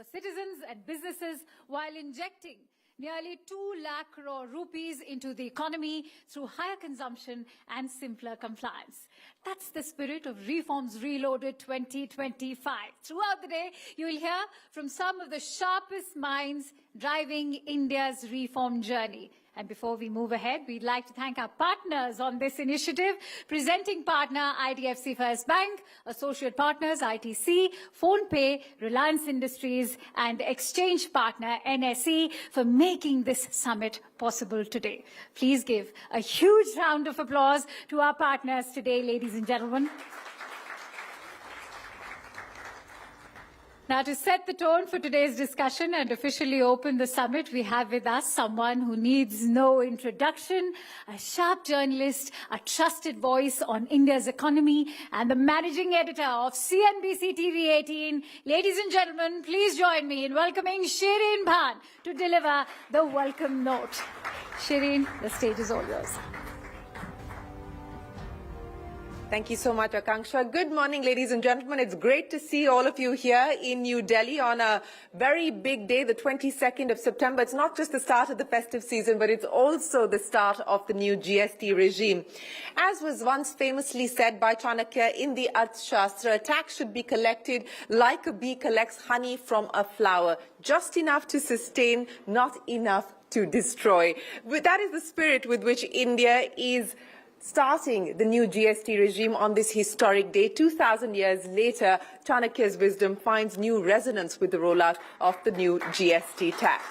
for citizens and businesses while injecting nearly 2 lakh crore rupees into the economy through higher consumption and simpler compliance. That's the spirit of Reforms Reloaded 2025. Throughout the day, you will hear from some of the sharpest minds driving India's reform journey. And before we move ahead, we'd like to thank our partners on this initiative. Presenting partner, IDFC First Bank, associate partners, ITC, PhonePe, Reliance Industries, and exchange partner, NSE, for making this summit possible today. Please give a huge round of applause to our partners today, ladies and gentlemen. Now, to set the tone for today's discussion and officially open the summit, we have with us someone who needs no introduction, a sharp journalist, a trusted voice on India's economy, and the managing editor of CNBC TV 18. Ladies and gentlemen, please join me in welcoming Shireen Bhan to deliver the welcome note. Shireen, the stage is all yours. Thank you so much, Akanksha. Good morning, ladies and gentlemen. It's great to see all of you here in New Delhi on a very big day, the 22nd of September. It's not just the start of the festive season, but it's also the start of the new GST regime. As was once famously said by Chanakya in the Arthashastra, a tax should be collected like a bee collects honey from a flower, just enough to sustain, not enough to destroy. That is the spirit with which India is starting the new GST regime on this historic day. 2,000 years later, Chanakya's wisdom finds new resonance with the rollout of the new GST tax.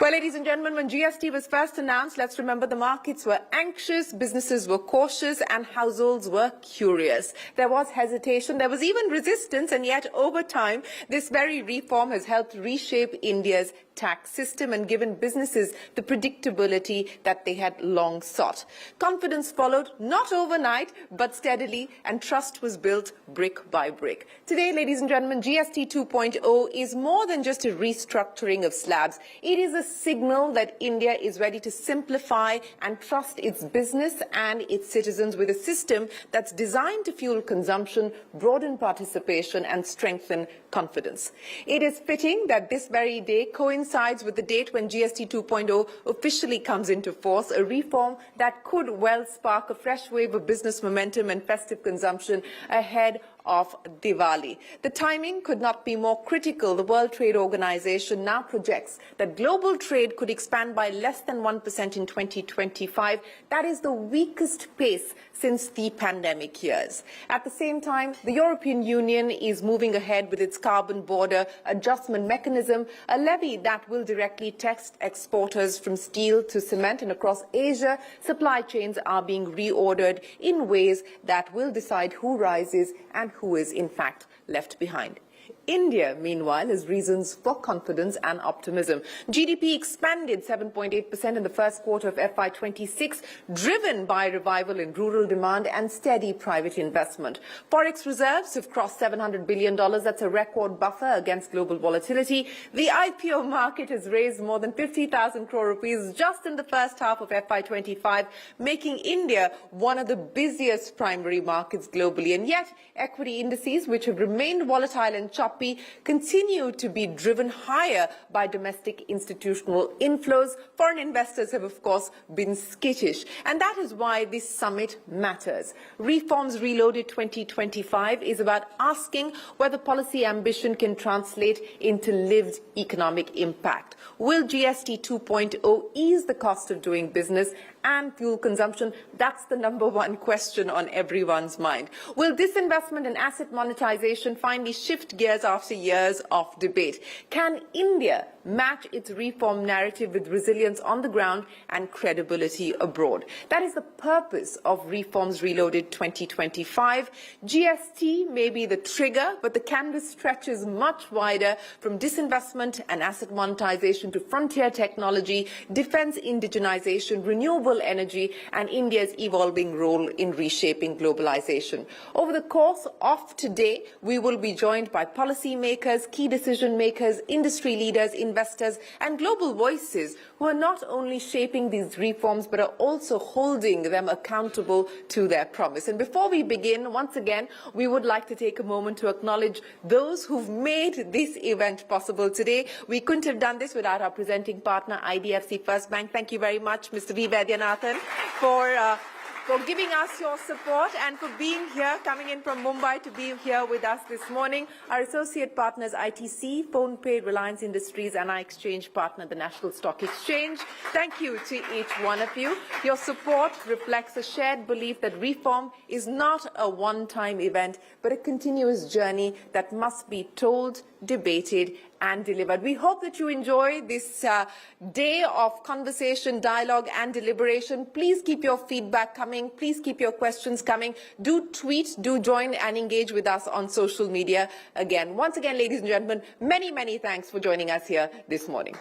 Well, ladies and gentlemen, when GST was first announced, let's remember the markets were anxious, businesses were cautious, and households were curious. There was hesitation, there was even resistance, and yet over time, this very reform has helped reshape India's tax system and given businesses the predictability that they had long sought. Confidence followed, not overnight, but steadily, and trust was built brick by brick. Today, ladies and gentlemen, GST 2.0 is more than just a restructuring of slabs. It is a signal that India is ready to simplify and trust its business and its citizens with a system that's designed to fuel consumption, broaden participation, and strengthen confidence. It is fitting that this very day coincides with the date when GST 2.0 officially comes into force, a reform that could well spark a fresh wave of business momentum and festive consumption ahead of Diwali. The timing could not be more critical. The World Trade Organization now projects that global trade could expand by less than 1% in 2025. That is the weakest pace since the pandemic years. At the same time, the European Union is moving ahead with its carbon border adjustment mechanism, a levy that will directly tax exporters from steel to cement, and across Asia, supply chains are being reordered in ways that will decide who rises and who is in fact left behind. India, meanwhile, has reasons for confidence and optimism. GDP expanded 7.8% in the first quarter of FY26, driven by revival in rural demand and steady private investment. Forex reserves have crossed $700 billion. That's a record buffer against global volatility. The IPO market has raised more than 50,000 crore rupees just in the first half of FY25, making India one of the busiest primary markets globally. And yet, equity indices, which have remained volatile and choppy, continue to be driven higher by domestic institutional inflows. Foreign investors have, of course, been skittish. And that is why this summit matters. Reforms Reloaded 2025 is about asking whether policy ambition can translate into lived economic impact. Will GST 2.0 ease the cost of doing business and fuel consumption? That's the #1 question on everyone's mind. Will disinvestment and asset monetization finally shift gears after years of debate? Can India match its reform narrative with resilience on the ground and credibility abroad? That is the purpose of Reforms Reloaded 2025. GST may be the trigger, but the canvas stretches much wider, from disinvestment and asset monetization to frontier technology, defense indigenization, renewable energy, and India's evolving role in reshaping globalization. Over the course of today, we will be joined by policymakers, key decision makers, industry leaders, investors, investors and global voices who are not only shaping these reforms but are also holding them accountable to their promise. And before we begin, once again, we would like to take a moment to acknowledge those who've made this event possible today. We couldn't have done this without our presenting partner, IDFC First Bank. Thank you very much, Mr. V. Vaidyanathan, for giving us your support and for being here, coming in from Mumbai to be here with us this morning. Our associate partners, ITC, PhonePe, Reliance Industries, and our exchange partner, the National Stock Exchange. Thank you to each one of you. Your support reflects a shared belief that reform is not a one-time event, but a continuous journey that must be told, debated, and delivered. We hope that you enjoy this day of conversation, dialogue, and deliberation. Please keep your feedback coming. Please keep your questions coming. Do tweet, do join and engage with us on social media. Again, once again, ladies and gentlemen, many, many thanks for joining us here this morning.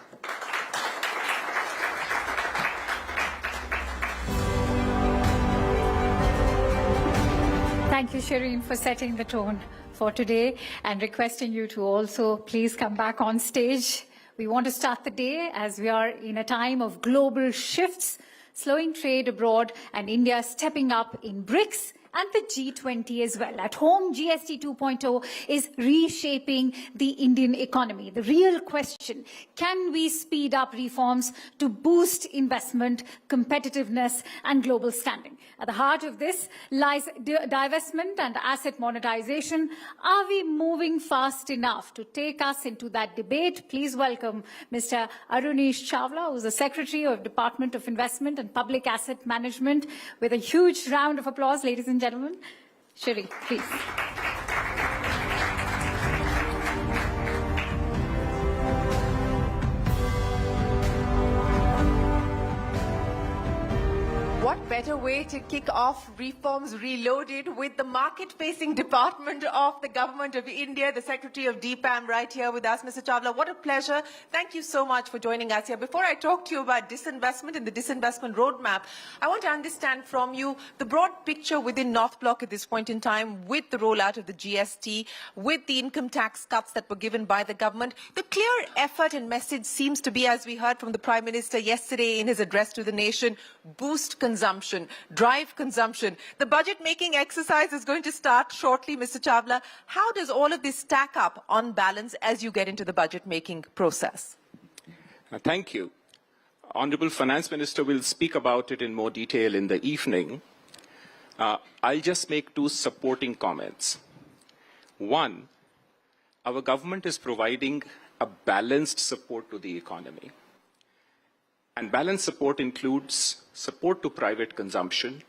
Thank you, Shireen, for setting the tone for today and requesting you to also please come back on stage. We want to start the day as we are in a time of global shifts, slowing trade abroad, and India stepping up in BRICS and the G20 as well. At home, GST 2.0 is reshaping the Indian economy. The real question, can we speed up reforms to boost investment, competitiveness, and global standing? At the heart of this lies divestment and asset monetization. Are we moving fast enough to take us into that debate? Please welcome Mr. Arunish Chawla, who's the Secretary of Department of Investment and Public Asset Management, with a huge round of applause, ladies and gentlemen. Shiri, please. What better way to kick off Reforms Reloaded with the market-facing department of the Government of India, the Secretary of DPAM right here with us, Mr. Chawla. What a pleasure. Thank you so much for joining us here. Before I talk to you about disinvestment and the disinvestment roadmap, I want to understand from you the broad picture within North Block at this point in time with the rollout of the GST, with the income tax cuts that were given by the government. The clear effort and message seems to be, as we heard from the Prime Minister yesterday in his address to the nation, boost consumption, drive consumption. The budget-making exercise is going to start shortly, Mr. Chawla. How does all of this stack up on balance as you get into the budget-making process? Thank you. Honourable Finance Minister will speak about it in more detail in the evening. I'll just make two supporting comments. One, our government is providing a balanced support to the economy. And balanced support includes support to private consumption,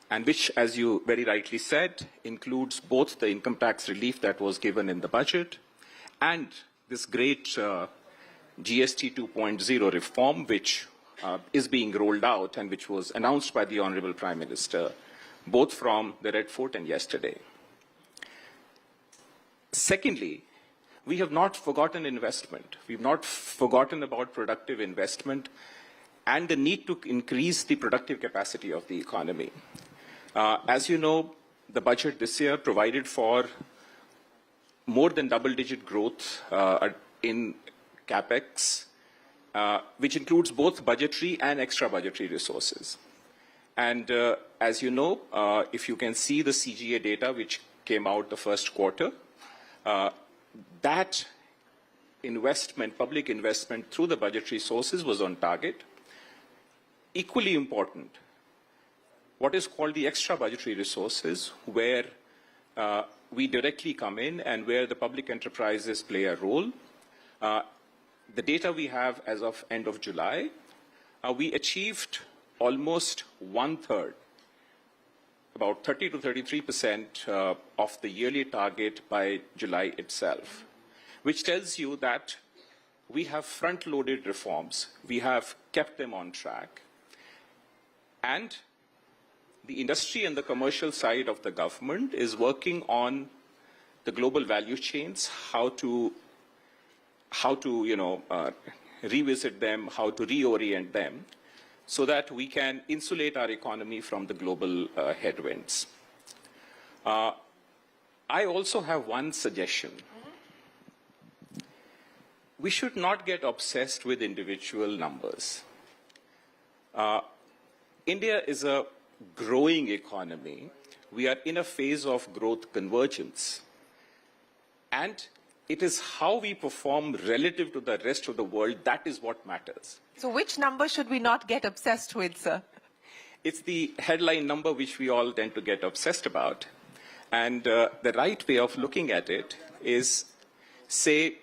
and which, as you very rightly said, includes both the income tax relief that was given in the budget and this great GST 2.0 reform, which is being rolled out and which was announced by the Honourable Prime Minister, both from the Red Fort and yesterday. Secondly, we have not forgotten investment. We've not forgotten about productive investment and the need to increase the productive capacity of the economy. As you know, the budget this year provided for more than double-digit growth in capex, which includes both budgetary and extra-budgetary resources. And as you know, if you can see the CGA data which came out the first quarter, that investment, public investment through the budgetary sources was on target. Equally important, what is called the extra budgetary resources, where we directly come in and where the public enterprises play a role. The data we have as of end of July, we achieved almost one-third, about 30 to 33% of the yearly target by July itself, which tells you that we have front-loaded reforms. We have kept them on track. And the industry and the commercial side of the government is working on the global value chains, how to revisit them, how to reorient them, so that we can insulate our economy from the global headwinds. I also have one suggestion. we should not get obsessed with individual numbers. India is a growing economy. We are in a phase of growth convergence. And it is how we perform relative to the rest of the world that is what matters. So which number should we not get obsessed with, sir? It's the headline number which we all tend to get obsessed about. And the right way of looking at it is, say,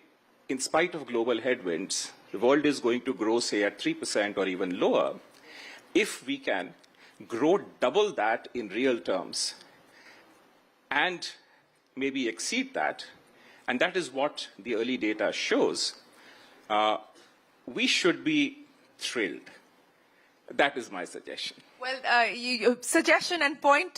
in spite of global headwinds, the world is going to grow, say, at 3% or even lower. If we can grow double that in real terms and maybe exceed that, and that is what the early data shows, we should be thrilled. That is my suggestion. Well, suggestion and point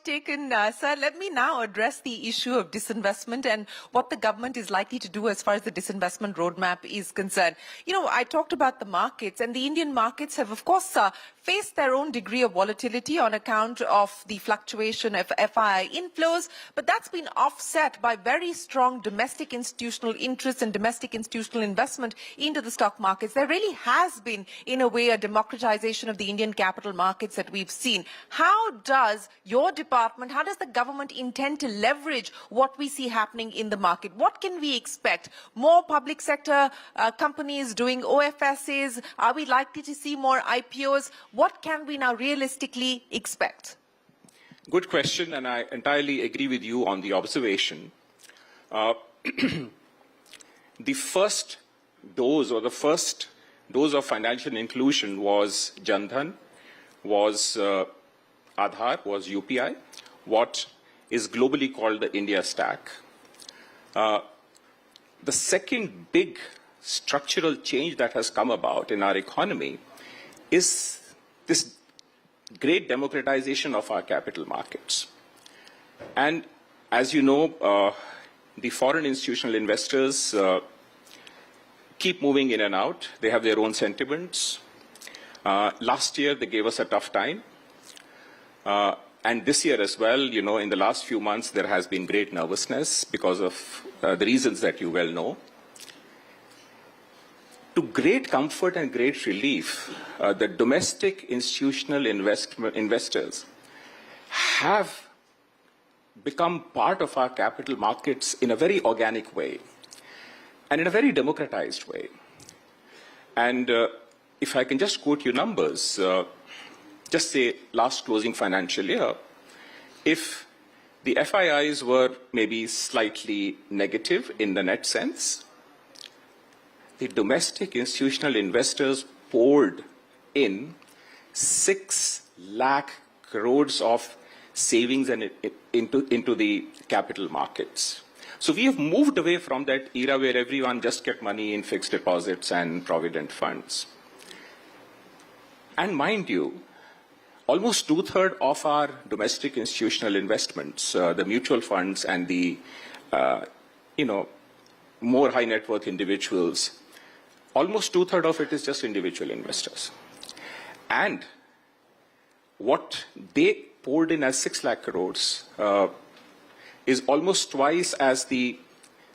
taken, sir. Let me now address the issue of disinvestment and what the government is likely to do as far as the disinvestment roadmap is concerned. You know, I talked about the markets, and the Indian markets have, of course, faced their own degree of volatility on account of the fluctuation of FII inflows, but that's been offset by very strong domestic institutional interest and domestic institutional investment into the stock markets. There really has been, in a way, a democratization of the Indian capital markets that we've seen. How does your department, how does the government intend to leverage what we see happening in the market? What can we expect? More public sector companies doing OFSs? Are we likely to see more IPOs? What can we now realistically expect? Good question, and I entirely agree with you on the observation. The first dose or the first dose of financial inclusion was Jan Dhan, was Aadhaar, was UPI, what is globally called the India stack. The second big structural change that has come about in our economy is this great democratization of our capital markets. And as you know, the foreign institutional investors keep moving in and out. They have their own sentiments. Last year, they gave us a tough time. And this year as well, you know, in the last few months, there has been great nervousness because of the reasons that you well know. To great comfort and great relief, the domestic institutional investors have become part of our capital markets in a very organic way and in a very democratized way. And if I can just quote you numbers, just say last closing financial year, if the FIIs were maybe slightly negative in the net sense, the domestic institutional investors poured in 6 lakh crores of savings and into the capital markets. So we have moved away from that era where everyone just kept money in fixed deposits and provident funds. And mind you, almost 2/3 of our domestic institutional investments, the mutual funds and the, more high net worth individuals, almost 2/3 of it is just individual investors. And what they poured in as 6 lakh crores is almost twice as the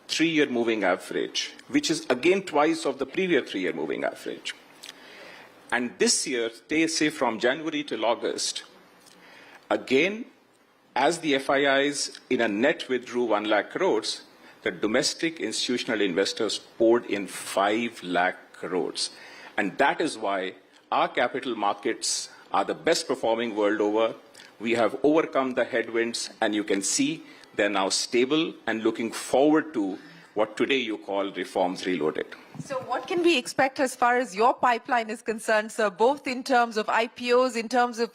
3-year moving average, which is again twice of the previous 3-year moving average. And this year, they say from January till August, again, as the FIIs in a net withdrew 1 lakh crores, the domestic institutional investors poured in 5 lakh crores. And that is why our capital markets are the best performing world over. We have overcome the headwinds, and you can see they're now stable and looking forward to what today you call reforms reloaded. So what can we expect as far as your pipeline is concerned, sir, both in terms of IPOs, in terms of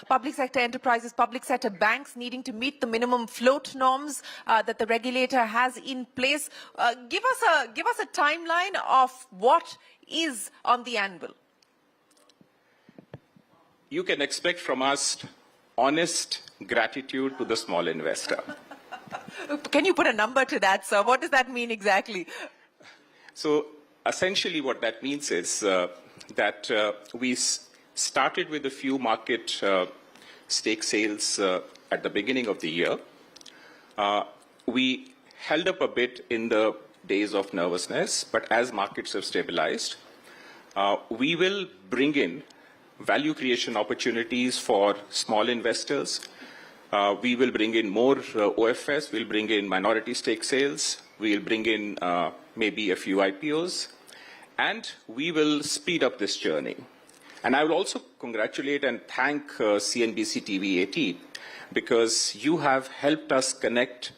public sector enterprises, public sector banks needing to meet the minimum float norms that the regulator has in place? Give us a timeline of what is on the anvil. You can expect from us honest gratitude to the small investor. Can you put a number to that, sir? What does that mean exactly? So essentially what that means is that we started with a few market stake sales at the beginning of the year. We held up a bit in the days of nervousness, but as markets have stabilized, we will bring in value creation opportunities for small investors. We will bring in more OFS, we'll bring in minority stake sales, we'll bring in maybe a few IPOs, and we will speed up this journey. And I will also congratulate and thank CNBC TV 18 because you have helped us connect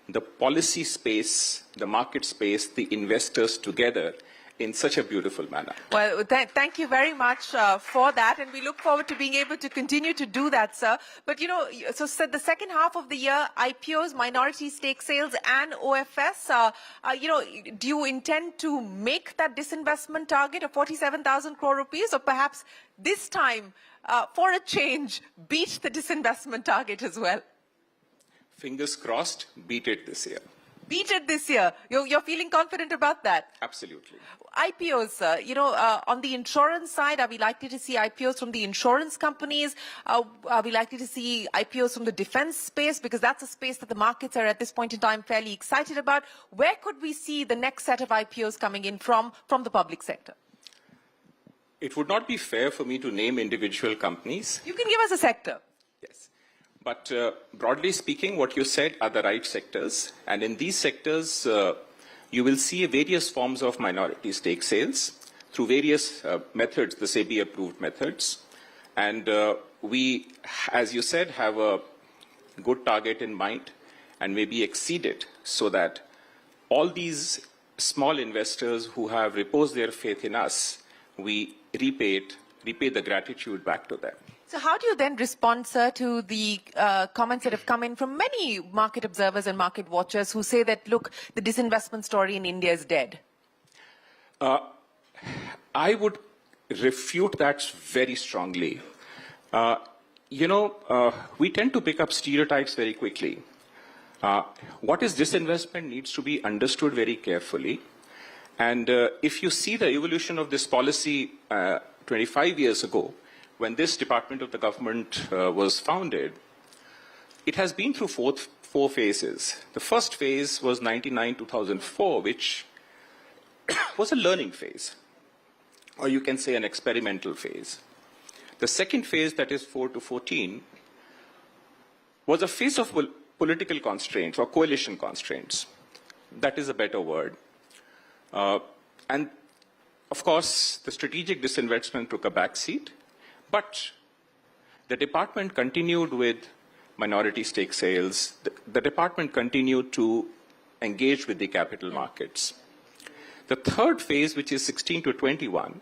the policy space, the market space, the investors together in such a beautiful manner. Well, thank you very much for that, and we look forward to being able to continue to do that, sir. But, you know, so the second half of the year, IPOs, minority stake sales, and OFS, you know, do you intend to make that disinvestment target of 47,000 crore rupees, or perhaps this time, for a change, beat the disinvestment target as well? Fingers crossed, beat it this year. Beat it this year. You're feeling confident about that? Absolutely. IPOs, you know, on the insurance side, are we likely to see IPOs from the insurance companies? Are we likely to see IPOs from the defense space? Because that's a space that the markets are at this point in time fairly excited about. Where could we see the next set of IPOs coming in from the public sector? It would not be fair for me to name individual companies. You can give us a sector. Yes. But broadly speaking, what you said are the right sectors. And in these sectors, you will see various forms of minority stake sales through various methods, the SEBI-approved methods. And we, as you said, have a good target in mind and maybe exceed it so that all these small investors who have reposed their faith in us, we repay the gratitude back to them. So how do you then respond, sir, to the comments that have come in from many market observers and market watchers who say that, look, the disinvestment story in India is dead? I would refute that very strongly. You know, we tend to pick up stereotypes very quickly. What is disinvestment needs to be understood very carefully. And if you see the evolution of this policy 25 years ago, when this department of the government was founded, it has been through four phases. The first phase was 1999-2004, which was a learning phase, or you can say an experimental phase. The second phase, that is 4 to 14, was a phase of political constraints or coalition constraints. That is a better word. And of course, the strategic disinvestment took a backseat. But the department continued with minority stake sales. The department continued to engage with the capital markets. The third phase, which is 16 to 21,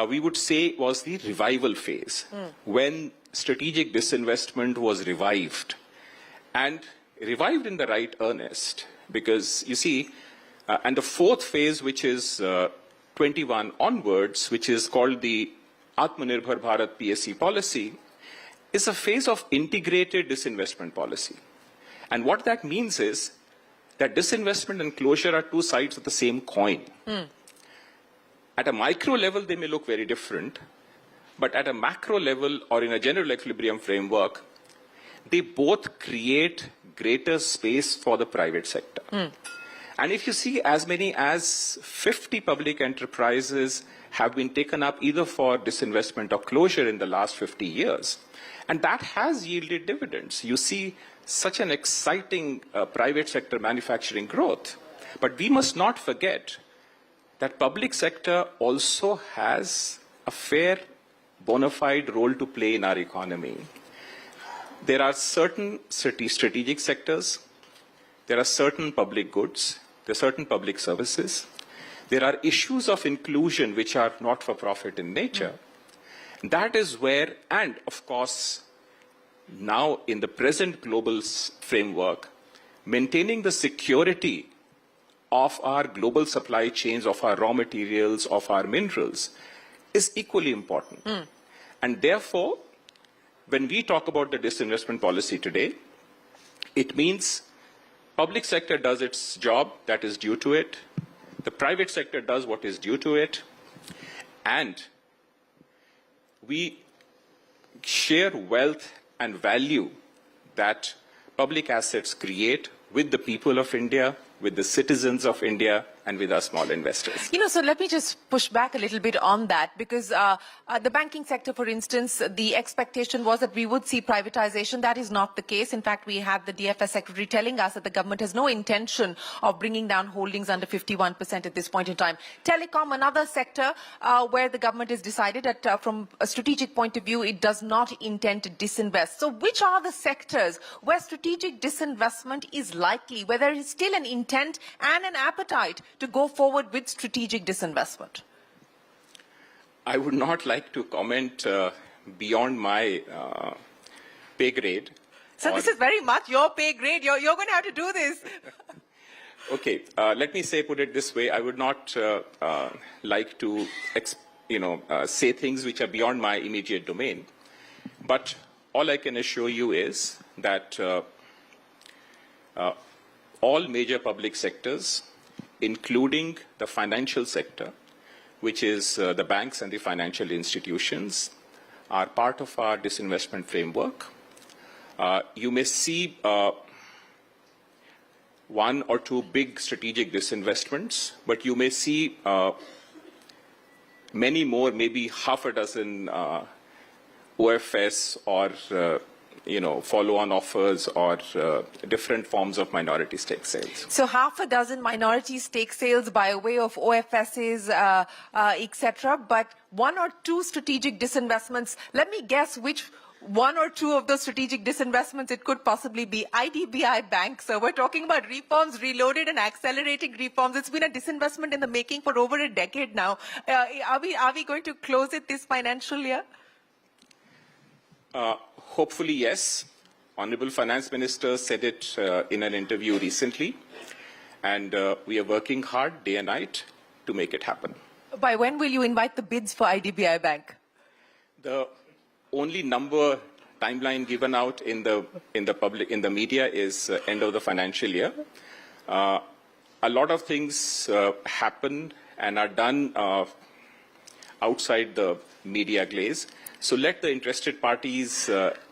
we would say was the revival phase, when strategic disinvestment was revived. And revived in the right earnest, because you see, and the fourth phase, which is 21 onwards, which is called the Atmanirbhar Bharat PSC policy, is a phase of integrated disinvestment policy. And what that means is that disinvestment and closure are two sides of the same coin. At a micro level, they may look very different, but at a macro level or in a general equilibrium framework, they both create greater space for the private sector. And if you see, as many as 50 public enterprises have been taken up either for disinvestment or closure in the last 50 years. And that has yielded dividends. You see such an exciting private sector manufacturing growth. But we must not forget that public sector also has a fair, bona fide role to play in our economy. There are certain strategic sectors, there are certain public goods, there are certain public services. There are issues of inclusion which are not for profit in nature. That is where, and of course, now in the present global framework, maintaining the security of our global supply chains, of our raw materials, of our minerals, is equally important. And therefore, when we talk about the disinvestment policy today, it means public sector does its job that is due to it. The private sector does what is due to it, and we share wealth and value that public assets create with the people of India, with the citizens of India, and with our small investors. You know, so let me just push back a little bit on that, because the banking sector, for instance, the expectation was that we would see privatization. That is not the case. In fact, we had the DFS secretary telling us that the government has no intention of bringing down holdings under 51% at this point in time. Telecom, another sector where the government has decided that from a strategic point of view, it does not intend to disinvest. So which are the sectors where strategic disinvestment is likely, where there is still an intent and an appetite to go forward with strategic disinvestment? I would not like to comment beyond my pay grade. So this is very much your pay grade. You're going to have to do this. Okay, let me put it this way. I would not like to, say things which are beyond my immediate domain. But all I can assure you is that all major public sectors, including the financial sector, which is the banks and the financial institutions, are part of our disinvestment framework. You may see one or two big strategic disinvestments, but you may see many more, maybe half a dozen OFS or follow-on offers or different forms of minority stake sales. So half a dozen minority stake sales by way of OFSs, etc., but one or two strategic disinvestments. Let me guess which one or two of those strategic disinvestments it could possibly be. IDBI Bank. So we're talking about reforms, reloaded and accelerating reforms. It's been a disinvestment in the making for over a decade now. Are we going to close it this financial year? Hopefully, yes. Honorable Finance Minister said it in an interview recently, and we are working hard day and night to make it happen. By when will you invite the bids for IDBI Bank? The only number timeline given out in the media is end of the financial year. A lot of things happen and are done outside the media glaze. So let the interested parties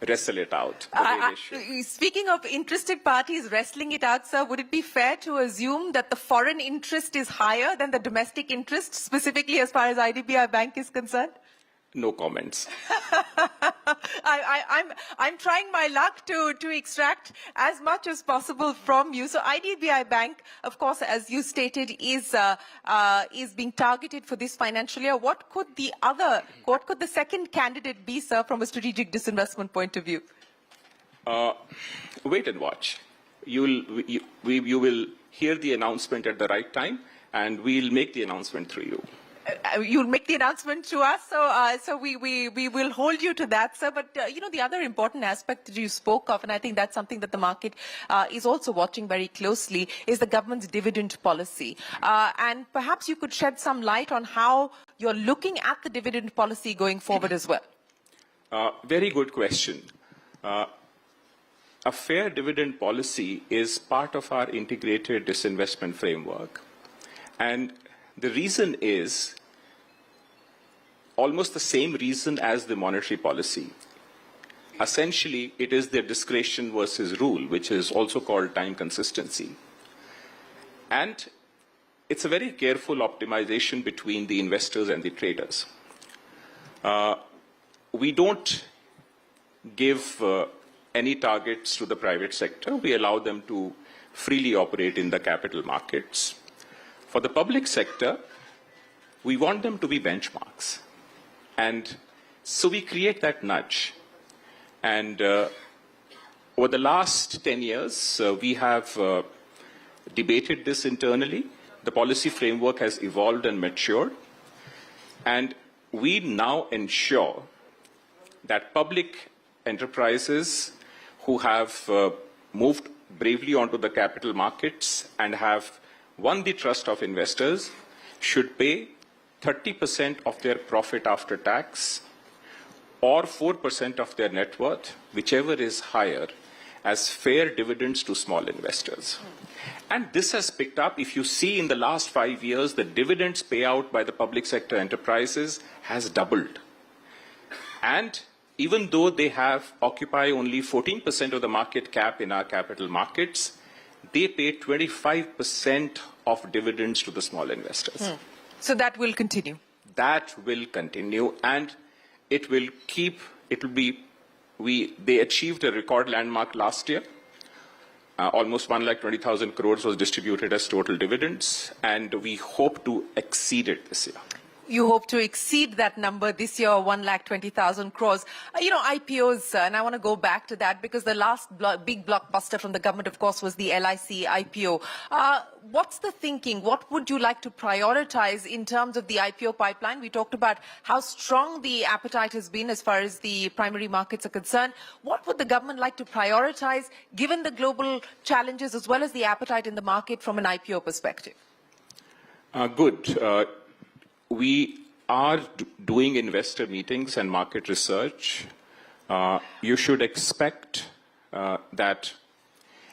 wrestle it out. Speaking of interested parties wrestling it out, sir, would it be fair to assume that the foreign interest is higher than the domestic interest, specifically as far as IDBI Bank is concerned? No comments. I'm trying my luck to extract as much as possible from you. So IDBI Bank, of course, as you stated, is being targeted for this financial year. What could the second candidate be, sir, from a strategic disinvestment point of view? Wait and watch. You will hear the announcement at the right time, and we'll make the announcement through you. You'll make the announcement to us, so we will hold you to that, sir. But the other important aspect that you spoke of, and I think that's something that the market is also watching very closely, is the government's dividend policy. And perhaps you could shed some light on how you're looking at the dividend policy going forward as well. Very good question. A fair dividend policy is part of our integrated disinvestment framework, and the reason is almost the same reason as the monetary policy. Essentially, it is the discretion versus rule, which is also called time consistency. And it's a very careful optimization between the investors and the traders. We don't give any targets to the private sector. We allow them to freely operate in the capital markets. For the public sector, we want them to be benchmarks. And so we create that nudge. And over the last 10 years, we have debated this internally. The policy framework has evolved and matured. And we now ensure that public enterprises who have moved bravely onto the capital markets and have won the trust of investors should pay 30% of their profit after tax or 4% of their net worth, whichever is higher, as fair dividends to small investors. And this has picked up. If you see in the last 5 years, the dividends payout by the public sector enterprises has doubled. And even though they occupy only 14% of the market cap in our capital markets, they pay 25% of dividends to the small investors. So that will continue? That will continue, and it will be, they achieved a record landmark last year. Almost 1,20,000 crores was distributed as total dividends, and we hope to exceed it this year. You hope to exceed that number this year, 1,20,000 crores. IPOs, and I want to go back to that because the last big blockbuster from the government, of course, was the LIC IPO. What's the thinking? What would you like to prioritize in terms of the IPO pipeline? We talked about how strong the appetite has been as far as the primary markets are concerned. What would the government like to prioritize, given the global challenges as well as the appetite in the market from an IPO perspective? Good. We are doing investor meetings and market research. You should expect that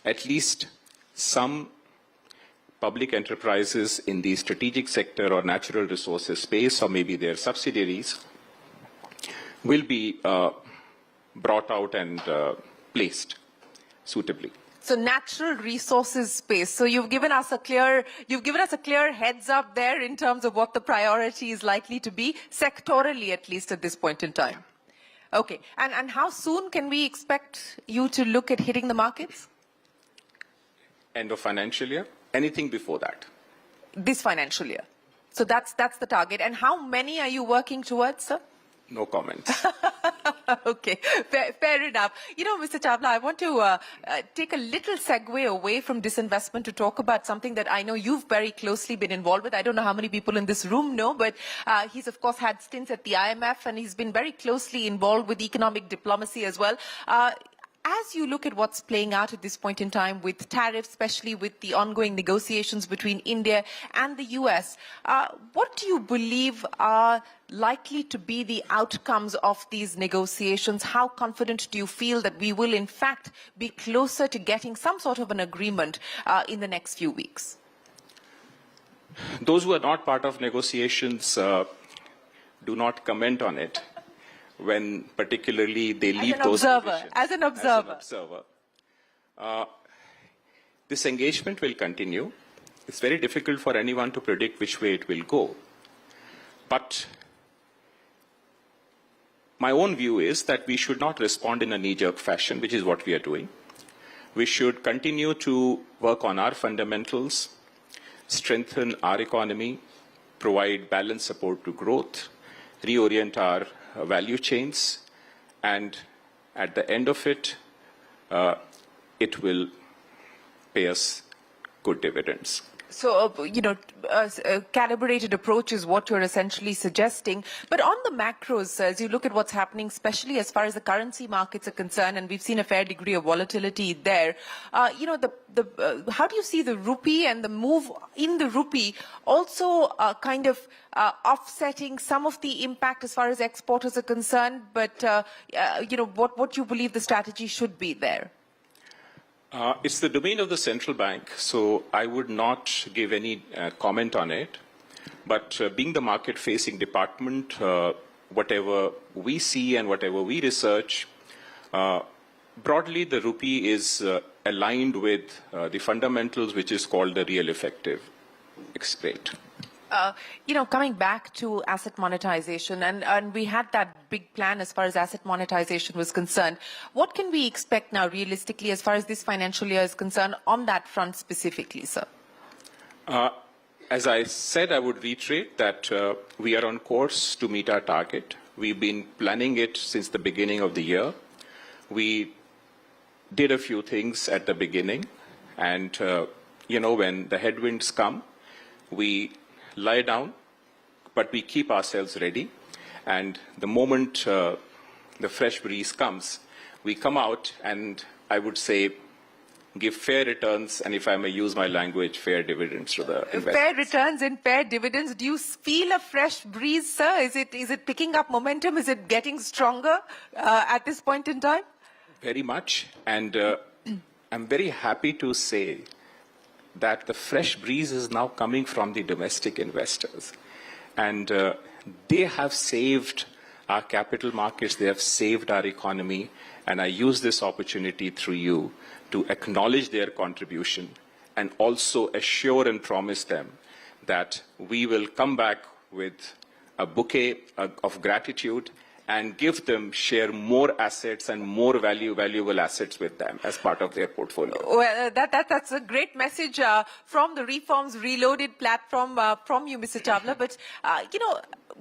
at least some public enterprises in the strategic sector or natural resources space, or maybe their subsidiaries, will be brought out and placed suitably. So natural resources space. So you've given us a clear heads up there in terms of what the priority is likely to be, sectorally at least at this point in time. Okay. And how soon can we expect you to look at hitting the markets? End of financial year. Anything before that? This financial year. So that's the target. And how many are you working towards, sir? No comments. Okay, fair enough. Mr. Chawla, I want to take a little segue away from disinvestment to talk about something that I know you've very closely been involved with. I don't know how many people in this room know, but he's, of course, had stints at the IMF, and he's been very closely involved with economic diplomacy as well. As you look at what's playing out at this point in time with tariffs, especially with the ongoing negotiations between India and the US, what do you believe are likely to be the outcomes of these negotiations? How confident do you feel that we will, in fact, be closer to getting some sort of an agreement in the next few weeks? Those who are not part of negotiations do not comment on it, when particularly they leave those positions. As an observer. This engagement will continue. It's very difficult for anyone to predict which way it will go. But my own view is that we should not respond in a knee-jerk fashion, which is what we are doing. We should continue to work on our fundamentals, strengthen our economy, provide balanced support to growth, reorient our value chains, and at the end of it, it will pay us good dividends. So, a calibrated approach is what you're essentially suggesting. But on the macros, as you look at what's happening, especially as far as the currency markets are concerned, and we've seen a fair degree of volatility there, how do you see the rupee and the move in the rupee also offsetting some of the impact as far as exporters are concerned? But, what you believe the strategy should be there? It's the domain of the central bank, so I would not give any comment on it. But being the market-facing department, whatever we see and whatever we research, broadly the rupee is aligned with the fundamentals, which is called the real effective rate. Coming back to asset monetization, and we had that big plan as far as asset monetization was concerned. What can we expect now realistically as far as this financial year is concerned on that front specifically, sir? As I said, I would reiterate that we are on course to meet our target. We've been planning it since the beginning of the year. We did a few things at the beginning, and, when the headwinds come, we lie down, but we keep ourselves ready. And the moment the fresh breeze comes, we come out and, I would say, give fair returns, and if I may use my language, fair dividends to the investors. Fair returns and fair dividends. Do you feel a fresh breeze, sir? Is it picking up momentum? Is it getting stronger at this point in time? Very much. And I'm very happy to say that the fresh breeze is now coming from the domestic investors. And they have saved Our capital markets, they have saved our economy, and I use this opportunity through you to acknowledge their contribution and also assure and promise them that we will come back with a bouquet of gratitude and give them, share more assets and more valuable assets with them as part of their portfolio. Well, that's a great message from the Reforms Reloaded platform from you, Mr. Chawla. But,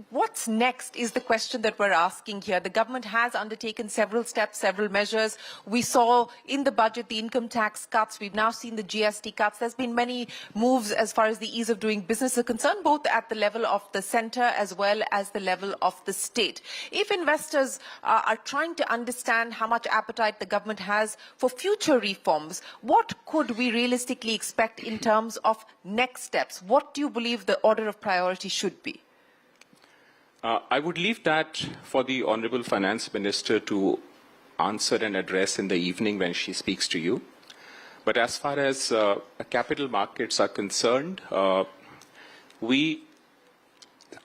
what's next is the question that we're asking here. The government has undertaken several steps, several measures. We saw in the budget the income tax cuts. We've now seen the GST cuts. There's been many moves as far as the ease of doing business is concerned, both at the level of the centre as well as the level of the state. If investors are trying to understand how much appetite the government has for future reforms, what could we realistically expect in terms of next steps? What do you believe the order of priority should be? I would leave that for the Honourable Finance Minister to answer and address in the evening when she speaks to you. But as far as capital markets are concerned, we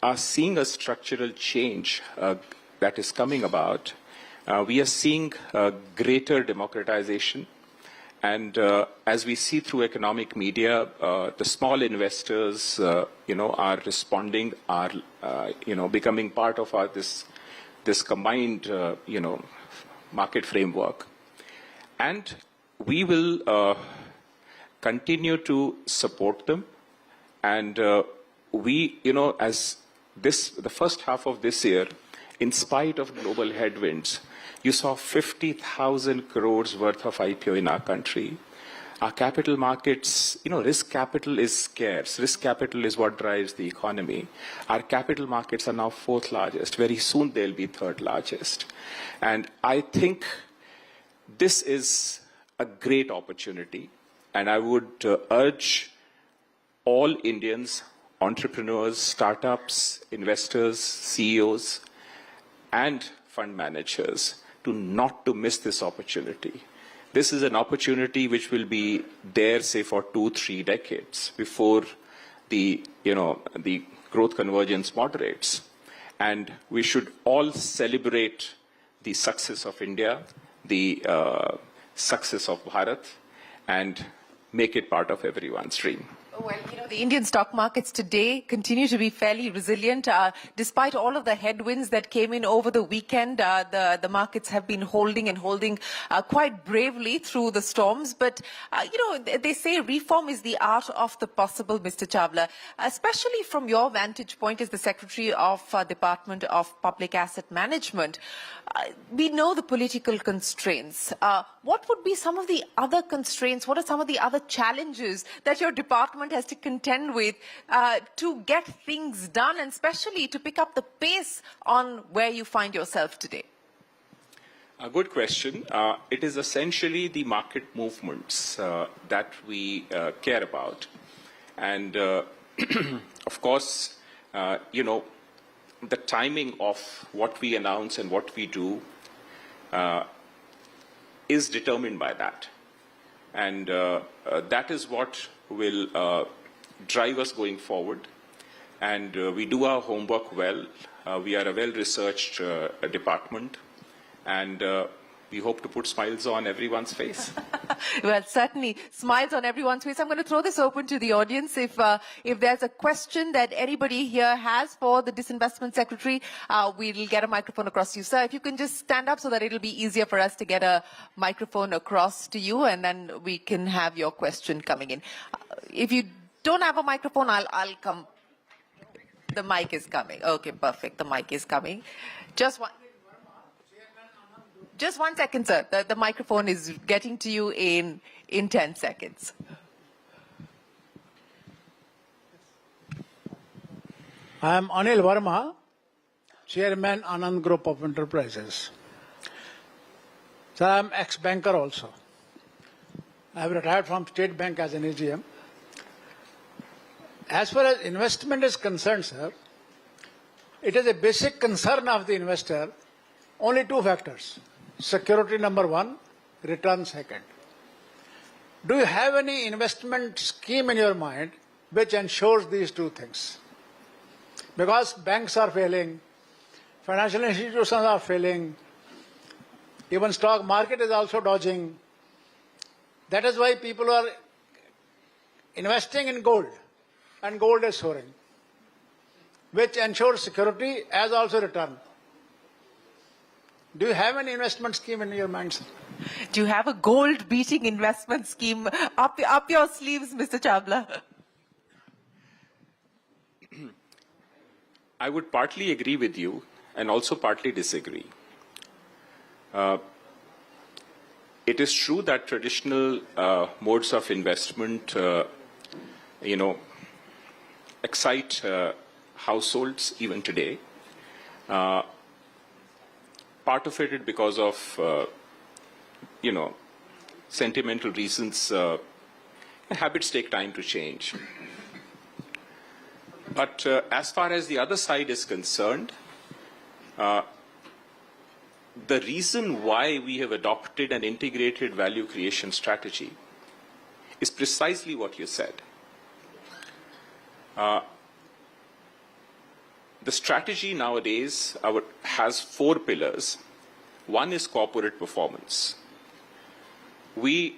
are seeing a structural change that is coming about. We are seeing greater democratization. And as we see through economic media, the small investors, are responding, are, becoming part of this combined, market framework. And we will continue to support them. And we, as the first half of this year, in spite of global headwinds, you saw 50,000 crores worth of IPO in our country. Our capital markets, risk capital is scarce. Risk capital is what drives the economy. Our capital markets are now fourth largest. Very soon they'll be third largest. And I think this is a great opportunity. And I would urge all Indians, entrepreneurs, startups, investors, CEOs, and fund managers not to miss this opportunity. This is an opportunity which will be there, say, for 2-3 decades before the growth convergence moderates. And we should all celebrate the success of India, the success of Bharat, and make it part of everyone's dream. Well, the Indian stock markets today continue to be fairly resilient. Despite all of the headwinds that came in over the weekend, the markets have been holding quite bravely through the storms. But, they say reform is the art of the possible, Mr. Chawla. Especially from your vantage point as the Secretary of Department of Public Asset Management. We know the political constraints. What would be some of the other constraints? What are some of the other challenges that your department has to contend with to get things done, and especially to pick up the pace on where you find yourself today? A good question. It is essentially the market movements that we care about. And, of course, the timing of what we announce and what we do is determined by that. And that is what will drive us going forward. And we do our homework well. We are a well-researched department. And we hope to put smiles on everyone's face. Well, certainly, smiles on everyone's face. I'm going to throw this open to the audience. If there's a question that anybody here has for the Disinvestment Secretary, we'll get a microphone across to you. Sir, if you can just stand up so that it'll be easier for us to get a microphone across to you, and then we can have your question coming in. If you don't have a microphone, I'll come. The mic is coming. Okay, perfect. The mic is coming. Just one second, sir. The microphone is getting to you in 10 seconds. I am Anil Verma, Chairman, Anand Group of Enterprises. Sir, I am ex-banker also. I have retired from State Bank as an AGM. As far as investment is concerned, sir, it is a basic concern of the investor. Only two factors. Security number one, return second. Do you have any investment scheme in your mind which ensures these two things? Because banks are failing, Financial institutions are failing. Even stock market is also dodging. That is why people are investing in gold, and gold is soaring, which ensures security as also return. Do you have any investment scheme in your mind, sir? Do you have a gold-beating investment scheme up your sleeves, Mr. Chawla? I would partly agree with you and also partly disagree. It is true that traditional modes of investment, excite households even today. Part of it is because of, sentimental reasons. Habits take time to change. But as far as the other side is concerned, the reason why we have adopted an integrated value creation strategy is precisely what you said. The strategy nowadays has 4 pillars. One is corporate performance. We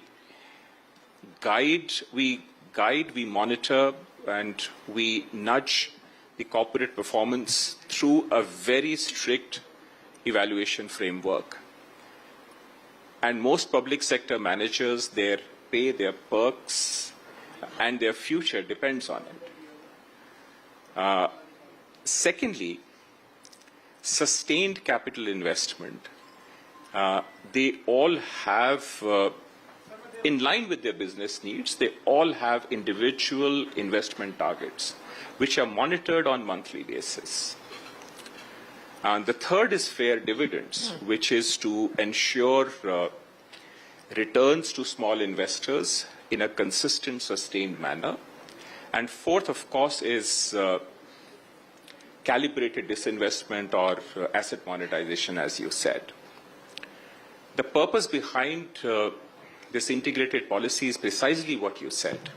guide, we monitor, and we nudge the corporate performance through a very strict evaluation framework. And most public sector managers, their pay, their perks, and their future depends on it. Secondly, sustained capital investment. They all have, in line with their business needs, they all have individual investment targets, which are monitored on a monthly basis. And the third is fair dividends, which is to ensure returns to small investors in a consistent, sustained manner. And fourth, of course, is calibrated disinvestment or asset monetization, as you said. The purpose behind this integrated policy is precisely what you said.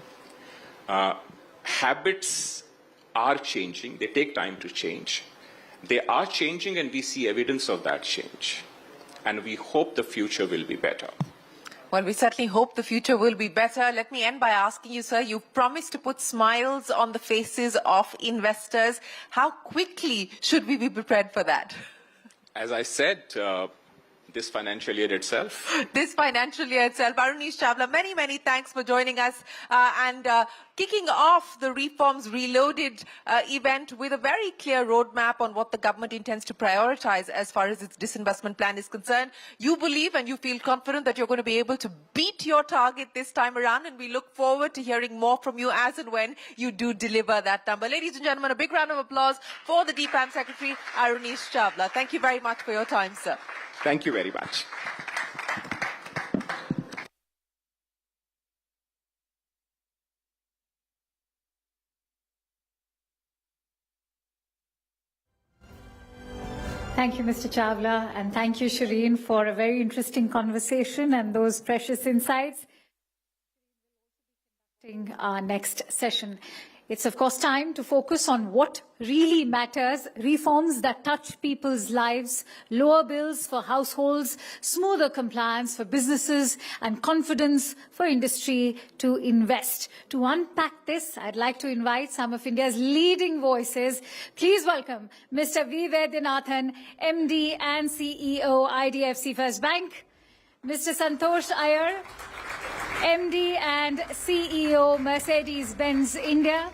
Habits are changing. They take time to change. They are changing, and we see evidence of that change. And we hope the future will be better. Well, we certainly hope the future will be better. Let me end by asking you, sir, you've promised to put smiles on the faces of investors. How quickly should we be prepared for that? As I said, this financial year itself. This financial year itself. Arunish Chawla, many, many thanks for joining us and kicking off the Reforms Reloaded event with a very clear roadmap on what the government intends to prioritize as far as its disinvestment plan is concerned. You believe and you feel confident that you're going to be able to beat your target this time around, and we look forward to hearing more from you as and when you do deliver that number. Ladies and gentlemen, a big round of applause for the DFAM Secretary, Arunish Chawla. Thank you very much for your time, sir. Thank you very much. Thank you, Mr. Chawla, and thank you, Shireen, for a very interesting conversation and those precious insights. Our next session. It's, of course, time to focus on what really matters, reforms that touch people's lives, lower bills for households, smoother compliance for businesses, and confidence for industry to invest. To unpack this, I'd like to invite some of India's leading voices. Please welcome Mr. V. Vaidyanathan, MD and CEO, IDFC First Bank, Mr. Santosh Iyer, MD and CEO, Mercedes-Benz India,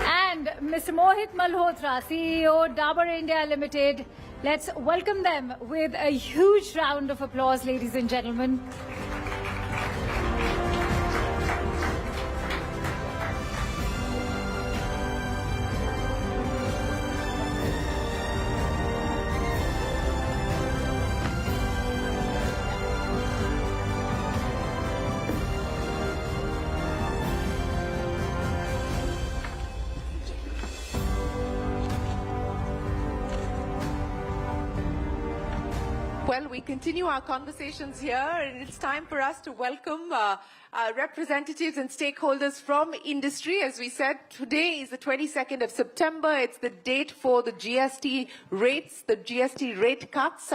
and Mr. Mohit Malhotra, CEO, Dabur India Limited. Let's welcome them with a huge round of applause, ladies and gentlemen. Well, we continue our conversations here, and it's time for us to welcome representatives and stakeholders from industry. As we said, today is the 22nd of September. It's the date for the GST rates, the GST rate cuts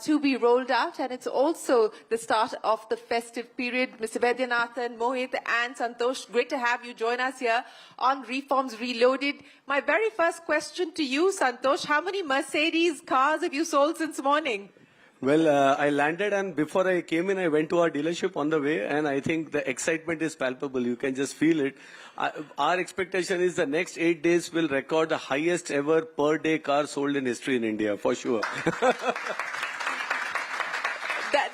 to be rolled out, and it's also the start of the festive period. Mr. Vaidyanathan, Mohit and Santosh, great to have you join us here on Reforms Reloaded. My very first question to you, Santosh, how many Mercedes cars have you sold since morning? Well, I landed, and before I came in, I went to our dealership on the way, and I think the excitement is palpable. You can just feel it. Our expectation is the next 8 days will record the highest ever per day car sold in history in India, for sure.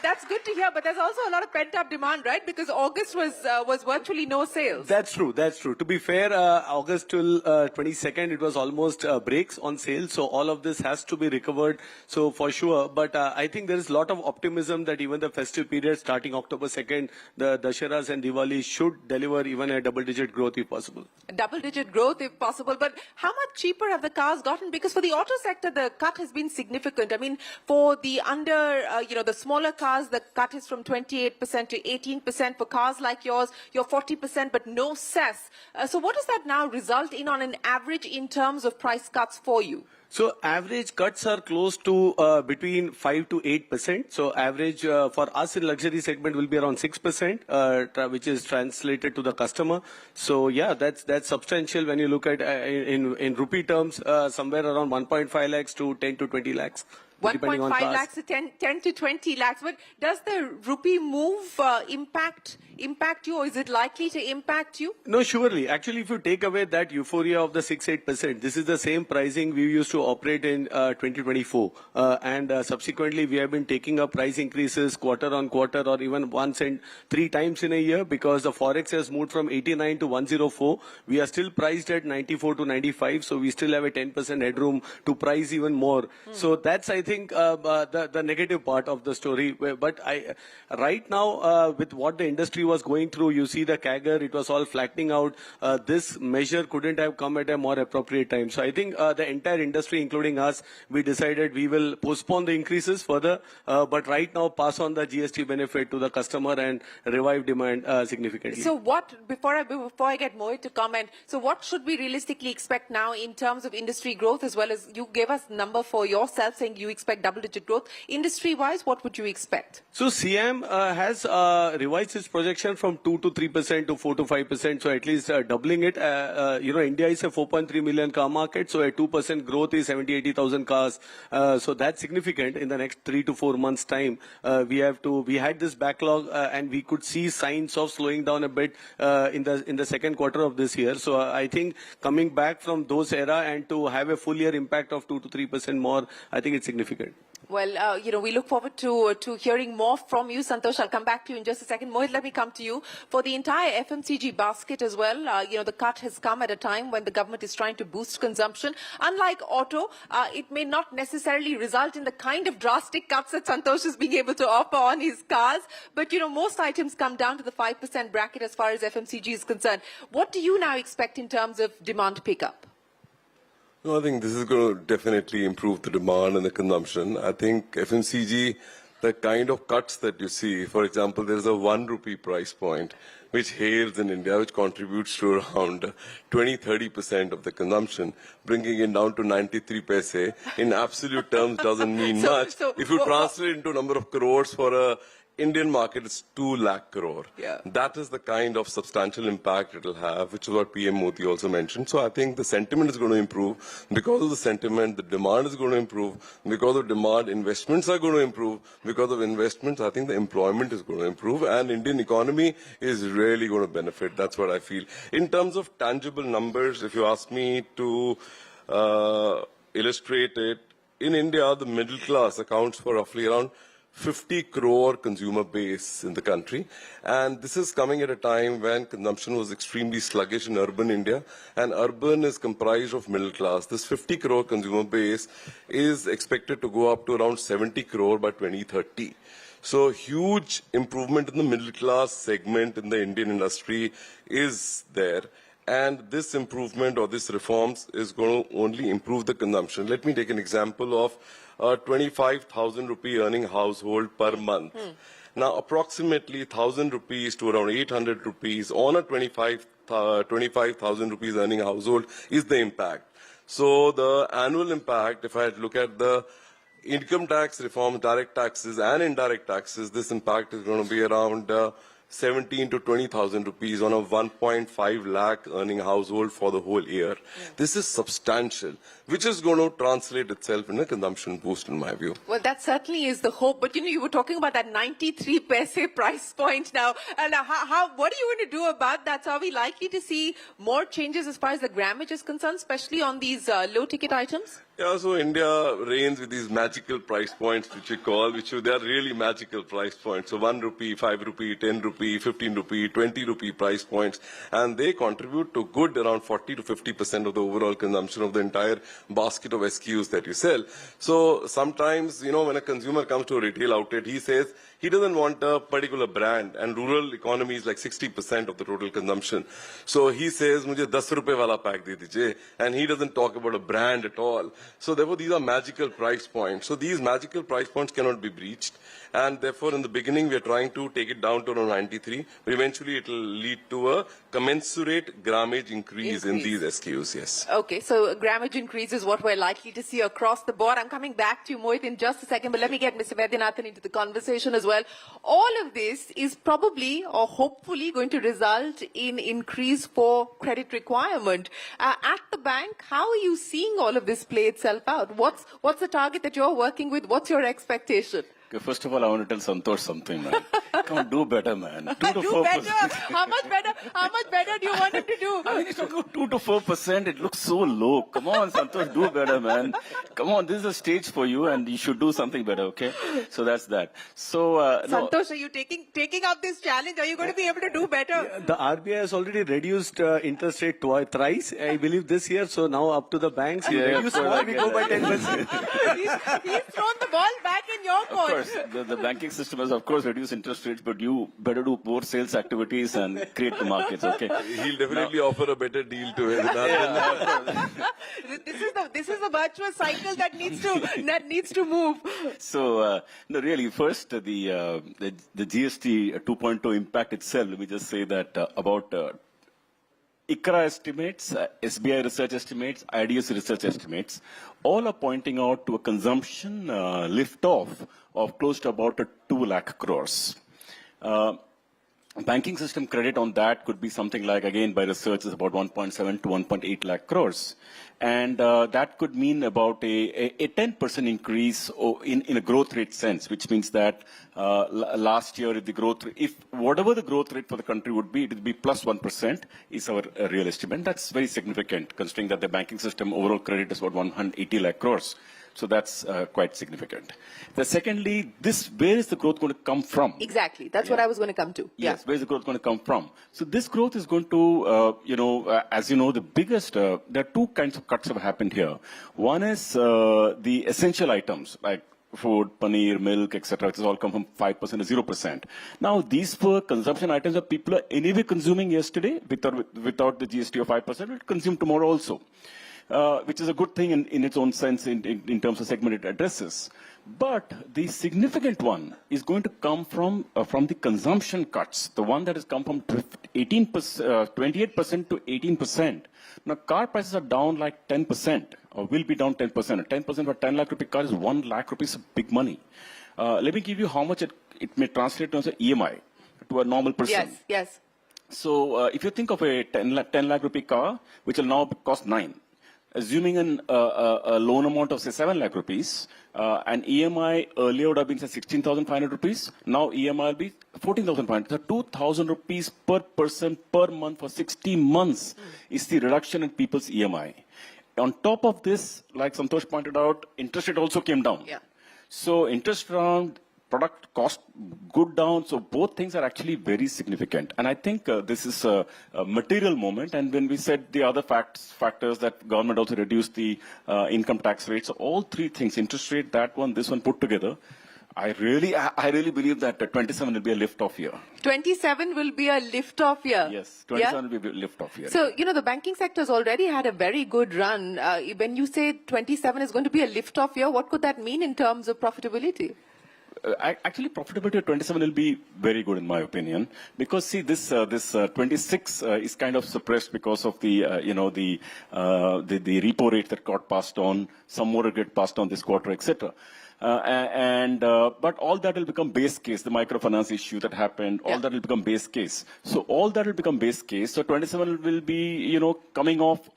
That's good to hear, but there's also a lot of pent-up demand, right? Because August was virtually no sales. That's true. That's true. To be fair, August till 22nd, it was almost brakes on sale. So all of this has to be recovered. So for sure. But I think there is a lot of optimism that even the festive period starting October 2nd, the Dasharas and Diwali should deliver even a double-digit growth if possible. Double-digit growth if possible. But how much cheaper have the cars gotten? Because for the auto sector, the cut has been significant. I mean, for the the smaller cars, the cut is from 28% to 18%. For cars like yours, you're 40%, but no cess. So what does that now result in on an average in terms of price cuts for you? So average cuts are close to between 5 to 8%. So average for us in luxury segment will be around 6%, which is translated to the customer. So yeah, that's substantial when you look at in rupee terms, somewhere around 1.5 lakhs to 10 to 20 lakhs. 1.5 lakhs to 10 to 20 lakhs. But does the rupee move impact you, or is it likely to impact you? No, surely. Actually, if you take away that euphoria of the 6-8%, this is the same pricing we used to operate in 2024. And subsequently, we have been taking up price increases quarter on quarter or even once and 3 times in a year because the Forex has moved from 89 to 104. We are still priced at 94 to 95. So we still have a 10% headroom to price even more. So that's, I think, the negative part of the story. But right now, with what the industry was going through, you see the CAGR, it was all flattening out. This measure couldn't have come at a more appropriate time. So I think the entire industry, including us, we decided we will postpone the increases further, but right now pass on the GST benefit to the customer and revive demand significantly. So before I get Mohit to comment, so what should we realistically expect now in terms of industry growth, as well as you gave us a number for yourself saying you expect double-digit growth. Industry-wise, what would you expect? So CM has revised its projection from 2 to 3% to 4 to 5%, so at least doubling it. India is a 4.3 million car market, so a 2% growth is 70-80,000 cars. So that's significant. In the next 3 to 4 months' time, we had this backlog, and we could see signs of slowing down a bit in the second quarter of this year. So I think coming back from those era and to have a full year impact of 2 to 3% more, I think it's significant. Well, we look forward to hearing more from you, Santosh. I'll come back to you in just a second. Mohit, let me come to you. For the entire FMCG basket as well, the cut has come at a time when the government is trying to boost consumption. Unlike auto, it may not necessarily result in the kind of drastic cuts that Santosh is being able to offer on his cars. But, most items come down to the 5% bracket as far as FMCG is concerned. What do you now expect in terms of demand pickup? No, I think this is going to definitely improve the demand and the consumption. I think FMCG, the kind of cuts that you see, for example, there is a 1 rupee price point, which hails in India, which contributes to around 20-30% of the consumption, bringing it down to 93 paise. In absolute terms, doesn't mean much. If you translate into number of crores for a Indian market, is 2 lakh crore. Yeah. That is the kind of substantial impact it will have, which is what PM Modi also mentioned. So I think the sentiment is going to improve. Because of the sentiment, the demand is going to improve. Because of demand, investments are going to improve. Because of investments, I think the employment is going to improve. And Indian economy is really going to benefit. That's what I feel. In terms of tangible numbers, if you ask me to illustrate it, in India, the middle class accounts for roughly around 50 crore consumer base in the country, and this is coming at a time when consumption was extremely sluggish in urban India, and urban is comprised of middle class. This 50 crore consumer base is expected to go up to around 70 crore by 2030. So huge improvement in the middle class segment in the Indian industry is there. and this improvement or this reforms is going to only improve the consumption. Let me take an example of a 25,000 rupee earning household per month. Now, approximately 1,000 rupees to around 800 rupees on a 25,000 rupees earning household is the impact. So the annual impact, if I look at the income tax reform, direct taxes and indirect taxes, this impact is going to be around 17 to 20,000 rupees on a 1.5 lakh earning household for the whole year. This is substantial, which is going to translate itself in a consumption boost, in my view. Well, that certainly is the hope. But, you were talking about that 93 paise price point now. And what are you going to do about that? So are we likely to see more changes as far as the grammage is concerned, especially on these low-ticket items? Yeah, so India reigns with these magical price points, which we call, they are really magical price points. So 1 rupee, 5 rupee, 10 rupee, 15 rupee, 20 rupee price points. And they contribute to good around 40 to 50% of the overall consumption of the entire basket of SKUs that you sell. So sometimes, when a consumer comes to a retail outlet, he says he doesn't want a particular brand. And rural economy is like 60% of the total consumption. So he says, mujhe 10 rupees wala pack de dijiye. And he doesn't talk about a brand at all. So therefore, these are magical price points. So these magical price points cannot be breached. And therefore, in the beginning, we are trying to take it down to around 93. But eventually, it will lead to a commensurate grammage increase in these SKUs, yes. Okay, so grammage increase is what we're likely to see across the board. I'm coming back to you, Mohit, in just a second. But let me get Mr. Vaidyanathan into the conversation as well. All of this is probably or hopefully going to result in increase for credit requirement. At the bank, how are you seeing all of this play itself out? What's the target that you're working with? What's your expectation? Okay, first of all, I want to tell Santosh something, man. Come on, do better, man. 2 to 4%. Do better? How much better? How much better do you want him to do? I mean, he's talking about 2 to 4%. It looks so low. Come on, Santosh, do better, man. Come on, this is a stage for you, and you should do something better, okay? So that's that. So, Santosh, are you taking up this challenge? Are you going to be able to do better? The RBI has already reduced interest rate thrice, I believe, this year. So now up to the banks, we reduce more, we go by 10%. He's thrown the ball back in your court. Of course, the banking system has, of course, reduced interest rates, but you better do more sales activities and create the markets, okay? He'll definitely offer a better deal to it. This is the virtuous cycle that needs to move. So, no, really, first, the GST 2.0 impact itself, let me just say that about ICRA estimates, SBI research estimates, IDS research estimates, all are pointing out to a consumption lift-off of close to about 2 lakh crores. Banking system credit on that could be something like, again, by research, is about 1.7 to 1.8 lakh crores. And that could mean about a 10% increase in a growth rate sense, which means that last year, the growth rate, if whatever the growth rate for the country would be, it would be plus 1% is our real estimate. That's very significant, considering that the banking system overall credit is about 180 lakh crores. So that's quite significant. Secondly, where is the growth going to come from? Exactly. That's what I was going to come to. Yes, where is the growth going to come from? So this growth is going to, as you know, the biggest, there are two kinds of cuts have happened here. One is the essential items like food, paneer, milk, etc., which has all come from 5% to 0%. Now, these were consumption items that people are anyway consuming yesterday without the GST of 5%, will consume tomorrow also. Which is a good thing in its own sense in terms of segment it addresses. But the significant one is going to come from the consumption cuts, the one that has come from 28% to 18%. Now, car prices are down like 10%, or will be down 10%. 10% for 10 lakh rupee car is 1 lakh rupees, big money. Let me give you how much it may translate to as an EMI to a normal person. Yes. So, if you think of a 10 lakh rupee car, which will now cost 9, assuming a loan amount of, say, 7 lakh rupees, and EMI earlier would have been, say, 16,500 rupees. Now EMI will be 14,500. So 2,000 rupees per person per month for 60 months is the reduction in people's EMI. On top of this, like Santosh pointed out, interest rate also came down. Yeah. So interest around product cost good down. So both things are actually very significant. And I think this is a material moment. And when we said the other factors that government also reduced the income tax rates, so all three things, interest rate, that one, this one put together, I really believe that 27 will be a lift-off year. 27 will be a lift-off year. Yes, 27 will be a lift-off year. So, the banking sector has already had a very good run. When you say 27 is going to be a lift-off year, what could that mean in terms of profitability? Actually, profitability of 27 will be very good in my opinion, because see this 26 is kind of suppressed because of the the repo rate that got passed on, some more will get passed on this quarter, etc. But all that will become base case. The microfinance issue that happened, all that will become base case. So all that will become base case. So 27 will be, coming off,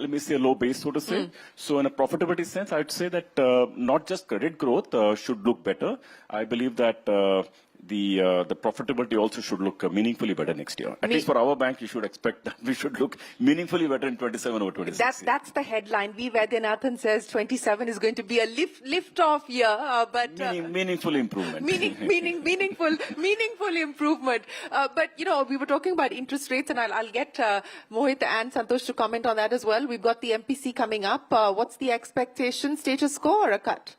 let me say, a low base, so to say. So in a profitability sense, I'd say that not just credit growth should look better. I believe that the profitability also should look meaningfully better next year. At least for our bank, you should expect that we should look meaningfully better in 27 over 26. That's the headline. V. Vaidyanathan says 27 is going to be a lift-off year, but meaningful improvement. meaningful improvement. But we were talking about interest rates, and I'll get Mohit and Santosh to comment on that as well. We've got the MPC coming up. What's the expectation? Status quo or a cut?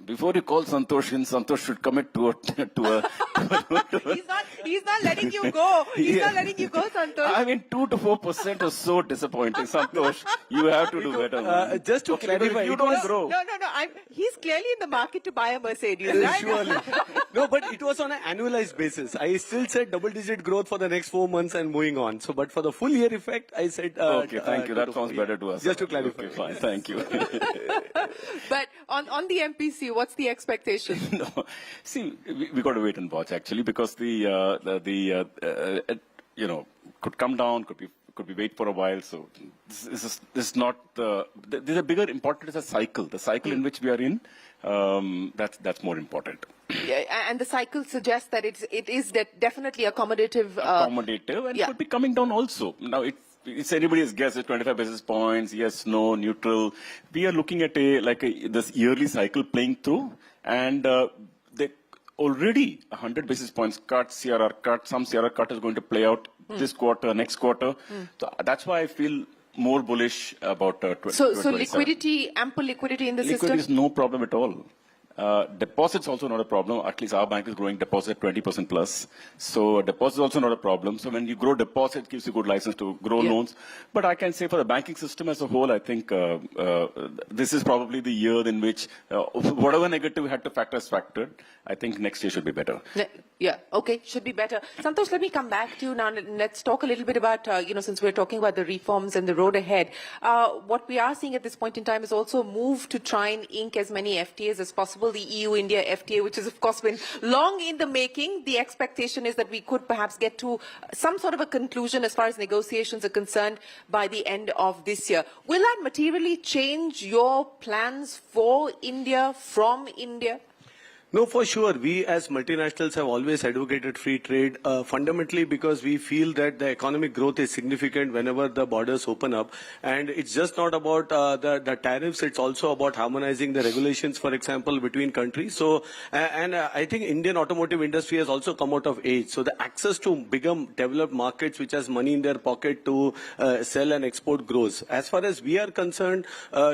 Before you call Santosh in, Santosh should commit to a He's not letting you go. He's not letting you go, Santosh. I mean, 2 to 4% is so disappointing. Santosh, you have to do better. Just to clarify, you don't grow. No. He's clearly in the market to buy a Mercedes, right? Surely. No, but it was on an annualized basis. I still said double-digit growth for the next 4 months and moving on. So, but for the full year effect, I said. Okay, thank you. That sounds better to us. Just to clarify. Okay, fine. Thank you. But on the MPC, what's the expectation? No, see, we got to wait and watch actually, because could come down, could be wait for a while. So this is not there's a bigger important is a cycle. The cycle in which we are in, that's more important. Yeah, and the cycle suggests that it is definitely accommodative. And could be coming down also. Now it's anybody's guess. It's 25 basis points. Yes, no, neutral. We are looking at this yearly cycle playing through, and already 100 basis points cut, CRR cut. Some CRR cut is going to play out this quarter, next quarter. So that's why I feel more bullish about 2027. So liquidity, ample liquidity in the system? Liquidity is no problem at all. Deposits also not a problem. At least our bank is growing deposit 20% plus. So deposits also not a problem. So when you grow deposit, it gives you good license to grow loans. But I can say for the banking system as a whole, I think this is probably the year in which whatever negative we had to factor is factored. I think next year should be better. Yeah, okay, should be better. Santosh, let me come back to you now. Let's talk a little bit about, since we're talking about the reforms and the road ahead. What we are seeing at this point in time is also a move to try and ink as many FTAs as possible. The EU-India FTA, which has, of course, been long in the making. The expectation is that we could perhaps get to some sort of a conclusion as far as negotiations are concerned by the end of this year. Will that materially change your plans for India, from India? No, for sure. We as multinationals have always advocated free trade, fundamentally because we feel that the economic growth is significant whenever the borders open up. And it's just not about the tariffs, it's also about harmonizing the regulations, for example, between countries. So, I think Indian automotive industry has also come out of age. So the access to bigger developed markets which has money in their pocket to sell and export grows. As far as we are concerned,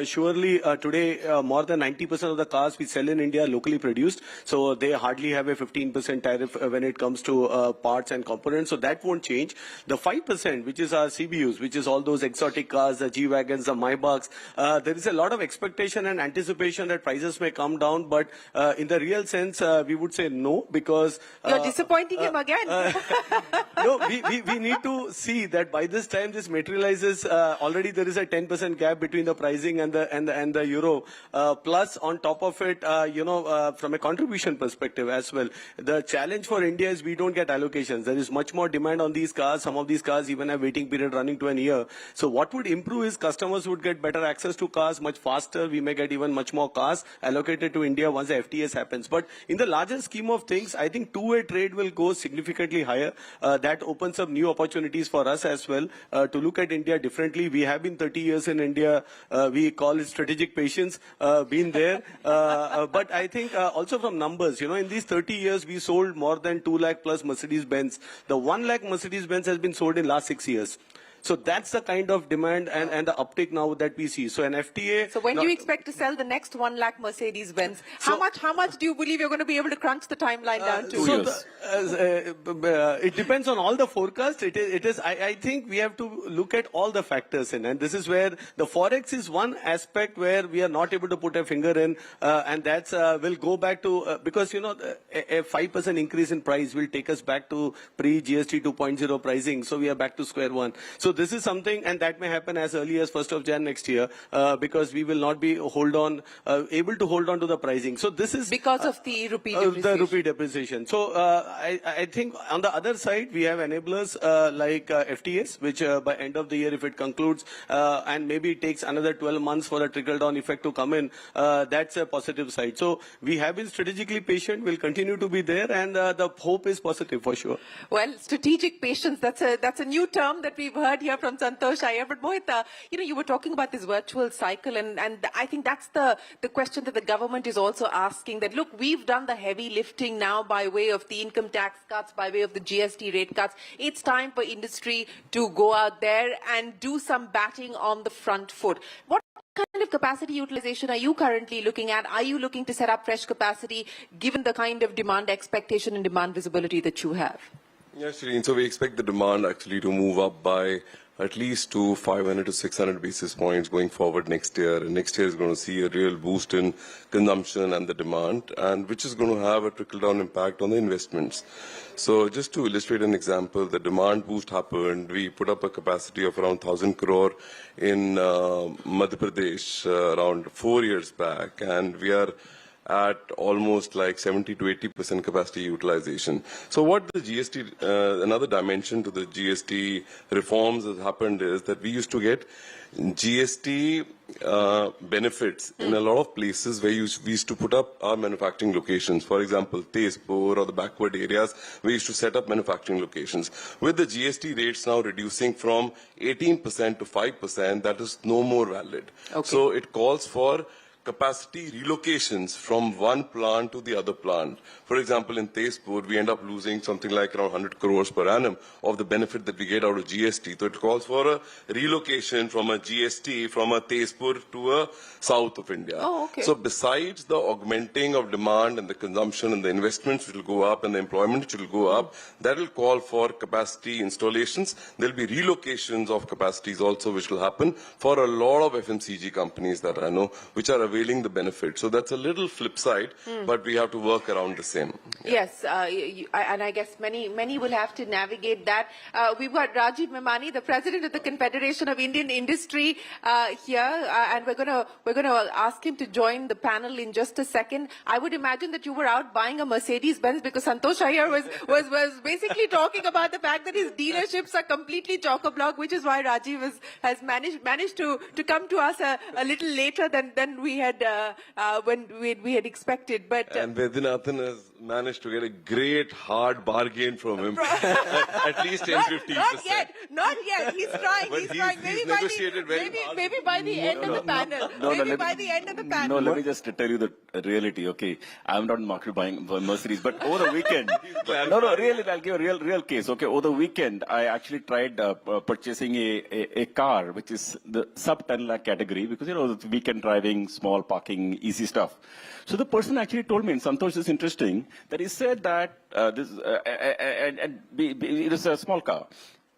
surely today more than 90% of the cars we sell in India are locally produced. So they hardly have a 15% tariff when it comes to parts and components. So that won't change. The 5%, which is our CBUs, which is all those exotic cars, the G-Wagons, the Maybachs, there is a lot of expectation and anticipation that prices may come down. But in the real sense, we would say no, because... You're disappointing him again. No, we need to see that by this time this materializes. Already there is a 10% gap between the pricing and the euro. Plus, on top of it, from a contribution perspective as well, the challenge for India is we don't get allocations. There is much more demand on these cars. Some of these cars even have waiting period running to an year. So what would improve is customers would get better access to cars much faster. We may get even much more cars allocated to India once the FTAs happens. But in the larger scheme of things, I think two-way trade will go significantly higher. That opens up new opportunities for us as well to look at India differently. We have been 30 years in India. We call it strategic patience, been there. But I think also from numbers, in these 30 years, we sold more than 2 lakh plus Mercedes-Benz. The 1 lakh Mercedes-Benz has been sold in last 6 years. So that's the kind of demand and the uptick now that we see. So an FTA. So when do you expect to sell the next 1 lakh Mercedes-Benz? How much do you believe you're going to be able to crunch the timeline down to? 2 years. It depends on all the forecasts. I think we have to look at all the factors in, and this is where the forex is one aspect where we are not able to put a finger in, and that's will go back to because a 5% increase in price will take us back to pre-GST 2.0 pricing. So we are back to square one. So this is something, and that may happen as early as 1st of Jan next year, because we will not be able to hold on to the pricing. So this is because of the rupee depreciation. The rupee depreciation. So I think on the other side we have enablers like FTAs, which by end of the year, if it concludes, and maybe it takes another 12 months for a trickle-down effect to come in, that's a positive side. So we have been strategically patient, will continue to be there, and the hope is positive for sure. Well, strategic patience, that's a new term that we've heard here from Santosh Iyer. But Mohit, you were talking about this virtual cycle, and I think that's the question that the government is also asking, that look, we've done the heavy lifting now by way of the income tax cuts, by way of the GST rate cuts. It's time for industry to go out there and do some batting on the front foot. What kind of capacity utilization are you currently looking at? Are you looking to set up fresh capacity given the kind of demand expectation and demand visibility that you have? Yes, Shireen. So we expect the demand actually to move up by at least to 500 to 600 basis points going forward next year. And next year is going to see a real boost in consumption and the demand, and which is going to have a trickle-down impact on the investments. So just to illustrate an example, the demand boost happened. We put up a capacity of around 1,000 crore in Madhya Pradesh around 4 years back, and we are at almost like 70 to 80% capacity utilization. So what the GST, another dimension to the GST reforms has happened is that we used to get GST benefits in a lot of places where we used to put up our manufacturing locations. For example, Tezpur or the backward areas, we used to set up manufacturing locations. With the GST rates now reducing from 18% to 5%, that is no more valid. Okay. So it calls for capacity relocations from one plant to the other plant. For example, in Tezpur, we end up losing something like around 100 crores per annum of the benefit that we get out of GST. So it calls for a relocation from a GST from a Tezpur to a south of India. Oh, okay. So besides the augmenting of demand and the consumption and the investments which will go up and the employment which will go up, that will call for capacity installations. There will be relocations of capacities also which will happen for a lot of FMCG companies that I know, which are availing the benefit. So that's a little flip side, but we have to work around the same. Yeah. Yes, and I guess many will have to navigate that. We've got Rajiv Memani, the president of the Confederation of Indian Industry, here, and we're going to ask him to join the panel in just a second. I would imagine that you were out buying a Mercedes-Benz because Santosh Iyer was basically talking about the fact that his dealerships are completely chock-a-block, which is why Rajiv has managed to come to us a little later than we had when we had expected. But and Vedinathan has managed to get a great hard bargain from him. At least 10-15%. Not yet. He's trying. But he's trying. Maybe by the end of the panel. By the end of the panel. No, let me just tell you the reality. Okay, I'm not in the market buying Mercedes, but over the weekend, really, I'll give a real case. Okay, over the weekend, I actually tried purchasing a car which is the sub 10 lakh category because the weekend driving, small parking, easy stuff. So the person actually told me, and Santosh is interesting, that he said that it is a small car.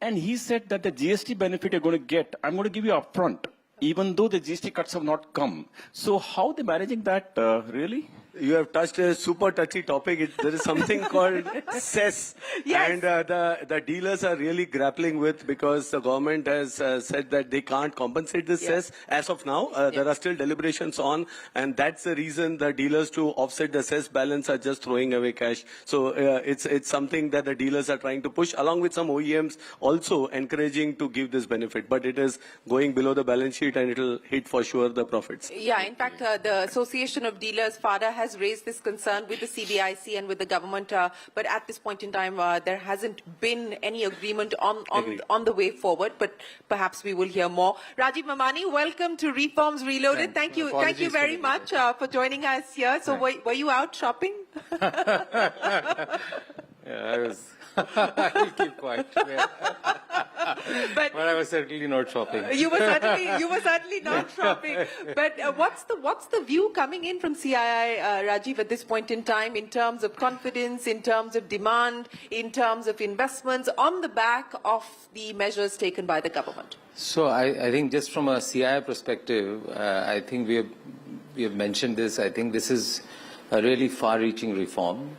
And he said that the GST benefit you're going to get, I'm going to give you upfront, even though the GST cuts have not come. So how are they managing that, really? You have touched a super touchy topic. There is something called cess. Yes. And the dealers are really grappling with, because the government has said that they can't compensate this cess as of now. There are still deliberations on, and that's the reason the dealers, to offset the cess balance, are just throwing away cash. So it's something that the dealers are trying to push, along with some OEMs also encouraging to give this benefit. But it is going below the balance sheet, and it'll hit for sure the profits. Yeah, in fact, the Association of Dealers, FADA, has raised this concern with the CBIC and with the government, but at this point in time, there hasn't been any agreement on the way forward, but perhaps we will hear more. Rajiv Memani, welcome to Reforms Reloaded. Thank you very much for joining us here. So were you out shopping? Yeah, I will keep quiet. But I was certainly not shopping. You were certainly not shopping. But what's the view coming in from CII, Rajiv, at this point in time, in terms of confidence, in terms of demand, in terms of investments, on the back of the measures taken by the government? So I think just from a CII perspective, I think we have mentioned this. I think this is a really far-reaching reform.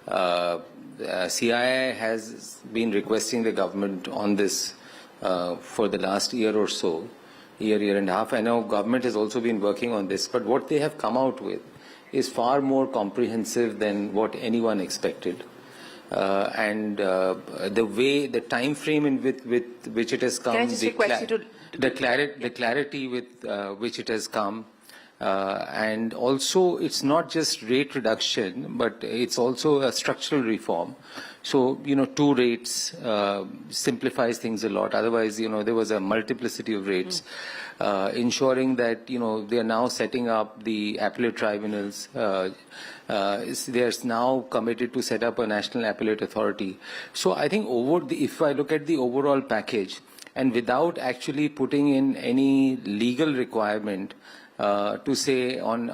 CII has been requesting the government on this for the last year or so, year and a half. I know government has also been working on this, but what they have come out with is far more comprehensive than what anyone expected. The time frame with which it has come, the clarity with which it has come, and also it's not just rate reduction, but it's also a structural reform. So, 2 rates simplifies things a lot. Otherwise, there was a multiplicity of rates. Ensuring that, they are now setting up the appellate tribunals. They are now committed to set up a national appellate authority. So I think if I look at the overall package, and without actually putting in any legal requirement to say on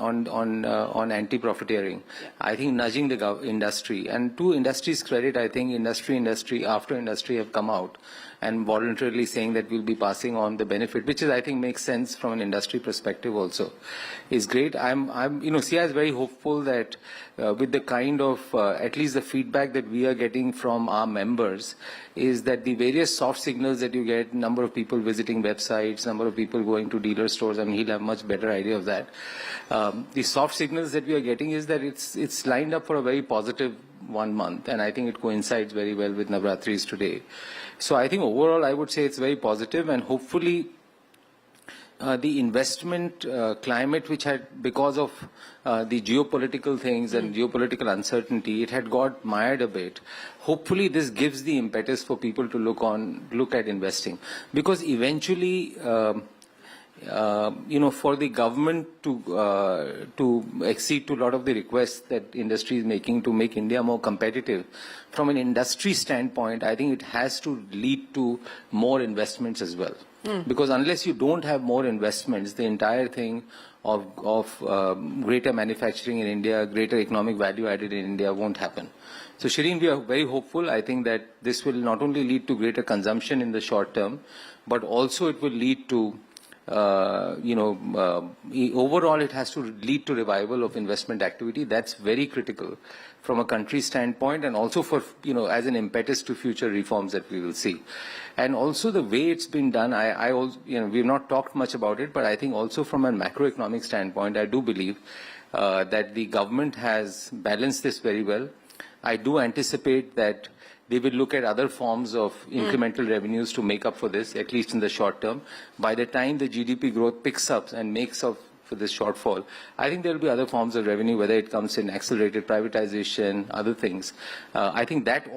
anti-profiteering, I think nudging the industry, and to industry's credit, I think industry after industry have come out and voluntarily saying that we'll be passing on the benefit, which is, I think, makes sense from an industry perspective also, is great. CII is very hopeful that with the kind of, at least the feedback that we are getting from our members, is that the various soft signals that you get, number of people visiting websites, number of people going to dealer stores, I mean, he'll have much better idea of that. The soft signals that we are getting is that it's lined up for a very positive 1 month, and I think it coincides very well with Navratris today. So I think overall I would say it's very positive, and hopefully the investment climate, which had, because of the geopolitical things and geopolitical uncertainty, it had got mired a bit. Hopefully this gives the impetus for people to look at investing, because eventually for the government to accede to a lot of the requests that industry is making to make India more competitive, from an industry standpoint, I think it has to lead to more investments as well. Because unless you don't have more investments, the entire thing of greater manufacturing in India, greater economic value added in India won't happen. So, Shireen, we are very hopeful. I think that this will not only lead to greater consumption in the short term, but also it will lead to overall it has to lead to revival of investment activity. That's very critical from a country standpoint, and also for, as an impetus to future reforms that we will see. And also the way it's been done, we've not talked much about it, but I think also from a macroeconomic standpoint, I do believe that the government has balanced this very well. I do anticipate that they will look at other forms of incremental revenues to make up for this, at least in the short term. By the time the GDP growth picks up and makes up for this shortfall, I think there will be other forms of revenue, whether it comes in accelerated privatization, other things. I think that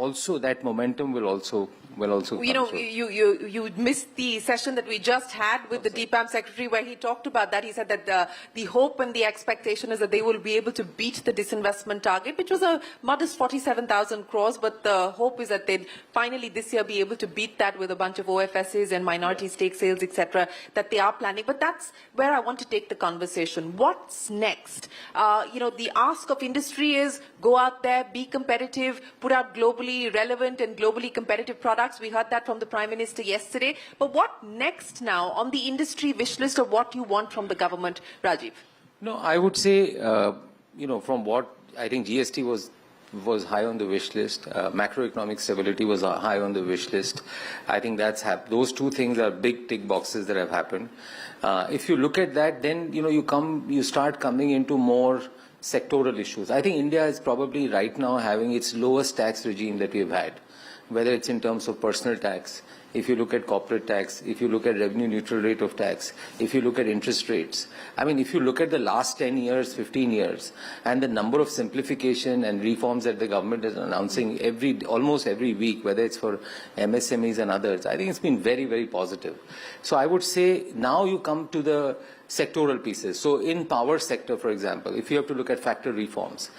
momentum will also come through. You missed the session that we just had with the DPAM secretary, where he talked about that. He said that the hope and the expectation is that they will be able to beat the disinvestment target, which was a modest 47,000 crores, but the hope is that they'd finally this year be able to beat that with a bunch of OFSs and minority stake sales, etc., that they are planning. But that's where I want to take the conversation. What's next? The ask of industry is go out there, be competitive, put out globally relevant and globally competitive products. We heard that from the Prime Minister yesterday. But what next now on the industry wish list of what you want from the government, Rajiv? No, I would say, from what I think GST was high on the wish list. Macroeconomic stability was high on the wish list. I think those two things are big tick boxes that have happened. If you look at that, then you start coming into more sectoral issues. I think India is probably right now having its lowest tax regime that we've had, whether it's in terms of personal tax, if you look at corporate tax, if you look at revenue neutral rate of tax, if you look at interest rates, I mean, if you look at the last 10 years, 15 years, and the number of simplification and reforms that the government is announcing almost every week, whether it's for MSMEs and others, I think it's been very, very positive. So I would say now you come to the sectoral pieces. So in power sector, for example, if you have to look at factor reforms,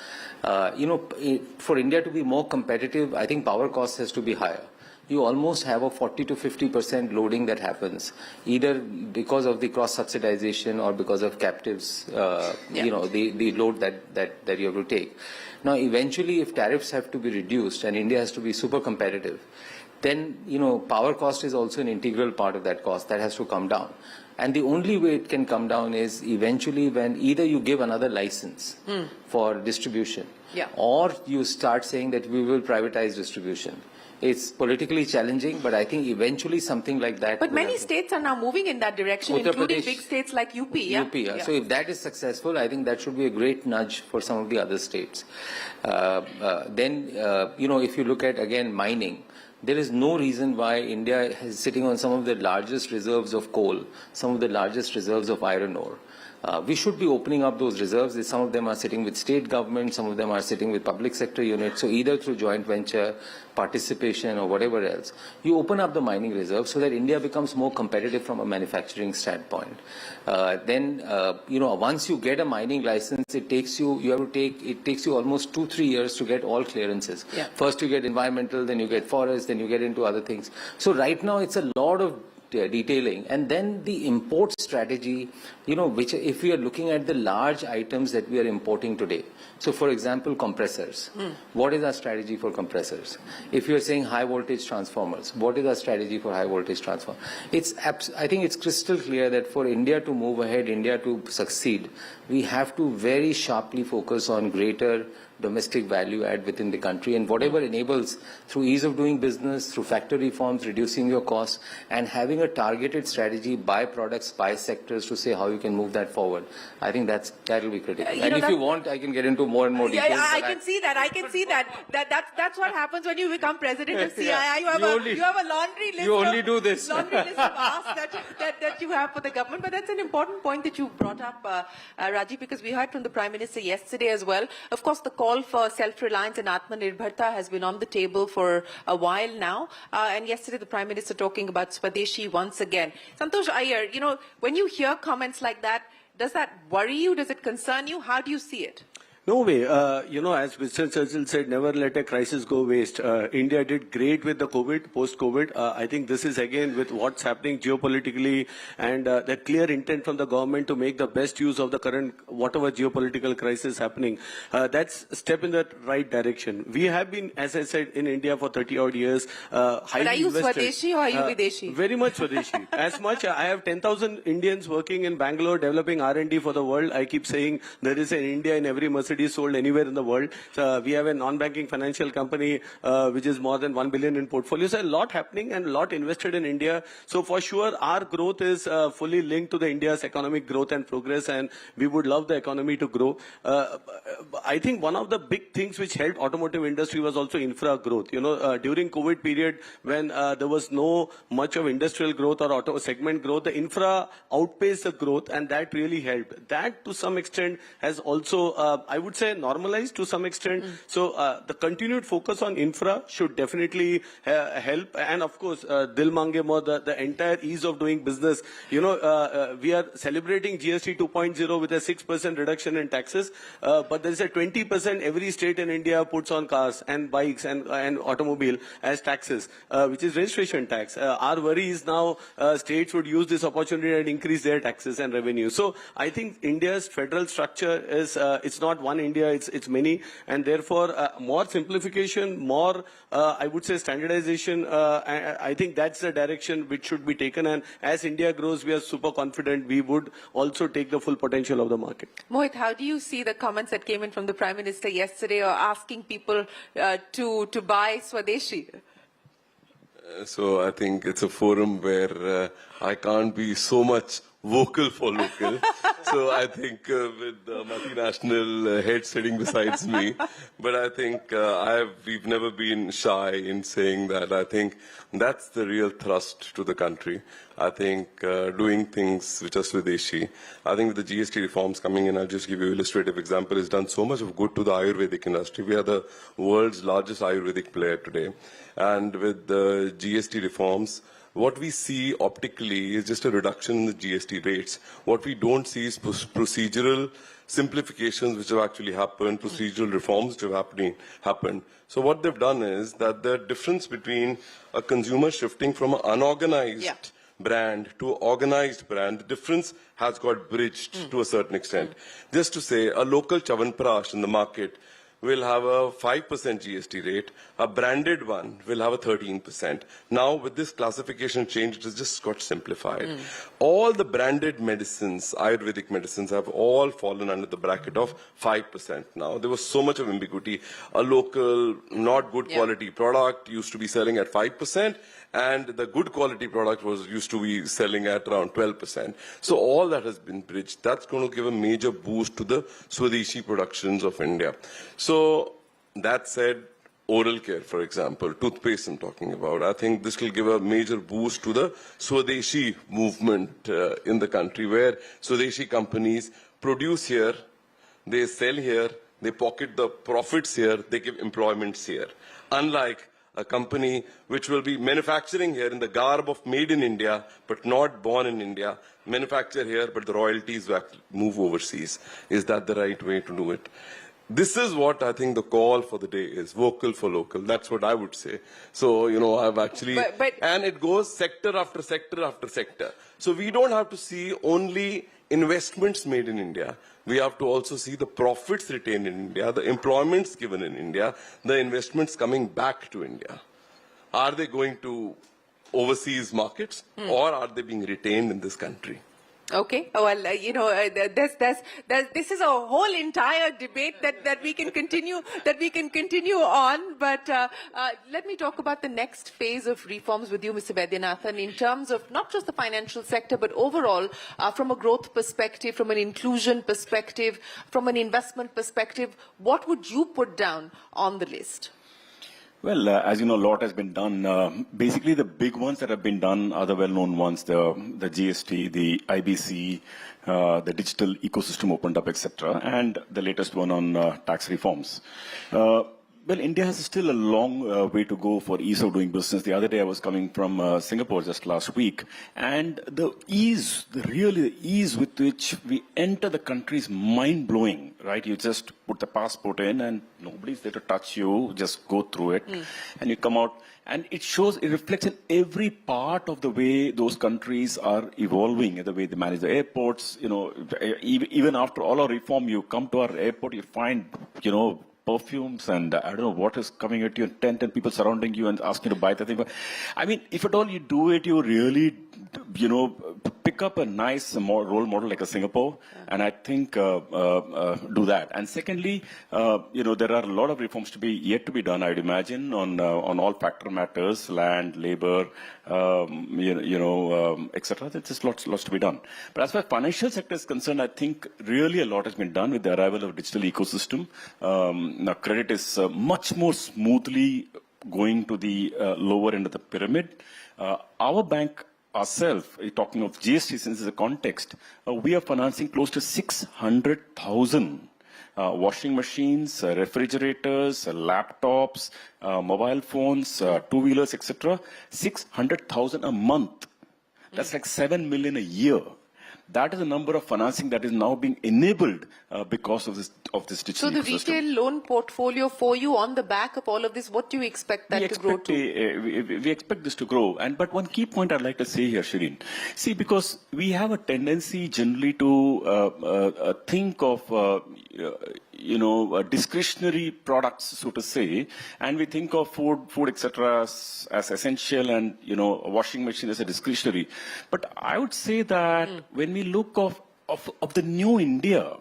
for India to be more competitive, I think power cost has to be higher. You almost have a 40 to 50% loading that happens, either because of the cross-subsidization or because of captives, the load that you have to take. Now, eventually, if tariffs have to be reduced and India has to be super competitive, then, power cost is also an integral part of that cost that has to come down. And the only way it can come down is eventually when either you give another license for distribution, or you start saying that we will privatize distribution. It's politically challenging, but I think eventually something like that. But many states are now moving in that direction, including big states like UP. UP. So if that is successful, I think that should be a great nudge for some of the other states. Then, if you look at, again, mining, there is no reason why India is sitting on some of the largest reserves of coal, some of the largest reserves of iron ore. We should be opening up those reserves. Some of them are sitting with state government, some of them are sitting with public sector units. So either through joint venture, participation or whatever else, you open up the mining reserves so that India becomes more competitive from a manufacturing standpoint. Once you get a mining license, it takes you almost 2-3 years to get all clearances. First you get environmental, then you get forest, then you get into other things. So right now it's a lot of detailing, and then the import strategy, which if we are looking at the large items that we are importing today. So for example, compressors. What is our strategy for compressors? If you are saying high voltage transformers, what is our strategy for high voltage transformers? I think it's crystal clear that for India to move ahead, India to succeed, we have to very sharply focus on greater domestic value add within the country, and whatever enables through ease of doing business, through factory reforms, reducing your costs, and having a targeted strategy by products, by sectors to say how you can move that forward. I think that will be critical. And if you want, I can get into more and more details. I can see that. That's what happens when you become president of CII. You have a laundry list. You only do this. Laundry list of asks that you have for the government. But that's an important point that you brought up, Rajiv, because we heard from the Prime Minister yesterday as well. Of course, the call for self-reliance and Atmanirbharta has been on the table for a while now. And yesterday, the Prime Minister talking about Swadeshi once again. Santosh Iyer, when you hear comments like that, does that worry you? Does it concern you? How do you see it? No way. As Mr. Churchill said, never let a crisis go waste. India did great with the COVID, post-COVID. I think this is again with what's happening geopolitically and the clear intent from the government to make the best use of the current, whatever geopolitical crisis happening. That's a step in the right direction. We have been, as I said, in India for 30-odd years. Highly are you invested. Swadeshi or are you Videshi? Very much Swadeshi. As much, I have 10,000 Indians working in Bangalore developing R&D for the world. I keep saying there is an India in every Mercedes sold anywhere in the world. We have a non-banking financial company which is more than 1 billion in portfolios. So a lot happening and a lot invested in India. So for sure, our growth is fully linked to the India's economic growth and progress, and we would love the economy to grow. I think one of the big things which helped automotive industry was also infra growth. During COVID period, when there was no much of industrial growth or auto segment growth, the infra outpaced the growth, and that really helped. That to some extent has also, I would say, normalized to some extent. So the continued focus on infra should definitely help. And of course, Dil Mange Mo, the entire ease of doing business. We are celebrating GST 2.0 with a 6% reduction in taxes, but there is a 20% every state in India puts on cars and bikes and automobile as taxes, which is registration tax. Our worry is now states would use this opportunity and increase their taxes and revenue. So I think India's federal structure is, it's not one India, it's many, and therefore more simplification, more I would say standardization. I think that's the direction which should be taken, and as India grows, we are super confident we would also take the full potential of the market. Mohit, how do you see the comments that came in from the Prime Minister yesterday, or asking people to buy Swadeshi? So I think it's a forum where I can't be so much vocal for local. So I think with the multinational head sitting besides me, but I think we've never been shy in saying that. I think that's the real thrust to the country. I think doing things which are Swadeshi. I think with the GST reforms coming in, I'll just give you an illustrative example, it's done so much of good to the Ayurvedic industry. We are the world's largest Ayurvedic player today. And with the GST reforms, what we see optically is just a reduction in the GST rates. What we don't see is procedural simplifications which have actually happened, procedural reforms which have happened. So what they've done is that the difference between a consumer shifting from an unorganized brand to an organized brand, the difference has got bridged to a certain extent. Just to say, a local Chavanprash in the market will have a 5% GST rate, a branded one will have a 13%. Now, with this classification change, it has just got simplified. All the branded medicines, Ayurvedic medicines, have all fallen under the bracket of 5% now. There was so much of ambiguity. A local, not good quality product used to be selling at 5%, and the good quality product used to be selling at around 12%. So all that has been bridged. That's going to give a major boost to the Swadeshi productions of India. So that said, oral care, for example, toothpaste I'm talking about, I think this will give a major boost to the Swadeshi movement in the country, where Swadeshi companies produce here, they sell here, they pocket the profits here, they give employments here. Unlike a company which will be manufacturing here in the garb of made in India, but not born in India, manufacture here, but the royalties will move overseas. Is that the right way to do it? This is what I think the call for the day is, vocal for local. That's what I would say. So, you know, I've actually, and it goes sector after sector after sector. So we don't have to see only investments made in India. We have to also see the profits retained in India, the employments given in India, the investments coming back to India. Are they going to overseas markets or are they being retained in this country? Okay. Well, you know, this is a whole entire debate that we can continue on. But let me talk about the next phase of reforms with you, Mr. Vaidyanathan, in terms of not just the financial sector, but overall, from a growth perspective, from an inclusion perspective, from an investment perspective. What would you put down on the list? Well, as you know, a lot has been done. Basically, the big ones that have been done are the well-known ones, the GST, the IBC, the digital ecosystem opened up, etc., and the latest one on tax reforms. Well, India has still a long way to go for ease of doing business. The other day I was coming from Singapore just last week, and the ease with which we enter the country is mind-blowing, right? You just put the passport in and nobody's there to touch you, just go through it, and you come out. And it reflects in every part of the way those countries are evolving, the way they manage the airports. You know, even after all our reform, you come to our airport, you find, you know, perfumes and I don't know what is coming at you, and 10 people surrounding you and asking you to buy the thing. I mean, if at all you do it, you really, you know, pick up a nice role model like a Singapore, and I think do that. And secondly, you know, there are a lot of reforms yet to be done, I'd imagine, on all factor matters, land, labor, etc. There's just lots to be done. But as far as financial sector is concerned, I think really a lot has been done with the arrival of digital ecosystem. Now, credit is much more smoothly going to the lower end of the pyramid. Our bank ourselves, talking of GST since it's a context, we are financing close to 600,000 washing machines, refrigerators, laptops, mobile phones, two-wheelers, etc. 600,000 a month. That's like 7 million a year. That is the number of financing that is now being enabled because of this digital ecosystem. So the retail loan portfolio for you on the back of all of this, what do you expect that to grow to? We expect this to grow. But one key point I'd like to say here, Shireen, see, because we have a tendency generally to think of discretionary products, so to say, and we think of food, etc., as essential, and a washing machine as a discretionary. But I would say that when we look of the new India,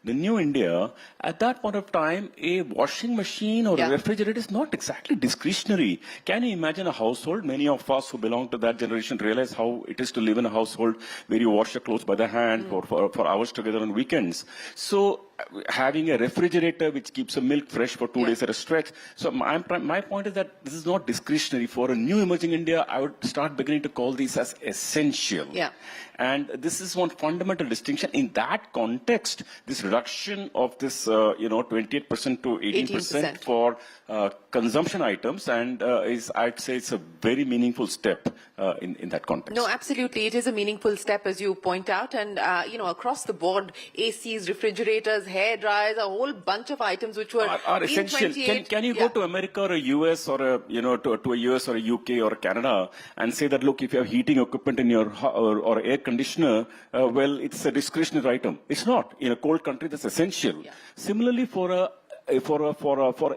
the new India, at that point of time, a washing machine or a refrigerator is not exactly discretionary. Can you imagine a household? Many of us who belong to that generation realize how it is to live in a household where you wash your clothes by the hand for hours together on weekends. So having a refrigerator which keeps the milk fresh for 2 days at a stretch. So my point is that this is not discretionary. For a new emerging India, I would start beginning to call these as essential. Yeah. And this is one fundamental distinction. In that context, this reduction of this, 28% to 18% for consumption items, and I'd say it's a very meaningful step in that context. No, absolutely. It is a meaningful step, as you point out. And, across the board, ACs, refrigerators, hair dryers, a whole bunch of items which were are essential. Can you go to America or a US or a, to a US or a UK or Canada and say that, look, if you have heating equipment in your or air conditioner, well, it's a discretionary item. It's not. In a cold country, that's essential. Yeah. Similarly, for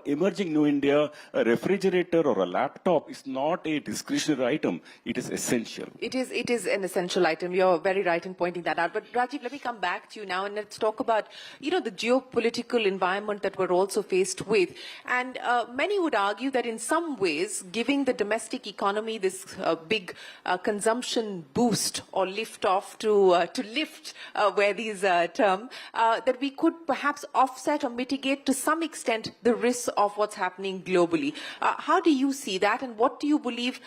emerging new India, a refrigerator or a laptop is not a discretionary item. It is essential. It is an essential item. You're very right in pointing that out. But Rajiv, let me come back to you now and let's talk about, the geopolitical environment that we're also faced with. And many would argue that in some ways, giving the domestic economy this big consumption boost or lift off to lift where these term, that we could perhaps offset or mitigate to some extent the risks of what's happening globally. How do you see that, and what do you believe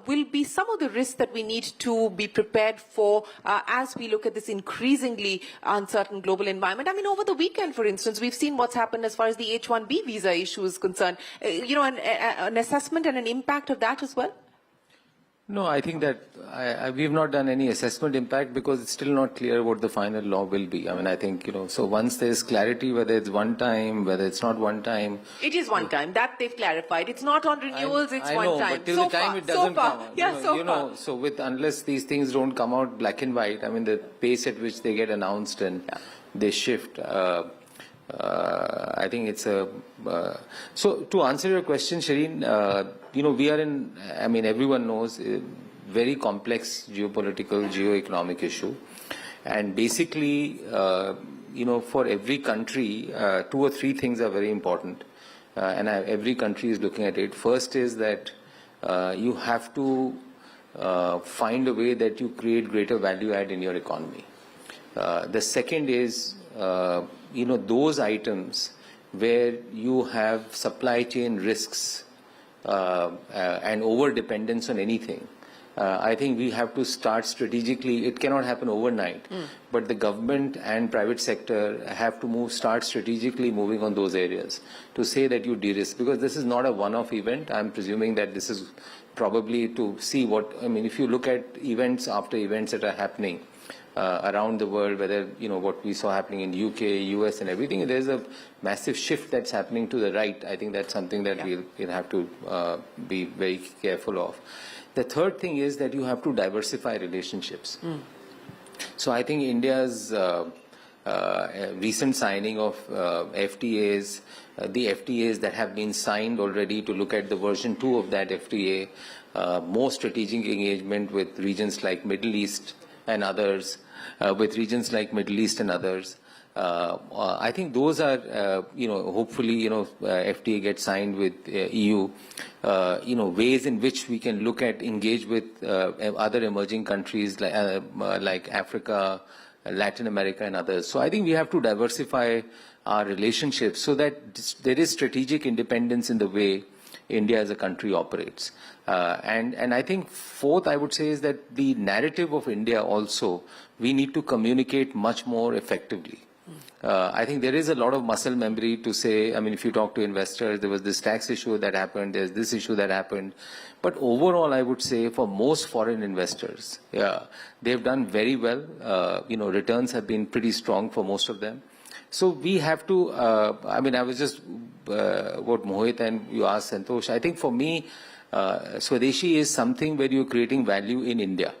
will be some of the risks that we need to be prepared for as we look at this increasingly uncertain global environment? I mean, over the weekend, for instance, we've seen what's happened as far as the H-1B visa issue is concerned. An assessment and an impact of that as well? No, I think that we've not done any assessment impact because it's still not clear what the final law will be. I mean, I think, so once there's clarity, whether it's one time, whether it's not one time. It is one time. That they've clarified. It's not on renewals, it's one time. But till the time it doesn't come out. Yeah, so far. So unless these things don't come out black and white, I mean, the pace at which they get announced and they shift, I think it's a... so to answer your question, Shireen, we are in, I mean, everyone knows, a very complex geopolitical, geo-economic issue. And basically, for every country, 2 or 3 things are very important. And every country is looking at it. First is that you have to find a way that you create greater value add in your economy. The second is, those items where you have supply chain risks and over-dependence on anything. I think we have to start strategically. It cannot happen overnight, but the government and private sector have to start strategically moving on those areas to say that you de-risk, because this is not a one-off event. I'm presuming that this is probably to see what, I mean, if you look at events after events that are happening around the world, whether, what we saw happening in UK, US and everything, there's a massive shift that's happening to the right. I think that's something that we'll have to be very careful of. The third thing is that you have to diversify relationships. So I think India's recent signing of FTAs, the FTAs that have been signed already to look at the version 2 of that FTA, more strategic engagement with regions like Middle East and others, I think those are, hopefully, FTA gets signed with EU, ways in which we can look at, engage with other emerging countries like Africa, Latin America and others. So I think we have to diversify our relationships so that there is strategic independence in the way India as a country operates. And I think fourth, I would say, is that the narrative of India also, we need to communicate much more effectively. I think there is a lot of muscle memory to say, I mean, if you talk to investors, there was this tax issue that happened, there's this issue that happened. But overall, I would say for most foreign investors, they've done very well. Returns have been pretty strong for most of them. So we have to, I mean, I was just, what Mohit and you asked Santosh, I think for me, Swadeshi is something where you're creating value in India.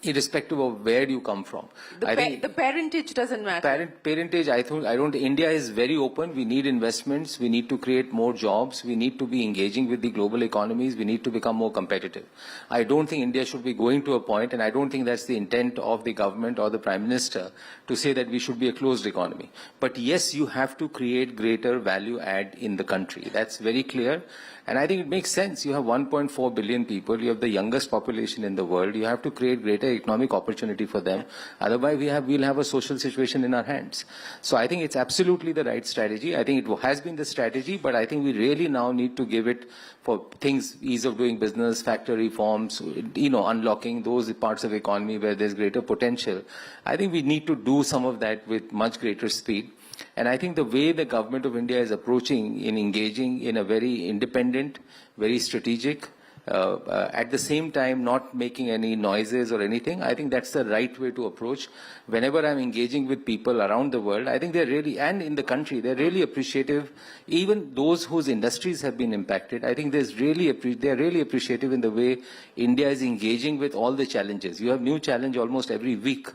irrespective of where you come from. The parentage doesn't matter. Parentage, I don't. India is very open. We need investments. We need to create more jobs. We need to be engaging with the global economies. We need to become more competitive. I don't think India should be going to a point, and I don't think that's the intent of the government or the Prime Minister to say that we should be a closed economy. But yes, you have to create greater value add in the country. That's very clear. And I think it makes sense. You have 1.4 billion people. You have the youngest population in the world. You have to create greater economic opportunity for them. Otherwise, we'll have a social situation in our hands. So I think it's absolutely the right strategy. I think it has been the strategy, but I think we really now need to give it for things, ease of doing business, factory reforms, unlocking those parts of the economy where there's greater potential. I think we need to do some of that with much greater speed. And I think the way the government of India is approaching in engaging in a very independent, very strategic, at the same time not making any noises or anything, I think that's the right way to approach. Whenever I'm engaging with people around the world, I think they're really, and in the country, they're really appreciative. Even those whose industries have been impacted, I think they're really appreciative in the way India is engaging with all the challenges. You have new challenge almost every week,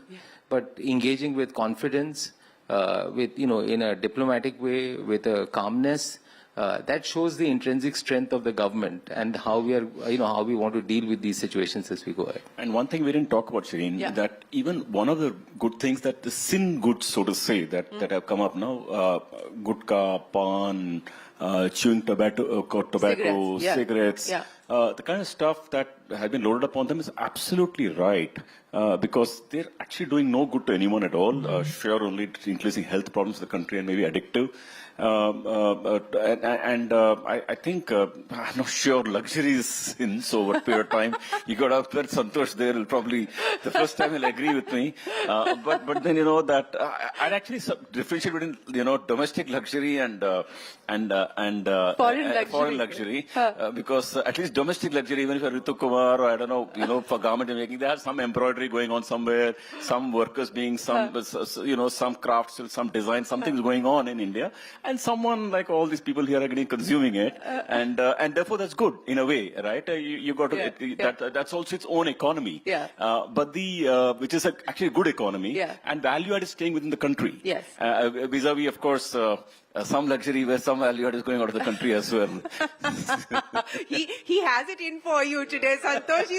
but engaging with confidence, in a diplomatic way, with a calmness, that shows the intrinsic strength of the government and how we are, how we want to deal with these situations as we go ahead. And one thing we didn't talk about, Shireen, that even one of the good things that the sin goods, so to say, that have come up now, gutka, pan, chewing tobacco, cigarettes, the kind of stuff that has been loaded upon them is absolutely right, because they're actually doing no good to anyone at all, sure only increasing health problems in the country and maybe addictive. I think, I'm not sure luxury is in, so over a period of time, you got to have Santosh there, will probably, the first time he'll agree with me. But then, that I'd actually differentiate between, domestic luxury and foreign luxury. Because at least domestic luxury, even if you're Ritu Kumar or I don't know, for garment making, they have some embroidery going on somewhere, some workers being some crafts, some design, something's going on in India. And someone like all these people here are getting consuming it, and therefore that's good in a way, right? You got to that's also its own economy. But which is actually a good economy, and value add is staying within the country. Vis-a-vis, of course. Some luxury where some value add is going out of the country as well. He has it in for you today, Santosh.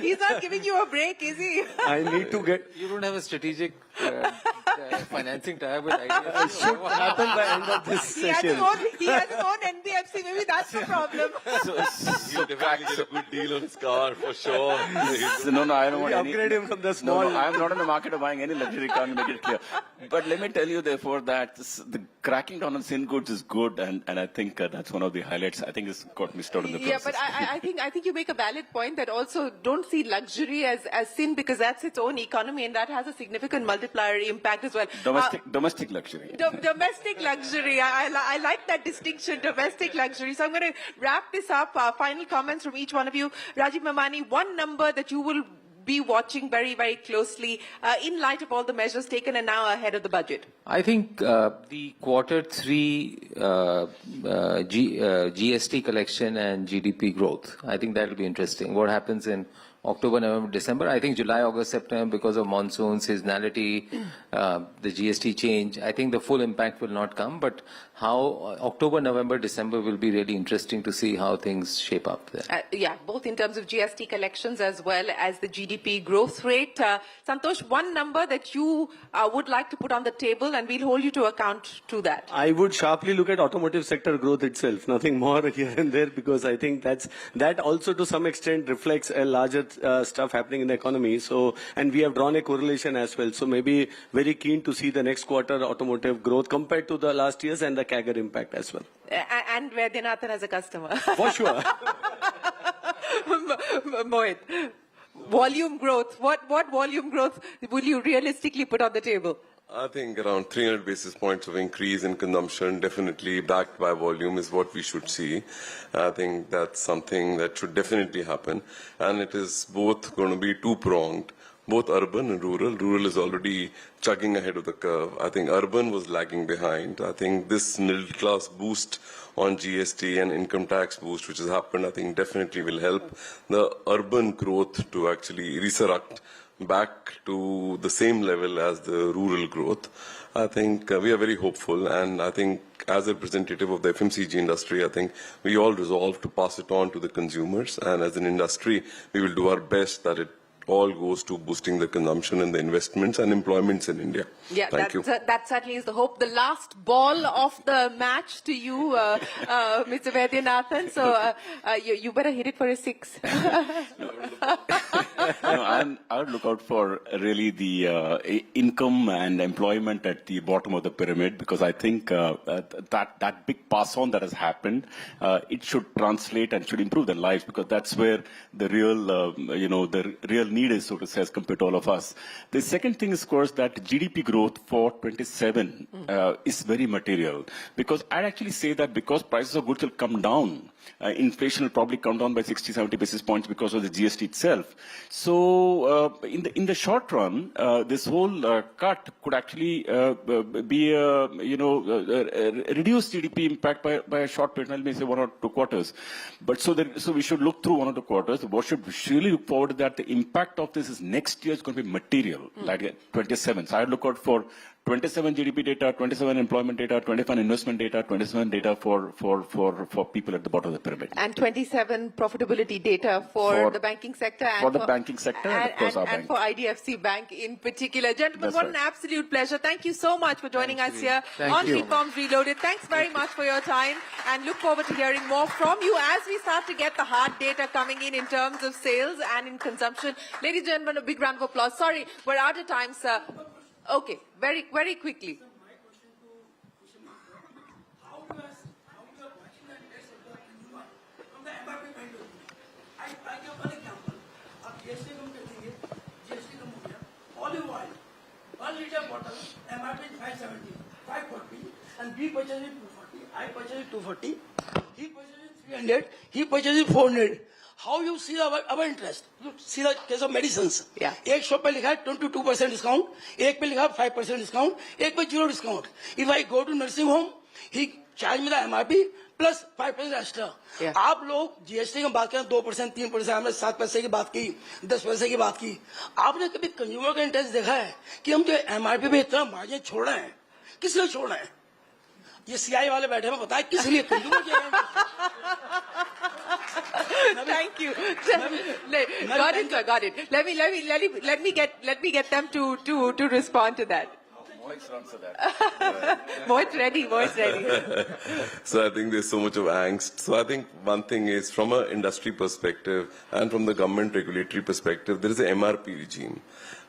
He's not giving you a break, is he? I need to get. You don't have a strategic financing tie-up with ideas. It should happen by end of this session. He has his own NBFC. Maybe that's the problem. He'll definitely get a good deal on his car for sure. No, I don't want any. Upgrade him from the small. No, I'm not in the market of buying any luxury car, to make it clear. But let me tell you, therefore, that the cracking down on sin goods is good, and I think that's one of the highlights. I think it's got missed out in the process. But I think you make a valid point that also don't see luxury as sin, because that's its own economy and that has a significant multiplier impact as well. Domestic luxury. Domestic luxury. I like that distinction, domestic luxury. So I'm going to wrap this up. Final comments from each one of you. Rajiv Memani, one number that you will be watching very, very closely in light of all the measures taken and now ahead of the budget? I think the Q3 GST collection and GDP growth, I think that will be interesting. What happens in October, November, December? I think July, August, September, because of monsoon, seasonality, the GST change, I think the full impact will not come, but how October, November, December will be really interesting to see how things shape up there. Both in terms of GST collections as well as the GDP growth rate. Santosh, one number that you would like to put on the table, and we'll hold you to account to that. I would sharply look at automotive sector growth itself, nothing more here and there, because I think that also to some extent reflects a larger stuff happening in the economy. So, and we have drawn a correlation as well. So maybe very keen to see the next quarter automotive growth compared to the last year's and the CAGR impact as well. And Vaidyanathan as a customer. For sure. Mohit, volume growth. What volume growth will you realistically put on the table? I think around 300 basis points of increase in consumption, definitely backed by volume, is what we should see. I think that's something that should definitely happen. And it is both going to be two-pronged. both urban and rural. Rural is already chugging ahead of the curve. I think urban was lagging behind. I think this middle class boost on GST and income tax boost which has happened, I think definitely will help the urban growth to actually resurrect back to the same level as the rural growth. I think we are very hopeful, and I think as a representative of the FMCG industry, I think we all resolve to pass it on to the consumers, and as an industry, we will do our best that it all goes to boosting the consumption and the investments and employments in India. Yeah, Thank you. That certainly is the hope. The last ball of the match to you, Mr. Vaidyanathan. So you better hit it for a 6. I would look out for really the income and employment at the bottom of the pyramid, because I think that big pass on that has happened, it should translate and should improve their lives, because that's where the real, the real need is, so to say, as compared to all of us. The second thing is, of course, that GDP growth for 27 is very material, because I'd actually say that because prices of goods will come down, inflation will probably come down by 60-70 basis points because of the GST itself. So in the short run, this whole cut could actually be reduce GDP impact by a short period, I may say 1 or 2 quarters. But so we should look through 1 or 2 quarters. What should really look forward to that the impact of this is next year is going to be material, like 27. So I look out for 27 GDP data, 27 employment data, 25 investment data, 27 data for people at the bottom of the pyramid. And 27 profitability data for the banking sector. And for the banking sector and of course our bank. And for IDFC Bank in particular. Gentlemen, That's what right. an absolute pleasure. Thank you so much for joining us here on Reforms Reloaded. Thanks very much for your time, and look forward to hearing more from you as we start to get the hard data coming in terms of sales and in consumption. Ladies and gentlemen, a big round of applause. Sorry, we're out of time, sir. Okay, very, very quickly. Olive oil, 1 liter bottle, MRP is 570, 540, and B purchases 240, I purchases 240, he purchases 300, he purchases 400. How you see our interest? You see the case of medicines. Yeah. एक shop पे लिखा है 22% discount, एक पे लिखा है 5% discount, एक पे 0 discount. If I go to nursing home, he charge me the MRP plus 5% extra. Yeah. आप लोग जीएसटी की बात करें 2%, 3%, हमने 7 पैसे की बात की, 10 पैसे की बात की. आपने कभी कंज्यूमर का इंटरेस्ट देखा है कि हम जो एमआरपी पे इतना मार्जिन छोड़ रहे हैं, किस लिए छोड़ रहे हैं? ये सीआई वाले बैठे हैं, बताए किस लिए? Consumer Thank you. Got it, sir. Got it. Let me get them to respond to that. Mohit's answer that. Mohit's ready. So I think there's so much of angst. So I think one thing is, from an industry perspective and from the government regulatory perspective, there is an MRP regime.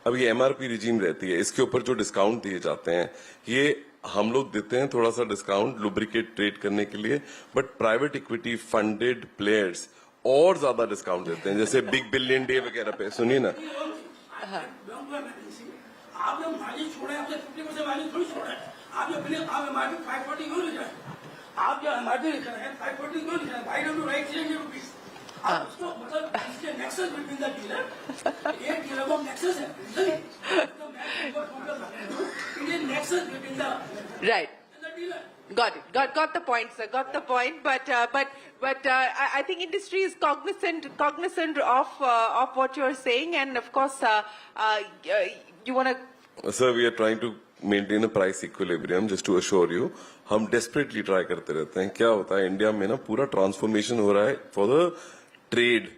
अब ये MRP regime रहती है, इसके ऊपर जो discount दिए जाते हैं, ये हम लोग देते हैं थोड़ा सा डिस्काउंट लुब्रिकेट ट्रेड करने के लिए, but private equity funded players और ज्यादा डिस्काउंट देते हैं, जैसे बिग बिलियन डे वगैरह पे. सुनिए ना, आप जो मार्जिन छोड़े, आपसे 50% मार्जिन थोड़ी छोड़े. आप जो बिलियन, आप एमआरपी 540 क्यों लिख रहे हैं? आप जो एमआरपी लिख रहे हैं 540 क्यों लिख रहे हैं? Why don't you write 300 rupees? आप उसको मतलब इसके नेक्सस बिटवीन द डीलर, एक डीलर को नेक्सस है, Indian nexus between the Right. Dealer. Got it. Got the point, sir. Got the point. But I think industry is cognizant of what you're saying, and of course, you want to. Sir, we are trying to maintain a price equilibrium. Just to assure you, हम desperately try करते रहते हैं. क्या होता है India में ना, पूरा transformation हो रहा है for the trade,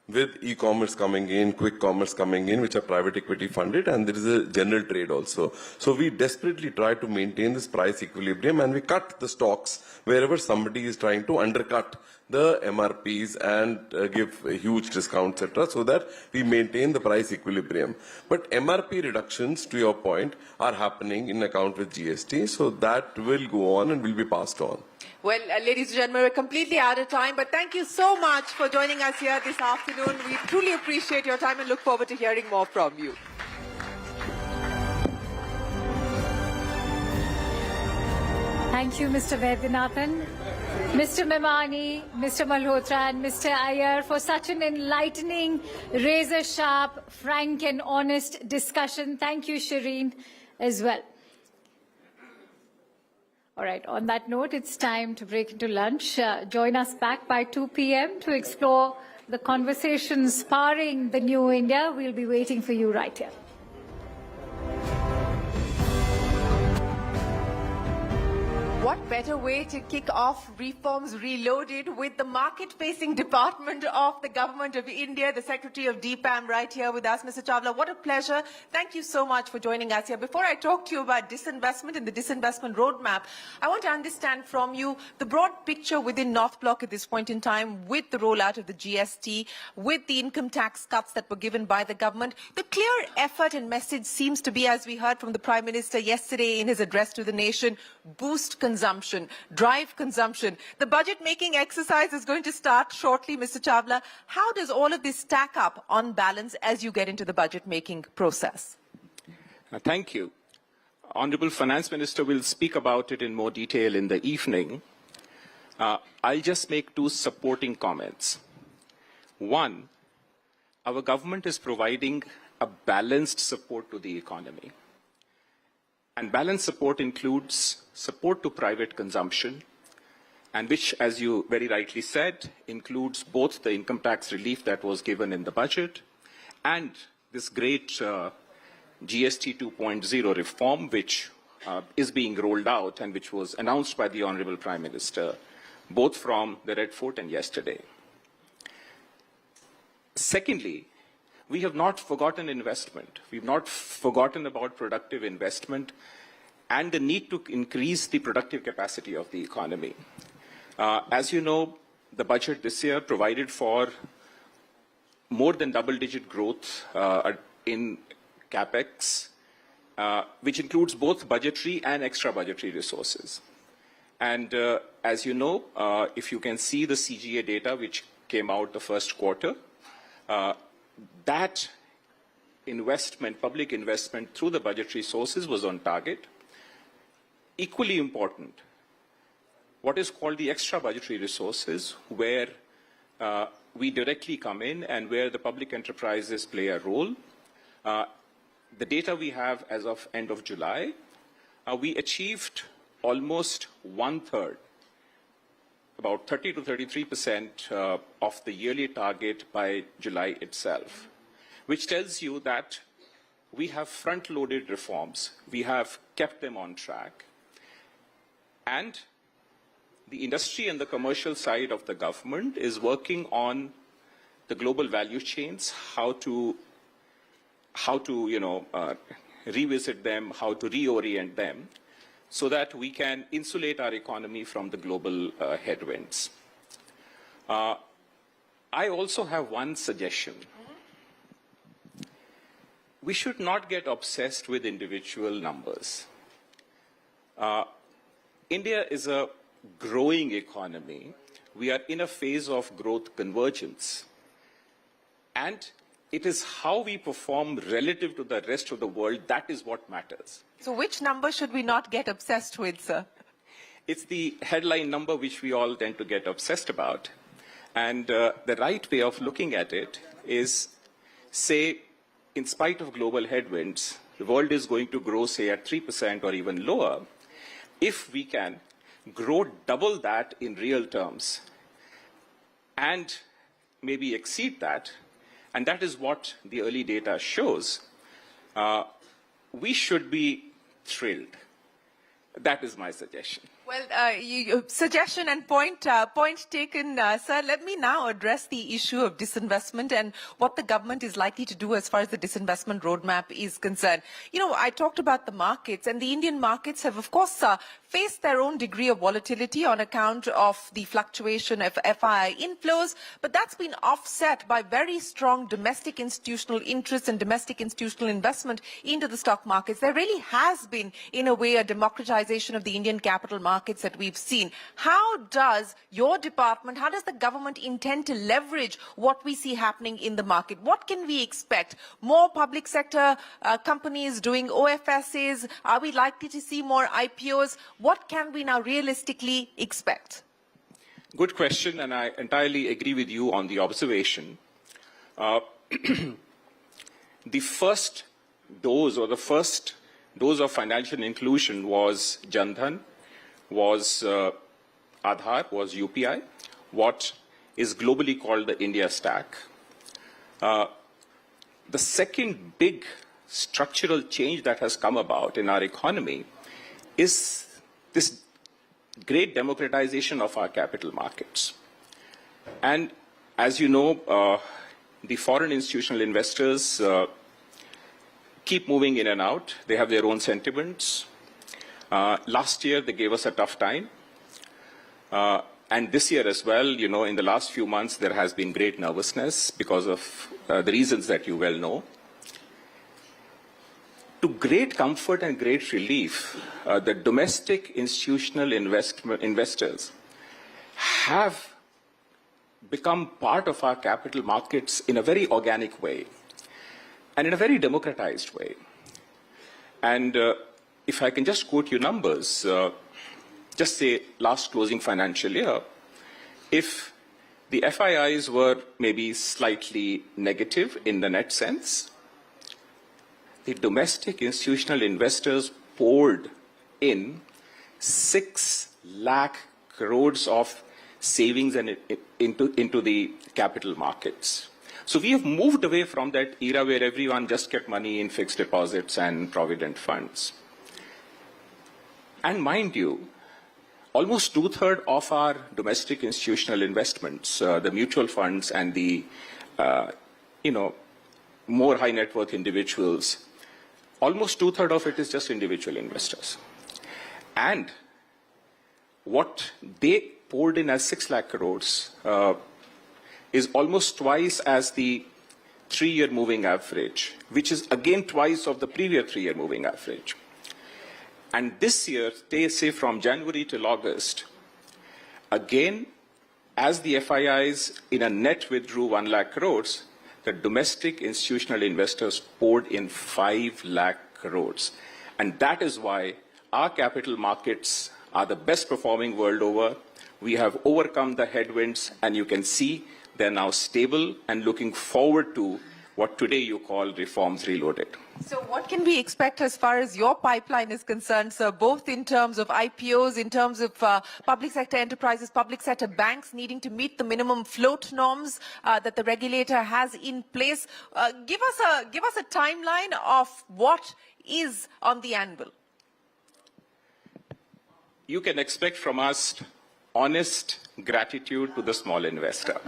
with e-commerce coming in, quick commerce coming in, which are private equity funded, and there is a general trade also. So we desperately try to maintain this price equilibrium, and we cut the stocks wherever somebody is trying to undercut the MRPs and give a huge discount, etc., so that we maintain the price equilibrium. But MRP reductions, to your point, are happening in account with GST, so that will go on and will be passed on. Well, ladies and gentlemen, we're completely out of time, but thank you so much for joining us here this afternoon. We truly appreciate your time and look forward to hearing more from you. Thank you, Mr. Vaidyanathan, Mr. Memani, Mr. Malhotra, and Mr. Iyer for such an enlightening, razor-sharp, frank and honest discussion. Thank you, Shireen, as well. All right, on that note, it's time to break into lunch. Join us back by 2 p.m. to explore the conversation sparring the new India. We'll be waiting for you right here. What better way to kick off Reforms Reloaded with the market-facing department of the Government of India, the Secretary of DPAM right here with us, Mr. Chawla. What a pleasure. Thank you so much for joining us here. Before I talk to you about disinvestment and the disinvestment roadmap, I want to understand from you the broad picture within North Block at this point in time with the rollout of the GST, with the income tax cuts that were given by the government. The clear effort and message seems to be, as we heard from the Prime Minister yesterday in his address to the nation, boost consumption, drive consumption. The budget-making exercise is going to start shortly, Mr. Chawla. How does all of this stack up on balance as you get into the budget-making process? Thank you. Honorable Finance Minister will speak about it in more detail in the evening. I'll just make two supporting comments. One, our government is providing a balanced support to the economy. And balanced support includes support to private consumption, and which, as you very rightly said, includes both the income tax relief that was given in the budget and this great GST 2.0 reform, which is being rolled out and which was announced by the Honorable Prime Minister, both from the Red Fort and yesterday. Secondly, we have not forgotten investment. We've not forgotten about productive investment and the need to increase the productive capacity of the economy. As you know, the budget this year provided for more than double-digit growth in capex, which includes both budgetary and extra-budgetary resources. And as you know, if you can see the CGA data which came out the first quarter, that investment, public investment through the budgetary sources was on target. Equally important, what is called the extra budgetary resources, where we directly come in and where the public enterprises play a role. The data we have as of end of July, we achieved almost one-third, about 30 to 33% of the yearly target by July itself, which tells you that we have front-loaded reforms. We have kept them on track. And the industry and the commercial side of the government is working on the global value chains, how to revisit them, how to reorient them, so that we can insulate our economy from the global headwinds. I also have one suggestion. We should not get obsessed with individual numbers. India is a growing economy. We are in a phase of growth convergence. And it is how we perform relative to the rest of the world that is what matters. So which number should we not get obsessed with, sir? It's the headline number which we all tend to get obsessed about. And the right way of looking at it is, say, in spite of global headwinds, the world is going to grow, say, at 3% or even lower. If we can grow double that in real terms and maybe exceed that, and that is what the early data shows, we should be thrilled. That is my suggestion. Well, suggestion and point taken, sir. Let me now address the issue of disinvestment and what the government is likely to do as far as the disinvestment roadmap is concerned. You know, I talked about the markets, and the Indian markets have, of course, faced their own degree of volatility on account of the fluctuation of FII inflows, but that's been offset by very strong domestic institutional interest and domestic institutional investment into the stock markets. There really has been, in a way, a democratization of the Indian capital market markets that we've seen. How does your department, how does the government intend to leverage what we see happening in the market? What can we expect? More public sector companies doing OFSs? Are we likely to see more IPOs? What can we now realistically expect? Good question, and I entirely agree with you on the observation. The first dose or the first dose of financial inclusion was Jan Dhan, was Aadhaar, was UPI, what is globally called the India stack. The second big structural change that has come about in our economy is this great democratization of our capital markets. And as you know, the foreign institutional investors keep moving in and out. They have their own sentiments. Last year, they gave us a tough time. And this year as well, you know, in the last few months, there has been great nervousness because of the reasons that you well know. To great comfort and great relief, the domestic institutional investors have become part of our capital markets in a very organic way and in a very democratized way. And if I can just quote you numbers, just say last closing financial year, if the FIIs were maybe slightly negative in the net sense, the domestic institutional investors poured in 6 lakh crores of savings and into the capital markets. So we have moved away from that era where everyone just kept money in fixed deposits and provident funds. And mind you, almost 2/3 of our domestic institutional investments, the mutual funds and the, more high net worth individuals, almost 2/3 of it is just individual investors. And what they poured in as 6 lakh crores is almost twice as the 3-year moving average, which is again twice of the previous 3-year moving average. And this year, they say from January till August, again, as the FIIs in a net withdrew 1 lakh crores, the domestic institutional investors poured in 5 lakh crores. And that is why our capital markets are the best performing world over. We have overcome the headwinds, and you can see they're now stable and looking forward to what today you call reforms reloaded. So what can we expect as far as your pipeline is concerned, sir, both in terms of IPOs, in terms of public sector enterprises, public sector banks needing to meet the minimum float norms that the regulator has in place? Give us a timeline of what is on the anvil. You can expect from us honest gratitude to the small investor.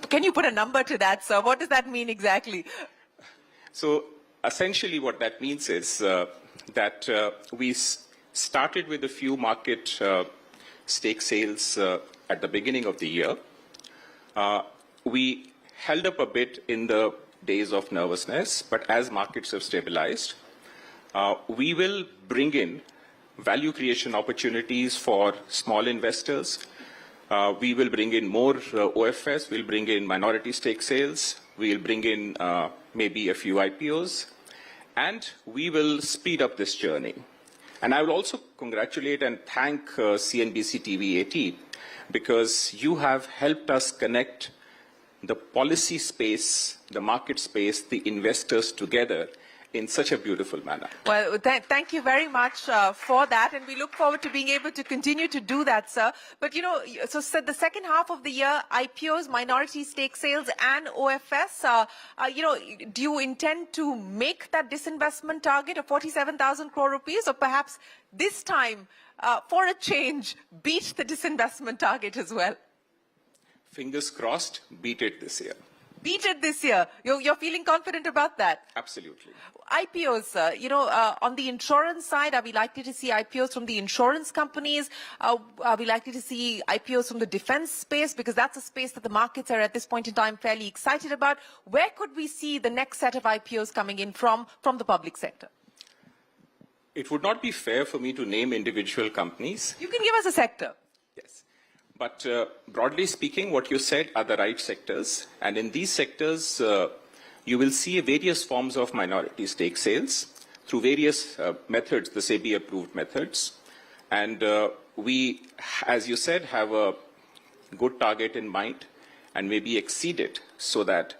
Can you put a number to that, sir? What does that mean exactly? So essentially what that means is that we started with a few market stake sales at the beginning of the year. We held up a bit in the days of nervousness, but as markets have stabilized, we will bring in value creation opportunities for small investors. We will bring in more OFS, we'll bring in minority stake sales, we'll bring in maybe a few IPOs, and we will speed up this journey. And I will also congratulate and thank CNBC TV 18 because you have helped us connect the policy space, the market space, the investors together in such a beautiful manner. Well, thank you very much for that, and we look forward to being able to continue to do that, sir. But, you know, so the second half of the year, IPOs, minority stake sales, and OFS, do you intend to make that disinvestment target of 47,000 crore rupees, or perhaps this time, for a change, beat the disinvestment target as well? Fingers crossed, beat it this year. Beat it this year. You're feeling confident about that? Absolutely. IPOs, on the insurance side, are we likely to see IPOs from the insurance companies? Are we likely to see IPOs from the defense space? Because that's a space that the markets are at this point in time fairly excited about. Where could we see the next set of IPOs coming in from the public sector? It would not be fair for me to name individual companies. You can give us a sector. Yes. But broadly speaking, what you said are the right sectors. And in these sectors, you will see various forms of minority stake sales through various methods, the SEBI-approved methods. And we, as you said, have a good target in mind and maybe exceed it so that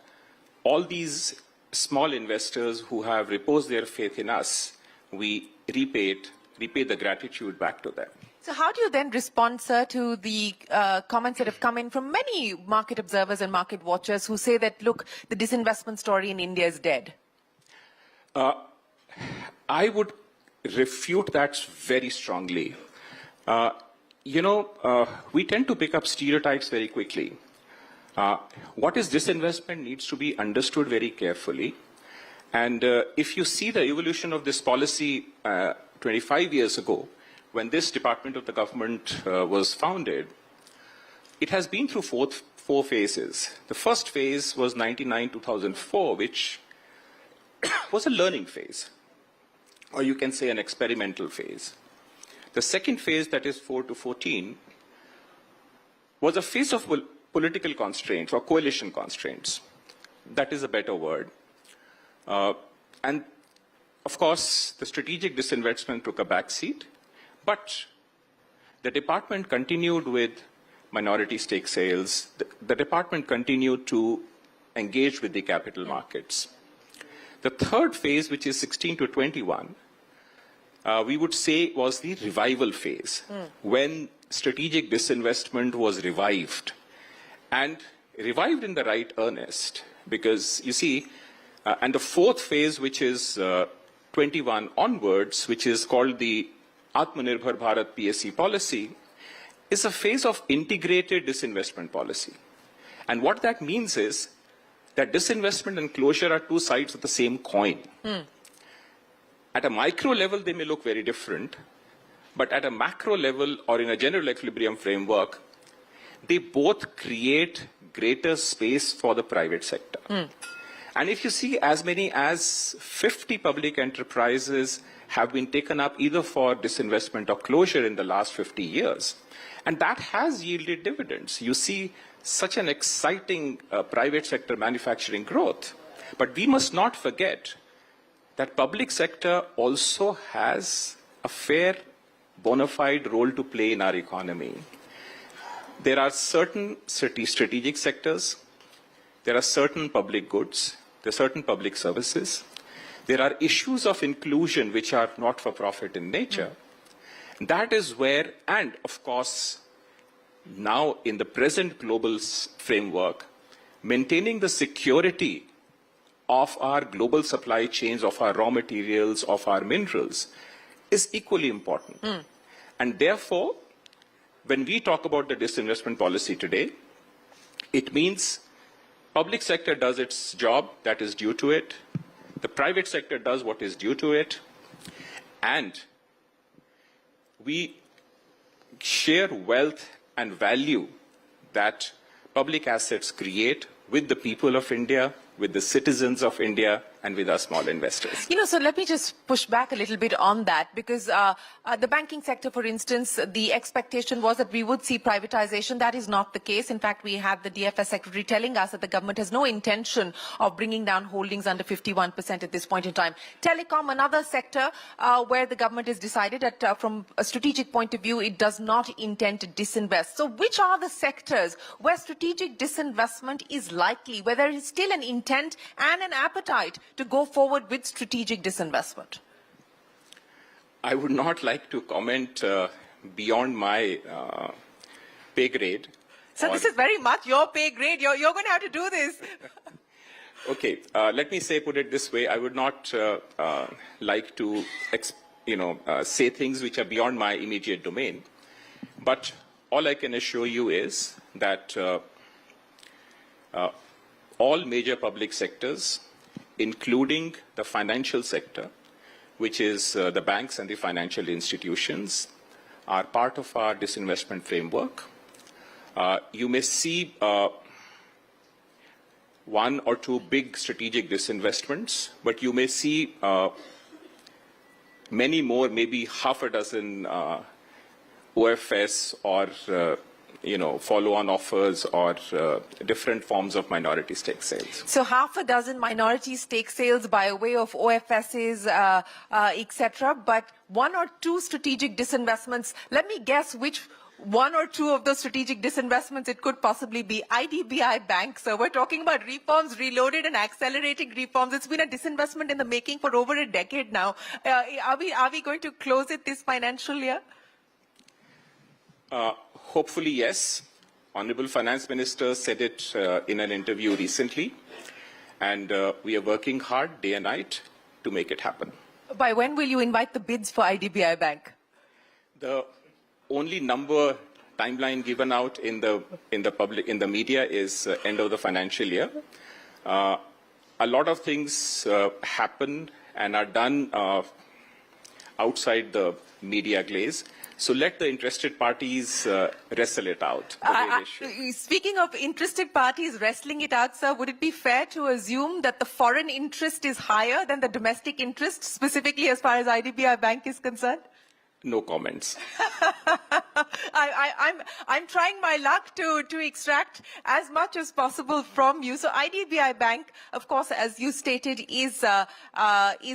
all these small investors who have reposed their faith in us, we repay the gratitude back to them. So how do you then respond, sir, to the comments that have come in from many market observers and market watchers who say that, look, the disinvestment story in India is dead? I would refute that very strongly. We tend to pick up stereotypes very quickly. What is disinvestment needs to be understood very carefully. And if you see the evolution of this policy 25 years ago, when this department of the government was founded, it has been through four phases. The first phase was 1999-2004, which was a learning phase, or you can say an experimental phase. The second phase, that is 4 to 14, was a phase of political constraints or coalition constraints. That is a better word. And of course, the strategic disinvestment took a backseat, but the department continued with minority stake sales. The department continued to engage with the capital markets. The third phase, which is 16 to 21, we would say was the revival phase, when strategic disinvestment was revived, and revived in the right earnest, because you see, and the fourth phase, which is 21 onwards, which is called the Atmanirbhar Bharat PSE policy, is a phase of integrated disinvestment policy. And what that means is that disinvestment and closure are two sides of the same coin. At a micro level, they may look very different, but at a macro level or in a general equilibrium framework, they both create greater space for the private sector. And if you see, as many as 50 public enterprises have been taken up either for disinvestment or closure in the last 50 years. And that has yielded dividends. You see such an exciting private sector manufacturing growth. But we must not forget that public sector also has a fair, bona fide role to play in our economy. There are certain strategic sectors, there are certain public goods, there are certain public services, there are issues of inclusion which are not for profit in nature. That is where, and of course, now in the present global framework, maintaining the security of our global supply chains, of our raw materials, of our minerals, is equally important. And therefore, when we talk about the disinvestment policy today, it means public sector does its job that is due to it, the private sector does what is due to it, and we share wealth and value that public assets create with the people of India, with the citizens of India, and with our small investors. So let me just push back a little bit on that, because the banking sector, for instance, the expectation was that we would see privatization. That is not the case. In fact, we had the DFS secretary telling us that the government has no intention of bringing down holdings under 51% at this point in time. Telecom, another sector where the government has decided that from a strategic point of view, it does not intend to disinvest. So which are the sectors where strategic disinvestment is likely, where there is still an intent and an appetite to go forward with strategic disinvestment? I would not like to comment beyond my pay grade. So this is very much your pay grade. You're going to have to do this. Okay, let me put it this way. I would not like to, say things which are beyond my immediate domain. But all I can assure you is that all major public sectors, including the financial sector, which is the banks and the financial institutions, are part of our disinvestment framework. You may see one or two big strategic disinvestments, but you may see many more, maybe half a dozen OFS or follow-on offers or different forms of minority stake sales. So half a dozen minority stake sales by way of OFSs, etc., but one or two strategic disinvestments. Let me guess which one or two of those strategic disinvestments it could possibly be. IDBI Bank, so we're talking about reforms, reloaded and accelerating reforms. It's been a disinvestment in the making for over a decade now. Are we going to close it this financial year? Hopefully, yes. Honorable Finance Minister said it in an interview recently, and we are working hard day and night to make it happen. By when will you invite the bids for IDBI Bank? The only timeline given out in the media is end of the financial year. A lot of things happen and are done outside the media glaze. So let the interested parties wrestle it out. Speaking of interested parties wrestling it out, sir, would it be fair to assume that the foreign interest is higher than the domestic interest, specifically as far as IDBI Bank is concerned? No comments. I'm trying my luck to extract as much as possible from you. So IDBI Bank, of course, as you stated, is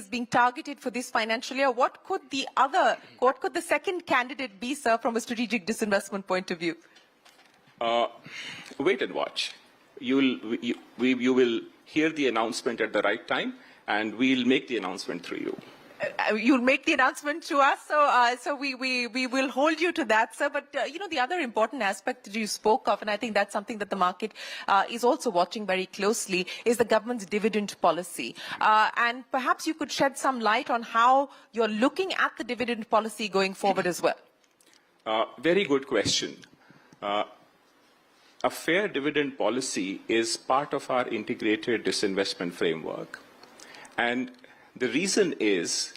being targeted for this financial year. What could the second candidate be, sir, from a strategic disinvestment point of view? Wait and watch. You will hear the announcement at the right time, and we'll make the announcement through you. You'll make the announcement to us, so we will hold you to that, sir. But the other important aspect that you spoke of, and I think that's something that the market is also watching very closely, is the government's dividend policy. And perhaps you could shed some light on how you're looking at the dividend policy going forward as well. Very good question. A fair dividend policy is part of our integrated disinvestment framework, and the reason is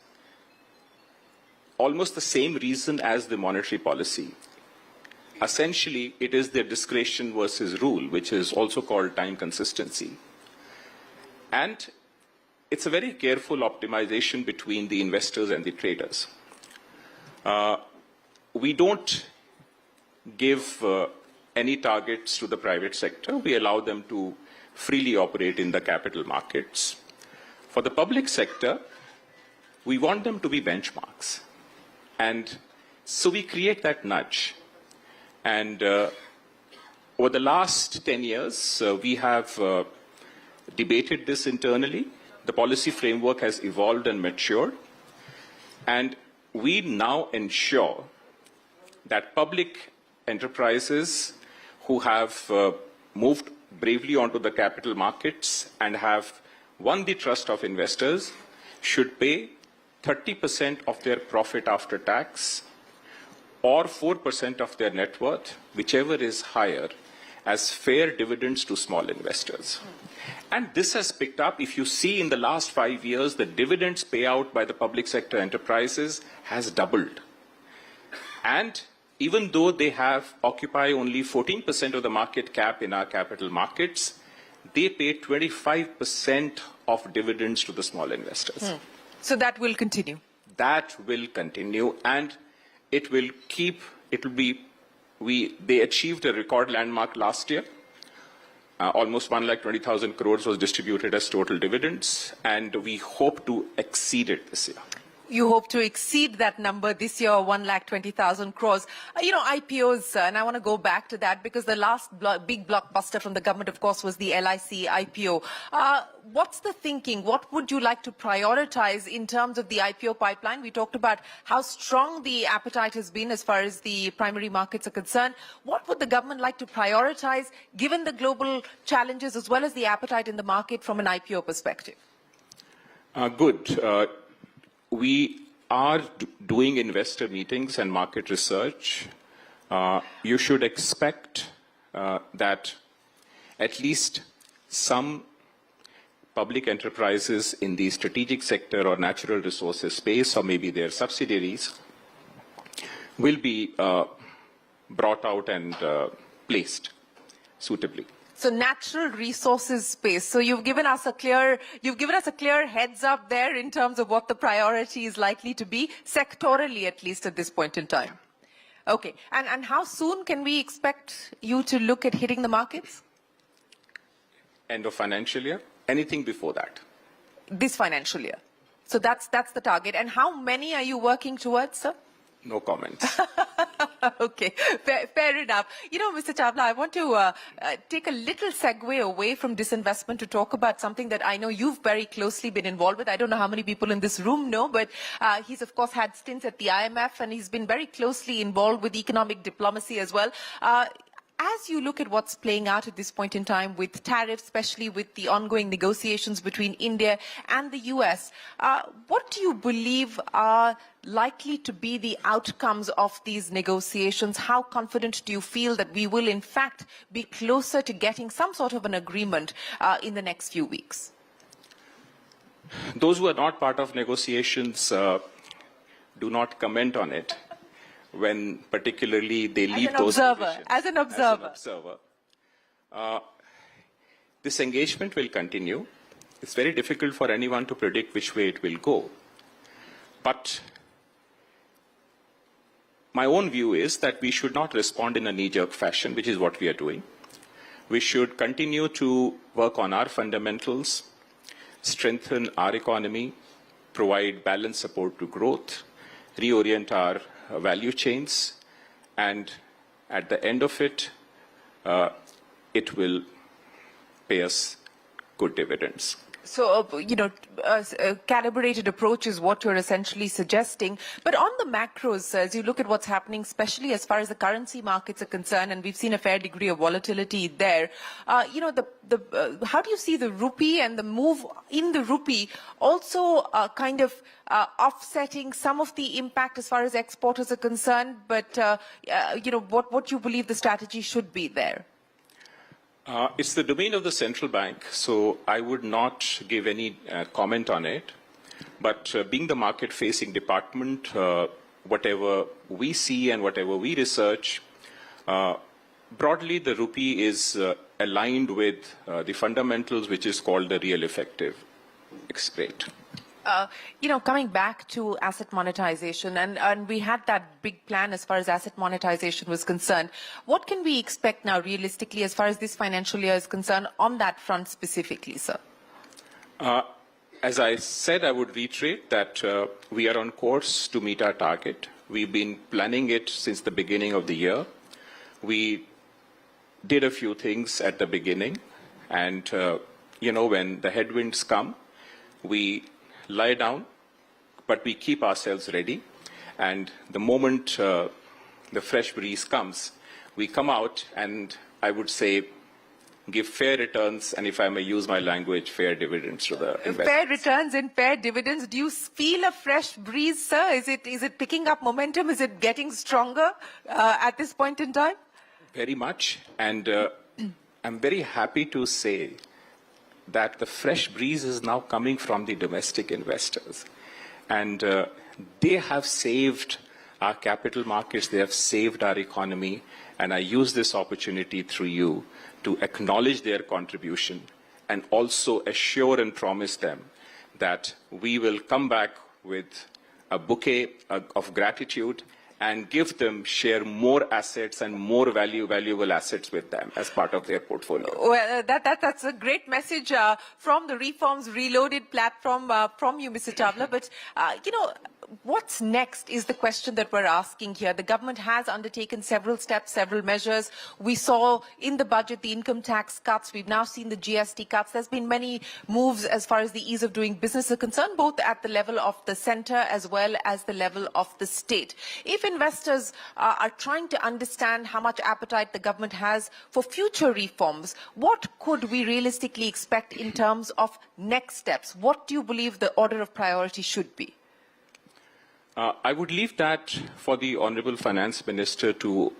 almost the same reason as the monetary policy. Essentially, it is the discretion versus rule, which is also called time consistency. And it's a very careful optimization between the investors and the traders. We don't give any targets to the private sector. We allow them to freely operate in the capital markets. For the public sector, we want them to be benchmarks. And so we create that nudge. And over the last 10 years, we have debated this internally. The policy framework has evolved and matured. And we now ensure that public enterprises who have moved bravely onto the capital markets and have won the trust of investors should pay 30% of their profit after tax or 4% of their net worth, whichever is higher, as fair dividends to small investors. And this has picked up. If you see in the last 5 years, the dividends payout by the public sector enterprises has doubled. And even though they occupy only 14% of the market cap in our capital markets, they pay 25% of dividends to the small investors. So that will continue? That will continue, and they achieved a record landmark last year. Almost 1,20,000 crores was distributed as total dividends, and we hope to exceed it this year. You hope to exceed that number this year, 1,20,000 crores. IPOs, and I want to go back to that because the last big blockbuster from the government, of course, was the LIC IPO. What's the thinking? What would you like to prioritize in terms of the IPO pipeline? We talked about how strong the appetite has been as far as the primary markets are concerned. What would the government like to prioritize, given the global challenges as well as the appetite in the market from an IPO perspective? Good. We are doing investor meetings and market research. You should expect that at least some public enterprises in the strategic sector or natural resources space, or maybe their subsidiaries, will be brought out and placed suitably. So natural resources space. So you've given us a clear heads up there in terms of what the priority is likely to be, sectorally at least at this point in time. Okay, and how soon can we expect you to look at hitting the markets? End of financial year, anything before that. This financial year. So that's the target. And how many are you working towards, sir? No comments. Okay, fair enough. You know, Mr. Chawla, I want to take a little segue away from disinvestment to talk about something that I know you've very closely been involved with. I don't know how many people in this room know, but he's of course had stints at the IMF and he's been very closely involved with economic diplomacy as well. As you look at what's playing out at this point in time with tariffs, especially with the ongoing negotiations between India and the US, what do you believe are likely to be the outcomes of these negotiations? How confident do you feel that we will in fact be closer to getting some sort of an agreement in the next few weeks? Those who are not part of negotiations do not comment on it. When particularly they leave those positions. As an observer. This engagement will continue. It's very difficult for anyone to predict which way it will go. But my own view is that we should not respond in a knee-jerk fashion, which is what we are doing. We should continue to work on our fundamentals, strengthen our economy, provide balanced support to growth, reorient our value chains, and at the end of it, it will pay us good dividends. So, a calibrated approach is what you're essentially suggesting. But on the macros, as you look at what's happening, especially as far as the currency markets are concerned, and we've seen a fair degree of volatility there, how do you see the rupee and the move in the rupee also offsetting some of the impact as far as exporters are concerned? But, what you believe the strategy should be there? It's the domain of the central bank, so I would not give any comment on it. But being the market-facing department, whatever we see and whatever we research, broadly the rupee is aligned with the fundamentals, which is called the real effective rate. Coming back to asset monetization, and we had that big plan as far as asset monetization was concerned. What can we expect now realistically as far as this financial year is concerned on that front specifically, sir? As I said, I would reiterate that we are on course to meet our target. We've been planning it since the beginning of the year. We did a few things at the beginning, and when the headwinds come, we lie down, but we keep ourselves ready. And the moment the fresh breeze comes, we come out and I would say give fair returns, and if I may use my language, fair dividends to the investors. Fair returns and fair dividends. Do you feel a fresh breeze, sir? Is it picking up momentum? Is it getting stronger at this point in time? Very much. And I'm very happy to say that the fresh breeze is now coming from the domestic investors. And they have saved our capital markets, they have saved our economy, and I use this opportunity through you to acknowledge their contribution and also assure and promise them that we will come back with a bouquet of gratitude and give them, share more assets and more valuable assets with them as part of their portfolio. Well, that's a great message from the Reforms Reloaded platform from you, Mr. Chawla. But, what's next is the question that we're asking here. The government has undertaken several steps, several measures. We saw in the budget the income tax cuts. We've now seen the GST cuts. There's been many moves as far as the ease of doing business is concerned, both at the level of the centre as well as the level of the state. If investors are trying to understand how much appetite the government has for future reforms, what could we realistically expect in terms of next steps? What do you believe the order of priority should be? I would leave that for the Honourable Finance Minister to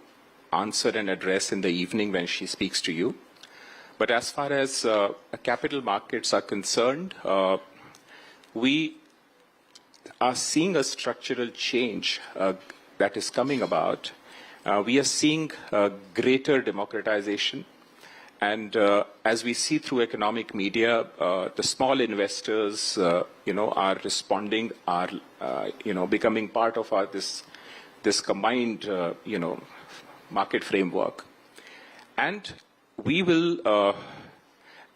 answer and address in the evening when she speaks to you. But as far as capital markets are concerned, we are seeing a structural change that is coming about. We are seeing greater democratization And as we see through economic media, the small investors, are responding, are, becoming part of this combined, market framework. And we will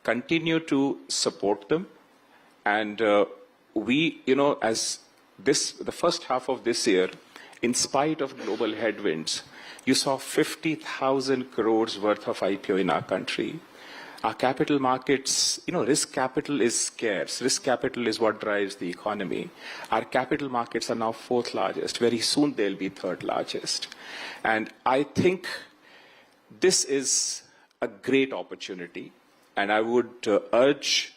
continue to support them. And we, as the first half of this year, in spite of global headwinds, you saw 50,000 crores worth of IPO in our country. Our capital markets, risk capital is scarce. Risk capital is what drives the economy. Our capital markets are now fourth largest. Very soon they'll be third largest. And I think this is a great opportunity. And I would urge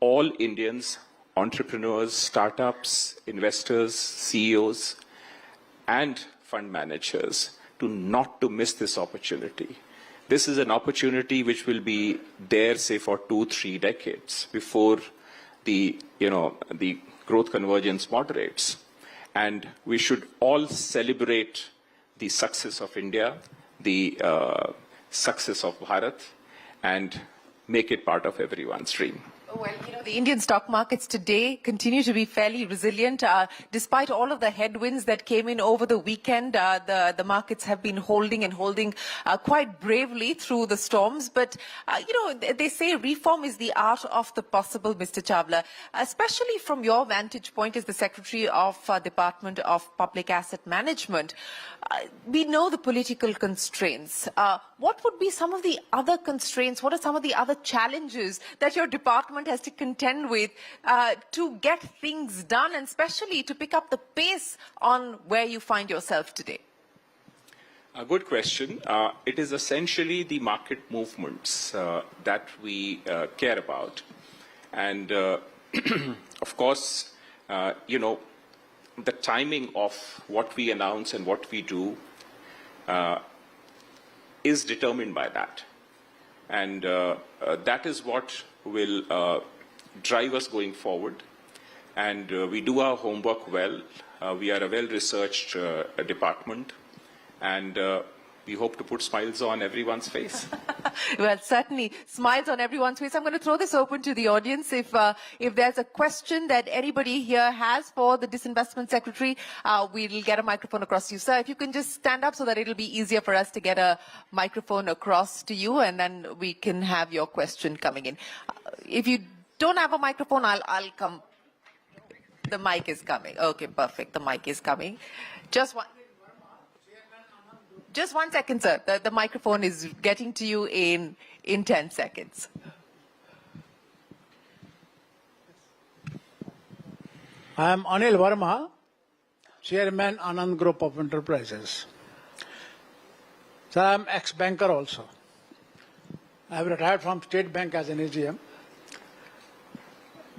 all Indians, entrepreneurs, startups, investors, CEOs, and fund managers not to miss this opportunity. This is an opportunity which will be there, say, for 2-3 decades before the growth convergence moderates. And we should all celebrate the success of India, the success of Bharat, and make it part of everyone's dream. Well, the Indian stock markets today continue to be fairly resilient. Despite all of the headwinds that came in over the weekend, the markets have been holding quite bravely through the storms. But, they say reform is the art of the possible, Mr. Chawla. Especially from your vantage point as the Secretary of Department of Public Asset Management. We know the political constraints. What would be some of the other constraints? What are some of the other challenges that your department has to contend with to get things done, and especially to pick up the pace on where you find yourself today? A good question. It is essentially the market movements that we care about. And, of course, the timing of what we announce and what we do is determined by that. And that is what will drive us going forward. And we do our homework well. We are a well-researched department. And we hope to put smiles on everyone's face. Well, certainly smiles on everyone's face. I'm going to throw this open to the audience. If there's a question that anybody here has for the Disinvestment Secretary, we'll get a microphone across to you. Sir, if you can just stand up so that it'll be easier for us to get a microphone across to you, and then we can have your question coming in. If you don't have a microphone, I'll come. The mic is coming. Okay, perfect. The mic is coming. Just one second, sir. The microphone is getting to you in 10 seconds. I am Anil Verma, Chairman, Anand Group of Enterprises. Sir, I am ex-banker also. I have retired from State Bank as an AGM.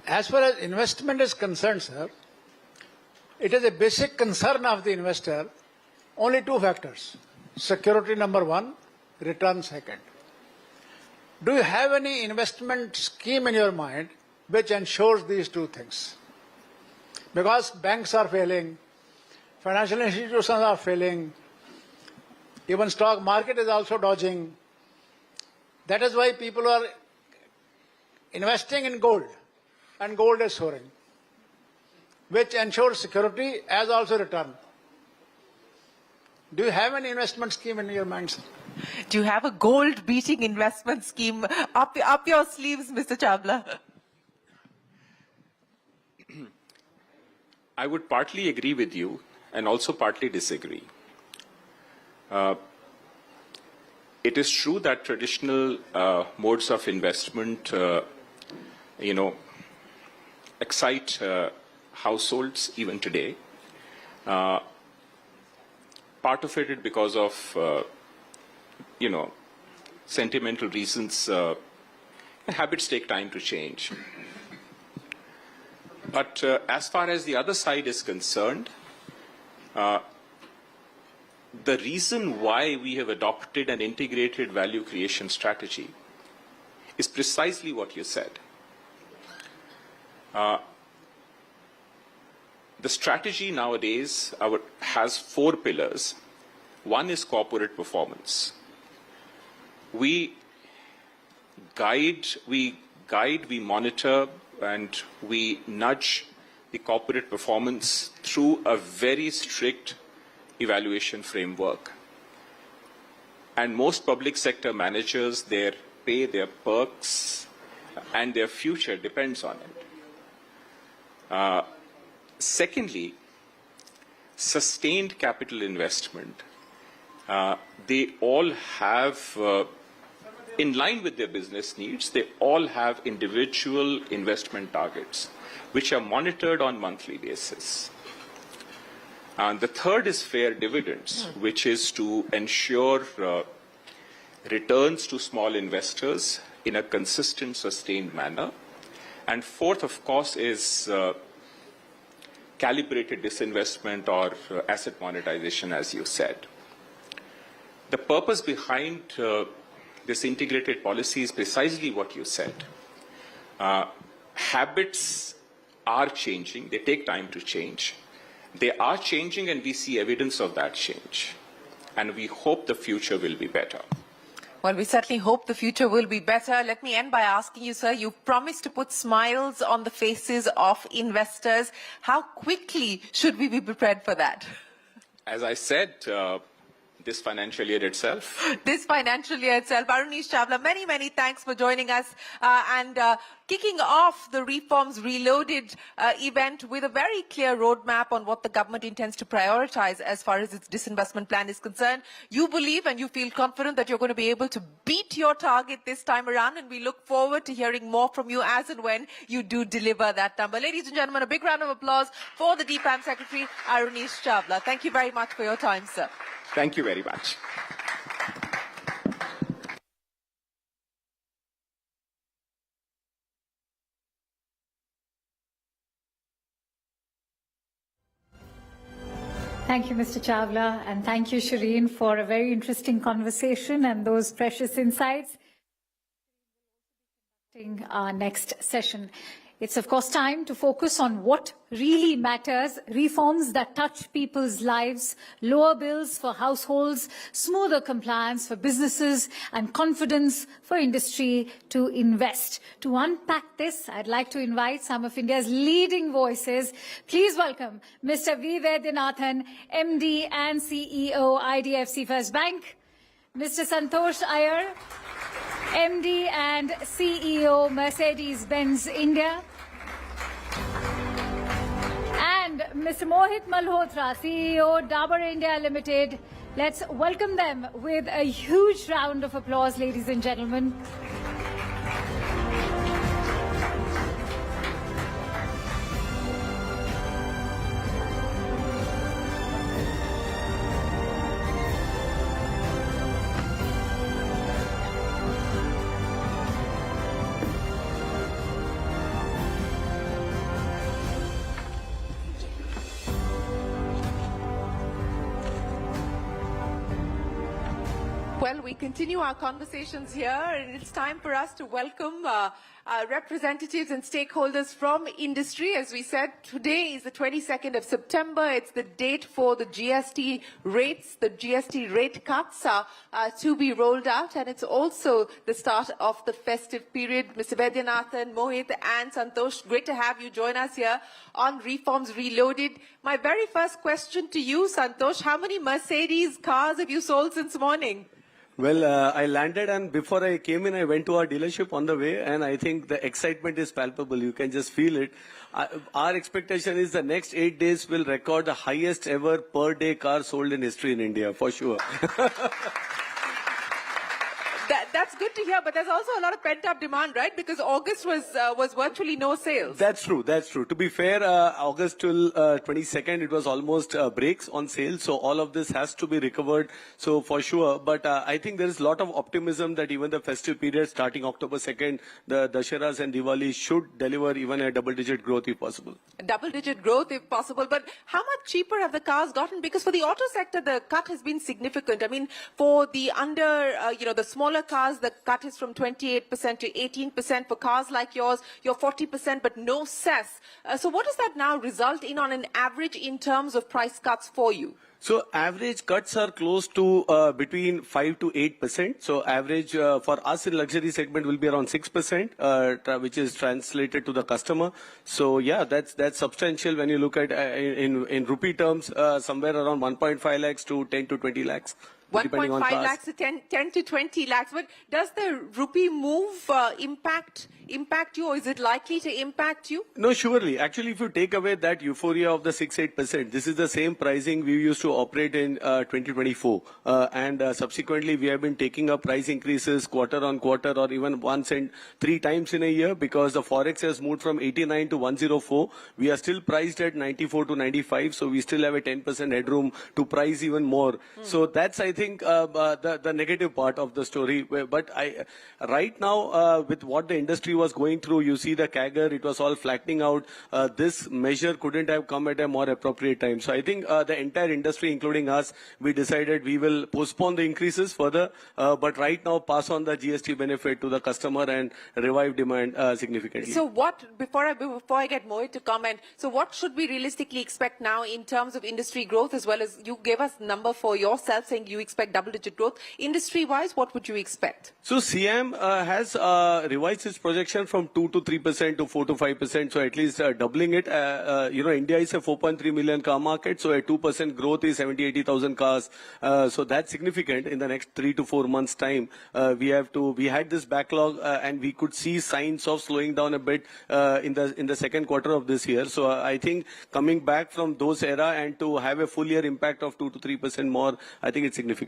As far as investment is concerned, sir, it is a basic concern of the investor, only two factors. Security number one, return second. Do you have any investment scheme in your mind which ensures these two things? Because banks are failing, financial institutions are failing, even stock market is also dodging. That is why people are investing in gold, and gold is soaring, which ensures security as also return. Do you have any investment scheme in your mind, sir? Do you have a gold-beating investment scheme up your sleeves, Mr. Chawla? I would partly agree with you and also partly disagree. It is true that traditional modes of investment, excite households even today. Part of it is because of, sentimental reasons. Habits take time to change. But as far as the other side is concerned, the reason why we have adopted an integrated value creation strategy is precisely what you said. The strategy nowadays has 4 pillars. One is corporate performance. We guide, we monitor, and we nudge the corporate performance through a very strict evaluation framework. And most public sector managers, their pay, their perks, and their future depends on it. Secondly, sustained capital investment. They all have, in line with their business needs, they all have individual investment targets, which are monitored on monthly basis. And the third is fair dividends, which is to ensure returns to small investors in a consistent, sustained manner. And fourth, of course, is calibrated disinvestment or asset monetization, as you said. The purpose behind this integrated policy is precisely what you said. Habits are changing. They take time to change. They are changing, and we see evidence of that change. And we hope the future will be better. Well, we certainly hope the future will be better. Let me end by asking you, sir, you promised to put smiles on the faces of investors. How quickly should we be prepared for that? As I said, this financial year itself. This financial year itself. Arunish Chawla, many, many thanks for joining us and kicking off the Reforms Reloaded event with a very clear roadmap on what the government intends to prioritize as far as its disinvestment plan is concerned. You believe and you feel confident that you're going to be able to beat your target this time around, and we look forward to hearing more from you as and when you do deliver that number. Ladies and gentlemen, a big round of applause for the DPAM Secretary, Arunish Chawla. Thank you very much for your time, sir. Thank you very much. Thank you, Mr. Chawla, and thank you, Shireen, for a very interesting conversation and those precious insights. Our next session. It's, of course, time to focus on what really matters, reforms that touch people's lives, lower bills for households, smoother compliance for businesses, and confidence for industry to invest. To unpack this, I'd like to invite some of India's leading voices. Please welcome Mr. V. Vaidyanathan, MD and CEO, IDFC First Bank, Mr. Santosh Iyer, MD and CEO, Mercedes-Benz India, and Mr. Mohit Malhotra, CEO, Dabur India Limited. Let's welcome them with a huge round of applause, ladies and gentlemen. Well, we continue our conversations here, and it's time for us to welcome representatives and stakeholders from industry. As we said, today is the 22nd of September. It's the date for the GST rates, the GST rate cuts to be rolled out, and it's also the start of the festive period. Mr. Vaidyanathan, Mohit and Santosh, great to have you join us here on Reforms Reloaded. My very first question to you, Santosh, how many Mercedes cars have you sold since morning? Well, I landed, and before I came in, I went to our dealership on the way, and I think the excitement is palpable. You can just feel it. Our expectation is the next 8 days will record the highest ever per day car sold in history in India, for sure. That's good to hear, but there's also a lot of pent-up demand, right? Because August was virtually no sales. That's true. That's true. To be fair, August till 22nd, it was almost breaks on sale. So all of this has to be recovered. So for sure. But I think there is a lot of optimism that even the festive period starting October 2nd, the Dasharas and Diwali should deliver even a double-digit growth if possible. Double-digit growth if possible. But how much cheaper have the cars gotten? Because for the auto sector, the cut has been significant. I mean, for the the smaller cars, the cut is from 28% to 18%. For cars like yours, you're 40%, but no cess. So what does that now result in on an average in terms of price cuts for you? So average cuts are close to between 5 to 8%. So average for us in luxury segment will be around 6%, which is translated to the customer. So yeah, that's substantial when you look at in rupee terms, somewhere around 1.5 lakhs to 10 to 20 lakhs. 1.5 lakhs to 10 to 20 lakhs. But does the rupee move impact you, or is it likely to impact you? No, surely. Actually, if you take away that euphoria of the 6-8%, this is the same pricing we used to operate in 2024. And subsequently, we have been taking up price increases quarter on quarter or even once and 3 times in a year because the forex has moved from 89 to 104. We are still priced at 94 to 95, so we still have a 10% headroom to price even more. So that's, I think, the negative part of the story. But right now, with what the industry was going through, you see the CAGR, it was all flattening out. This measure couldn't have come at a more appropriate time. So I think the entire industry, including us, we decided we will postpone the increases further, but right now pass on the GST benefit to the customer and revive demand significantly. So what, before I get Mohit to comment, so what should we realistically expect now in terms of industry growth, as well as you gave us a number for yourself saying you expect double-digit growth. Industry-wise, what would you expect? So CM has revised its projection from 2 to 3% to 4 to 5%, so at least doubling it. India is a 4.3 million car market, so a 2% growth is 70-80,000 cars. So that's significant. In the next 3 to 4 months' time, we had this backlog, and we could see signs of slowing down a bit in the second quarter of this year. So I think coming back from those era and to have a full year impact of 2 to 3% more, I think it's significant.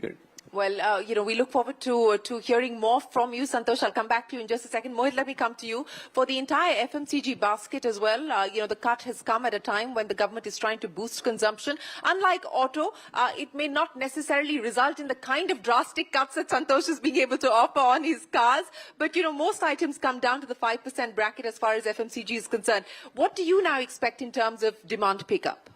Well, we look forward to hearing more from you, Santosh. I'll come back to you in just a second. Mohit, let me come to you. For the entire FMCG basket as well, the cut has come at a time when the government is trying to boost consumption. Unlike auto, it may not necessarily result in the kind of drastic cuts that Santosh is being able to offer on his cars. But, most items come down to the 5% bracket as far as FMCG is concerned. What do you now expect in terms of demand pickup?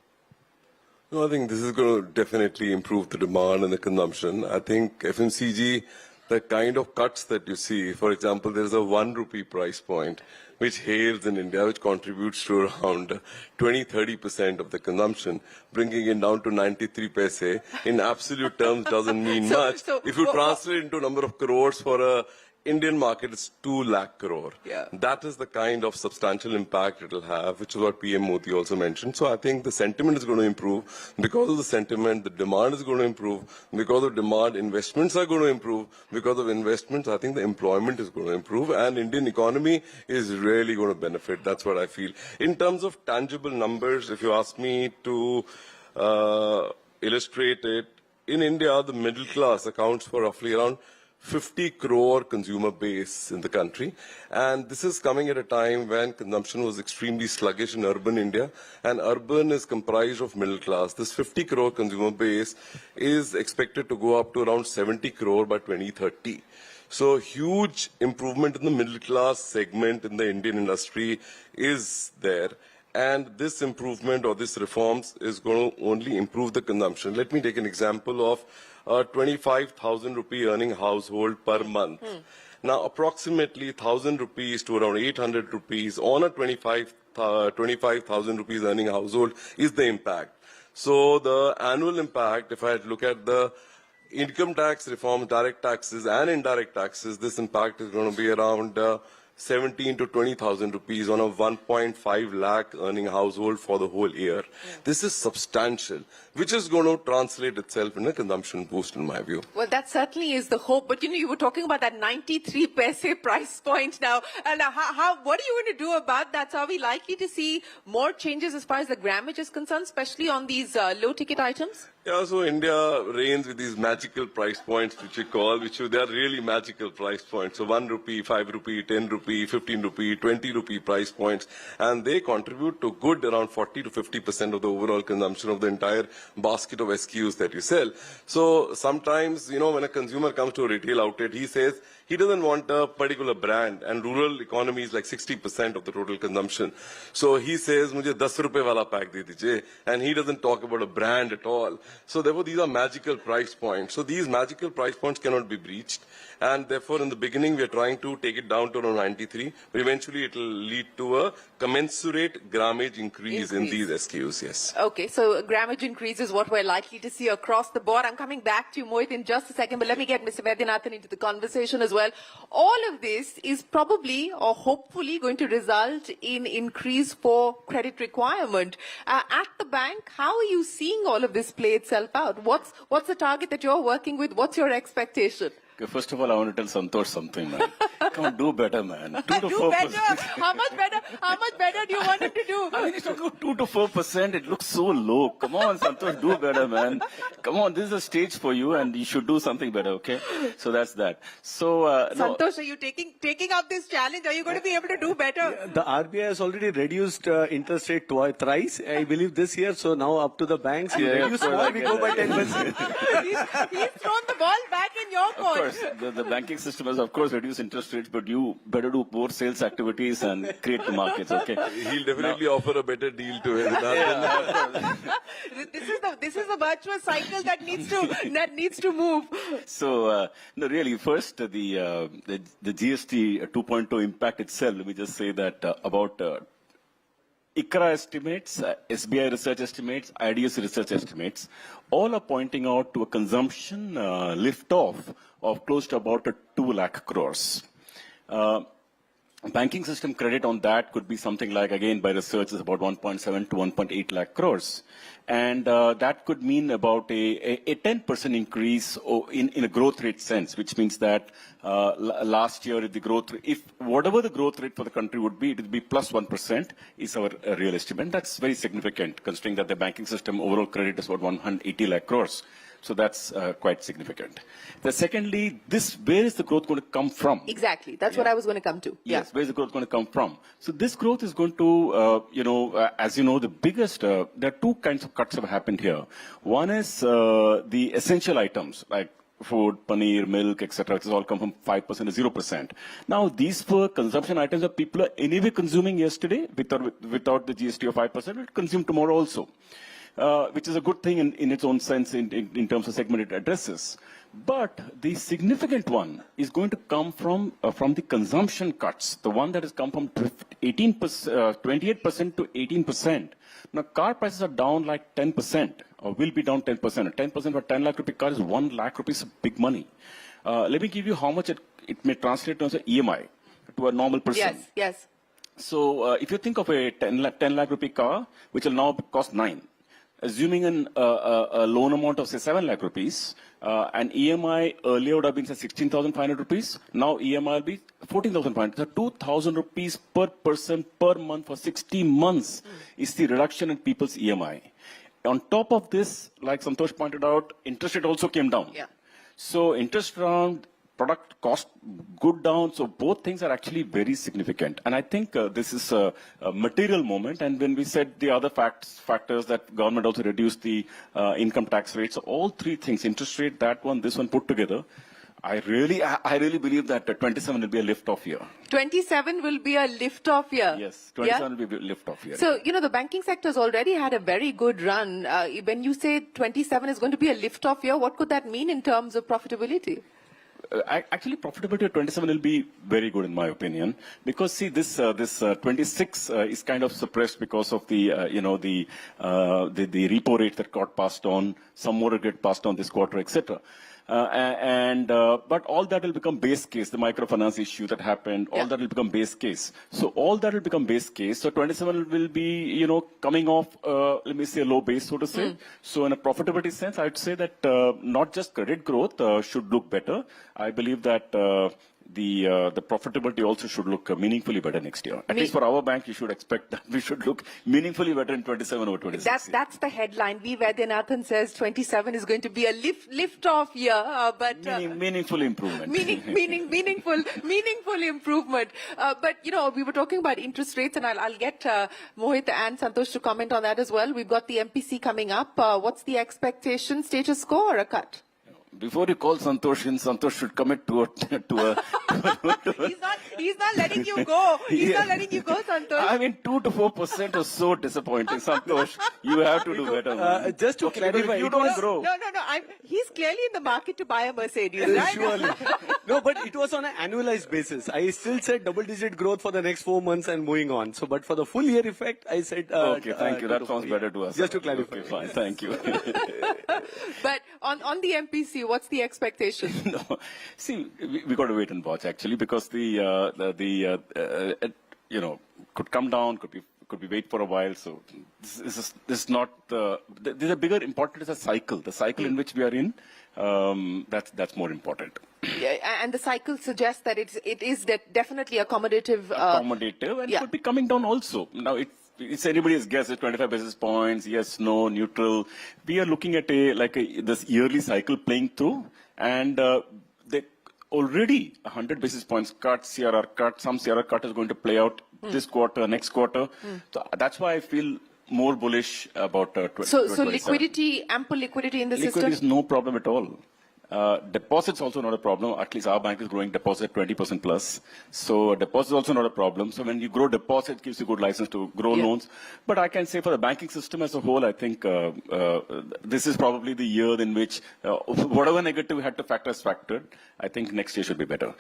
No, I think this is going to definitely improve the demand and the consumption. I think FMCG, the kind of cuts that you see, for example, there is a 1 rupee price point, which hails in India, which contributes to around 20-30% of the consumption, bringing it down to 93 paise. In absolute terms, doesn't mean much. If you translate into number of crores for a Indian market, is 2 lakh crore. Yeah. That is the kind of substantial impact it will have, which is what PM Modi also mentioned. So I think the sentiment is going to improve. Because of the sentiment, the demand is going to improve. Because of demand, investments are going to improve. Because of investments, I think the employment is going to improve. And Indian economy is really going to benefit. That's what I feel. In terms of tangible numbers, if you ask me to illustrate it, in India, the middle class accounts for roughly around 50 crore consumer base in the country, and this is coming at a time when consumption was extremely sluggish in urban India, and urban is comprised of middle class. This 50 crore consumer base is expected to go up to around 70 crore by 2030. So huge improvement in the middle class segment in the Indian industry is there. And this improvement or this reforms is going to only improve the consumption. Let me take an example of a 25,000 rupee earning household per month. Now, approximately 1,000 rupees to around 800 rupees on a 25,000 rupees earning household is the impact. So the annual impact, if I look at the income tax reform, direct taxes and indirect taxes, this impact is going to be around 17 to 20,000 rupees on a 1.5 lakh earning household for the whole year. Yeah. This is substantial, which is going to translate itself in a consumption boost, in my view. Well, that certainly is the hope. But, you were talking about that 93 paise price point now. And what are you going to do about that? So are we likely to see more changes as far as the grammage is concerned, especially on these low-ticket items? Yeah, so India reigns with these magical price points, which we call, they are really magical price points. So 1 rupee, 5 rupee, 10 rupee, 15 rupee, 20 rupee price points. And they contribute to good around 40 to 50% of the overall consumption of the entire basket of SKUs that you sell. So sometimes, when a consumer comes to a retail outlet, he says He doesn't want a particular brand, and rural economy is like 60% of the total consumption. So he says, "Mujhe 10 rupees wala pack de dijiye," and he doesn't talk about a brand at all. So therefore, these are magical price points. So these magical price points cannot be breached, and therefore, in the beginning, we are trying to take it down to around 93, but eventually it will lead to a commensurate grammage increase in these SKUs. Yes. Okay, so grammage increase is what we're likely to see across the board. I'm coming back to you, Mohit, in just a second, but let me get Mr. Vaidyanathan into the conversation as well. All of this is probably or hopefully going to result in increase for credit requirement. At the bank, how are you seeing all of this play itself out? What's the target that you're working with? What's your expectation? Okay, first of all, I want to tell Santosh something, man. Come on, do better, man. 2 to Do 4%. better. How much better? How much better do you want him to do? I mean, it's talking about 2 to 4%. It looks so low. Come on, Santosh, do better, man. Come on, this is a stage for you, and you should do something better. Okay, so that's that. So, Santosh, are you taking up this challenge? Are you going to be able to do better? The RBI has already reduced interest rate thrice, I believe, this year. So now up to the banks. Yeah, Reduce small, we go by 10%. He's thrown the ball back in your court. of course, the banking system has, of course, reduced interest rates, but you better do more sales activities and create the markets, okay? He'll definitely offer a better deal to him. This is the virtuous cycle that needs to move. So, no, really, first, the GST 2.0 impact itself, let me just say that about ICRA estimates, SBI research estimates, IDS research estimates, all are pointing out to a consumption lift-off of close to about 2 lakh crores. Banking system credit on that could be something like, again, by research, is about 1.7 to 1.8 lakh crores. And that could mean about a 10% increase in a growth rate sense, which means that last year, the growth, if whatever the growth rate for the country would be, it would be plus 1% is our real estimate. That's very significant, considering that the banking system overall credit is about 180 lakh crores. So that's quite significant. Secondly, where is the growth going to come from? Exactly. That's what I was going to come to. Yes, where is the growth going to come from? So this growth is going to, as you know, the biggest, there are two kinds of cuts have happened here. One is the essential items, like food, paneer, milk, etc., which has all come from 5% to 0%. Now, these were consumption items that people are anyway consuming yesterday without the GST of 5%, will consume tomorrow also. Which is a good thing in its own sense in terms of segment it addresses. But the significant one is going to come from the consumption cuts, the one that has come from 28% to 18%. Now, car prices are down like 10%, or will be down 10%. 10% for 10 lakh rupee car is 1 lakh rupees, big money. Let me give you how much it may translate in terms of EMI to a normal person. Yes. So, if you think of a 10 lakh rupee car, which will now cost 9, assuming a loan amount of, say, 7 lakh rupees, and EMI earlier would have been, say, 16,500 rupees. Now EMI will be 14,500. So 2,000 rupees per person per month for 60 months is the reduction in people's EMI. On top of this, like Santosh pointed out, interest rate also came down. Yeah. So interest around product cost good down. So both things are actually very significant. And I think this is a material moment. And when we said the other factors that government also reduced the income tax rates, so all three things, interest rate, that one, this one put together, I really believe that 27 will be a lift-off year. 27 will be a lift-off year. Yes, 27 will be a lift-off year. So, the banking sector has already had a very good run. When you say 27 is going to be a lift-off year, what could that mean in terms of profitability? Actually, profitability of 27 will be very good, in my opinion, because see, this 26 is kind of suppressed because of the the repo rate that got passed on. Some more will get passed on this quarter, etc. But all that will become base case. The microfinance issue that happened, all that will become base case. So all that will become base case. So 27 will be, coming off, let me say, a low base, so to say. So in a profitability sense, I'd say that not just credit growth should look better. I believe that the profitability also should look meaningfully better next year. At least for our bank, you should expect that we should look meaningfully better in 27 over 26. That's the headline. V. Vaidyanathan says 27 is going to be a lift-off year, but meaningful improvement. meaningful improvement. But we were talking about interest rates, and I'll get Mohit and Santosh to comment on that as well. We've got the MPC coming up. What's the expectation? Status quo or a cut? before you call Santosh in, Santosh should commit to a He's not letting you go. He's not letting you go, Santosh. I mean, 2 to 4% is so disappointing, Santosh. You have to do better. Just to clarify, you don't grow. No. He's clearly in the market to buy a Mercedes, right? Surely. No, but it was on an annualized basis. I still said double-digit growth for the next 4 months and moving on. So, but for the full year effect, I said. Okay, thank you. That sounds better to us. Just to clarify. Okay, fine. Thank you. But on the MPC, what's the expectation? No, see, we got to wait and watch actually, because the could come down, could be wait for a while. So this is not there's a bigger important is a cycle. The cycle in which we are in, that's more important. Yeah, and the cycle suggests that it is definitely accommodative. And could be coming down also. Now it's anybody's guess. It's 25 basis points. Yes, no, neutral. We are looking at this yearly cycle playing through, and already 100 basis points cut, CRR cut. Some CRR cut is going to play out this quarter, next quarter. So that's why I feel more bullish about. So liquidity, ample liquidity in the system. Liquidity is no problem at all. Deposits also not a problem. At least our bank is growing deposit 20% plus. So deposits also not a problem. So when you grow deposit, it gives you good license to grow loans. But I can say for the banking system as a whole, I think this is probably the year in which whatever negative we had to factor is factored. I think next year should be better.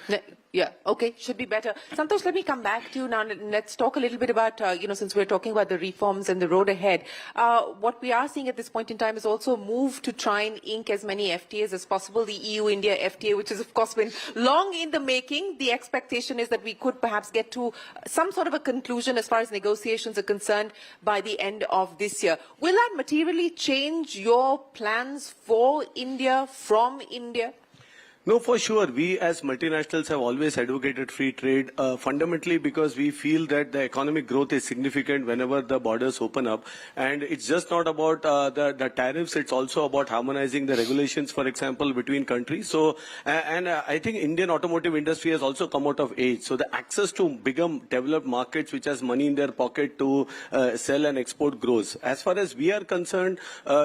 Yeah, okay, should be better. Santosh, let me come back to you now. Let's talk a little bit about, since we're talking about the reforms and the road ahead. What we are seeing at this point in time is also a move to try and ink as many FTAs as possible. The EU-India FTA, which has, of course, been long in the making. The expectation is that we could perhaps get to some sort of a conclusion as far as negotiations are concerned by the end of this year. Will that materially change your plans for India, from India? No, for sure. We as multinationals have always advocated free trade, fundamentally because we feel that the economic growth is significant whenever the borders open up. And it's just not about the tariffs, it's also about harmonizing the regulations, for example, between countries. So, I think Indian automotive industry has also come out of age. So the access to bigger developed markets which has money in their pocket to sell and export grows. As far as we are concerned,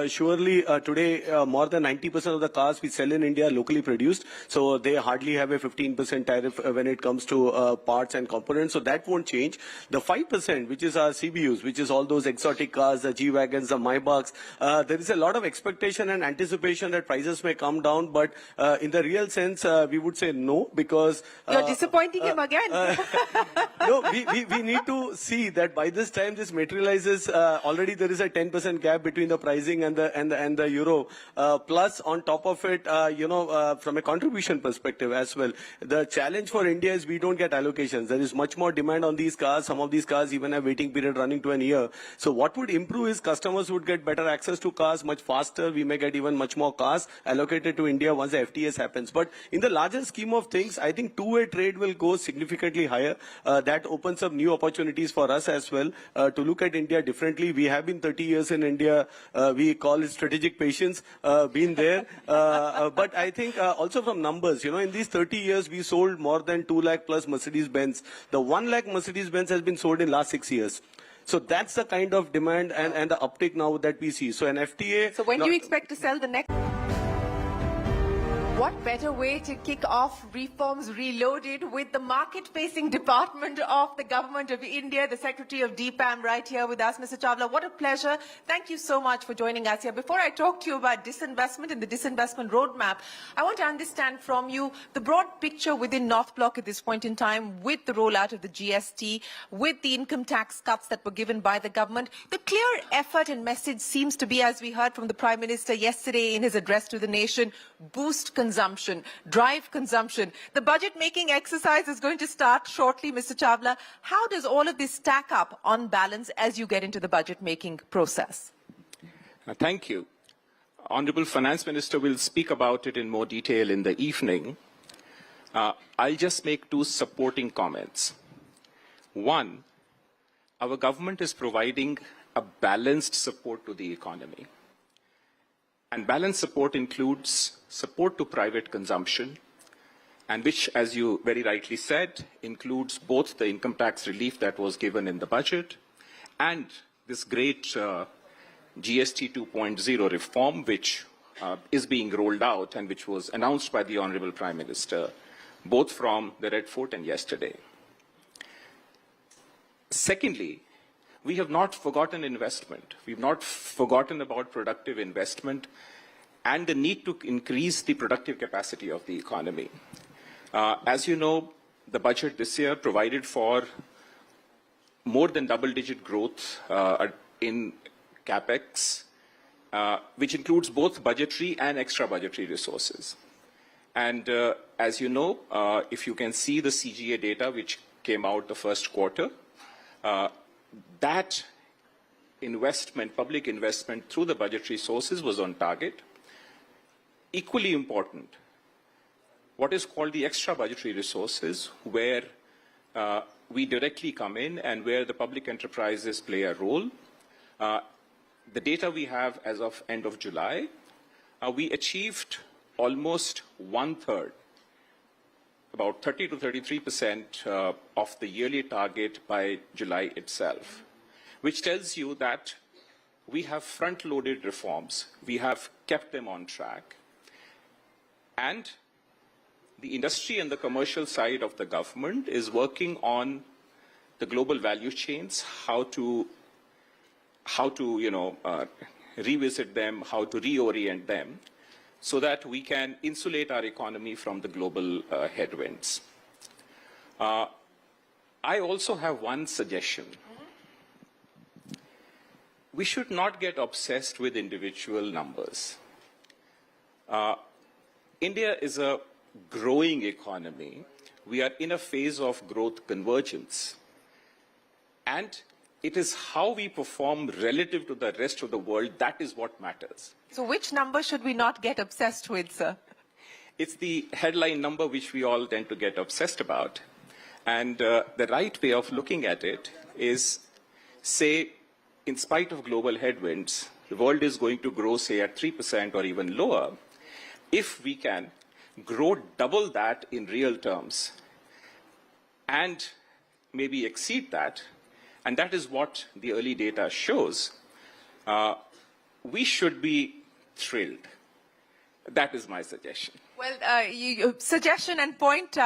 surely today more than 90% of the cars we sell in India are locally produced. So they hardly have a 15% tariff when it comes to parts and components. So that won't change. The 5%, which is our CBUs, which is all those exotic cars, the G-Wagons, the Maybachs, there is a lot of expectation and anticipation that prices may come down. But in the real sense, we would say no, because... You're disappointing him again. No, we need to see that by this time this materializes. Already there is a 10% gap between the pricing and the euro. Plus, on top of it, from a contribution perspective as well, the challenge for India is we don't get allocations. There is much more demand on these cars. Some of these cars even have waiting period running to an year. So what would improve is customers would get better access to cars much faster. We may get even much more cars allocated to India once the FTAs happens. But in the larger scheme of things, I think two-way trade will go significantly higher. That opens up new opportunities for us as well to look at India differently. We have been 30 years in India. We call it strategic patience, been there. But I think also from numbers, in these 30 years, we sold more than 2 lakh plus Mercedes-Benz. The 1 lakh Mercedes-Benz has been sold in last 6 years. So that's the kind of demand and the uptick now that we see. So an FTA... So when do you expect to sell the next... What better way to kick off Reforms Reloaded with the market-facing department of the Government of India, the Secretary of DPAM right here with us, Mr. Chawla. What a pleasure. Thank you so much for joining us here. Before I talk to you about disinvestment and the disinvestment roadmap, I want to understand from you the broad picture within North Block at this point in time with the rollout of the GST, with the income tax cuts that were given by the government. The clear effort and message seems to be, as we heard from the Prime Minister yesterday in his address to the nation, boost consumption, drive consumption. The budget-making exercise is going to start shortly, Mr. Chawla. How does all of this stack up on balance as you get into the budget-making process? Thank you. Honorable Finance Minister will speak about it in more detail in the evening. I'll just make two supporting comments. One, our government is providing a balanced support to the economy. And balanced support includes support to private consumption, and which, as you very rightly said, includes both the income tax relief that was given in the budget and this great GST 2.0 reform, which is being rolled out and which was announced by the Honorable Prime Minister, both from the Red Fort and yesterday. Secondly, we have not forgotten investment. We've not forgotten about productive investment and the need to increase the productive capacity of the economy. As you know, the budget this year provided for more than double-digit growth in capex, which includes both budgetary and extra-budgetary resources. And as you know, if you can see the CGA data which came out the first quarter, that investment, public investment through the budgetary sources was on target. Equally important, what is called the extra budgetary resources, where we directly come in and where the public enterprises play a role. The data we have as of end of July, we achieved almost 1/3, about 30 to 33% of the yearly target by July itself, which tells you that we have front-loaded reforms, we have kept them on track, and the industry and the commercial side of the government is working on the global value chains, how to revisit them, how to reorient them, so that we can insulate our economy from the global headwinds. I also have one suggestion. We should not get obsessed with individual numbers. India is a growing economy. We are in a phase of growth convergence. And it is how we perform relative to the rest of the world that is what matters. So which number should we not get obsessed with, sir? It's the headline number which we all tend to get obsessed about. And the right way of looking at it is, say, in spite of global headwinds, the world is going to grow, say, at 3% or even lower. If we can grow double that in real terms and maybe exceed that, and that is what the early data shows, we should be thrilled. That is my suggestion. Well, suggestion and point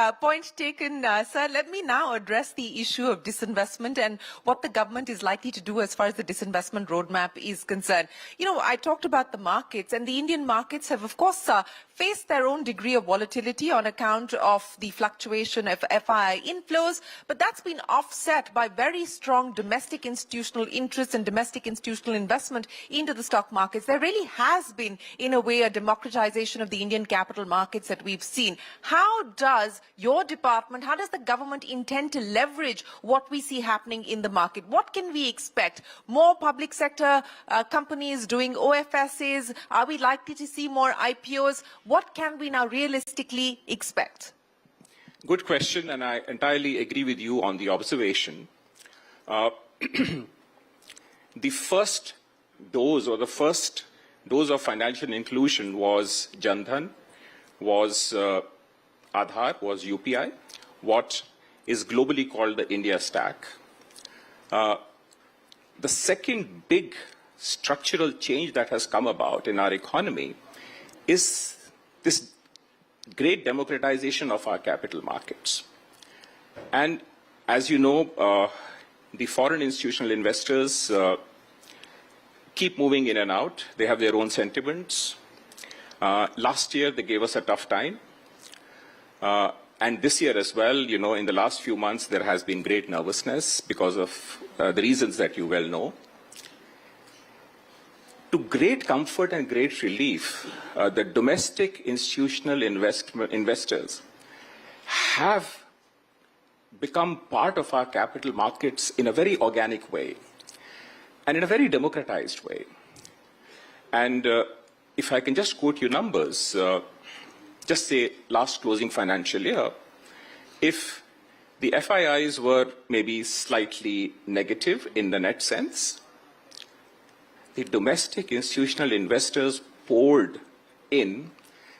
taken, sir. Let me now address the issue of disinvestment and what the government is likely to do as far as the disinvestment roadmap is concerned. You know, I talked about the markets, and the Indian markets have, of course, faced their own degree of volatility on account of the fluctuation of FII inflows, but that's been offset by very strong domestic institutional interest and domestic institutional investment into the stock markets. There really has been, in a way, a democratization of the Indian capital markets that we've seen. How does your department, how does the government intend to leverage what we see happening in the market? What can we expect? More public sector companies doing OFSs? Are we likely to see more IPOs? What can we now realistically expect? Good question, and I entirely agree with you on the observation. The first dose or the first dose of financial inclusion was Jan Dhan, was Aadhaar, was UPI, what is globally called the India Stack. The second big structural change that has come about in our economy is this great democratization of our capital markets. And as you know, the foreign institutional investors keep moving in and out. They have their own sentiments. Last year, they gave us a tough time. And this year as well, you know, in the last few months, there has been great nervousness because of the reasons that you well know. To great comfort and great relief, the domestic institutional investors have become part of our capital markets in a very organic way and in a very democratized way. And if I can just quote you numbers, just say last closing financial year, if the FIIs were maybe slightly negative in the net sense, the domestic institutional investors poured in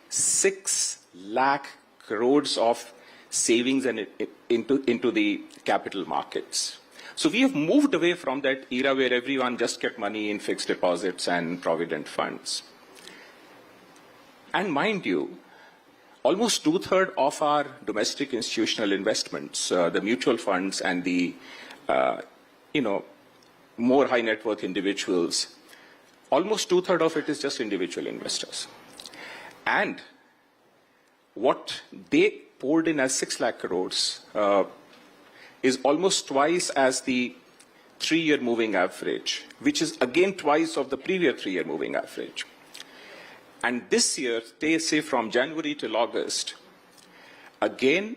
6 lakh crores of savings and into the capital markets. So we have moved away from that era where everyone just kept money in fixed deposits and provident funds. And mind you, almost two-thirds of our domestic institutional investments, the mutual funds and the, more high net worth individuals, almost two-thirds of it is just individual investors. And what they poured in as 6 lakh crores is almost twice as the 3-year moving average, which is again twice of the previous 3-year moving average. And this year, they say from January till August, again,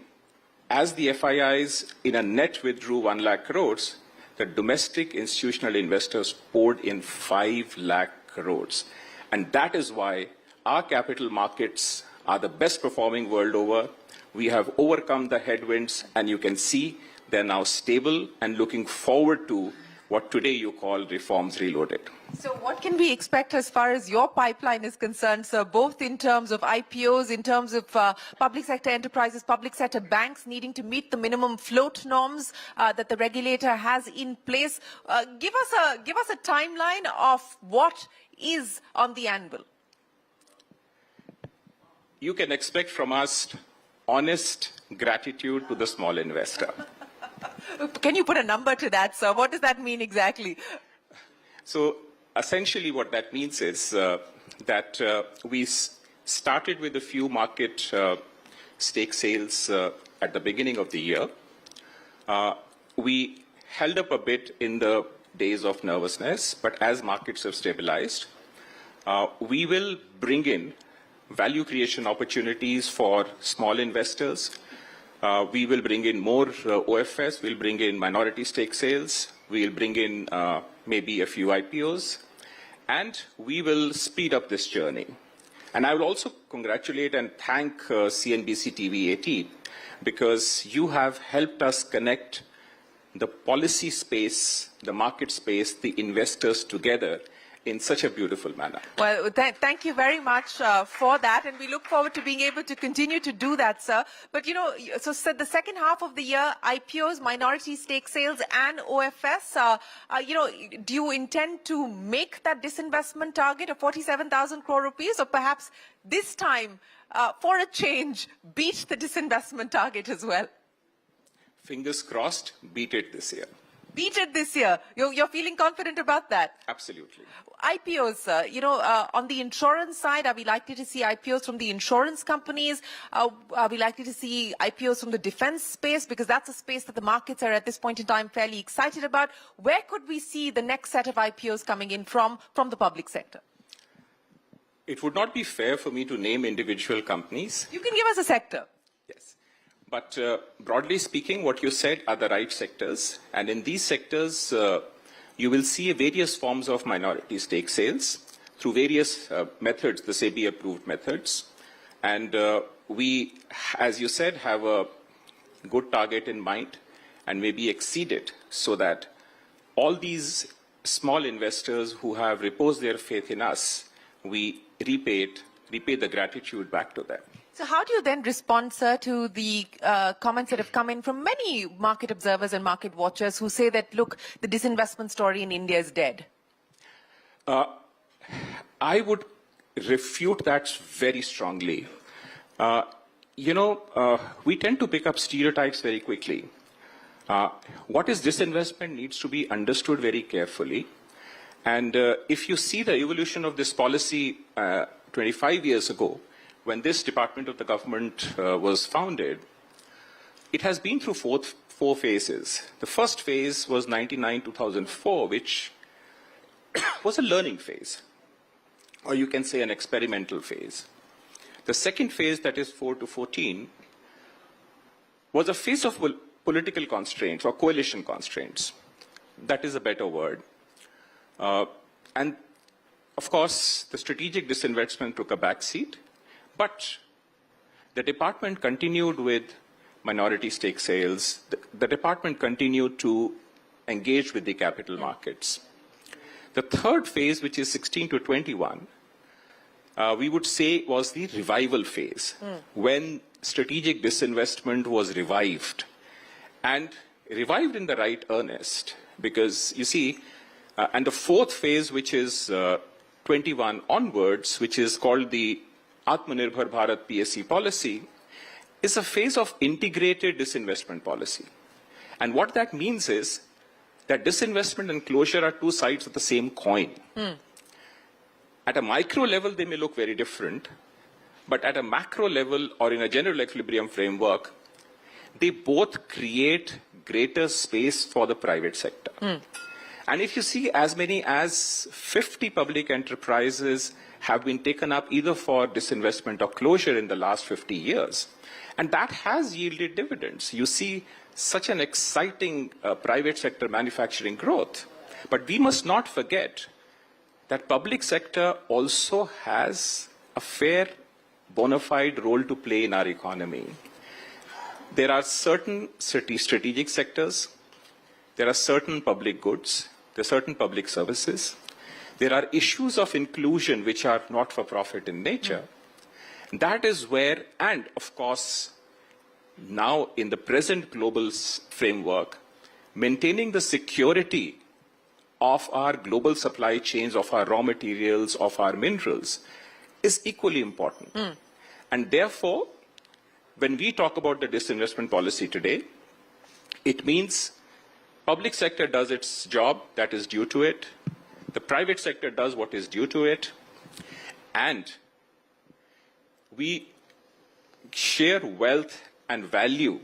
as the FIIs in a net withdrew 1 lakh crores, the domestic institutional investors poured in 5 lakh crores. And that is why our capital markets are the best performing world over. We have overcome the headwinds, and you can see they're now stable and looking forward to what today you call reforms reloaded. So what can we expect as far as your pipeline is concerned, sir, both in terms of IPOs, in terms of public sector enterprises, public sector banks needing to meet the minimum float norms that the regulator has in place? Give us a timeline of what is on the anvil. You can expect from us honest gratitude to the small investor. Can you put a number to that, sir? What does that mean exactly? So essentially what that means is that we started with a few market stake sales at the beginning of the year. We held up a bit in the days of nervousness, but as markets have stabilized, we will bring in value creation opportunities for small investors. We will bring in more OFS, we'll bring in minority stake sales, we'll bring in maybe a few IPOs, and we will speed up this journey. And I will also congratulate and thank CNBC TV 18 because you have helped us connect the policy space, the market space, the investors together in such a beautiful manner. Well, thank you very much for that, and we look forward to being able to continue to do that, sir. But, you know, so the second half of the year, IPOs, minority stake sales, and OFS, do you intend to make that disinvestment target of 47,000 crore rupees, or perhaps this time, for a change, beat the disinvestment target as well? Fingers crossed, beat it this year. Beat it this year. You're feeling confident about that? Absolutely. IPOs, on the insurance side, are we likely to see IPOs from the insurance companies? Are we likely to see IPOs from the defense space? Because that's a space that the markets are at this point in time fairly excited about. Where could we see the next set of IPOs coming in from the public sector? It would not be fair for me to name individual companies. You can give us a sector. Yes. But broadly speaking, what you said are the right sectors. And in these sectors, you will see various forms of minority stake sales through various methods, the SEBI-approved methods. And we, as you said, have a good target in mind and maybe exceed it so that all these small investors who have reposed their faith in us, we repay the gratitude back to them. So how do you then respond, sir, to the comments that have come in from many market observers and market watchers who say that, look, the disinvestment story in India is dead? I would refute that very strongly. We tend to pick up stereotypes very quickly. What is disinvestment needs to be understood very carefully. And if you see the evolution of this policy 25 years ago, when this department of the government was founded, it has been through four phases. The first phase was 1999-2004, which was a learning phase, or you can say an experimental phase. The second phase, that is 4 to 14, was a phase of political constraints or coalition constraints. That is a better word. And of course, the strategic disinvestment took a back seat. But the department continued with minority stake sales. The department continued to engage with the capital markets. The third phase, which is 16 to 21, we would say was the revival phase, when strategic disinvestment was revived. And revived in the right earnest, because you see, and the fourth phase, which is 21 onwards, which is called the Atmanirbhar Bharat PSC policy is a phase of integrated disinvestment policy. And what that means is that disinvestment and closure are two sides of the same coin. At a micro level, they may look very different, but at a macro level or in a general equilibrium framework, they both create greater space for the private sector. And if you see, as many as 50 public enterprises have been taken up either for disinvestment or closure in the last 50 years. And that has yielded dividends. You see such an exciting private sector manufacturing growth. But we must not forget that public sector also has a fair, bona fide role to play in our economy. There are certain strategic sectors, there are certain public goods, there are certain public services, there are issues of inclusion which are not for profit in nature. That is where, and of course, now in the present global framework, maintaining the security of our global supply chains, of our raw materials, of our minerals, is equally important. And therefore, when we talk about the disinvestment policy today, it means public sector does its job that is due to it, the private sector does what is due to it, and we share wealth and value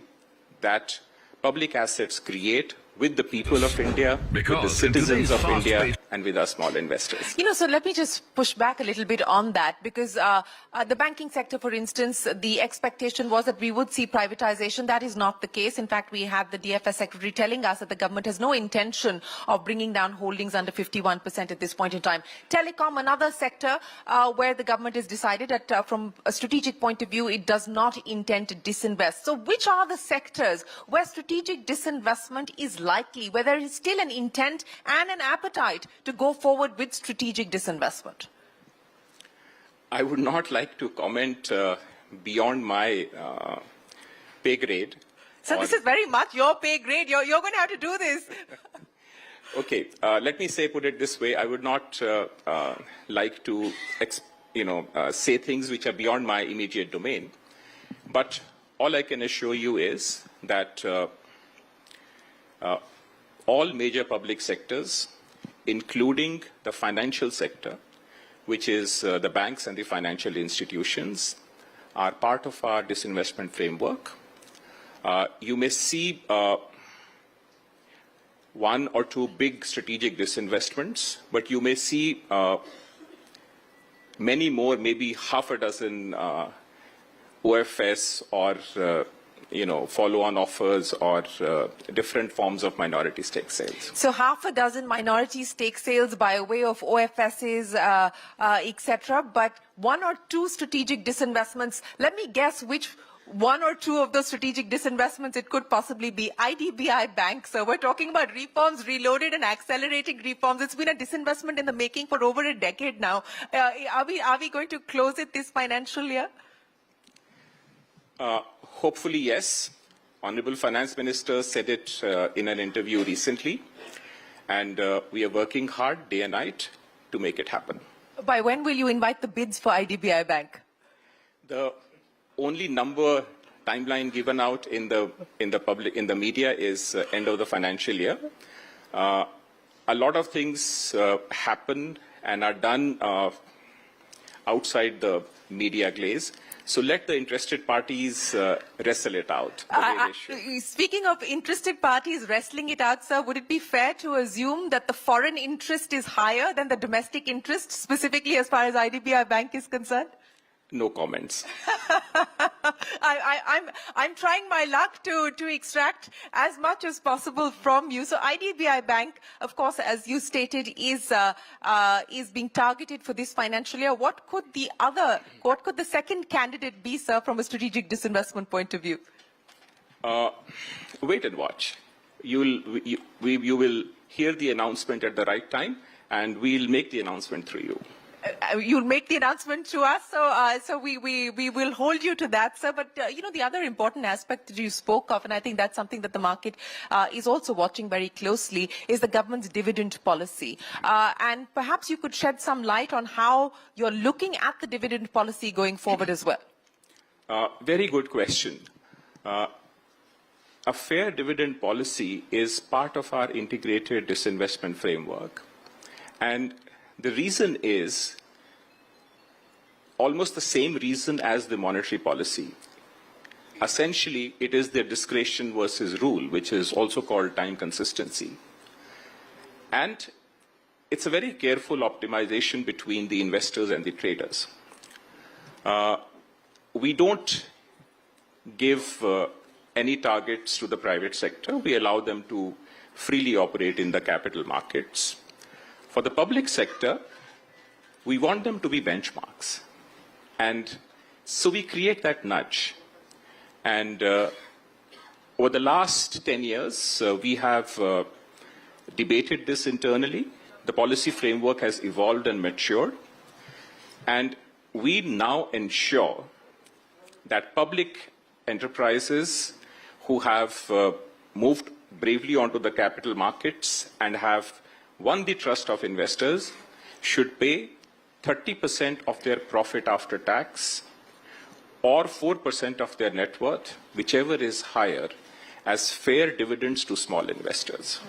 that public assets create with the people of India, with the citizens of India, and with our small investors. You know, so let me just push back a little bit on that, because the banking sector, for instance, the expectation was that we would see privatization. That is not the case. In fact, we had the DFS secretary telling us that the government has no intention of bringing down holdings under 51% at this point in time. Telecom, another sector where the government has decided that from a strategic point of view, it does not intend to disinvest. So which are the sectors where strategic disinvestment is likely, where there is still an intent and an appetite to go forward with strategic disinvestment? I would not like to comment beyond my pay grade. So this is very much your pay grade. You're going to have to do this. Okay, let me put it this way. I would not like to, say things which are beyond my immediate domain. But all I can assure you is that all major public sectors, including the financial sector, which is the banks and the financial institutions, are part of our disinvestment framework. You may see one or two big strategic disinvestments, but you may see many more, maybe half a dozen OFS or follow-on offers or different forms of minority stake sales. So half a dozen minority stake sales by way of OFSs, etc., but one or two strategic disinvestments. Let me guess which one or two of those strategic disinvestments it could possibly be. IDBI Bank, so we're talking about reforms, reloaded and accelerating reforms. It's been a disinvestment in the making for over a decade now. Are we going to close it this financial year? Hopefully, yes. Honorable Finance Minister said it in an interview recently, and we are working hard day and night to make it happen. By when will you invite the bids for IDBI Bank? The only timeline given out in the media is end of the financial year. A lot of things happen and are done outside the media glaze. So let the interested parties wrestle it out. Speaking of interested parties wrestling it out, sir, would it be fair to assume that the foreign interest is higher than the domestic interest, specifically as far as IDBI Bank is concerned? No comments. I'm trying my luck to extract as much as possible from you. So IDBI Bank, of course, as you stated, is being targeted for this financial year. What could the second candidate be, sir, from a strategic disinvestment point of view? Wait and watch. You will hear the announcement at the right time, and we'll make the announcement through you. You'll make the announcement to us, so we will hold you to that, sir. But the other important aspect that you spoke of, and I think that's something that the market is also watching very closely, is the government's dividend policy. And perhaps you could shed some light on how you're looking at the dividend policy going forward as well. Very good question. A fair dividend policy is part of our integrated disinvestment framework. And the reason is almost the same reason as the monetary policy. Essentially, it is the discretion versus rule, which is also called time consistency. And it's a very careful optimization between the investors and the traders. We don't give any targets to the private sector. We allow them to freely operate in the capital markets. For the public sector, we want them to be benchmarks. And so we create that nudge. And over the last 10 years, we have debated this internally. The policy framework has evolved and matured. And we now ensure that public enterprises who have moved bravely onto the capital markets and have won the trust of investors should pay 30% of their profit after tax or 4% of their net worth, whichever is higher, as fair dividends to small investors.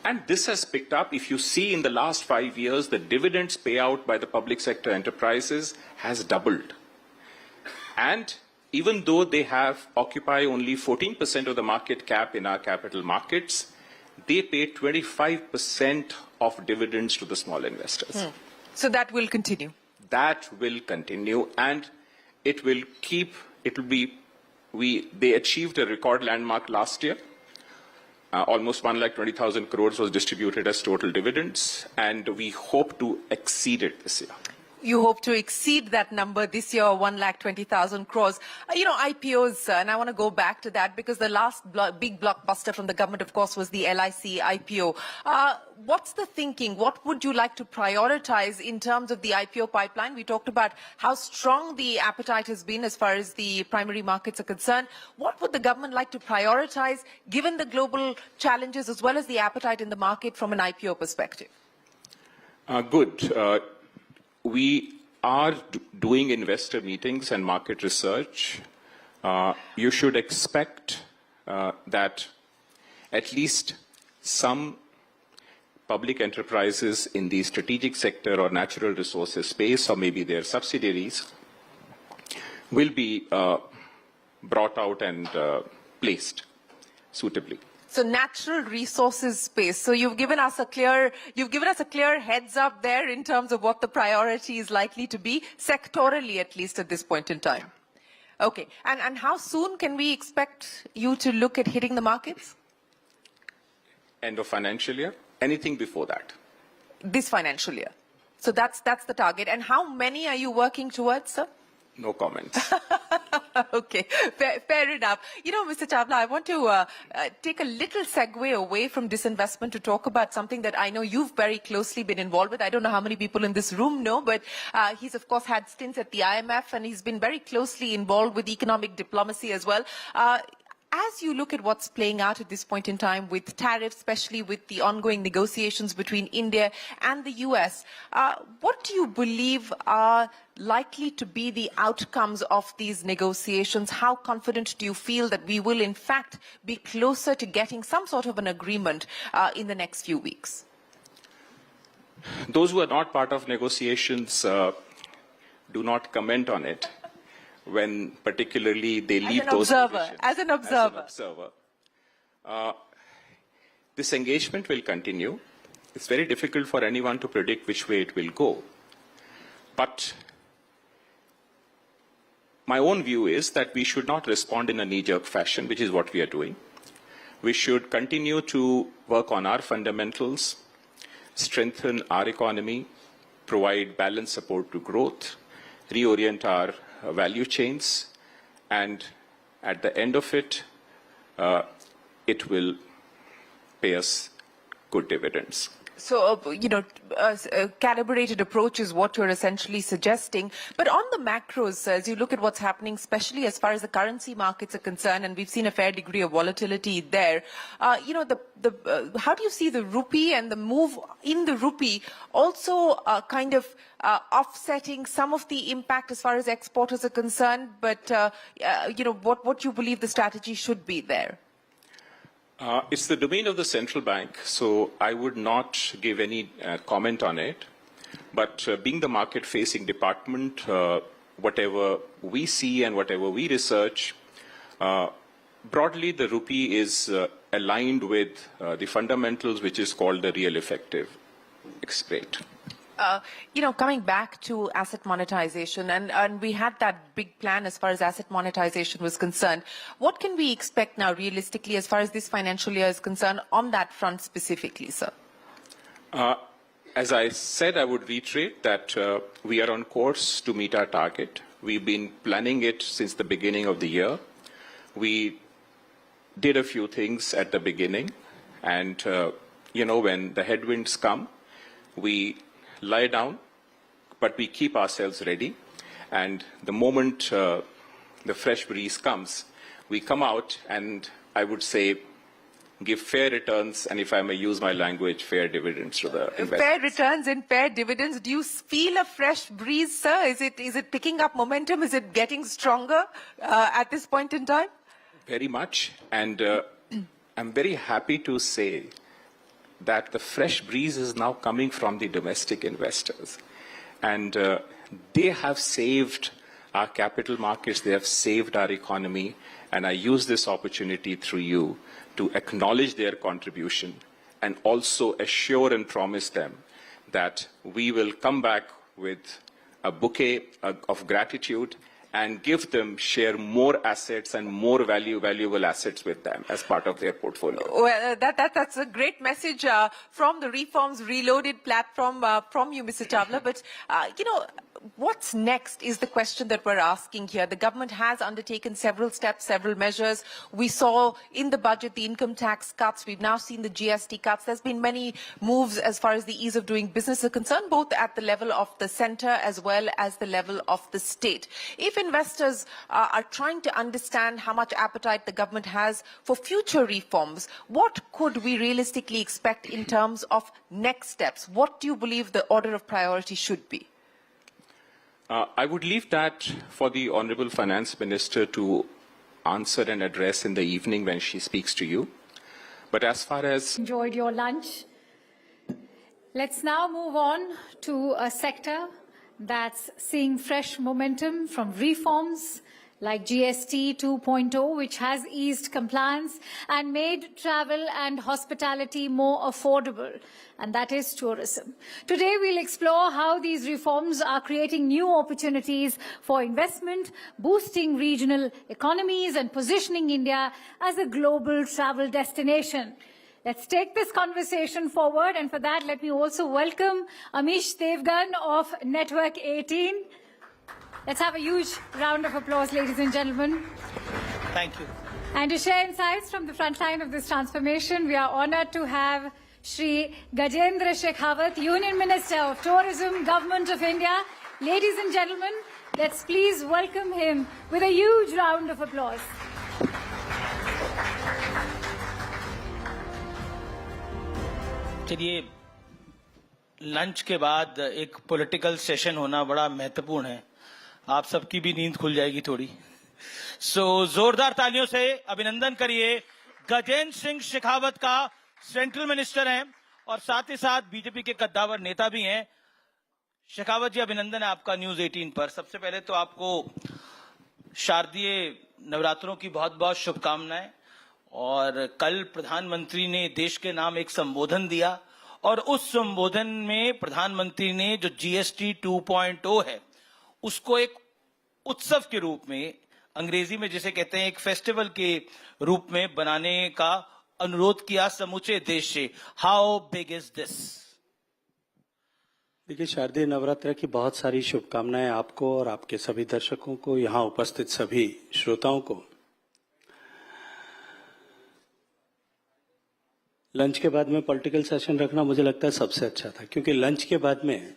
And this has picked up. If you see in the last 5 years, the dividends payout by the public sector enterprises has doubled. And even though they occupy only 14% of the market cap in our capital markets, they pay 25% of dividends to the small investors. So that will continue? That will continue, and it will they achieved a record landmark last year. Almost 1,20,000 crores was distributed as total dividends, and we hope to exceed it this year. You hope to exceed that number this year, 1,20,000 crores. IPOs, and I want to go back to that because the last big blockbuster from the government, of course, was the LIC IPO. What's the thinking? What would you like to prioritize in terms of the IPO pipeline? We talked about how strong the appetite has been as far as the primary markets are concerned. What would the government like to prioritize, given the global challenges as well as the appetite in the market from an IPO perspective? Good. We are doing investor meetings and market research. You should expect that at least some public enterprises in the strategic sector or natural resources space, or maybe their subsidiaries, will be brought out and placed suitably. So natural resources space. So you've given us a clear heads up there in terms of what the priority is likely to be, sectorally at least at this point in time. Okay. And how soon can we expect you to look at hitting the markets? End of financial year. Anything before that. This financial year. So that's the target. And how many are you working towards, sir? No comments. Okay, fair enough. Mr. Chawla, I want to take a little segue away from disinvestment to talk about something that I know you've very closely been involved with. I don't know how many people in this room know, but he's, of course, had stints at the IMF, and he's been very closely involved with economic diplomacy as well. As you look at what's playing out at this point in time with tariffs, especially with the ongoing negotiations between India and the US, what do you believe are likely to be the outcomes of these negotiations? How confident do you feel that we will, in fact, be closer to getting some sort of an agreement in the next few weeks? Those who are not part of negotiations do not comment on it. When particularly they leave those positions. As an observer. This engagement will continue. It's very difficult for anyone to predict which way it will go. But my own view is that we should not respond in a knee-jerk fashion, which is what we are doing. We should continue to work on our fundamentals, strengthen our economy, provide balanced support to growth, reorient our value chains, and at the end of it, it will pay us good dividends. So, calibrated approach is what you're essentially suggesting. But on the macros, as you look at what's happening, especially as far as the currency markets are concerned, and we've seen a fair degree of volatility there, how do you see the rupee and the move in the rupee also kind of offsetting some of the impact as far as exporters are concerned? But, what you believe the strategy should be there? It's the domain of the central bank, so I would not give any comment on it. But being the market-facing department, whatever we see and whatever we research, broadly the rupee is aligned with the fundamentals, which is called the real effective rate. Coming back to asset monetization, and we had that big plan as far as asset monetization was concerned. What can we expect now realistically as far as this financial year is concerned on that front specifically, sir? As I said, I would reiterate that we are on course to meet our target. We've been planning it since the beginning of the year. We did a few things at the beginning, and when the headwinds come, we lie down, but we keep ourselves ready. And the moment the fresh breeze comes, we come out and I would say give fair returns, and if I may use my language, fair dividends to the investors. Fair returns and fair dividends. Do you feel a fresh breeze, sir? Is it picking up momentum? Is it getting stronger at this point in time? Very much. And I'm very happy to say that the fresh breeze is now coming from the domestic investors. And they have saved our capital markets, they have saved our economy, and I use this opportunity through you to acknowledge their contribution and also assure and promise them that we will come back with a bouquet of gratitude and give them, share more assets and more valuable assets with them as part of their portfolio. Well, that's a great message from the Reforms Reloaded platform from you, Mr. Chawla. But, what's next is the question that we're asking here. The government has undertaken several steps, several measures. We saw in the budget the income tax cuts. We've now seen the GST cuts. There's been many moves as far as the ease of doing business are concerned, both at the level of the centre as well as the level of the state. If investors are trying to understand how much appetite the government has for future reforms, what could we realistically expect in terms of next steps? What do you believe the order of priority should be? I would leave that for the Honourable Finance Minister to answer and address in the evening when she speaks to you. But as far as... Enjoyed your lunch. Let's now move on to a sector that's seeing fresh momentum from reforms like GST 2.0, which has eased compliance and made travel and hospitality more affordable, and that is tourism. Today, we'll explore how these reforms are creating new opportunities for investment, boosting regional economies, and positioning India as a global travel destination. Let's take this conversation forward, and for that, let me also welcome Amish Devgan of Network18. Let's have a huge round of applause, ladies and gentlemen. Thank you. And to share insights from the front line of this transformation, we are honored to have Shri Gajendra Shekhawat, Union Minister of Tourism, Government of India. Ladies and gentlemen, let's please welcome him with a huge round of applause. चलिए lunch के बाद एक political session होना बड़ा महत्वपूर्ण है. आप सबकी भी नींद खुल जाएगी थोड़ी. सो जोरदार तालियों से अभिनंदन करिए गजेंद्र सिंह शेखावत का. सेंट्रल मिनिस्टर हैं और साथ ही साथ बीजेपी के कद्दावर नेता भी हैं. शेखावत जी, अभिनंदन है आपका न्यूज 18 पर. सबसे पहले तो आपको शारदीय नवरात्रों की बहुत बहुत शुभकामनाएं. और कल प्रधानमंत्री ने देश के नाम एक संबोधन दिया और उस संबोधन में प्रधानमंत्री ने जो जीएसटी 2.0 है उसको एक उत्सव के रूप में, अंग्रेजी में जिसे कहते हैं एक फेस्टिवल के रूप में बनाने का अनुरोध किया समूचे देश से. How big is this? देखिए, शारदीय नवरात्र की बहुत सारी शुभकामनाएं आपको और आपके सभी दर्शकों को, यहाँ उपस्थित सभी श्रोताओं को. लंच के बाद में पॉलिटिकल सेशन रखना मुझे लगता है सबसे अच्छा था, क्योंकि लंच के बाद में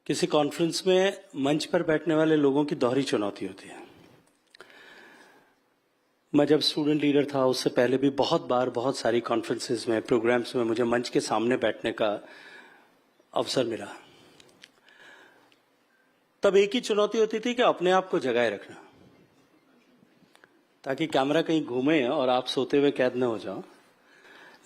किसी कॉन्फ्रेंस में मंच पर बैठने वाले लोगों की दोहरी चुनौती होती है। मैं जब स्टूडेंट लीडर था उससे पहले भी बहुत बार बहुत सारी कॉन्फ्रेंसेस में, प्रोग्राम्स में मुझे मंच के सामने बैठने का अवसर मिला। तब एक ही चुनौती होती थी कि अपने आप को जगाए रखना, ताकि कैमरा कहीं घूमे और आप सोते हुए कैद न हो जाओ।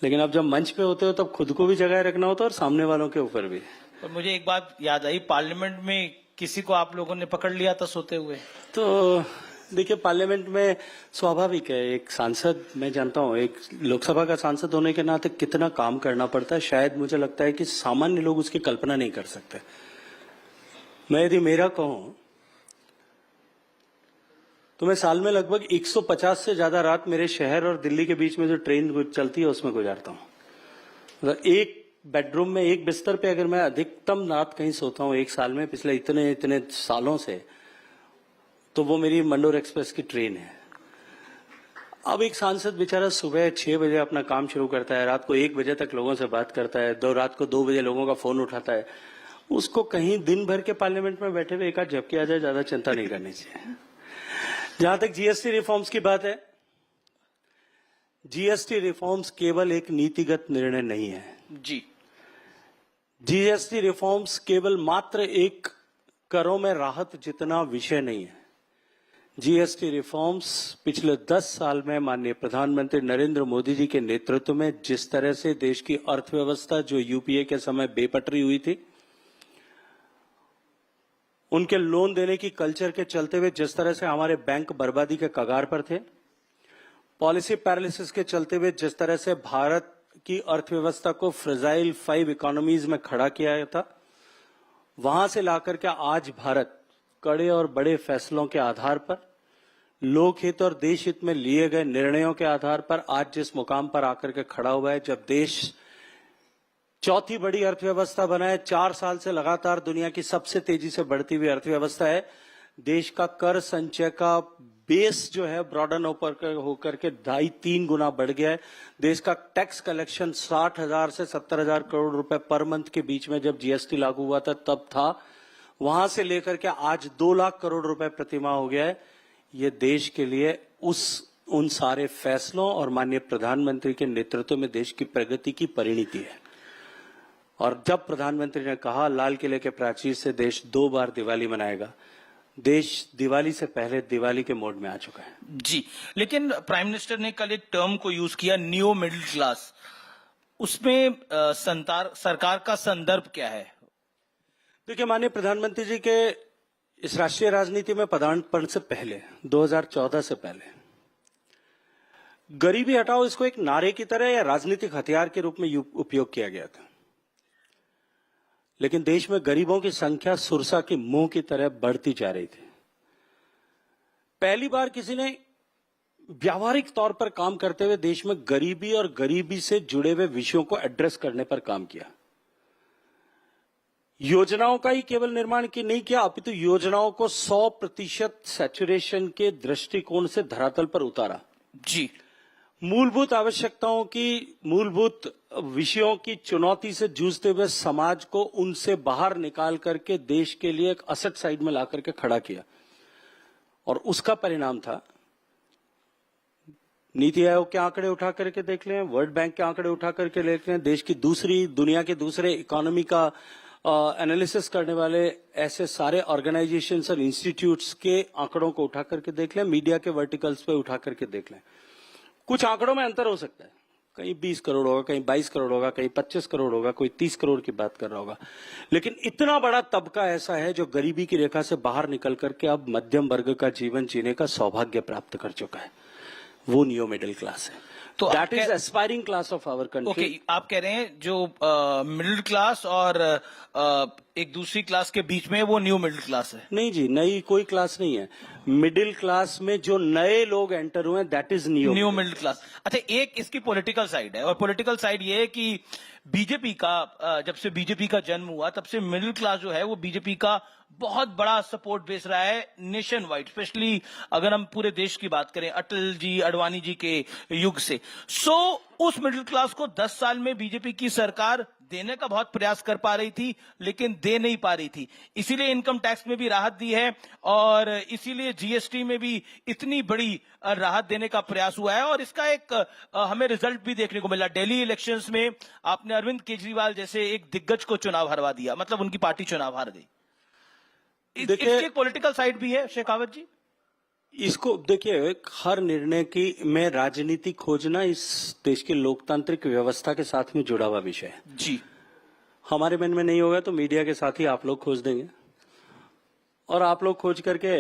लेकिन अब जब मंच पे होते हो तब खुद को भी जगाए रखना होता है और सामने वालों के ऊपर भी। और मुझे एक बात याद आई, पार्लियामेंट में किसी को आप लोगों ने पकड़ लिया था सोते हुए। तो देखिए, पार्लियामेंट में स्वाभाविक है, एक सांसद, मैं जानता हूं एक लोकसभा का सांसद होने के नाते कितना काम करना पड़ता है, शायद मुझे लगता है कि सामान्य लोग उसकी कल्पना नहीं कर सकते। मैं यदि मेरा कहूं तो मैं साल में लगभग 150 से ज्यादा रात मेरे शहर और दिल्ली के बीच में जो ट्रेन चलती है उसमें गुजारता हूं। मतलब एक बेडरूम में एक बिस्तर पे अगर मैं अधिकतम रात कहीं सोता हूं एक साल में, पिछले इतने इतने सालों से, तो वो मेरी मंडोर एक्सप्रेस की ट्रेन है। अब एक सांसद बेचारा सुबह 6 बजे अपना काम शुरू करता है, रात को 1 बजे तक लोगों से बात करता है, रात को 2 बजे लोगों का फोन उठाता है। उसको कहीं दिन भर के पार्लियामेंट में बैठे हुए एक आध झपकी आ जाए, ज्यादा चिंता नहीं करनी चाहिए। जहां तक जीएसटी रिफॉर्म्स की बात है, जीएसटी रिफॉर्म्स केवल एक नीतिगत निर्णय नहीं है जी। जीएसटी रिफॉर्म्स केवल मात्र एक करों में राहत जितना विषय नहीं है। जीएसटी रिफॉर्म्स पिछले 10 साल में माननीय प्रधानमंत्री नरेंद्र मोदी जी के नेतृत्व में जिस तरह से देश की अर्थव्यवस्था, जो यूपीए के समय बेपटरी हुई थी, उनके लोन देने की कल्चर के चलते हुए जिस तरह से हमारे बैंक बर्बादी के कगार पर थे, पॉलिसी पैरालिसिस के चलते हुए जिस तरह से भारत की अर्थव्यवस्था को फ्रेजाइल 5 इकोनॉमीज में खड़ा किया गया था, वहां से लाकर के आज भारत कड़े और बड़े फैसलों के आधार पर, लोकहित और देश हित में लिए गए निर्णयों के आधार पर आज जिस मुकाम पर आकर के खड़ा हुआ है, जब देश चौथी बड़ी अर्थव्यवस्था बना है, 4 साल से लगातार दुनिया की सबसे तेजी से बढ़ती हुई अर्थव्यवस्था है, देश का कर संचय का बेस जो है ब्रॉडन होकर के 2.5-3 गुना बढ़ गया है। देश का टैक्स कलेक्शन 60,000 से 70,000 करोड़ रुपए पर मंथ के बीच में जब जीएसटी लागू हुआ था तब था, वहां से लेकर के आज 2 लाख करोड़ रुपए प्रतिमाह हो गया है। ये देश के लिए उन सारे फैसलों और माननीय प्रधानमंत्री के नेतृत्व में देश की प्रगति की परिणति है। और जब प्रधानमंत्री ने कहा लाल किले के प्राचीर से देश 2 बार दिवाली मनाएगा, देश दिवाली से पहले दिवाली के मोड में आ चुका है जी। लेकिन प्राइम मिनिस्टर ने कल एक टर्म को यूज किया, न्यू मिडिल क्लास। उसमें सरकार का संदर्भ क्या है? देखिए, माननीय प्रधानमंत्री जी के इस राष्ट्रीय राजनीति में पदार्पण से पहले, 2014 से पहले, गरीबी हटाओ इसको एक नारे की तरह या राजनीतिक हथियार के रूप में उपयोग किया गया था। लेकिन देश में गरीबों की संख्या सुरसा की मुंह की तरह बढ़ती जा रही थी। पहली बार किसी ने व्यावहारिक तौर पर काम करते हुए देश में गरीबी और गरीबी से जुड़े हुए विषयों को एड्रेस करने पर काम किया। योजनाओं का ही केवल निर्माण की नहीं किया, अपितु योजनाओं को 100% सैचुरेशन के दृष्टिकोण से धरातल पर उतारा जी। मूलभूत आवश्यकताओं की, मूलभूत विषयों की चुनौती से जूझते हुए समाज को उनसे बाहर निकाल करके देश के लिए एक असेट साइड में ला करके खड़ा किया। और उसका परिणाम था, नीति आयोग के आंकड़े उठा करके देख लें, वर्ल्ड बैंक के आंकड़े उठा करके देख लें, देश की दुनिया के दूसरे इकोनॉमी का एनालिसिस करने वाले ऐसे सारे ऑर्गेनाइजेशंस और इंस्टीट्यूट्स के आंकड़ों को उठा करके देख लें, मीडिया के वर्टिकल्स पे उठा करके देख लें। कुछ आंकड़ों में अंतर हो सकता है, कहीं 20 करोड़ होगा, कहीं 22 करोड़ होगा, कहीं 25 करोड़ होगा, कोई 30 करोड़ की बात कर रहा होगा, लेकिन इतना बड़ा तबका ऐसा है जो गरीबी की रेखा से बाहर निकल करके अब मध्यम वर्ग का जीवन जीने का सौभाग्य प्राप्त कर चुका है। वो न्यू मिडिल क्लास है। तो that is aspiring class of our country. Okay, आप कह रहे हैं जो मिडिल क्लास और एक दूसरी क्लास के बीच में वो न्यू मिडिल क्लास है? नहीं जी, नई कोई क्लास नहीं है। मिडिल क्लास में जो नए लोग एंटर हुए हैं, that is new middle class. अच्छा, एक इसकी पॉलिटिकल साइड है, और पॉलिटिकल साइड ये है कि बीजेपी का, जब से बीजेपी का जन्म हुआ तब से मिडिल क्लास जो है वो बीजेपी का बहुत बड़ा सपोर्ट बेस रहा है नेशन वाइड, स्पेशली अगर हम पूरे देश की बात करें अटल जी अडवाणी जी के युग से। सो उस मिडिल क्लास को 10 साल में बीजेपी की सरकार देने का बहुत प्रयास कर पा रही थी, लेकिन दे नहीं पा रही थी। इसीलिए इनकम टैक्स में भी राहत दी है और इसीलिए जीएसटी में भी इतनी बड़ी राहत देने का प्रयास हुआ है और इसका एक हमें रिजल्ट भी देखने को मिला। दिल्ली इलेक्शंस में आपने अरविंद केजरीवाल जैसे एक दिग्गज को चुनाव हरवा दिया, मतलब उनकी पार्टी चुनाव हार गई। इसकी एक पॉलिटिकल साइड भी है शेखावत जी। इसको देखिए, हर निर्णय की में राजनीति खोजना इस देश की लोकतांत्रिक व्यवस्था के साथ में जुड़ा हुआ विषय है जी। हमारे मन में नहीं होगा तो मीडिया के साथ ही आप लोग खोज देंगे और आप लोग खोज करके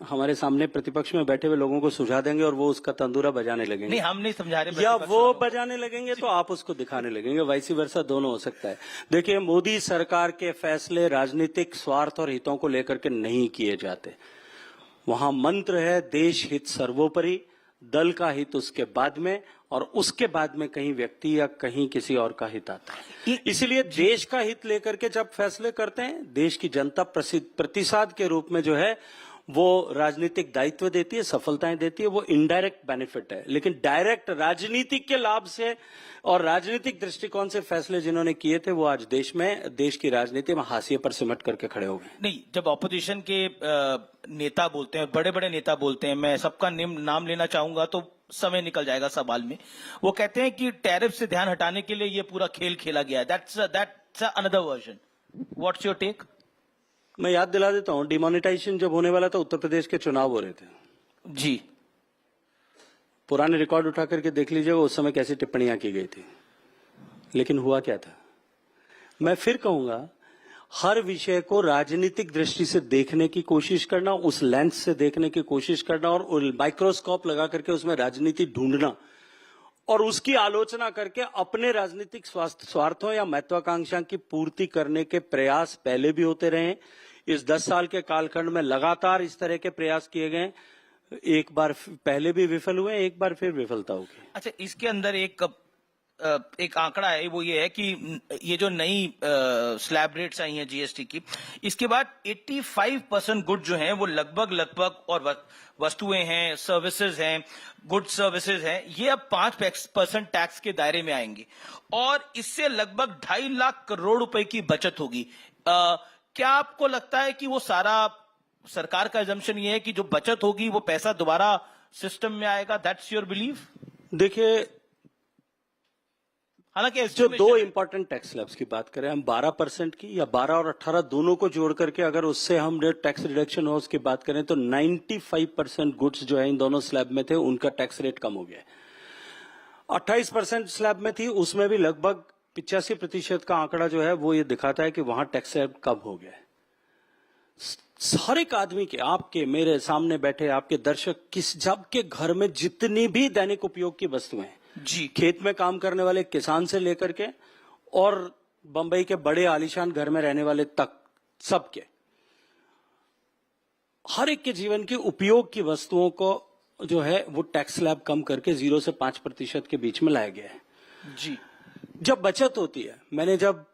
हमारे सामने प्रतिपक्ष में बैठे हुए लोगों को सुझा देंगे और वो उसका तंदूरा बजाने लगेंगे। नहीं, हम नहीं समझा रहे, या वो बजाने लगेंगे तो आप उसको दिखाने लगेंगे, वैसी वर्षा दोनों हो सकता है। देखिए, मोदी सरकार के फैसले राजनीतिक स्वार्थ और हितों को लेकर के नहीं किए जाते। वहां मंत्र है देश हित सर्वोपरि, दल का हित उसके बाद में, और उसके बाद में कहीं व्यक्ति या कहीं किसी और का हित आता है। इसीलिए देश का हित लेकर के जब फैसले करते हैं, देश की जनता प्रतिसाद के रूप में जो है वो राजनीतिक दायित्व देती है, सफलताएं देती है, वो इनडायरेक्ट बेनिफिट है। लेकिन डायरेक्ट राजनीतिक के लाभ से और राजनीतिक दृष्टिकोण से फैसले जिन्होंने किए थे वो आज देश की राजनीति में हाशिए पर सिमट करके खड़े हो गए। नहीं, जब ऑपोजिशन के नेता बोलते हैं, बड़े बड़े नेता बोलते हैं, मैं सबका नाम लेना चाहूंगा तो समय निकल जाएगा सवाल में, वो कहते हैं कि टैरिफ से ध्यान हटाने के लिए ये पूरा खेल खेला गया है। That's another version. What's your take? मैं याद दिला देता हूं, डिमोनेटाइजेशन जब होने वाला था उत्तर प्रदेश के चुनाव हो रहे थे जी। पुराने रिकॉर्ड उठा करके देख लीजिएगा उस समय कैसी टिप्पणियां की गई थी, लेकिन हुआ क्या था। मैं फिर कहूंगा, हर विषय को राजनीतिक दृष्टि से देखने की कोशिश करना, उस लेंस से देखने की कोशिश करना और माइक्रोस्कोप लगा करके उसमें राजनीति ढूंढना और उसकी आलोचना करके अपने राजनीतिक स्वार्थों या महत्वाकांक्षा की पूर्ति करने के प्रयास पहले भी होते रहे। इस 10 साल के कालखंड में लगातार इस तरह के प्रयास किए गए, एक बार पहले भी विफल हुए, एक बार फिर विफलता होगी। अच्छा, इसके अंदर एक आंकड़ा है, वो ये है कि ये जो नई स्लैब रेट्स आई हैं जीएसटी की, इसके बाद 85% गुड जो हैं वो लगभग और वस्तुएं हैं, सर्विसेज हैं, गुड सर्विसेज हैं, ये अब 5% टैक्स के दायरे में आएंगे और इससे लगभग 2.5 लाख करोड़ रुपए की बचत होगी। क्या आपको लगता है कि वो सारा सरकार का एजम्पशन ये है कि जो बचत होगी वो पैसा दोबारा सिस्टम में आएगा? That's your belief? देखिए, हालांकि जो दो इंपॉर्टेंट टैक्स स्लैब्स की बात करें हम 12% की या 12 और 18 दोनों को जोड़ करके अगर उससे हम टैक्स रिडक्शन हो उसकी बात करें तो 95% गुड्स जो है इन दोनों स्लैब में थे उनका टैक्स रेट कम हो गया। 28% स्लैब में थी, उसमें भी लगभग 85% का आंकड़ा जो है वो ये दिखाता है कि वहां टैक्स रेट कम हो गया। हर एक आदमी के, आपके, मेरे सामने बैठे आपके दर्शक, जब के घर में जितनी भी दैनिक उपयोग की वस्तुएं जी, खेत में काम करने वाले किसान से लेकर के और बंबई के बड़े आलीशान घर में रहने वाले तक, सबके हर एक के जीवन की उपयोग की वस्तुओं को जो है वो टैक्स स्लैब कम करके 0 से 5% के बीच में लाया गया है जी। जब बचत होती है, मैंने जब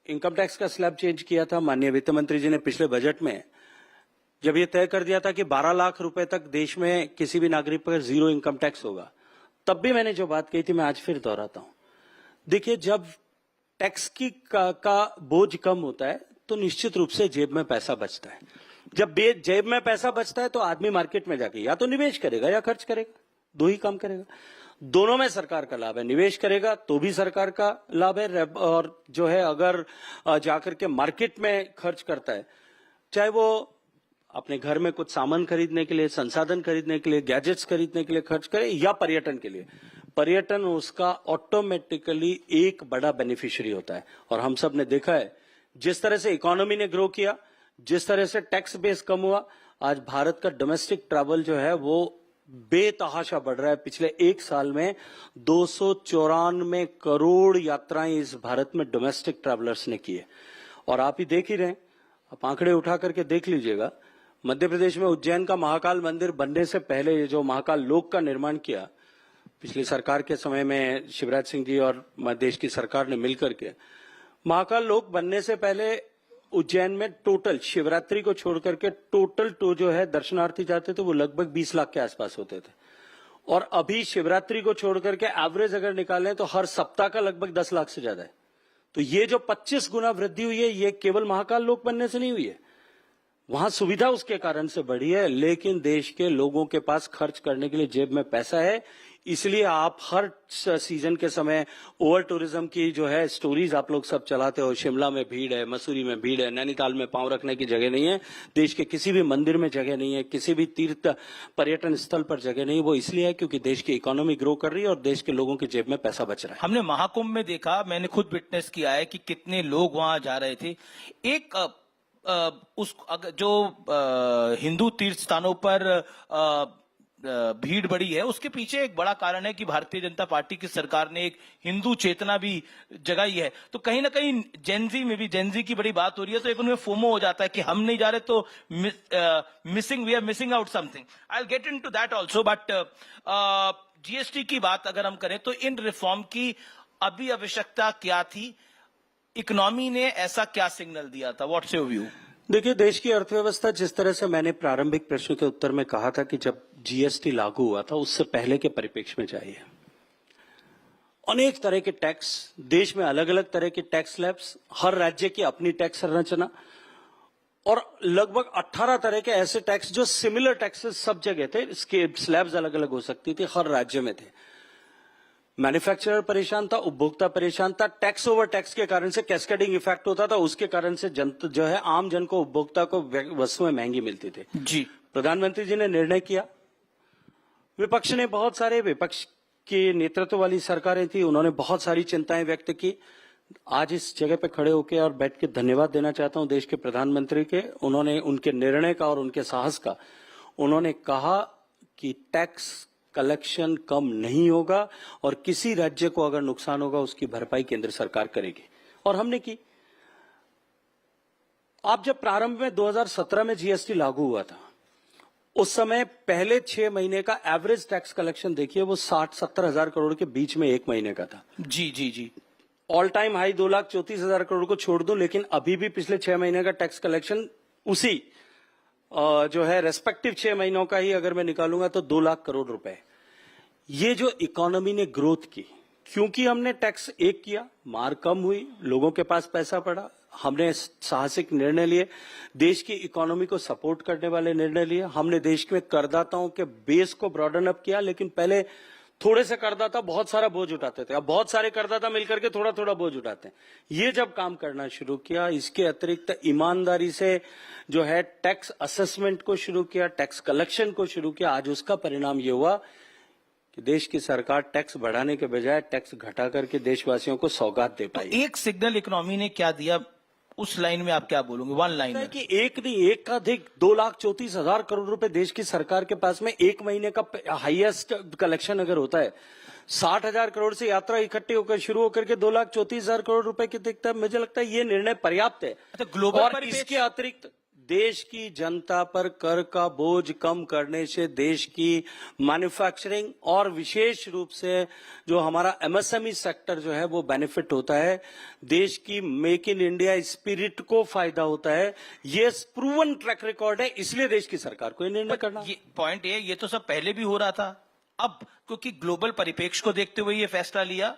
इनकम टैक्स का स्लैब चेंज किया था, माननीय वित्त मंत्री जी ने पिछले बजट में जब ये तय कर दिया था कि 12 लाख रुपए तक देश में किसी भी नागरिक पर 0 इनकम टैक्स होगा, तब भी मैंने जो बात कही थी मैं आज फिर दोहराता हूं। देखिए, जब टैक्स का बोझ कम होता है तो निश्चित रूप से जेब में पैसा बचता है। जब जेब में पैसा बचता है तो आदमी मार्केट में जाके या तो निवेश करेगा या खर्च करेगा, दो ही काम करेगा। दोनों में सरकार का लाभ है। निवेश करेगा तो भी सरकार का लाभ है, और जो है अगर जाकर के मार्केट में खर्च करता है, चाहे वो अपने घर में कुछ सामान खरीदने के लिए, संसाधन खरीदने के लिए, गैजेट्स खरीदने के लिए खर्च करे या पर्यटन के लिए, पर्यटन उसका ऑटोमेटिकली एक बड़ा बेनिफिशियरी होता है। और हम सब ने देखा है जिस तरह से इकोनॉमी ने ग्रो किया, जिस तरह से टैक्स बेस कम हुआ, आज भारत का डोमेस्टिक ट्रैवल जो है वो बेतहाशा बढ़ रहा है। पिछले 1 साल में 294 करोड़ यात्राएं इस भारत में डोमेस्टिक ट्रैवलर्स ने की है। और आप ही देख ही रहे हैं, आप आंकड़े उठा करके देख लीजिएगा, मध्य प्रदेश में उज्जैन का महाकाल मंदिर बनने से पहले जो महाकाल लोक का निर्माण किया पिछली सरकार के समय में, शिवराज सिंह जी और देश की सरकार ने मिलकर के, महाकाल लोक बनने से पहले उज्जैन में टोटल शिवरात्रि को छोड़ करके टोटल तो जो है दर्शनार्थी जाते थे वो लगभग 20 लाख के आसपास होते थे, और अभी शिवरात्रि को छोड़ करके एवरेज अगर निकालें तो हर सप्ताह का लगभग 10 लाख से ज्यादा है। तो ये जो 25 गुना वृद्धि हुई है ये केवल महाकाल लोक बनने से नहीं हुई है, वहां सुविधा उसके कारण से बढ़ी है, लेकिन देश के लोगों के पास खर्च करने के लिए जेब में पैसा है। इसलिए आप हर सीजन के समय ओवर टूरिज्म की जो है स्टोरीज आप लोग सब चलाते हो, शिमला में भीड़ है, मसूरी में भीड़ है, नैनीताल में पांव रखने की जगह नहीं है, देश के किसी भी मंदिर में जगह नहीं है, किसी भी तीर्थ पर्यटन स्थल पर जगह नहीं है। वो इसलिए है क्योंकि देश की इकोनॉमी ग्रो कर रही है और देश के लोगों की जेब में पैसा बच रहा है। हमने महाकुंभ में देखा, मैंने खुद विटनेस किया है कि कितने लोग वहां जा रहे थे। एक जो हिंदू तीर्थ स्थानों पर भीड़ बढ़ी है, उसके पीछे एक बड़ा कारण है कि भारतीय जनता पार्टी की सरकार ने एक हिंदू चेतना भी जगाई है। तो कहीं ना कहीं जेनजी में भी, जेनजी की बड़ी बात हो रही है, तो एक उनमें फोमो हो जाता है कि हम नहीं जा रहे तो we are missing out something. I will get into that also, but GST की बात अगर हम करें तो इन रिफॉर्म की अभी आवश्यकता क्या थी? इकोनॉमी ने ऐसा क्या सिग्नल दिया था? What's your view? देखिए, देश की अर्थव्यवस्था जिस तरह से मैंने प्रारंभिक प्रश्न के उत्तर में कहा था कि जब जीएसटी लागू हुआ था उससे पहले के परिप्रेक्ष्य में चाहिए। अनेक तरह के टैक्स, देश में अलग अलग तरह के टैक्स स्लैब्स, हर राज्य की अपनी टैक्स संरचना, और लगभग 18 तरह के ऐसे टैक्स जो सिमिलर टैक्सेस सब जगह थे, इसके स्लैब्स अलग अलग हो सकती थी, हर राज्य में थे। मैन्युफैक्चरर परेशान था, उपभोक्ता परेशान था, टैक्स ओवर टैक्स के कारण से कैस्केडिंग इफेक्ट होता था, उसके कारण से जो है आम जन को, उपभोक्ता को वस्तुएं महंगी मिलती थी। जी, प्रधानमंत्री जी ने निर्णय किया, विपक्ष ने बहुत सारे, विपक्ष के नेतृत्व वाली सरकारें थी, उन्होंने बहुत सारी चिंताएं व्यक्त की। आज इस जगह पे खड़े होकर और बैठ के धन्यवाद देना चाहता हूं देश के प्रधानमंत्री के, उन्होंने उनके निर्णय का और उनके साहस का, उन्होंने कहा कि टैक्स कलेक्शन कम नहीं होगा और किसी राज्य को अगर नुकसान होगा उसकी भरपाई केंद्र सरकार करेगी, और हमने की। आप जब प्रारंभ में 2017 में जीएसटी लागू हुआ था, उस समय पहले 6 महीने का एवरेज टैक्स कलेक्शन देखिए, वो 60-70 हजार करोड़ के बीच में एक महीने का था। जी जी जी, ऑल टाइम हाई 2,34,000 करोड़ को छोड़ दूं, लेकिन अभी भी पिछले 6 महीने का टैक्स कलेक्शन उसी जो है रेस्पेक्टिव 6 महीनों का ही अगर मैं निकालूंगा तो 2 लाख करोड़ रुपए। ये जो इकोनॉमी ने ग्रोथ की, क्योंकि हमने टैक्स एक किया, मार कम हुई, लोगों के पास पैसा पड़ा, हमने साहसिक निर्णय लिए, देश की इकोनॉमी को सपोर्ट करने वाले निर्णय लिए, हमने देश में करदाताओं के बेस को ब्रॉडन अप किया। लेकिन पहले थोड़े से करदाता बहुत सारा बोझ उठाते थे, अब बहुत सारे करदाता मिलकर के थोड़ा थोड़ा बोझ उठाते हैं। ये जब काम करना शुरू किया, इसके अतिरिक्त ईमानदारी से जो है टैक्स असेसमेंट को शुरू किया, टैक्स कलेक्शन को शुरू किया, आज उसका परिणाम ये हुआ कि देश की सरकार टैक्स बढ़ाने के बजाय टैक्स घटा करके देशवासियों को सौगात दे पाई। तो एक सिग्नल इकोनॉमी ने क्या दिया, उस लाइन में आप क्या बोलोगे? वन लाइन में कि एक नहीं, एक का अधिक 2,34,000 करोड़ रुपए देश की सरकार के पास में एक महीने का हाईएस्ट कलेक्शन अगर होता है, 60,000 करोड़ से यात्रा इकट्ठी होकर शुरू होकर के 2,34,000 करोड़ रुपए की दिखता है। मुझे लगता है ये निर्णय पर्याप्त है। ग्लोबल और इसके अतिरिक्त देश की जनता पर कर का बोझ कम करने से देश की मैन्युफैक्चरिंग और विशेष रूप से जो हमारा एमएसएमई सेक्टर जो है वो बेनिफिट होता है, देश की मेक इन इंडिया स्पिरिट को फायदा होता है। ये प्रूवन ट्रैक रिकॉर्ड है, इसलिए देश की सरकार को ये निर्णय करना। ये पॉइंट है, ये तो सब पहले भी हो रहा था, अब क्योंकि ग्लोबल परिप्रेक्ष्य को देखते हुए ये फैसला लिया।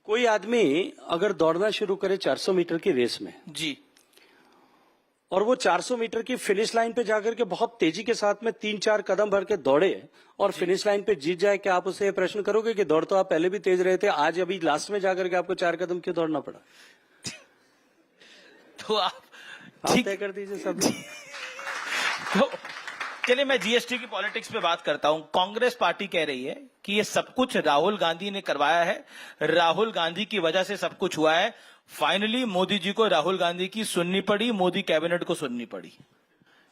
कोई आदमी अगर दौड़ना शुरू करे 400 मीटर की रेस में जी, और वो 400 मीटर की फिनिश लाइन पे जाकर के बहुत तेजी के साथ में 3-4 कदम भर के दौड़े और फिनिश लाइन पे जीत जाए, क्या आप उसे ये प्रश्न करोगे कि दौड़ तो आप पहले भी तेज रहे थे, आज अभी लास्ट में जाकर के आपको 4 कदम क्यों दौड़ना पड़ा? तो आप तय कर दीजिए सब। तो चलिए मैं जीएसटी की पॉलिटिक्स पे बात करता हूं। कांग्रेस पार्टी कह रही है कि ये सब कुछ राहुल गांधी ने करवाया है, राहुल गांधी की वजह से सब कुछ हुआ है। फाइनली मोदी जी को राहुल गांधी की सुननी पड़ी, मोदी कैबिनेट को सुननी पड़ी।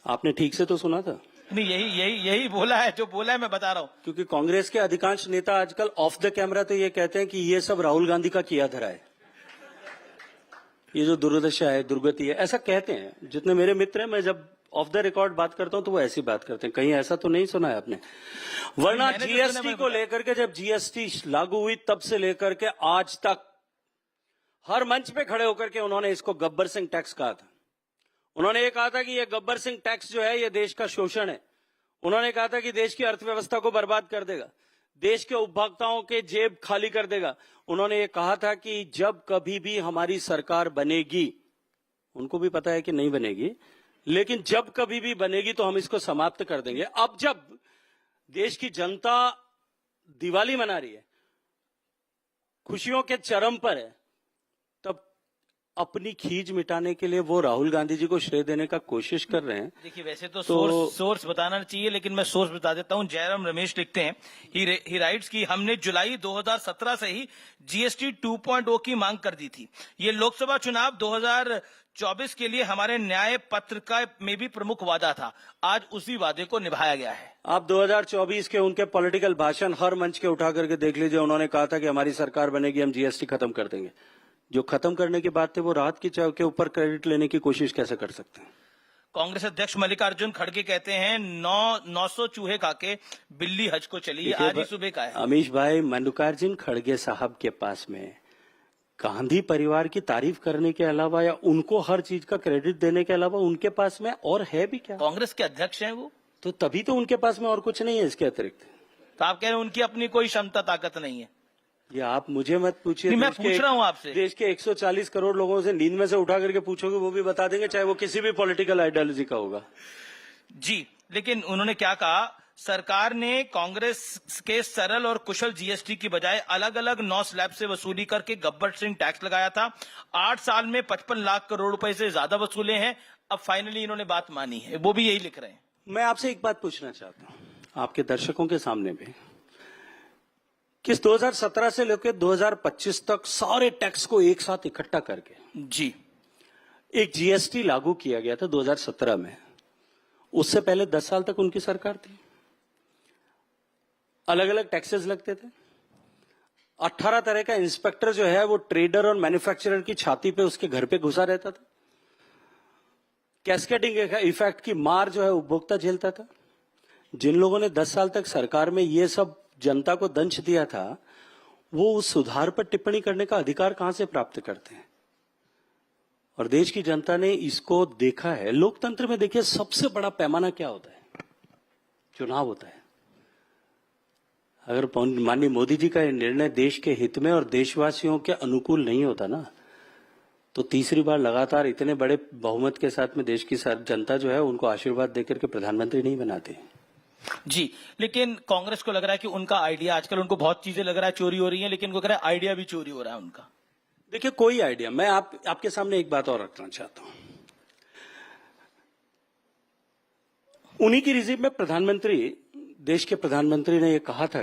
आपने ठीक से तो सुना था? नहीं, यही बोला है, जो बोला है मैं बता रहा हूं। क्योंकि कांग्रेस के अधिकांश नेता आजकल ऑफ द कैमरा तो ये कहते हैं कि ये सब राहुल गांधी का किया धरा है, ये जो दुर्दशा है, दुर्गति है, ऐसा कहते हैं। जितने मेरे मित्र हैं, मैं जब ऑफ द रिकॉर्ड बात करता हूं तो वो ऐसी बात करते हैं। कहीं ऐसा तो नहीं सुना है आपने? वरना जीएसटी को लेकर के, जब जीएसटी लागू हुई तब से लेकर के आज तक हर मंच पे खड़े होकर के उन्होंने इसको गब्बर सिंह टैक्स कहा था। उन्होंने ये कहा था कि ये गब्बर सिंह टैक्स जो है ये देश का शोषण है। उन्होंने कहा था कि देश की अर्थव्यवस्था को बर्बाद कर देगा, देश के उपभोक्ताओं के जेब खाली कर देगा। उन्होंने ये कहा था कि जब कभी भी हमारी सरकार बनेगी, उनको भी पता है कि नहीं बनेगी, लेकिन जब कभी भी बनेगी तो हम इसको समाप्त कर देंगे। अब जब देश की जनता दिवाली मना रही है, खुशियों के चरम पर है, तब अपनी खींच मिटाने के लिए वो राहुल गांधी जी को श्रेय देने का कोशिश कर रहे हैं। देखिए, वैसे तो सोर्स बताना चाहिए, लेकिन मैं सोर्स बता देता हूं। जयराम रमेश लिखते हैं, ही राइट्स की हमने जुलाई 2017 से ही जीएसटी 2.0 की मांग कर दी थी। ये लोकसभा चुनाव 2024 के लिए हमारे न्याय पत्र का में भी प्रमुख वादा था। आज उसी वादे को निभाया गया है। आप 2024 के उनके पॉलिटिकल भाषण हर मंच के उठा करके देख लीजिए। उन्होंने कहा था कि हमारी सरकार बनेगी, हम जीएसटी खत्म कर देंगे। जो खत्म करने की बात थी वो राहत की चाव के ऊपर क्रेडिट लेने की कोशिश कैसे कर सकते हैं? कांग्रेस अध्यक्ष मल्लिकार्जुन खड़गे कहते हैं 900 चूहे खाके बिल्ली हज को चली। ये आज ही सुबह का है। अमीश भाई, मल्लिकार्जुन खड़गे साहब के पास में गांधी परिवार की तारीफ करने के अलावा या उनको हर चीज का क्रेडिट देने के अलावा उनके पास में और है भी क्या? कांग्रेस के अध्यक्ष हैं वो, तो तभी तो उनके पास में और कुछ नहीं है इसके अतिरिक्त। तो आप कह रहे हैं उनकी अपनी कोई क्षमता ताकत नहीं है? ये आप मुझे मत पूछिए। मैं पूछ रहा हूं आपसे। देश के 140 करोड़ लोगों से नींद में से उठा करके पूछोगे, वो भी बता देंगे, चाहे वो किसी भी पॉलिटिकल आइडियोलॉजी का होगा। जी, लेकिन उन्होंने क्या कहा? सरकार ने कांग्रेस के सरल और कुशल जीएसटी की बजाय अलग अलग 9 स्लैब से वसूली करके गब्बर सिंह टैक्स लगाया था। 8 साल में 55 लाख करोड़ रुपए से ज्यादा वसूले हैं। अब फाइनली इन्होंने बात मानी है, वो भी यही लिख रहे हैं। मैं आपसे एक बात पूछना चाहता हूं, आपके दर्शकों के सामने भी, किस 2017 से लेकर 2025 तक सारे टैक्स को एक साथ इकट्ठा करके जी एक जीएसटी लागू किया गया था 2017 में। उससे पहले 10 साल तक उनकी सरकार थी। अलग अलग टैक्सेस लगते थे। 18 तरह का इंस्पेक्टर जो है वो ट्रेडर और मैन्युफैक्चरर की छाती पे उसके घर पे घुसा रहता था। कैस्केडिंग इफेक्ट की मार जो है उपभोक्ता झेलता था। जिन लोगों ने 10 साल तक सरकार में ये सब जनता को दंश दिया था, वो उस सुधार पर टिप्पणी करने का अधिकार कहां से प्राप्त करते हैं? और देश की जनता ने इसको देखा है। लोकतंत्र में देखिए सबसे बड़ा पैमाना क्या होता है? चुनाव होता है। अगर माननीय मोदी जी का निर्णय देश के हित में और देशवासियों के अनुकूल नहीं होता ना, तो तीसरी बार लगातार इतने बड़े बहुमत के साथ में देश की जनता जो है उनको आशीर्वाद देकर के प्रधानमंत्री नहीं बनाते। जी, लेकिन कांग्रेस को लग रहा है कि उनका आइडिया, आजकल उनको बहुत चीजें लग रहा है चोरी हो रही हैं, लेकिन उनको लग रहा है आइडिया भी चोरी हो रहा है उनका। देखिए, कोई आइडिया, मैं आपके सामने एक बात और रखना चाहता हूं। उन्हीं की रिजीव में प्रधानमंत्री, देश के प्रधानमंत्री ने यह कहा था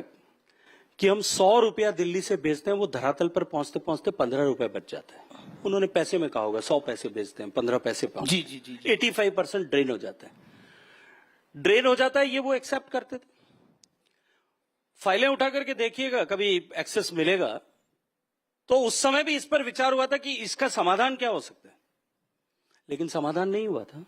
कि हम 100 रुपया दिल्ली से भेजते हैं, वो धरातल पर पहुंचते पहुंचते 15 रुपए बच जाता है। उन्होंने पैसे में कहा होगा 100 पैसे भेजते हैं, 15 पैसे पहुंचते। जी 85% ड्रेन हो जाता है। ड्रेन हो जाता है, ये वो एक्सेप्ट करते थे। फाइलें उठा करके देखिएगा, कभी एक्सेस मिलेगा तो उस समय भी इस पर विचार हुआ था कि इसका समाधान क्या हो सकता है, लेकिन समाधान नहीं हुआ था।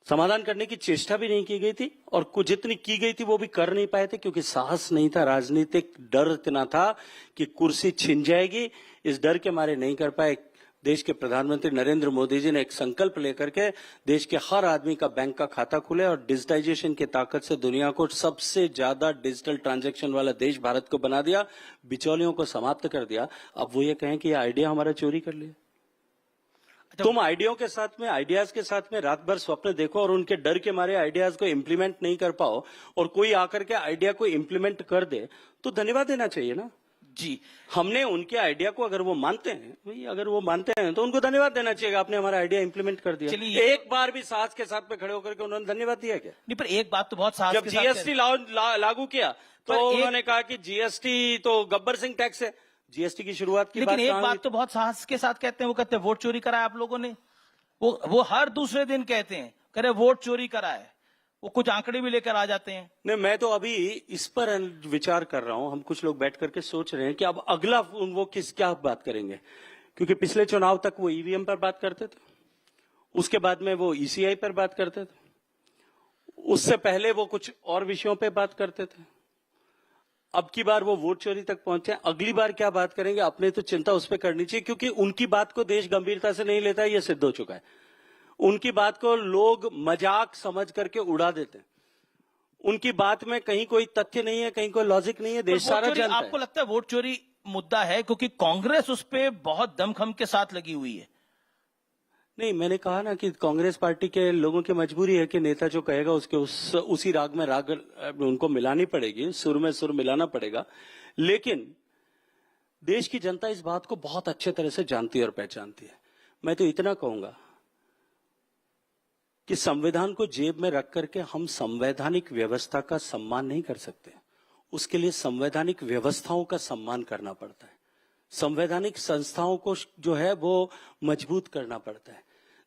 समाधान करने की चेष्टा भी नहीं की गई थी, और कुछ जितनी की गई थी वो भी कर नहीं पाए थे, क्योंकि साहस नहीं था। राजनीतिक डर इतना था कि कुर्सी छिन जाएगी, इस डर के मारे नहीं कर पाए। देश के प्रधानमंत्री नरेंद्र मोदी जी ने एक संकल्प लेकर के देश के हर आदमी का बैंक का खाता खुले और डिजिटाइजेशन की ताकत से दुनिया को सबसे ज्यादा डिजिटल ट्रांजैक्शन वाला देश भारत को बना दिया, बिचौलियों को समाप्त कर दिया। अब वो ये कहें कि ये आइडिया हमारा चोरी कर लिया। तुम आइडियाओं के साथ में, आइडियाज के साथ में रात भर स्वप्न देखो और उनके डर के मारे आइडियाज को इंप्लीमेंट नहीं कर पाओ, और कोई आकर के आइडिया को इंप्लीमेंट कर दे, तो धन्यवाद देना चाहिए ना। जी, हमने उनके आइडिया को, अगर वो मानते हैं, भाई अगर वो मानते हैं तो उनको धन्यवाद देना चाहिए, आपने हमारा आइडिया इंप्लीमेंट कर दिया। चलिए, एक बार भी साहस के साथ में खड़े होकर के उन्होंने धन्यवाद दिया क्या? नहीं, पर एक बात तो बहुत साहस जब के साथ जीएसटी लागू किया तो उन्होंने कहा कि जीएसटी तो गब्बर सिंह टैक्स है। जीएसटी की शुरुआत की लेकिन बात, एक बात तो बहुत साहस के साथ कहते हैं, वो कहते हैं वोट चोरी करा है आप लोगों ने। वो हर दूसरे दिन कहते हैं, कह रहे वोट चोरी करा है। वो कुछ आंकड़े भी लेकर आ जाते हैं। नहीं, मैं तो अभी इस पर विचार कर रहा हूं। हम कुछ लोग बैठ करके सोच रहे हैं कि अब अगला वो क्या बात करेंगे, क्योंकि पिछले चुनाव तक वो ईवीएम पर बात करते थे, उसके बाद में वो ईसीआई पर बात करते थे, उससे पहले वो कुछ और विषयों पे बात करते थे। अब की बार वो वोट चोरी तक पहुंचे, अगली बार क्या बात करेंगे, अपने तो चिंता उस पर करनी चाहिए, क्योंकि उनकी बात को देश गंभीरता से नहीं लेता, ये सिद्ध हो चुका है। उनकी बात को लोग मजाक समझ करके उड़ा देते हैं। उनकी बात में कहीं कोई तथ्य नहीं है, कहीं कोई लॉजिक नहीं है, देश सारा जानता है। आपको लगता है वोट चोरी मुद्दा है क्योंकि कांग्रेस उस पर बहुत दमखम के साथ लगी हुई है? नहीं, मैंने कहा ना कि कांग्रेस पार्टी के लोगों की मजबूरी है कि नेता जो कहेगा उसके उसी राग में राग उनको मिलानी पड़ेगी, सुर में सुर मिलाना पड़ेगा। लेकिन देश की जनता इस बात को बहुत अच्छे तरह से जानती है और पहचानती है। मैं तो इतना कहूंगा कि संविधान को जेब में रख करके हम संवैधानिक व्यवस्था का सम्मान नहीं कर सकते। उसके लिए संवैधानिक व्यवस्थाओं का सम्मान करना पड़ता है। संवैधानिक संस्थाओं को जो है वो मजबूत करना पड़ता है।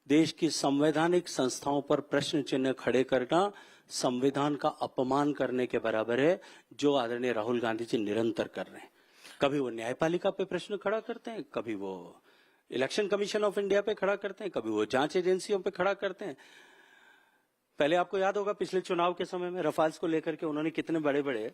देश की संवैधानिक संस्थाओं पर प्रश्न चिन्ह खड़े करना संविधान का अपमान करने के बराबर है, जो आदरणीय राहुल गांधी जी निरंतर कर रहे हैं। कभी वो न्यायपालिका पे प्रश्न खड़ा करते हैं, कभी वो इलेक्शन कमीशन ऑफ इंडिया पे खड़ा करते हैं, कभी वो जांच एजेंसियों पे खड़ा करते हैं। पहले आपको याद होगा पिछले चुनाव के समय में रफाल्स को लेकर के उन्होंने कितने बड़े बड़े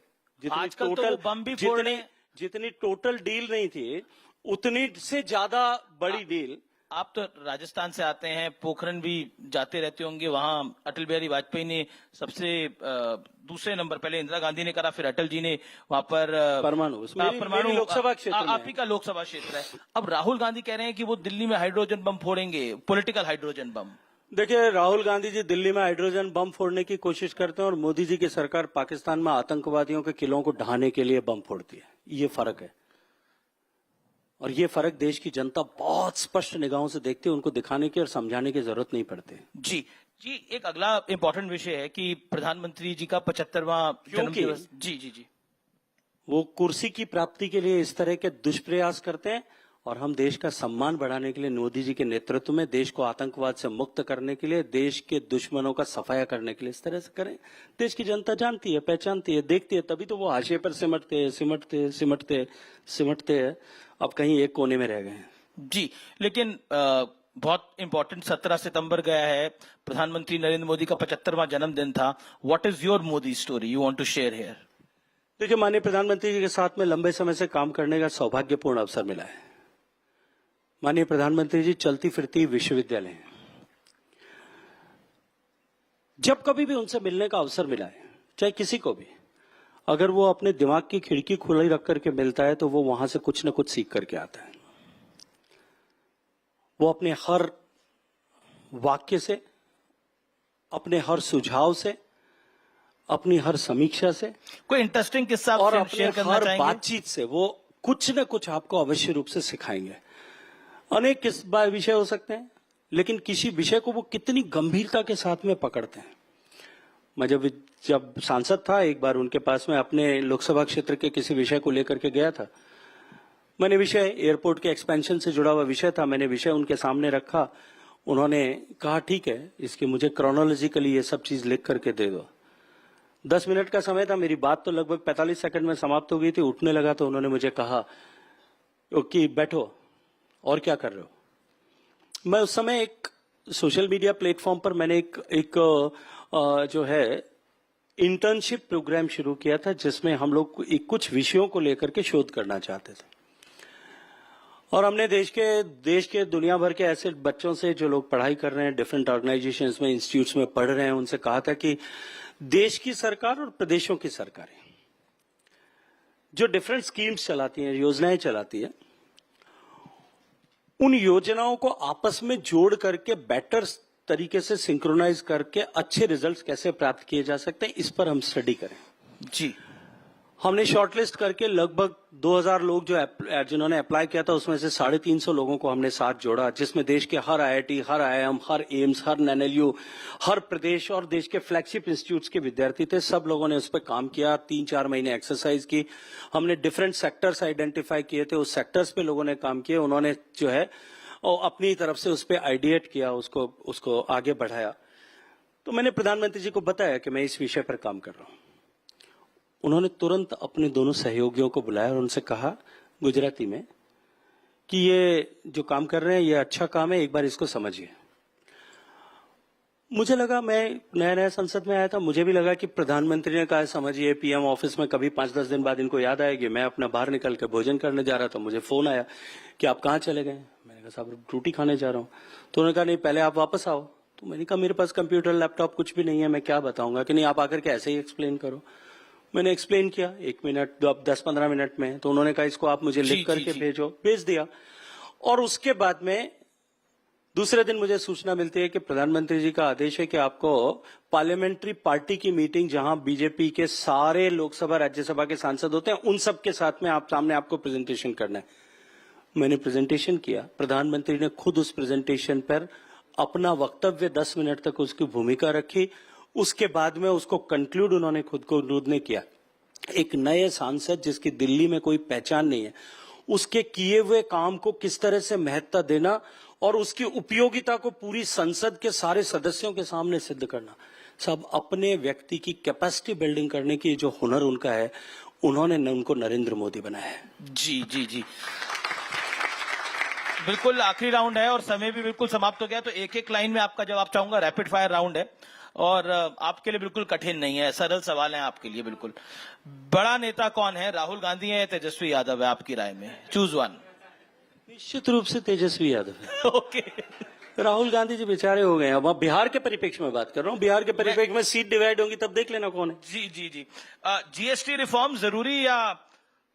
जितनी टोटल डील नहीं थी, उतनी से ज्यादा बड़ी डील। आप तो राजस्थान से आते हैं, पोखरण भी जाते रहते होंगे, वहां अटल बिहारी वाजपेयी ने सबसे दूसरे नंबर, पहले इंदिरा गांधी ने करा, फिर अटल जी ने वहां पर परमाणु लोकसभा क्षेत्र, आप ही का लोकसभा क्षेत्र है। अब राहुल गांधी कह रहे हैं कि वो दिल्ली में हाइड्रोजन बम फोड़ेंगे, पॉलिटिकल हाइड्रोजन बम। देखिए, राहुल गांधी जी दिल्ली में हाइड्रोजन बम फोड़ने की कोशिश करते हैं और मोदी जी की सरकार पाकिस्तान में आतंकवादियों के किलों को ढहाने के लिए बम फोड़ती है। ये फर्क है, और ये फर्क देश की जनता बहुत स्पष्ट निगाहों से देखती है। उनको दिखाने की और समझाने की जरूरत नहीं पड़ती। जी, एक अगला इंपॉर्टेंट विषय है कि प्रधानमंत्री जी का 75वां जन्मदिवस। जी, वो कुर्सी की प्राप्ति के लिए इस तरह के दुष्प्रयास करते हैं, और हम देश का सम्मान बढ़ाने के लिए मोदी जी के नेतृत्व में देश को आतंकवाद से मुक्त करने के लिए, देश के दुश्मनों का सफाया करने के लिए इस तरह से करें। देश की जनता जानती है, पहचानती है, देखती है, तभी तो वो हाशिए पर सिमटते हैं। अब कहीं एक कोने में रह गए हैं। जी, लेकिन बहुत इंपॉर्टेंट 17 सितंबर गया है, प्रधानमंत्री नरेंद्र मोदी का 75वां जन्मदिन था। What is your Modi story you want to share here? देखिए, माननीय प्रधानमंत्री जी के साथ में लंबे समय से काम करने का सौभाग्यपूर्ण अवसर मिला है। माननीय प्रधानमंत्री जी चलती फिरती विश्वविद्यालय हैं। जब कभी भी उनसे मिलने का अवसर मिला है, चाहे किसी को भी, अगर वो अपने दिमाग की खिड़की खुली रख करके मिलता है तो वो वहां से कुछ न कुछ सीख करके आता है। वो अपने हर वाक्य से, अपने हर सुझाव से, अपनी हर समीक्षा से, कोई इंटरेस्टिंग किस्सा और अपने हर बातचीत से वो कुछ न कुछ आपको अवश्य रूप से सिखाएंगे। अनेक विषय हो सकते हैं, लेकिन किसी विषय को वो कितनी गंभीरता के साथ में पकड़ते हैं। मैं जब सांसद था, एक बार उनके पास में अपने लोकसभा क्षेत्र के किसी विषय को लेकर के गया था। मैंने विषय एयरपोर्ट के एक्सपेंशन से जुड़ा हुआ विषय था, मैंने विषय उनके सामने रखा। उन्होंने कहा, ठीक है, इसकी मुझे क्रोनोलॉजिकली ये सब चीज लिख करके दे दो। 10 मिनट का समय था, मेरी बात तो लगभग 45 सेकंड में समाप्त हो गई थी। उठने लगा तो उन्होंने मुझे कहा कि बैठो, और क्या कर रहे हो? मैं उस समय एक सोशल मीडिया प्लेटफॉर्म पर मैंने एक जो है इंटर्नशिप प्रोग्राम शुरू किया था, जिसमें हम लोग कुछ विषयों को लेकर के शोध करना चाहते थे। और हमने देश के दुनिया भर के ऐसे बच्चों से, जो लोग पढ़ाई कर रहे हैं डिफरेंट ऑर्गेनाइजेशंस में, इंस्टीट्यूट्स में पढ़ रहे हैं, उनसे कहा था कि देश की सरकार और प्रदेशों की सरकारें जो डिफरेंट स्कीम्स चलाती हैं, योजनाएं चलाती है, उन योजनाओं को आपस में जोड़ करके बेटर तरीके से सिंक्रोनाइज करके अच्छे रिजल्ट्स कैसे प्राप्त किए जा सकते हैं, इस पर हम स्टडी करें। जी, हमने शॉर्टलिस्ट करके लगभग 2000 लोग जिन्होंने अप्लाई किया था, उसमें से 350 लोगों को हमने साथ जोड़ा, जिसमें देश के हर IIT, हर IIM, हर एम्स, हर NLU, हर प्रदेश और देश के फ्लैगशिप इंस्टीट्यूट्स के विद्यार्थी थे। सब लोगों ने उस पर काम किया, 3-4 महीने एक्सरसाइज की। हमने डिफरेंट सेक्टर्स आइडेंटिफाई किए थे, उस सेक्टर्स पे लोगों ने काम किए। उन्होंने जो है और अपनी तरफ से उस पर आइडिएट किया, उसको आगे बढ़ाया। तो मैंने प्रधानमंत्री जी को बताया कि मैं इस विषय पर काम कर रहा हूं। उन्होंने तुरंत अपने दोनों सहयोगियों को बुलाया और उनसे कहा गुजराती में कि ये जो काम कर रहे हैं ये अच्छा काम है, एक बार इसको समझिए। मुझे लगा, मैं नया नया संसद में आया था, मुझे भी लगा कि प्रधानमंत्री ने कहा समझिए पीएम ऑफिस में कभी 5-10 दिन बाद इनको याद आएगी। मैं अपना बाहर निकल के भोजन करने जा रहा था, मुझे फोन आया कि आप कहाँ चले गए। मैंने कहा साहब रोटी खाने जा रहा हूँ। तो उन्होंने कहा नहीं पहले आप वापस आओ। तो मैंने कहा मेरे पास कंप्यूटर लैपटॉप कुछ भी नहीं है, मैं क्या बताऊंगा। कि नहीं आप आकर के ऐसे ही एक्सप्लेन करो। मैंने एक्सप्लेन किया 1 मिनट 10-15 मिनट में। तो उन्होंने कहा इसको आप मुझे लिख करके भेजो, भेज दिया। और उसके बाद में दूसरे दिन मुझे सूचना मिलती है कि प्रधानमंत्री जी का आदेश है कि आपको पार्लियामेंट्री पार्टी की मीटिंग, जहां बीजेपी के सारे लोकसभा राज्यसभा के सांसद होते हैं, उन सब के साथ में आप सामने आपको प्रेजेंटेशन करना है। मैंने प्रेजेंटेशन किया। प्रधानमंत्री ने खुद उस प्रेजेंटेशन पर अपना वक्तव्य 10 मिनट तक उसकी भूमिका रखी। उसके बाद में उसको कंक्लूड उन्होंने खुद को ने किया। एक नए सांसद जिसकी दिल्ली में कोई पहचान नहीं है, उसके किए हुए काम को किस तरह से महत्ता देना और उसकी उपयोगिता को पूरी संसद के सारे सदस्यों के सामने सिद्ध करना। सब अपने व्यक्ति की कैपेसिटी बिल्डिंग करने की जो हुनर उनका है, उन्होंने उनको नरेंद्र मोदी बनाया है। जी जी जी, बिल्कुल आखिरी राउंड है और समय भी बिल्कुल समाप्त हो गया। तो एक एक लाइन में आपका जवाब चाहूंगा। रैपिड फायर राउंड है और आपके लिए बिल्कुल कठिन नहीं है, सरल सवाल है आपके लिए बिल्कुल। बड़ा नेता कौन है, राहुल गांधी है या तेजस्वी यादव है आपकी राय में? Choose one. निश्चित रूप से तेजस्वी यादव है। ओके। राहुल गांधी जी बेचारे हो गए हैं। अब बिहार के परिप्रेक्ष्य में बात कर रहा हूँ। बिहार के परिप्रेक्ष्य में सीट डिवाइड होंगी तब देख लेना कौन है। जी जी जी। जीएसटी रिफॉर्म जरूरी या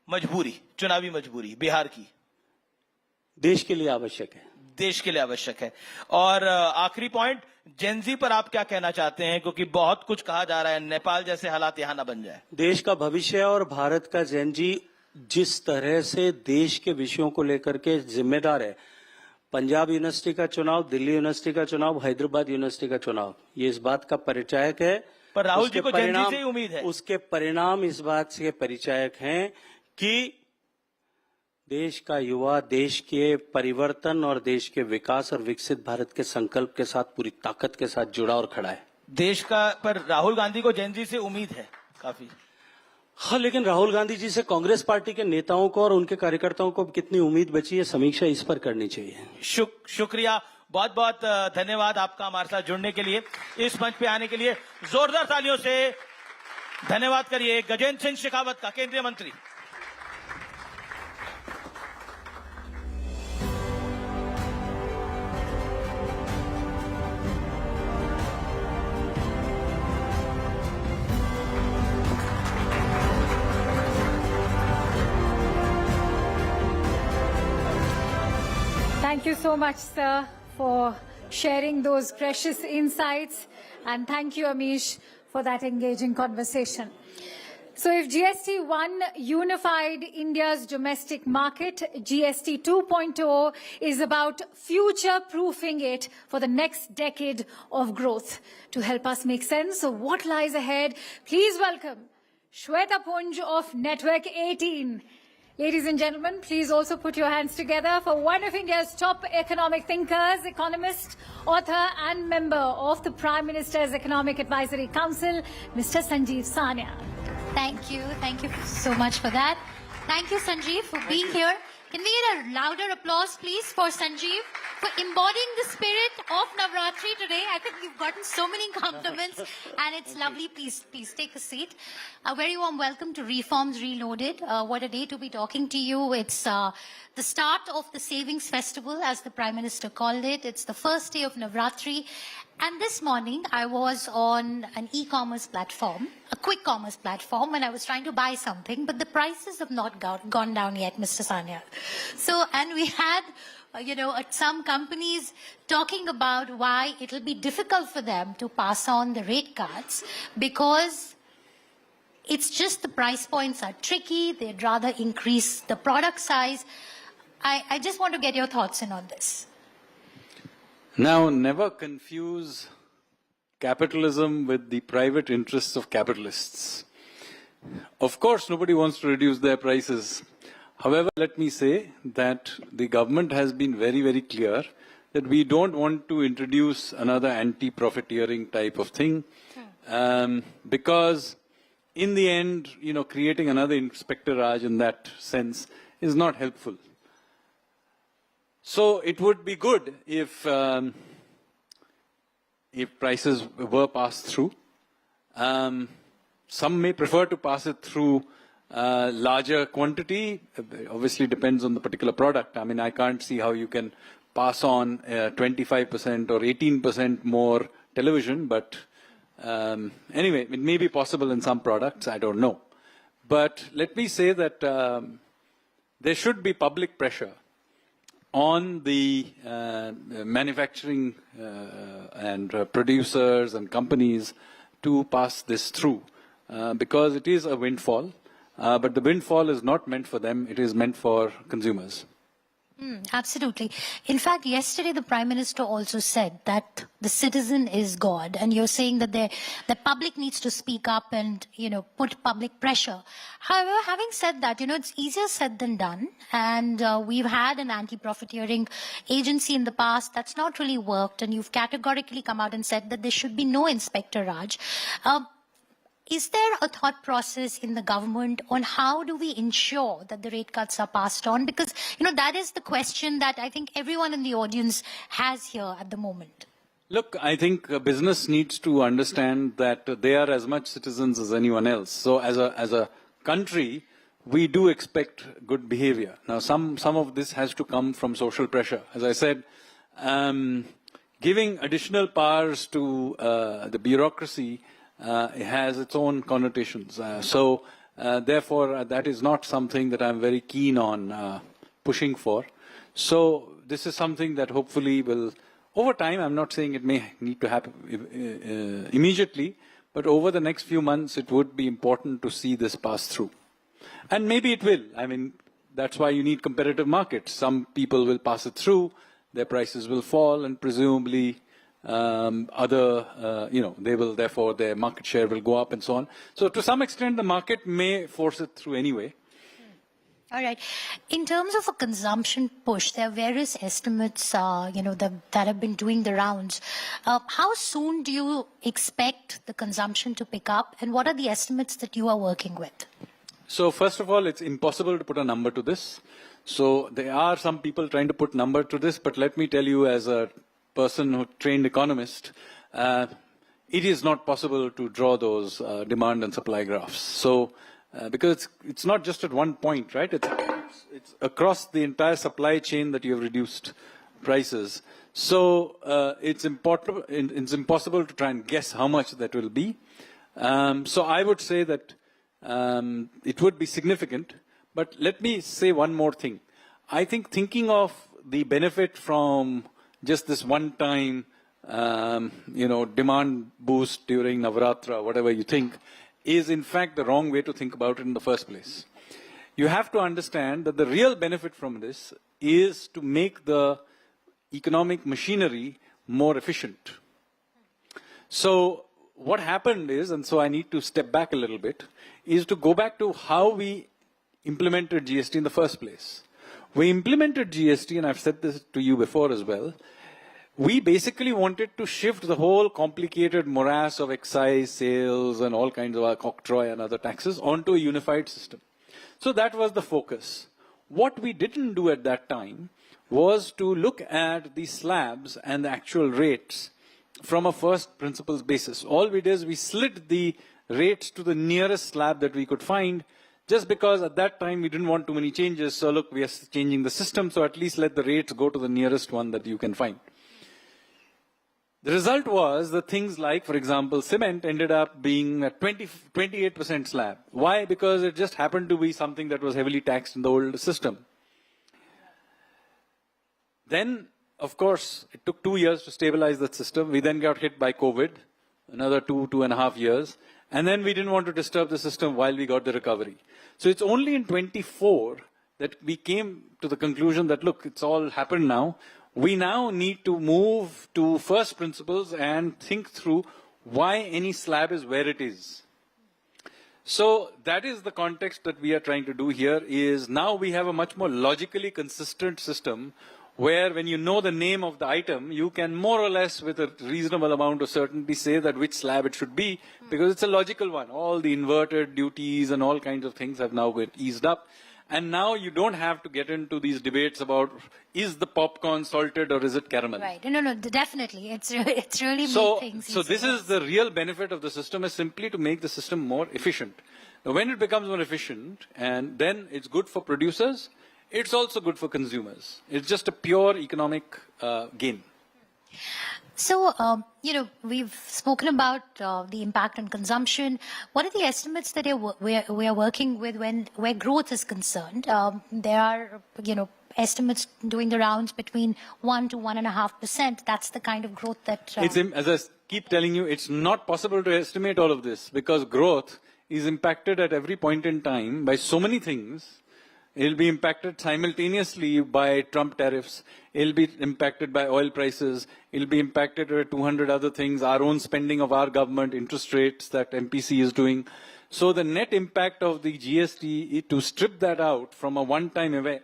मजबूरी, चुनावी मजबूरी बिहार की? देश के लिए आवश्यक है। देश के लिए आवश्यक है। और आखिरी पॉइंट, जेनजी पर आप क्या कहना चाहते हैं, क्योंकि बहुत कुछ कहा जा रहा है, नेपाल जैसे हालात यहां ना बन जाए। देश का भविष्य और भारत का जेनजी जिस तरह से देश के विषयों को लेकर के जिम्मेदार है, पंजाब यूनिवर्सिटी का चुनाव, दिल्ली यूनिवर्सिटी का चुनाव, हैदराबाद यूनिवर्सिटी का चुनाव, ये इस बात का परिचायक है। पर राहुल जी को जेनजी से ही उम्मीद है। उसके परिणाम इस बात से परिचायक हैं कि देश का युवा देश के परिवर्तन और देश के विकास और विकसित भारत के संकल्प के साथ पूरी ताकत के साथ जुड़ा और खड़ा है। देश का, पर राहुल गांधी को जेनजी से उम्मीद है काफी। हाँ, लेकिन राहुल गांधी जी से कांग्रेस पार्टी के नेताओं को और उनके कार्यकर्ताओं को कितनी उम्मीद बची है, समीक्षा इस पर करनी चाहिए। शुक्रिया, बहुत बहुत धन्यवाद आपका हमारे साथ जुड़ने के लिए, इस मंच पे आने के लिए। जोरदार तालियों से धन्यवाद करिए गजेंद्र सिंह शेखावत का, केंद्रीय मंत्री। Thank you so much, sir, for sharing those precious insights. And thank you, Amish, for that engaging conversation. So if GST 1 unified India's domestic market, GST 2.0 is about future-proofing it for the next decade of growth. To help us make sense of what lies ahead, please welcome Shweta Punj of Network18. Ladies and gentlemen, please also put your hands together for one of India's top economic thinkers, economist, author and member of the Prime Minister's Economic Advisory Council, Mr. Sanjeev Sania. Thank you so much for that. Thank you, Sanjeev, for being here. Can we get a louder applause, please, for Sanjeev, for embodying the spirit of Navratri today? I think you've gotten so many compliments, and it's lovely. Please take a seat. A very warm welcome to Reforms Reloaded. What a day to be talking to you. It's the start of the Savings Festival, as the Prime Minister called it. It's the first day of Navratri. And this morning, I was on an e-commerce platform, a quick commerce platform, and I was trying to buy something, but the prices have not gone down yet, Mr. Sania. So, and we had, some companies talking about why it'll be difficult for them to pass on the rate cuts because it's just the price points are tricky. They'd rather increase the product size. I just want to get your thoughts in on this. Now, never confuse capitalism with the private interests of capitalists. Of course, nobody wants to reduce their prices. However, let me say that the government has been very, very clear that we don't want to introduce another anti-profiteering type of thing because in the end, creating another Inspector Raj in that sense is not helpful. So it would be good if if prices were passed through. Some may prefer to pass it through larger quantity. Obviously depends on the particular product. I mean, I can't see how you can pass on 25% or 18% more television, but anyway, it may be possible in some products, I don't know. But let me say that there should be public pressure on the manufacturing and producers and companies to pass this through because it is a windfall, but the windfall is not meant for them, it is meant for consumers. Absolutely. In fact, yesterday the Prime Minister also said that the citizen is God, and you're saying that the public needs to speak up and, put public pressure. However, having said that, it's easier said than done, and we've had an anti-profiteering agency in the past that's not really worked, and you've categorically come out and said that there should be no Inspector Raj. Is there a thought process in the government on how do we ensure that the rate cuts are passed on? Because, that is the question that I think everyone in the audience has here at the moment. Look, I think business needs to understand that they are as much citizens as anyone else. So as a country, we do expect good behavior. Now, some of this has to come from social pressure. As I said, giving additional powers to the bureaucracy it has its own connotations. Therefore, that is not something that I'm very keen on pushing for. So this is something that hopefully will, over time, I'm not saying it may need to happen immediately, but over the next few months, it would be important to see this pass through. And maybe it will. I mean, that's why you need competitive markets. Some people will pass it through, their prices will fall, and presumably they will, therefore, their market share will go up and so on. So to some extent, the market may force it through anyway. All right. In terms of a consumption push, there are various estimates, that have been doing the rounds. How soon do you expect the consumption to pick up, and what are the estimates that you are working with? So first of all, it's impossible to put a number to this. So there are some people trying to put number to this, but let me tell you as a person who trained economist, it is not possible to draw those demand and supply graphs. So, because it's not just at one point, right? It's across the entire supply chain that you have reduced prices. So it's impossible to try and guess how much that will be. So I would say that it would be significant. But let me say one more thing. I think thinking of the benefit from just this one-time, demand boost during Navratra, whatever you think, is in fact the wrong way to think about it in the first place. You have to understand that the real benefit from this is to make the economic machinery more efficient. So what happened is, and so I need to step back a little bit, is to go back to how we implemented GST in the first place. We implemented GST, and I've said this to you before as well, we basically wanted to shift the whole complicated morass of excise, sales, and all kinds of octroi and other taxes onto a unified system. So that was the focus. What we didn't do at that time was to look at the slabs and the actual rates from a first principles basis. All we did is we slid the rates to the nearest slab that we could find, just because at that time we didn't want too many changes. So look, we are changing the system, so at least let the rates go to the nearest one that you can find. The result was that things like, for example, cement ended up being a 28% slab. Why? Because it just happened to be something that was heavily taxed in the old system. Then, of course, it took 2 years to stabilize that system. We then got hit by COVID, another 2.5 years. And then we didn't want to disturb the system while we got the recovery. So it's only in 24 that we came to the conclusion that, look, it's all happened now. We now need to move to first principles and think through why any slab is where it is. So that is the context that we are trying to do here, is now we have a much more logically consistent system where when you know the name of the item, you can more or less with a reasonable amount of certainty say that which slab it should be, because it's a logical one. All the inverted duties and all kinds of things have now been eased up. And now you don't have to get into these debates about is the popcorn salted or is it caramel? Right. No, definitely. It's really So, made things so this easier. is the real benefit of the system, is simply to make the system more efficient. Now, when it becomes more efficient, and then it's good for producers, it's also good for consumers. It's just a pure economic gain. So, we've spoken about the impact on consumption. What are the estimates that we are working with where growth is concerned? There are, estimates doing the rounds between 1 to 1.5%. That's the kind of growth that... As I keep telling you, it's not possible to estimate all of this because growth is impacted at every point in time by so many things. It'll be impacted simultaneously by Trump tariffs. It'll be impacted by oil prices. It'll be impacted by 200 other things, our own spending of our government, interest rates that MPC is doing. So the net impact of the GST, to strip that out from a one-time event,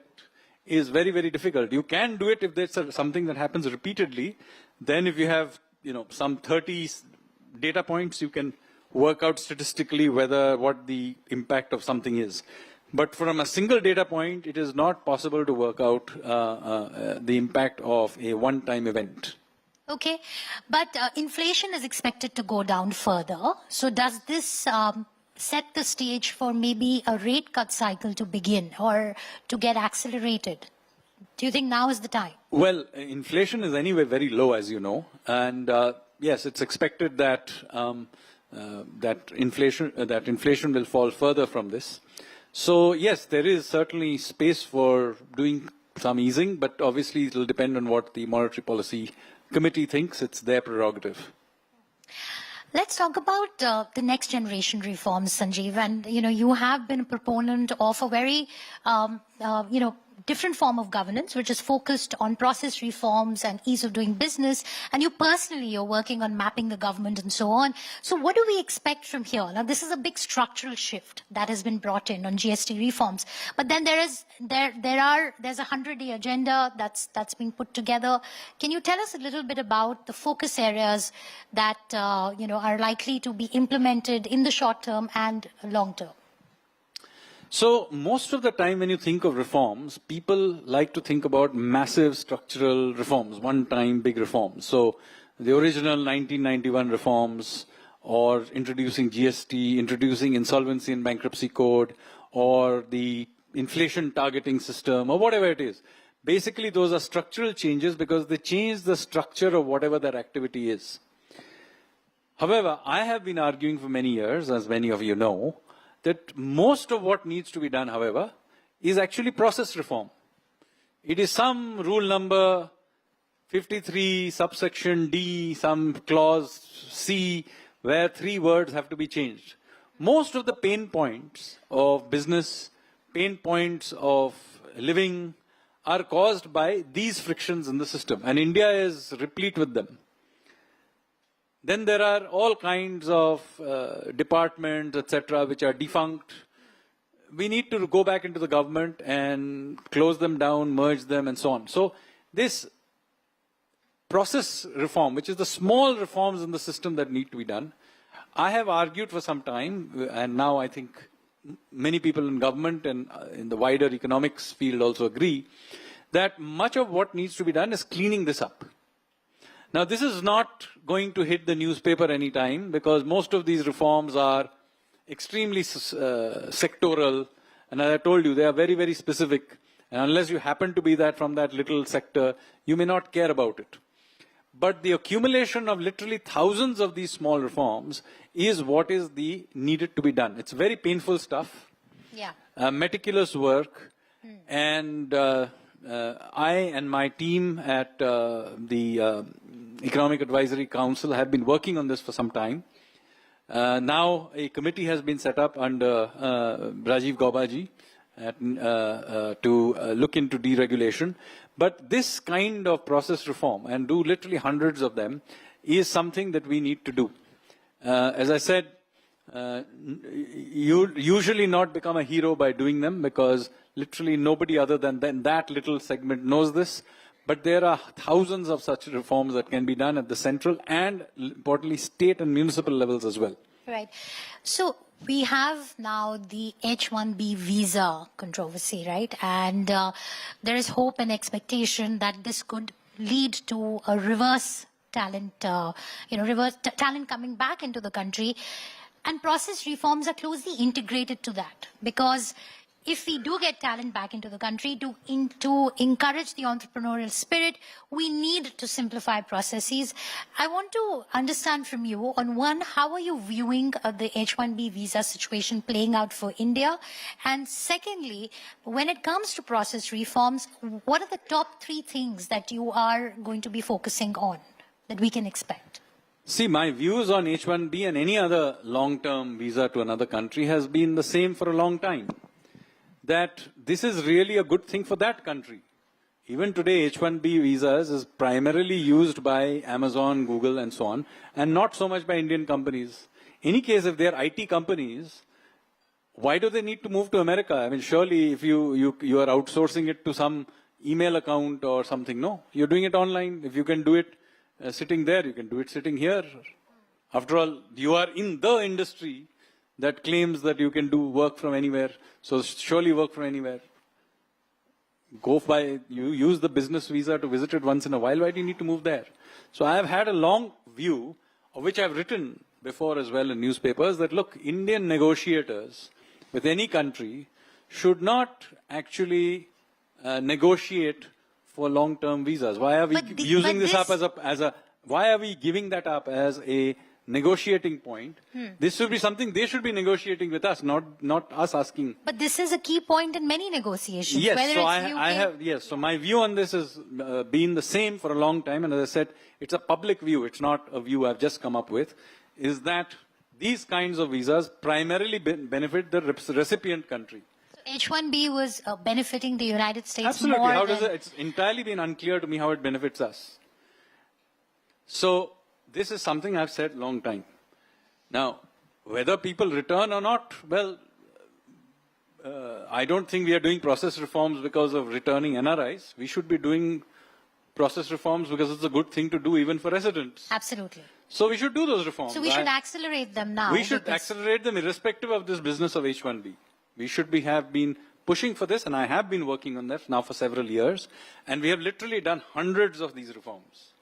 is very, very difficult. You can do it if there's something that happens repeatedly. Then if you have, some 30 data points, you can work out statistically what the impact of something is. But from a single data point, it is not possible to work out the impact of a one-time event. Okay, but inflation is expected to go down further. So does this set the stage for maybe a rate cut cycle to begin or to get accelerated? Do you think now is the time? Well, inflation is anyway very low, as you know. And yes, it's expected that, that inflation will fall further from this. So, yes, there is certainly space for doing some easing, but obviously it will depend on what the Monetary Policy Committee thinks. It's their prerogative. Let's talk about the next generation reforms, Sanjeev. And, you have been a proponent of a very, different form of governance, which is focused on process reforms and ease of doing business. And you personally are working on mapping the government and so on. So what do we expect from here? Now, this is a big structural shift that has been brought in on GST reforms. But then there's a 100-day agenda that's being put together. Can you tell us a little bit about the focus areas that, are likely to be implemented in the short term and long term? So most of the time when you think of reforms, people like to think about massive structural reforms, one-time big reforms. So the original 1991 reforms, or introducing GST, introducing insolvency and bankruptcy code, or the inflation targeting system, or whatever it is. Basically, those are structural changes because they change the structure of whatever that activity is. However, I have been arguing for many years, as many of you know, that most of what needs to be done, however, is actually process reform. It is some rule number 53, subsection D, some clause C, where 3 words have to be changed. Most of the pain points of business, pain points of living, are caused by these frictions in the system, and India is replete with them. Then there are all kinds of departments, etc., which are defunct. We need to go back into the government and close them down, merge them, and so on. So this process reform, which is the small reforms in the system that need to be done, I have argued for some time, and now I think many people in government and in the wider economics field also agree, that much of what needs to be done is cleaning this up. Now, this is not going to hit the newspaper anytime because most of these reforms are extremely sectoral. And as I told you, they are very, very specific. And unless you happen to be from that little sector, you may not care about it. But the accumulation of literally thousands of these small reforms is what is needed to be done. It's very painful stuff, meticulous work, and I and my team at the Economic Advisory Council have been working on this for some time. Now a committee has been set up under Rajiv Gaubaji to look into deregulation. But this kind of process reform, and do literally hundreds of them, is something that we need to do. As I said, you usually not become a hero by doing them because literally nobody other than that little segment knows this. But there are thousands of such reforms that can be done at the central and, importantly, state and municipal levels as well. Right. So we have now the H-1B visa controversy, right? And there is hope and expectation that this could lead to a reverse talent, talent coming back into the country. And process reforms are closely integrated to that, because if we do get talent back into the country to encourage the entrepreneurial spirit, we need to simplify processes. I want to understand from you, on one, how are you viewing the H-1B visa situation playing out for India? And secondly, when it comes to process reforms, what are the top 3 things that you are going to be focusing on that we can expect? See, my views on H-1B and any other long-term visa to another country has been the same for a long time. That this is really a good thing for that country. Even today, H-1B visas is primarily used by Amazon, Google, and so on, and not so much by Indian companies. In any case, if they're IT companies, why do they need to move to America? I mean, surely if you are outsourcing it to some email account or something, no. You're doing it online. If you can do it sitting there, you can do it sitting here. After all, you are in the industry that claims that you can do work from anywhere. So surely work from anywhere. You use the business visa to visit it once in a while. Why do you need to move there? So I have had a long view, of which I've written before as well in newspapers, that look, Indian negotiators with any country should not actually negotiate for long-term visas. Why are we using this up why are we giving that up as a negotiating point? This should be something they should be negotiating with us, not us asking. But this is a key point in many negotiations. Yes, so so my view on this has been the same for a long time, and as I said, it's a public view, it's not a view I've just come up with, is that these kinds of visas primarily benefit the recipient country. So H-1B was benefiting the United States Absolutely. more How than... does it's entirely been unclear to me how it benefits us. So this is something I've said long time. Now, whether people return or not, well, I don't think we are doing process reforms because of returning NRIs. We should be doing process reforms because it's a good thing to do even for residents. Absolutely. So we should do those reforms. So we should accelerate them now. We should accelerate them irrespective of this business of H-1B. We should have been pushing for this, and I have been working on that now for several years, and we have literally done hundreds of these reforms.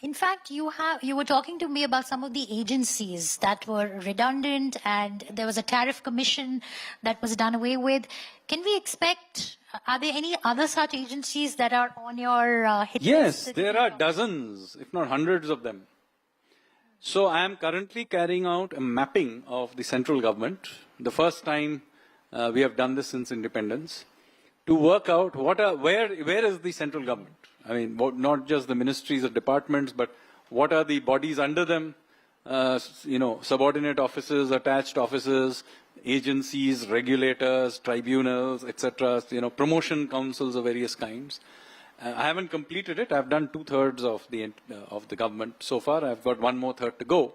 In fact, you were talking to me about some of the agencies that were redundant, and there was a tariff commission that was done away with. Can we expect, are there any other such agencies that are on your hit list? Yes, there are dozens, if not hundreds of them. So I am currently carrying out a mapping of the central government, the first time we have done this since independence, to work out where is the central government. I mean, not just the ministries or departments, but what are the bodies under them, subordinate offices, attached offices, agencies, regulators, tribunals, etc., promotion councils of various kinds. I haven't completed it. I've done 2/3 of the government so far. I've got 1/3 to go.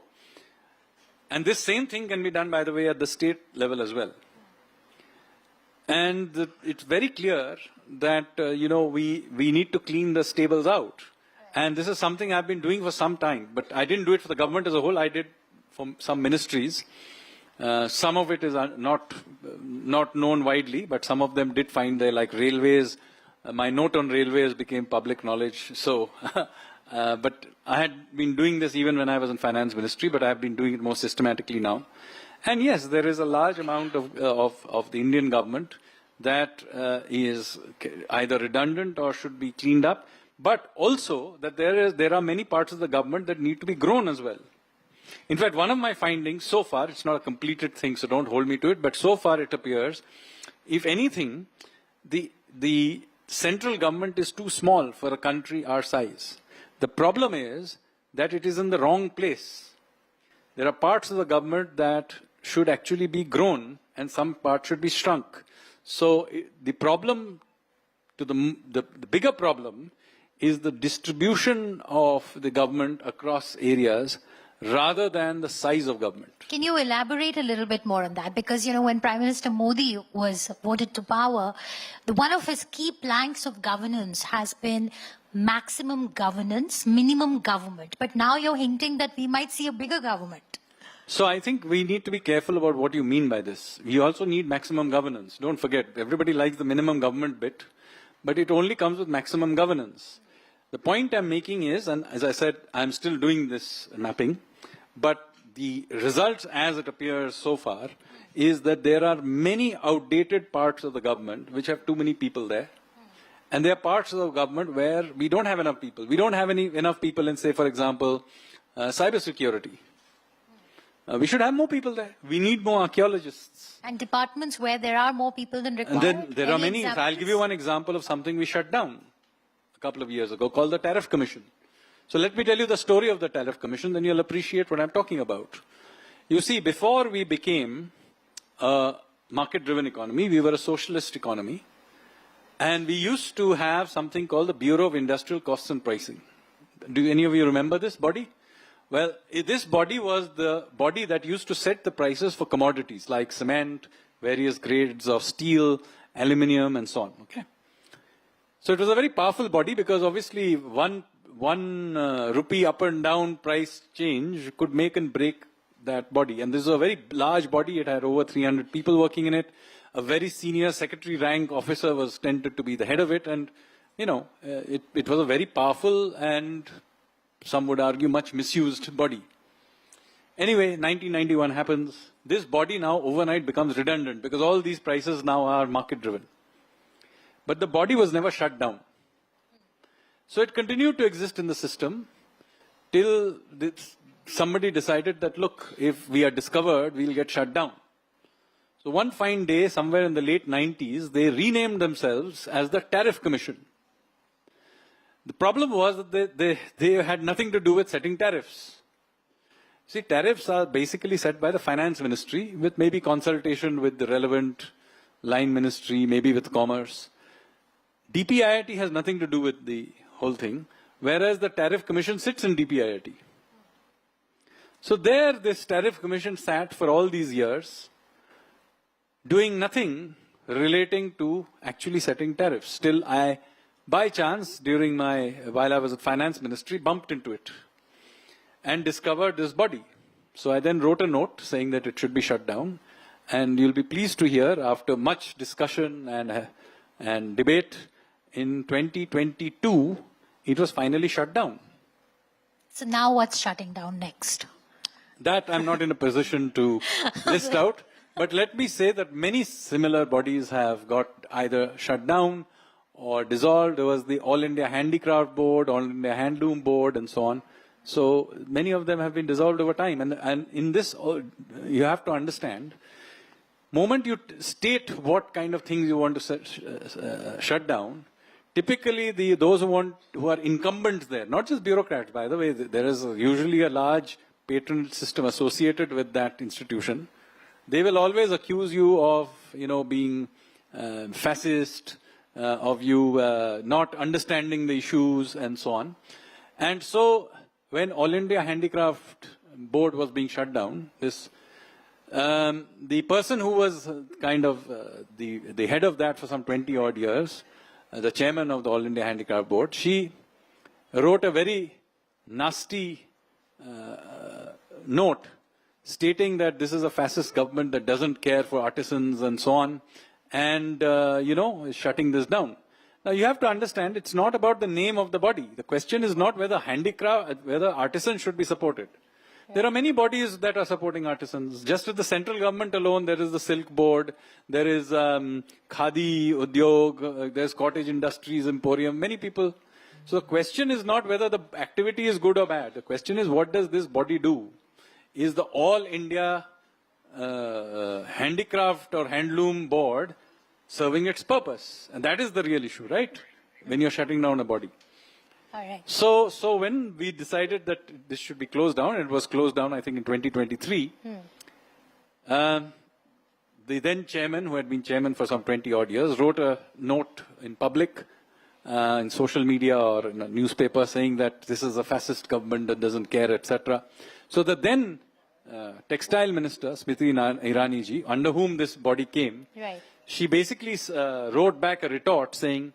And this same thing can be done, by the way, at the state level as well. And it's very clear that, we need to clean the stables out. And this is something I've been doing for some time. But I didn't do it for the government as a whole. I did for some ministries. Some of it is not known widely, but some of them did find there, like railways. My note on railways became public knowledge. So, but I had been doing this even when I was in finance ministry, but I've been doing it more systematically now. And yes, there is a large amount of the Indian government that is either redundant or should be cleaned up, but also that there are many parts of the government that need to be grown as well. In fact, one of my findings so far, it's not a completed thing, so don't hold me to it, but so far it appears, if anything, the central government is too small for a country our size. The problem is that it is in the wrong place. There are parts of the government that should actually be grown and some parts should be shrunk. So the problem, the bigger problem is the distribution of the government across areas rather than the size of government. Can you elaborate a little bit more on that? Because, when Prime Minister Modi was voted to power, one of his key planks of governance has been maximum governance, minimum government. But now you're hinting that we might see a bigger government. So I think we need to be careful about what you mean by this. We also need maximum governance. Don't forget, everybody likes the minimum government bit, but it only comes with maximum governance. The point I'm making is, and as I said, I'm still doing this mapping, but the results as it appears so far is that there are many outdated parts of the government which have too many people there. And there are parts of the government where we don't have enough people. We don't have enough people in, say, for example, cybersecurity. We should have more people there. We need more archaeologists. And departments where there are more people than required. And then there are many. Examples? I'll give you one example of something we shut down a couple of years ago called the Tariff Commission. So let me tell you the story of the Tariff Commission, then you'll appreciate what I'm talking about. You see, before we became a market-driven economy, we were a socialist economy. And we used to have something called the Bureau of Industrial Costs and Pricing. Do any of you remember this body? Well, this body was the body that used to set the prices for commodities like cement, various grades of steel, aluminium, and so on. Okay. So it was a very powerful body because obviously one rupee up and down price change could make and break that body. And this is a very large body. It had over 300 people working in it. A very senior secretary rank officer was tended to be the head of it. And, you know, it was a very powerful and some would argue much misused body. Anyway, 1991 happens. This body now overnight becomes redundant because all these prices now are market driven. But the body was never shut down. So it continued to exist in the system till somebody decided that, look, if we are discovered, we'll get shut down. So one fine day, somewhere in the late 90s, they renamed themselves as the Tariff Commission. The problem was that they had nothing to do with setting tariffs. See, tariffs are basically set by the finance ministry with maybe consultation with the relevant line ministry, maybe with commerce. DPIIT has nothing to do with the whole thing, whereas the Tariff Commission sits in DPIIT. So there, this Tariff Commission sat for all these years, doing nothing relating to actually setting tariffs. Till I, by chance, while I was at finance ministry, bumped into it and discovered this body. So I then wrote a note saying that it should be shut down. And you'll be pleased to hear, after much discussion and debate, in 2022, it was finally shut down. So now what's shutting down next? That I'm not in a position to list out. But let me say that many similar bodies have got either shut down or dissolved. There was the All India Handicraft Board, All India Handloom Board, and so on. So many of them have been dissolved over time. And in this, you have to understand, moment you state what kind of things you want to shut down, typically those who are incumbents there, not just bureaucrats, by the way, there is usually a large patronage system associated with that institution. They will always accuse you of, being fascist, of you not understanding the issues and so on. And so when All India Handicraft Board was being shut down, the person who was kind of the head of that for some 20 odd years, the chairman of the All India Handicraft Board, she wrote a very nasty note stating that this is a fascist government that doesn't care for artisans and so on, and, is shutting this down. Now, you have to understand, it's not about the name of the body. The question is not whether artisans should be supported. Yeah. There are many bodies that are supporting artisans. Just at the central government alone, there is the Silk Board, there is Khadi Udyog, there's Cottage Industries Emporium, many people. So the question is not whether the activity is good or bad. The question is, what does this body do? Is the All India Handicraft or Handloom Board serving its purpose? And that is the real issue, right? When you're shutting down a body. All right. So when we decided that this should be closed down, it was closed down, I think, in 2023. The then chairman, who had been chairman for some 20 odd years, wrote a note in public, in social media or in a newspaper, saying that this is a fascist government that doesn't care, etc. So the then textile minister, Smriti Irani ji, under whom this body came, right, she basically wrote back a retort saying,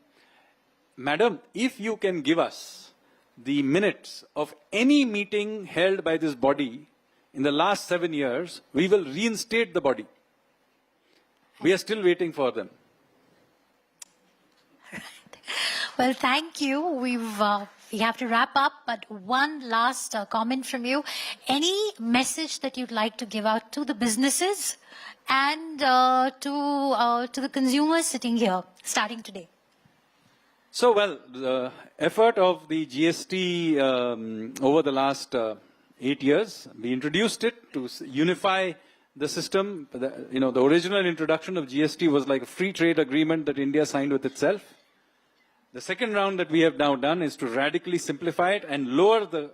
Madam, if you can give us the minutes of any meeting held by this body in the last 7 years, we will reinstate the body. We are still waiting for them. Well, thank you. We have to wrap up, but one last comment from you. Any message that you'd like to give out to the businesses and to the consumers sitting here, starting today? So, well, the effort of the GST over the last 8 years, we introduced it to unify the system. The original introduction of GST was like a free trade agreement that India signed with itself. The second round that we have now done is to radically simplify it and lower the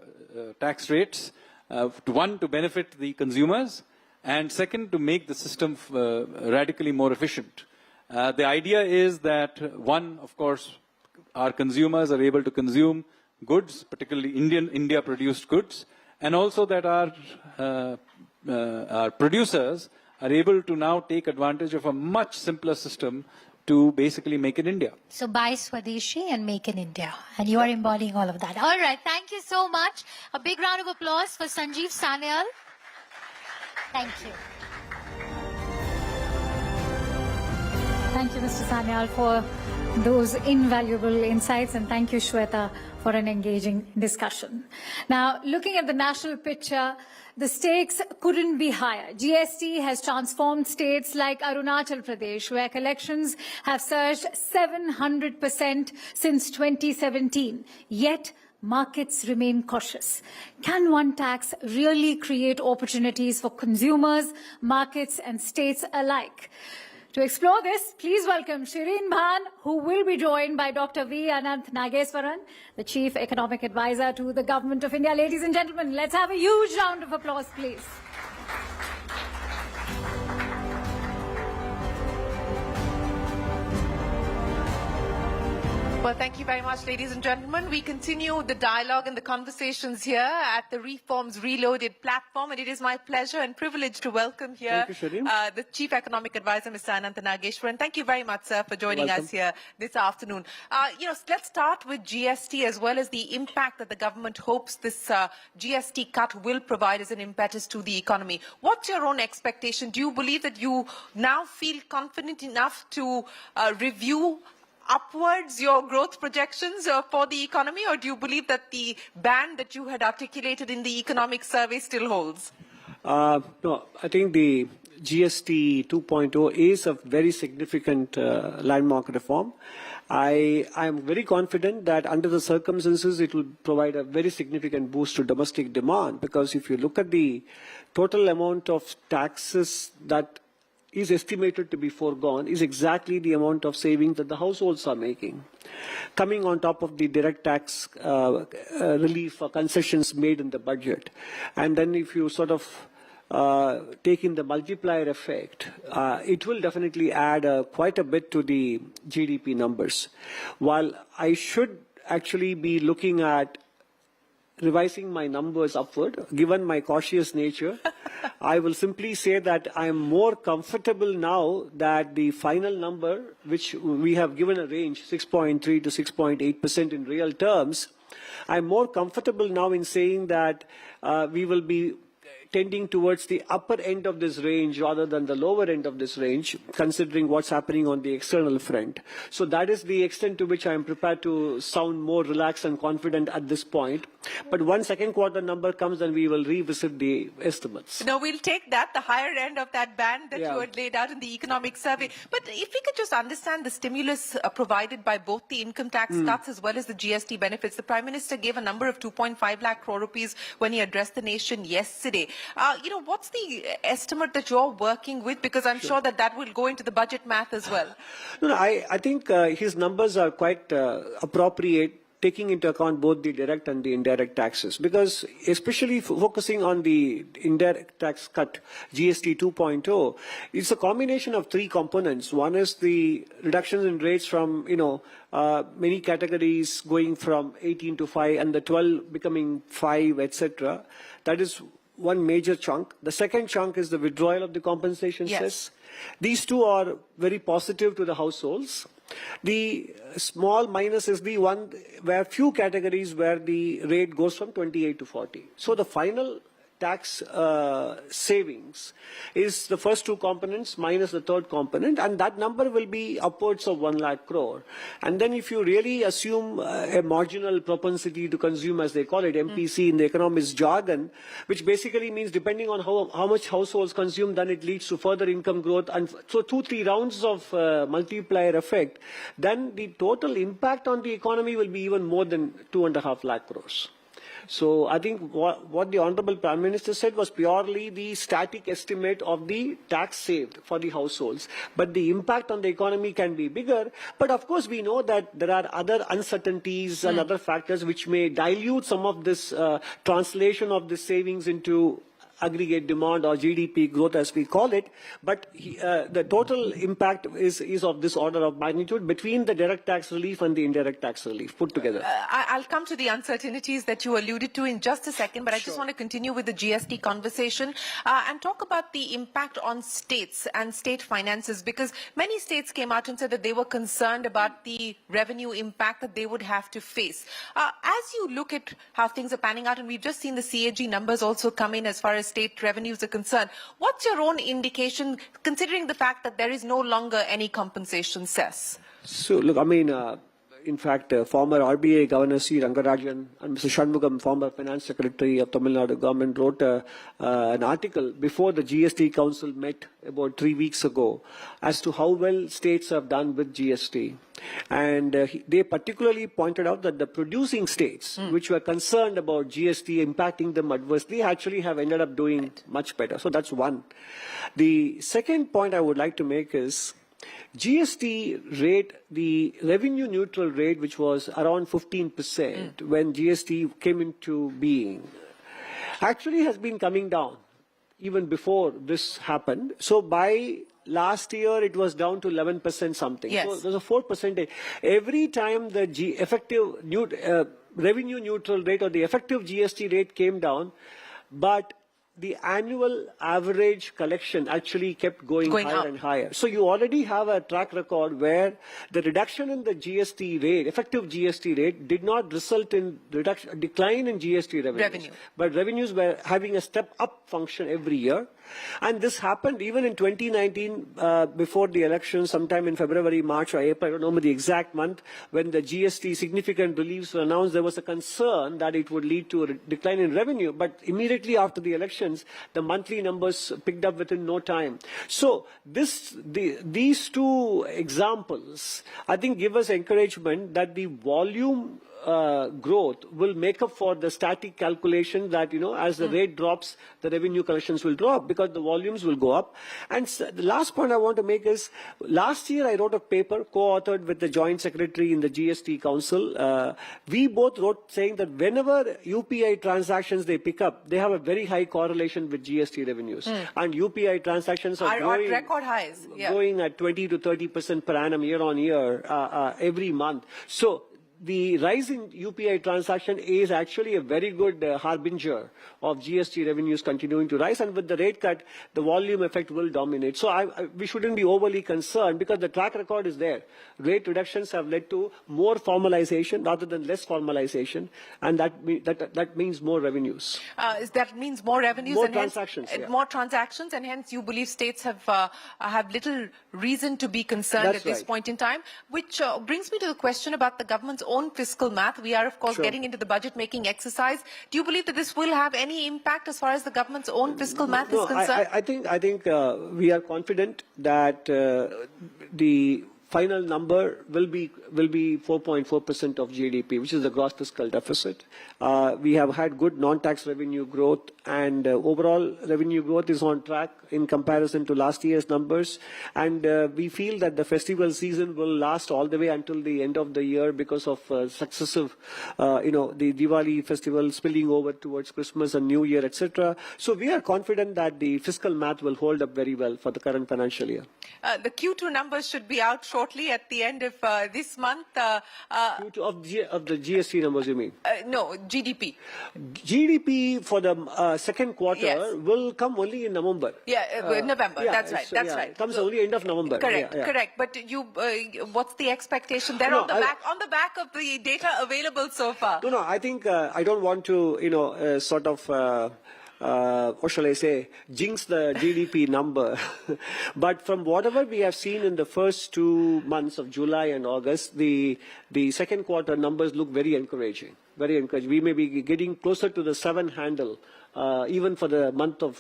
tax rates, to benefit the consumers, and second, to make the system radically more efficient. The idea is that, one, of course, our consumers are able to consume goods, particularly India-produced goods, and also that our producers are able to now take advantage of a much simpler system to basically make in India. So buy Swadeshi and make in India. And you are embodying all of that. All right. Thank you so much. A big round of applause for Sanjeev Sanyal. Thank you. Thank you, Mr. Sanyal, for those invaluable insights, and thank you, Shweta, for an engaging discussion. Now, looking at the national picture, the stakes couldn't be higher. GST has transformed states like Arunachal Pradesh, where collections have surged 700% since 2017. Yet, markets remain cautious. Can one tax really create opportunities for consumers, markets, and states alike? To explore this, please welcome Shireen Bhan, who will be joined by Dr. V. Ananth Nageswaran, the Chief Economic Advisor to the Government of India. Ladies and gentlemen, let's have a huge round of applause, please. Well, thank you very much, ladies and gentlemen. We continue the dialogue and the conversations here at the Reforms Reloaded platform, and it is my pleasure and privilege to welcome here the Chief Economic Advisor, Mr. Ananth Nageswaran. Thank you very much, sir, for joining us here this afternoon. Let's start with GST as well as the impact that the government hopes this GST cut will provide as an impetus to the economy. What's your own expectation? Do you believe that you now feel confident enough to review upwards your growth projections for the economy, or do you believe that the band that you had articulated in the economic survey still holds? No, I think the GST 2.0 is a very significant landmark reform. I am very confident that under the circumstances it will provide a very significant boost to domestic demand, because if you look at the total amount of taxes that is estimated to be foregone is exactly the amount of savings that the households are making, coming on top of the direct tax relief or concessions made in the budget. And then if you sort of take in the multiplier effect, it will definitely add quite a bit to the GDP numbers. While I should actually be looking at revising my numbers upward, given my cautious nature, I will simply say that I am more comfortable now that the final number, which we have given a range, 6.3 to 6.8% in real terms, I'm more comfortable now in saying that we will be tending towards the upper end of this range rather than the lower end of this range, considering what's happening on the external front. So that is the extent to which I am prepared to sound more relaxed and confident at this point. But once second quarter number comes, then we will revisit the estimates. No, we'll take that, the higher end of that band that you had laid out in the economic survey. But if we could just understand the stimulus provided by both the income tax cuts as well as the GST benefits. The Prime Minister gave a number of 2.5 lakh crore rupees when he addressed the nation yesterday. What's the estimate that you're working with? Because I'm sure that that will go into the budget math as well. No, I think his numbers are quite appropriate, taking into account both the direct and the indirect taxes, because especially focusing on the indirect tax cut, GST 2.0, it's a combination of three components. One is the reductions in rates from, many categories going from 18 to 5 and the 12 becoming 5, etc. That is one major chunk. The second chunk is the withdrawal of the compensation cess. These two are very positive to the households. The small minus is the one where few categories where the rate goes from 28 to 40. So the final tax savings is the first two components minus the third component, and that number will be upwards of 1 lakh crore. And then if you really assume a marginal propensity to consume, as they call it, MPC in the economics jargon, which basically means depending on how much households consume, then it leads to further income growth, and so 2-3 rounds of multiplier effect, then the total impact on the economy will be even more than 2.5 lakh crores. So I think what the Honorable Prime Minister said was purely the static estimate of the tax saved for the households. But the impact on the economy can be bigger. But of course, we know that there are other uncertainties and other factors which may dilute some of this translation of the savings into aggregate demand or GDP growth, as we call it, but the total impact is of this order of magnitude between the direct tax relief and the indirect tax relief put together. I'll come to the uncertainties that you alluded to in just a second, but I just want to continue with the GST conversation and talk about the impact on states and state finances, because many states came out and said that they were concerned about the revenue impact that they would have to face. As you look at how things are panning out, and we've just seen the CAG numbers also come in as far as state revenues are concerned, what's your own indication, considering the fact that there is no longer any compensation cess? So, look, I mean, in fact, former RBI Governor C. Rangarajan and Mr. Shanmugam, former Finance Secretary of Tamil Nadu government, wrote an article before the GST Council met about 3 weeks ago as to how well states have done with GST. And they particularly pointed out that the producing states, which were concerned about GST impacting them adversely, actually have ended up doing much better. So that's one. The second point I would like to make is GST rate, the revenue neutral rate, which was around 15% when GST came into being, actually has been coming down even before this happened. So by last year, it was down to 11% something. Yes. So there's a 4%. Every time the revenue neutral rate or the effective GST rate came down, but the annual average collection actually kept going higher up and higher. So you already have a track record where the reduction in the GST rate, effective GST rate, did not result in decline in GST revenues. But revenues were having a step up function every year. And this happened even in 2019 before the election, sometime in February, March or April, I don't know the exact month, when the GST significant reliefs were announced, there was a concern that it would lead to a decline in revenue. But immediately after the elections, the monthly numbers picked up within no time. So these two examples, I think, give us encouragement that the volume growth will make up for the static calculation that, as the rate drops, the revenue collections will drop because the volumes will go up. And the last point I want to make is, last year I wrote a paper co-authored with the Joint Secretary in the GST Council. We both wrote saying that whenever UPI transactions they pick up, they have a very high correlation with GST revenues. And UPI transactions are growing, record highs. Growing at 20 to 30% per annum year on year every month. So the rise in UPI transaction is actually a very good harbinger of GST revenues continuing to rise, and with the rate cut, the volume effect will dominate. So we shouldn't be overly concerned because the track record is there. Rate reductions have led to more formalization rather than less formalization, and that means more revenues. That means more revenues, more and transactions, hence, more transactions, and hence you believe states have little reason to be concerned at this point in time. Which brings me to the question about the government's own fiscal math. We are, of course, getting into the budget-making exercise. Do you believe that this will have any impact as far as the government's own fiscal math is concerned? I think we are confident that the final number will be 4.4% of GDP, which is the gross fiscal deficit. We have had good non-tax revenue growth, and overall revenue growth is on track in comparison to last year's numbers. And we feel that the festival season will last all the way until the end of the year because of successive, the Diwali festival spilling over towards Christmas and New Year, etc. So we are confident that the fiscal math will hold up very well for the current financial year. The Q2 numbers should be out shortly at the end of this month. Q2 of the GST numbers, you mean? No, GDP. GDP for the second quarter will come only in November. November. That's right. That's right. It comes only end of November. Correct. Correct. But what's the expectation there on the back of the data available so far? No. I think I don't want to, or shall I say, jinx the GDP number. But from whatever we have seen in the first 2 months of July and August, the second quarter numbers look very encouraging. Very encouraging. We may be getting closer to the 7 handle, even for the month of,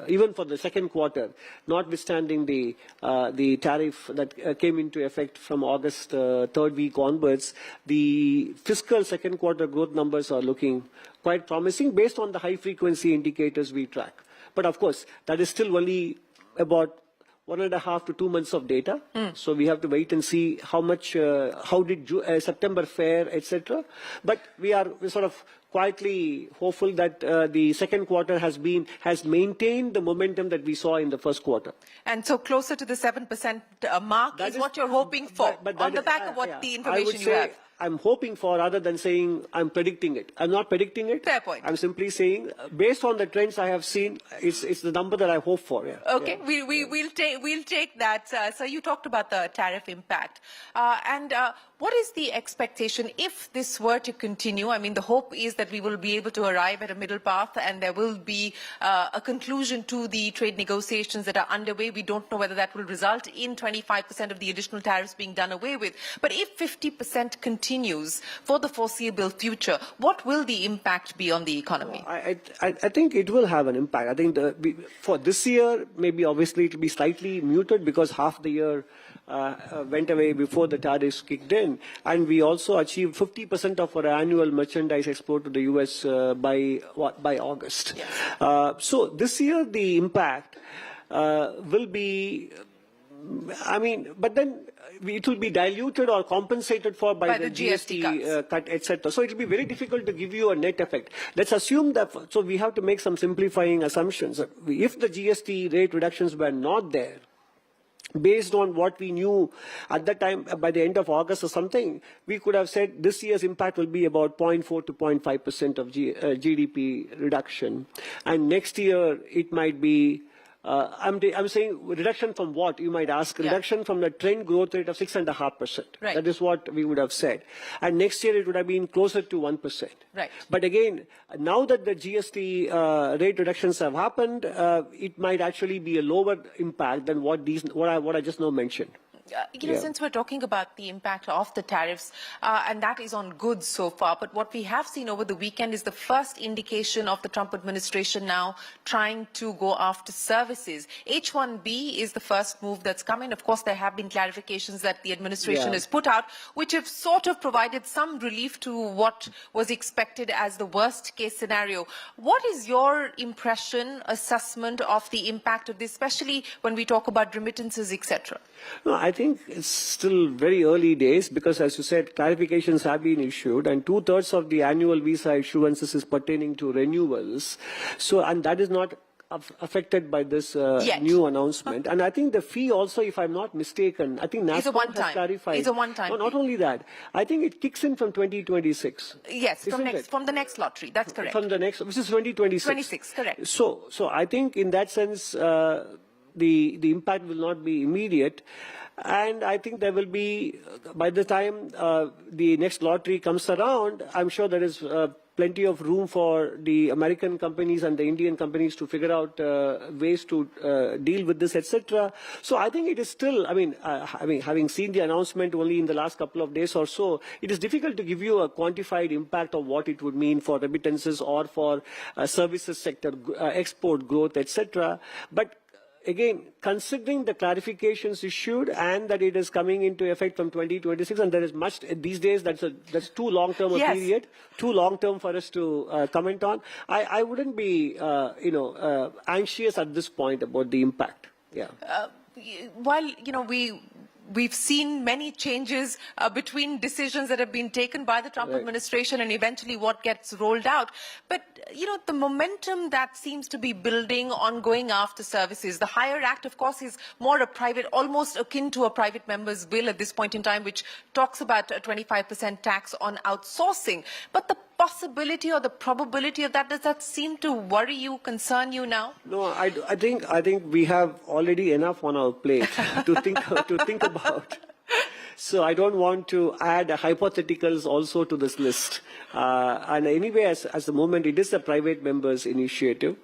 even for the second quarter, notwithstanding the tariff that came into effect from August 3rd week onwards. The fiscal second quarter growth numbers are looking quite promising based on the high frequency indicators we track. But of course, that is still only about 1.5 to 2 months of data. So we have to wait and see how much, how did September fare, etc. But we're sort of quietly hopeful that the second quarter has maintained the momentum that we saw in the first quarter. And so closer to the 7% mark is what you're hoping for, but on the back of what the information I would you say have. I'm hoping for, rather than saying I'm predicting it. I'm not predicting it. Fair point. I'm simply saying, based on the trends I have seen, it's the number that I hope for. Yeah. Okay, yeah. we'll take that. So you talked about the tariff impact, and what is the expectation if this were to continue? I mean, the hope is that we will be able to arrive at a middle path, and there will be a conclusion to the trade negotiations that are underway. We don't know whether that will result in 25% of the additional tariffs being done away with. But if 50% continues for the foreseeable future, what will the impact be on the economy? I think it will have an impact. I think for this year, maybe obviously it will be slightly muted because half the year went away before the tariffs kicked in. And we also achieved 50% of our annual merchandise export to the US by August. Yes. So this year, the impact will be, I mean, but then it will be diluted or compensated for by the GST cut, etc. So it will be very difficult to give you a net effect. Let's assume that, so we have to make some simplifying assumptions. If the GST rate reductions were not there, based on what we knew at that time, by the end of August or something, we could have said this year's impact will be about 0.4 to 0.5% of GDP reduction. And next year, it might be, I'm saying reduction from what, you might ask. Reduction from the trend growth rate of 6.5%. Right. That is what we would have said. And next year, it would have been closer to 1%. Right. But again, now that the GST rate reductions have happened, it might actually be a lower impact than what I just now mentioned. Since we're talking about the impact of the tariffs, and that is on goods so far, but what we have seen over the weekend is the first indication of the Trump administration now trying to go after services. H-1B is the first move that's come in. Of course, there have been clarifications that the administration has put out, which have sort of provided some relief to what was expected as the worst case scenario. What is your impression, assessment of the impact of this, especially when we talk about remittances, etc.? No, I think it's still very early days because, as you said, clarifications have been issued and 2/3 of the annual visa issuances is pertaining to renewals. So, and that is not affected by this new announcement. And I think the fee also, if I'm not mistaken, I think NASCOM has clarified. It's a one-time. No, not only that. I think it kicks in from 2026. Yes, from the next lottery. That's correct. From the next, which is 2026. 26, correct. So I think in that sense, the impact will not be immediate. And I think there will be, by the time the next lottery comes around, I'm sure there is plenty of room for the American companies and the Indian companies to figure out ways to deal with this, etc. So I think it is still, having seen the announcement only in the last couple of days or so, it is difficult to give you a quantified impact of what it would mean for remittances or for services sector export growth, etc. But again, considering the clarifications issued and that it is coming into effect from 2026, and there is much these days that's too long-term a period, too long-term for us to comment on. I wouldn't be, anxious at this point about the impact. Yeah. While we've seen many changes between decisions that have been taken by the Trump administration and eventually what gets rolled out. But, the momentum that seems to be building on going after services, the Hire Act, of course, is more a private, almost akin to a private member's bill at this point in time, which talks about a 25% tax on outsourcing. But the possibility or the probability of that, does that seem to worry you, concern you now? No, I think we have already enough on our plate to think about. So I don't want to add hypotheticals also to this list. And anyway, as the moment, it is a private member's initiative.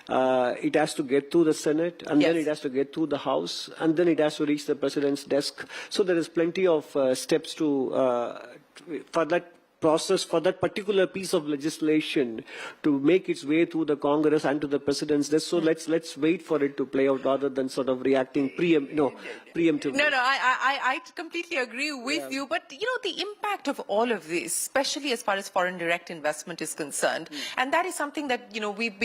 It has to get through the Senate, and then it has to get through the House, and then it has to reach the President's desk. So there is plenty of steps for that process, for that particular piece of legislation to make its way through the Congress and to the President's desk. So let's wait for it to play out rather than sort of reacting preemptively. No, I completely agree with you. But, the impact of all of this, especially as far as foreign direct investment is concerned, and that is something that, we've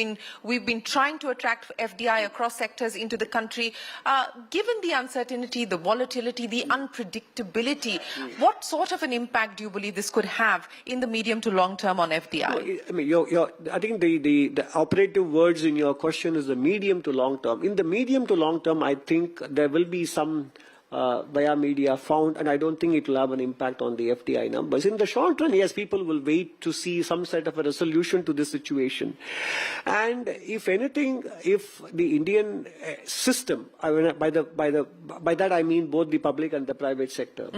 been trying to attract FDI across sectors into the country. Given the uncertainty, the volatility, the unpredictability, what sort of an impact do you believe this could have in the medium to long term on FDI? I mean, I think the operative words in your question is the medium to long term. In the medium to long term, I think there will be some via media found, and I don't think it will have an impact on the FDI numbers. In the short run, yes, people will wait to see some sort of a resolution to this situation. And if anything, if the Indian system, by that I mean both the public and the private sector,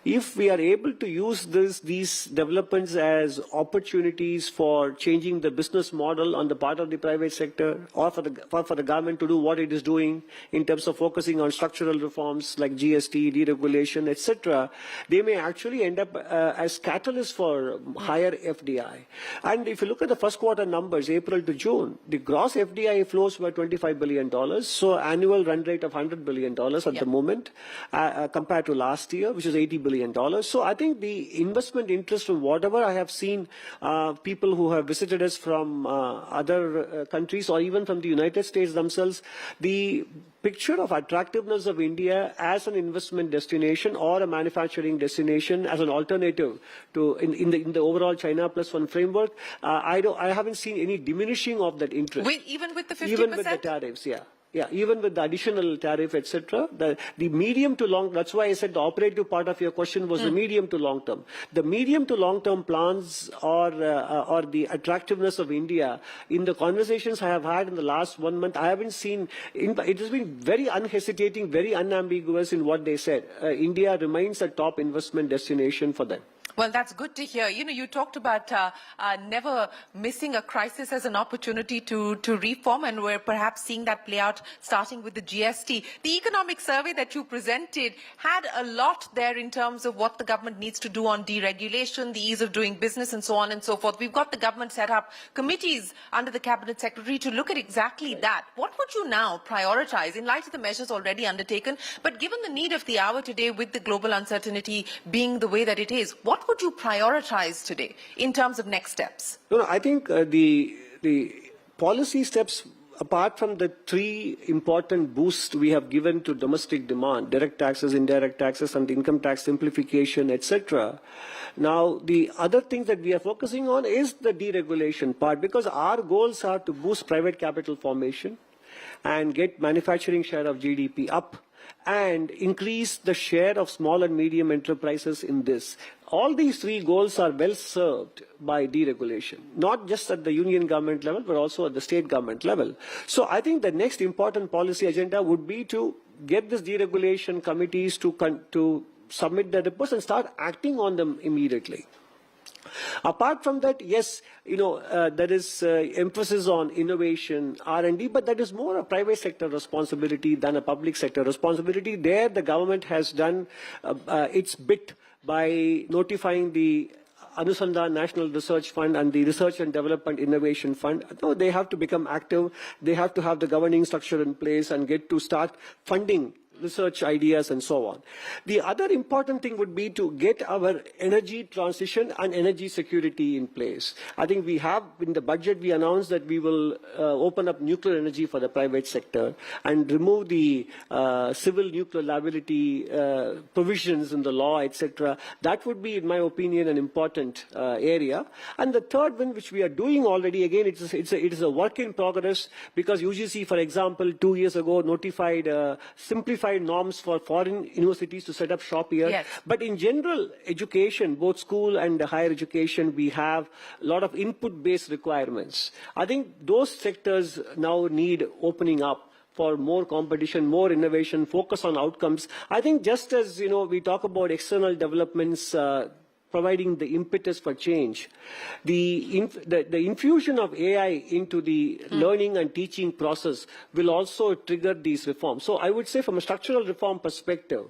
if we are able to use these developments as opportunities for changing the business model on the part of the private sector, or for the government to do what it is doing in terms of focusing on structural reforms like GST, deregulation, etc., they may actually end up as catalysts for higher FDI. And if you look at the first quarter numbers, April to June, the gross FDI flows were $25 billion, so annual run rate of $100 billion at the moment, compared to last year, which is $80 billion. So I think the investment interest from whatever I have seen, people who have visited us from other countries or even from the United States themselves, the picture of attractiveness of India as an investment destination or a manufacturing destination as an alternative to in the overall China Plus One framework, I haven't seen any diminishing of that interest. Even with the 50%? Even with the tariffs, yeah. Yeah, even with the additional tariff, etc., the medium to long, that's why I said the operative part of your question was the medium to long term. The medium to long term plans or the attractiveness of India, in the conversations I have had in the last 1 month, I haven't seen, it has been very unhesitating, very unambiguous in what they said. India remains a top investment destination for them. Well, that's good to hear. You talked about never missing a crisis as an opportunity to reform, and we're perhaps seeing that play out starting with the GST. The economic survey that you presented had a lot there in terms of what the government needs to do on deregulation, the ease of doing business, and so on and so forth. We've got the government set up committees under the Cabinet Secretary to look at exactly that. What would you now prioritize in light of the measures already undertaken, but given the need of the hour today with the global uncertainty being the way that it is, what would you prioritize today in terms of next steps? No, I think the policy steps, apart from the three important boosts we have given to domestic demand, direct taxes, indirect taxes, and income tax simplification, etc. Now, the other thing that we are focusing on is the deregulation part, because our goals are to boost private capital formation and get manufacturing share of GDP up and increase the share of small and medium enterprises in this. All these three goals are well served by deregulation, not just at the union government level, but also at the state government level. So I think the next important policy agenda would be to get these deregulation committees to submit their reports and start acting on them immediately. Apart from that, yes, there is emphasis on innovation, R&D, but that is more a private sector responsibility than a public sector responsibility. There, the government has done its bit by notifying the Anusandhan National Research Fund and the Research and Development Innovation Fund. No, they have to become active. They have to have the governing structure in place and get to start funding research ideas and so on. The other important thing would be to get our energy transition and energy security in place. I think we have, in the budget, we announced that we will open up nuclear energy for the private sector and remove the civil nuclear liability provisions in the law, etc. That would be, in my opinion, an important area. And the third one, which we are doing already, again, it is a work in progress, because UGC, for example, 2 years ago notified simplified norms for foreign universities to set up shop here. Yes. But in general education, both school and higher education, we have a lot of input-based requirements. I think those sectors now need opening up for more competition, more innovation, focus on outcomes. I think just as, we talk about external developments, providing the impetus for change, the infusion of AI into the learning and teaching process will also trigger these reforms. So I would say from a structural reform perspective,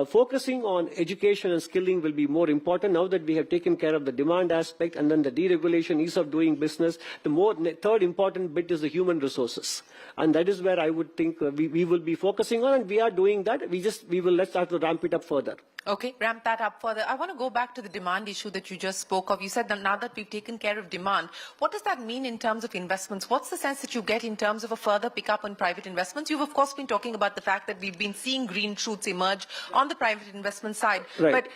focusing on education and skilling will be more important now that we have taken care of the demand aspect, and then the deregulation, ease of doing business. The third important bit is the human resources. And that is where I would think we will be focusing on, and we are doing that. Let's start to ramp it up further. Okay, ramp that up further. I want to go back to the demand issue that you just spoke of. You said that now that we've taken care of demand, what does that mean in terms of investments? What's the sense that you get in terms of a further pickup on private investments? You've, of course, been talking about the fact that we've been seeing green shoots emerge on the private investment side. Right. But,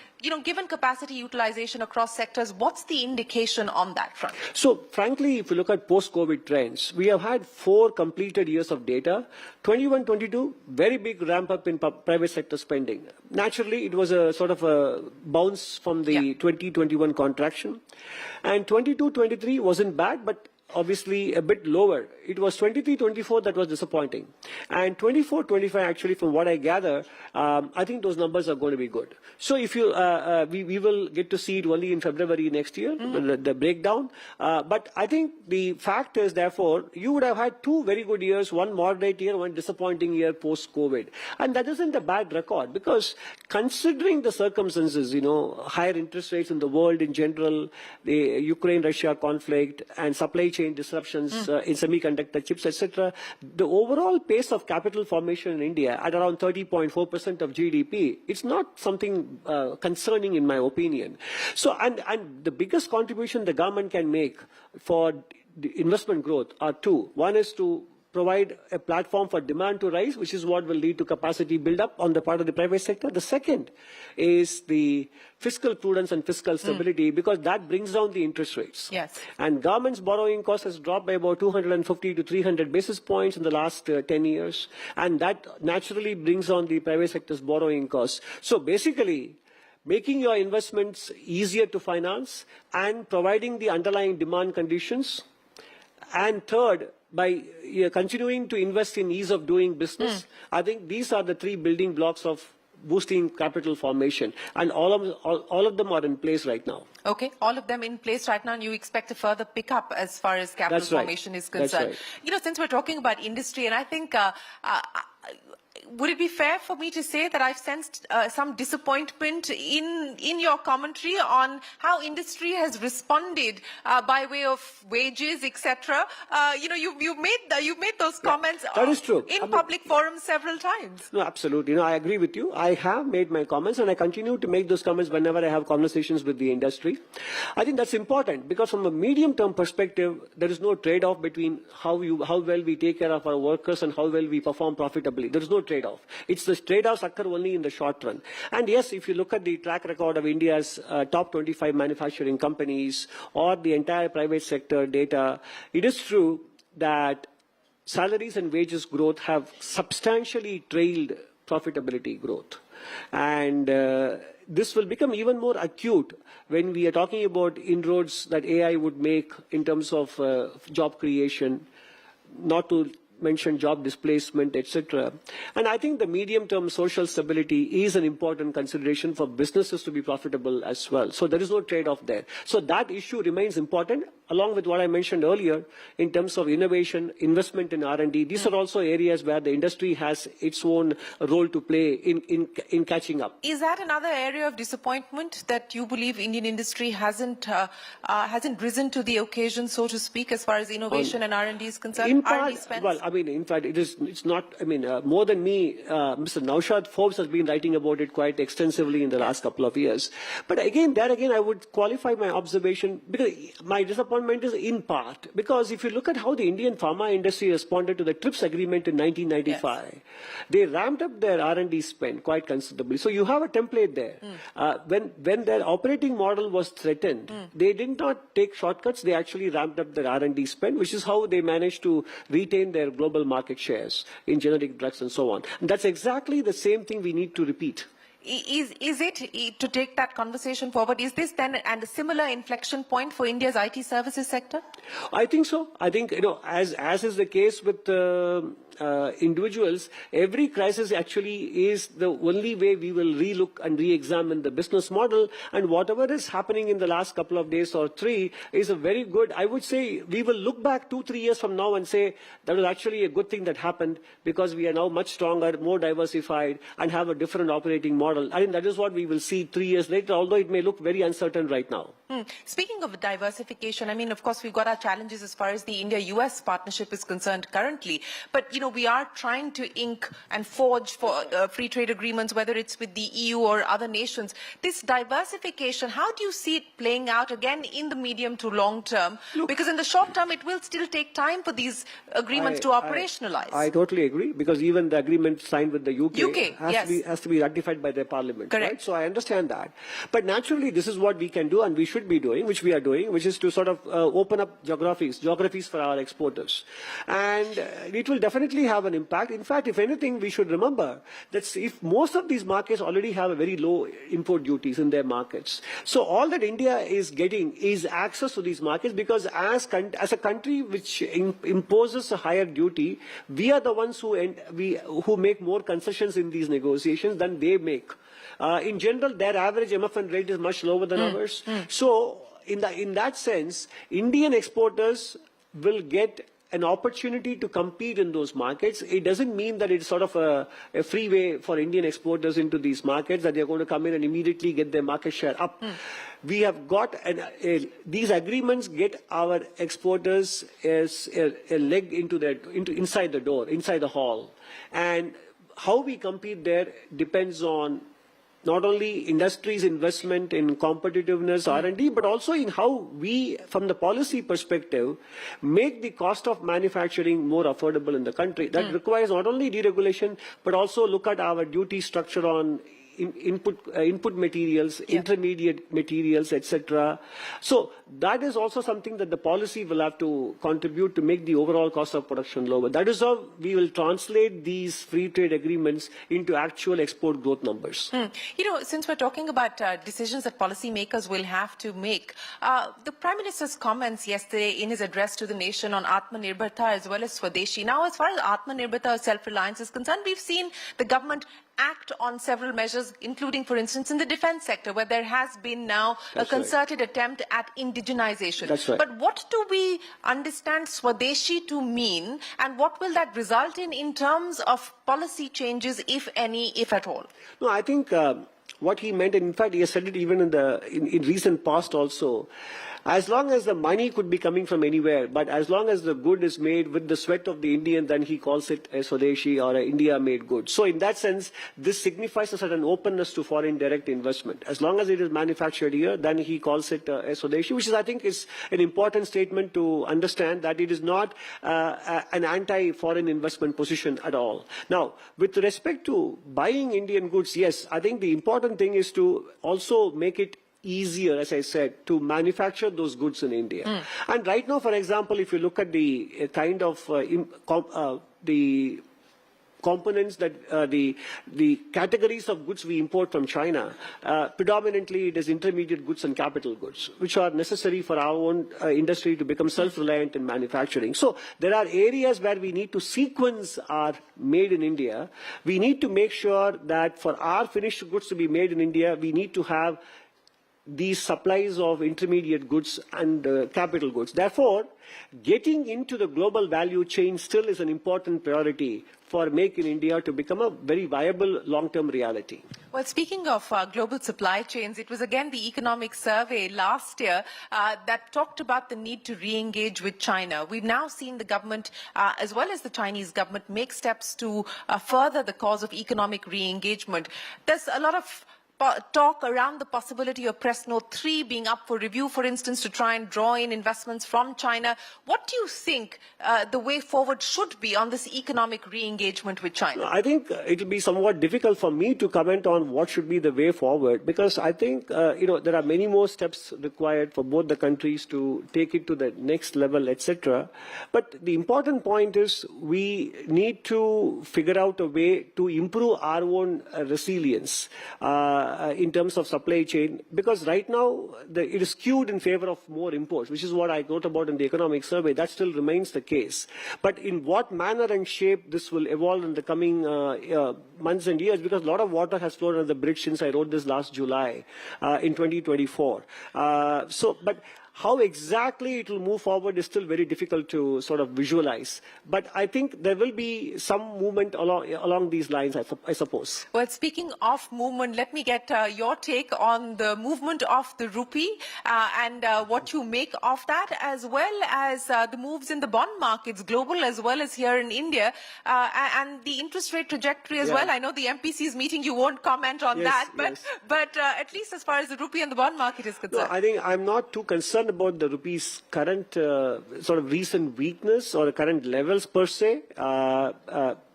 given capacity utilization across sectors, what's the indication on that front? So, frankly, if you look at post-COVID trends, we have had 4 completed years of data. 21-22, very big ramp up in private sector spending. Naturally, it was a sort of a bounce from the 2021 contraction. And 22-23 wasn't bad, but obviously a bit lower. It was 23-24 that was disappointing. And 24-25, actually, from what I gather, I think those numbers are going to be good. So if you, we will get to see it only in February next year, the breakdown. But I think the fact is, therefore, you would have had 2 very good years, one moderate year, one disappointing year post-COVID. And that isn't a bad record, because considering the circumstances, higher interest rates in the world in general, the Ukraine-Russia conflict, and supply chain disruptions in semiconductor chips, etc., the overall pace of capital formation in India at around 30.4% of GDP, it's not something concerning in my opinion. So, and the biggest contribution the government can make for the investment growth are 2. One is to provide a platform for demand to rise, which is what will lead to capacity build-up on the part of the private sector. The second is the fiscal prudence and fiscal stability, because that brings down the interest rates. Yes. And government's borrowing cost has dropped by about 250 to 300 basis points in the last 10 years. And that naturally brings down the private sector's borrowing costs. So basically, making your investments easier to finance and providing the underlying demand conditions. And third, by continuing to invest in ease of doing business, I think these are the 3 building blocks of boosting capital formation. And all of them are in place right now. Okay, all of them in place right now, and you expect a further pickup as far as capital formation is concerned. That's right. Since we're talking about industry, and I think would it be fair for me to say that I've sensed some disappointment in your commentary on how industry has responded by way of wages, etc.? You've made those comments that is true. in public forums several times. No, absolutely. I agree with you. I have made my comments, and I continue to make those comments whenever I have conversations with the industry. I think that's important, because from a medium-term perspective, there is no trade-off between how well we take care of our workers and how well we perform profitably. There is no trade-off. It's the trade-offs occur only in the short run. And yes, if you look at the track record of India's top 25 manufacturing companies or the entire private sector data, it is true that salaries and wages growth have substantially trailed profitability growth. And this will become even more acute when we are talking about inroads that AI would make in terms of job creation, not to mention job displacement, etc. And I think the medium-term social stability is an important consideration for businesses to be profitable as well. So there is no trade-off there. So that issue remains important, along with what I mentioned earlier in terms of innovation, investment in R&D. These are also areas where the industry has its own role to play in catching up. Is that another area of disappointment, that you believe Indian industry hasn't risen to the occasion, so to speak, as far as innovation and R&D is concerned? In part, well, I mean, in fact, it's not, I mean, more than me, Mr. Naushad Forbes has been writing about it quite extensively in the last couple of years. But again, I would qualify my observation, because my disappointment is in part, because if you look at how the Indian pharma industry responded to the TRIPS agreement in 1995, they ramped up their R&D spend quite considerably. So you have a template there. When their operating model was threatened, they did not take shortcuts. They actually ramped up their R&D spend, which is how they managed to retain their global market shares in generic drugs and so on. And that's exactly the same thing we need to repeat. Is it, to take that conversation forward, is this then and a similar inflection point for India's IT services sector? I think so. I think, as is the case with individuals, every crisis actually is the only way we will relook and re-examine the business model. And whatever is happening in the last couple of days or 3 is a very good, I would say, we will look back 2-3 years from now and say that was actually a good thing that happened because we are now much stronger, more diversified, and have a different operating model. I think that is what we will see 3 years later, although it may look very uncertain right now. Speaking of diversification, I mean, of course, we've got our challenges as far as the India-US partnership is concerned currently. But, you know, we are trying to ink and forge for free trade agreements, whether it's with the EU or other nations. This diversification, how do you see it playing out again in the medium to long term? Because in the short term, it will still take time for these agreements to operationalize. I totally agree, because even the agreement signed with the UK has to be ratified by their parliament. Correct. Right? So I understand that. But naturally, this is what we can do and we should be doing, which we are doing, which is to sort of open up geographies for our exporters. And it will definitely have an impact. In fact, if anything, we should remember that if most of these markets already have a very low import duties in their markets. So all that India is getting is access to these markets, because as a country which imposes a higher duty, we are the ones who make more concessions in these negotiations than they make. In general, their average MFN rate is much lower than ours. So in that sense, Indian exporters will get an opportunity to compete in those markets. It doesn't mean that it's sort of a free way for Indian exporters into these markets, that they're going to come in and immediately get their market share up. We have got these agreements get our exporters as a leg inside the door, inside the hall. And how we compete there depends on not only industry's investment in competitiveness, R&D, but also in how we, from the policy perspective, make the cost of manufacturing more affordable in the country. That requires not only deregulation, but also look at our duty structure on input materials, intermediate materials, etc. So that is also something that the policy will have to contribute to make the overall cost of production lower. That is how we will translate these free trade agreements into actual export growth numbers. You know, since we're talking about decisions that policymakers will have to make, the Prime Minister's comments yesterday in his address to the nation on Atmanirbharta as well as Swadeshi. Now, as far as Atmanirbharta or self-reliance is concerned, we've seen the government act on several measures, including, for instance, in the defense sector, where there has been now a concerted attempt at indigenization. That's right. But what do we understand Swadeshi to mean, and what will that result in terms of policy changes, if any, if at all? No, I think what he meant, and in fact, he has said it even in recent past also, as long as the money could be coming from anywhere, but as long as the good is made with the sweat of the Indian, then he calls it a Swadeshi or an India-made good. So in that sense, this signifies a certain openness to foreign direct investment. As long as it is manufactured here, then he calls it a Swadeshi, which is, I think, is an important statement to understand that it is not an anti-foreign investment position at all. Now, with respect to buying Indian goods, yes, I think the important thing is to also make it easier, as I said, to manufacture those goods in India. And right now, for example, if you look at the kind of the components that the categories of goods we import from China, predominantly it is intermediate goods and capital goods, which are necessary for our own industry to become self-reliant in manufacturing. So there are areas where we need to sequence our made in India. We need to make sure that for our finished goods to be made in India, we need to have these supplies of intermediate goods and capital goods. Therefore, getting into the global value chain still is an important priority for Make in India to become a very viable long-term reality. Well, speaking of global supply chains, it was again the economic survey last year that talked about the need to re-engage with China. We've now seen the government, as well as the Chinese government, make steps to further the cause of economic re-engagement. There's a lot of talk around the possibility of Press Note 3 being up for review, for instance, to try and draw in investments from China. What do you think the way forward should be on this economic re-engagement with China? I think it will be somewhat difficult for me to comment on what should be the way forward, because I think there are many more steps required for both the countries to take it to the next level, etc. But the important point is we need to figure out a way to improve our own resilience. in terms of supply chain, because right now it is skewed in favor of more imports, which is what I wrote about in the economic survey. That still remains the case. But in what manner and shape this will evolve in the coming months and years, because a lot of water has flowed under the bridge since I wrote this last July in 2024. But how exactly it will move forward is still very difficult to sort of visualize. But I think there will be some movement along these lines, I suppose. Well, speaking of movement, let me get your take on the movement of the rupee and what you make of that, as well as the moves in the bond markets, global as well as here in India, and the interest rate trajectory as well. I know the MPC's meeting, you won't comment on that, but at least as far as the rupee and the bond market is concerned. No, I think I'm not too concerned about the rupee's current sort of recent weakness or the current levels per se.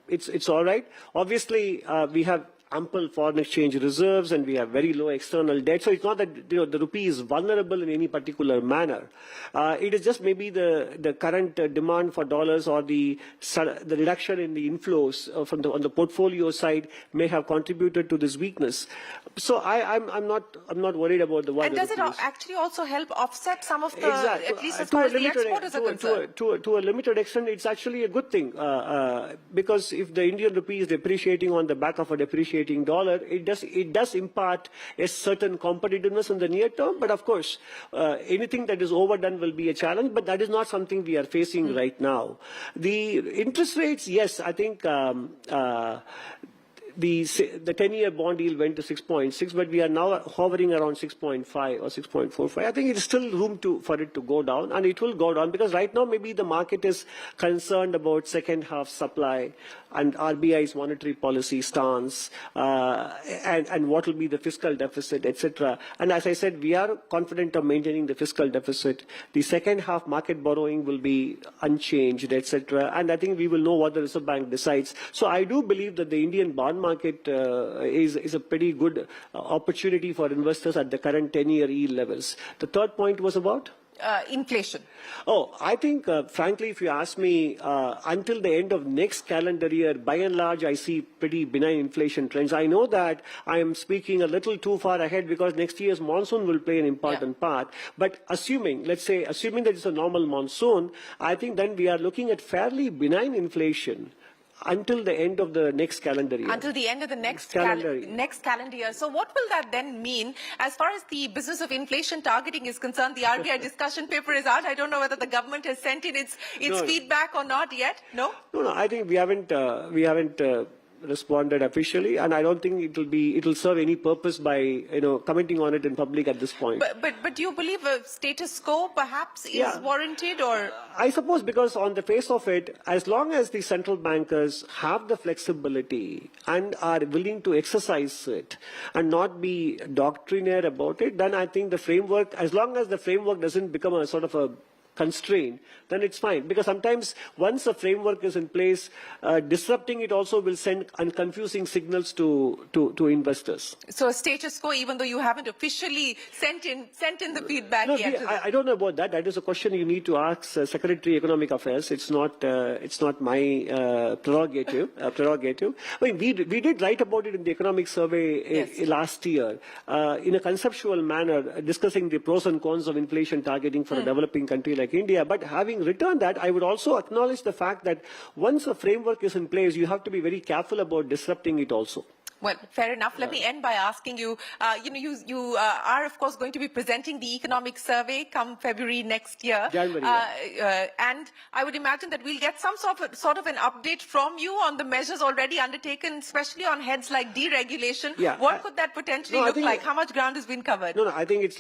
It's all right. Obviously, we have ample foreign exchange reserves and we have very low external debt. So it's not that the rupee is vulnerable in any particular manner. It is just maybe the current demand for dollars or the reduction in the inflows on the portfolio side may have contributed to this weakness. So I'm not worried about the wider. And does it actually also help offset some of the, at least as far as the exporters are concerned? To a limited extent, it's actually a good thing because if the Indian rupee is depreciating on the back of a depreciating dollar, it does impart a certain competitiveness in the near term. But of course, anything that is overdone will be a challenge. But that is not something we are facing right now. The interest rates, yes, I think. The 10-year bond yield went to 6.6, but we are now hovering around 6.5 or 6.45. I think it is still room for it to go down, and it will go down because right now maybe the market is concerned about second half supply and RBI's monetary policy stance and what will be the fiscal deficit, etc. And as I said, we are confident of maintaining the fiscal deficit. The second half market borrowing will be unchanged, etc. And I think we will know what the Reserve Bank decides. So I do believe that the Indian bond market is a pretty good opportunity for investors at the current 10-year yield levels. The third point was about? Inflation. Oh, I think, frankly, if you ask me, until the end of next calendar year, by and large, I see pretty benign inflation trends. I know that I am speaking a little too far ahead because next year's monsoon will play an important part. But assuming that it's a normal monsoon, I think then we are looking at fairly benign inflation until the end of the next calendar year. Until the end of the next calendar year. So what will that then mean as far as the business of inflation targeting is concerned? The RBI discussion paper is out. I don't know whether the government has sent in its feedback or not yet. No? No, I think we haven't responded officially, and I don't think it will serve any purpose by commenting on it in public at this point. But do you believe a status quo perhaps is warranted, or? I suppose because on the face of it, as long as the central bankers have the flexibility and are willing to exercise it and not be doctrinaire about it, then I think the framework, as long as the framework doesn't become a sort of a constraint, then it's fine. Because sometimes once a framework is in place, disrupting it also will send confusing signals to investors. So a status quo, even though you haven't officially sent in the feedback yet. I don't know about that. That is a question you need to ask Secretary Economic Affairs. It's not my prerogative. I mean, we did write about it in the economic survey last year in a conceptual manner, discussing the pros and cons of inflation targeting for a developing country like India. But having returned that, I would also acknowledge the fact that once a framework is in place, you have to be very careful about disrupting it also. Well, fair enough. Let me end by asking you, you are, of course, going to be presenting the economic survey come February next year. January, and I would imagine that we'll get some sort of an update from you on the measures already undertaken, especially on heads like deregulation. What could that potentially look like? How much ground has been covered? No, I think it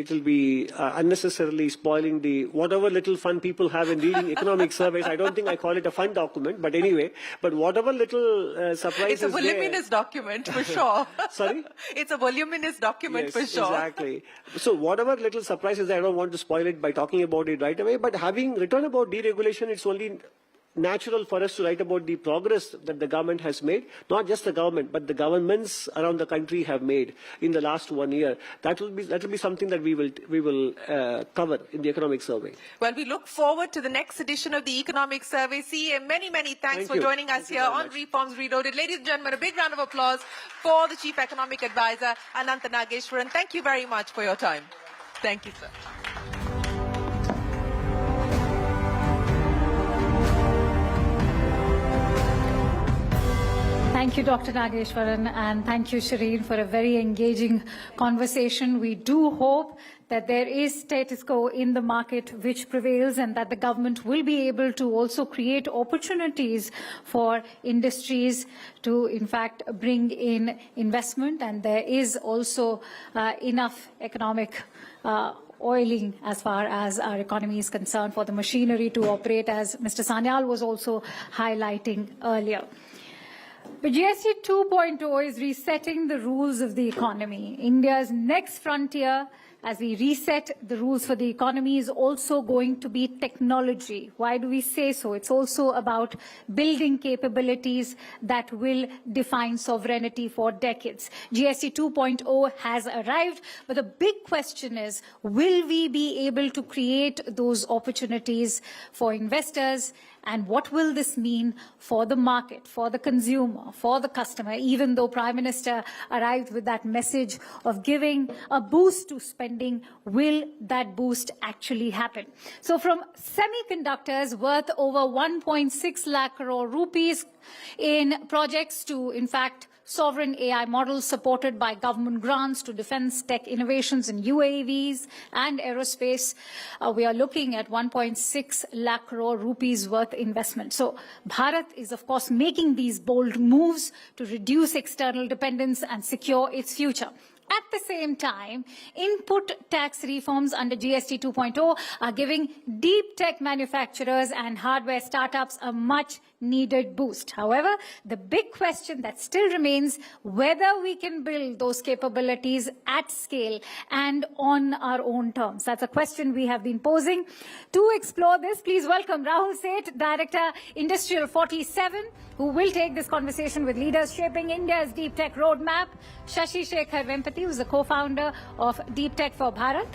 will be unnecessarily spoiling whatever little fun people have in reading economic surveys. I don't think I call it a fun document, but anyway, whatever little surprises. It's a voluminous document. For sure. Sorry? It's a voluminous document for sure. Exactly. So whatever little surprises, I don't want to spoil it by talking about it right away. But having written about deregulation, it's only natural for us to write about the progress that the government has made, not just the government, but the governments around the country have made in the last 1 year. That will be something that we will cover in the economic survey. Well, we look forward to the next edition of the Economic Survey. CA, many thanks for joining us here on Reforms Reloaded. Ladies and gentlemen, a big round of applause for the Chief Economic Advisor, Anantha Nageshwaran. Thank you very much for your time. Thank you, sir. Thank you, Dr. Nageshwaran, and thank you, Shireen, for a very engaging conversation. We do hope that there is status quo in the market which prevails and that the government will be able to also create opportunities for industries to, in fact, bring in investment. And there is also enough economic oiling as far as our economy is concerned for the machinery to operate, as Mr. Sanyal was also highlighting earlier. But GST 2.0 is resetting the rules of the economy. India's next frontier, as we reset the rules for the economy, is also going to be technology. Why do we say so? It's also about building capabilities that will define sovereignty for decades. GST 2.0 has arrived, but the big question is, will we be able to create those opportunities for investors? And what will this mean for the market, for the consumer, for the customer, even though Prime Minister arrived with that message of giving a boost to spending, will that boost actually happen? So from semiconductors worth over 1.6 lakh crore rupees in projects to, in fact, sovereign AI models supported by government grants to defense tech innovations in UAVs and aerospace, we are looking at 1.6 lakh crore rupees worth investment. So Bharat is, of course, making these bold moves to reduce external dependence and secure its future. At the same time, input tax reforms under GST 2.0 are giving deep tech manufacturers and hardware startups a much needed boost. However, the big question that still remains whether we can build those capabilities at scale and on our own terms. That's a question we have been posing. To explore this, please welcome Rahul Seth, Director, Industrial 47, who will take this conversation with leaders shaping India's deep tech roadmap. Shashi Shekhar Vempati, who is the co-founder of Deep Tech for Bharat.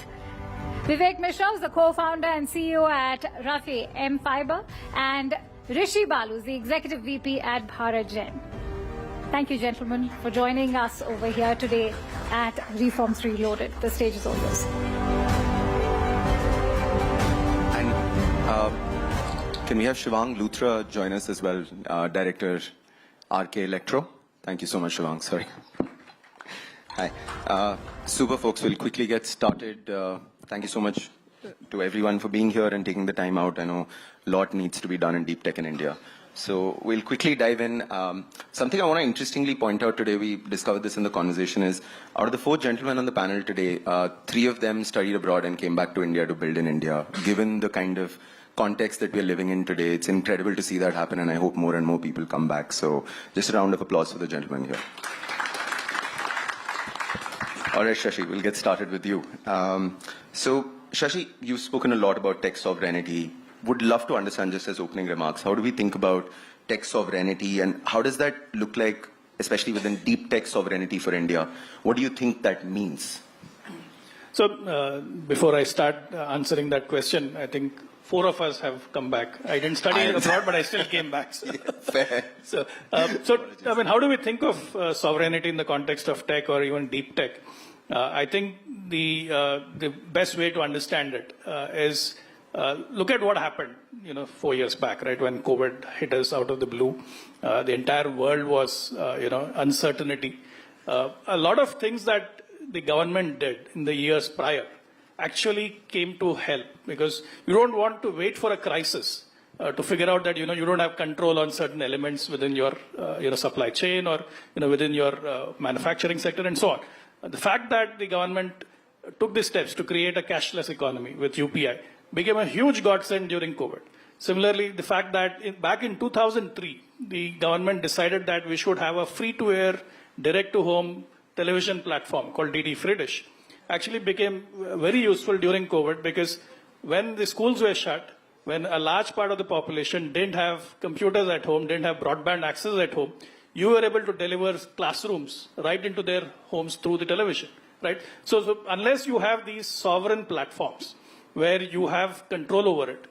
Vivek Mishra, who is the co-founder and CEO at Rafi M Fiber. And Rishi Balu is the Executive VP at Bharat Gen. Thank you, gentlemen, for joining us over here today at Reforms Reloaded. The stage is all yours. And can we have Shivang Luthra join us as well, Director, RK Electro? Thank you so much, Shivang. Sorry. Hi. Super, folks. We'll quickly get started. Thank you so much to everyone for being here and taking the time out. I know a lot needs to be done in deep tech in India. So we'll quickly dive in. Something I want to interestingly point out today, we discovered this in the conversation, is out of the 4 gentlemen on the panel today, 3 of them studied abroad and came back to India to build in India. Given the kind of context that we're living in today, it's incredible to see that happen, and I hope more and more people come back. So just a round of applause for the gentlemen here. All right, Shashi, we'll get started with you. So, Shashi, you've spoken a lot about tech sovereignty. Would love to understand, just as opening remarks, how do we think about tech sovereignty and how does that look like, especially within deep tech sovereignty for India? What do you think that means? So, before I start answering that question, I think 4 of us have come back. I didn't study abroad, but I still came back. So. Fair. So, I mean, how do we think of sovereignty in the context of tech or even deep tech? I think the best way to understand it is look at what happened, 4 years back, right, when COVID hit us out of the blue. The entire world was, uncertainty. A lot of things that the government did in the years prior actually came to help, because you don't want to wait for a crisis to figure out that, you don't have control on certain elements within your, supply chain or, within your manufacturing sector and so on. The fact that the government took the steps to create a cashless economy with UPI became a huge godsend during COVID. Similarly, the fact that back in 2003, the government decided that we should have a free-to-air, direct-to-home television platform called DD Free Dish actually became very useful during COVID, because when the schools were shut, when a large part of the population didn't have computers at home, didn't have broadband access at home, you were able to deliver classrooms right into their homes through the television, right? So unless you have these sovereign platforms where you have control over it,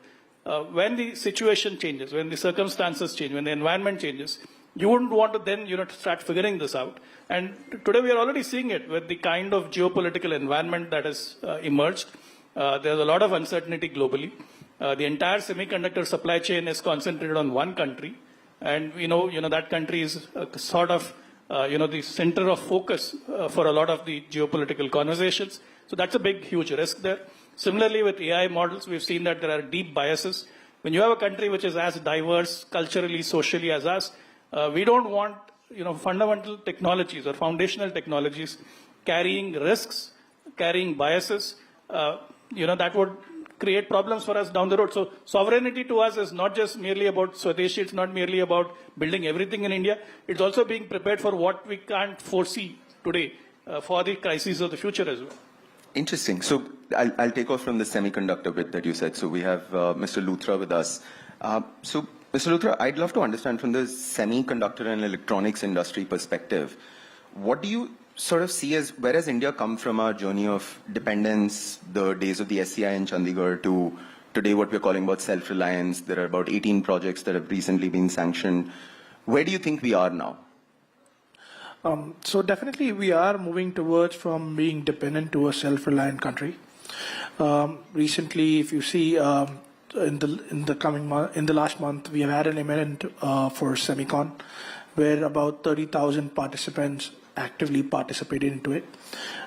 when the situation changes, when the circumstances change, when the environment changes, you wouldn't want to then, start figuring this out. And today we are already seeing it with the kind of geopolitical environment that has emerged. There's a lot of uncertainty globally. The entire semiconductor supply chain is concentrated on one country. And that country is sort of, the center of focus for a lot of the geopolitical conversations. So that's a big, huge risk there. Similarly, with AI models, we've seen that there are deep biases. When you have a country which is as diverse culturally, socially as us, we don't want, fundamental technologies or foundational technologies carrying risks, carrying biases, that would create problems for us down the road. So sovereignty to us is not just merely about Swadeshi, it's not merely about building everything in India. It's also being prepared for what we can't foresee today for the crises of the future as well. Interesting. So I'll take off from the semiconductor bit that you said. So we have Mr. Luthra with us. So Mr. Luthra, I'd love to understand from the semiconductor and electronics industry perspective, what do you sort of see as, where has India come from our journey of dependence, the days of the SCI in Chandigarh, to today what we're calling about self-reliance? There are about 18 projects that have recently been sanctioned. Where do you think we are now? So definitely we are moving towards from being dependent to a self-reliant country. Recently, if you see in the last month, we have had an event for Semicon, where about 30,000 participants actively participated into it.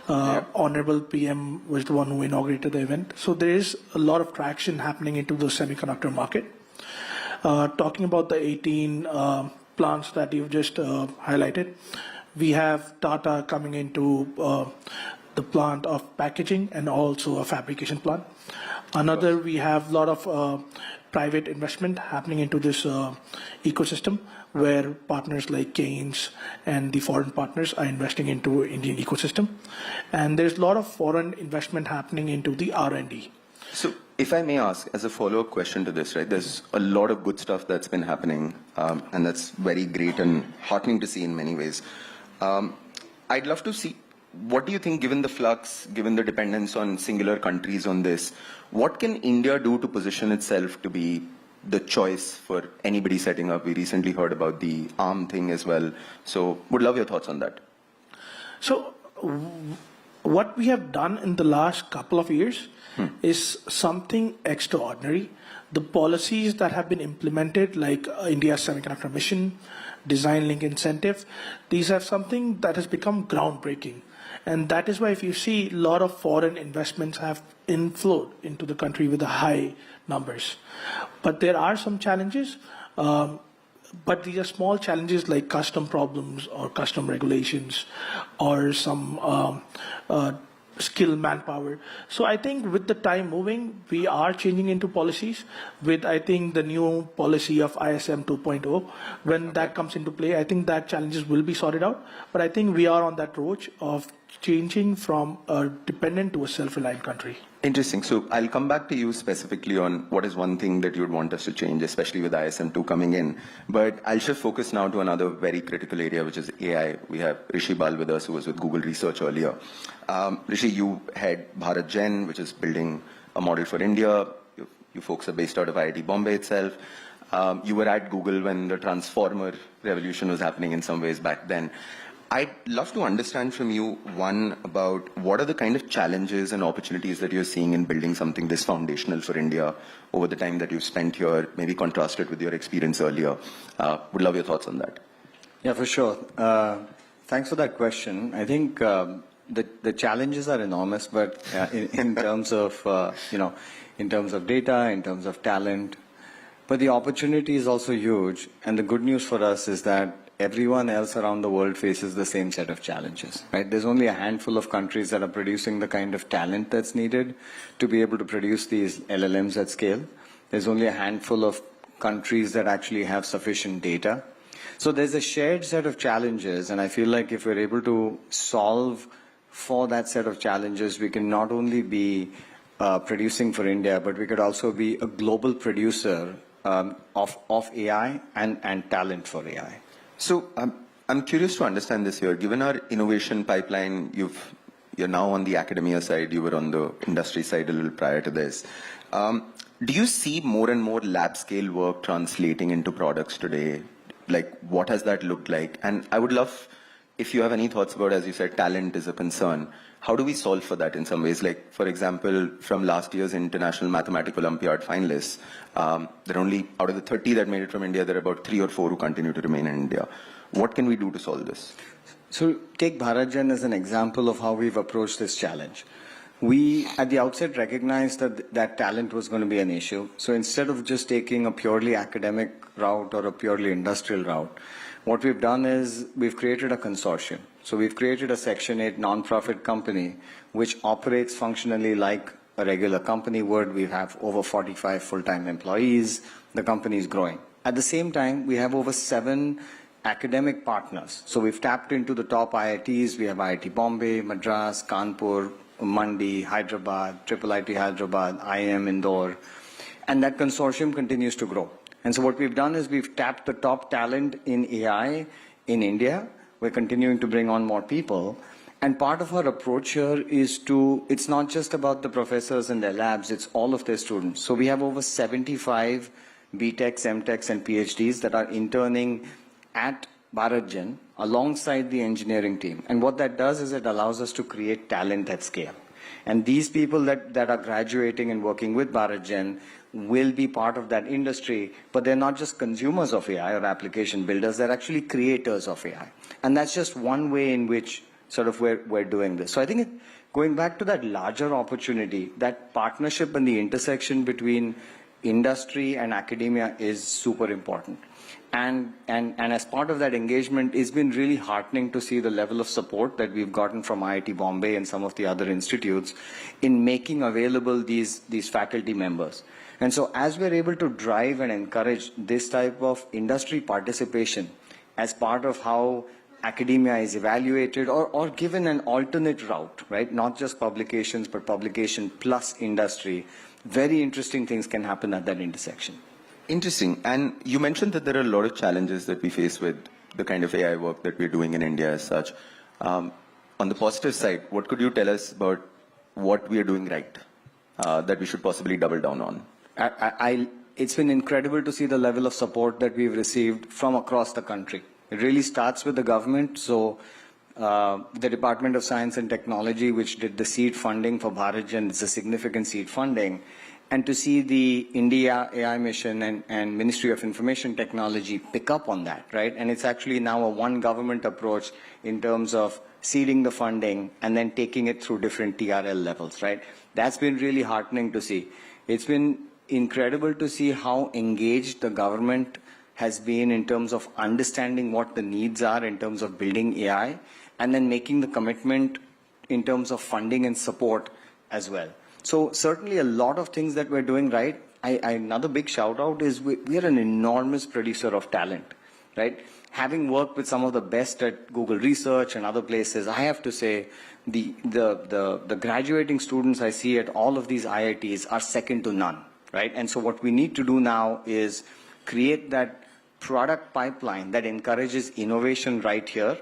Honorable PM was the one who inaugurated the event. So there is a lot of traction happening into the semiconductor market. Talking about the 18 plants that you've just highlighted, we have Tata coming into the plant of packaging and also a fabrication plant. Another, we have a lot of private investment happening into this ecosystem, where partners like Keynes and the foreign partners are investing into Indian ecosystem. And there's a lot of foreign investment happening into the R&D. So if I may ask, as a follow-up question to this, right, there's a lot of good stuff that's been happening, and that's very great and heartening to see in many ways. I'd love to see, what do you think, given the flux, given the dependence on singular countries on this, what can India do to position itself to be the choice for anybody setting up? We recently heard about the ARM thing as well. So would love your thoughts on that. So what we have done in the last couple of years is something extraordinary. The policies that have been implemented, like India's semiconductor mission, design link incentive, these are something that has become groundbreaking. And that is why if you see a lot of foreign investments have inflowed into the country with the high numbers. But there are some challenges, but these are small challenges like custom problems or custom regulations or some skill manpower. So I think with the time moving, we are changing into policies with, I think, the new policy of ISM 2.0. When that comes into play, I think that challenges will be sorted out. But I think we are on that road of changing from a dependent to a self-reliant country. Interesting. So I'll come back to you specifically on what is one thing that you'd want us to change, especially with ISM2 coming in. But I'll shift focus now to another very critical area, which is AI. We have Rishi Bal with us, who was with Google Research earlier. Rishi, you head Bharat Gen, which is building a model for India. You folks are based out of IIT Bombay itself. You were at Google when the transformer revolution was happening in some ways back then. I'd love to understand from you, one, about what are the kind of challenges and opportunities that you're seeing in building something this foundational for India over the time that you've spent here, maybe contrasted with your experience earlier. Would love your thoughts on that. Yeah, for sure. Thanks for that question. I think the challenges are enormous, but in terms of, in terms of data, in terms of talent, but the opportunity is also huge. And the good news for us is that everyone else around the world faces the same set of challenges, right? There's only a handful of countries that are producing the kind of talent that's needed to be able to produce these LLMs at scale. There's only a handful of countries that actually have sufficient data. So there's a shared set of challenges, and I feel like if we're able to solve for that set of challenges, we can not only be producing for India, but we could also be a global producer of AI and talent for AI. So I'm curious to understand this here. Given our innovation pipeline, you're now on the academia side, you were on the industry side a little prior to this. Do you see more and more lab scale work translating into products today? Like, what has that looked like? And I would love, if you have any thoughts about, as you said, talent is a concern. How do we solve for that in some ways? Like, for example, from last year's International Mathematical Olympiad finalists, there are only, out of the 30 that made it from India, there are about 3 or 4 who continue to remain in India. What can we do to solve this? So take Bharat as an example of how we've approached this challenge. We, at the outset, recognized that talent was going to be an issue. So instead of just taking a purely academic route or a purely industrial route, what we've done is we've created a consortium. So we've created a Section 8 non-profit company which operates functionally like a regular company would. We have over 45 full-time employees. The company is growing. At the same time, we have over 7 academic partners. So we've tapped into the top IITs. We have IIT Bombay, Madras, Kanpur, Mandi, Hyderabad, IIIT Hyderabad, IIM Indore, and that consortium continues to grow. And so what we've done is we've tapped the top talent in AI in India. We're continuing to bring on more people. And part of our approach here is it's not just about the professors and their labs, it's all of their students. So we have over 75 BTechs, MTechs, and PhDs that are interning at Bharat alongside the engineering team. And what that does is it allows us to create talent at scale. And these people that are graduating and working with Bharat will be part of that industry, but they're not just consumers of AI or application builders, they're actually creators of AI. And that's just one way in which sort of we're doing this. So I think going back to that larger opportunity, that partnership and the intersection between industry and academia is super important. And as part of that engagement, it's been really heartening to see the level of support that we've gotten from IIT Bombay and some of the other institutes in making available these faculty members. And so as we're able to drive and encourage this type of industry participation as part of how academia is evaluated or given an alternate route, right? Not just publications, but publication plus industry, very interesting things can happen at that intersection. Interesting. And you mentioned that there are a lot of challenges that we face with the kind of AI work that we're doing in India as such. On the positive side, what could you tell us about what we are doing right that we should possibly double down on? It's been incredible to see the level of support that we've received from across the country. It really starts with the government. So the Department of Science and Technology, which did the seed funding for Bharat, it's a significant seed funding. And to see the India AI mission and Ministry of Information Technology pick up on that, right? And it's actually now a one government approach in terms of seeding the funding and then taking it through different TRL levels, right? That's been really heartening to see. It's been incredible to see how engaged the government has been in terms of understanding what the needs are in terms of building AI and then making the commitment in terms of funding and support as well. So certainly a lot of things that we're doing right. Another big shout out is we are an enormous producer of talent, right? Having worked with some of the best at Google Research and other places, I have to say the graduating students I see at all of these IITs are second to none, right? And so what we need to do now is create that product pipeline that encourages innovation right here.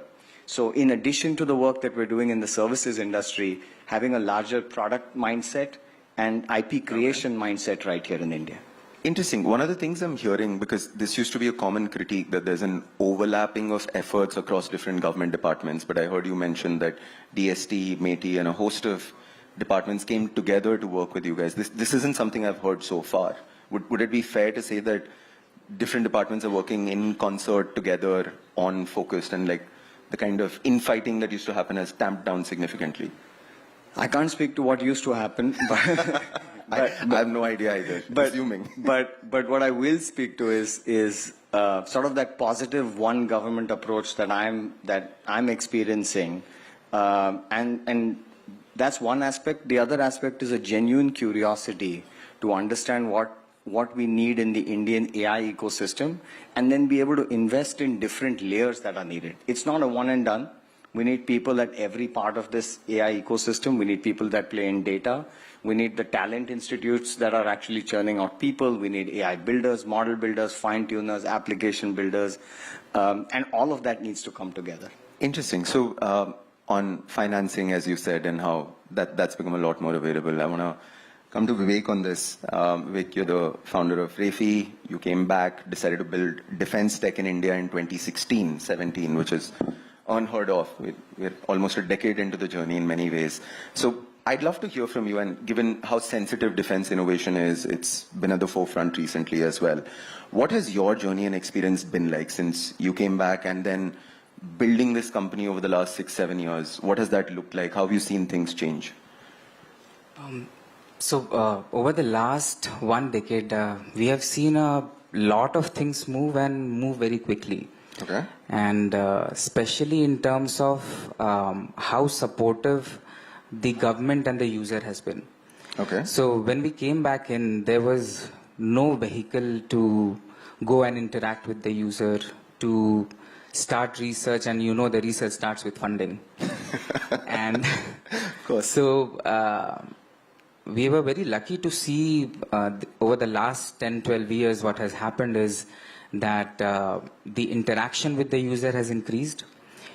So in addition to the work that we're doing in the services industry, having a larger product mindset and IP creation mindset right here in India. Interesting. One of the things I'm hearing, because this used to be a common critique, that there's an overlapping of efforts across different government departments, but I heard you mention that DST, METI, and a host of departments came together to work with you guys. This isn't something I've heard so far. Would it be fair to say that different departments are working in concert together on focused and like the kind of infighting that used to happen has tamped down significantly? I can't speak to what used to happen, but I have no idea either. Assuming. But what I will speak to is sort of that positive one government approach that I'm experiencing, and that's one aspect. The other aspect is a genuine curiosity to understand what we need in the Indian AI ecosystem, and then be able to invest in different layers that are needed. It's not a one and done. We need people at every part of this AI ecosystem. We need people that play in data. We need the talent institutes that are actually churning out people. We need AI builders, model builders, fine-tuners, application builders, and all of that needs to come together. Interesting. So on financing, as you said, and how that's become a lot more available, I want to come to Vivek on this. Vivek, you're the founder of Refi. You came back, decided to build defense tech in India in 2016-17, which is unheard of. We're almost a decade into the journey in many ways. So I'd love to hear from you, and given how sensitive defense innovation is, it's been at the forefront recently as well. What has your journey and experience been like since you came back and then building this company over the last 6-7 years? What has that looked like? How have you seen things change? Over the last 1 decade, we have seen a lot of things move and move very quickly. Okay. And especially in terms of how supportive the government and the user has been. Okay. So when we came back in, there was no vehicle to go and interact with the user, to start research, and you know the research starts with funding. And of course. So we were very lucky to see over the last 10-12 years what has happened is that the interaction with the user has increased.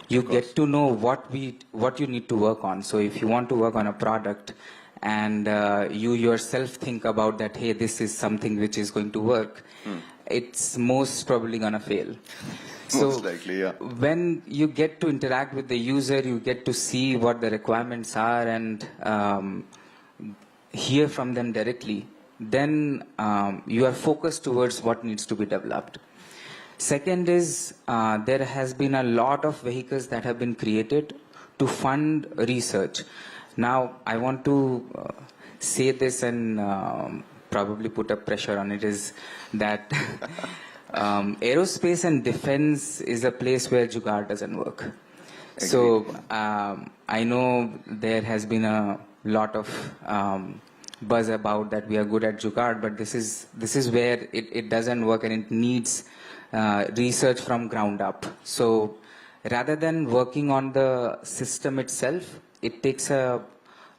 You get to know what you need to work on. So if you want to work on a product and you yourself think about that, hey, this is something which is going to work, it's most probably going to fail. So most likely, yeah. When you get to interact with the user, you get to see what the requirements are and hear from them directly, then you are focused towards what needs to be developed. Second is there has been a lot of vehicles that have been created to fund research. Now, I want to say this and probably put a pressure on it, is that aerospace and defense is a place where jugaad doesn't work. Agreed. So I know there has been a lot of buzz about that we are good at jugaad, but this is where it doesn't work, and it needs research from ground up. So rather than working on the system itself, it takes a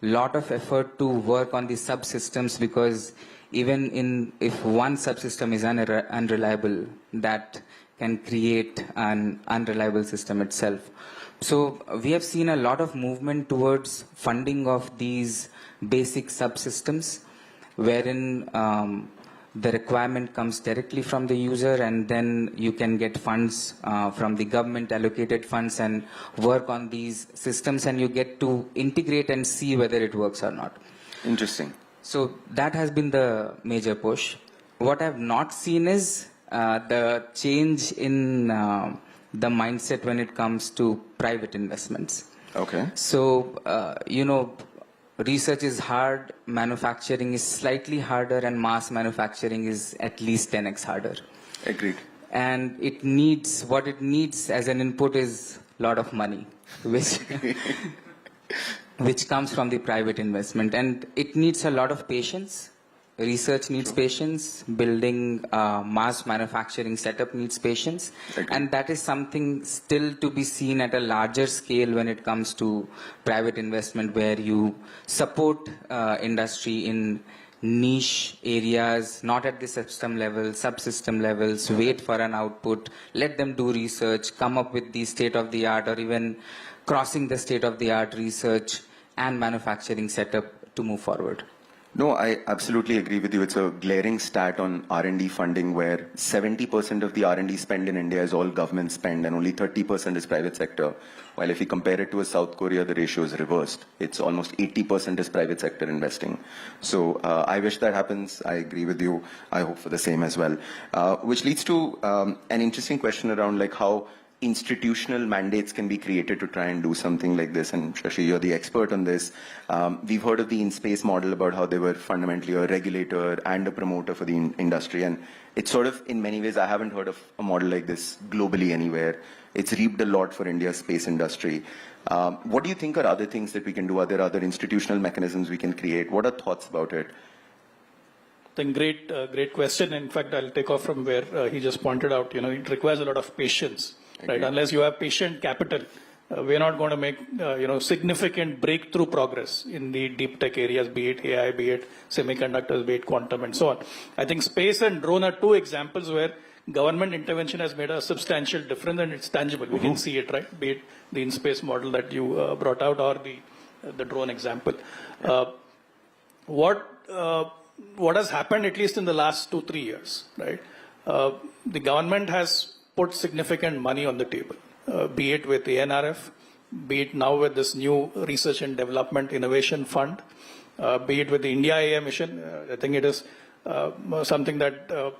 lot of effort to work on the subsystems, because even if one subsystem is unreliable, that can create an unreliable system itself. So we have seen a lot of movement towards funding of these basic subsystems, wherein the requirement comes directly from the user, and then you can get funds from the government allocated funds and work on these systems, and you get to integrate and see whether it works or not. Interesting. So that has been the major push. What I've not seen is the change in the mindset when it comes to private investments. Okay. So, research is hard, manufacturing is slightly harder, and mass manufacturing is at least 10x harder. Agreed. And what it needs as an input is a lot of money, which comes from the private investment. And it needs a lot of patience. Research needs patience. Building mass manufacturing setup needs patience. Agreed. And that is something still to be seen at a larger scale when it comes to private investment, where you support industry in niche areas, not at the system level, subsystem levels, wait for an output, let them do research, come up with the state-of-the-art or even crossing the state-of-the-art research and manufacturing setup to move forward. No, I absolutely agree with you. It's a glaring stat on R&D funding where 70% of the R&D spend in India is all government spend and only 30% is private sector. While if you compare it to a South Korea, the ratio is reversed. It's almost 80% is private sector investing. So I wish that happens. I agree with you. I hope for the same as well. Which leads to an interesting question around like how institutional mandates can be created to try and do something like this. And Shashi, you're the expert on this. We've heard of the in-space model about how they were fundamentally a regulator and a promoter for the industry. And it's sort of, in many ways, I haven't heard of a model like this globally anywhere. It's reaped a lot for India's space industry. What do you think are other things that we can do? Are there other institutional mechanisms we can create? What are thoughts about it? I think great question. In fact, I'll take off from where he just pointed out, it requires a lot of patience. Right? Unless you have patient capital, we're not going to make significant breakthrough progress in the deep tech areas, be it AI, be it semiconductors, be it quantum, and so on. I think space and drone are two examples where government intervention has made a substantial difference, and it's tangible. We can see it, right? Be it the in-space model that you brought out, or the drone example. What has happened, at least in the last 2-3 years, right? The government has put significant money on the table, be it with the NRF, be it now with this new Research and Development Innovation Fund, be it with the India AI mission. I think it is something that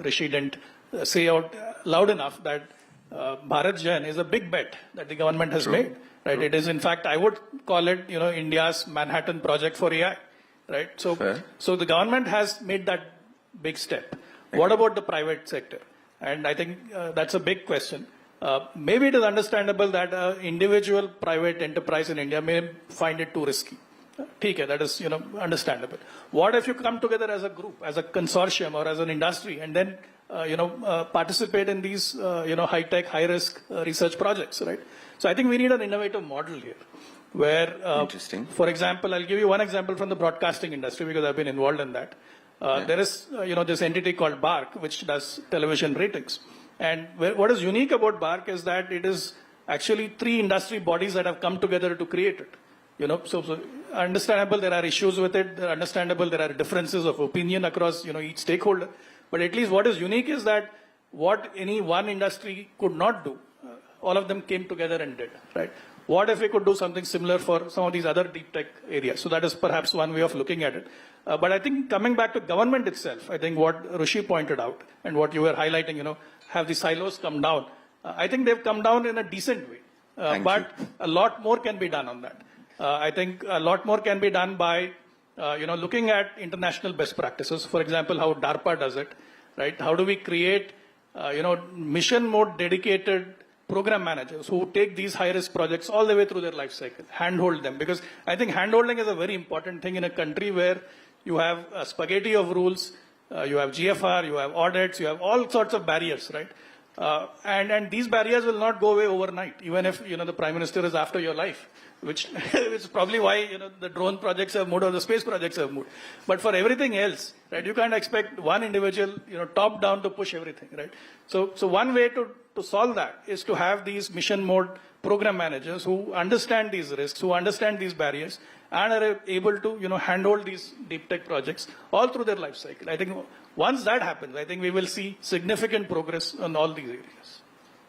Rishi didn't say out loud enough, that Bharat Jan is a big bet that the government has made. Right? It is, in fact, I would call it, India's Manhattan project for AI. Right? So the government has made that big step. What about the private sector? And I think that's a big question. Maybe it is understandable that an individual private enterprise in India may find it too risky. Okay, that is, understandable. What if you come together as a group, as a consortium, or as an industry, and then, participate in these, high-tech, high-risk research projects, right? So I think we need an innovative model here, where, for example, I'll give you one example from the broadcasting industry, because I've been involved in that. There is, this entity called BARC, which does television ratings. And what is unique about BARC is that it is actually 3 industry bodies that have come together to create it. So understandable, there are issues with it. Understandable, there are differences of opinion across, each stakeholder. But at least what is unique is that what any one industry could not do, all of them came together and did, right? What if we could do something similar for some of these other deep tech areas? So that is perhaps one way of looking at it. But I think coming back to government itself, I think what Rishi pointed out and what you were highlighting, have the silos come down? I think they've come down in a decent way. But a lot more can be done on that. I think a lot more can be done by, looking at international best practices. For example, how DARPA does it, right? How do we create, mission mode dedicated program managers who take these high-risk projects all the way through their life cycle, handhold them. Because I think handholding is a very important thing in a country where you have a spaghetti of rules, you have GFR, you have audits, you have all sorts of barriers, right? And these barriers will not go away overnight, even if, the Prime Minister is after your life, which is probably why, the drone projects have moved or the space projects have moved. But for everything else, right, you can't expect one individual, top down to push everything, right? So one way to solve that is to have these mission mode program managers who understand these risks, who understand these barriers, and are able to, handhold these deep tech projects all through their life cycle. I think once that happens, I think we will see significant progress on all these areas.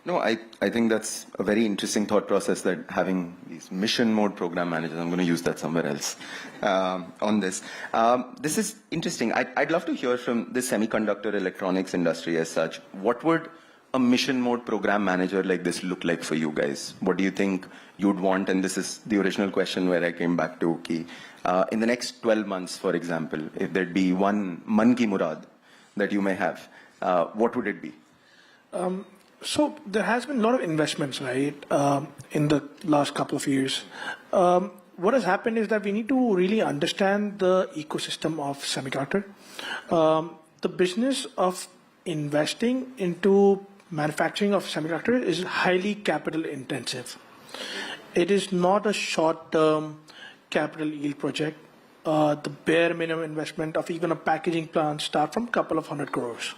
No, I think that's a very interesting thought process, that having these mission mode program managers, I'm going to use that somewhere else on this. This is interesting. I'd love to hear from the semiconductor electronics industry as such. What would a mission mode program manager like this look like for you guys? What do you think you'd want? And this is the original question where I came back to, in the next 12 months, for example, if there'd be one Man Ki Murad that you may have, what would it be? So there has been a lot of investments, right, in the last couple of years. What has happened is that we need to really understand the ecosystem of semiconductor. The business of investing into manufacturing of semiconductor is highly capital intensive. It is not a short-term capital yield project. The bare minimum investment of even a packaging plant start from a couple of 100 crores.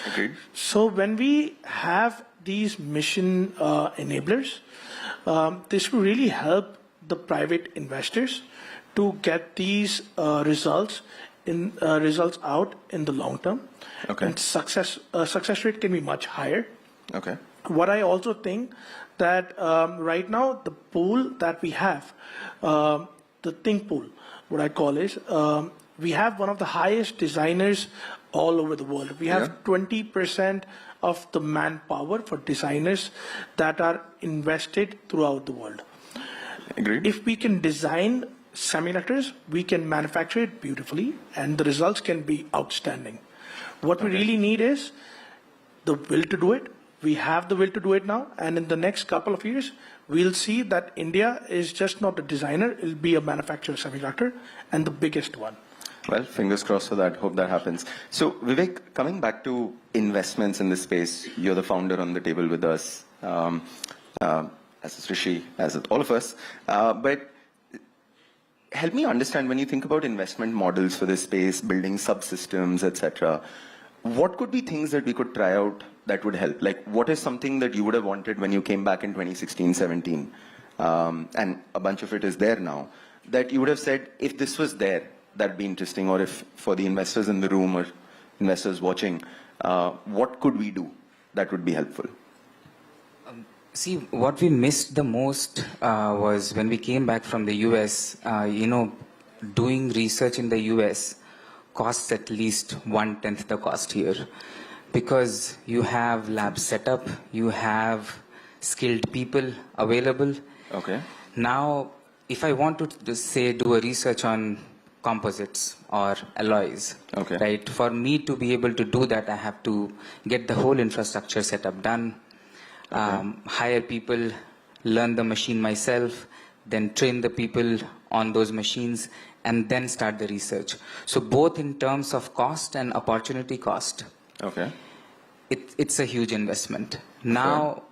Agreed. So when we have these mission enablers, this will really help the private investors to get these results out in the long term. Okay. And success rate can be much higher. Okay. What I also think that right now the pool that we have, the think pool, what I call is, we have one of the highest designers all over the world. We have 20% of the manpower for designers that are invested throughout the world. Agreed. If we can design semiconductors, we can manufacture it beautifully, and the results can be outstanding. What we really need is the will to do it. We have the will to do it now, and in the next couple of years, we'll see that India is just not a designer, it'll be a manufacturer of semiconductor, and the biggest one. Well, fingers crossed for that. Hope that happens. So, Vivek, coming back to investments in this space, you're the founder on the table with us. as is Rishi, as is all of us. But help me understand, when you think about investment models for this space, building subsystems, etc., what could be things that we could try out that would help? Like, what is something that you would have wanted when you came back in 2016, 17? And a bunch of it is there now, that you would have said, if this was there, that'd be interesting, or if for the investors in the room or investors watching, what could we do that would be helpful? See, what we missed the most was when we came back from the US, doing research in the US costs at least 1/10 the cost here. Because you have labs set up, you have skilled people available. Okay. Now, if I want to say do a research on composites or alloys, okay, right? For me to be able to do that, I have to get the whole infrastructure setup done, hire people, learn the machine myself, then train the people on those machines, and then start the research. So both in terms of cost and opportunity cost, okay, it's a huge investment. Now,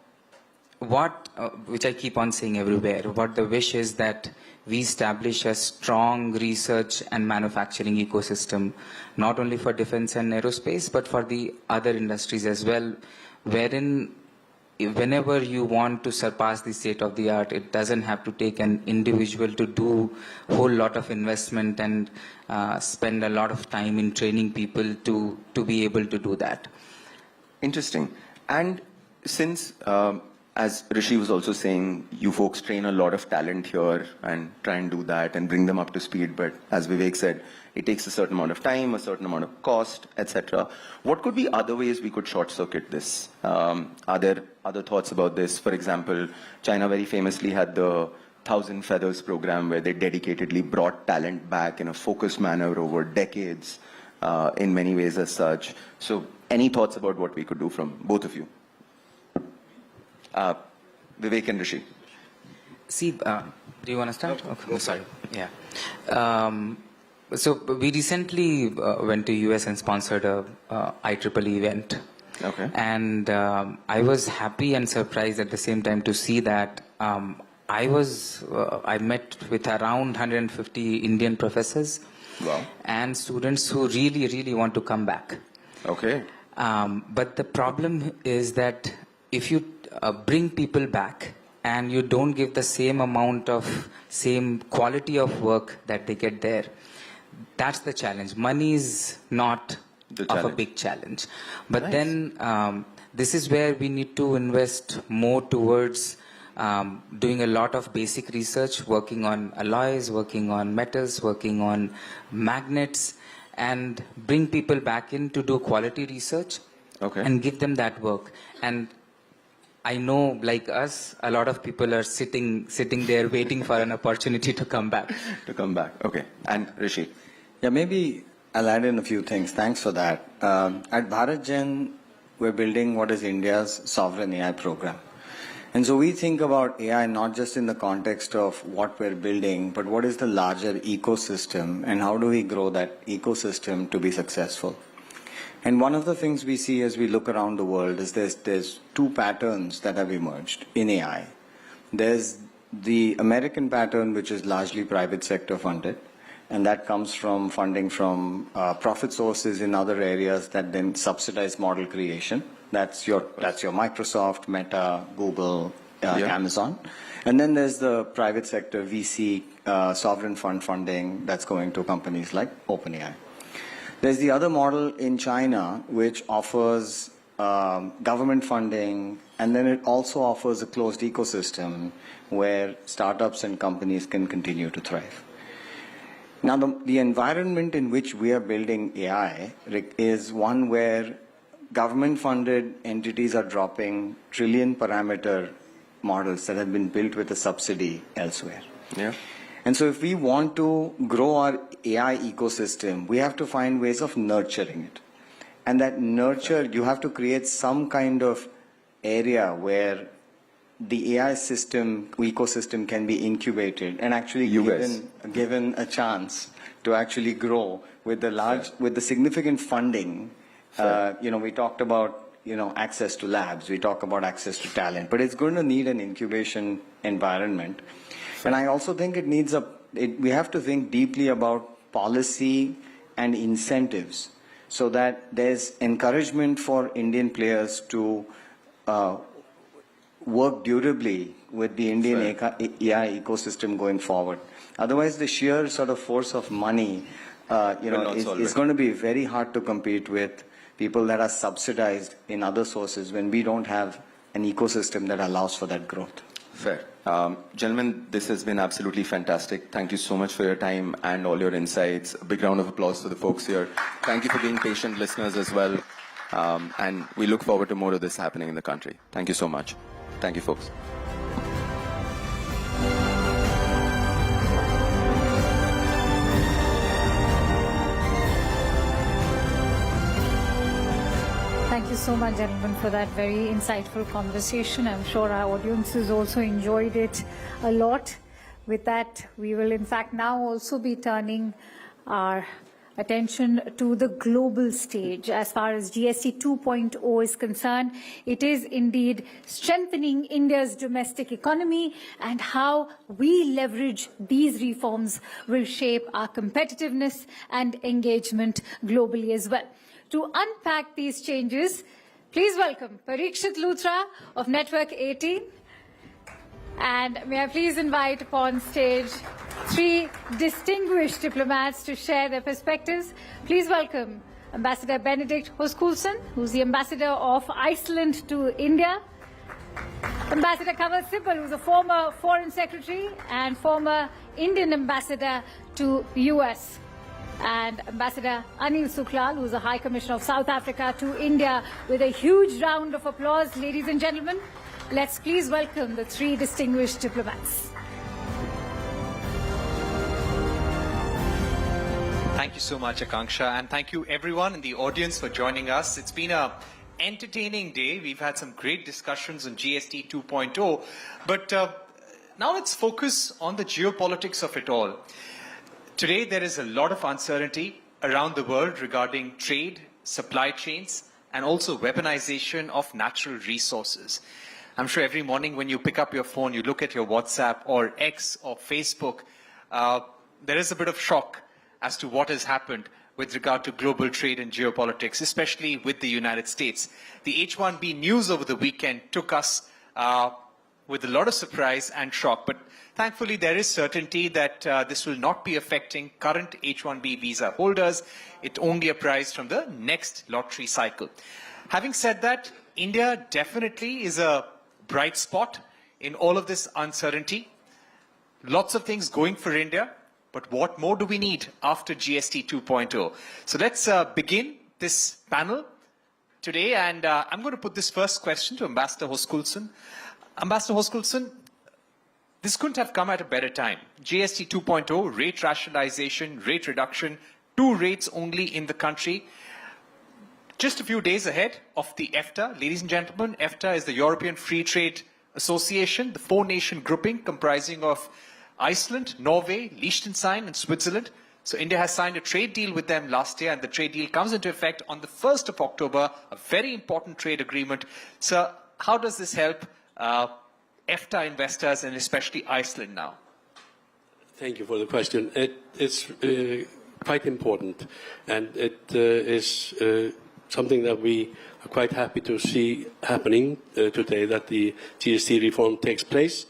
what, which I keep on saying everywhere, what the wish is that we establish a strong research and manufacturing ecosystem, not only for defense and aerospace, but for the other industries as well, wherein whenever you want to surpass the state of the art, it doesn't have to take an individual to do a whole lot of investment and spend a lot of time in training people to be able to do that. Interesting. And since, as Rishi was also saying, you folks train a lot of talent here and try and do that and bring them up to speed, but as Vivek said, it takes a certain amount of time, a certain amount of cost, etc. What could be other ways we could short-circuit this? Are there other thoughts about this? For example, China very famously had the 1,000 Feathers program, where they dedicatedly brought talent back in a focused manner over decades, in many ways as such. So any thoughts about what we could do from both of you? Vivek and Rishi. See, do you want to start? Okay, I'm sorry. Yeah. So we recently went to US and sponsored a IEEE event. Okay. And I was happy and surprised at the same time to see that I met with around 150 Indian professors. Wow. And students who really, really want to come back. Okay. But the problem is that if you bring people back and you don't give the same amount of, same quality of work that they get there, that's the challenge. Money is not of a big challenge. But Nice. then this is where we need to invest more towards doing a lot of basic research, working on alloys, working on metals, working on magnets, and bring people back in to do quality research, and give them that work. And I know, like us, a lot of people are sitting there waiting for an opportunity to come back. To come back, okay. And Rishi? Yeah, maybe I'll add in a few things. Thanks for that. At Bharat Gen, we're building what is India's sovereign AI program. And so we think about AI not just in the context of what we're building, but what is the larger ecosystem and how do we grow that ecosystem to be successful. And one of the things we see as we look around the world is there's two patterns that have emerged in AI. There's the American pattern, which is largely private sector funded, and that comes from funding from profit sources in other areas that then subsidize model creation. That's your Microsoft, Meta, Google, Amazon. And then there's the private sector VC sovereign fund funding that's going to companies like OpenAI. There's the other model in China, which offers government funding, and then it also offers a closed ecosystem where startups and companies can continue to thrive. Now, the environment in which we are building AI is one where government-funded entities are dropping trillion parameter models that have been built with a subsidy elsewhere. Yeah. And so if we want to grow our AI ecosystem, we have to find ways of nurturing it. And that nurture, you have to create some kind of area where the AI ecosystem can be incubated and actually given a chance to actually grow with the significant funding. We talked about access to labs. We talk about access to talent, but it's going to need an incubation environment. And I also think it needs we have to think deeply about policy and incentives so that there's encouragement for Indian players to work durably with the Indian AI ecosystem going forward. Otherwise, the sheer sort of force of money, is going to be very hard to compete with people that are subsidized in other sources when we don't have an ecosystem that allows for that growth. Fair. Gentlemen, this has been absolutely fantastic. Thank you so much for your time and all your insights. A big round of applause to the folks here. Thank you for being patient listeners as well. And we look forward to more of this happening in the country. Thank you so much. Thank you, folks. Thank you so much, gentlemen, for that very insightful conversation. I'm sure our audiences also enjoyed it a lot. With that, we will in fact now also be turning our attention to the global stage. As far as GST 2.0 is concerned, it is indeed strengthening India's domestic economy, and how we leverage these reforms will shape our competitiveness and engagement globally as well. To unpack these changes, please welcome Parikshit Luthra of Network18. And may I please invite upon stage three distinguished diplomats to share their perspectives. Please welcome Ambassador Benedict Hoskulson, who's the Ambassador of Iceland to India. Ambassador Kamal Sibal, who's a former Foreign Secretary and former Indian Ambassador to US. And Ambassador Anil Suklal, who's the High Commissioner of South Africa to India. With a huge round of applause, ladies and gentlemen, let's please welcome the three distinguished diplomats. Thank you so much, Akanksha, and thank you everyone in the audience for joining us. It's been an entertaining day. We've had some great discussions on GST 2.0, but now let's focus on the geopolitics of it all. Today, there is a lot of uncertainty around the world regarding trade, supply chains, and also weaponization of natural resources. I'm sure every morning when you pick up your phone, you look at your WhatsApp or X or Facebook, there is a bit of shock as to what has happened with regard to global trade and geopolitics, especially with the United States. The H-1B news over the weekend took us with a lot of surprise and shock, but thankfully there is certainty that this will not be affecting current H-1B visa holders. It only applies from the next lottery cycle. Having said that, India definitely is a bright spot in all of this uncertainty. Lots of things going for India, but what more do we need after GST 2.0? So let's begin this panel today, and I'm going to put this first question to Ambassador Hoskulson. Ambassador Hoskulson, this couldn't have come at a better time. GST 2.0, rate rationalization, rate reduction, 2 rates only in the country. Just a few days ahead of the EFTA. Ladies and gentlemen, EFTA is the European Free Trade Association, the 4-nation grouping comprising of Iceland, Norway, Liechtenstein, and Switzerland. So India has signed a trade deal with them last year, and the trade deal comes into effect on the 1st of October, a very important trade agreement. So how does this help EFTA investors and especially Iceland now? Thank you for the question. It's quite important, and it is something that we are quite happy to see happening today, that the GST reform takes place.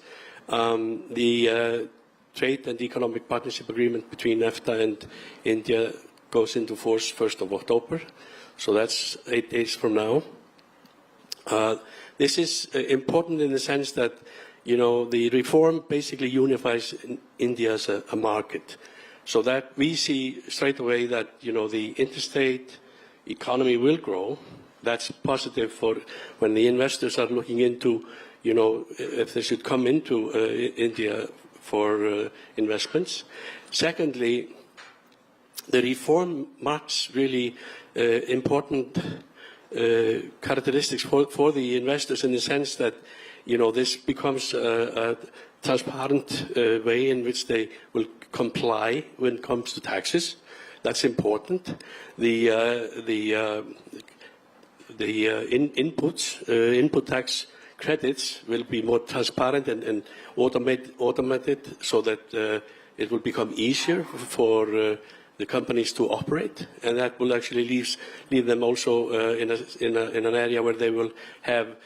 The Trade and Economic Partnership Agreement between EFTA and India goes into force 1st of October, so that's 8 days from now. This is important in the sense that, the reform basically unifies India as a market, so that we see straight away that, the interstate economy will grow. That's positive for when the investors are looking into, if they should come into India for investments. Secondly, the reform marks really important characteristics for the investors, in the sense that, this becomes a transparent way in which they will comply when it comes to taxes. That's important. The input tax credits will be more transparent and automated so that it will become easier for the companies to operate, and that will actually leave them also in an area where they will have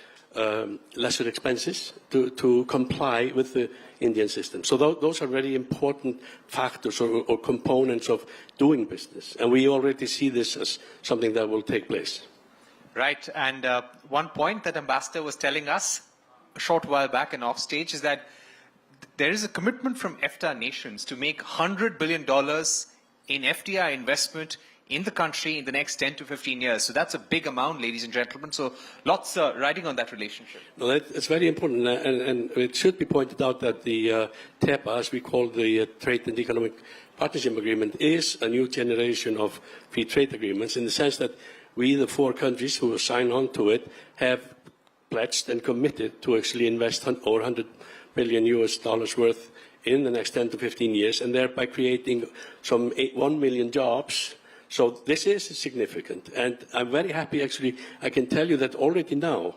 lesser expenses to comply with the Indian system. So those are very important factors or components of doing business, and we already see this as something that will take place. Right, and one point that Ambassador was telling us a short while back and off stage is that there is a commitment from EFTA nations to make $100 billion in FDI investment in the country in the next 10 to 15 years. So that's a big amount, ladies and gentlemen. So lots riding on that relationship. Well, it's very important, and it should be pointed out that the TEPA, as we call the Trade and Economic Partnership Agreement, is a new generation of free trade agreements in the sense that we, the 4 countries who sign on to it, have pledged and committed to actually invest over $100 billion worth in the next 10 to 15 years, and thereby creating some 1 million jobs. So this is significant, and I'm very happy, actually, I can tell you that already now,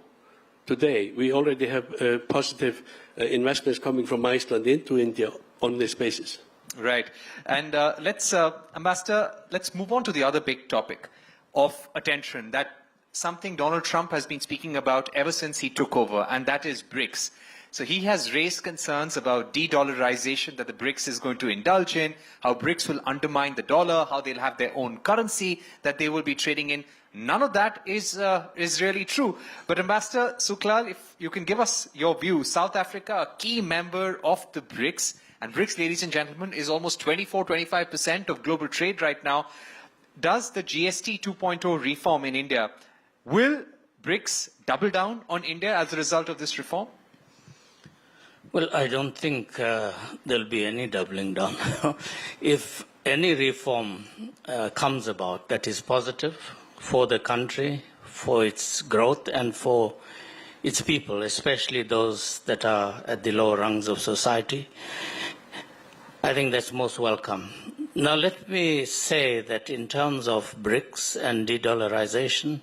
today, we already have positive investments coming from Iceland into India on this basis. Right, and Ambassador, let's move on to the other big topic of attention, that something Donald Trump has been speaking about ever since he took over, and that is BRICS. So he has raised concerns about de-dollarization that the BRICS is going to indulge in, how BRICS will undermine the dollar, how they'll have their own currency that they will be trading in. None of that is really true. But Ambassador Suklal, if you can give us your view, South Africa, a key member of the BRICS, and BRICS, ladies and gentlemen, is almost 24-25% of global trade right now. Does the GST 2.0 reform in India, will BRICS double down on India as a result of this reform? Well, I don't think there'll be any doubling down. If any reform comes about that is positive for the country, for its growth, and for its people, especially those that are at the lower rungs of society, I think that's most welcome. Now, let me say that in terms of BRICS and de-dollarization,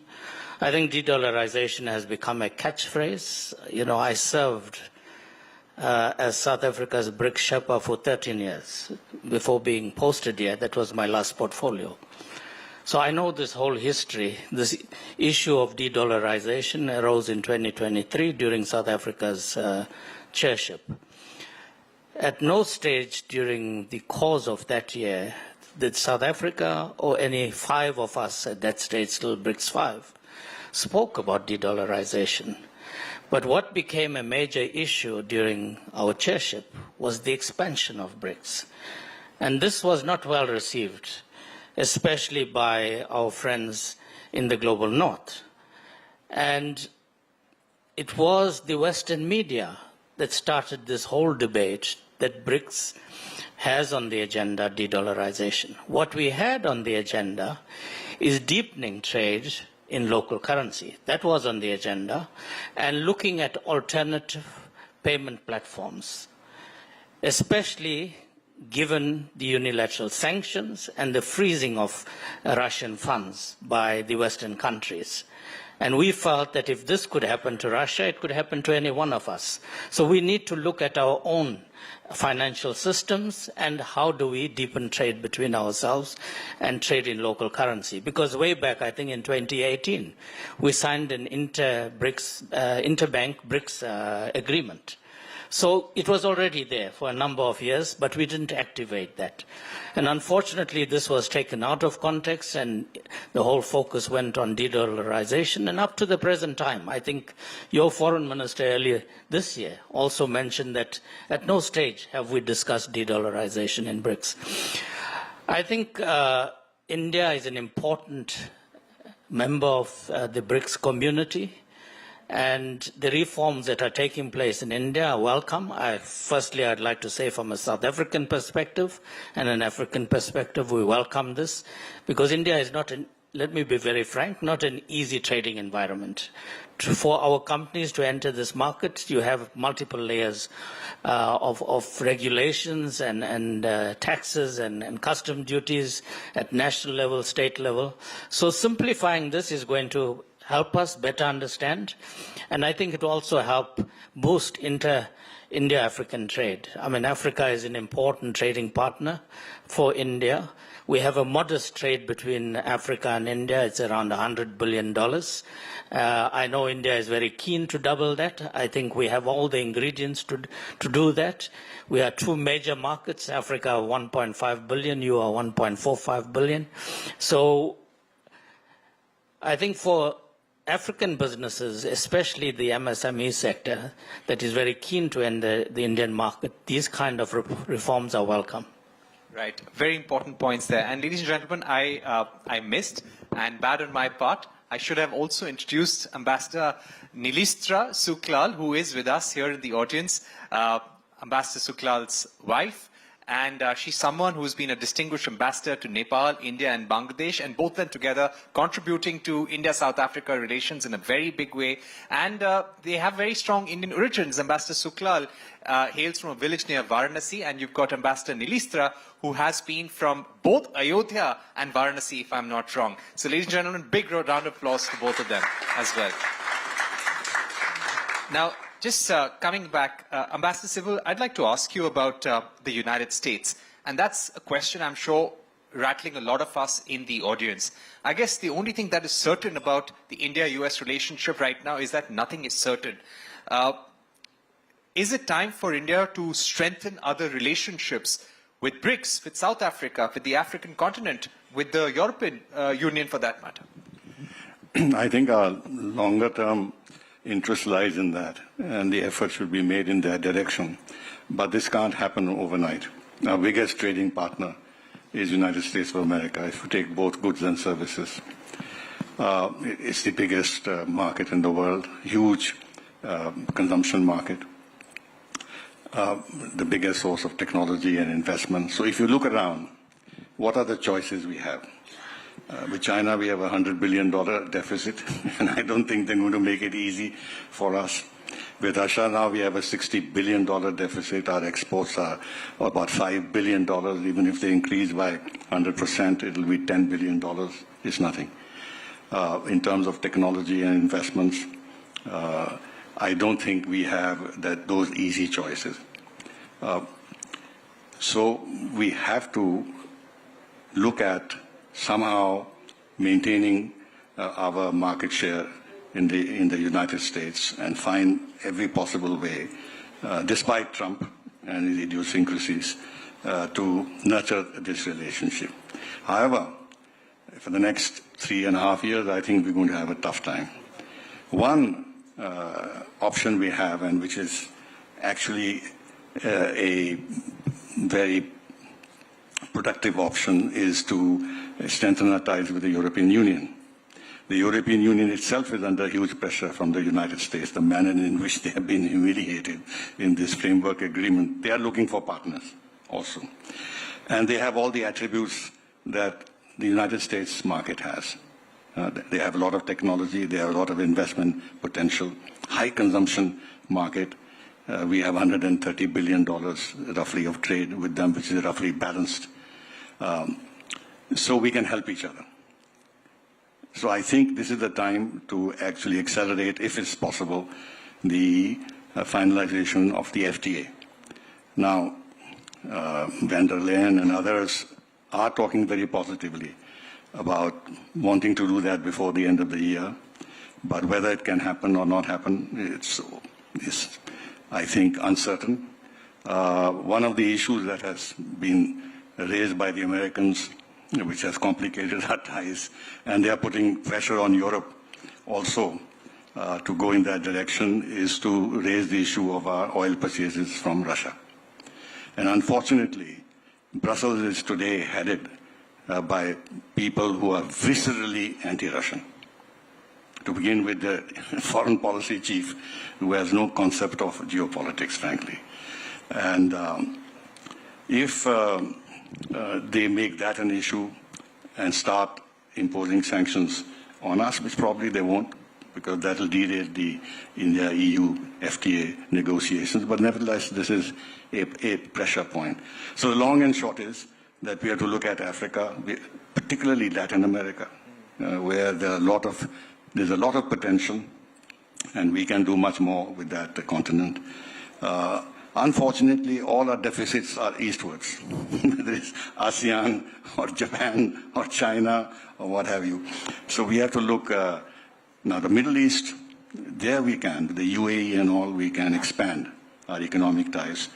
I think de-dollarization has become a catchphrase. You know, I served as South Africa's BRICS Sherpa for 13 years. Before being posted here, that was my last portfolio. So I know this whole history. This issue of de-dollarization arose in 2023 during South Africa's chairship. At no stage during the course of that year did South Africa or any 5 of us at that stage, still BRICS 5, spoke about de-dollarization. But what became a major issue during our chairship was the expansion of BRICS. And this was not well received, especially by our friends in the global north. And it was the Western media that started this whole debate that BRICS has on the agenda de-dollarization. What we had on the agenda is deepening trade in local currency. That was on the agenda, and looking at alternative payment platforms, especially given the unilateral sanctions and the freezing of Russian funds by the Western countries. And we felt that if this could happen to Russia, it could happen to any one of us. So we need to look at our own financial systems and how do we deepen trade between ourselves and trade in local currency. Because way back, I think in 2018, we signed an interbank BRICS agreement. So it was already there for a number of years, but we didn't activate that. And unfortunately, this was taken out of context and the whole focus went on de-dollarization. And up to the present time, I think your foreign minister earlier this year also mentioned that at no stage have we discussed de-dollarization in BRICS. I think India is an important member of the BRICS community. And the reforms that are taking place in India are welcome. Firstly, I'd like to say from a South African perspective and an African perspective, we welcome this because India is not, let me be very frank, not an easy trading environment. For our companies to enter this market, you have multiple layers of regulations and taxes and custom duties at national level, state level. So simplifying this is going to help us better understand. And I think it will also help boost India-African trade. I mean, Africa is an important trading partner for India. We have a modest trade between Africa and India. It's around $100 billion. I know India is very keen to double that. I think we have all the ingredients to do that. We are two major markets, Africa 1.5 billion, you are 1.45 billion. So I think for African businesses, especially the MSME sector, that is very keen to enter the Indian market, these kind of reforms are welcome. Right, very important points there. And ladies and gentlemen, I missed, and bad on my part, I should have also introduced Ambassador Nilistra Suklal, who is with us here in the audience, Ambassador Suklal's wife. And she's someone who's been a distinguished ambassador to Nepal, India, and Bangladesh, and both them together contributing to India-South Africa relations in a very big way. And they have very strong Indian origins. Ambassador Suklal hails from a village near Varanasi, and you've got Ambassador Nilistra, who has been from both Ayodhya and Varanasi, if I'm not wrong. So, ladies and gentlemen, big round of applause to both of them as well. Now, just coming back, Ambassador Civil, I'd like to ask you about the United States. And that's a question I'm sure rattling a lot of us in the audience. I guess the only thing that is certain about the India-US relationship right now is that nothing is certain. Is it time for India to strengthen other relationships with BRICS, with South Africa, with the African continent, with the European Union for that matter? I think our longer-term interest lies in that, and the effort should be made in that direction. But this can't happen overnight. Our biggest trading partner is United States of America, if you take both goods and services. It's the biggest market in the world, huge consumption market, the biggest source of technology and investment. So if you look around, what are the choices we have? With China, we have a $100 billion deficit, and I don't think they're going to make it easy for us. With Russia now, we have a $60 billion deficit. Our exports are about $5 billion. Even if they increase by 100%, it will be $10 billion. It's nothing. In terms of technology and investments, I don't think we have those easy choices. So we have to look at somehow maintaining our market share in the United States and find every possible way, despite Trump and his idiosyncrasies, to nurture this relationship. However, for the next 3.5 years, I think we're going to have a tough time. One option we have, and which is actually a very productive option, is to strengthen our ties with the European Union. The European Union itself is under huge pressure from the United States, the manner in which they have been humiliated in this framework agreement. They are looking for partners also. And they have all the attributes that the United States market has. They have a lot of technology, they have a lot of investment potential, high consumption market. We have $130 billion roughly of trade with them, which is roughly balanced. So we can help each other. So I think this is the time to actually accelerate, if it's possible, the finalization of the FTA. Now, Van der Leyen and others are talking very positively about wanting to do that before the end of the year. But whether it can happen or not happen, it's I think, uncertain. One of the issues that has been raised by the Americans, which has complicated our ties, and they are putting pressure on Europe also to go in that direction, is to raise the issue of our oil purchases from Russia. And unfortunately, Brussels is today headed by people who are viscerally anti-Russian. To begin with the foreign policy chief, who has no concept of geopolitics, frankly. And if they make that an issue and start imposing sanctions on us, which probably they won't, because that will derail the India-EU FTA negotiations. But nevertheless, this is a pressure point. So the long and short is that we have to look at Africa, particularly Latin America, where there are a lot of There's a lot of potential, and we can do much more with that continent. Unfortunately, all our deficits are eastwards, whether it's ASEAN or Japan or China or what have you. So we have to look, now the Middle East, there we can, with the UAE and all, we can expand our economic ties.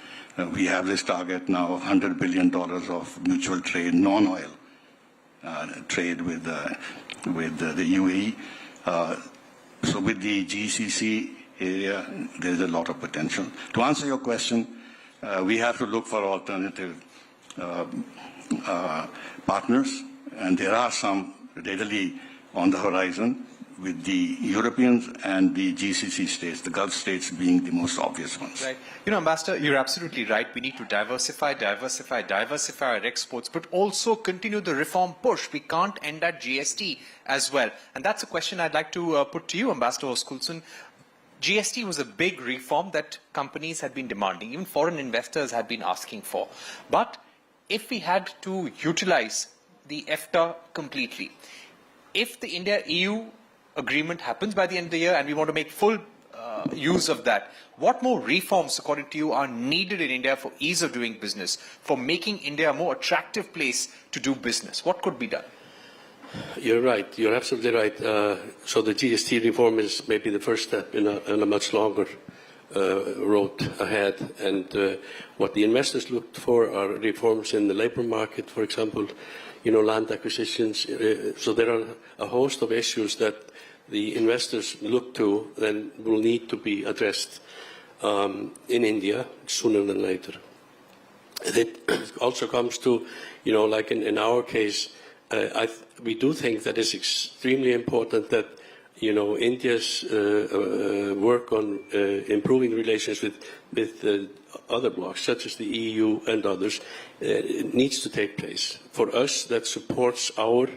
We have this target now of $100 billion of mutual trade, non-oil trade with the UAE. So with the GCC area, there's a lot of potential. To answer your question, we have to look for alternative partners, and there are some readily on the horizon, with the Europeans and the GCC states, the Gulf states being the most obvious ones. Right. You know, Ambassador, you're absolutely right. We need to diversify our exports, but also continue the reform push. We can't end at GST as well. And that's a question I'd like to put to you, Ambassador Oskulson. GST was a big reform that companies had been demanding, even foreign investors had been asking for. But if we had to utilize the EFTA completely, if the India-EU agreement happens by the end of the year and we want to make full use of that, what more reforms, according to you, are needed in India for ease of doing business, for making India a more attractive place to do business? What could be done? You're right. You're absolutely right. So the GST reform is maybe the first step in a much longer road ahead. And what the investors look for are reforms in the labor market, for example, land acquisitions. So there are a host of issues that the investors look to then will need to be addressed in India sooner than later. It also comes to, like in our case, we do think that it's extremely important that, India's work on improving relations with other blocs, such as the EU and others, needs to take place. For us, that supports our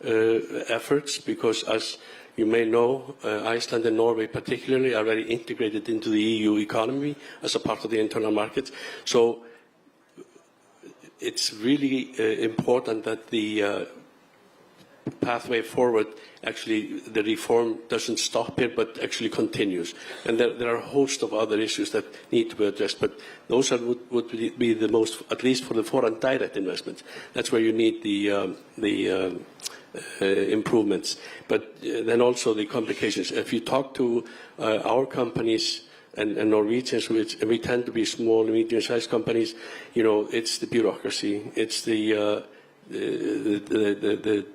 efforts because, as you may know, Iceland and Norway particularly are very integrated into the EU economy as a part of the internal market. So it's really important that the pathway forward, actually the reform doesn't stop here but actually continues. And there are a host of other issues that need to be addressed, but those would be the most, at least for the foreign direct investments. That's where you need the improvements. But then also the complications. If you talk to our companies and Norwegians, we tend to be small and medium-sized companies, it's the bureaucracy, it's the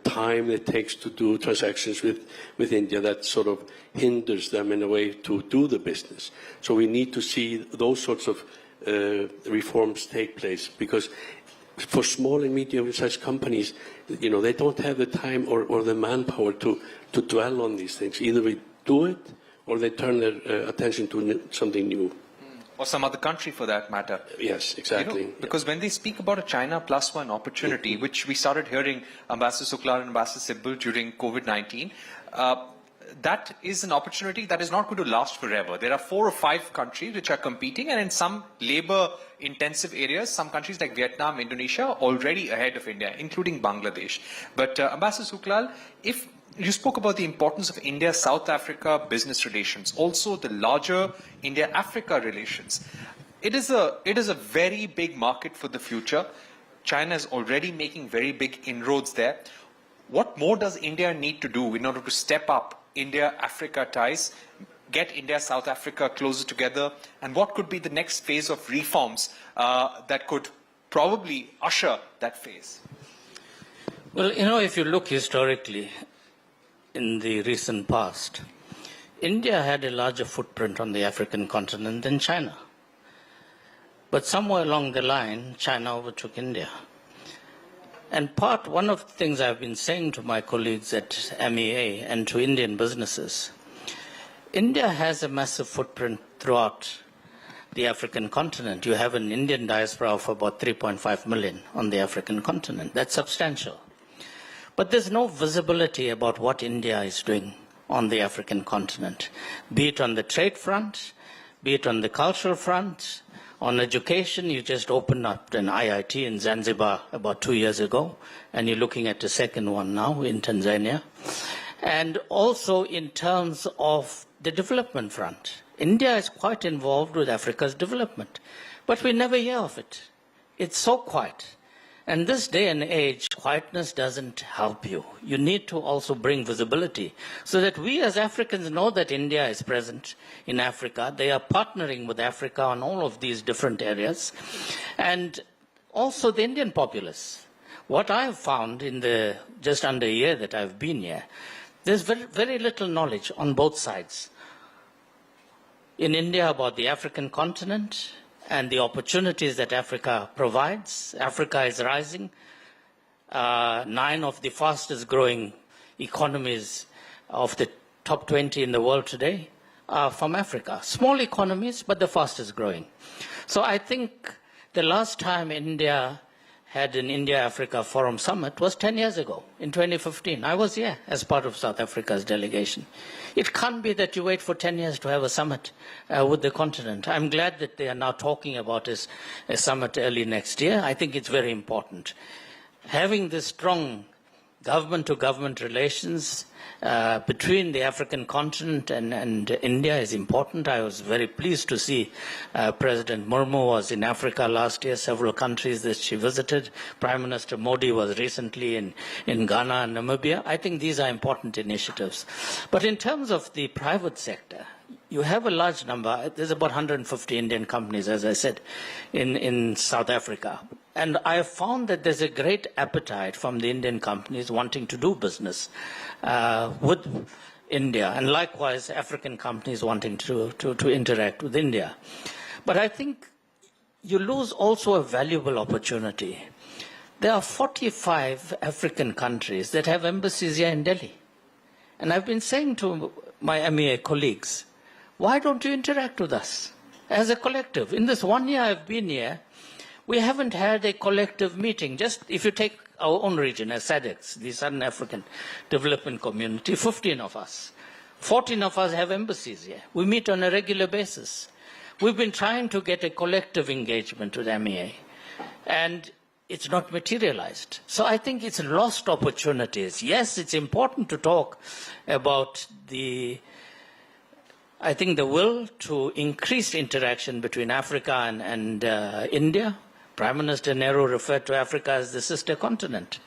time it takes to do transactions with India that sort of hinders them in a way to do the business. So we need to see those sorts of reforms take place, because for small and medium-sized companies, they don't have the time or the manpower to dwell on these things. Either we do it or they turn their attention to something new. Or some other country for that matter. Yes, exactly. Because when they speak about a China plus one opportunity, which we started hearing Ambassador Sukla and Ambassador Sibal during COVID-19, that is an opportunity that is not going to last forever. There are 4 or 5 countries which are competing, and in some labor-intensive areas, some countries like Vietnam, Indonesia are already ahead of India, including Bangladesh. But Ambassador Suklal, if you spoke about the importance of India-South Africa business relations, also the larger India-Africa relations. It is a very big market for the future. China is already making very big inroads there. What more does India need to do in order to step up India-Africa ties, get India-South Africa closer together, and what could be the next phase of reforms that could probably usher that phase? Well, if you look historically, in the recent past, India had a larger footprint on the African continent than China. But somewhere along the line, China overtook India. And one of the things I've been saying to my colleagues at MEA and to Indian businesses, India has a massive footprint throughout the African continent. You have an Indian diaspora of about 3.5 million on the African continent. That's substantial. But there's no visibility about what India is doing on the African continent, be it on the trade front, be it on the cultural front, on education. You just opened up an IIT in Zanzibar about 2 years ago, and you're looking at the second one now in Tanzania. And also in terms of the development front. India is quite involved with Africa's development, but we never hear of it. It's so quiet. And this day and age, quietness doesn't help you. You need to also bring visibility so that we as Africans know that India is present in Africa. They are partnering with Africa on all of these different areas. And also the Indian populace. What I have found in the just under a year that I've been here, there's very, very little knowledge on both sides. In India about the African continent and the opportunities that Africa provides. Africa is rising. 9 of the fastest growing economies of the top 20 in the world today are from Africa. Small economies, but the fastest growing. So I think the last time India had an India-Africa Forum Summit was 10 years ago, in 2015. I was here as part of South Africa's delegation. It can't be that you wait for 10 years to have a summit with the continent. I'm glad that they are now talking about a summit early next year. I think it's very important. Having this strong government-to-government relations between the African continent and India is important. I was very pleased to see President Murmu was in Africa last year, several countries that she visited. Prime Minister Modi was recently in Ghana and Namibia. I think these are important initiatives. But in terms of the private sector, you have a large number. There's about 150 Indian companies, as I said, in South Africa. And I have found that there's a great appetite from the Indian companies wanting to do business with India, and likewise African companies wanting to interact with India. But I think you lose also a valuable opportunity. There are 45 African countries that have embassies here in Delhi. And I've been saying to my MEA colleagues, why don't you interact with us as a collective? In this 1 year I've been here, we haven't had a collective meeting. Just if you take our own region as SADC, the Southern African Development Community, 15 of us. 14 of us have embassies here. We meet on a regular basis. We've been trying to get a collective engagement with MEA, and it's not materialized. So I think it's lost opportunities. Yes, it's important to talk about the will to increase interaction between Africa and India. Prime Minister Nehru referred to Africa as the sister continent.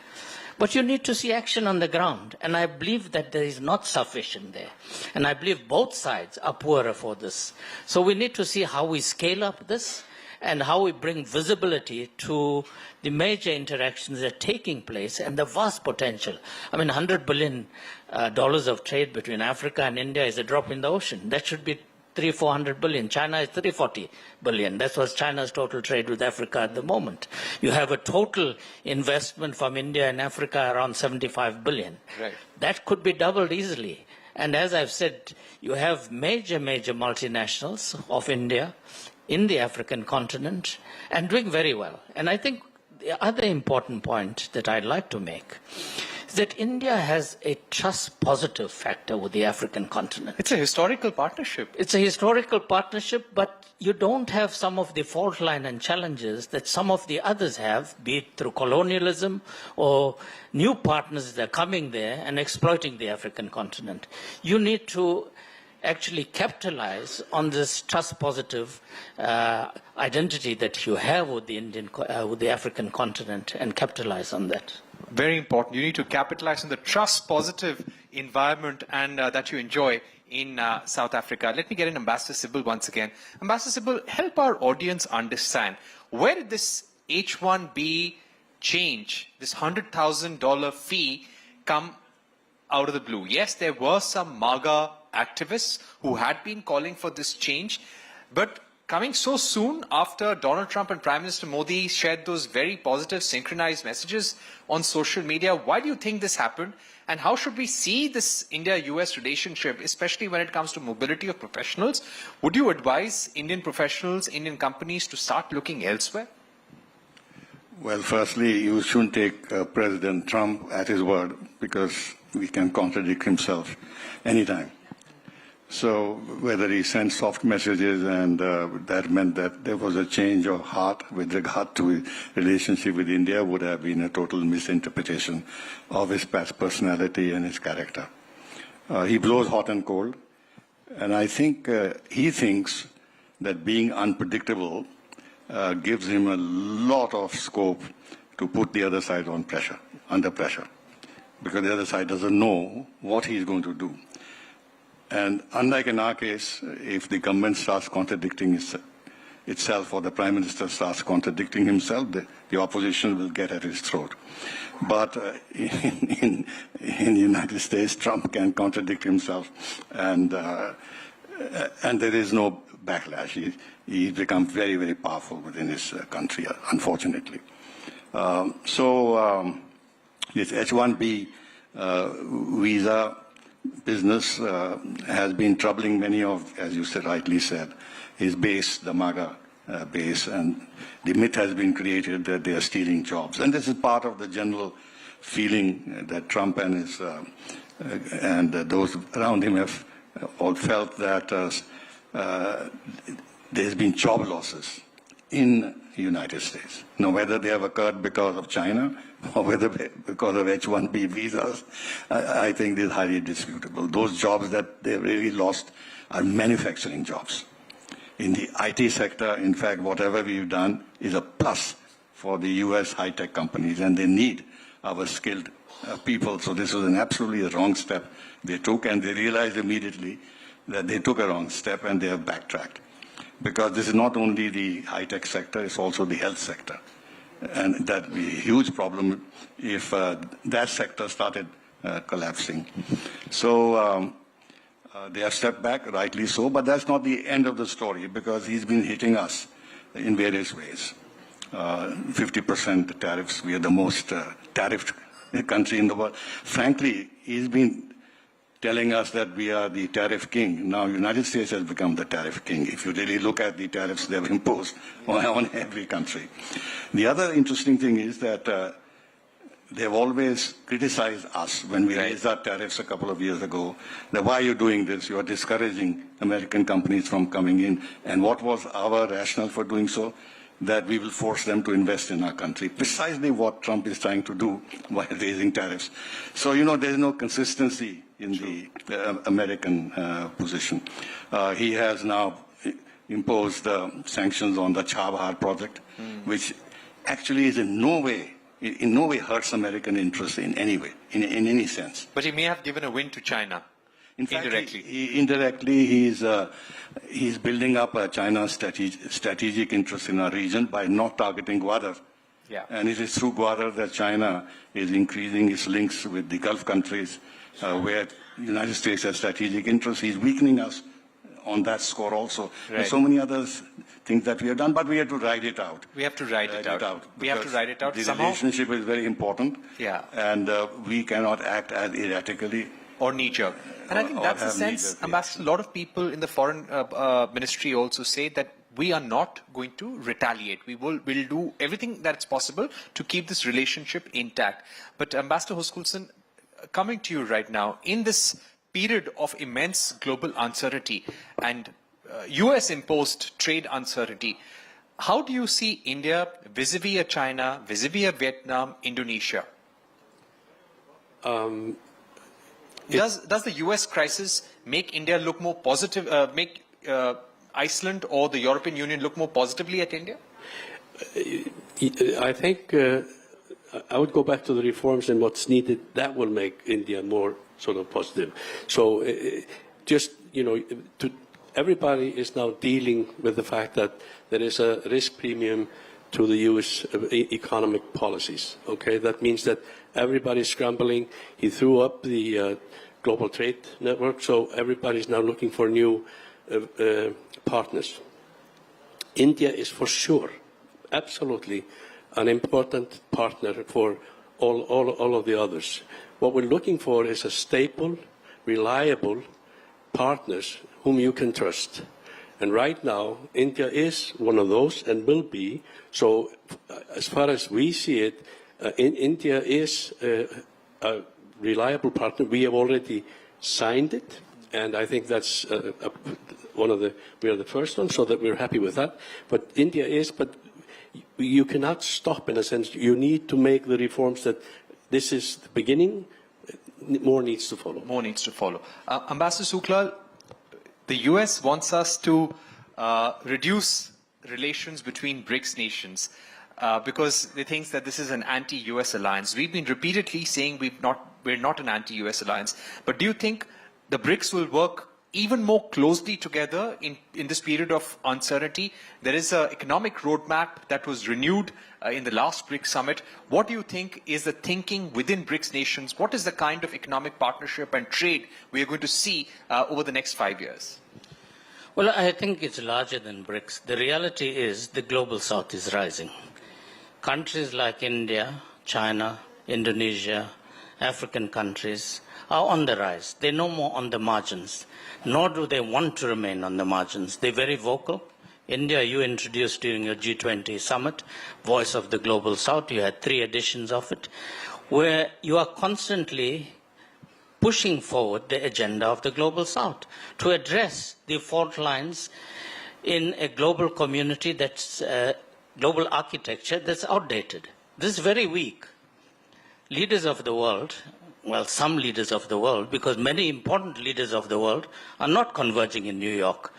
But you need to see action on the ground, and I believe that there is not sufficient there. And I believe both sides are poorer for this. So we need to see how we scale up this and how we bring visibility to the major interactions that are taking place and the vast potential. I mean, $100 billion of trade between Africa and India is a drop in the ocean. That should be $300-400 billion. China is $340 billion. That's what's China's total trade with Africa at the moment. You have a total investment from India and Africa around $75 billion. Right. That could be doubled easily. And as I've said, you have major multinationals of India in the African continent and doing very well. And I think the other important point that I'd like to make is that India has a trust positive factor with the African continent. It's a historical partnership. It's a historical partnership, but you don't have some of the fault line and challenges that some of the others have, be it through colonialism or new partners that are coming there and exploiting the African continent. You need to actually capitalize on this trust positive identity that you have with the African continent and capitalize on that. Very important. You need to capitalize on the trust positive environment and that you enjoy in South Africa. Let me get in Ambassador Sibal once again. Ambassador Sibal, help our audience understand, where did this H-1B change, this $100,000 fee, come out of the blue? Yes, there were some MAGA activists who had been calling for this change, but coming so soon after Donald Trump and Prime Minister Modi shared those very positive synchronized messages on social media, why do you think this happened? And how should we see this India-US relationship, especially when it comes to mobility of professionals? Would you advise Indian professionals, Indian companies to start looking elsewhere? Well, firstly, you shouldn't take President Trump at his word, because he can contradict himself anytime. So whether he sent soft messages and that meant that there was a change of heart with regard to his relationship with India would have been a total misinterpretation of his past personality and his character. He blows hot and cold. And I think he thinks that being unpredictable gives him a lot of scope to put the other side under pressure, because the other side doesn't know what he's going to do. And unlike in our case, if the government starts contradicting itself or the Prime Minister starts contradicting himself, the opposition will get at his throat. But in the United States, Trump can contradict himself, and there is no backlash. He's become very, very powerful within his country, unfortunately. This H-1B visa business has been troubling many of, as you rightly said, his base, the MAGA base, and the myth has been created that they are stealing jobs. And this is part of the general feeling that Trump and his and those around him have all felt that there's been job losses in the United States. Now, whether they have occurred because of China or whether because of H-1B visas, I think is highly disputable. Those jobs that they've really lost are manufacturing jobs. In the IT sector, in fact, whatever we've done is a plus for the US high-tech companies, and they need our skilled people. So this was an absolutely wrong step they took, and they realized immediately that they took a wrong step, and they have backtracked. Because this is not only the high-tech sector, it's also the health sector. And that would be a huge problem if that sector started collapsing. So they have stepped back, rightly so, but that's not the end of the story, because he's been hitting us in various ways. 50% tariffs, we are the most tariffed country in the world. Frankly, he's been telling us that we are the tariff king. Now, United States has become the tariff king, if you really look at the tariffs they've imposed on every country. The other interesting thing is that they've always criticized us when we raised our tariffs a couple of years ago, that why are you doing this? You are discouraging American companies from coming in. And what was our rationale for doing so? That we will force them to invest in our country. Precisely what Trump is trying to do by raising tariffs. So, you know, there's no consistency in the American position. He has now imposed sanctions on the Chabahar project, which actually is in no way hurts American interests in any way, in any sense. But he may have given a win to China. In fact, indirectly. Indirectly, he's building up China's strategic interest in our region by not targeting Gwadar. Yeah. And it is through Gwadar that China is increasing its links with the Gulf countries, where the United States has strategic interests. He's weakening us on that score also. Right. There's so many other things that we have done, but we have to ride it out. We have to ride it out. We have to ride it out. The Somehow, relationship is very important. Yeah. And we cannot act as erratically. Or knee-jerk. And I think that's the sense, Ambassador, a lot of people in the foreign ministry also say that we are not going to retaliate. We'll do everything that's possible to keep this relationship intact. But Ambassador Hoskulson, coming to you right now, in this period of immense global uncertainty and US-imposed trade uncertainty, how do you see India vis-a-vis China, vis-a-vis Vietnam, Indonesia? Does the US crisis make India look more positive, make Iceland or the European Union look more positively at India? I think I would go back to the reforms and what's needed. That will make India more sort of positive. So just, you know, everybody is now dealing with the fact that there is a risk premium to the US economic policies. Okay, that means that everybody's scrambling. He threw up the global trade network, so everybody's now looking for new partners. India is for sure, absolutely, an important partner for all of the others. What we're looking for is a stable, reliable partners whom you can trust. And right now, India is one of those and will be. So as far as we see it, India is a reliable partner. We have already signed it, and I think that's we are the first one, so that we're happy with that. But India is, but you cannot stop in a sense. You need to make the reforms that this is the beginning. more needs to follow. More needs to follow. Ambassador Suklal, the US wants us to reduce relations between BRICS nations because they think that this is an anti-US alliance. We've been repeatedly saying we're not an anti-US alliance. But do you think the BRICS will work even more closely together in this period of uncertainty? There is an economic roadmap that was renewed in the last BRICS summit. What do you think is the thinking within BRICS nations? What is the kind of economic partnership and trade we are going to see over the next 5 years? Well, I think it's larger than BRICS. The reality is the global south is rising. Countries like India, China, Indonesia, African countries are on the rise. They're no more on the margins, nor do they want to remain on the margins. They're very vocal. India, you introduced during your G20 summit, Voice of the Global South. You had 3 editions of it, where you are constantly pushing forward the agenda of the Global South to address the fault lines in a global community that's global architecture that's outdated. This is very weak. Leaders of the world, well, some leaders of the world, because many important leaders of the world are not converging in New York.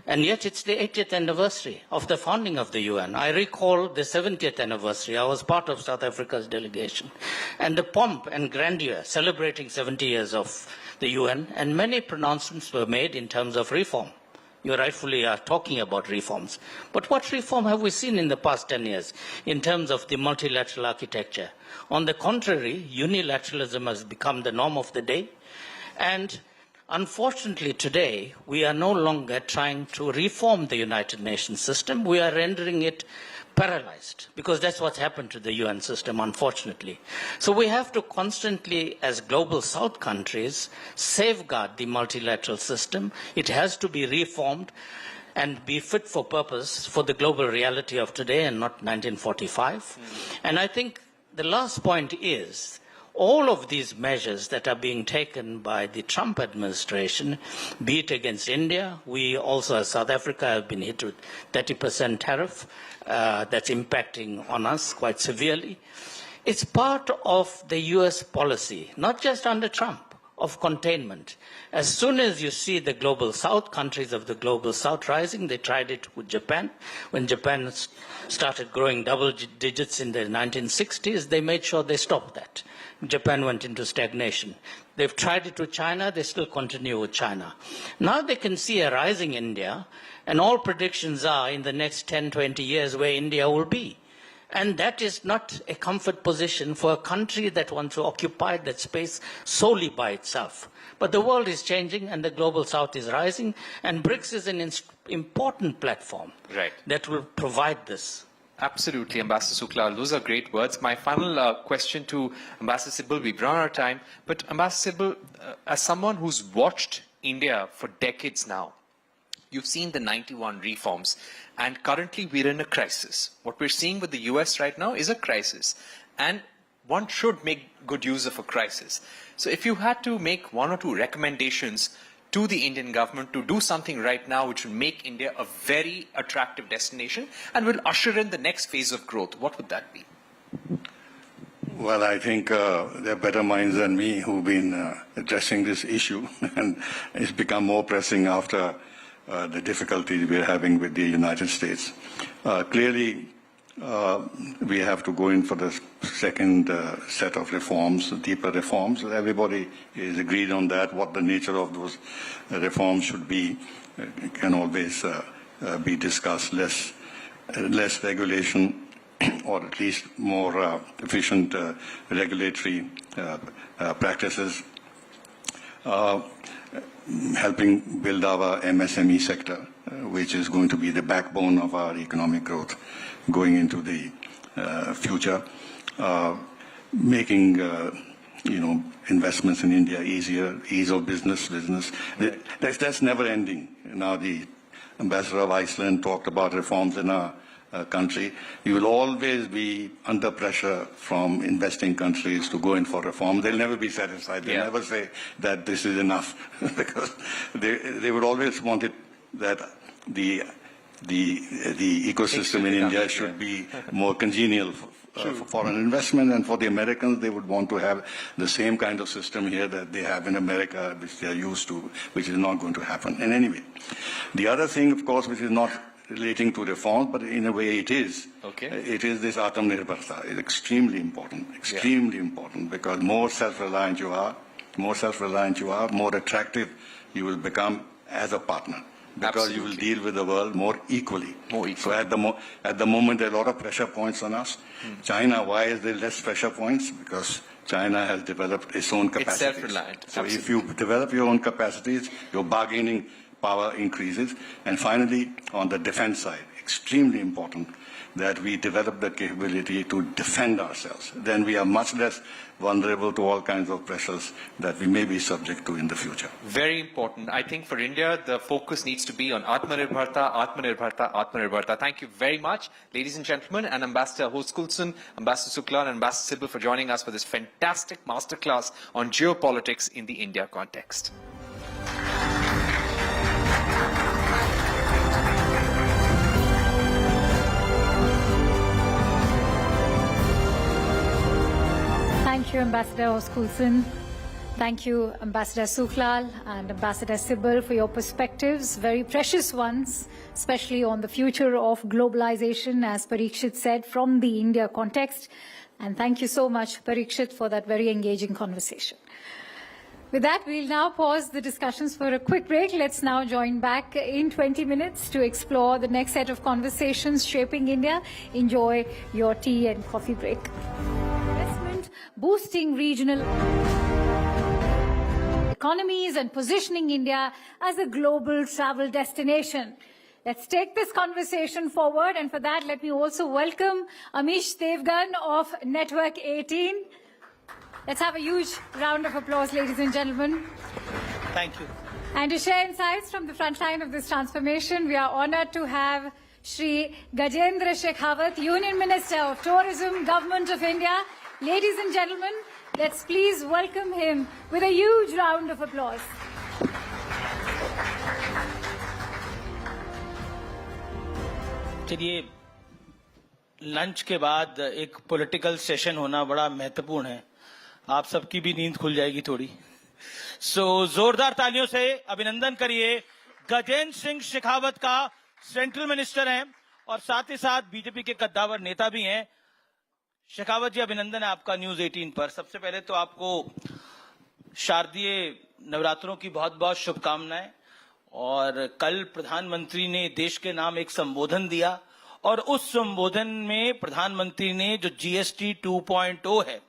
And yet it's the 80th anniversary of the founding of the UN. I recall the 70th anniversary. I was part of South Africa's delegation. And the pomp and grandeur celebrating 70 years of the UN, and many pronouncements were made in terms of reform. You rightfully are talking about reforms. But what reform have we seen in the past 10 years in terms of the multilateral architecture? On the contrary, unilateralism has become the norm of the day. And unfortunately today, we are no longer trying to reform the United Nations system. We are rendering it paralyzed, because that's what's happened to the UN system, unfortunately. So we have to constantly, as global south countries, safeguard the multilateral system. It has to be reformed and be fit for purpose for the global reality of today and not 1945. And I think the last point is, all of these measures that are being taken by the Trump administration, be it against India, we also as South Africa have been hit with 30% tariff that's impacting on us quite severely. It's part of the US policy, not just under Trump, of containment. As soon as you see the global south, countries of the global south rising, they tried it with Japan. When Japan started growing double digits in the 1960s, they made sure they stopped that. Japan went into stagnation. They've tried it with China, they still continue with China. Now they can see a rising India, and all predictions are in the next 10, 20 years where India will be. And that is not a comfort position for a country that wants to occupy that space solely by itself. But the world is changing and the global south is rising, and BRICS is an important platform that will provide this. Absolutely, Ambassador Suklal. Those are great words. My final question to Ambassador Sibal, we've run out of time, but Ambassador Sibal, as someone who's watched India for decades now, you've seen the 91 reforms, and currently we're in a crisis. What we're seeing with the US right now is a crisis, and one should make good use of a crisis. So if you had to make 1 or 2 recommendations to the Indian government to do something right now which will make India a very attractive destination and will usher in the next phase of growth, what would that be? Well, I think there are better minds than me who've been addressing this issue, and it's become more pressing after the difficulties we're having with the United States. Clearly, we have to go in for the second set of reforms, deeper reforms. Everybody is agreed on that. What the nature of those reforms should be can always be discussed. Less regulation, or at least more efficient regulatory practices, helping build our MSME sector, which is going to be the backbone of our economic growth going into the future, making investments in India easier, ease of business. That's never ending. Now the ambassador of Iceland talked about reforms in our country. You will always be under pressure from investing countries to go in for reform. They'll never be satisfied. They'll never say that this is enough, because they would always want it that the ecosystem in India should be more congenial for foreign investment, and for the Americans, they would want to have the same kind of system here that they have in America, which they are used to, which is not going to happen. And anyway, the other thing, of course, which is not relating to reform, but in a way it is. Okay. It is this autonomy. It's extremely important, because more self-reliant you are, more attractive you will become as a partner. Because you will deal with the world more equally. So at the moment, there are a lot of pressure points on us. China, why is there less pressure points? Because China has developed its own capacities. It's self-reliant. So if you develop your own capacities, your bargaining power increases. And finally, on the defense side, extremely important that we develop the capability to defend ourselves. Then we are much less vulnerable to all kinds of pressures that we may be subject to in the future. Very important. I think for India, the focus needs to be on Atmanirbharta, Atmanirbharta, Atmanirbharta. Thank you very much, ladies and gentlemen, and Ambassador Hoskulson, Ambassador Sukla, and Ambassador Sibbal for joining us for this fantastic masterclass on geopolitics in the India context. Thank you, Ambassador Hoskulson. Thank you, Ambassador Suklal and Ambassador Sibbal, for your perspectives, very precious ones, especially on the future of globalization, as Parikshit said, from the India context. And thank you so much, Parikshit, for that very engaging conversation. With that, we'll now pause the discussions for a quick break. Let's now join back in 20 minutes to explore the next set of conversations shaping India. Enjoy your tea and coffee break. Investment, boosting regional economies and positioning India as a global travel destination. Let's take this conversation forward, and for that, let me also welcome Amish Devgan of Network18. Let's have a huge round of applause, ladies and gentlemen. Thank you. And to share insights from the front line of this transformation, we are honored to have Shri Gajendra Shekhawat, Union Minister of Tourism, Government of India. Ladies and gentlemen, let's please welcome him with a huge round of applause. चलिए, lunch के बाद एक political session होना बड़ा महत्वपूर्ण है. आप सबकी भी नींद खुल जाएगी थोड़ी. सो जोरदार तालियों से अभिनंदन करिए गजेंद्र सिंह शेखावत का. सेंट्रल मिनिस्टर हैं और साथ ही साथ बीजेपी के कद्दावर नेता भी हैं. शेखावत जी, अभिनंदन है आपका न्यूज 18 पर. सबसे पहले तो आपको शारदीय नवरात्रों की बहुत बहुत शुभकामनाएं. और कल प्रधानमंत्री ने देश के नाम एक संबोधन दिया, और उस संबोधन में प्रधानमंत्री ने जो जीएसटी 2.0 है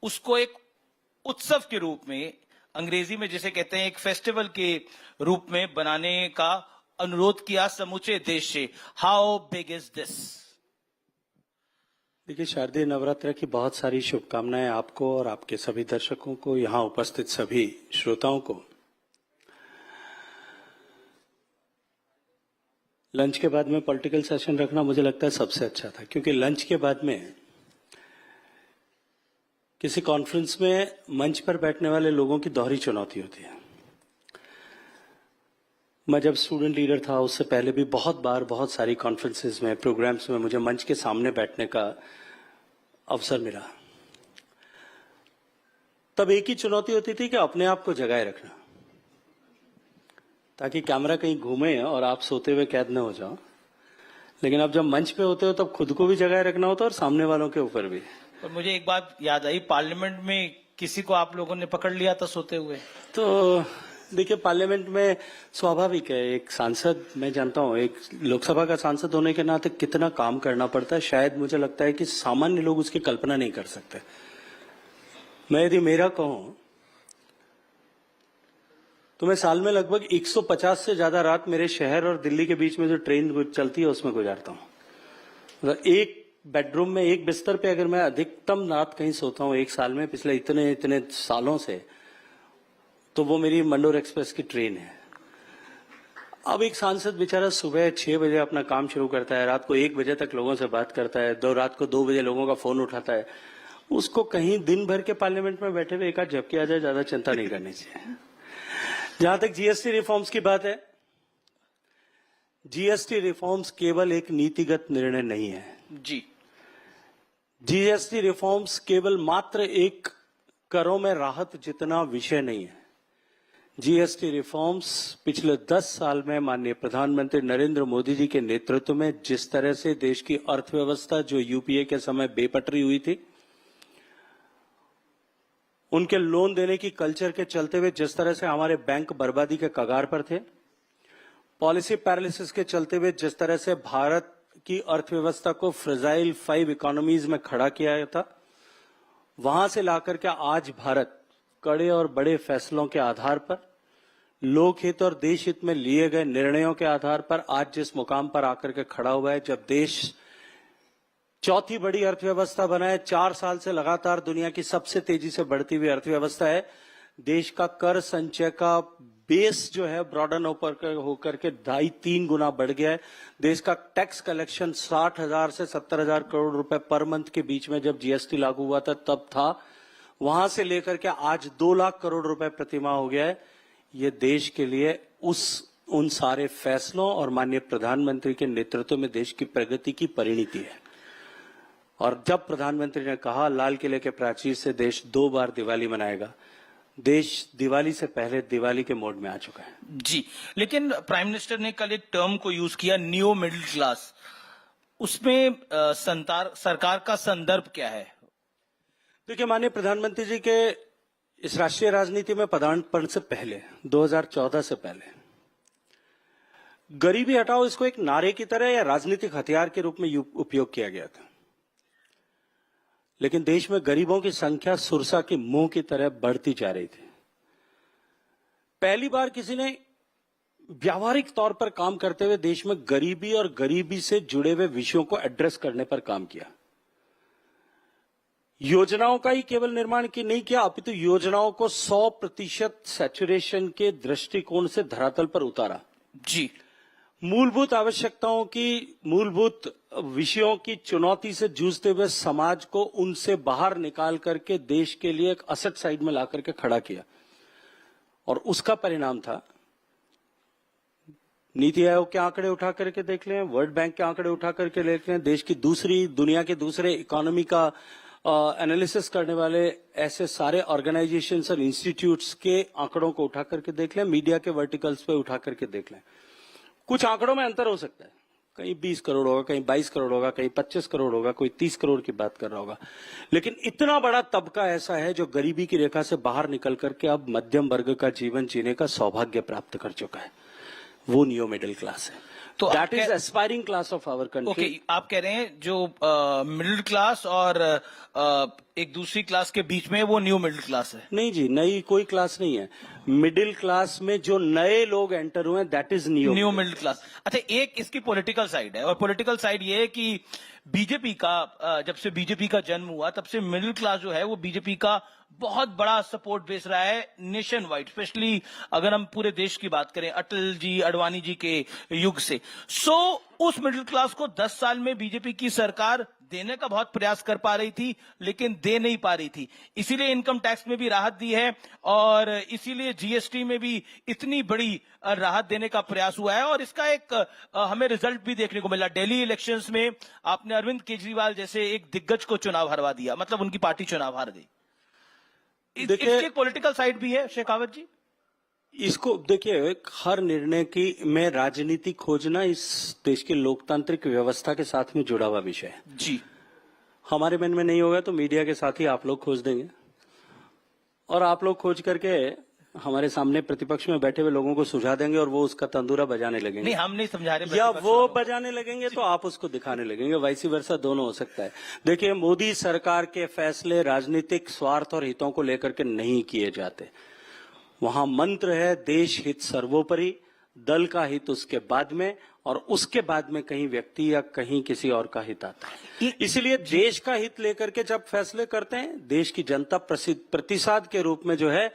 उसको एक उत्सव के रूप में, अंग्रेजी में जिसे कहते हैं एक फेस्टिवल के रूप में बनाने का अनुरोध किया समूचे देश से. How big is this? देखिए, शारदीय नवरात्र की बहुत सारी शुभकामनाएं आपको और आपके सभी दर्शकों को, यहाँ उपस्थित सभी श्रोताओं को. लंच के बाद में पॉलिटिकल सेशन रखना मुझे लगता है सबसे अच्छा था, क्योंकि लंच के बाद में किसी कॉन्फ्रेंस में मंच पर बैठने वाले लोगों की दोहरी चुनौती होती है. मैं जब स्टूडेंट लीडर था उससे पहले भी बहुत बार बहुत सारी कॉन्फ्रेंसेस में, प्रोग्राम्स में मुझे मंच के सामने बैठने का अवसर मिला. तब एक ही चुनौती होती थी कि अपने आप को जगाए रखना, ताकि कैमरा कहीं घूमे और आप सोते हुए कैद न हो जाओ. लेकिन अब जब मंच पे होते हो तब खुद को भी जगाए रखना होता है और सामने वालों के ऊपर भी. और मुझे एक बात याद आई, पार्लियामेंट में किसी को आप लोगों ने पकड़ लिया था सोते हुए. तो देखिए, पार्लियामेंट में स्वाभाविक है, एक सांसद, मैं जानता हूं एक लोकसभा का सांसद होने के नाते कितना काम करना पड़ता है. शायद मुझे लगता है कि सामान्य लोग उसकी कल्पना नहीं कर सकते. मैं यदि मेरा कहूं तो मैं साल में लगभग 150 से ज्यादा रात मेरे शहर और दिल्ली के बीच में जो ट्रेन चलती है उसमें गुजारता हूं. मतलब एक बेडरूम में एक बिस्तर पे अगर मैं अधिकतम रात कहीं सोता हूं एक साल में, पिछले इतने सालों से, तो वो मेरी मंडोर एक्सप्रेस की ट्रेन है. अब एक सांसद बेचारा सुबह 6 बजे अपना काम शुरू करता है, रात को 1 बजे तक लोगों से बात करता है, रात को 2 बजे लोगों का फोन उठाता है. उसको कहीं दिन भर के पार्लियामेंट में बैठे हुए एक आध झपकी आ जाए, ज्यादा चिंता नहीं करनी चाहिए. जहां तक जीएसटी रिफॉर्म्स की बात है, जीएसटी रिफॉर्म्स केवल एक नीतिगत निर्णय नहीं है जी. जीएसटी रिफॉर्म्स केवल मात्र एक करों में राहत जितना विषय नहीं है। जीएसटी रिफॉर्म्स पिछले 10 साल में माननीय प्रधानमंत्री नरेंद्र मोदी जी के नेतृत्व में जिस तरह से देश की अर्थव्यवस्था जो यूपीए के समय बेपटरी हुई थी, उनके लोन देने की कल्चर के चलते हुए जिस तरह से हमारे बैंक बर्बादी के कगार पर थे, पॉलिसी पैरालिसिस के चलते हुए जिस तरह से भारत की अर्थव्यवस्था को फ्रेजाइल 5 इकोनॉमीज में खड़ा किया गया था, वहां से लाकर के आज भारत कड़े और बड़े फैसलों के आधार पर, लोकहित और देश हित में लिए गए निर्णयों के आधार पर आज जिस मुकाम पर आकर के खड़ा हुआ है, जब देश चौथी बड़ी अर्थव्यवस्था बना है, 4 साल से लगातार दुनिया की सबसे तेजी से बढ़ती हुई अर्थव्यवस्था है, देश का कर संचय का बेस जो है ब्रॉडन होकर के 2.5-3 गुना बढ़ गया है। देश का टैक्स कलेक्शन 60,000 से 70,000 करोड़ रुपए पर मंथ के बीच में जब जीएसटी लागू हुआ था तब था, वहां से लेकर के आज 2 लाख करोड़ रुपए प्रतिमाह हो गया है। ये देश के लिए उन सारे फैसलों और माननीय प्रधानमंत्री के नेतृत्व में देश की प्रगति की परिणति है। और जब प्रधानमंत्री ने कहा लाल किले के प्राचीर से देश 2 बार दिवाली मनाएगा, देश दिवाली से पहले दिवाली के मोड में आ चुका है। जी, लेकिन प्राइम मिनिस्टर ने कल एक टर्म को यूज किया, न्यू मिडिल क्लास। उसमें सरकार का संदर्भ क्या है? देखिए, माननीय प्रधानमंत्री जी के इस राष्ट्रीय राजनीति में पदार्पण से पहले 2014 से पहले गरीबी हटाओ इसको एक नारे की तरह या राजनीतिक हथियार के रूप में उपयोग किया गया था, लेकिन देश में गरीबों की संख्या सुरसा के मुंह की तरह बढ़ती जा रही थी। पहली बार किसी ने व्यावहारिक तौर पर काम करते हुए देश में गरीबी और गरीबी से जुड़े हुए विषयों को एड्रेस करने पर काम किया। योजनाओं का ही केवल निर्माण की नहीं किया, अपितु योजनाओं को 100% सैचुरेशन के दृष्टिकोण से धरातल पर उतारा। जी, मूलभूत आवश्यकताओं की, मूलभूत विषयों की चुनौती से जूझते हुए समाज को उनसे बाहर निकाल करके देश के लिए एक असेट साइड में ला करके खड़ा किया, और उसका परिणाम था नीति आयोग के आंकड़े उठा करके देख लें, वर्ल्ड बैंक के आंकड़े उठा करके देख लें, देश की दुनिया के दूसरे इकोनॉमी का एनालिसिस करने वाले ऐसे सारे ऑर्गेनाइजेशंस और इंस्टीट्यूट्स के आंकड़ों को उठा करके देख लें, मीडिया के वर्टिकल्स पे उठा करके देख लें। कुछ आंकड़ों में अंतर हो सकता है, कहीं 20 करोड़ होगा, कहीं 22 करोड़ होगा, कहीं 25 करोड़ होगा, कोई 30 करोड़ की बात कर रहा होगा, लेकिन इतना बड़ा तबका ऐसा है जो गरीबी की रेखा से बाहर निकल करके अब मध्यम वर्ग का जीवन जीने का सौभाग्य प्राप्त कर चुका है। वो न्यू मिडिल क्लास है। तो that is aspiring class of our country. Okay, आप कह रहे हैं जो मिडिल क्लास और एक दूसरी क्लास के बीच में वो न्यू मिडिल क्लास है? नहीं जी, नई कोई क्लास नहीं है। मिडिल क्लास में जो नए लोग एंटर हुए that is new middle class. अच्छा, एक इसकी पॉलिटिकल साइड है, और पॉलिटिकल साइड ये है कि बीजेपी का, जब से बीजेपी का जन्म हुआ तब से मिडिल क्लास जो है वो बीजेपी का बहुत बड़ा सपोर्ट बेस रहा है नेशन वाइड, स्पेशली अगर हम पूरे देश की बात करें अटल जी, अडवाणी जी के युग से। उस मिडिल क्लास को 10 साल में बीजेपी की सरकार देने का बहुत प्रयास कर पा रही थी, लेकिन दे नहीं पा रही थी। इसीलिए इनकम टैक्स में भी राहत दी है, और इसीलिए जीएसटी में भी इतनी बड़ी राहत देने का प्रयास हुआ है, और इसका एक हमें रिजल्ट भी देखने को मिला। दिल्ली इलेक्शंस में आपने अरविंद केजरीवाल जैसे एक दिग्गज को चुनाव हरवा दिया, मतलब उनकी पार्टी चुनाव हार गई। इसकी एक पॉलिटिकल साइड भी है शेखावत जी। इसको देखिए, हर निर्णय की में राजनीति खोजना इस देश की लोकतांत्रिक व्यवस्था के साथ में जुड़ा हुआ विषय है। जी, हमारे मन में नहीं होगा तो मीडिया के साथ ही आप लोग खोज देंगे, और आप लोग खोज करके हमारे सामने प्रतिपक्ष में बैठे हुए लोगों को सुझा देंगे, और वो उसका तंदूरा बजाने लगेंगे। नहीं, हम नहीं समझा रहे, या वो बजाने लगेंगे तो आप उसको दिखाने लगेंगे, वाइस वर्सा दोनों हो सकता है। देखिए, मोदी सरकार के फैसले राजनीतिक स्वार्थ और हितों को लेकर के नहीं किए जाते। वहां मंत्र है देश हित सर्वोपरि, दल का हित उसके बाद में, और उसके बाद में कहीं व्यक्ति या कहीं किसी और का हित आता है। इसलिए देश का हित लेकर के जब फैसले करते हैं, देश की जनता प्रतिसाद के रूप में जो है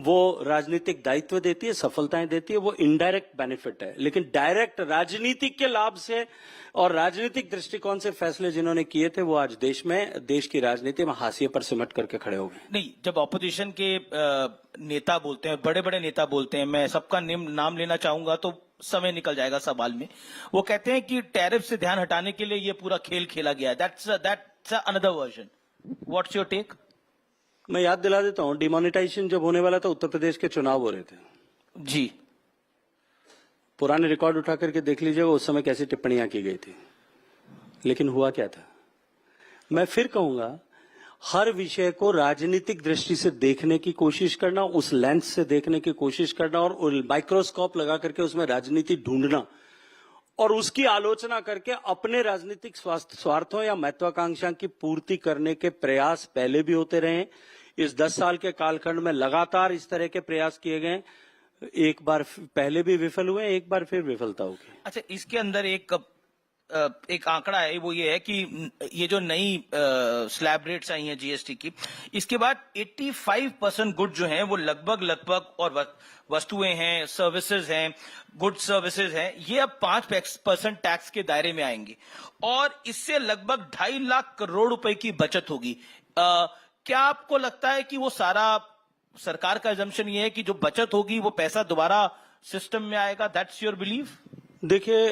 वो राजनीतिक दायित्व देती है, सफलताएं देती है, वो इनडायरेक्ट बेनिफिट है। लेकिन डायरेक्ट राजनीतिक के लाभ से और राजनीतिक दृष्टिकोण से फैसले जिन्होंने किए थे, वो आज देश की राजनीति में हाशिए पर सिमट करके खड़े हो गए। नहीं, जब ऑपोजिशन के नेता बोलते हैं, बड़े बड़े नेता बोलते हैं, मैं सबका नाम लेना चाहूंगा तो समय निकल जाएगा सवाल में, वो कहते हैं कि टैरिफ से ध्यान हटाने के लिए ये पूरा खेल खेला गया है। That another version. What's your take? मैं याद दिला देता हूं, डिमोनेटाइजेशन जब होने वाला था उत्तर प्रदेश के चुनाव हो रहे थे जी, पुराने रिकॉर्ड उठा करके देख लीजिएगा उस समय कैसी टिप्पणियां की गई थी, लेकिन हुआ क्या था। मैं फिर कहूंगा, हर विषय को राजनीतिक दृष्टि से देखने की कोशिश करना, उस लेंस से देखने की कोशिश करना और माइक्रोस्कोप लगा करके उसमें राजनीति ढूंढना और उसकी आलोचना करके अपने राजनीतिक स्वार्थों या महत्वाकांक्षा की पूर्ति करने के प्रयास पहले भी होते रहे। इस 10 साल के कालखंड में लगातार इस तरह के प्रयास किए गए, एक बार पहले भी विफल हुए, एक बार फिर विफलता होगी। अच्छा, इसके अंदर एक आंकड़ा है, वो ये है कि ये जो नई स्लैब रेट्स आई हैं जीएसटी की, इसके बाद 85% गुड जो हैं वो लगभग और वस्तुएं हैं, सर्विसेज हैं, गुड सर्विसेज हैं, ये अब 5% टैक्स के दायरे में आएंगे और इससे लगभग 2.5 लाख करोड़ रुपए की बचत होगी। क्या आपको लगता है कि वो सारा सरकार का एजम्पशन ये है कि जो बचत होगी वो पैसा दोबारा सिस्टम में आएगा? That's your belief? देखिए,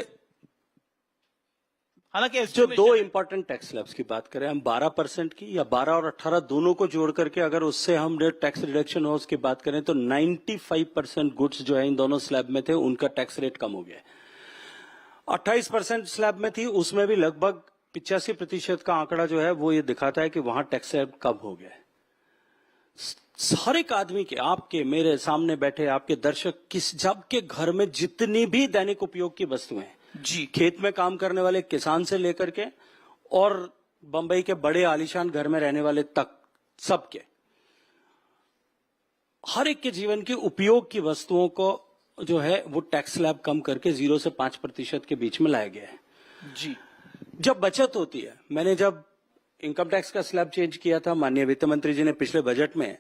हालांकि जो दो इंपॉर्टेंट टैक्स स्लैब्स की बात करें हम 12% की या 12 और 18 दोनों को जोड़ करके अगर उससे हम टैक्स रिडक्शन हो उसकी बात करें तो 95% गुड्स जो है इन दोनों स्लैब में थे उनका टैक्स रेट कम हो गया। 28% स्लैब में थी, उसमें भी लगभग 85% का आंकड़ा जो है वो ये दिखाता है कि वहां टैक्स स्लैब कम हो गया। हर एक आदमी के, आपके, मेरे सामने बैठे आपके दर्शक, सबके घर में जितनी भी दैनिक उपयोग की वस्तुएं जी, खेत में काम करने वाले किसान से लेकर के और बंबई के बड़े आलीशान घर में रहने वाले तक, सबके हर एक के जीवन की उपयोग की वस्तुओं को जो है वो टैक्स स्लैब कम करके 0 से 5% के बीच में लाया गया है। जी, जब बचत होती है, मैंने जब इनकम टैक्स का स्लैब चेंज किया था, माननीय वित्त मंत्री जी ने पिछले बजट में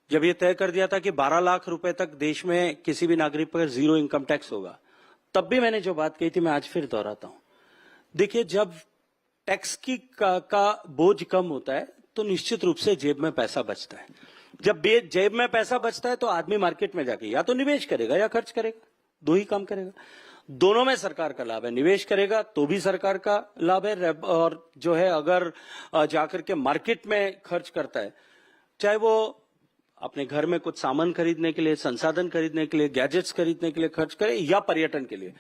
जब ये तय कर दिया था कि 12 लाख रुपए तक देश में किसी भी नागरिक पर 0 इनकम टैक्स होगा, तब भी मैंने जो बात कही थी मैं आज फिर दोहराता हूं। देखिए, जब टैक्स का बोझ कम होता है तो निश्चित रूप से जेब में पैसा बचता है। जब जेब में पैसा बचता है तो आदमी मार्केट में जाके या तो निवेश करेगा या खर्च करेगा, दो ही काम करेगा। दोनों में सरकार का लाभ है। निवेश करेगा तो भी सरकार का लाभ है, और जो है अगर जाकर के मार्केट में खर्च करता है, चाहे वो अपने घर में कुछ सामान खरीदने के लिए, संसाधन खरीदने के लिए, गैजेट्स खरीदने के लिए खर्च करे या पर्यटन के लिए,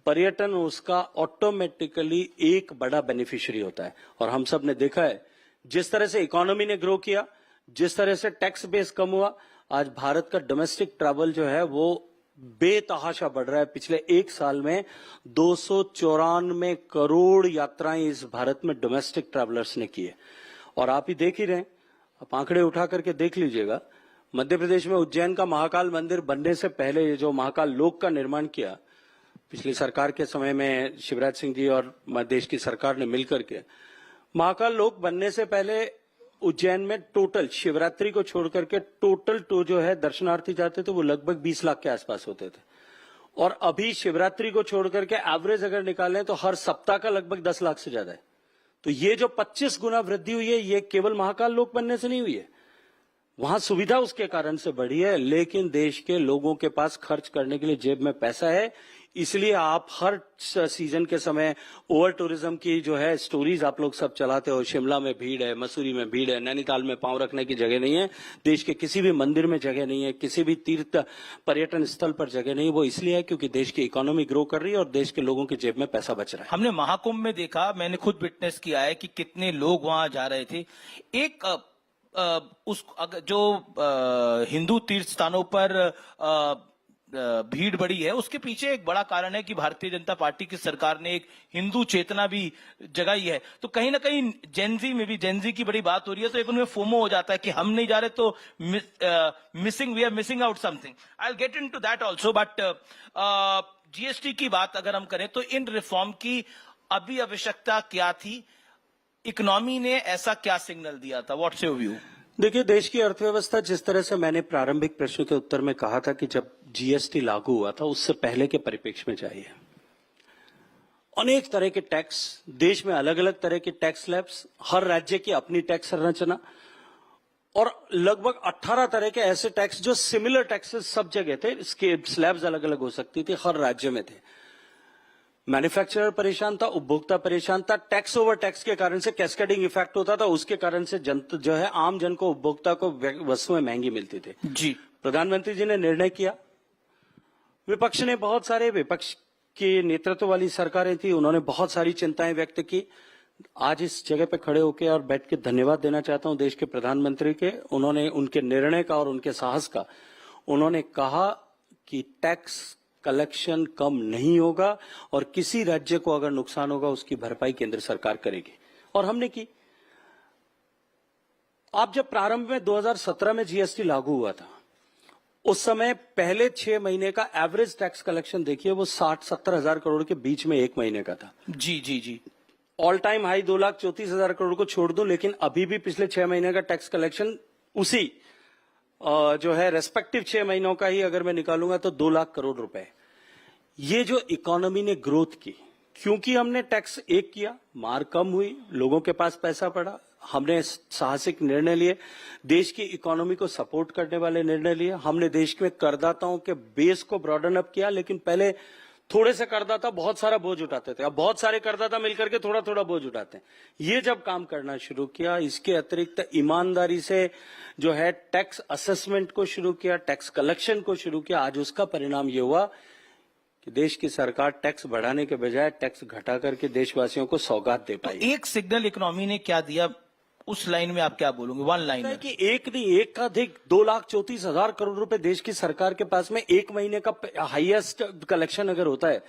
पर्यटन उसका ऑटोमेटिकली एक बड़ा बेनिफिशियरी होता है। और हम सब ने देखा है जिस तरह से इकोनॉमी ने ग्रो किया, जिस तरह से टैक्स बेस कम हुआ, आज भारत का डोमेस्टिक ट्रैवल जो है वो बेतहाशा बढ़ रहा है। पिछले 1 साल में 294 करोड़ यात्राएं इस भारत में डोमेस्टिक ट्रैवलर्स ने की है। और आप ही देख ही रहे हैं, आप आंकड़े उठा करके देख लीजिएगा, मध्य प्रदेश में उज्जैन का महाकाल मंदिर बनने से पहले ये जो महाकाल लोक का निर्माण किया पिछली सरकार के समय में, शिवराज सिंह जी और देश की सरकार ने मिलकर के, महाकाल लोक बनने से पहले उज्जैन में टोटल शिवरात्रि को छोड़ करके टोटल जो है दर्शनार्थी जाते थे वो लगभग 20 लाख के आसपास होते थे। और अभी शिवरात्रि को छोड़ करके एवरेज अगर निकालें तो हर सप्ताह का लगभग 10 लाख से ज्यादा है। तो ये जो 25 गुना वृद्धि हुई है ये केवल महाकाल लोक बनने से नहीं हुई है, वहां सुविधा उसके कारण से बढ़ी है, लेकिन देश के लोगों के पास खर्च करने के लिए जेब में पैसा है। इसलिए आप हर सीजन के समय ओवर टूरिज्म की जो है स्टोरीज आप लोग सब चलाते हो, शिमला में भीड़ है, मसूरी में भीड़ है, नैनीताल में पांव रखने की जगह नहीं है, देश के किसी भी मंदिर में जगह नहीं है, किसी भी तीर्थ पर्यटन स्थल पर जगह नहीं है। वो इसलिए है क्योंकि देश की इकोनॉमी ग्रो कर रही है और देश के लोगों की जेब में पैसा बच रहा है। हमने महाकुंभ में देखा, मैंने खुद विटनेस किया है कि कितने लोग वहां जा रहे थे। एक जो हिंदू तीर्थ स्थानों पर भीड़ बढ़ी है, उसके पीछे एक बड़ा कारण है कि भारतीय जनता पार्टी की सरकार ने एक हिंदू चेतना भी जगाई है। तो कहीं ना कहीं जेनजी में भी, जेनजी की बड़ी बात हो रही है, तो एक उनमें फोमो हो जाता है कि हम नहीं जा रहे तो we are missing out something. I will get into that also, but GST की बात अगर हम करें तो इन रिफॉर्म की अभी आवश्यकता क्या थी? इकोनॉमी ने ऐसा क्या सिग्नल दिया था? What's your view? देखिए, देश की अर्थव्यवस्था, जिस तरह से मैंने प्रारंभिक प्रश्न के उत्तर में कहा था कि जब जीएसटी लागू हुआ था उससे पहले के परिप्रेक्ष्य में चाहिए। अनेक तरह के टैक्स, देश में अलग अलग तरह के टैक्स स्लैब्स, हर राज्य की अपनी टैक्स संरचना और लगभग 18 तरह के ऐसे टैक्स जो सिमिलर टैक्सेस सब जगह थे, इसके स्लैब्स अलग अलग हो सकती थी, हर राज्य में थे। मैन्युफैक्चरर परेशान था, उपभोक्ता परेशान था, टैक्स ओवर टैक्स के कारण से कैस्केडिंग इफेक्ट होता था, उसके कारण से जो है आम जन को, उपभोक्ता को वस्तुएं महंगी मिलती थी। जी प्रधानमंत्री जी ने निर्णय किया, विपक्ष ने बहुत सारे, विपक्ष की नेतृत्व वाली सरकारें थी, उन्होंने बहुत सारी चिंताएं व्यक्त की। आज इस जगह पे खड़े होकर और बैठ के धन्यवाद देना चाहता हूं देश के प्रधानमंत्री के, उन्होंने उनके निर्णय का और उनके साहस का। उन्होंने कहा कि टैक्स कलेक्शन कम नहीं होगा और किसी राज्य को अगर नुकसान होगा उसकी भरपाई केंद्र सरकार करेगी, और हमने की। आप जब प्रारंभ में 2017 में जीएसटी लागू हुआ था, उस समय पहले 6 महीने का एवरेज टैक्स कलेक्शन देखिए, वो 60-70 हजार करोड़ के बीच में एक महीने का था। जी जी जी, ऑल टाइम हाई 2,34,000 करोड़ को छोड़ दूं, लेकिन अभी भी पिछले 6 महीने का टैक्स कलेक्शन उसी जो है रेस्पेक्टिव 6 महीनों का ही अगर मैं निकालूंगा तो 2 लाख करोड़ रुपए। ये जो इकोनॉमी ने ग्रोथ की, क्योंकि हमने टैक्स एक किया, मार कम हुई, लोगों के पास पैसा पड़ा, हमने साहसिक निर्णय लिए, देश की इकोनॉमी को सपोर्ट करने वाले निर्णय लिए, हमने देश में करदाताओं के बेस को ब्रॉडन अप किया। लेकिन पहले थोड़े से करदाता बहुत सारा बोझ उठाते थे, अब बहुत सारे करदाता मिलकर के थोड़ा थोड़ा बोझ उठाते हैं। ये जब काम करना शुरू किया, इसके अतिरिक्त ईमानदारी से जो है टैक्स असेसमेंट को शुरू किया, टैक्स कलेक्शन को शुरू किया, आज उसका परिणाम ये हुआ कि देश की सरकार टैक्स बढ़ाने के बजाय टैक्स घटा करके देशवासियों को सौगात दे पाई। तो एक सिग्नल इकोनॉमी ने क्या दिया, उस लाइन में आप क्या बोलोगे? वन लाइन में कि एक नहीं, एक का अधिक 2,34,000 करोड़ रुपए देश की सरकार के पास में एक महीने का हाईएस्ट कलेक्शन अगर होता है,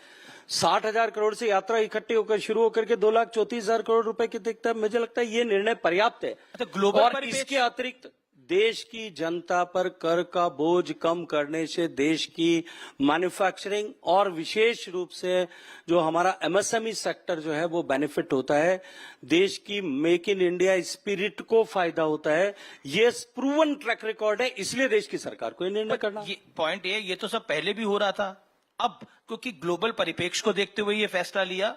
60,000 करोड़ से यात्रा इकट्ठी होकर शुरू होकर के 2,34,000 करोड़ रुपए की दिखता है। मुझे लगता है ये निर्णय पर्याप्त है। ग्लोबल और इसके अतिरिक्त देश की जनता पर कर का बोझ कम करने से देश की मैन्युफैक्चरिंग और विशेष रूप से जो हमारा एमएसएमई सेक्टर जो है वो बेनिफिट होता है, देश की मेक इन इंडिया स्पिरिट को फायदा होता है। ये प्रूवन ट्रैक रिकॉर्ड है, इसलिए देश की सरकार को ये निर्णय करना। ये पॉइंट ये तो सब पहले भी हो रहा था, अब क्योंकि ग्लोबल परिप्रेक्ष्य को देखते हुए ये फैसला लिया।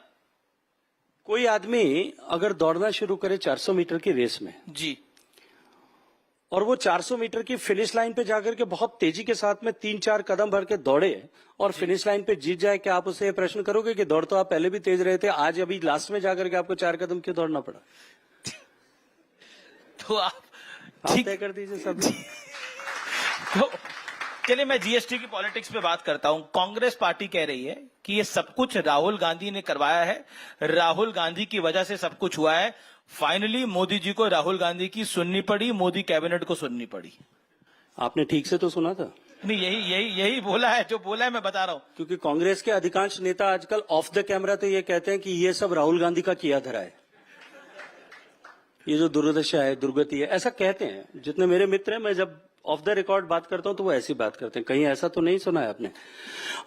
कोई आदमी अगर दौड़ना शुरू करे 400 मीटर की रेस में जी, और वो 400 मीटर की फिनिश लाइन पे जाकर के बहुत तेजी के साथ में 3-4 कदम भर के दौड़े और फिनिश लाइन पे जीत जाए, क्या आप उसे प्रश्न करोगे कि दौड़ तो आप पहले भी तेज रहे थे, आज अभी लास्ट में जाकर के आपको 4 कदम क्यों दौड़ना पड़ा? तो आप तय कर दीजिए सब। तो चलिए मैं जीएसटी की पॉलिटिक्स पे बात करता हूं। कांग्रेस पार्टी कह रही है कि ये सब कुछ राहुल गांधी ने करवाया है, राहुल गांधी की वजह से सब कुछ हुआ है। फाइनली मोदी जी को राहुल गांधी की सुननी पड़ी, मोदी कैबिनेट को सुननी पड़ी। आपने ठीक से तो सुना था? नहीं, यही बोला है, जो बोला है मैं बता रहा हूं। क्योंकि कांग्रेस के अधिकांश नेता आजकल ऑफ द कैमरा तो ये कहते हैं कि ये सब राहुल गांधी का किया धरा है, ये जो दुर्दशा है, दुर्गति है, ऐसा कहते हैं। जितने मेरे मित्र हैं, मैं जब ऑफ द रिकॉर्ड बात करता हूं तो वो ऐसी बात करते हैं। कहीं ऐसा तो नहीं सुना है आपने?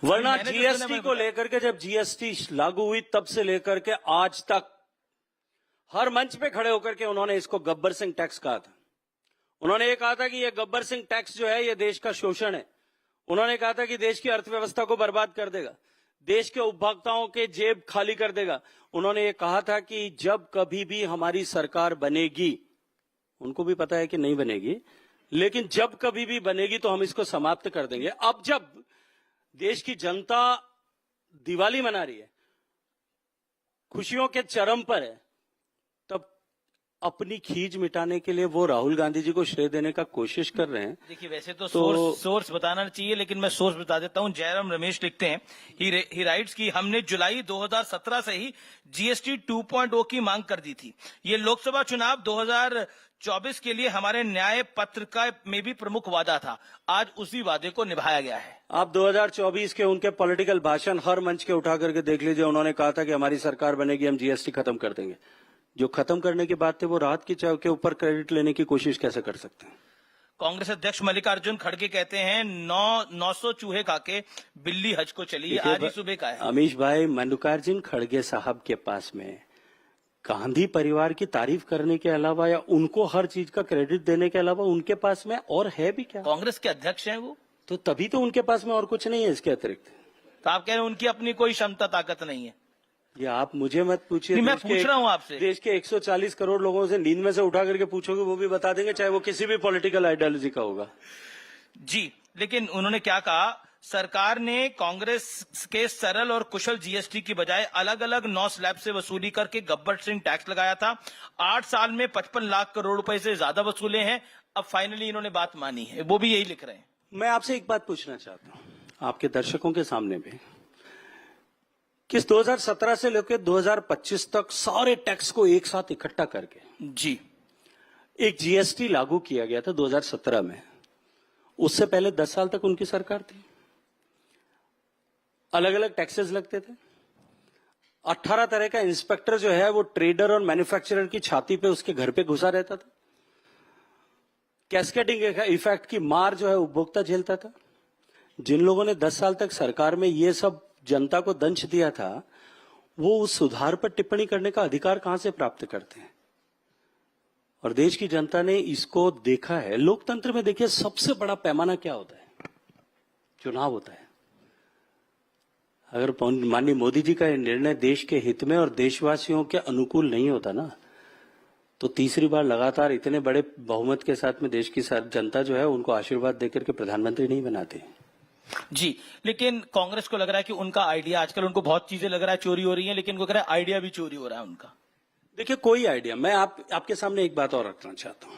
वरना जीएसटी को लेकर के, जब जीएसटी लागू हुई तब से लेकर के आज तक हर मंच पे खड़े होकर के उन्होंने इसको गब्बर सिंह टैक्स कहा था। उन्होंने ये कहा था कि ये गब्बर सिंह टैक्स जो है ये देश का शोषण है। उन्होंने कहा था कि देश की अर्थव्यवस्था को बर्बाद कर देगा, देश के उपभोक्ताओं के जेब खाली कर देगा। उन्होंने ये कहा था कि जब कभी भी हमारी सरकार बनेगी, उनको भी पता है कि नहीं बनेगी, लेकिन जब कभी भी बनेगी तो हम इसको समाप्त कर देंगे। अब जब देश की जनता दिवाली मना रही है, खुशियों के चरम पर है, तब अपनी खींच मिटाने के लिए वो राहुल गांधी जी को श्रेय देने का कोशिश कर रहे हैं। देखिए वैसे तो सोर्स बताना चाहिए, लेकिन मैं सोर्स बता देता हूं। जयराम रमेश लिखते हैं, ही राइट्स कि हमने जुलाई 2017 से ही जीएसटी 2.0 की मांग कर दी थी। ये लोकसभा चुनाव 2024 के लिए हमारे न्याय पत्र का में भी प्रमुख वादा था। आज उसी वादे को निभाया गया है। आप 2024 के उनके पॉलिटिकल भाषण हर मंच के उठा करके देख लीजिए। उन्होंने कहा था कि हमारी सरकार बनेगी, हम जीएसटी खत्म कर देंगे। जो खत्म करने की बात थी वो राहत की चाव के ऊपर क्रेडिट लेने की कोशिश कैसे कर सकते हैं? कांग्रेस अध्यक्ष मल्लिकार्जुन खड़गे कहते हैं 900 चूहे खाके बिल्ली हज को चली। आज ही सुबह का है। अमीश भाई, मल्लिकार्जुन खड़गे साहब के पास में गांधी परिवार की तारीफ करने के अलावा या उनको हर चीज का क्रेडिट देने के अलावा उनके पास में और है भी क्या? कांग्रेस के अध्यक्ष हैं वो, तो तभी तो उनके पास में और कुछ नहीं है इसके अतिरिक्त। तो आप कह रहे हैं उनकी अपनी कोई क्षमता ताकत नहीं है? ये आप मुझे मत पूछिए, मैं पूछ रहा हूं आपसे। देश के 140 करोड़ लोगों से नींद में से उठा करके पूछोगे, वो भी बता देंगे, चाहे वो किसी भी पॉलिटिकल आइडियोलॉजी का होगा। जी, लेकिन उन्होंने क्या कहा, सरकार ने कांग्रेस के सरल और कुशल जीएसटी की बजाय अलग अलग 9 स्लैब से वसूली करके गब्बर सिंह टैक्स लगाया था। 8 साल में 55 लाख करोड़ रुपए से ज्यादा वसूले हैं। अब फाइनली इन्होंने बात मानी है, वो भी यही लिख रहे हैं। मैं आपसे एक बात पूछना चाहता हूं आपके दर्शकों के सामने भी, किस 2017 से लेकर 2025 तक सारे टैक्स को एक साथ इकट्ठा करके जी एक जीएसटी लागू किया गया था 2017 में। उससे पहले 10 साल तक उनकी सरकार थी, अलग अलग टैक्सेस लगते थे। 18 तरह का इंस्पेक्टर जो है वो ट्रेडर और मैन्युफैक्चरर की छाती पे उसके घर पे घुसा रहता था। कैस्केडिंग इफेक्ट की मार जो है उपभोक्ता झेलता था। जिन लोगों ने 10 साल तक सरकार में ये सब जनता को दंश दिया था, वो उस सुधार पर टिप्पणी करने का अधिकार कहां से प्राप्त करते हैं? और देश की जनता ने इसको देखा है। लोकतंत्र में देखिए सबसे बड़ा पैमाना क्या होता है? चुनाव होता है। अगर माननीय मोदी जी का निर्णय देश के हित में और देशवासियों के अनुकूल नहीं होता ना, तो तीसरी बार लगातार इतने बड़े बहुमत के साथ में देश की जनता जो है उनको आशीर्वाद देकर के प्रधानमंत्री नहीं बनाते। जी, लेकिन कांग्रेस को लग रहा है कि उनका आइडिया, आजकल उनको बहुत चीजें लग रहा है चोरी हो रही हैं, लेकिन उनको लग रहा है आइडिया भी चोरी हो रहा है उनका। देखिए कोई आइडिया, मैं आपके सामने एक बात और रखना चाहता हूं।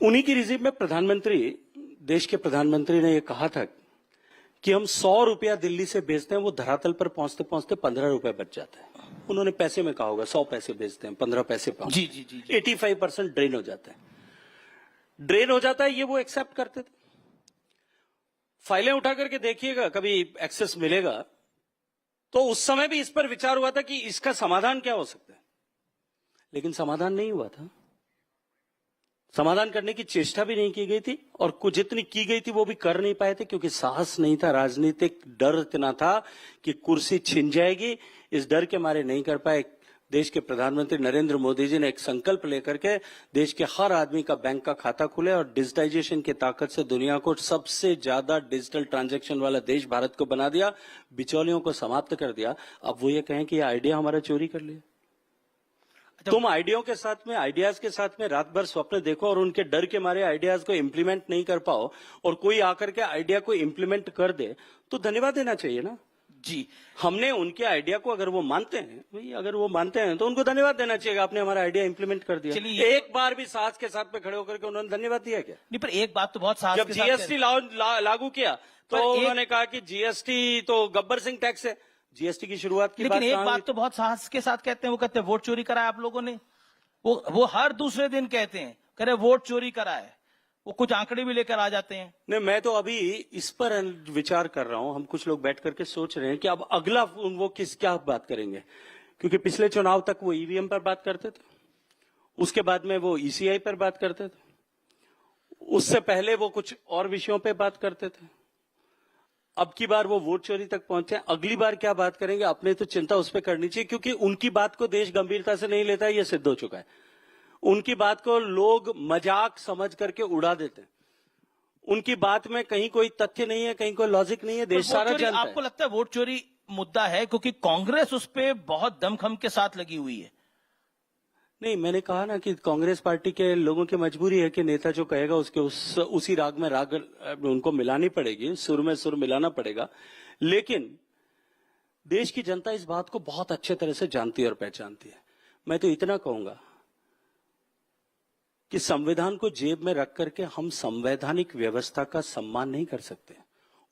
उन्हीं की रिजीव में प्रधानमंत्री, देश के प्रधानमंत्री ने यह कहा था कि हम 100 रुपया दिल्ली से भेजते हैं, वो धरातल पर पहुंचते पहुंचते 15 रुपए बच जाता है। उन्होंने पैसे में कहा होगा 100 पैसे भेजते हैं, 15 पैसे पहुंचते हैं। जी, जी, जी। 85% ड्रेन हो जाता है। ड्रेन हो जाता है, ये वो एक्सेप्ट करते थे। फाइलें उठा करके देखिएगा, कभी एक्सेस मिलेगा तो उस समय भी इस पर विचार हुआ था कि इसका समाधान क्या हो सकता है, लेकिन समाधान नहीं हुआ था। समाधान करने की चेष्टा भी नहीं की गई थी, और कुछ जितनी की गई थी वो भी कर नहीं पाए थे, क्योंकि साहस नहीं था, राजनीतिक डर इतना था कि कुर्सी छिन जाएगी। इस डर के मारे नहीं कर पाए। देश के प्रधानमंत्री नरेंद्र मोदी जी ने एक संकल्प लेकर के देश के हर आदमी का बैंक का खाता खुले और डिजिटाइजेशन की ताकत से दुनिया को सबसे ज्यादा डिजिटल ट्रांजैक्शन वाला देश भारत को बना दिया, बिचौलियों को समाप्त कर दिया। अब वो ये कहें कि ये आइडिया हमारा चोरी कर लिया। तुम आइडियाओं के साथ में, आइडियाज के साथ में रात भर स्वप्न देखो और उनके डर के मारे आइडियाज को इंप्लीमेंट नहीं कर पाओ, और कोई आकर के आइडिया को इंप्लीमेंट कर दे, तो धन्यवाद देना चाहिए ना। जी, हमने उनके आइडिया को, अगर वो मानते हैं, भाई अगर वो मानते हैं तो उनको धन्यवाद देना चाहिए, आपने हमारा आइडिया इंप्लीमेंट कर दिया। चलिए, एक बार भी साहस के साथ में खड़े होकर के उन्होंने धन्यवाद दिया क्या? नहीं, पर एक बात तो बहुत साहस जब के साथ जीएसटी लागू किया तो उन्होंने कहा कि जीएसटी तो गब्बर सिंह टैक्स है। जीएसटी की शुरुआत की लेकिन एक बात तो बहुत साहस के साथ कहते हैं, वो कहते हैं वोट चोरी करा है आप लोगों ने। वो हर दूसरे दिन कहते हैं, कह रहे वोट चोरी करा है। वो कुछ आंकड़े भी लेकर आ जाते हैं। नहीं, मैं तो अभी इस पर विचार कर रहा हूं। हम कुछ लोग बैठ करके सोच रहे हैं कि अब अगला वो क्या बात करेंगे, क्योंकि पिछले चुनाव तक वो ईवीएम पर बात करते थे, उसके बाद में वो ईसीआई पर बात करते थे, उससे पहले वो कुछ और विषयों पे बात करते थे। अब की बार वो वोट चोरी तक पहुंचे। अगली बार क्या बात करेंगे, अपने तो चिंता उस पर करनी चाहिए, क्योंकि उनकी बात को देश गंभीरता से नहीं लेता है, ये सिद्ध हो चुका है। उनकी बात को लोग मजाक समझ करके उड़ा देते हैं। उनकी बात में कहीं कोई तथ्य नहीं है, कहीं कोई लॉजिक नहीं है। देश सारा जानता है। आपको लगता है वोट चोरी मुद्दा है क्योंकि कांग्रेस उस पे बहुत दमखम के साथ लगी हुई है? नहीं, मैंने कहा ना कि कांग्रेस पार्टी के लोगों की मजबूरी है कि नेता जो कहेगा उसके उसी राग में राग उनको मिलानी पड़ेगी, सुर में सुर मिलाना पड़ेगा। लेकिन देश की जनता इस बात को बहुत अच्छे तरह से जानती है और पहचानती है। मैं तो इतना कहूंगा कि संविधान को जेब में रख करके हम संवैधानिक व्यवस्था का सम्मान नहीं कर सकते।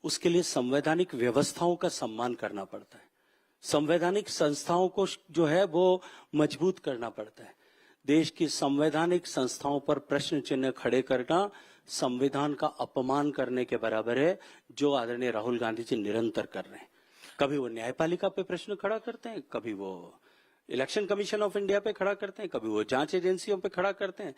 उसके लिए संवैधानिक व्यवस्थाओं का सम्मान करना पड़ता है। संवैधानिक संस्थाओं को जो है वो मजबूत करना पड़ता है। देश की संवैधानिक संस्थाओं पर प्रश्न चिन्ह खड़े करना संविधान का अपमान करने के बराबर है, जो आदरणीय राहुल गांधी जी निरंतर कर रहे हैं। कभी वो न्यायपालिका पे प्रश्न खड़ा करते हैं, कभी वो इलेक्शन कमीशन ऑफ इंडिया पे खड़ा करते हैं, कभी वो जांच एजेंसियों पे खड़ा करते हैं।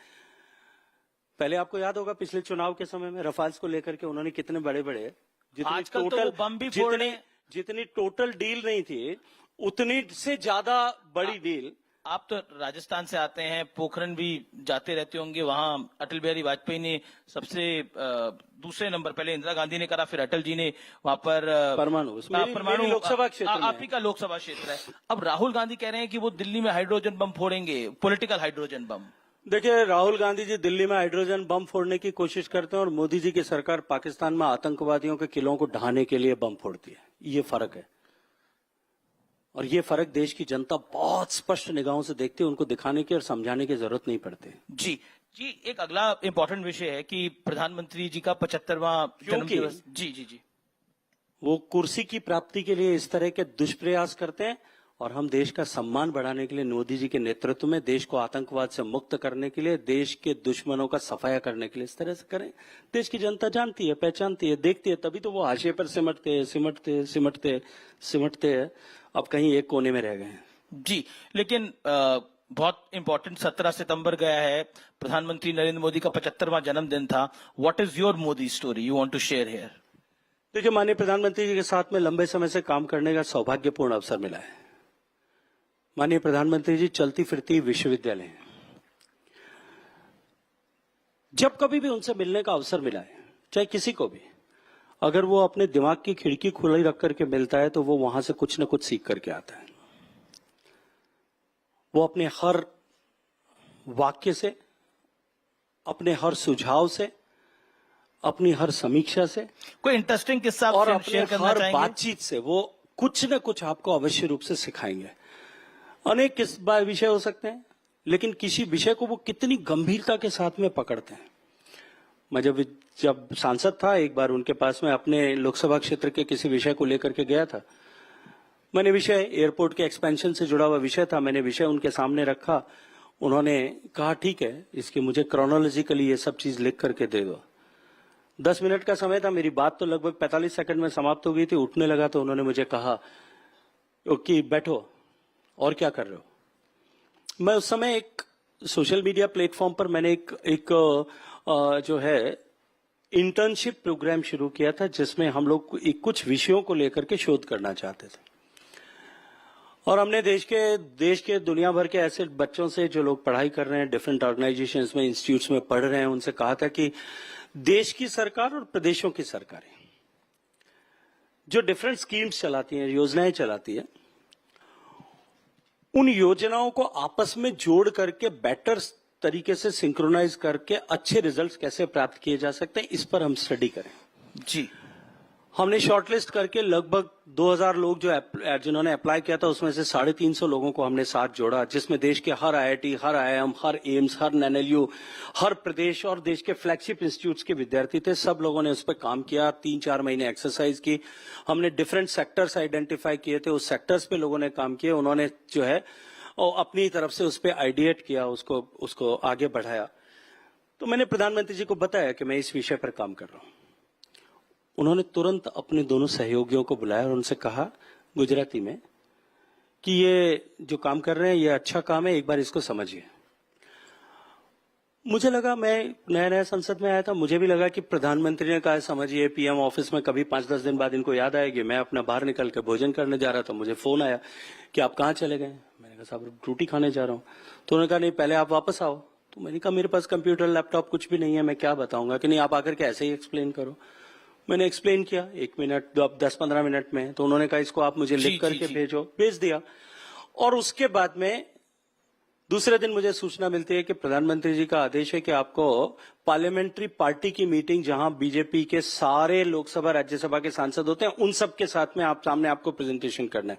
पहले आपको याद होगा पिछले चुनाव के समय में रफाल्स को लेकर के उन्होंने कितने बड़े बड़े आजकल तो वो बम भी फोड़ रहे हैं। जितनी टोटल डील नहीं थी उतनी से ज्यादा बड़ी डील। आप तो राजस्थान से आते हैं, पोखरण भी जाते रहते होंगे। वहां अटल बिहारी वाजपेयी ने सबसे दूसरे नंबर, पहले इंदिरा गांधी ने करा, फिर अटल जी ने वहां पर परमाणु लोकसभा क्षेत्र आप ही का लोकसभा क्षेत्र है। अब राहुल गांधी कह रहे हैं कि वो दिल्ली में हाइड्रोजन बम फोड़ेंगे, पॉलिटिकल हाइड्रोजन बम। देखिए, राहुल गांधी जी दिल्ली में हाइड्रोजन बम फोड़ने की कोशिश करते हैं और मोदी जी की सरकार पाकिस्तान में आतंकवादियों के किलों को ढहाने के लिए बम फोड़ती है। ये फर्क है, और ये फर्क देश की जनता बहुत स्पष्ट निगाहों से देखती है। उनको दिखाने की और समझाने की जरूरत नहीं पड़ती। जी जी, एक अगला इंपॉर्टेंट विषय है कि प्रधानमंत्री जी का 75वां जन्मदिवस। जी जी जी, वो कुर्सी की प्राप्ति के लिए इस तरह के दुष्प्रयास करते हैं, और हम देश का सम्मान बढ़ाने के लिए मोदी जी के नेतृत्व में देश को आतंकवाद से मुक्त करने के लिए, देश के दुश्मनों का सफाया करने के लिए इस तरह से करें। देश की जनता जानती है, पहचानती है, देखती है, तभी तो वो हाशिए पर सिमटते हैं। अब कहीं एक कोने में रह गए हैं। जी, लेकिन बहुत इंपॉर्टेंट 17 सितंबर गया है, प्रधानमंत्री नरेंद्र मोदी का 75वां जन्मदिन था। What is your Modi story you want to share here? देखिए, माननीय प्रधानमंत्री जी के साथ में लंबे समय से काम करने का सौभाग्यपूर्ण अवसर मिला है। माननीय प्रधानमंत्री जी चलती फिरती विश्वविद्यालय हैं। जब कभी भी उनसे मिलने का अवसर मिला है, चाहे किसी को भी, अगर वो अपने दिमाग की खिड़की खुली रख करके मिलता है तो वो वहां से कुछ न कुछ सीख करके आता है। वो अपने हर वाक्य से, अपने हर सुझाव से, अपनी हर समीक्षा से, कोई इंटरेस्टिंग किस्सा और आप अपने शेयर करना हर चाहेंगे? बातचीत से वो कुछ न कुछ आपको अवश्य रूप से सिखाएंगे। अनेक विषय हो सकते हैं, लेकिन किसी विषय को वो कितनी गंभीरता के साथ में पकड़ते हैं। मैं जब सांसद था, एक बार उनके पास में अपने लोकसभा क्षेत्र के किसी विषय को लेकर के गया था। मैंने विषय एयरपोर्ट के एक्सपेंशन से जुड़ा हुआ विषय था, मैंने विषय उनके सामने रखा। उन्होंने कहा ठीक है, इसकी मुझे क्रोनोलॉजिकली ये सब चीज लिख करके दे दो। 10 मिनट का समय था, मेरी बात तो लगभग 45 सेकंड में समाप्त हो गई थी। उठने लगा तो उन्होंने मुझे कहा कि बैठो, और क्या कर रहे हो? मैं उस समय एक सोशल मीडिया प्लेटफॉर्म पर मैंने एक जो है इंटर्नशिप प्रोग्राम शुरू किया था, जिसमें हम लोग कुछ विषयों को लेकर के शोध करना चाहते थे। और हमने देश के दुनिया भर के ऐसे बच्चों से, जो लोग पढ़ाई कर रहे हैं डिफरेंट ऑर्गेनाइजेशंस में, इंस्टीट्यूट्स में पढ़ रहे हैं, उनसे कहा था कि देश की सरकार और प्रदेशों की सरकारें जो डिफरेंट स्कीम्स चलाती हैं, योजनाएं चलाती है, उन योजनाओं को आपस में जोड़ करके बेटर तरीके से सिंक्रोनाइज करके अच्छे रिजल्ट्स कैसे प्राप्त किए जा सकते हैं, इस पर हम स्टडी करें। जी, हमने शॉर्टलिस्ट करके लगभग 2000 लोग जिन्होंने अप्लाई किया था, उसमें से 350 लोगों को हमने साथ जोड़ा, जिसमें देश के हर IIT, हर IIM, हर एम्स, हर NLU, हर प्रदेश और देश के फ्लैगशिप इंस्टीट्यूट्स के विद्यार्थी थे। सब लोगों ने उस पर काम किया, 3-4 महीने एक्सरसाइज की। हमने डिफरेंट सेक्टर्स आइडेंटिफाई किए थे, उस सेक्टर्स पे लोगों ने काम किया। उन्होंने जो है और अपनी तरफ से उस पर आइडिएट किया, उसको आगे बढ़ाया। तो मैंने प्रधानमंत्री जी को बताया कि मैं इस विषय पर काम कर रहा हूं। उन्होंने तुरंत अपने दोनों सहयोगियों को बुलाया और उनसे कहा गुजराती में कि ये जो काम कर रहे हैं ये अच्छा काम है, एक बार इसको समझिए। मुझे लगा, मैं नया नया संसद में आया था, मुझे भी लगा कि प्रधानमंत्री ने कहा समझिए, PM ऑफिस में कभी 5-10 दिन बाद इनको याद आएगी। मैं अपना बाहर निकल के भोजन करने जा रहा था, मुझे फोन आया कि आप कहाँ चले गए? मैंने कहा साहब रोटी खाने जा रहा हूँ। तो उन्होंने कहा नहीं, पहले आप वापस आओ। तो मैंने कहा मेरे पास कंप्यूटर लैपटॉप कुछ भी नहीं है, मैं क्या बताऊंगा। कि नहीं, आप आकर के ऐसे ही एक्सप्लेन करो। मैंने एक्सप्लेन किया 1 मिनट, 10-15 मिनट में। तो उन्होंने कहा इसको आप मुझे लिख करके भेजो, भेज दिया। और उसके बाद में दूसरे दिन मुझे सूचना मिलती है कि प्रधानमंत्री जी का आदेश है कि आपको पार्लियामेंट्री पार्टी की मीटिंग, जहां बीजेपी के सारे लोकसभा राज्यसभा के सांसद होते हैं, उन सब के साथ में सामने आपको प्रेजेंटेशन करना है।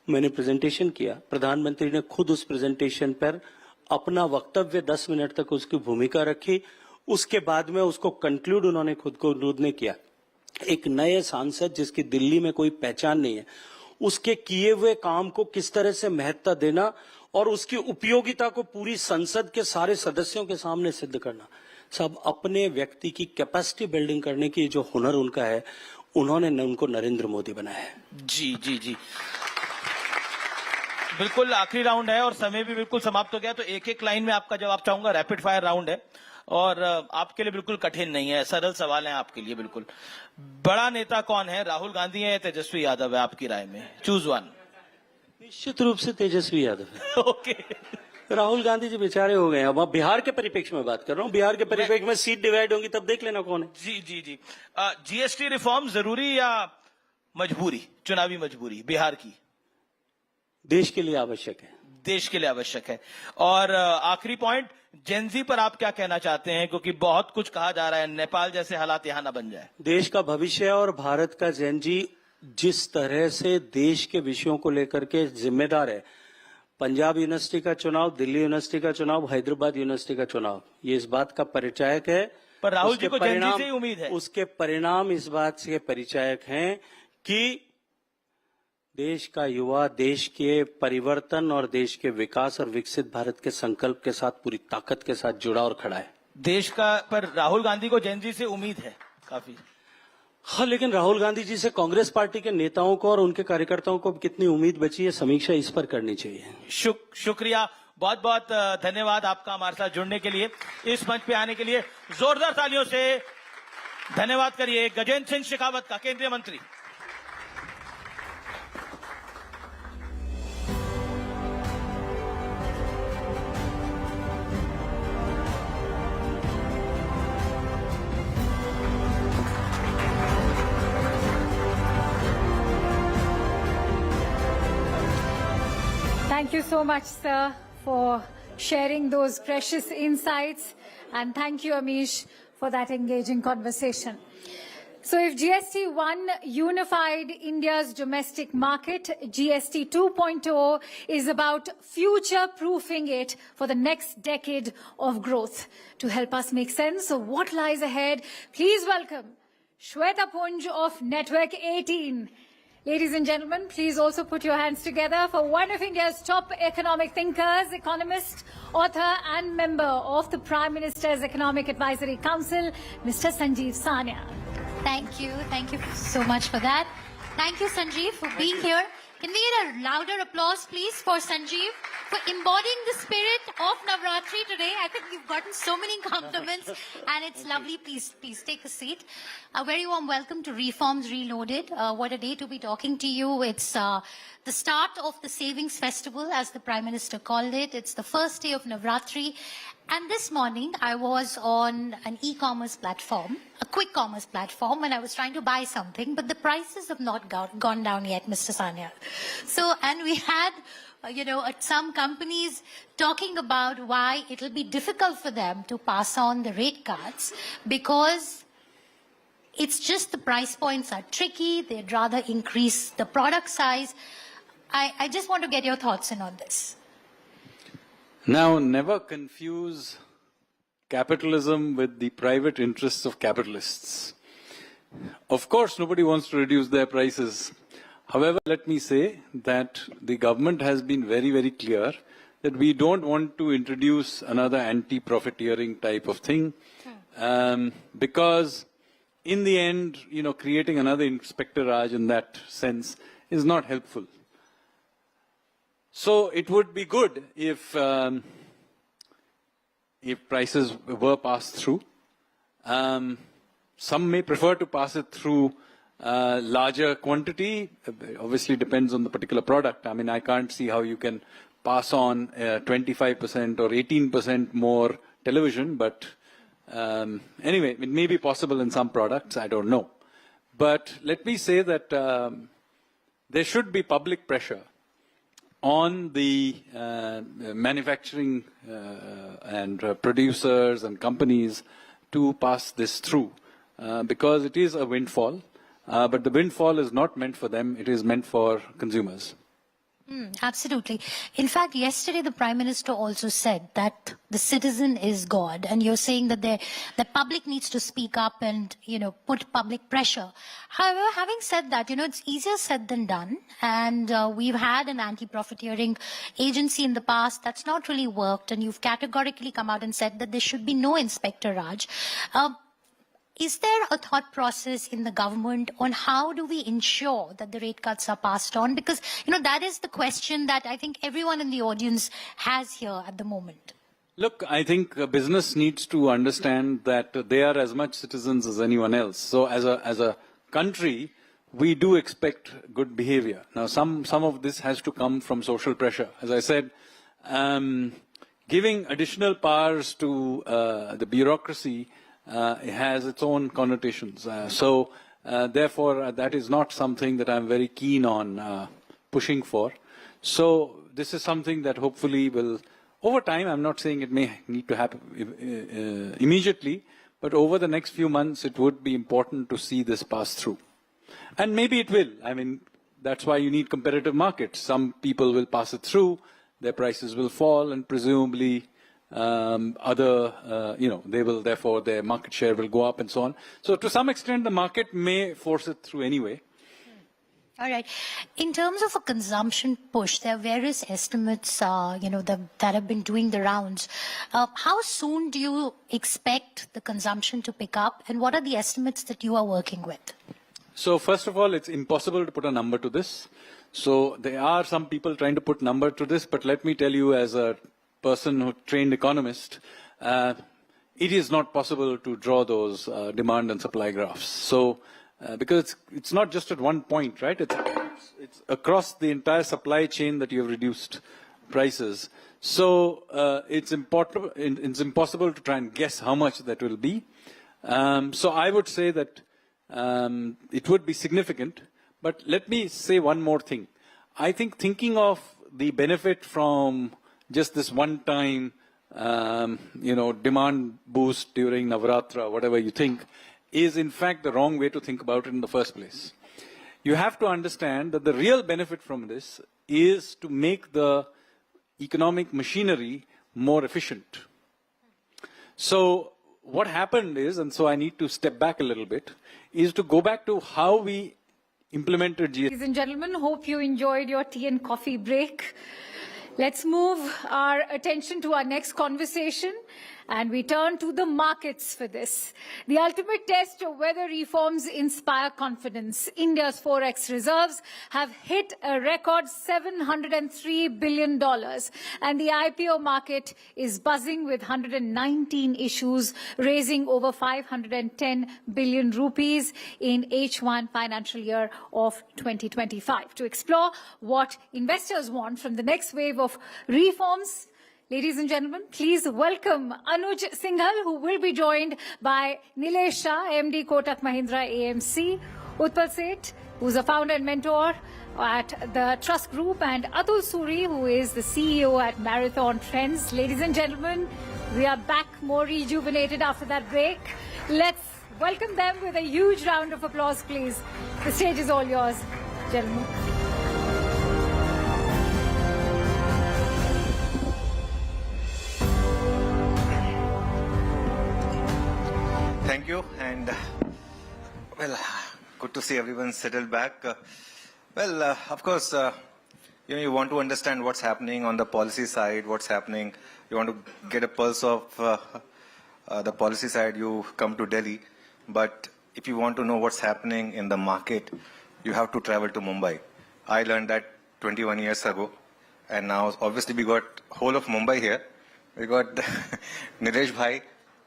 मैंने प्रेजेंटेशन किया, प्रधानमंत्री ने खुद उस प्रेजेंटेशन पर अपना वक्तव्य 10 मिनट तक उसकी भूमिका रखी। उसके बाद में उसको कंक्लूड उन्होंने खुद को ने किया। एक नए सांसद जिसकी दिल्ली में कोई पहचान नहीं है, उसके किए हुए काम को किस तरह से महत्ता देना और उसकी उपयोगिता को पूरी संसद के सारे सदस्यों के सामने सिद्ध करना। सब अपने व्यक्ति की कैपेसिटी बिल्डिंग करने की जो हुनर उनका है, उन्होंने उनको नरेंद्र मोदी बनाया है। जी जी जी, बिल्कुल आखिरी राउंड है और समय भी बिल्कुल समाप्त हो गया। तो एक लाइन में आपका जवाब चाहूंगा। रैपिड फायर राउंड है और आपके लिए बिल्कुल कठिन नहीं है, सरल सवाल है आपके लिए बिल्कुल। बड़ा नेता कौन है, राहुल गांधी है या तेजस्वी यादव है आपकी राय में? Choose one. निश्चित रूप से तेजस्वी यादव है। ओके। राहुल गांधी जी बेचारे हो गए। अब बिहार के परिप्रेक्ष्य में बात कर रहा हूँ, बिहार के परिप्रेक्ष्य में सीट डिवाइड होंगी तब देख लेना कौन है। जी जी जी, GST रिफॉर्म जरूरी या मजबूरी, चुनावी मजबूरी बिहार की? देश के लिए आवश्यक है। देश के लिए आवश्यक है। और आखिरी पॉइंट, जेनजी पर आप क्या कहना चाहते हैं, क्योंकि बहुत कुछ कहा जा रहा है, नेपाल जैसे हालात यहाँ ना बन जाए। देश का भविष्य और भारत का जेनजी जिस तरह से देश के विषयों को लेकर के जिम्मेदार है, पंजाब यूनिवर्सिटी का चुनाव, दिल्ली यूनिवर्सिटी का चुनाव, हैदराबाद यूनिवर्सिटी का चुनाव, ये इस बात का परिचायक है। पर राहुल जी को जेनजी से ही उम्मीद है। उसके परिणाम इस बात से परिचायक हैं कि देश का युवा देश के परिवर्तन और देश के विकास और विकसित भारत के संकल्प के साथ पूरी ताकत के साथ जुड़ा और खड़ा है। देश का पर राहुल गांधी को जेनजी से उम्मीद है काफी। हाँ, लेकिन राहुल गांधी जी से कांग्रेस पार्टी के नेताओं को और उनके कार्यकर्ताओं को कितनी उम्मीद बची है, समीक्षा इस पर करनी चाहिए। शुक्रिया, बहुत बहुत धन्यवाद आपका हमारे साथ जुड़ने के लिए, इस मंच पे आने के लिए। जोरदार तालियों से धन्यवाद करिए गजेंद्र सिंह शेखावत का, केंद्रीय मंत्री। Thank you so much, sir, for sharing those precious insights. And thank you, Amish, for that engaging conversation. So if GST 1 unified India's domestic market, GST 2.0 is about future-proofing it for the next decade of growth. To help us make sense of what lies ahead, please welcome Shweta Punj of Network 18. Ladies and gentlemen, please also put your hands together for one of India's top economic thinkers, economist, author and member of the Prime Minister's Economic Advisory Council, Mr. Sanjeev Sania. Thank you so much for that. Thank you, Sanjeev, for being here. Can we get a louder applause, please, for Sanjeev, for embodying the spirit of Navratri today? I think you've gotten so many compliments, and it's lovely. Please take a seat. A very warm welcome to Reforms Reloaded. What a day to be talking to you. It's the start of the Savings Festival, as the Prime Minister called it. It's the first day of Navratri. And this morning, I was on an e-commerce platform, a quick commerce platform, and I was trying to buy something, but the prices have not gone down yet, Mr. Sania. So, and we had, some companies talking about why it'll be difficult for them to pass on the rate cuts because it's just the price points are tricky. They'd rather increase the product size. I just want to get your thoughts in on this. Now, never confuse capitalism with the private interests of capitalists. Of course, nobody wants to reduce their prices. However, let me say that the government has been very, very clear that we don't want to introduce another anti-profiteering type of thing because in the end, creating another Inspector Raj in that sense is not helpful. So it would be good if prices were passed through. Some may prefer to pass it through larger quantity. Obviously depends on the particular product. I mean, I can't see how you can pass on 25% or 18% more television, but anyway, it may be possible in some products, I don't know. But let me say that there should be public pressure on the manufacturing and producers and companies to pass this through because it is a windfall, but the windfall is not meant for them, it is meant for consumers. Absolutely. In fact, yesterday the Prime Minister also said that the citizen is God, and you're saying that the public needs to speak up and, put public pressure. However, having said that, it's easier said than done, and we've had an anti-profiteering agency in the past that's not really worked, and you've categorically come out and said that there should be no Inspector Raj. Is there a thought process in the government on how do we ensure that the rate cuts are passed on? Because, that is the question that I think everyone in the audience has here at the moment. Look, I think business needs to understand that they are as much citizens as anyone else. So as a country, we do expect good behavior. Now, some of this has to come from social pressure. As I said, giving additional powers to the bureaucracy has its own connotations. Therefore, that is not something that I'm very keen on pushing for. So this is something that hopefully will, over time, I'm not saying it may need to happen immediately, but over the next few months, it would be important to see this pass through. And maybe it will. I mean, that's why you need competitive markets. Some people will pass it through, their prices will fall, and presumably they will, therefore, their market share will go up and so on. So to some extent, the market may force it through anyway. All right. In terms of a consumption push, there are various estimates, that have been doing the rounds. How soon do you expect the consumption to pick up, and what are the estimates that you are working with? So first of all, it's impossible to put a number to this. So there are some people trying to put number to this, but let me tell you, as a person who trained economist, it is not possible to draw those demand and supply graphs. So because it's not just at one point, right? It's across the entire supply chain that you have reduced prices. So it's impossible to try and guess how much that will be. So I would say that it would be significant. But let me say one more thing. I think thinking of the benefit from just this one-time, demand boost during Navratra, whatever you think, is in fact the wrong way to think about it in the first place. You have to understand that the real benefit from this is to make the economic machinery more efficient. So what happened is, and so I need to step back a little bit, is to go back to how we implemented GST. Ladies and gentlemen, hope you enjoyed your tea and coffee break. Let's move our attention to our next conversation, and we turn to the markets for this. The ultimate test of whether reforms inspire confidence. India's forex reserves have hit a record $703 billion, and the IPO market is buzzing with 119 issues, raising over 510 billion rupees in H1 financial year of 2025. To explore what investors want from the next wave of reforms, ladies and gentlemen, please welcome Anuj Singhal, who will be joined by Nilesh Shah, MD Kotak Mahindra AMC, Utpal Seth, who's a founder and mentor at the Trust Group, and Atul Suri, who is the CEO at Marathon Trends. Ladies and gentlemen, we are back more rejuvenated after that break. Let's welcome them with a huge round of applause, please. The stage is all yours, gentlemen. Thank you, and good to see everyone settled back. Of course, you want to understand what's happening on the policy side, what's happening. You want to get a pulse of the policy side, you come to Delhi. But if you want to know what's happening in the market, you have to travel to Mumbai. I learned that 21 years ago, and now obviously we got whole of Mumbai here. We got Nilesh Bhai,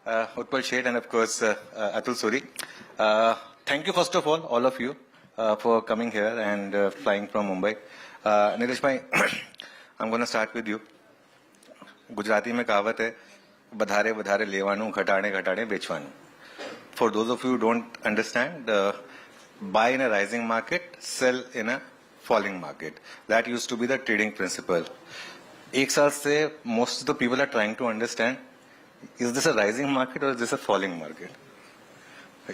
Utpal Seth, and of course Atul Suri. Thank you first of all of you, for coming here and flying from Mumbai. Nilesh Bhai, I'm going to start with you. Gujarati mein kahavat hai, badhare badhare levanu, ghatane ghatane bechwanu. For those of you who don't understand, buy in a rising market, sell in a falling market. That used to be the trading principle. Ek saal se most of the people are trying to understand, is this a rising market or is this a falling market?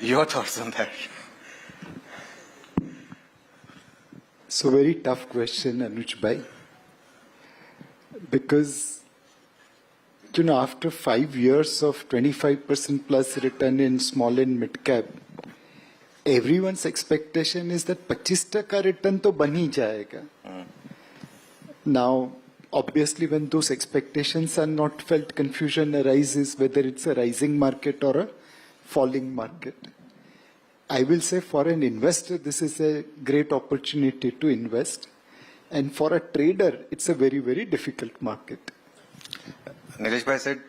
Your thoughts on that? So very tough question, Anuj Bhai. Because, after 5 years of 25% plus return in small and mid cap, everyone's expectation is that 25% return to ban hi jayega. Now, obviously, when those expectations are not felt, confusion arises whether it's a rising market or a falling market. I will say for an investor, this is a great opportunity to invest. And for a trader, it's a very, very difficult market. Nilesh Bhai said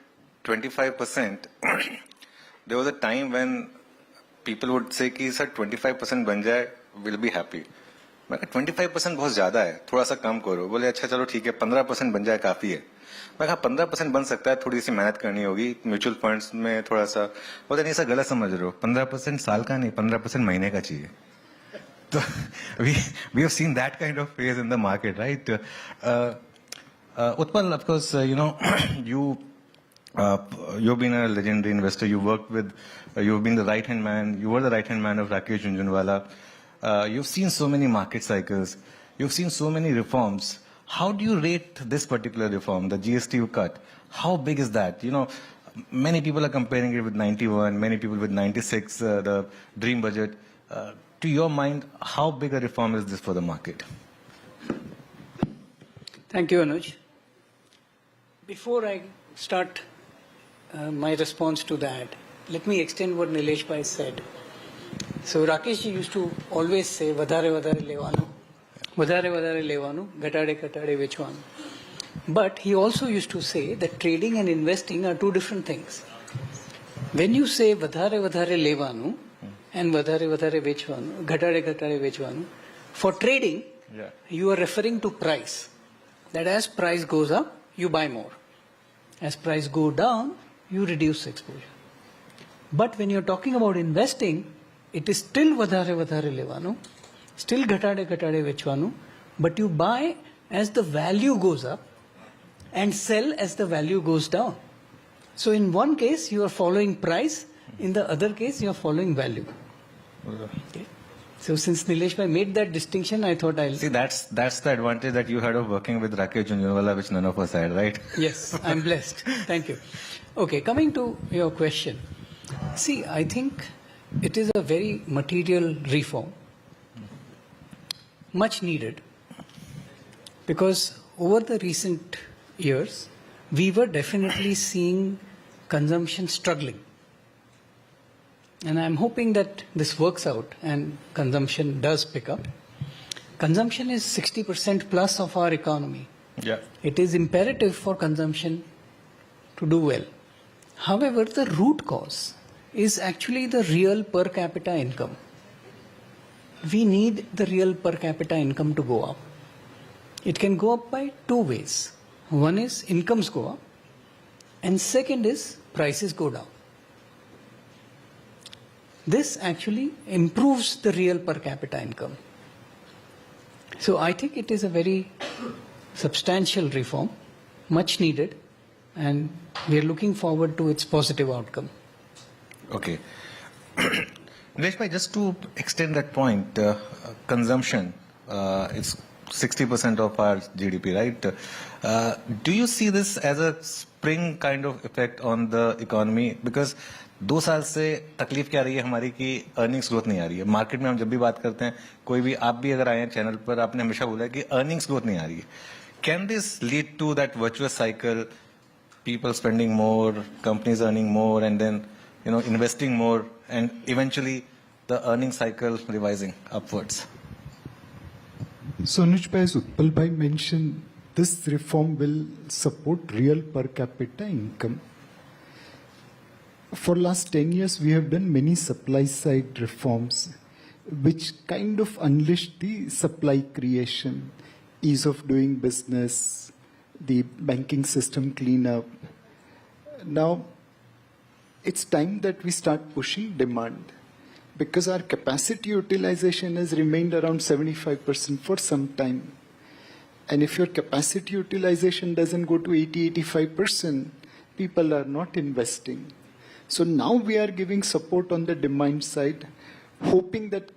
25%. There was a time when people would say, ki, sir, 25% ban jaye, we'll be happy. 25% बहुत ज्यादा है, थोड़ा सा कम करो. बोले अच्छा चलो ठीक है, 15% बन जाए काफी है. मैं कहा 15% बन सकता है, थोड़ी सी मेहनत करनी होगी, म्यूचुअल फंड्स में थोड़ा सा. बोले नहीं सर गलत समझ रहे हो, 15% साल का नहीं, 15% महीने का चाहिए. तो we have seen that kind of phase in the market, right? Utpal, of course, you've been a legendary investor. You worked with, you've been the right-hand man. You were the right-hand man of Rakesh Jhunjhunwala. You've seen so many market cycles. You've seen so many reforms. How do you rate this particular reform, the GST cut? How big is that? Many people are comparing it with 91, many people with 96, the dream budget. To your mind, how big a reform is this for the market? Thank you, Anuj. Before I start my response to that, let me extend what Nilesh Bhai said. So Rakesh ji used to always say, "Vadhare vadhare levanu, vadhare vadhare levanu, gatade gatade vechwanu." But he also used to say that trading and investing are two different things. When you say vadhare vadhare levanu and vadhare vadhare vechwanu, gatade gatade vechwanu, for trading, you are referring to price. That as price goes up, you buy more. As price go down, you reduce exposure. But when you're talking about investing, it is still vadhare vadhare levanu, still ghatade ghatade vechwanu, but you buy as the value goes up and sell as the value goes down. So in one case, you are following price. In the other case, you are following value. Okay. So since Nilesh Bhai made that distinction, I thought I'll... See, that's the advantage that you had of working with Rakesh Jhunjhunwala, which none of us had, right? Yes, I'm blessed. Thank you. Okay, coming to your question. See, I think it is a very material reform. Much needed. Because over the recent years, we were definitely seeing consumption struggling. And I'm hoping that this works out and consumption does pick up. Consumption is 60% plus of our economy. Yeah. It is imperative for consumption to do well. However, the root cause is actually the real per capita income. We need the real per capita income to go up. It can go up by two ways. One is incomes go up, and second is prices go down. This actually improves the real per capita income. So I think it is a very substantial reform, much needed, and we are looking forward to its positive outcome. Okay. Nilesh Bhai, just to extend that point, consumption, it's 60% of our GDP, right? Do you see this as a spring kind of effect on the economy? Because 2 साल से तकलीफ क्या रही है हमारी कि earnings growth नहीं आ रही है. मार्केट में हम जब भी बात करते हैं, कोई भी आप भी अगर आए हैं चैनल पर, आपने हमेशा बोला कि अर्निंग्स ग्रोथ नहीं आ रही है. Can this lead to that virtuous cycle, people spending more, companies earning more, and then investing more, and eventually the earning cycle revising upwards? So Anuj Bhai, as Utpal Bhai mentioned, this reform will support real per capita income. For last 10 years, we have done many supply side reforms, which kind of unleashed the supply creation, ease of doing business, the banking system cleanup. Now, it's time that we start pushing demand, because our capacity utilization has remained around 75% for some time. And if your capacity utilization doesn't go to 80-85%, people are not investing. So now we are giving support on the demand side, hoping that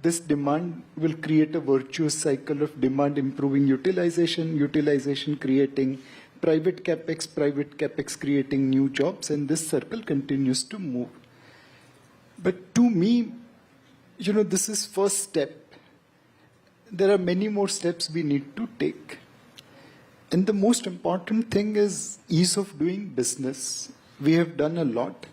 this demand will create a virtuous cycle of demand improving utilization, utilization creating private capex creating new jobs, and this circle continues to move. But to me, this is first step. There are many more steps we need to take. And the most important thing is ease of doing business. We have done a lot.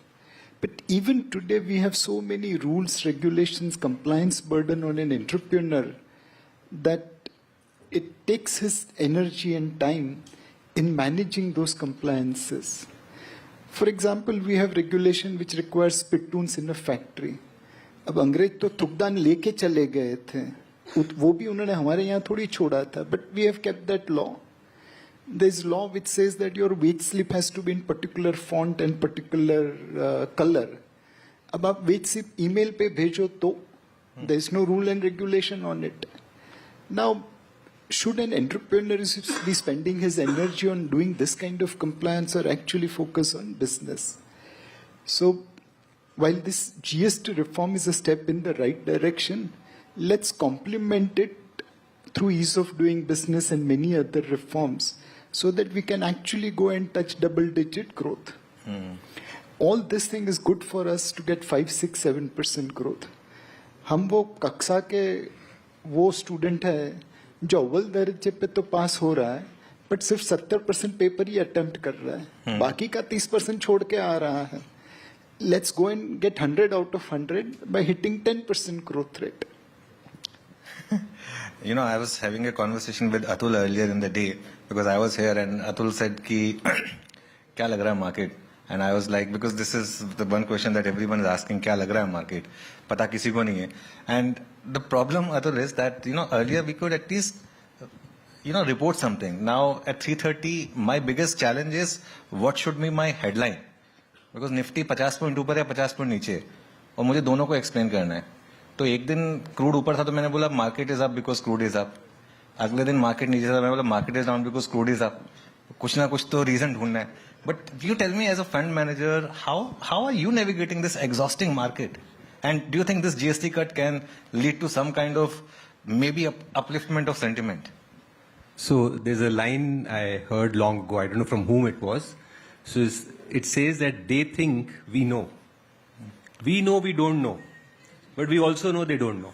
But even today, we have so many rules, regulations, compliance burden on an entrepreneur that it takes his energy and time in managing those compliances. For example, we have regulation which requires spittoons in a factory. अब अंग्रेज तो थुकदान लेके चले गए थे, वो भी उन्होंने हमारे यहाँ थोड़ी छोड़ा था. But we have kept that law. There is law which says that your wage slip has to be in particular font and particular color. अब आप wage slip email पे भेजो तो there is no rule and regulation on it. Now, should an entrepreneur be spending his energy on doing this kind of compliance or actually focus on business? So while this GST reform is a step in the right direction, let's complement it through ease of doing business and many other reforms so that we can actually go and touch double-digit growth. All this thing is good for us to get 5, 6, 7% growth. हम वो कक्षा के वो student है जो अव्वल दर्जे पे तो पास हो रहा है बट सिर्फ 70% पेपर ही अटेम्प्ट कर रहा है बाकी का 30% छोड़ के आ रहा है. Let's go and get 100 out of 100 by hitting 10% growth rate. You know, I was having a conversation with Atul earlier in the day because I was here and Atul said ki kya lag raha hai market, and I was like, because this is the one question that everyone is asking, kya lag raha hai market, pata kisi ko nahi hai. And the problem, Atul, is that, you know, earlier we could at least, you know, report something. Now at 3:30 my biggest challenge is what should be my headline, because Nifty 50 point ऊपर है 50 point नीचे और मुझे दोनों को explain करना है. तो एक दिन क्रूड ऊपर था तो मैंने बोला market is up because crude is up. अगले दिन मार्केट नीचे था, मैंने बोला market is down because crude is up. कुछ ना कुछ तो रीजन ढूंढना है. But you tell me as a fund manager, how are you navigating this exhausting market, and do you think this GST cut can lead to some kind of maybe upliftment of sentiment? So there's a line I heard long ago, I don't know from whom it was. So it says that they think we know. We know we don't know. But we also know they don't know.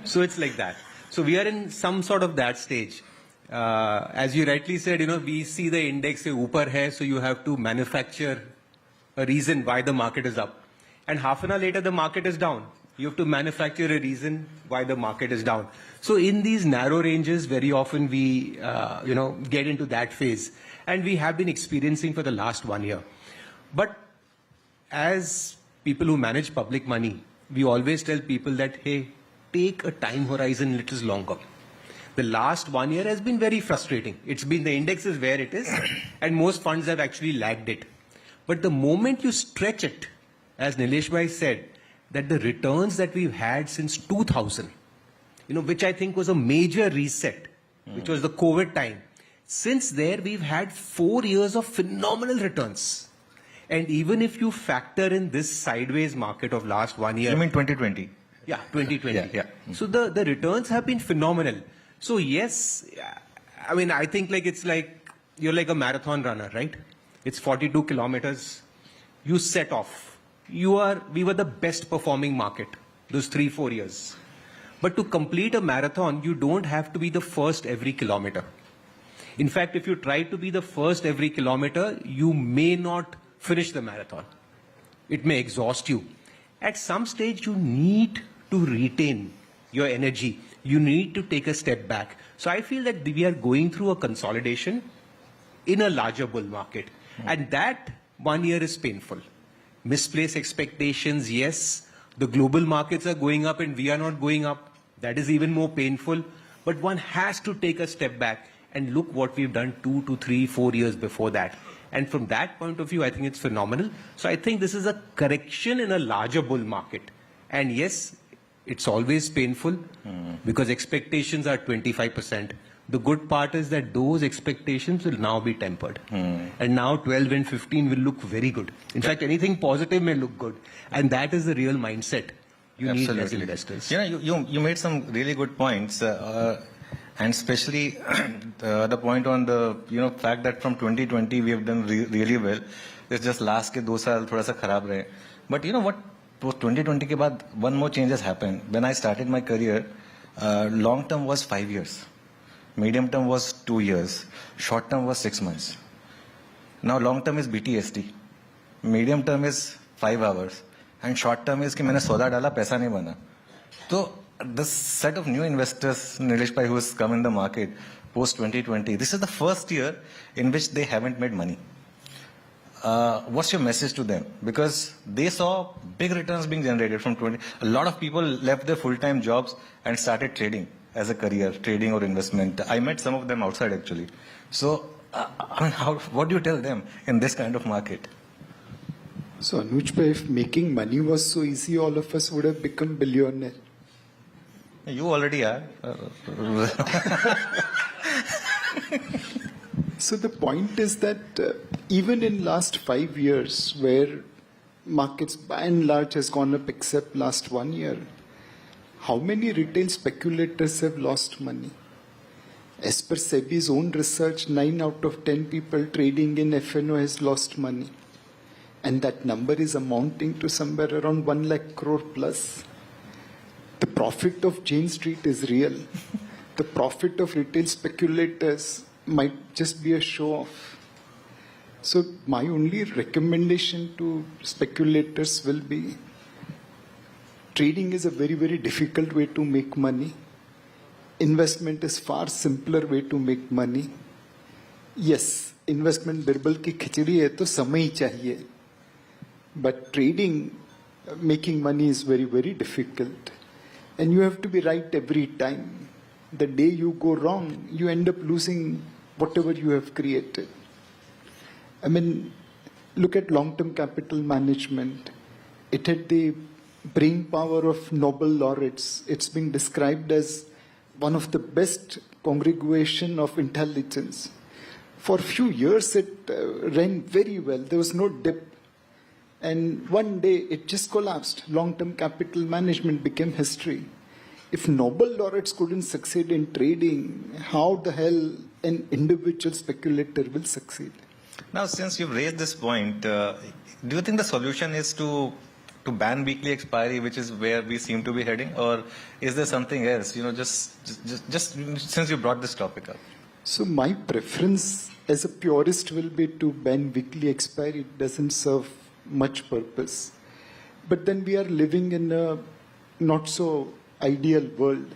So it's like that. So we are in some sort of that stage. As you rightly said, you know, we see the index se upar hai, so you have to manufacture a reason why the market is up. And half an hour later, the market is down. You have to manufacture a reason why the market is down. So in these narrow ranges, very often we, you know, get into that phase. And we have been experiencing for the last 1 year. But as people who manage public money, we always tell people that, hey, take a time horizon little longer. The last 1 year has been very frustrating. It's been, the index is where it is, and most funds have actually lagged it. But the moment you stretch it, as Nilesh bhai said, that the returns that we've had since 2000, you know, which I think was a major reset, which was the COVID time. Since there, we've had 4 years of phenomenal returns. And even if you factor in this sideways market of last 1 year. You mean 2020? Yeah, 2020. Yeah. So the returns have been phenomenal. So yes, I mean, I think like it's like, you're like a marathon runner, right? It's 42 kilometers. You set off. We were the best performing market those 3-4 years. But to complete a marathon, you don't have to be the first every kilometer. In fact, if you try to be the first every kilometer, you may not finish the marathon. It may exhaust you. At some stage, you need to retain your energy. You need to take a step back. So I feel that we are going through a consolidation in a larger bull market. And that 1 year is painful. Misplaced expectations, yes. The global markets are going up and we are not going up. That is even more painful. But one has to take a step back and look what we've done 2 to 3, 4 years before that. And from that point of view, I think it's phenomenal. So I think this is a correction in a larger bull market. And yes, it's always painful because expectations are 25%. The good part is that those expectations will now be tempered. And now 12 and 15 will look very good. In fact, anything positive may look good. And that is the real mindset you need as investors. You know, you made some really good points. And especially the point on the, you know, fact that from 2020 we have done really well. It's just last ke 2 saal thoda sa kharab rahe. But you know what? Post 2020 ke baad one more change has happened. When I started my career, long term was 5 years. Medium term was 2 years. Short term was 6 months. Now long term is BTST. Medium term is 5 hours. And short term is कि मैंने सौदा डाला पैसा नहीं बना. तो this set of new investors, Nilesh bhai, who has come in the market post 2020, this is the first year in which they haven't made money. What's your message to them? Because they saw big returns being generated from 20. A lot of people left their full-time jobs and started trading as a career, trading or investment. I met some of them outside actually. So, I mean, what do you tell them in this kind of market? So, Anuj bhai, if making money was so easy, all of us would have become billionaire. You already are. So the point is that even in last 5 years, where markets by and large has gone up except last 1 year, how many retail speculators have lost money? As per SEBI's own research, 9 out of 10 people trading in F&O has lost money. And that number is amounting to somewhere around 1 lakh crore plus. The profit of Jane Street is real. The profit of retail speculators might just be a show off. So my only recommendation to speculators will be, trading is a very, very difficult way to make money. Investment is far simpler way to make money. Yes, investment birbal ki khichdi hai to samay chahiye. But trading, making money is very, very difficult. And you have to be right every time. The day you go wrong, you end up losing whatever you have created. I mean, look at long-term capital management. It had the brain power of Nobel laureates. It's being described as one of the best congregation of intelligence. For a few years, it ran very well. There was no dip. And one day, it just collapsed. Long-term capital management became history. If Nobel laureates couldn't succeed in trading, how the hell an individual speculator will succeed? Now, since you've raised this point, do you think the solution is to ban weekly expiry, which is where we seem to be heading, or is there something else? You know, just since you brought this topic up. So my preference as a purist will be to ban weekly expiry. It doesn't serve much purpose. But then we are living in a not so ideal world.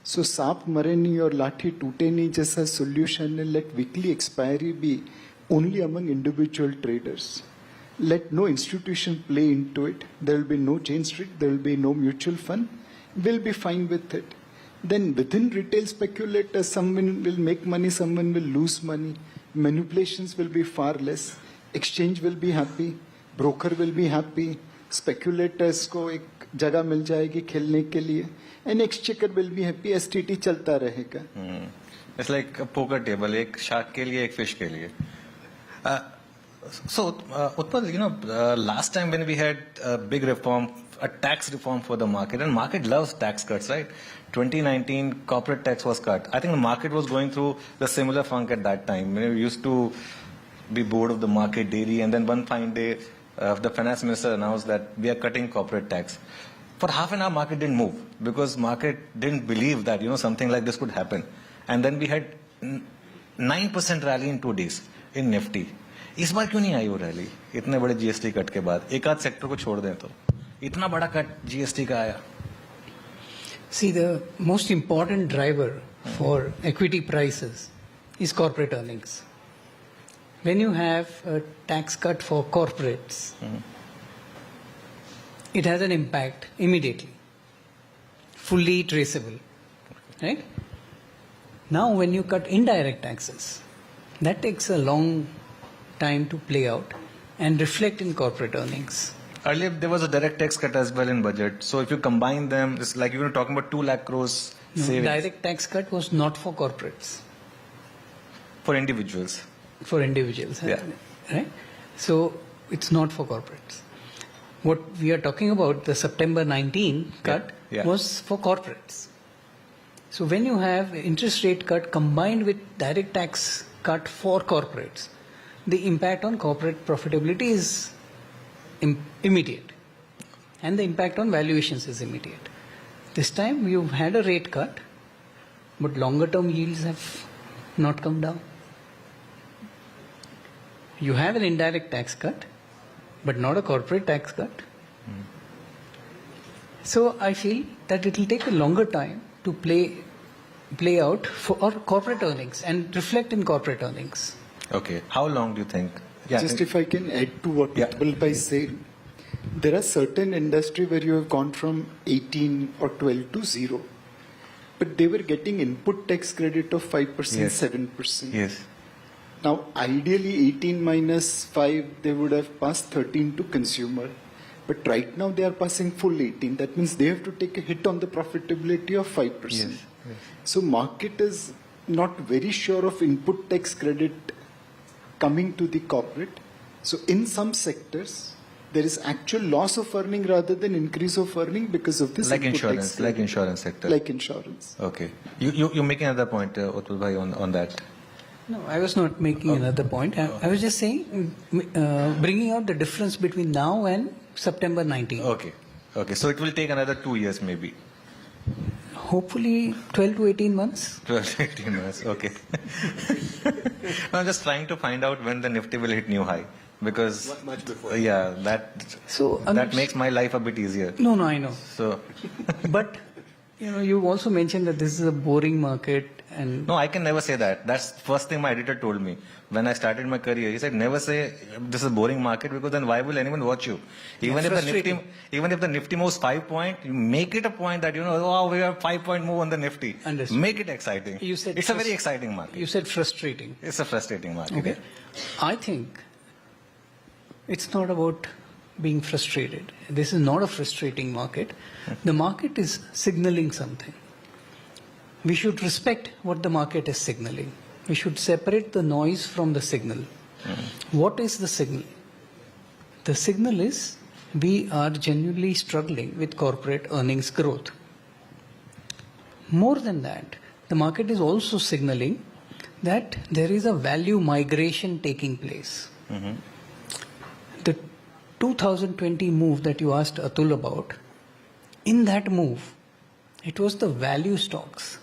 So saap mare nahi aur lathi toote nahi jaisa solution है. Let weekly expiry be only among individual traders. Let no institution play into it. There will be no Jane Street, there will be no mutual fund. We'll be fine with it. Then within retail speculators, someone will make money, someone will lose money. Manipulations will be far less. Exchange will be happy. Broker will be happy. Speculators को एक जगह मिल जाएगी खेलने के लिए. And exchequer will be happy. STT चलता रहेगा. It's like a poker table. एक shark के लिए, एक fish के लिए. So, Utpal, you know, last time when we had a big reform, a tax reform for the market, and market loves tax cuts, right? 2019, corporate tax was cut. I think the market was going through the similar funk at that time. We used to be bored of the market daily, and then one fine day, the finance minister announced that we are cutting corporate tax. For half an hour, market didn't move because market didn't believe that, you know, something like this could happen. And then we had 9% rally in 2 days in Nifty. इस बार क्यों नहीं आई वो rally इतने बड़े GST cut के बाद एक आध सेक्टर को छोड़ दें तो इतना बड़ा कट जीएसटी का आया See, the most important driver for equity prices is corporate earnings. When you have a tax cut for corporates, it has an impact immediately, fully traceable, right? Now, when you cut indirect taxes, that takes a long time to play out and reflect in corporate earnings. Earlier, there was a direct tax cut as well in budget. So if you combine them, it's like you were talking about 2 lakh crores savings. Direct tax cut was not for corporates. For individuals. For individuals, yeah. Right? So it's not for corporates. What we are talking about, the September 19 cut, was for corporates. So when you have interest rate cut combined with direct tax cut for corporates, the impact on corporate profitability is immediate. And the impact on valuations is immediate. This time you've had a rate cut, but longer term yields have not come down. You have an indirect tax cut, but not a corporate tax cut. So I feel that it will take a longer time to play out for corporate earnings and reflect in corporate earnings. Okay. How long do you think? Just if I can add to what Utpal said, there are certain industry where you have gone from 18 or 12 to 0. But they were getting input tax credit of 5%, 7%. Yes. Now, ideally 18 minus 5, they would have passed 13 to consumer. But right now they are passing full 18. That means they have to take a hit on the profitability of 5%. So market is not very sure of input tax credit coming to the corporate. So in some sectors, there is actual loss of earning rather than increase of earning because of this Like input insurance, tax like credit. insurance sector. Like insurance. Okay. You're making another point, Atul bhai, on that. No, I was not making another point. I was just saying, bringing out the difference between now and September 19. Okay. Okay. So it will take another 2 years maybe. Hopefully 12 to 18 months. 12 to 18 months. Okay. I'm just trying to find out when the Nifty will hit new high. Because, much before. Yeah, that makes my life a bit easier. No, I know. So, but you also mentioned that this is a boring market, and no, I can never say that. That's first thing my editor told me when I started my career. He said, never say this is a boring market, because then why will anyone watch you? Even if the Nifty moves 5 point, you make it a point that oh, we have 5 point move on the Nifty. Understood. Make it exciting. You said it's a very exciting market. You said frustrating. It's a frustrating market. Okay. I think it's not about being frustrated. This is not a frustrating market. The market is signaling something. We should respect what the market is signaling. We should separate the noise from the signal. What is the signal? The signal is we are genuinely struggling with corporate earnings growth. More than that, the market is also signaling that there is a value migration taking place. The 2020 move that you asked Atul about, in that move, it was the value stocks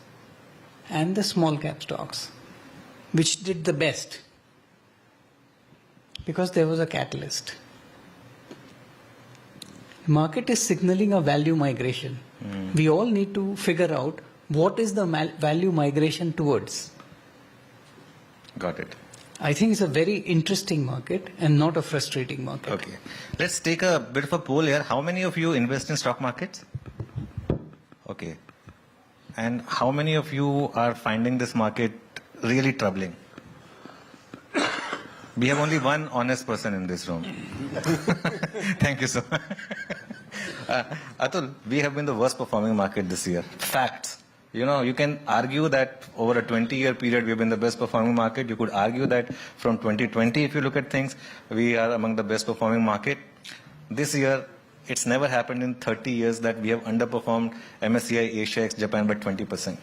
and the small cap stocks which did the best because there was a catalyst. The market is signaling a value migration. We all need to figure out what is the value migration towards. Got it. I think it's a very interesting market and not a frustrating market. Okay. Let's take a bit of a poll here. How many of you invest in stock markets? Okay. And how many of you are finding this market really troubling? We have only one honest person in this room. Thank you so much. Atul, we have been the worst performing market this year. Facts. You can argue that over a 20-year period we have been the best performing market. You could argue that from 2020, if you look at things, we are among the best performing market. This year, it's never happened in 30 years that we have underperformed MSCI, Asia, Japan by 20%.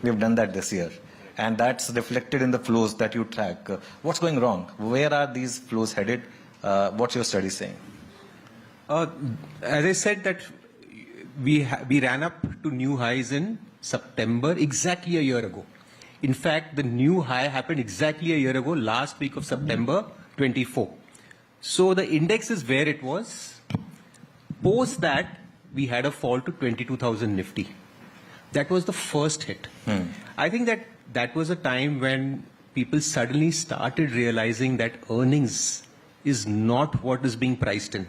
We have done that this year. And that's reflected in the flows that you track. What's going wrong? Where are these flows headed? What's your study saying? As I said, that we ran up to new highs in September, exactly a year ago. In fact, the new high happened exactly a year ago, last week of September 24. So the index is where it was. Post that, we had a fall to 22,000 Nifty. That was the first hit. I think that was a time when people suddenly started realizing that earnings is not what is being priced in.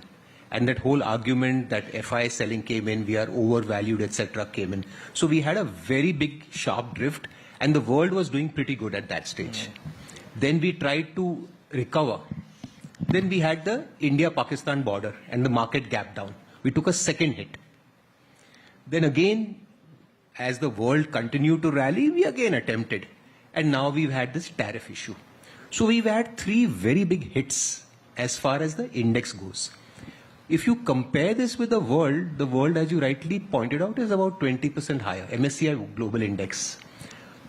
And that whole argument that FI selling came in, we are overvalued, etc. came in. So we had a very big sharp drift, and the world was doing pretty good at that stage. Then we tried to recover. Then we had the India-Pakistan border and the market gap down. We took a second hit. Then again, as the world continued to rally, we again attempted. And now we've had this tariff issue. So we've had three very big hits as far as the index goes. If you compare this with the world, as you rightly pointed out, is about 20% higher, MSCI Global Index.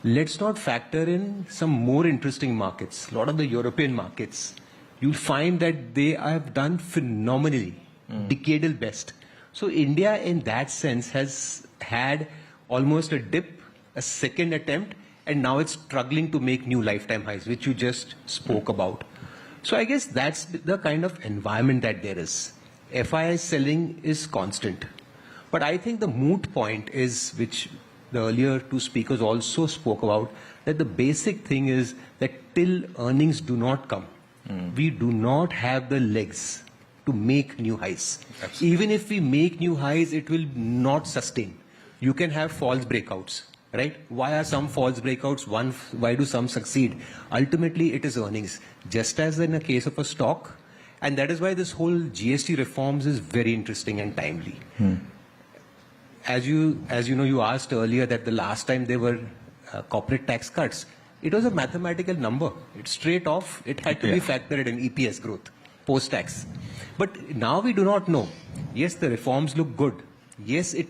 Let's not factor in some more interesting markets. A lot of the European markets, you'll find that they have done phenomenally, decadal best. So India, in that sense, has had almost a dip, a second attempt, and now it's struggling to make new lifetime highs, which you just spoke about. So I guess that's the kind of environment that there is. FII selling is constant. But I think the moot point is, which the earlier two speakers also spoke about, that the basic thing is that till earnings do not come, we do not have the legs to make new highs. Absolutely. Even if we make new highs, it will not sustain. You can have false breakouts, right? Why are some false breakouts? Why do some succeed? Ultimately, it is earnings. Just as in a case of a stock, and that is why this whole GST reforms is very interesting and timely. As you know, you asked earlier that the last time they were corporate tax cuts, it was a mathematical number. It's straight off. It had to be factored in EPS growth, post-tax. But now we do not know. Yes, the reforms look good. Yes, it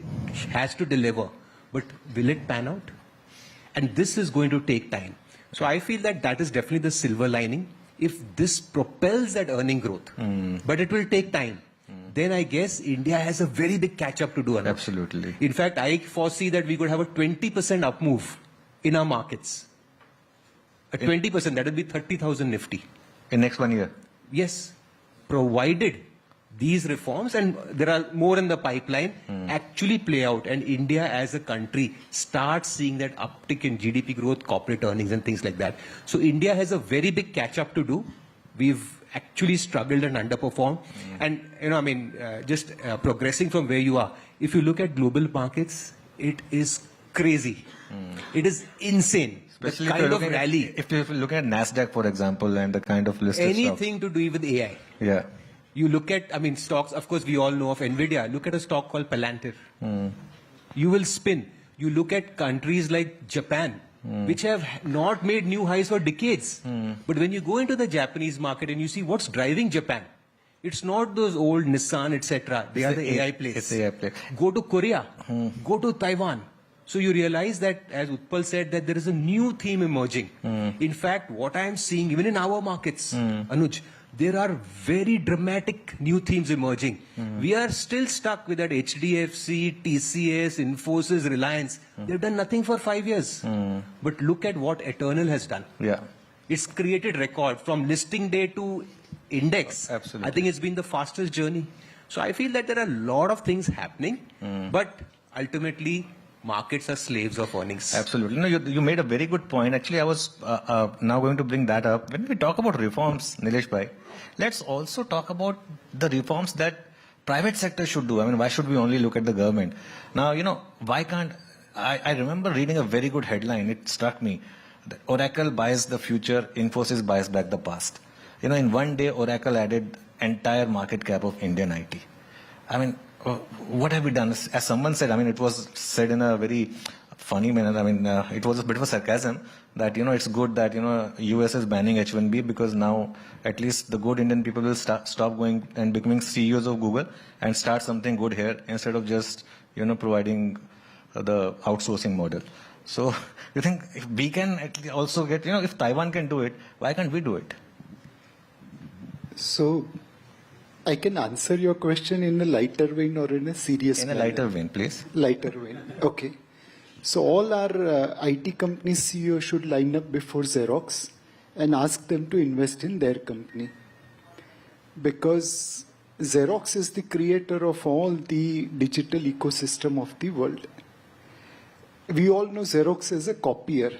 has to deliver. But will it pan out? And this is going to take time. So I feel that that is definitely the silver lining. If this propels that earning growth, but it will take time, then I guess India has a very big catch-up to do. Anuj. Absolutely. In fact, I foresee that we could have a 20% up move in our markets. A 20%, that would be 30,000 Nifty. In next 1 year? Yes, provided these reforms, and there are more in the pipeline, actually play out, and India as a country starts seeing that uptick in GDP growth, corporate earnings and things like that. So India has a very big catch-up to do. We've actually struggled and underperformed. And, just progressing from where you are, if you look at global markets, it is crazy. It is insane. Especially the kind of rally. If you look at NASDAQ, for example, and the kind of listed anything to do with AI. Yeah. You look at, stocks, of course, we all know of NVIDIA. Look at a stock called Palantir. You will spin. You look at countries like Japan, which have not made new highs for decades. But when you go into the Japanese market and you see what's driving Japan, it's not those old Nissan, etc. They are the AI plays. It's AI play. Go to Korea. Go to Taiwan. So you realize that, as Utpal said, that there is a new theme emerging. In fact, what I am seeing, even in our markets, Anuj, there are very dramatic new themes emerging. We are still stuck with that HDFC, TCS, Infosys, Reliance. They've done nothing for 5 years. But look at what Eternal has done. Yeah. It's created record from listing day to index. Absolutely. I think it's been the fastest journey. So I feel that there are a lot of things happening, but ultimately markets are slaves of earnings. Absolutely. No, you made a very good point. Actually, I was now going to bring that up. When we talk about reforms, Nilesh bhai, let's also talk about the reforms that private sector should do. Why should we only look at the government? Now, why can't... I remember reading a very good headline. It struck me. That Oracle buys the future, Infosys buys back the past. In one day, Oracle added entire market cap of Indian IT. What have we done? As someone said, it was said in a very funny manner. It was a bit of a sarcasm that, it's good that, US is banning H1B because now at least the good Indian people will stop going and becoming CEOs of Google and start something good here instead of just, providing the outsourcing model. So you think if we can also get, if Taiwan can do it, why can't we do it? So I can answer your question in a lighter vein or in a serious manner. In a lighter vein, please. Lighter vein. Okay. So all our IT company CEOs should line up before Xerox and ask them to invest in their company. Because Xerox is the creator of all the digital ecosystem of the world. We all know Xerox is a copier.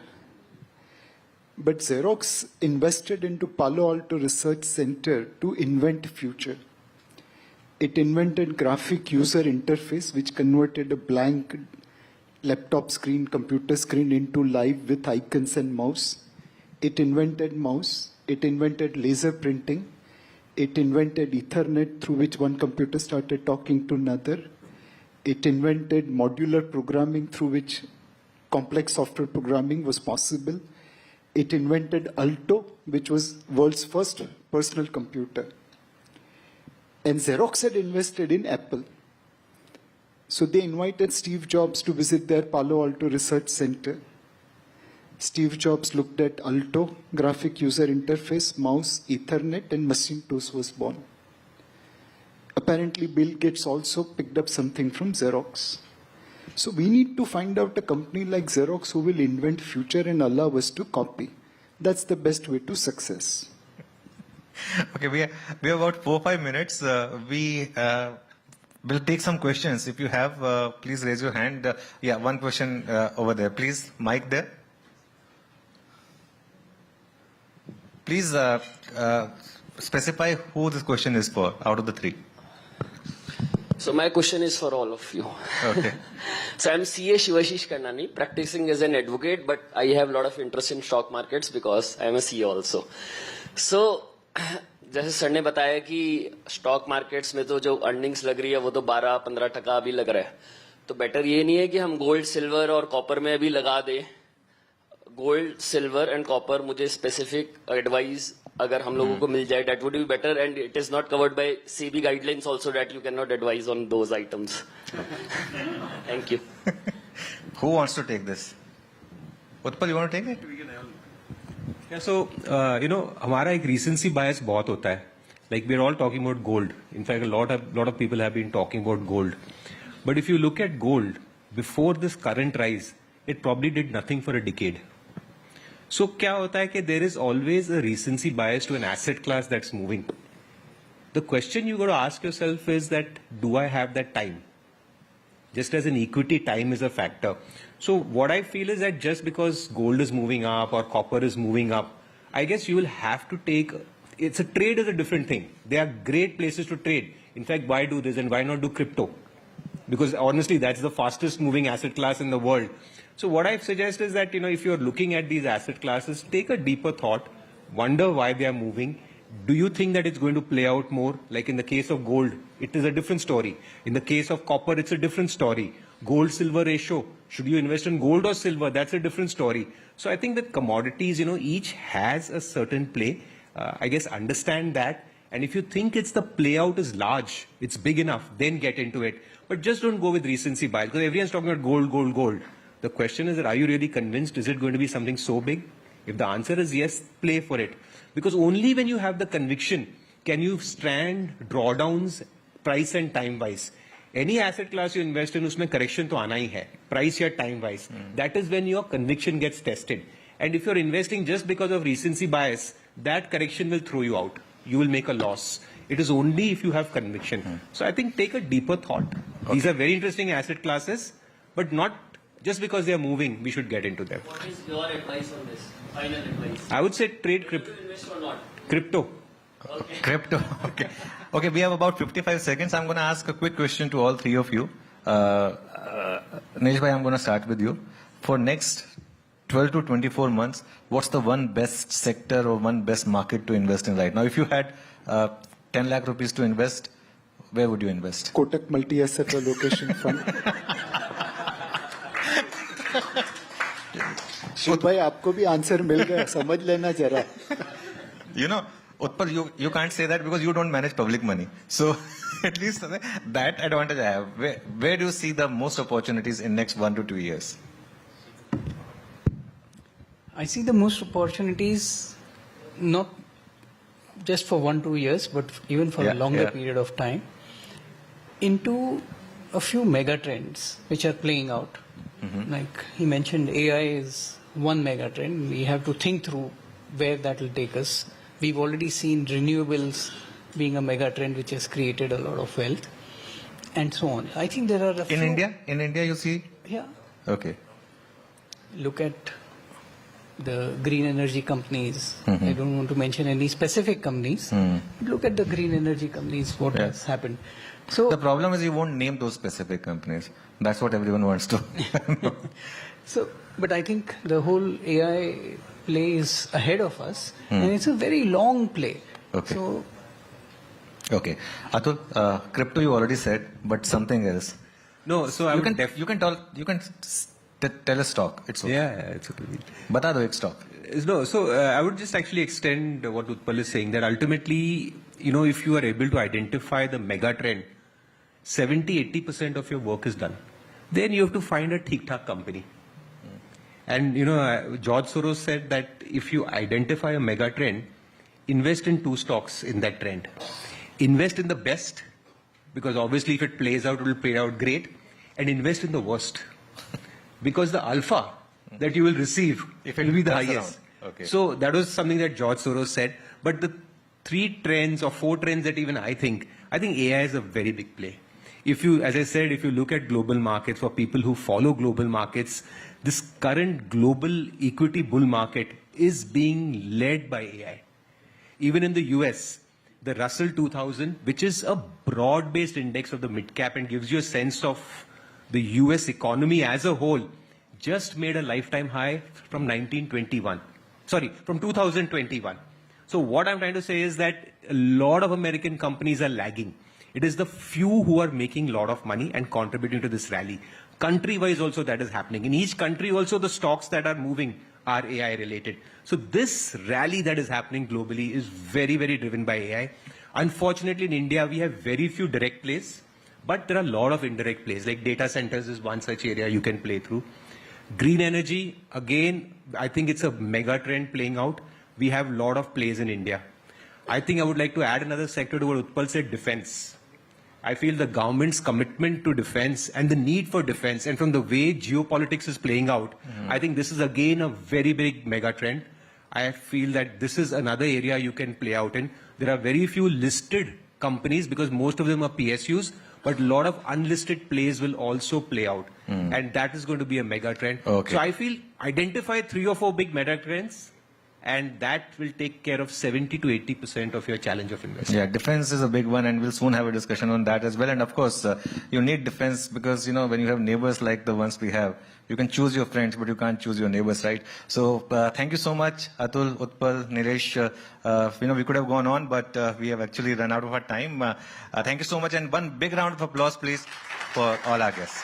But Xerox invested into Palo Alto Research Center to invent future. It invented graphic user interface which converted a blank laptop screen, computer screen into live with icons and mouse. It invented mouse. It invented laser printing. It invented Ethernet through which one computer started talking to another. It invented modular programming through which complex software programming was possible. It invented Alto, which was world's first personal computer. And Xerox had invested in Apple. So they invited Steve Jobs to visit their Palo Alto Research Center. Steve Jobs looked at Alto, graphic user interface, mouse, Ethernet, and Macintosh was born. Apparently, Bill Gates also picked up something from Xerox. So we need to find out a company like Xerox who will invent future and allow us to copy. That's the best way to success. Okay, we have about 4 or 5 minutes. We will take some questions. If you have, please raise your hand. One question over there. Please, mic there. Please specify who this question is for out of the 3. So my question is for all of you. Okay. So I'm CA Shivashish Kannani, practicing as an advocate, but I have a lot of interest in stock markets because I'm a CA also. So, जैसे sir ने बताया कि stock markets में तो जो earnings लग रही है वो तो 12-15% अभी लग रहा है, तो बेटर ये नहीं है कि हम गोल्ड सिल्वर और कॉपर में अभी लगा दें gold, silver and copper, मुझे specific advice अगर हम लोगों को मिल जाए, that would be better, and it is not covered by CB guidelines also that you cannot advise on those items. Thank you. Who wants to take this? Utpal, you want to take it? Yeah, so, हमारा एक recency bias बहुत होता है. Like we're all talking about gold. In fact, a lot of people have been talking about gold. But if you look at gold, before this current rise, it probably did nothing for a decade. So क्या होता है कि there is always a recency bias to an asset class that's moving. The question you got to ask yourself is that, do I have that time? Just as in equity, time is a factor. So what I feel is that just because gold is moving up or copper is moving up, I guess you will have to take, it's a trade is a different thing. They are great places to trade. In fact, why do this and why not do crypto? Because honestly, that's the fastest moving asset class in the world. So what I suggest is that, if you're looking at these asset classes, take a deeper thought, wonder why they are moving. Do you think that it's going to play out more? Like in the case of gold, it is a different story. In the case of copper, it's a different story. Gold-silver ratio, should you invest in gold or silver? That's a different story. So I think that commodities, each has a certain play. I guess understand that. And if you think it's the play out is large, it's big enough, then get into it. But just don't go with recency bias, because everyone's talking about gold, gold, gold. The question is that, are you really convinced? Is it going to be something so big? If the answer is yes, play for it. Because only when you have the conviction can you stand drawdowns price and time wise. Any asset class you invest in, usme correction to aana hi hai, price or time wise. That is when your conviction gets tested. And if you're investing just because of recency bias, that correction will throw you out. You will make a loss. It is only if you have conviction. So I think take a deeper thought. Okay. These are very interesting asset classes, but not just because they are moving, we should get into them. What is your advice on this? Final advice. I would say trade crypto. Invest or not? Crypto. Okay. Crypto. Okay. Okay, we have about 55 seconds. I'm going to ask a quick question to all three of you. Nilesh bhai, I'm going to start with you. For next 12 to 24 months, what's the one best sector or one best market to invest in right now? If you had 10 lakh rupees to invest, where would you invest? Kotak Multi-Asset Allocation Fund. Shiv भाई आपको भी answer मिल गया, समझ लेना जरा. Utpal, you can't say that because you don't manage public money. So at least that advantage I have. Where do you see the most opportunities in next 1 to 2 years? I see the most opportunities not just for 1-2 years, but even for a longer period of time, into a few mega trends which are playing out. Like he mentioned, AI is one mega trend. We have to think through where that will take us. We've already seen renewables being a mega trend which has created a lot of wealth, and so on. I think there are a few... In India you see? Yeah. Okay. Look at the green energy companies. I don't want to mention any specific companies. Look at the green energy companies, what has happened. So the problem is you won't name those specific companies. That's what everyone wants to. But I think the whole AI play is ahead of us, and it's a very long play. Okay. So, okay. Atul, crypto you already said, but something else. No, so I you can tell a stock. It's okay. Yeah, it's okay. Bata do ek stock. No, so I would just actually extend what Utpal is saying, that ultimately, if you are able to identify the mega trend, 70-80% of your work is done. Then you have to find a thik-thak company. And, George Soros said that if you identify a mega trend, invest in 2 stocks in that trend. Invest in the best, because obviously if it plays out, it will play out great. And invest in the worst, because the alpha that you will receive will be the highest. Okay. So that was something that George Soros said. But the 3 trends or 4 trends that even I think AI is a very big play. As I said, if you look at global markets, for people who follow global markets, this current global equity bull market is being led by AI. Even in the US, the Russell 2000, which is a broad-based index of the mid-cap and gives you a sense of the US economy as a whole, just made a lifetime high from 2021. So what I'm trying to say is that a lot of American companies are lagging. It is the few who are making a lot of money and contributing to this rally. Country-wise also that is happening. In each country also the stocks that are moving are AI related. So this rally that is happening globally is very, very driven by AI. Unfortunately, in India, we have very few direct plays, but there are a lot of indirect plays, like data centers is one such area you can play through. Green energy, again, I think it's a mega trend playing out. We have a lot of plays in India. I think I would like to add another sector to what Utpal said, defense. I feel the government's commitment to defense and the need for defense, and from the way geopolitics is playing out, I think this is again a very big mega trend. I feel that this is another area you can play out in. There are very few listed companies because most of them are PSUs, but a lot of unlisted plays will also play out. And that is going to be a mega trend. Okay. So I feel identify 3 or 4 big mega trends, and that will take care of 70 to 80% of your challenge of investment. Yeah, defense is a big one, and we'll soon have a discussion on that as well. And of course, you need defense because, you know, when you have neighbors like the ones we have, you can choose your friends, but you can't choose your neighbors, right? So thank you so much, Atul, Utpal, Nilesh. You know, we could have gone on, but we have actually run out of our time. Thank you so much, and one big round of applause, please, for all our guests.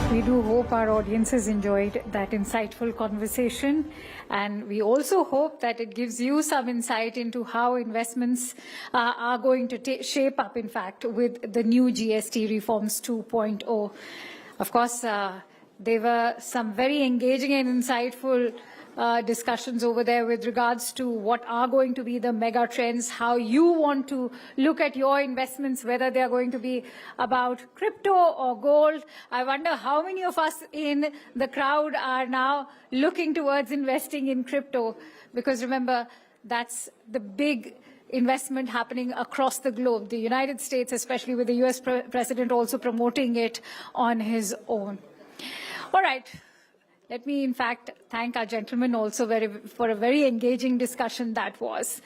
We do hope our audiences enjoyed that insightful conversation, and we also hope that it gives you some insight into how investments are going to shape up, in fact, with the new GST reforms 2.0. Of course, there were some very engaging and insightful discussions over there with regards to what are going to be the mega trends, how you want to look at your investments, whether they are going to be about crypto or gold. I wonder how many of us in the crowd are now looking towards investing in crypto, because remember, that's the big investment happening across the globe. The United States, especially with the US president also promoting it on his own. All right. Let me, in fact, thank our gentlemen also for a very engaging discussion that was.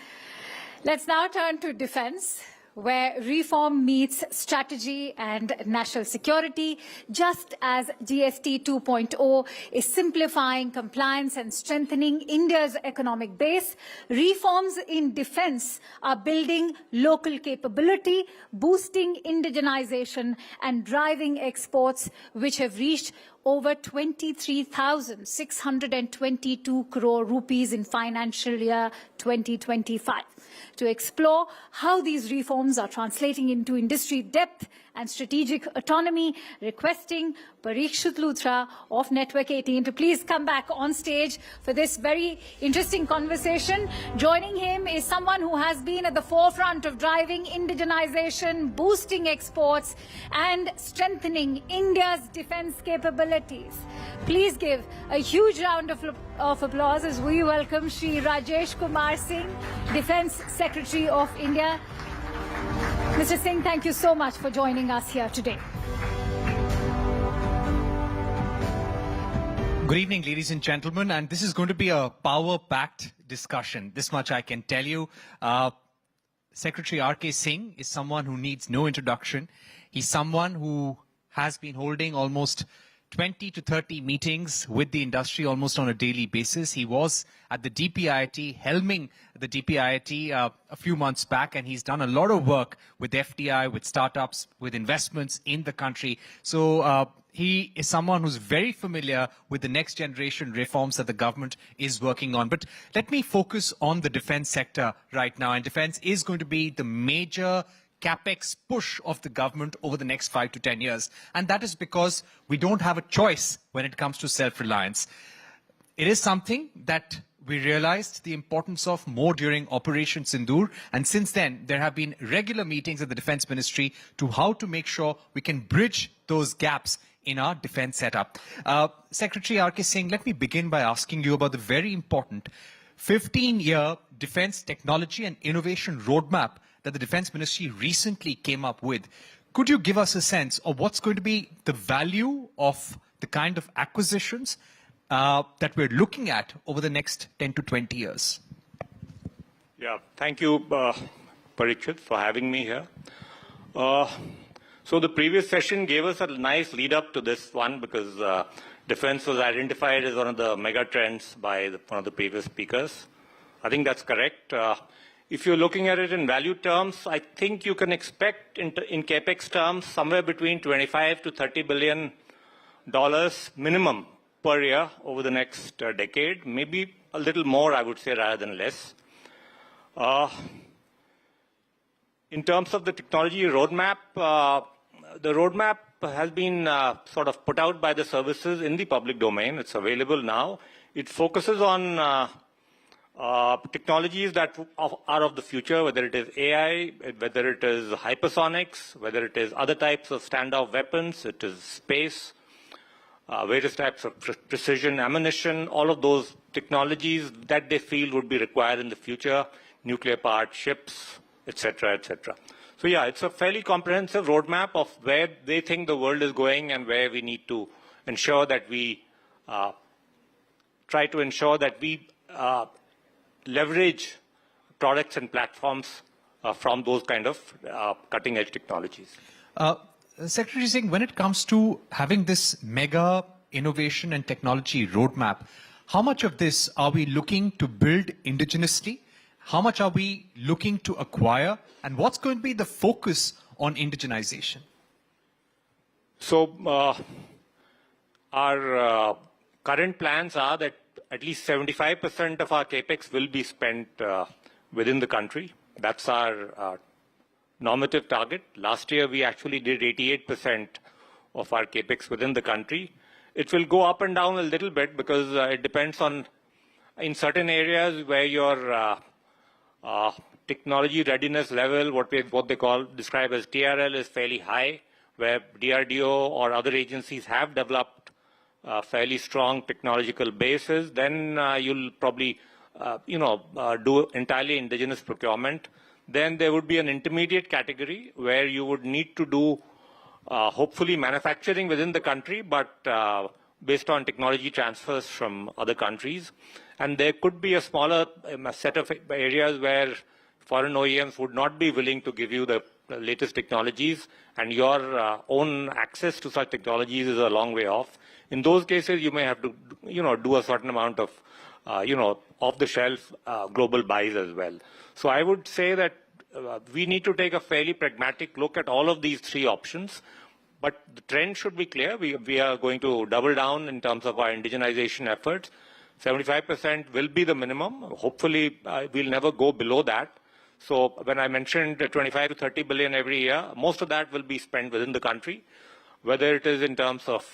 Let's now turn to defense, where reform meets strategy and national security, just as GST 2.0 is simplifying compliance and strengthening India's economic base. Reforms in defense are building local capability, boosting indigenization, and driving exports, which have reached over 23,622 crore rupees in financial year 2025. To explore how these reforms are translating into industry depth and strategic autonomy, requesting Parikshit Luthra of Network18 to please come back on stage for this very interesting conversation. Joining him is someone who has been at the forefront of driving indigenization, boosting exports, and strengthening India's defense capabilities. Please give a huge round of applause as we welcome Shri Rajesh Kumar Singh, Defense Secretary of India. Mr. Singh, thank you so much for joining us here today. Good evening, ladies and gentlemen, and this is going to be a power-packed discussion. This much I can tell you. Secretary R.K. Singh is someone who needs no introduction. He's someone who has been holding almost 20 to 30 meetings with the industry almost on a daily basis. He was at the DPIIT, helming the DPIIT a few months back, and he's done a lot of work with FDI, with startups, with investments in the country. So he is someone who's very familiar with the next generation reforms that the government is working on. But let me focus on the defense sector right now. And defense is going to be the major capex push of the government over the next 5 to 10 years. And that is because we don't have a choice when it comes to self-reliance. It is something that we realized the importance of more during Operation Sindoor. And since then, there have been regular meetings at the Defense Ministry to how to make sure we can bridge those gaps in our defense setup. Secretary R.K. Singh, let me begin by asking you about the very important 15-year defense technology and innovation roadmap that the Defense Ministry recently came up with. Could you give us a sense of what's going to be the value of the kind of acquisitions that we're looking at over the next 10 to 20 years? Yeah, thank you, Parikshit, for having me here. So the previous session gave us a nice lead up to this one because defense was identified as one of the mega trends by one of the previous speakers. I think that's correct. if you're looking at it in value terms, I think you can expect in capex terms somewhere between $25 to $30 billion minimum per year over the next decade, maybe a little more, I would say, rather than less. In terms of the technology roadmap, the roadmap has been sort of put out by the services in the public domain. It's available now. It focuses on technologies that are of the future, whether it is AI, whether it is hypersonics, whether it is other types of standoff weapons, it is space, various types of precision ammunition, all of those technologies that they feel would be required in the future, nuclear-powered ships, etc., etc. So yeah, it's a fairly comprehensive roadmap of where they think the world is going and where we need to ensure that we try to ensure that we leverage products and platforms from those kind of cutting-edge technologies. Secretary Singh, when it comes to having this mega innovation and technology roadmap, how much of this are we looking to build indigenously? How much are we looking to acquire? And what's going to be the focus on indigenization? So our current plans are that at least 75% of our capex will be spent within the country. That's our normative target. Last year, we actually did 88% of our capex within the country. It will go up and down a little bit because it depends on, in certain areas where your technology readiness level, what they describe as TRL, is fairly high, where DRDO or other agencies have developed fairly strong technological bases, then you'll probably, do entirely indigenous procurement. Then there would be an intermediate category where you would need to do, hopefully, manufacturing within the country, but based on technology transfers from other countries. And there could be a smaller set of areas where foreign OEMs would not be willing to give you the latest technologies, and your own access to such technologies is a long way off. In those cases, you may have to, do a certain amount of, off-the-shelf global buys as well. So I would say that we need to take a fairly pragmatic look at all of these three options. But the trend should be clear. We are going to double down in terms of our indigenization efforts. 75% will be the minimum. Hopefully, we'll never go below that. So when I mentioned 25 to 30 billion every year, most of that will be spent within the country, whether it is in terms of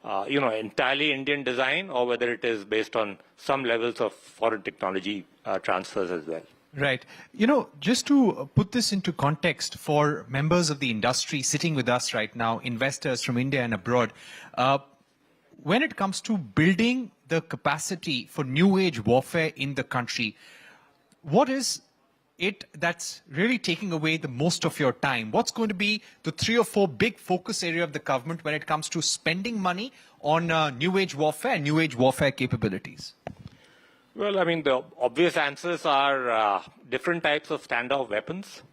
entirely Indian design or whether it is based on some levels of foreign technology transfers as well. Right. Just to put this into context for members of the industry sitting with us right now, investors from India and abroad, when it comes to building the capacity for new age warfare in the country, what is it that's really taking away the most of your time? What's going to be the 3 or 4 big focus area of the government when it comes to spending money on new age warfare and new age warfare capabilities? Well, I mean, the obvious answers are different types of standoff weapons,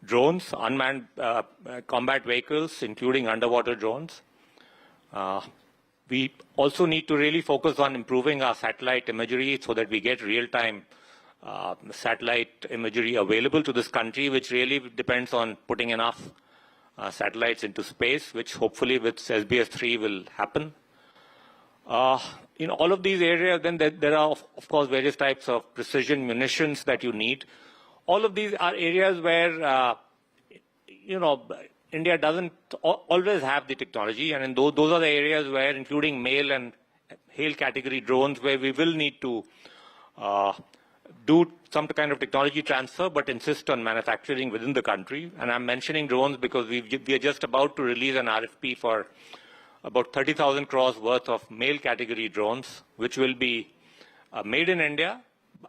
drones, unmanned combat vehicles, including underwater drones. We also need to really focus on improving our satellite imagery so that we get real-time satellite imagery available to this country, which really depends on putting enough satellites into space, which hopefully with SBS-3 will happen. In all of these areas, then there are, of course, various types of precision munitions that you need. All of these are areas where, India doesn't always have the technology. And in those are the areas where, including MALE and HALE category drones, where we will need to do some kind of technology transfer, but insist on manufacturing within the country. And I'm mentioning drones because we are just about to release an RFP for about 30,000 crores worth of MALE category drones, which will be made in India.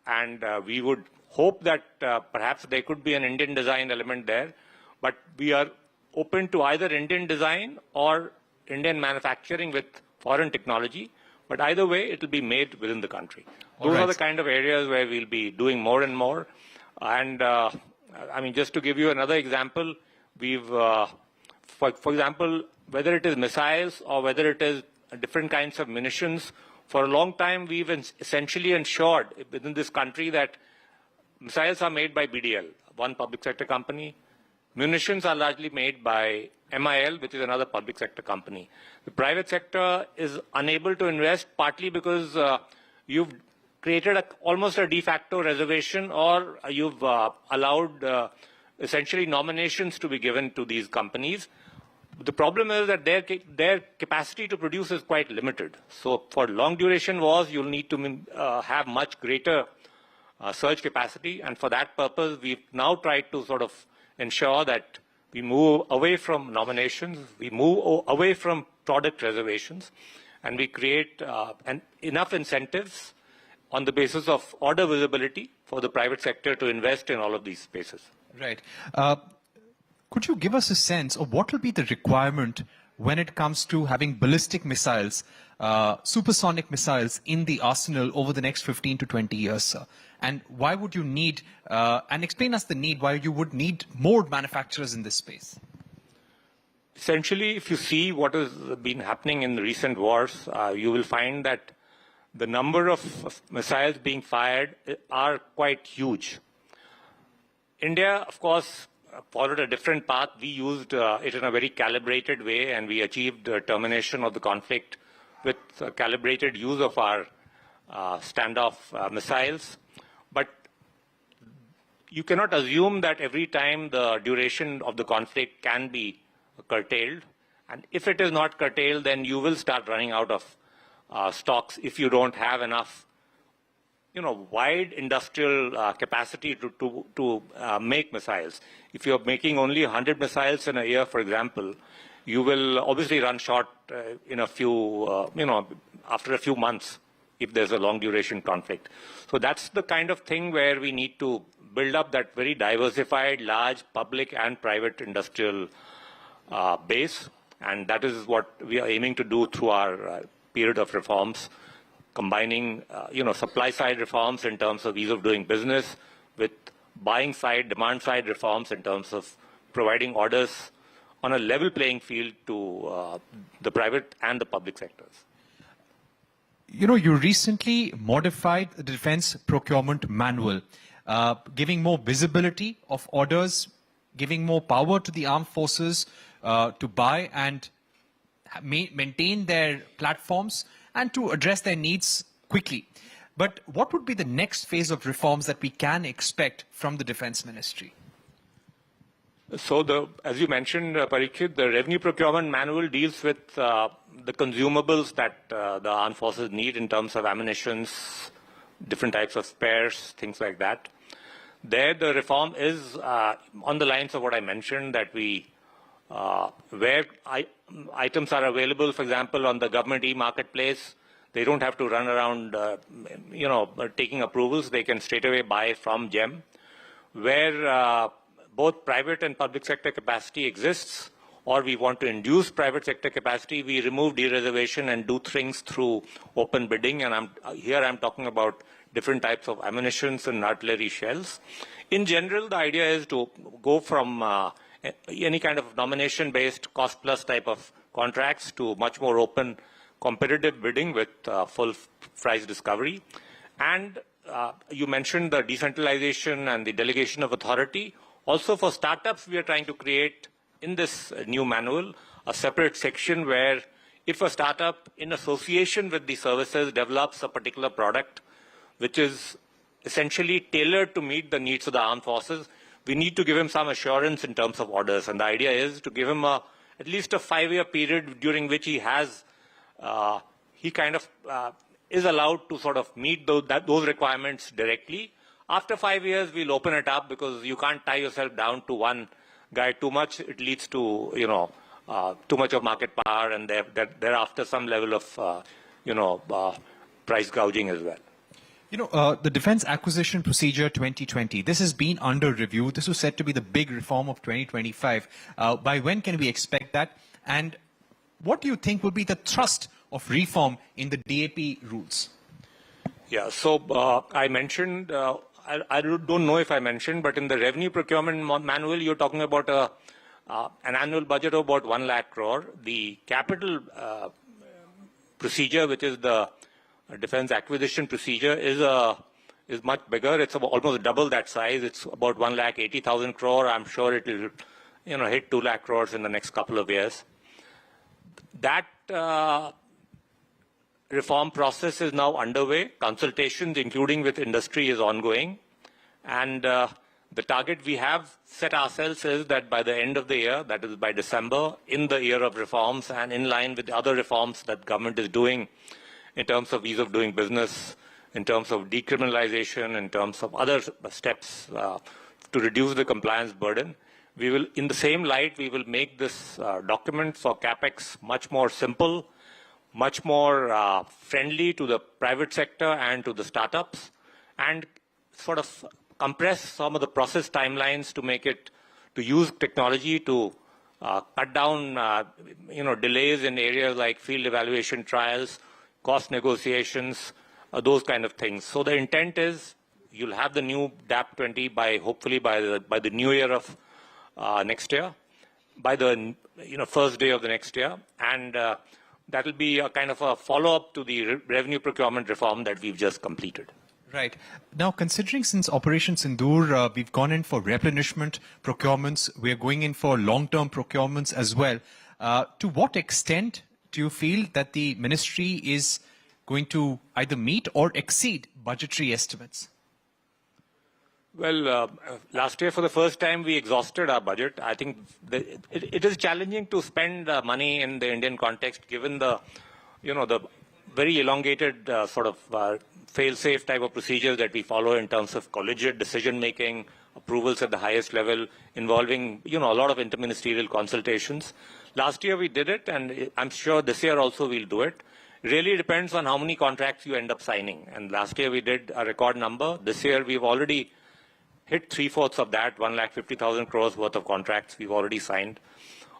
And we would hope that perhaps there could be an Indian design element there. But we are open to either Indian design or Indian manufacturing with foreign technology. But either way, it will be made within the country. Those are the kind of areas where we'll be doing more and more. And I mean, just to give you another example, we've, for example, whether it is missiles or whether it is different kinds of munitions, For a long time, we've essentially ensured within this country that missiles are made by BDL, one public sector company. Munitions are largely made by MIL, which is another public sector company. The private sector is unable to invest partly because you've created almost a de facto reservation, or you've allowed essentially nominations to be given to these companies. The problem is that their capacity to produce is quite limited. So for long duration wars, you'll need to have much greater surge capacity. And for that purpose, we've now tried to sort of ensure that we move away from nominations, we move away from product reservations, and we create enough incentives on the basis of order visibility for the private sector to invest in all of these spaces. Right. Could you give us a sense of what will be the requirement when it comes to having ballistic missiles, supersonic missiles in the arsenal over the next 15 to 20 years, sir? And why would you need, and explain us the need, why you would need more manufacturers in this space? Essentially, if you see what has been happening in the recent wars, you will find that the number of missiles being fired are quite huge. India, of course, followed a different path. We used it in a very calibrated way, and we achieved termination of the conflict with calibrated use of our standoff missiles. But you cannot assume that every time the duration of the conflict can be curtailed. And if it is not curtailed, then you will start running out of stocks if you don't have enough, wide industrial capacity to make missiles. If you're making only 100 missiles in a year, for example, you will obviously run short in a few, after a few months if there's a long duration conflict. So that's the kind of thing where we need to build up that very diversified, large public and private industrial base. And that is what we are aiming to do through our period of reforms, combining, supply side reforms in terms of ease of doing business with buying side, demand side reforms in terms of providing orders on a level playing field to the private and the public sectors. You recently modified the Defense Procurement Manual, giving more visibility of orders, giving more power to the armed forces to buy and maintain their platforms and to address their needs quickly. But what would be the next phase of reforms that we can expect from the Defense Ministry? So, as you mentioned, Parikshit, the Revenue Procurement Manual deals with the consumables that the armed forces need in terms of ammunitions, different types of spares, things like that. There, the reform is on the lines of what I mentioned, that we, where items are available, for example, on the government e-marketplace, they don't have to run around, taking approvals. They can straight away buy from GEM. Where both private and public sector capacity exists, or we want to induce private sector capacity, we remove de-reservation and do things through open bidding. And here I'm talking about different types of ammunitions and artillery shells. In general, the idea is to go from any kind of nomination-based cost-plus type of contracts to much more open competitive bidding with full price discovery. And you mentioned the decentralization and the delegation of authority. Also for startups, we are trying to create in this new manual a separate section where if a startup in association with the services develops a particular product which is essentially tailored to meet the needs of the armed forces, we need to give him some assurance in terms of orders. And the idea is to give him at least a 5-year period during which he has, he kind of is allowed to sort of meet those requirements directly. After 5 years, we'll open it up because you can't tie yourself down to one guy too much. It leads to, too much of market power and thereafter some level of, price gouging as well. The Defense Acquisition Procedure 2020, this has been under review. This was said to be the big reform of 2025. By when can we expect that? And what do you think will be the thrust of reform in the DAP rules? Yeah, so I mentioned, I don't know if I mentioned, but in the Revenue Procurement Manual, you're talking about an annual budget of about 1 lakh crore. The capital procedure, which is the defense acquisition procedure is much bigger. It's almost double that size. It's about 1,80,000 crore. I'm sure it will, hit 2 lakh crores in the next couple of years. That reform process is now underway. Consultations, including with industry, is ongoing. And the target we have set ourselves is that by the end of the year, that is by December, in the year of reforms and in line with the other reforms that government is doing in terms of ease of doing business, in terms of decriminalization, in terms of other steps to reduce the compliance burden, we will, in the same light, we will make this document for CapEx much more simple, much more friendly to the private sector and to the startups, and sort of compress some of the process timelines to make it, to use technology to cut down, delays in areas like field evaluation trials, cost negotiations, those kind of things. So the intent is you'll have the new DAP 20 hopefully by the new year of next year, by the first day of the next year, and that will be a kind of a follow-up to the revenue procurement reform that we've just completed. Right. Now, considering since Operation Sindoor, we've gone in for replenishment procurements, we're going in for long-term procurements as well. To what extent do you feel that the ministry is going to either meet or exceed budgetary estimates? Well, last year, for the first time, we exhausted our budget. I think it is challenging to spend money in the Indian context, given the, the very elongated sort of fail-safe type of procedures that we follow in terms of collegiate decision-making, approvals at the highest level, involving, a lot of interministerial consultations. Last year we did it, and I'm sure this year also we'll do it. It really depends on how many contracts you end up signing. And last year we did a record number. This year we've already hit 3/4 of that, 1,50,000 crores worth of contracts we've already signed,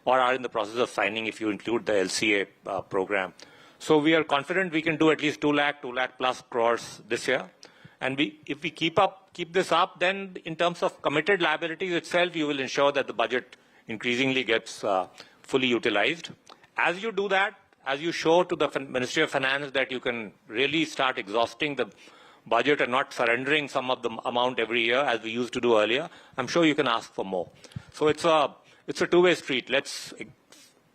or are in the process of signing if you include the LCA program. So we are confident we can do at least 2 lakh plus crores this year. And if we keep this up, then in terms of committed liabilities itself, you will ensure that the budget increasingly gets fully utilized. As you do that, as you show to the Ministry of Finance that you can really start exhausting the budget and not surrendering some of the amount every year as we used to do earlier, I'm sure you can ask for more. So it's a two-way street. Let's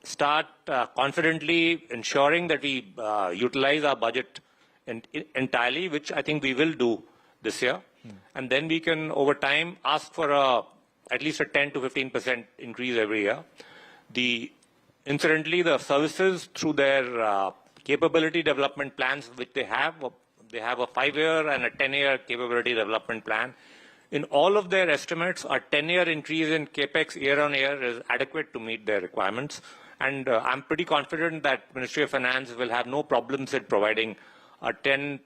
start confidently ensuring that we utilize our budget entirely, which I think we will do this year. And then we can, over time, ask for at least a 10 to 15% increase every year. Incidentally, the services, through their capability development plans, which they have a 5-year and a 10-year capability development plan. In all of their estimates, a 10-year increase in capex year on year is adequate to meet their requirements. And I'm pretty confident that Ministry of Finance will have no problems in providing a 10%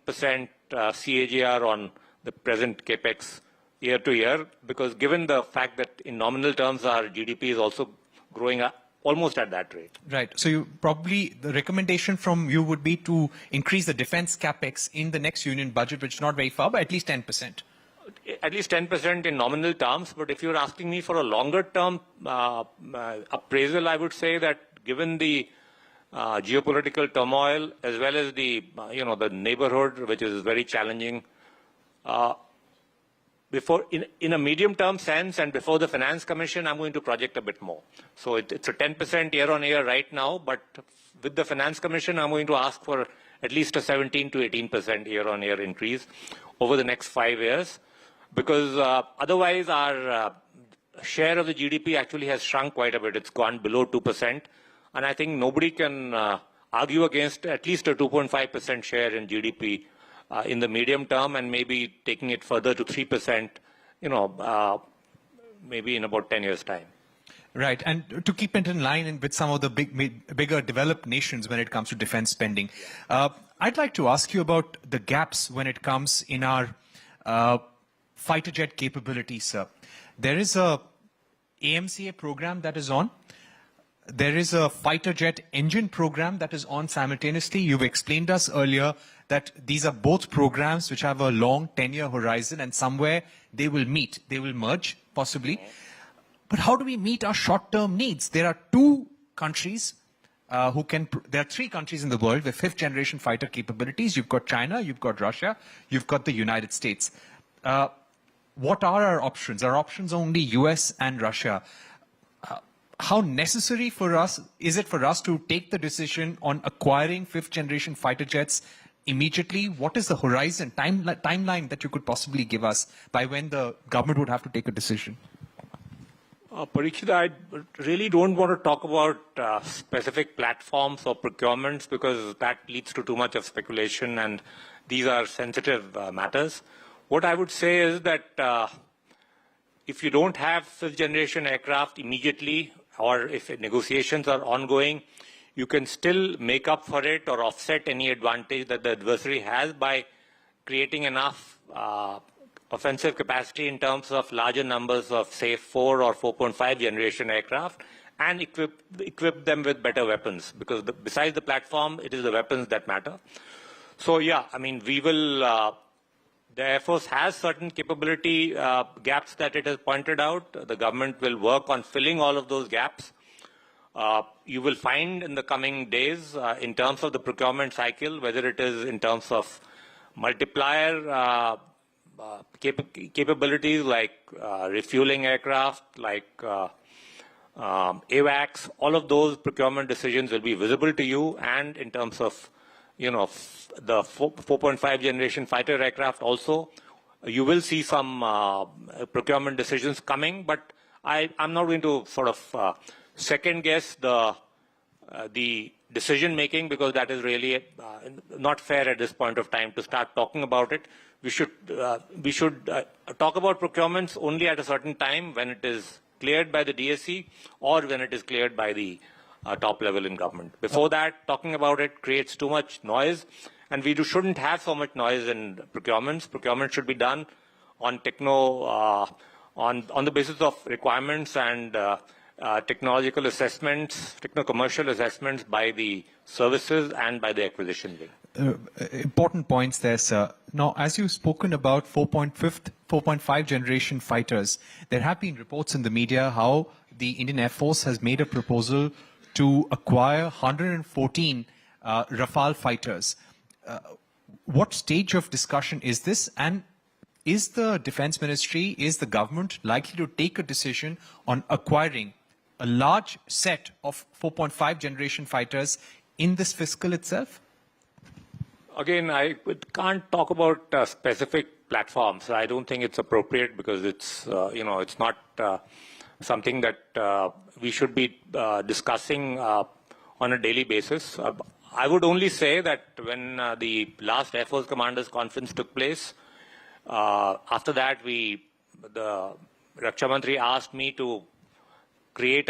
CAGR on the present capex year to year, because given the fact that in nominal terms our GDP is also growing almost at that rate. Right. So the recommendation from you would be to increase the defense capex in the next union budget, which is not very far, but at least 10%. At least 10% in nominal terms. But if you're asking me for a longer term appraisal, I would say that given the geopolitical turmoil as well as the the neighborhood, which is very challenging, in a medium-term sense and before the Finance Commission, I'm going to project a bit more. So it's a 10% year-on-year right now, but with the Finance Commission, I'm going to ask for at least a 17 to 18% year-on-year increase over the next 5 years, because otherwise our share of the GDP actually has shrunk quite a bit. It's gone below 2%, and I think nobody can argue against at least a 2.5% share in GDP in the medium term, and maybe taking it further to 3%, maybe in about 10 years' time. Right, and to keep it in line with some of the bigger developed nations when it comes to defense spending, I'd like to ask you about the gaps when it comes in our fighter jet capabilities, sir. There is a AMCA program that is on. There is a fighter jet engine program that is on simultaneously. You've explained us earlier that these are both programs which have a long 10-year horizon, and somewhere they will meet, they will merge, possibly. But how do we meet our short-term needs? There are two countries there are three countries in the world with fifth generation fighter capabilities. You've got China, you've got Russia, you've got the United States. What are our options? Our options are only US and Russia. How necessary is it for us to take the decision on acquiring fifth generation fighter jets immediately? What is the horizon, timeline that you could possibly give us by when the government would have to take a decision? Parikshit, I really don't want to talk about specific platforms or procurements because that leads to too much of speculation and these are sensitive matters. What I would say is that if you don't have fifth generation aircraft immediately or if negotiations are ongoing, you can still make up for it or offset any advantage that the adversary has by creating enough offensive capacity in terms of larger numbers of, say, 4 or 4.5 generation aircraft and equip them with better weapons. Because besides the platform, it is the weapons that matter. So, yeah, I mean, we will, the Air Force has certain capability gaps that it has pointed out. The government will work on filling all of those gaps. You will find in the coming days, in terms of the procurement cycle, whether it is in terms of multiplier capabilities like refueling aircraft, like AWACS, all of those procurement decisions will be visible to you. And in terms of, you know, the 4.5 generation fighter aircraft also, you will see some procurement decisions coming. But I'm not going to sort of second guess the decision making because that is really not fair at this point of time to start talking about it. We should talk about procurements only at a certain time when it is cleared by the DSC or when it is cleared by the top level in government. Before that, talking about it creates too much noise, and we shouldn't have so much noise in procurements. Procurement should be done on on the basis of requirements and technological assessments, techno-commercial assessments by the services and by the acquisition wing. Important points there, sir. Now, as you've spoken about 4.5 generation fighters, there have been reports in the media how the Indian Air Force has made a proposal to acquire 114 Rafale fighters. What stage of discussion is this? And is the Defense Ministry, is the government likely to take a decision on acquiring a large set of 4.5 generation fighters in this fiscal itself? Again, I can't talk about specific platforms. I don't think it's appropriate because it's, it's not something that we should be discussing on a daily basis. I would only say that when the last Air Force Commanders Conference took place, after that the Raksha Mantri asked me to create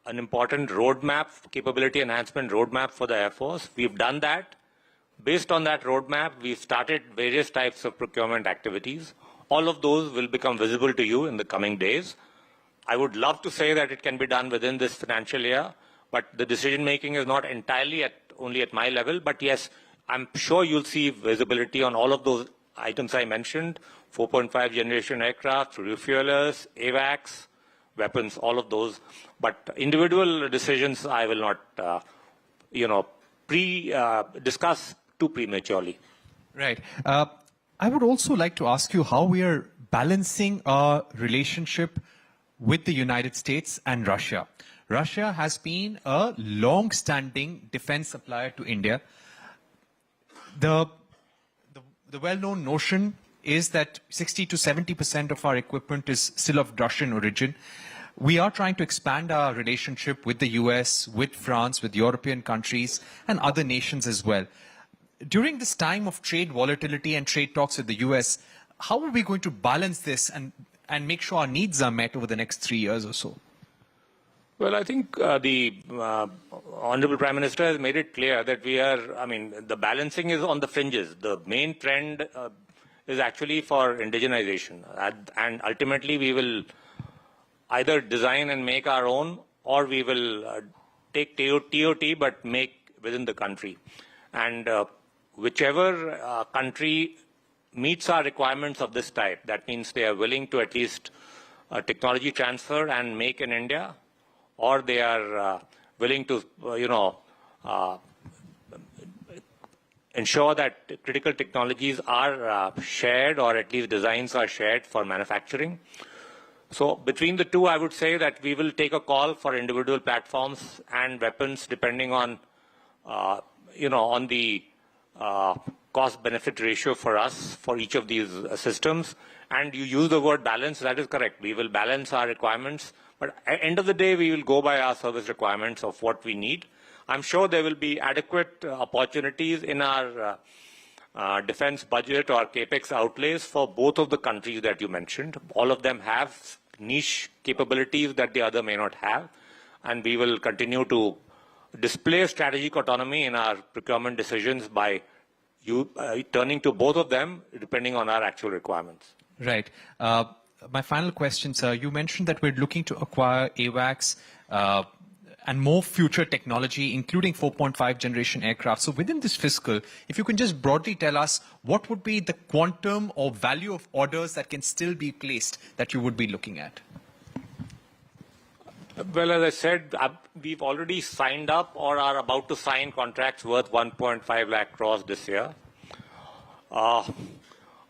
an important roadmap, capability enhancement roadmap for the Air Force. We've done that. Based on that roadmap, we've started various types of procurement activities. All of those will become visible to you in the coming days. I would love to say that it can be done within this financial year, but the decision making is not entirely only at my level. But yes, I'm sure you'll see visibility on all of those items I mentioned: 4.5 generation aircraft, refuelers, AWACS, weapons, all of those. But individual decisions I will not, discuss too prematurely. Right. I would also like to ask you how we are balancing our relationship with the United States and Russia. Russia has been a long-standing defense supplier to India. The well-known notion is that 60 to 70% of our equipment is still of Russian origin. We are trying to expand our relationship with the US, with France, with European countries, and other nations as well. During this time of trade volatility and trade talks with the US, how are we going to balance this and make sure our needs are met over the next 3 years or so? Well, I think the Honorable Prime Minister has made it clear that the balancing is on the fringes. The main trend is actually for indigenization. And ultimately, we will either design and make our own, or we will take TOT but make within the country. And whichever country meets our requirements of this type, that means they are willing to at least technology transfer and make in India, or they are willing to, ensure that critical technologies are shared, or at least designs are shared for manufacturing. So between the two, I would say that we will take a call for individual platforms and weapons depending on, on the cost-benefit ratio for us for each of these systems. And you use the word balance, that is correct. We will balance our requirements, but at the end of the day, we will go by our service requirements of what we need. I'm sure there will be adequate opportunities in our defense budget or capex outlays for both of the countries that you mentioned. All of them have niche capabilities that the other may not have, and we will continue to display strategic autonomy in our procurement decisions by turning to both of them depending on our actual requirements. Right. My final question, sir. You mentioned that we're looking to acquire AWACS and more future technology, including 4.5 generation aircraft. So within this fiscal, if you can just broadly tell us what would be the quantum or value of orders that can still be placed that you would be looking at? Well, as I said, we've already signed up or are about to sign contracts worth 1.5 lakh crores this year.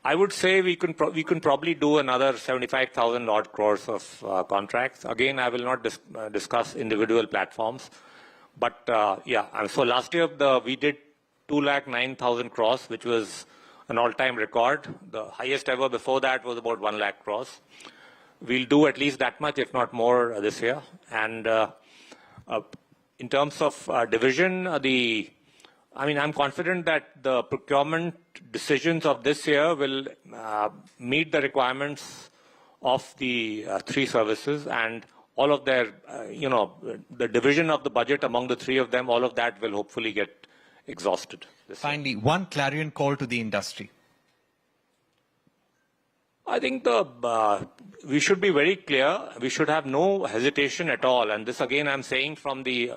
I would say we can probably do another 75,000 odd crores of contracts. Again, I will not discuss individual platforms, but so last year we did 2,09,000 crores, which was an all-time record. The highest ever before that was about 1 lakh crores. We'll do at least that much, if not more, this year. And in terms of division, I'm confident that the procurement decisions of this year will meet the requirements of the three services, and all of their, the division of the budget among the three of them, all of that will hopefully get exhausted. Finally, one clarion call to the industry. I think we should be very clear. We should have no hesitation at all. And this, again, I'm saying from the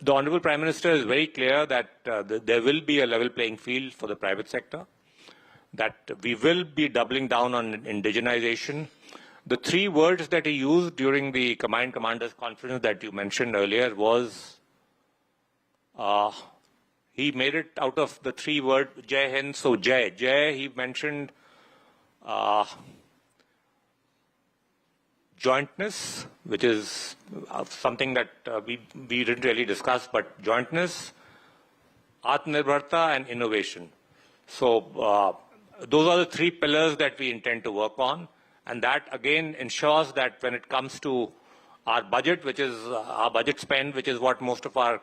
Honorable Prime Minister is very clear that there will be a level playing field for the private sector, that we will be doubling down on indigenization. The three words that he used during the Combined Commanders Conference that you mentioned earlier was, he made it out of the three words, Jai Hind, so Jai. Jai, he mentioned jointness, which is something that we didn't really discuss, but jointness, Atmanirbharta, and innovation. So those are the three pillars that we intend to work on, and that again ensures that when it comes to our budget, which is our budget spend, which is what most of our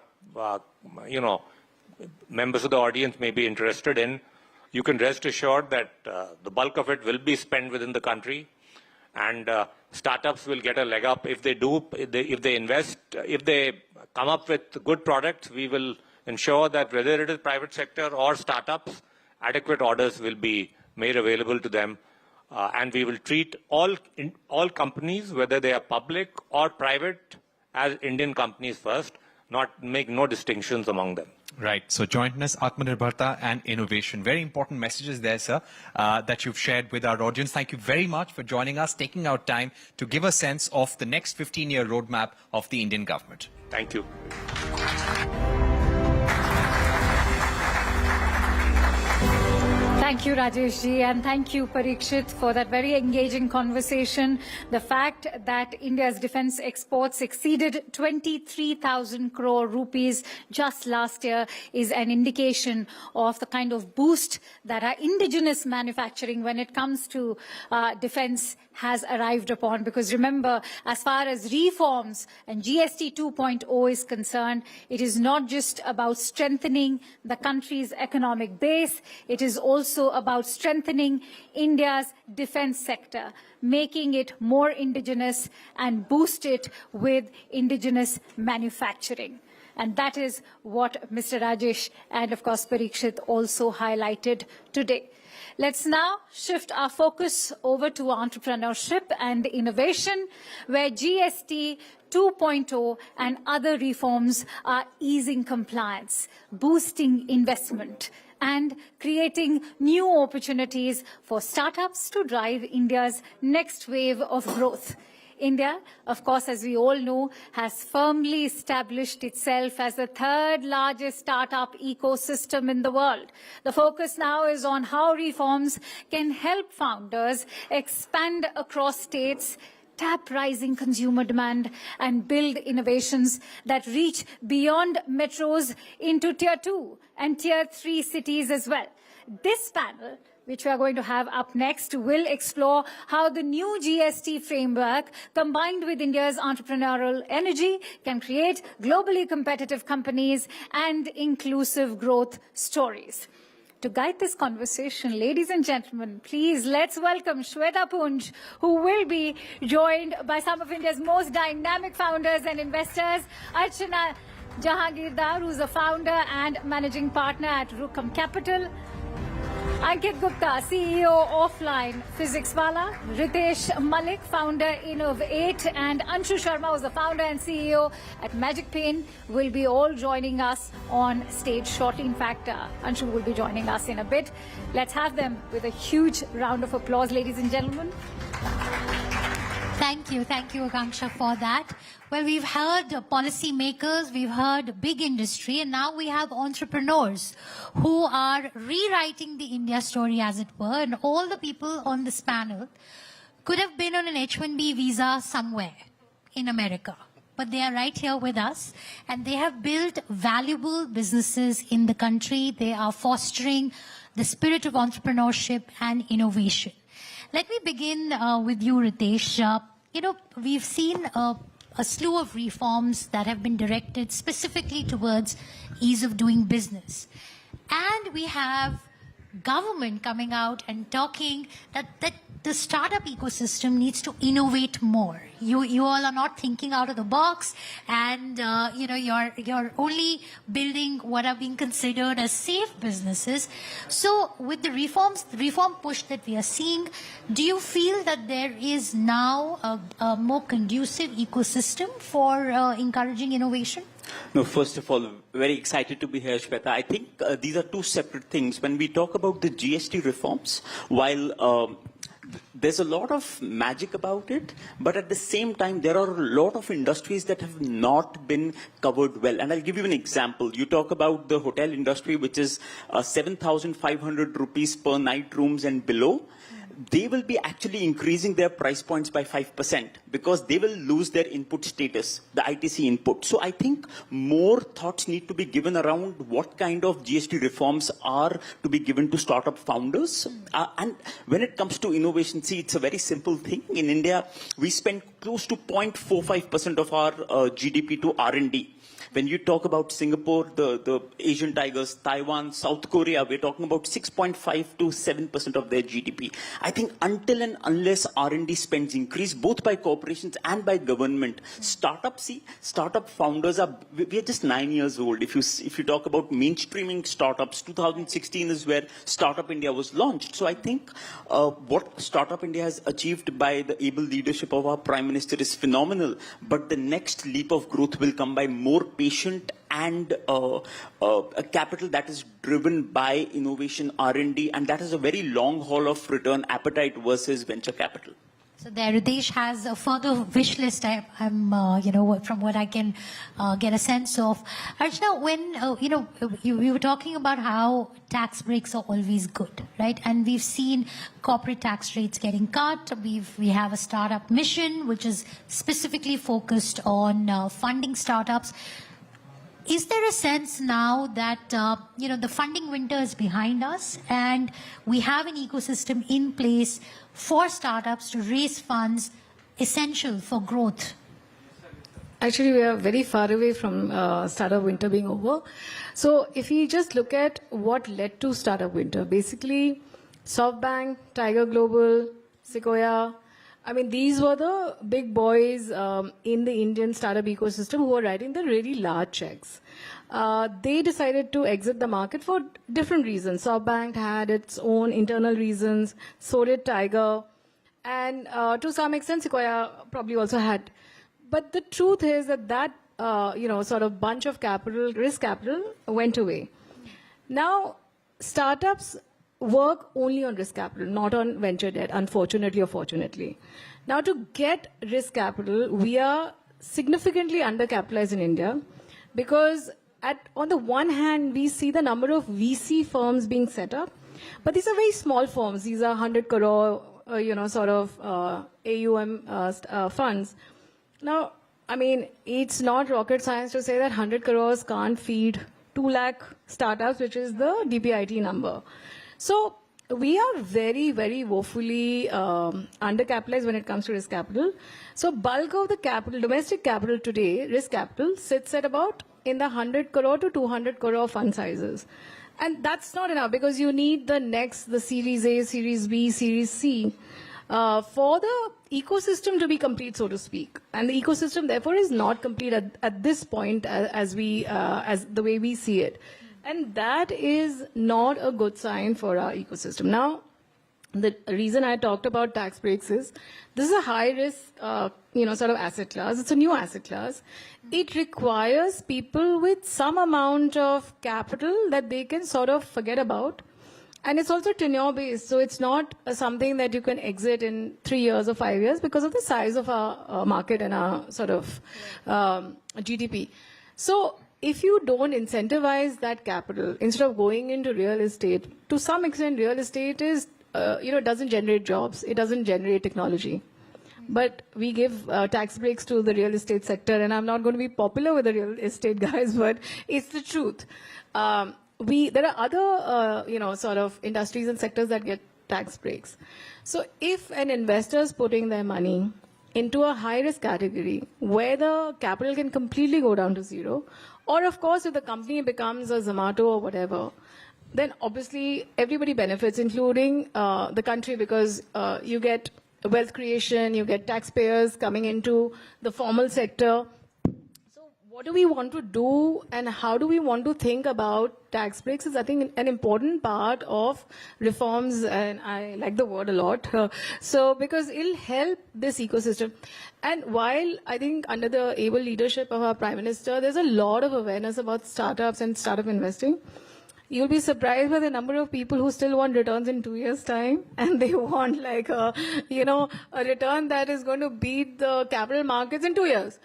members of the audience may be interested in, you can rest assured that the bulk of it will be spent within the country, and startups will get a leg up if they do, if they invest, if they come up with good products. We will ensure that whether it is private sector or startups, adequate orders will be made available to them, and we will treat all companies, whether they are public or private, as Indian companies first, not make no distinctions among them. Right. So jointness, Atmanirbharta, and innovation. Very important messages there, sir, that you've shared with our audience. Thank you very much for joining us, taking out time to give a sense of the next 15-year roadmap of the Indian government. Thank you. Thank you, Rajesh ji, and thank you, Parikshit, for that very engaging conversation. The fact that India's defense exports exceeded 23,000 crore rupees just last year is an indication of the kind of boost that our indigenous manufacturing, when it comes to defense, has arrived upon. Because remember, as far as reforms and GST 2.0 is concerned, it is not just about strengthening the country's economic base, it is also about strengthening India's defense sector, making it more indigenous and boost it with indigenous manufacturing. And that is what Mr. Rajesh and, of course, Parikshit also highlighted today. Let's now shift our focus over to entrepreneurship and innovation, where GST 2.0 and other reforms are easing compliance, boosting investment, and creating new opportunities for startups to drive India's next wave of growth. India, of course, as we all know, has firmly established itself as the third largest startup ecosystem in the world. The focus now is on how reforms can help founders expand across states, tap rising consumer demand, and build innovations that reach beyond metros into Tier 2 and Tier 3 cities as well. This panel, which we are going to have up next, will explore how the new GST framework, combined with India's entrepreneurial energy, can create globally competitive companies and inclusive growth stories. To guide this conversation, ladies and gentlemen, please let's welcome Shweta Punj, who will be joined by some of India's most dynamic founders and investors. Archana Jahangirdar, who's a founder and managing partner at Rukam Capital. Ankit Gupta, CEO Offline Physics Wala. Ritesh Malik, founder Innov8, and Anshu Sharma, who's the founder and CEO at Magic Pain, will be all joining us on stage shortly. In fact, Anshu will be joining us in a bit. Let's have them with a huge round of applause, ladies and gentlemen. Thank you, Akanksha, for that. Well, we've heard policymakers, we've heard big industry, and now we have entrepreneurs who are rewriting the India story, as it were. And all the people on this panel could have been on an H-1B visa somewhere in America, but they are right here with us, and they have built valuable businesses in the country. They are fostering the spirit of entrepreneurship and innovation. Let me begin with you, Ritesh. We've seen a slew of reforms that have been directed specifically towards ease of doing business. And we have government coming out and talking that the startup ecosystem needs to innovate more. You all are not thinking out of the box, and you're only building what are being considered as safe businesses. So with the reform push that we are seeing, do you feel that there is now a more conducive ecosystem for encouraging innovation? No, first of all, very excited to be here, Shweta. I think these are two separate things. When we talk about the GST reforms, while there's a lot of magic about it, but at the same time, there are a lot of industries that have not been covered well. And I'll give you an example. You talk about the hotel industry, which is 7,500 rupees per night rooms and below. They will be actually increasing their price points by 5% because they will lose their input status, the ITC input. So I think more thoughts need to be given around what kind of GST reforms are to be given to startup founders. And when it comes to innovation, see, it's a very simple thing. In India, we spend close to 0.45% of our GDP to R&D. When you talk about Singapore, the Asian tigers, Taiwan, South Korea, we're talking about 6.5 to 7% of their GDP. I think until and unless R&D spends increase, both by corporations and by government, startup founders we are just 9 years old. If you talk about mainstreaming startups, 2016 is where Startup India was launched. So I think what Startup India has achieved by the able leadership of our Prime Minister is phenomenal. But the next leap of growth will come by more patient and a capital that is driven by innovation, R&D, and that is a very long haul of return appetite versus venture capital. So there, Ritesh has a further wish list. I'm from what I can get a sense of. Archana, when you were talking about how tax breaks are always good, right? And we've seen corporate tax rates getting cut. We have a startup mission which is specifically focused on funding startups. Is there a sense now that the funding winter is behind us and we have an ecosystem in place for startups to raise funds essential for growth? Actually, we are very far away from startup winter being over. So if we just look at what led to startup winter, basically SoftBank, Tiger Global, Sequoia, I mean, these were the big boys in the Indian startup ecosystem who were writing the really large checks. They decided to exit the market for different reasons. SoftBank had its own internal reasons, so did Tiger, and to some extent Sequoia probably also had. But the truth is that sort of bunch of capital, risk capital, went away. Now, startups work only on risk capital, not on venture debt, unfortunately or fortunately. Now, to get risk capital, we are significantly undercapitalized in India because on the one hand, we see the number of VC firms being set up, but these are very small firms. These are 100 crore, AUM funds. Now, I mean, it's not rocket science to say that 100 crores can't feed 2 lakh startups, which is the DPIT number. So we are very, very woefully undercapitalized when it comes to risk capital. So bulk of the capital, domestic capital today, risk capital, sits at about in the 100 crore to 200 crore fund sizes. And that's not enough because you need the Series A, Series B, Series C for the ecosystem to be complete, so to speak. And the ecosystem, therefore, is not complete at this point as the way we see it. And that is not a good sign for our ecosystem. Now, the reason I talked about tax breaks is this is a high risk, sort of asset class. It's a new asset class. It requires people with some amount of capital that they can sort of forget about. And it's also tenure based. So it's not something that you can exit in 3 years or 5 years because of the size of our market and our sort of GDP. So if you don't incentivize that capital, instead of going into real estate, to some extent real estate is, doesn't generate jobs. It doesn't generate technology. But we give tax breaks to the real estate sector, and I'm not going to be popular with the real estate guys, but it's the truth. There are other, sort of industries and sectors that get tax breaks. So if an investor is putting their money into a high-risk category where the capital can completely go down to zero, or of course if the company becomes a Zomato or whatever, then obviously everybody benefits, including the country, because you get wealth creation, you get taxpayers coming into the formal sector. So what do we want to do and how do we want to think about tax breaks is, I think, an important part of reforms, and I like the word a lot. Because it'll help this ecosystem. And while I think under the able leadership of our Prime Minister, there's a lot of awareness about startups and startup investing. You'll be surprised by the number of people who still want returns in 2 years' time, and they want like a return that is going to beat the capital markets in 2 years.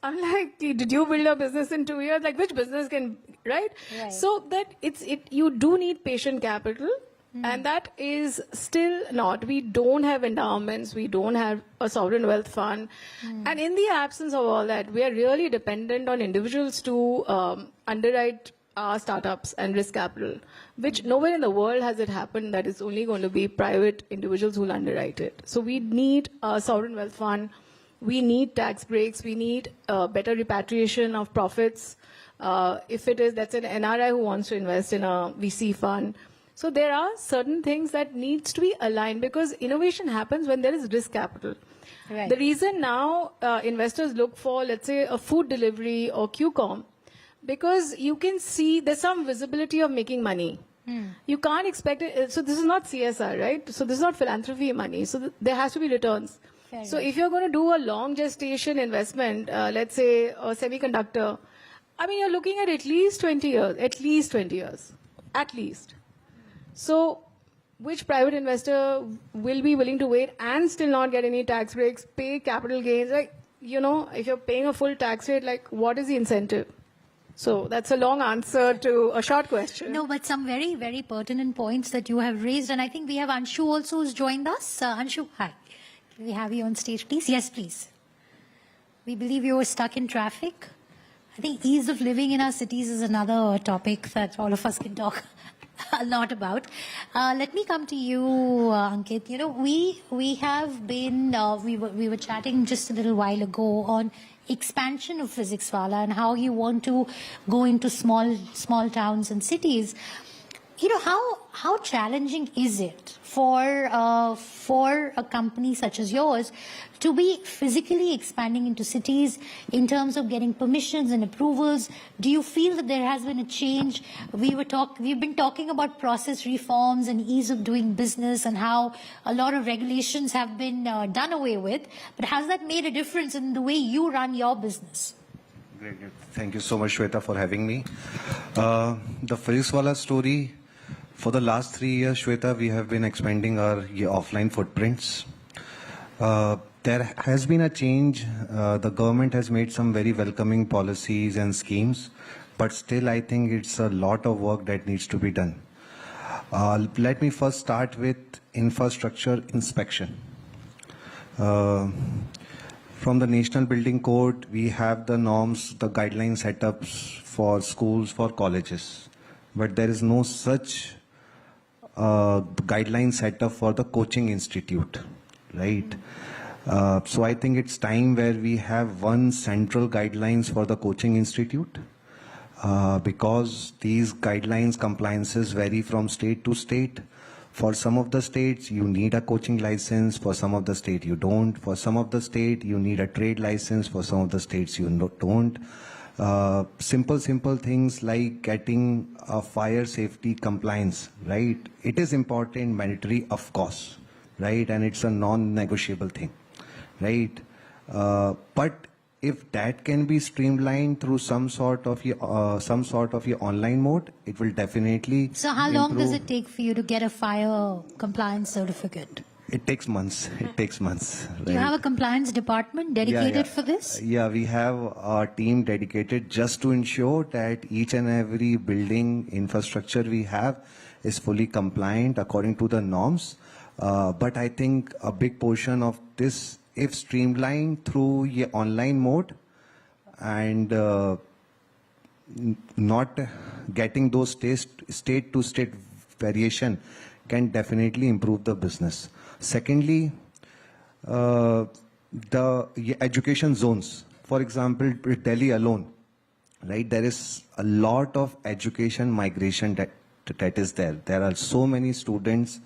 I'm like, did you build a business in 2 years? Like, which business can, right? So that you do need patient capital, and that is still not. We don't have endowments. We don't have a sovereign wealth fund. And in the absence of all that, we are really dependent on individuals to underwrite our startups and risk capital, which nowhere in the world has it happened that it's only going to be private individuals who will underwrite it. So we need a sovereign wealth fund. We need tax breaks. We need better repatriation of profits. If that's an NRI who wants to invest in a VC fund. So there are certain things that needs to be aligned because innovation happens when there is risk capital. Right. The reason now investors look for, let's say, a food delivery or QCOM, because you can see there's some visibility of making money. You can't expect it. So this is not CSR, right? So this is not philanthropy money. So there has to be returns. So if you're going to do a long gestation investment, let's say a semiconductor, I mean, you're looking at least 20 years, at least. So which private investor will be willing to wait and still not get any tax breaks, pay capital gains? Like, if you're paying a full tax rate, like what is the incentive? So that's a long answer to a short question. No, but some very, very pertinent points that you have raised. And I think we have Anshu also who's joined us. Anshu, hi. Can we have you on stage, please? Yes, please. We believe you were stuck in traffic. I think ease of living in our cities is another topic that all of us can talk a lot about. Let me come to you, Ankit. We have been, we were chatting just a little while ago on expansion of Physics Wala and how you want to go into small towns and cities. How challenging is it for a company such as yours to be physically expanding into cities in terms of getting permissions and approvals? Do you feel that there has been a change? We've been talking about process reforms and ease of doing business and how a lot of regulations have been done away with. But has that made a difference in the way you run your business? Great. Thank you so much, Shweta, for having me. The Physics Wala story, For the last 3 years, Shweta, we have been expanding our offline footprints. There has been a change. The government has made some very welcoming policies and schemes, but still I think it's a lot of work that needs to be done. Let me first start with infrastructure inspection. From the National Building Code, we have the norms, the guideline setups for schools, for colleges, but there is no such guideline setup for the coaching institute, right? So I think it's time where we have one central guidelines for the coaching institute, because these guidelines compliances vary from state to state. For some of the states, you need a coaching license. For some of the state, you don't. For some of the state, you need a trade license. For some of the states, you don't. Simple things like getting a fire safety compliance, right? It is important, mandatory, of course, right? And it's a non-negotiable thing, right? But if that can be streamlined through some sort of your online mode, it will definitely. So how long does it take for you to get a fire compliance certificate? It takes months. It takes months. Do you have a compliance department dedicated for this? Yeah, we have a team dedicated just to ensure that each and every building infrastructure we have is fully compliant according to the norms. But I think a big portion of this, if streamlined through your online mode and not getting those state to state variation, can definitely improve the business. Secondly, the education zones. For example, Delhi alone, right? There is a lot of education migration that is there. There are so many students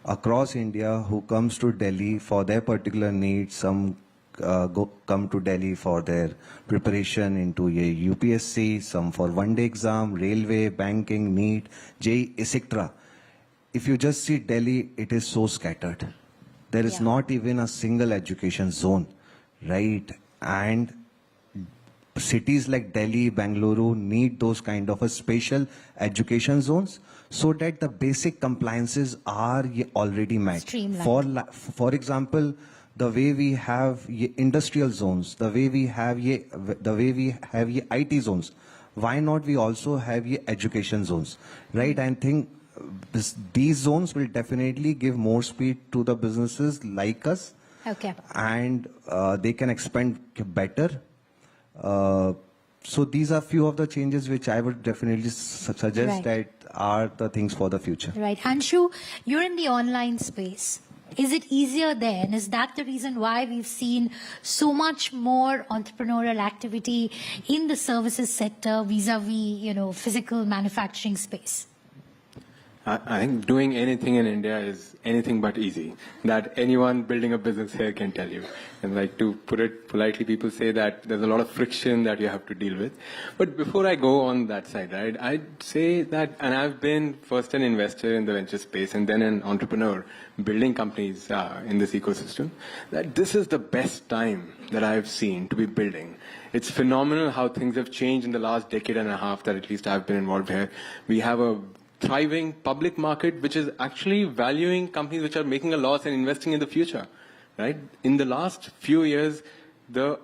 across India who comes to Delhi for their particular needs. Some come to Delhi for their preparation into a UPSC, some for one-day exam, railway, banking, NEET, JEE, etc. If you just see Delhi, it is so scattered. There is not even a single education zone, right? And cities like Delhi, Bangalore need those kind of a special education zones so that the basic compliances are already met. For example, the way we have industrial zones, the way we have IT zones, why not we also have education zones, right? I think these zones will definitely give more speed to the businesses like us. Okay. And they can expand better. So these are few of the changes which I would definitely suggest that are the things for the future. Right. Anshu, you're in the online space. Is it easier there? And is that the reason why we've seen so much more entrepreneurial activity in the services sector vis-a-vis, physical manufacturing space? I think doing anything in India is anything but easy. That anyone building a business here can tell you. And like, to put it politely, people say that there's a lot of friction that you have to deal with. But before I go on that side, right, I'd say that, and I've been first an investor in the venture space and then an entrepreneur building companies in this ecosystem, that this is the best time that I've seen to be building. It's phenomenal how things have changed in the last decade and a half that at least I've been involved here. We have a thriving public market which is actually valuing companies which are making a loss and investing in the future, right? In the last few years, the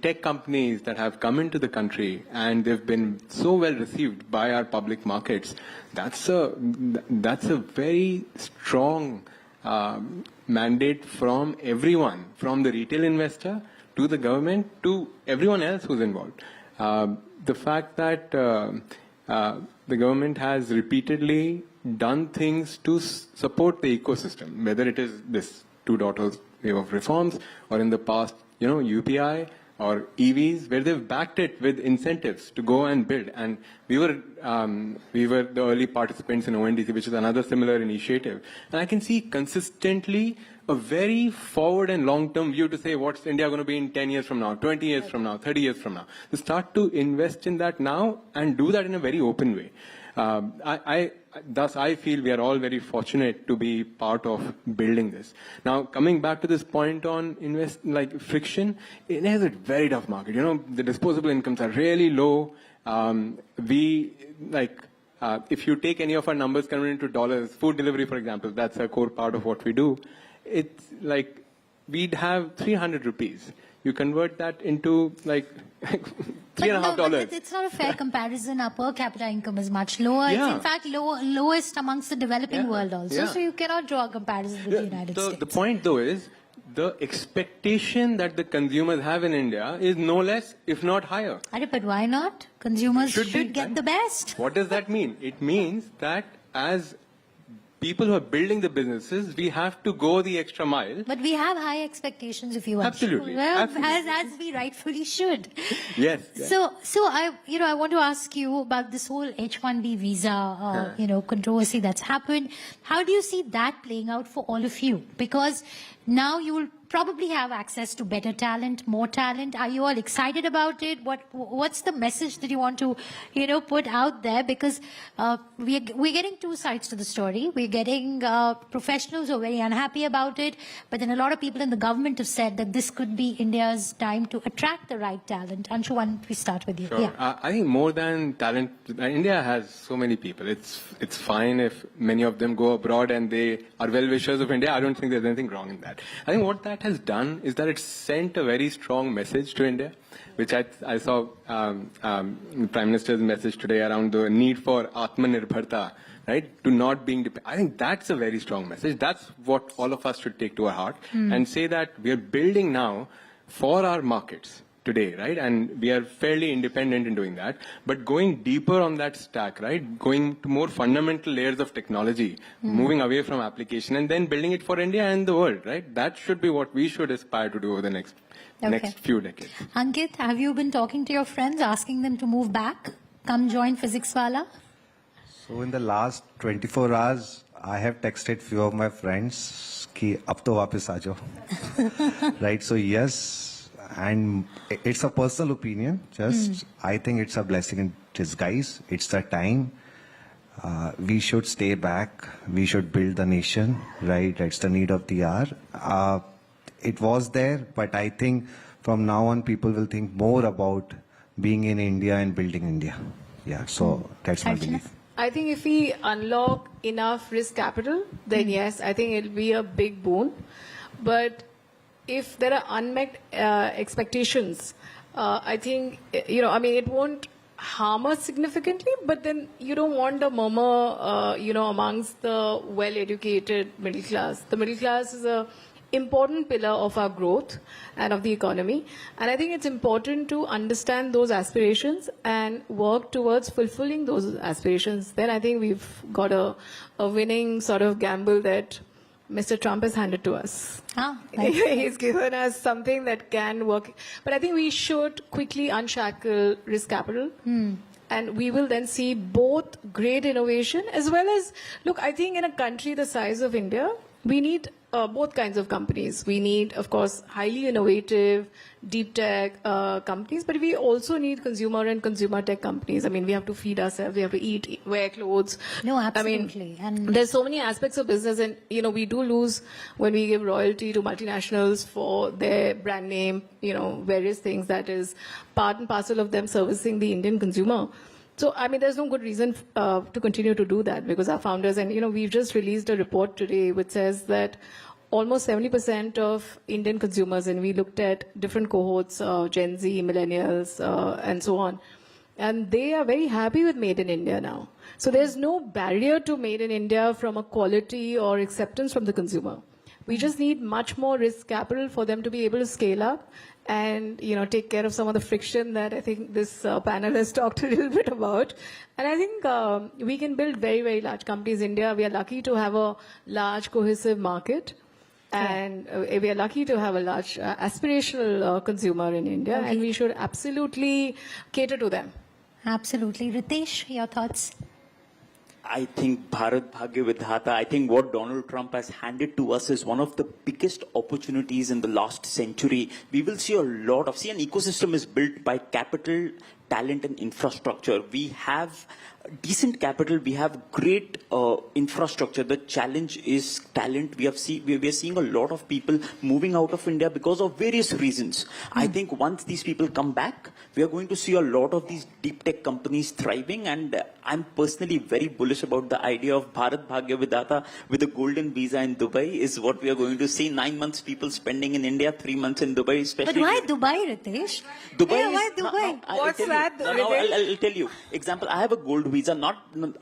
tech companies that have come into the country and they've been so well received by our public markets, that's a very strong mandate from everyone, from the retail investor to the government to everyone else who's involved. The fact that the government has repeatedly done things to support the ecosystem, whether it is this 2.0 wave of reforms or in the past, UPI or EVs, where they've backed it with incentives to go and build. And we were the early participants in ONDC, which is another similar initiative. And I can see consistently a very forward and long-term view to say what's India going to be in 10 years from now, 20 years from now, 30 years from now. To start to invest in that now and do that in a very open way. Thus, I feel we are all very fortunate to be part of building this. Now, coming back to this point on friction, it is a very tough market. The disposable incomes are really low. if you take any of our numbers converted into dollars, food delivery, for example, that's a core part of what we do. It's like we'd have 300 rupees. You convert that into like $3.50. But it's not a fair comparison. Our per capita income is much lower. Yeah. It's in fact lowest amongst the developing world also. Yeah. So you cannot draw a comparison with the United States. The point though is, the expectation that the consumers have in India is no less, if not higher. But why not? Consumers should get right? the best. What does that mean? It means that as people who are building the businesses, we have to go the extra mile. But we have high expectations, if you want. Absolutely. Well, Absolutely. as we rightfully should. Yes. So I want to ask you about this whole H-1B visa, controversy that's happened. How do you see that playing out for all of you? Because now you will probably have access to better talent, more talent. Are you all excited about it? What's the message that you want to, put out there? Because we're getting two sides to the story. We're getting professionals who are very unhappy about it, but then a lot of people in the government have said that this could be India's time to attract the right talent. Anshu, why don't we start with you? Sure. Yeah. I think more than talent, India has so many people. It's fine if many of them go abroad and they are well-wishers of India. I don't think there's anything wrong in that. I think what that has done is that it sent a very strong message to India, which I saw Prime Minister's message today around the need for Atmanirbharta, right? To not being dependent. I think that's a very strong message. That's what all of us should take to our heart and say that we are building now for our markets today, right? And we are fairly independent in doing that. But going deeper on that stack, right? Going to more fundamental layers of technology, moving away from application and then building it for India and the world, right? That should be what we should aspire to do over the next few decades. Ankit, have you been talking to your friends, asking them to move back? Come join Physics Wala? So in the last 24 hours, I have texted few of my friends कि अब तो वापस आ जाओ. Right? So yes. And it's a personal opinion. I think it's a blessing in disguise. It's the time. We should stay back. We should build the nation. Right? That's the need of the hour. It was there, but I think from now on, people will think more about being in India and building India. Yeah. So that's my belief. I think if we unlock enough risk capital, then yes, I think it'll be a big boon. But if there are unmet expectations, I think, it won't harm us significantly, but then you don't want a murmur, amongst the well-educated middle class. The middle class is a important pillar of our growth and of the economy. And I think it's important to understand those aspirations and work towards fulfilling those aspirations. Then I think we've got a winning sort of gamble that Mr. Trump has handed to us. He's given us something that can work. But I think we should quickly unshackle risk capital. And we will then see both great innovation as well as, look, I think in a country the size of India, we need both kinds of companies. We need, of course, highly innovative, deep tech companies, but we also need consumer and consumer tech companies. I mean, we have to feed ourselves, we have to eat, wear clothes. No, absolutely. I mean, there's so many aspects of business, and, we do lose when we give royalty to multinationals for their brand name, various things that is part and parcel of them servicing the Indian consumer. So, I mean, there's no good reason to continue to do that, because our founders, and, we've just released a report today which says that almost 70% of Indian consumers, and we looked at different cohorts, Gen Z, millennials, and so on, and they are very happy with Made in India now. So there's no barrier to Made in India from a quality or acceptance from the consumer. We just need much more risk capital for them to be able to scale up and, take care of some of the friction that I think this panel has talked a little bit about. And I think we can build very, very large companies in India. We are lucky to have a large cohesive market. And we are lucky to have a large aspirational consumer in India. And we should absolutely cater to them. Absolutely. Ritesh, your thoughts? I think Bharat Bhagya Vidhata, I think what Donald Trump has handed to us is one of the biggest opportunities in the last century. We will see an ecosystem is built by capital, talent and infrastructure. We have decent capital, we have great infrastructure. The challenge is talent. We are seeing a lot of people moving out of India because of various reasons. I think once these people come back, we are going to see a lot of these deep tech companies thriving, and I'm personally very bullish about the idea of Bharat Bhagya Vidhata with a golden visa in Dubai is what we are going to see. 9 months people spending in India, 3 months in Dubai, especially. But why Dubai, Ritesh? Dubai Why Dubai? What's that? I'll tell you. Example, I have a gold visa.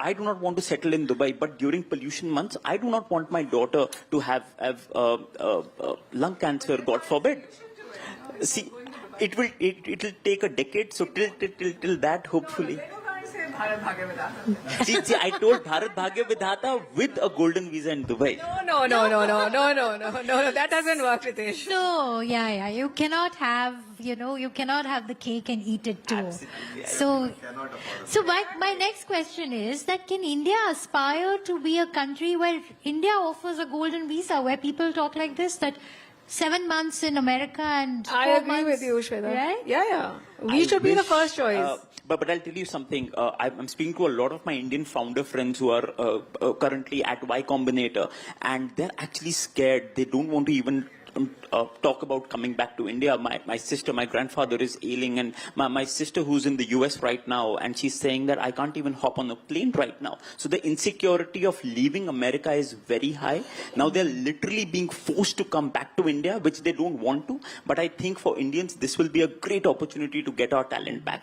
I do not want to settle in Dubai, but during pollution months, I do not want my daughter to have lung cancer, God forbid. See, it will take a decade, so till that, hopefully. See, I told Bharat Bhagya Vidhata with a golden visa in Dubai. No, that doesn't work, Ritesh. So, yeah, you cannot have, you cannot have the cake and eat it too. So my next question is that can India aspire to be a country where India offers a golden visa, where people talk like this, that 7 months in America and 4 months... I agree with you, Shweta. Right? Yeah. We should be the first choice. But I'll tell you something. I'm speaking to a lot of my Indian founder friends who are currently at Y Combinator, and they're actually scared. They don't want to even talk about coming back to India. My sister, my grandfather is ailing, and my sister who's in the US right now, and she's saying that I can't even hop on a plane right now. So the insecurity of leaving America is very high. Now they're literally being forced to come back to India, which they don't want to. But I think for Indians, this will be a great opportunity to get our talent back.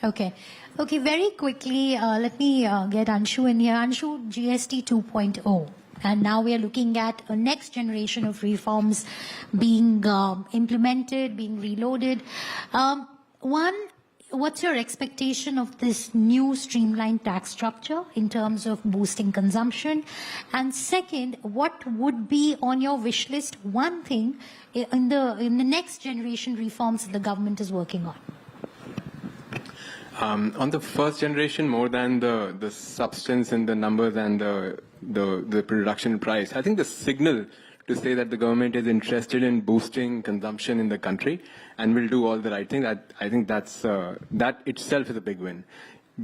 Okay, very quickly, let me get Anshu in here. Anshu, GST 2.0. And now we are looking at a next generation of reforms being implemented, being reloaded. One, what's your expectation of this new streamlined tax structure in terms of boosting consumption? And second, what would be on your wish list, one thing in the next generation reforms that the government is working on? On the first generation, more than the substance and the numbers and the production price, I think the signal to say that the government is interested in boosting consumption in the country and will do all the right things, I think that itself is a big win.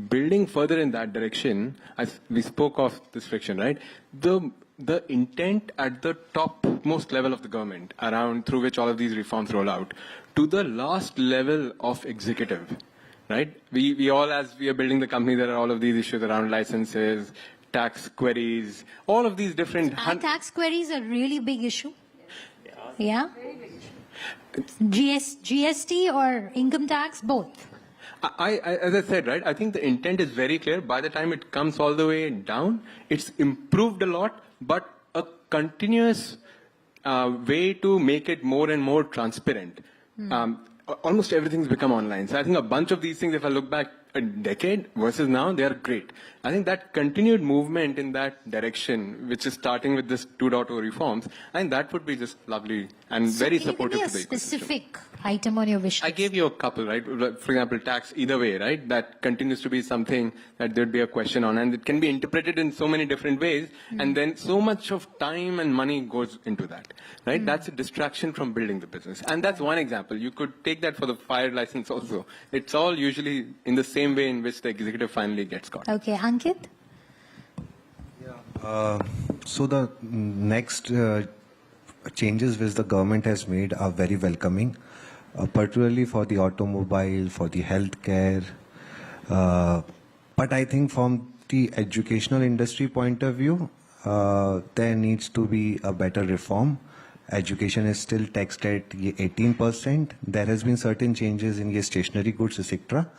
Building further in that direction, as we spoke of this friction, right? The intent at the topmost level of the government, through which all of these reforms roll out, to the last level of executive. Right? We all, as we are building the company, there are all of these issues around licenses, tax queries, all of these different... Are tax queries a really big issue? Yeah? GST or income tax, both? As I said, right, I think the intent is very clear. By the time it comes all the way down, it's improved a lot, but a continuous way to make it more and more transparent. Almost everything's become online. So I think a bunch of these things, if I look back a decade versus now, they are great. I think that continued movement in that direction, which is starting with this 2.0 reforms, I think that would be just lovely and very supportive to the ecosystem. Specific item on your wish list? I gave you a couple, right? For example, tax either way, right? That continues to be something that there'd be a question on, and it can be interpreted in so many different ways, and then so much of time and money goes into that, right? That's a distraction from building the business. And that's one example. You could take that for the fire license also. It's all usually in the same way in which the executive finally gets caught. Okay, Ankit? So the next changes which the government has made are very welcoming, particularly for the automobile, for the healthcare. But I think from the educational industry point of view, there needs to be a better reform. Education is still taxed at 18%. There has been certain changes in the stationery goods, etc.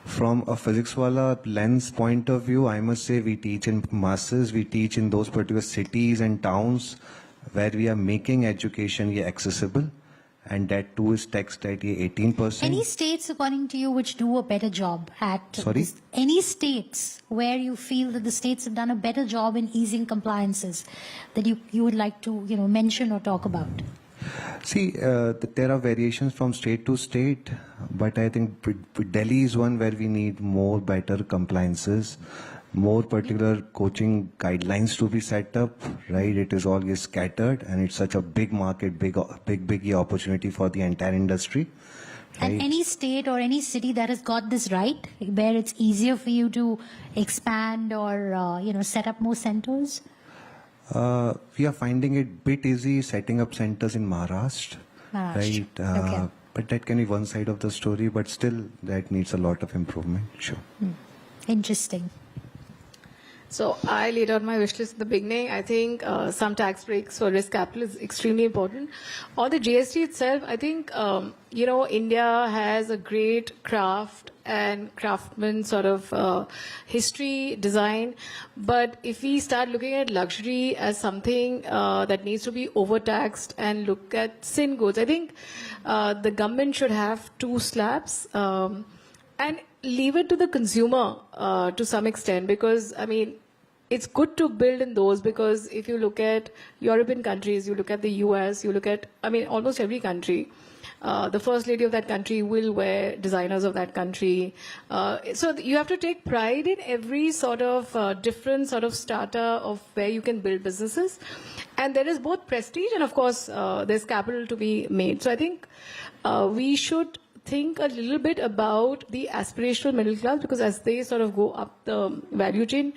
From a physics wala lens point of view, I must say we teach in masses, we teach in those particular cities and towns where we are making education accessible, and that too is taxed at 18%. Any states, according to you, which do a better job at... Sorry? Any states where you feel that the states have done a better job in easing compliances that you would like to mention or talk about? See, there are variations from state to state, but I think Delhi is one where we need more better compliances, more particular coaching guidelines to be set up, right? It is always scattered, and it's such a big market, big opportunity for the entire industry And any state or any city that has got this right, where it's easier for you to expand or set up more centers? We are finding it a bit easy setting up centers in Maharashtra. Right? Okay. But that can be one side of the story, but still that needs a lot of improvement. Sure. Interesting. So I laid out my wish list at the beginning. I think some tax breaks for risk capital is extremely important. On the GST itself, I think, India has a great craft and craftsman sort of history, design. But if we start looking at luxury as something that needs to be overtaxed and look at sin goods, I think the government should have 2 slabs and leave it to the consumer to some extent, because, it's good to build in those, because if you look at European countries, you look at the US, you look at, almost every country, the first lady of that country will wear designers of that country. So you have to take pride in every sort of different sort of strata of where you can build businesses. And there is both prestige and, of course, there's capital to be made. So I think we should think a little bit about the aspirational middle class, because as they sort of go up the value chain,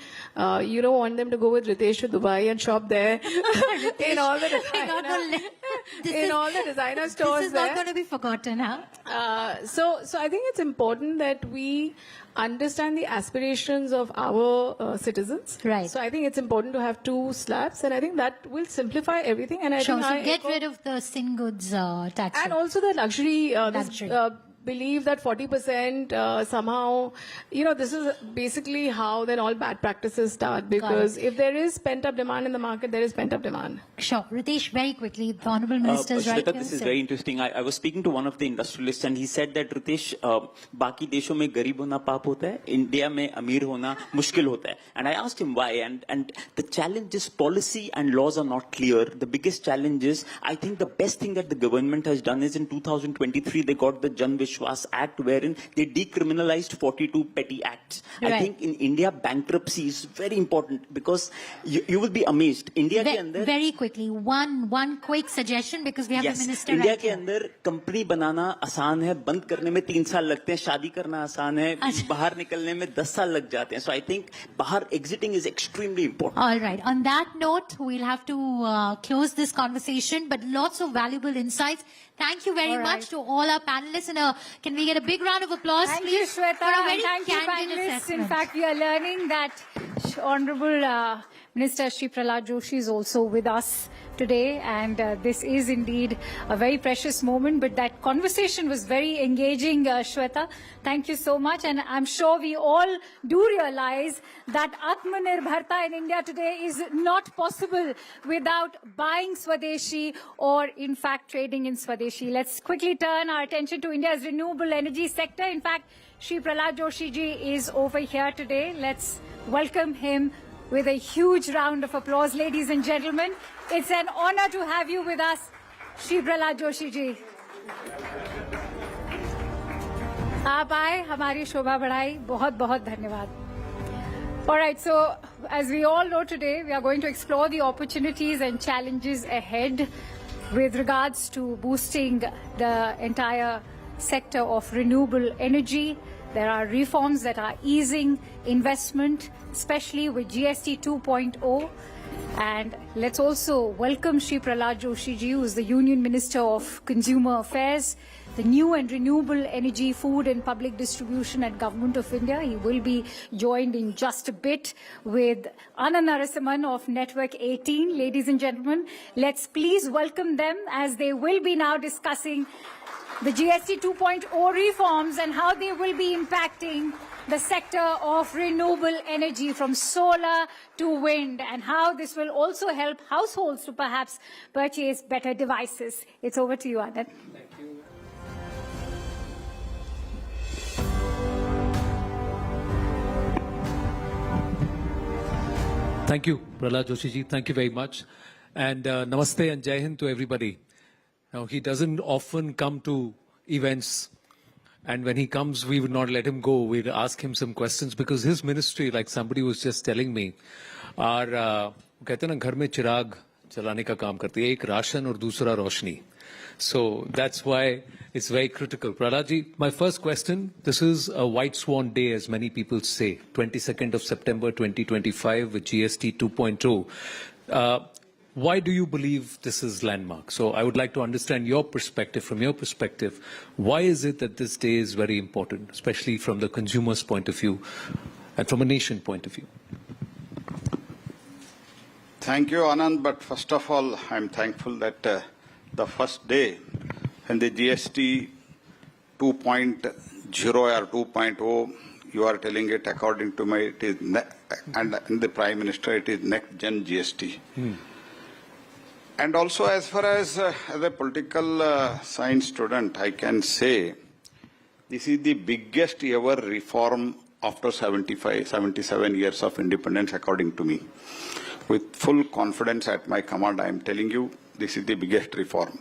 you don't want them to go with Ritesh to Dubai and shop there in all the designer stores. This is not going to be forgotten, huh? So I think it's important that we understand the aspirations of our citizens. Right. So I think it's important to have 2 slabs, and I think that will simplify everything. And I Sure, think so get rid of the sin goods tax. and also the luxury, believe that 40% somehow, this is basically how then all bad practices start, because if there is pent-up demand in the market, there is pent-up demand. Sure. Ritesh, very quickly, the Honorable Minister is right Shweta, here. this is very interesting. I was speaking to one of the industrialists and he said that, Ritesh, बाकी देशों में गरीब होना पाप होता है, India में अमीर होना मुश्किल होता है. And I asked him why, and the challenge is policy and laws are not clear. The biggest challenge is, I think the best thing that the government has done is in 2023 they got the Jan Vishwas Act, wherein they decriminalized 42 petty acts. Right. I think in India bankruptcy is very important, because you will be amazed. India के अंदर Very quickly, one quick suggestion, because we have the Minister India right के here. अंदर company बनाना आसान है, बंद करने में 3 साल लगते हैं, शादी करना आसान है, बाहर निकलने में 10 साल लग जाते हैं. So I think बाहर exiting is extremely important. All right. On that note, we'll have to close this conversation, but lots of valuable insights. Thank you very much to all our panelists. And can we get a big round of applause, Thank please? you, Shweta. For a very And thank you, candid panelists. assessment. In fact, we are learning that Honorable Minister Shri Prahlad Joshi is also with us today, and this is indeed a very precious moment. But that conversation was very engaging, Shweta. Thank you so much, and I'm sure we all do realize that Atmanirbharta in India today is not possible without buying Swadeshi or, in fact, trading in Swadeshi. Let's quickly turn our attention to India's renewable energy sector. In fact, Shri Prahlad Joshi ji is over here today. Let's welcome him with a huge round of applause, ladies and gentlemen. It's an honor to have you with us, Shri Prahlad Joshi ji. आप आए, हमारी शोभा बढ़ाई, बहुत बहुत धन्यवाद. All right, so as we all know today, we are going to explore the opportunities and challenges ahead with regards to boosting the entire sector of renewable energy. There are reforms that are easing investment, especially with GST 2.0. And let's also welcome Shri Prahlad Joshi ji, who is the Union Minister of Consumer Affairs, the new and renewable energy, food and public distribution at Government of India. He will be joined in just a bit with Anna Narasimhan of Network 18. Ladies and gentlemen, let's please welcome them as they will be now discussing the GST 2.0 reforms and how they will be impacting the sector of renewable energy from solar to wind, and how this will also help households to perhaps purchase better devices. It's over to you, Anand. Thank you. Thank you, Prahlad Joshi ji. Thank you very much. And namaste and Jai Hind to everybody. Now, he doesn't often come to events, and when he comes, we would not let him go. We'd ask him some questions, because his ministry, like somebody was just telling me, are कहते हैं ना घर में चिराग चलाने का काम करती है, एक राशन और दूसरा रोशनी. So that's why it's very critical. Prahladji, my first question, this is a white swan day, as many people say, 22nd of September 2025 with GST 2.0. Why do you believe this is landmark? So I would like to understand your perspective, from your perspective. Why is it that this day is very important, especially from the consumer's point of view and from a nation point of view? Thank you, Anand. But first of all, I'm thankful that the first day when the GST 2.0 or 2.0, you are telling it according to my, it is, and the Prime Minister, it is next gen GST. And also, as far as a political science student, I can say this is the biggest ever reform after 77 years of independence, according to me. With full confidence at my command, I am telling you, this is the biggest reform.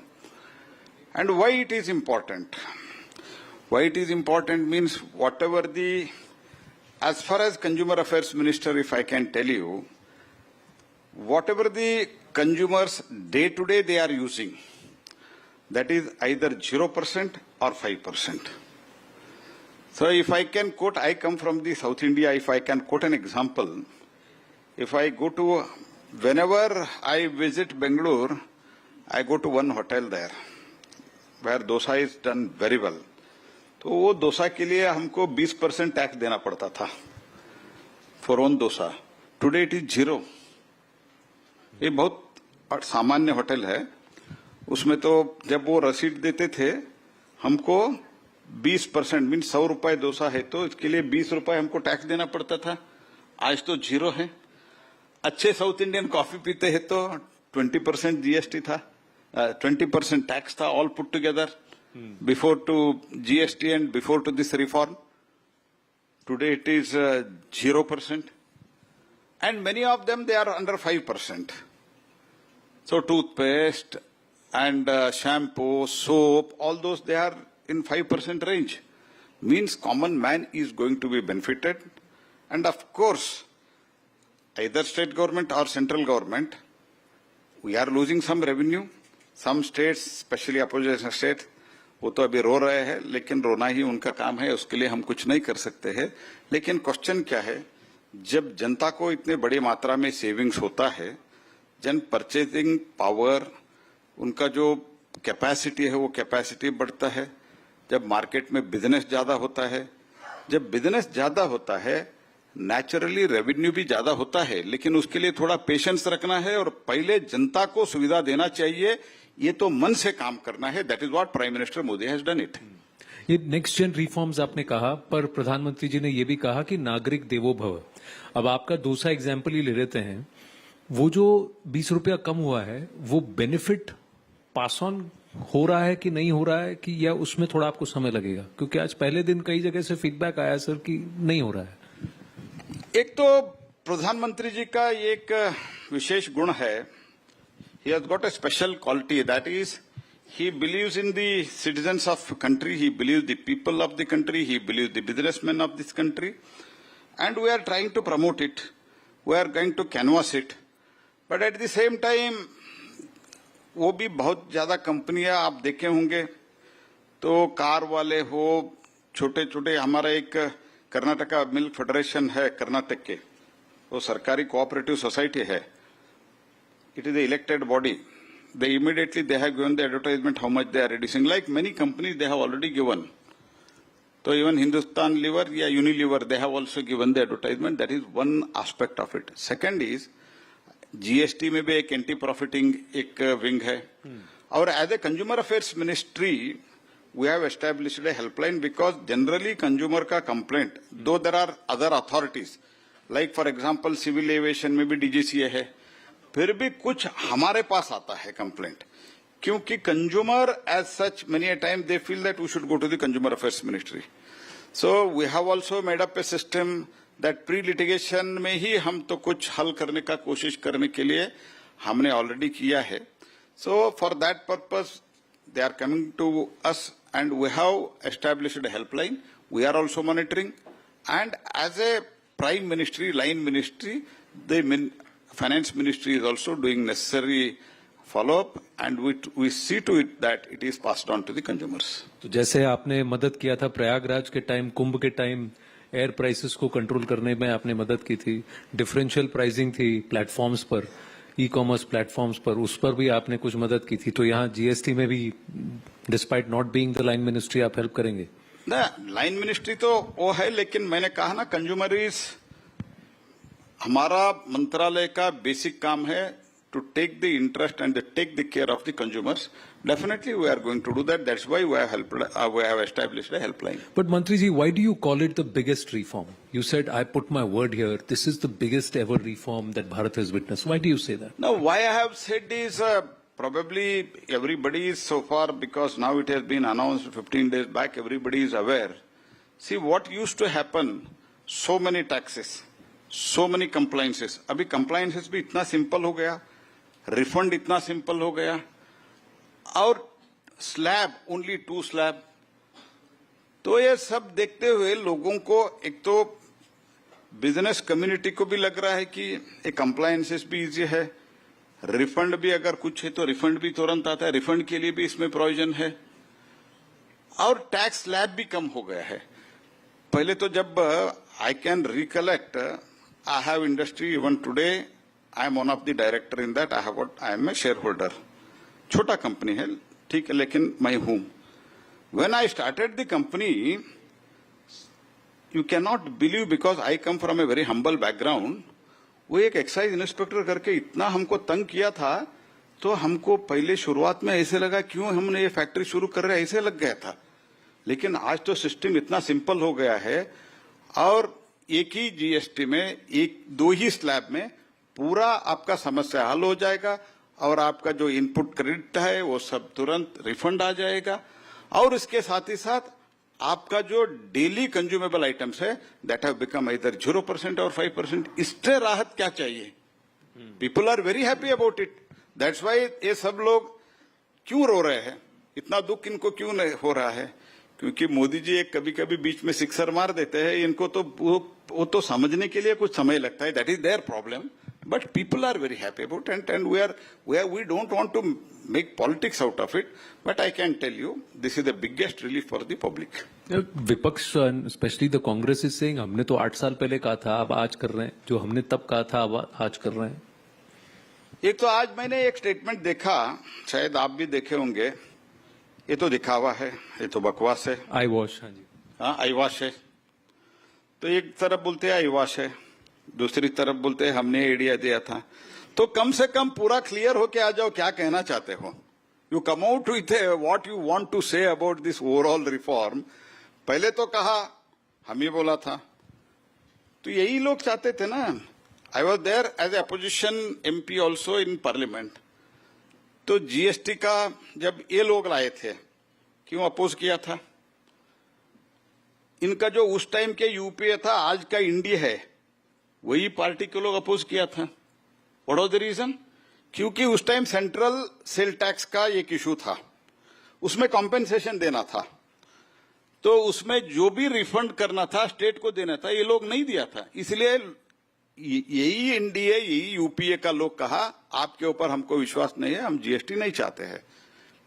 And why it is important? Why it is important means whatever the, as far as Consumer Affairs Minister, if I can tell you, whatever the consumers day to day they are using, that is either 0% or 5%. So if I can quote, I come from the South India, if I can quote an example, if I go to, whenever I visit Bangalore, I go to one hotel there, where dosa is done very well. तो वो डोसा के लिए हमको 20% tax देना पड़ता था for one dosa. Today it is 0. ये बहुत सामान्य होटल है, उसमें तो जब वो रसीद देते थे हमको 20% मीन 100 रुपए डोसा है तो इसके लिए 20 रुपए हमको टैक्स देना पड़ता था, आज तो 0 है। अच्छे साउथ इंडियन कॉफी पीते हैं तो 20% जीएसटी था, 20% टैक्स था, all put together before to GST and before to this reform. Today it is 0%. And many of them, they are under 5%. So toothpaste and shampoo, soap, all those, they are in 5% range. Means common man is going to be benefited. And of course, either state government or central government, we are losing some revenue. Some states, especially opposition states, वो तो अभी रो रहे हैं, लेकिन रोना ही उनका काम है, उसके लिए हम कुछ नहीं कर सकते हैं. लेकिन क्वेश्चन क्या है, जब जनता को इतने बड़ी मात्रा में सेविंग्स होता है, जन परचेजिंग पावर, उनका जो कैपेसिटी है वो कैपेसिटी बढ़ता है. जब मार्केट में बिजनेस ज्यादा होता है, जब बिजनेस ज्यादा होता है, नेचुरली रेवेन्यू भी ज्यादा होता है, लेकिन उसके लिए थोड़ा पेशेंस रखना है और पहले जनता को सुविधा देना चाहिए. ये तो मन से काम करना है. That is what prime minister Modi has done it. ये नेक्स्ट जेन रिफॉर्म्स आपने कहा, पर प्रधानमंत्री जी ने ये भी कहा कि नागरिक देवो भव. अब आपका दूसरा एग्जाम्पल ही ले लेते हैं, वो जो 20 रुपया कम हुआ है, वो बेनिफिट पास ऑन हो रहा है कि नहीं हो रहा है, कि या उसमें थोड़ा आपको समय लगेगा? क्योंकि आज पहले दिन कई जगह से फीडबैक आया सर कि नहीं हो रहा है. एक तो प्रधानमंत्री जी का एक विशेष गुण है, he has got a special quality, that is he believes in the citizens of country, he believes the people of the country, he believes the businessmen of this country, and we are trying to promote it, we are going to canvass it, but at the same time वो भी बहुत ज्यादा कंपनियां आप देखे होंगे, तो car वाले हो, छोटे छोटे, हमारा एक कर्नाटका मिल्क फेडरेशन है कर्नाटक के, वो सरकारी कोऑपरेटिव सोसाइटी है. It is the elected body. They immediately they have given the advertisement how much they are reducing. Like many companies, they have already given. So even Hindustan Liver, yeah, Unilever, they have also given the advertisement. That is one aspect of it. Second is GST में भी एक anti profiting एक wing है. और as a consumer affairs ministry we have established a helpline because generally consumer का complaint, though there are other authorities, like for example civil aviation में भी DGCA है, फिर भी कुछ हमारे पास आता है कंप्लेंट, क्योंकि consumer as such many a time they feel that we should go to the consumer affairs ministry. So we have also made up a system that pre litigation में ही हम तो कुछ हल करने का कोशिश करने के लिए हमने ऑलरेडी किया है. So for that purpose they are coming to us and we have established a helpline. We are also monitoring and as a prime ministry, line ministry, the Finance Ministry is also doing necessary follow up, and we see to it that it is passed on to the consumers. तो जैसे आपने मदद किया था प्रयागराज के time, कुंभ के time air prices को control करने में आपने मदद की थी, डिफरेंशियल प्राइसिंग थी प्लेटफॉर्म्स पर, ई कॉमर्स प्लेटफॉर्म्स पर, उस पर भी आपने कुछ मदद की थी, तो यहाँ जीएसटी में भी despite not being the line ministry आप हेल्प करेंगे? ना, लाइन मिनिस्ट्री तो वो है, लेकिन मैंने कहा ना, कंज्यूमर इज हमारा मंत्रालय का बेसिक काम है to take the interest and take the care of the consumers. Definitely we are going to do that. That's why we have established a helpline. But Mantri ji, why do you call it the biggest reform? You said, I put my word here, this is the biggest ever reform that Bharat has witnessed. Why do you say that? Now, why I have said is probably everybody is so far, because now it has been announced 15 days back, everybody is aware. See, what used to happen, so many taxes, so many compliances. Abhi compliances bhi itna simple ho gaya, refund इतना simple हो गया, और slab only 2 slab. तो ये सब देखते हुए लोगों को, एक तो बिजनेस कम्युनिटी को भी लग रहा है कि ये कंप्लायंसेस भी इजी है, रिफंड भी अगर कुछ है तो रिफंड भी तुरंत आता है, रिफंड के लिए भी इसमें प्रोविजन है, और टैक्स स्लैब भी कम हो गया है. पहले तो जब I can recollect, I have industry even today, I am one of the director in that. I am a shareholder. छोटा कंपनी है, ठीक है, लेकिन मैं हूं. When I started the company, you cannot believe, because I come from a very humble background. वो एक excise inspector करके इतना हमको तंग किया था, तो हमको पहले शुरुआत में ऐसे लगा क्यों हमने ये फैक्ट्री शुरू कर रहे हैं, ऐसे लग गया था. लेकिन आज तो सिस्टम इतना सिंपल हो गया है, और एक ही जीएसटी में 2 ही स्लैब में पूरा आपका समस्या हल हो जाएगा, और आपका जो इनपुट क्रेडिट है वो सब तुरंत रिफंड आ जाएगा, और इसके साथ ही साथ आपका जो डेली कंज्यूमेबल आइटम्स है दैट हैव बिकम इधर 0% और 5%. इससे राहत क्या चाहिए? People are very happy about it. That's why ये सब लोग क्यों रो रहे हैं, इतना दुख इनको क्यों नहीं हो रहा है? क्योंकि मोदी जी एक कभी कभी बीच में सिक्सर मार देते हैं, इनको तो वो तो समझने के लिए कुछ समय लगता है. That is their problem. But people are very happy about it, and we don't want to make politics out of it. But I can tell you, this is the biggest relief for the public. विपक्ष, especially the Congress is saying, हमने तो 8 साल पहले कहा था, अब आज कर रहे हैं, जो हमने तब कहा था अब आज कर रहे हैं. एक तो आज मैंने एक स्टेटमेंट देखा, शायद आप भी देखे होंगे, ये तो दिखावा है, ये तो बकवास है, आई वॉश. हाँ जी, हाँ, आई वॉश है. तो एक तरफ बोलते हैं आई वॉश है, दूसरी तरफ बोलते हैं हमने आइडिया दिया था. तो कम से कम पूरा क्लियर होके आ जाओ, क्या कहना चाहते हो. You come out with what you want to say about this overall reform. पहले तो कहा हम ही बोला था, तो यही लोग चाहते थे ना. I was there as a opposition MP also in parliament. तो जीएसटी का जब ये लोग लाए थे, क्यों अपोज किया था? इनका जो उस टाइम के यूपीए था, आज का इंडिया है, वही पार्टी के लोग अपोज किया था. What was the reason? क्योंकि उस टाइम सेंट्रल सेल टैक्स का एक इशू था, उसमें कॉम्पेंसेशन देना था, तो उसमें जो भी रिफंड करना था स्टेट को देना था, ये लोग नहीं दिया था. इसलिए यही एनडीए, यही यूपीए का लोग कहा आपके ऊपर हमको विश्वास नहीं है, हम जीएसटी नहीं चाहते हैं.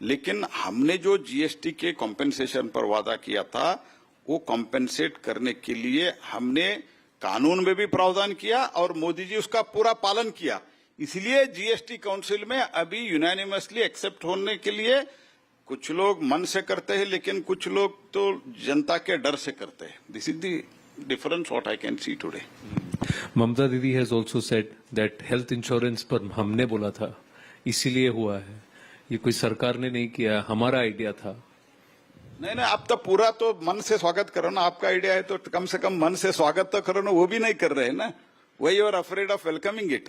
लेकिन हमने जो जीएसटी के कॉम्पेंसेशन पर वादा किया था, वो कॉम्पेंसेट करने के लिए हमने कानून में भी प्रावधान किया, और मोदी जी उसका पूरा पालन किया. इसलिए जीएसटी काउंसिल में अभी यूनानिमसली एक्सेप्ट होने के लिए कुछ लोग मन से करते हैं, लेकिन कुछ लोग तो जनता के डर से करते हैं. This is the difference what I can see today. Mamata Didi has also said that health insurance पर हमने बोला था, इसीलिए हुआ है. ये कोई सरकार ने नहीं किया, हमारा आइडिया था. नहीं, आप तो पूरा तो मन से स्वागत करो ना. आपका आइडिया है तो कम से कम मन से स्वागत तो करो ना. वो भी नहीं कर रहे हैं ना. Why you are afraid of welcoming it?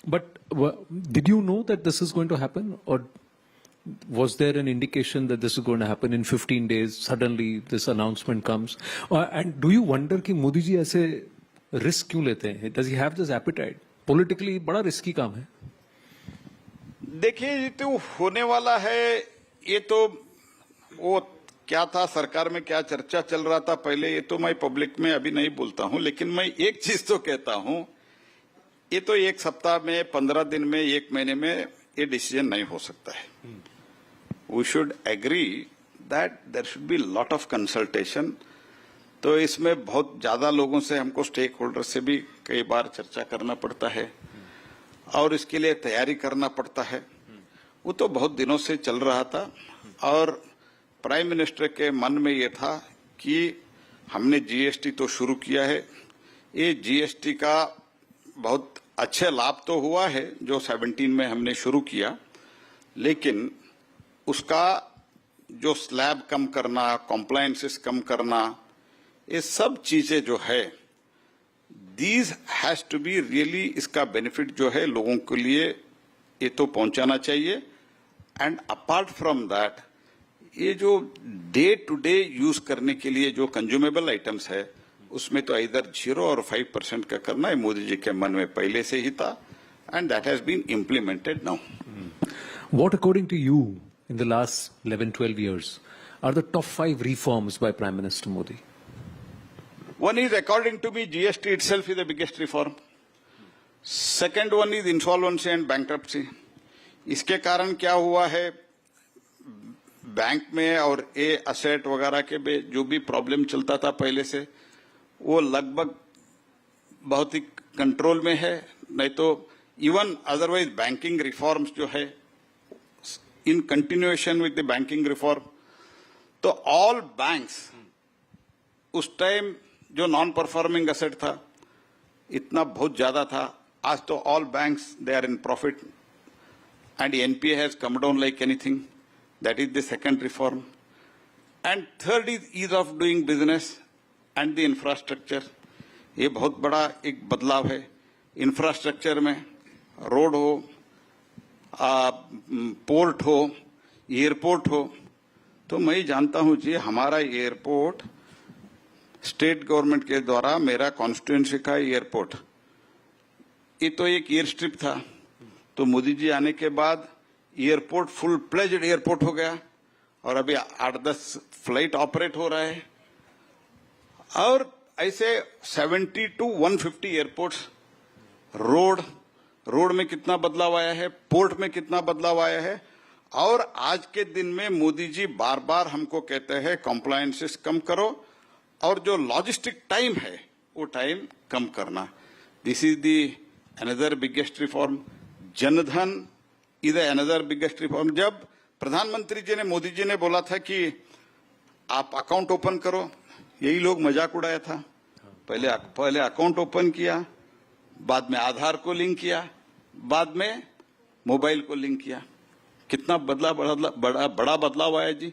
But did you know that this is going to happen, or was there an indication that this is going to happen in 15 days? Suddenly this announcement comes, and do you wonder कि मोदी जी ऐसे risk क्यों लेते हैं? Does he have this appetite? Politically बड़ा risky काम है. देखिए, ये तो होने वाला है. ये तो वो क्या था, सरकार में क्या चर्चा चल रहा था पहले, ये तो मैं पब्लिक में अभी नहीं बोलता हूं. लेकिन मैं एक चीज तो कहता हूं, ये तो एक सप्ताह में, 15 दिन में, एक महीने में ये डिसीजन नहीं हो सकता है. We should agree that there should be lot of consultation. तो इसमें बहुत ज्यादा लोगों से, हमको स्टेक होल्डर से भी कई बार चर्चा करना पड़ता है और इसके लिए तैयारी करना पड़ता है. वो तो बहुत दिनों से चल रहा था और प्राइम मिनिस्टर के मन में ये था कि हमने जीएसटी तो शुरू किया है, ये जीएसटी का बहुत अच्छे लाभ तो हुआ है जो 17 में हमने शुरू किया, लेकिन उसका जो स्लैब कम करना, कॉम्प्लायंसेस कम करना, ये सब चीजें जो है, these has to be really, इसका बेनिफिट जो है लोगों के लिए ये तो पहुंचाना चाहिए. एंड अपार्ट फ्रॉम दैट, ये जो डे टू डे यूज करने के लिए जो कंज्यूमेबल आइटम्स है, उसमें तो इधर 0 और 5% का करना है, मोदी जी के मन में पहले से ही था, and that has been implemented now. What, according to you, in the last 11-12 years, are the top 5 reforms by Prime Minister Modi? One is, according to me, GST itself is the biggest reform. Second one is insolvency and bankruptcy. इसके कारण क्या हुआ है, bank में और ए asset वगैरह के जो भी प्रॉब्लम चलता था पहले से, वो लगभग बहुत ही कंट्रोल में है. नहीं तो इवन अदरवाइज बैंकिंग रिफॉर्म्स जो है, in continuation with the banking reform, तो ऑल बैंक्स उस टाइम जो नॉन परफॉर्मिंग एसेट था इतना बहुत ज्यादा था, आज तो all banks they are in profit and NPA has come down like anything. That is the second reform. And third is ease of doing business and the infrastructure. ये बहुत बड़ा एक बदलाव है. इंफ्रास्ट्रक्चर में रोड हो, पोर्ट हो, airport हो, तो मैं जानता हूं जी, हमारा एयरपोर्ट स्टेट गवर्नमेंट के द्वारा, मेरा कॉन्स्टिट्यूएंसी का एयरपोर्ट, ये तो एक एयर स्ट्रिप था, तो मोदी जी आने के बाद एयरपोर्ट फुल प्लेज्ड एयरपोर्ट हो गया और अभी 8-10 फ्लाइट ऑपरेट हो रहा है. और ऐसे 70 to 150 एयरपोर्ट्स. रोड में कितना बदलाव आया है, पोर्ट में कितना बदलाव आया है. और आज के दिन में मोदी जी बार बार हमको कहते हैं कॉम्प्लायंसेस कम करो और जो लॉजिस्टिक टाइम है वो टाइम कम करना. This is the another biggest reform. Jan Dhan is another biggest reform. जब प्रधानमंत्री जी ने, मोदी जी ने बोला था कि आप अकाउंट ओपन करो, यही लोग मजाक उड़ाया था. पहले अकाउंट ओपन किया, बाद में आधार को लिंक किया, बाद में मोबाइल को लिंक किया. कितना बड़ा बदलाव आया जी.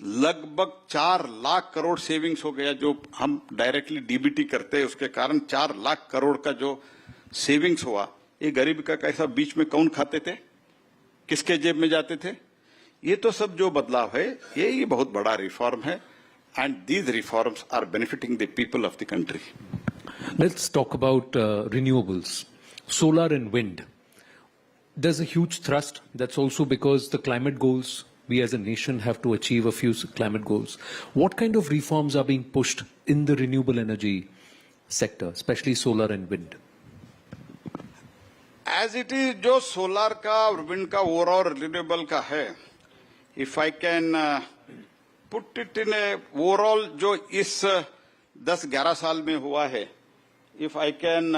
लगभग 4 लाख करोड़ सेविंग्स हो गया. जो हम डायरेक्टली डीबीटी करते हैं उसके कारण 4 लाख करोड़ का जो सेविंग्स हुआ, ये गरीब का कैसा बीच में कौन खाते थे, किसके जेब में जाते थे. ये तो सब जो बदलाव है, ये बहुत बड़ा रिफॉर्म है. And these reforms are benefiting the people of the country. Let's talk about renewables, solar and wind. There's a huge thrust. That's also because the climate goals, we as a nation have to achieve a few climate goals. What kind of reforms are being pushed in the renewable energy sector, especially solar and wind? As it is, जो solar का और wind का overall renewable का है, if I can put it in a overall जो इस 10-11 साल में हुआ है, if I can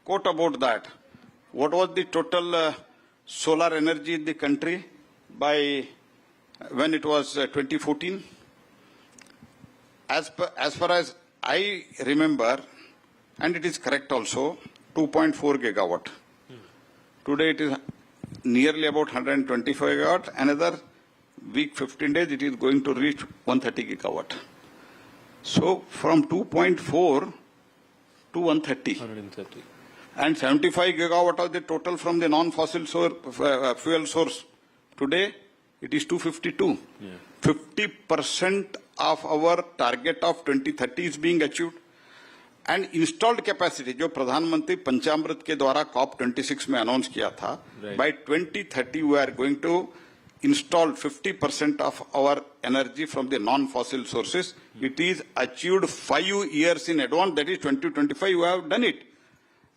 quote about that, what was the total solar energy in the country by when it was 2014? As far as I remember, and it is correct also, 2.4 gigawatt. Today it is nearly about 125 gigawatt. Another week, 15 days, it is going to reach 130 gigawatt. So from 2.4 to 130. And 75 gigawatt of the total from the non-fossil fuel source. Today, it is 252. 50% of our target of 2030 is being achieved. And installed capacity, जो प्रधानमंत्री पंचामृत के द्वारा COP26 में announce किया था, by 2030 we are going to install 50% of our energy from the non-fossil sources. It is achieved 5 years in advance, that is 2025 we have done it.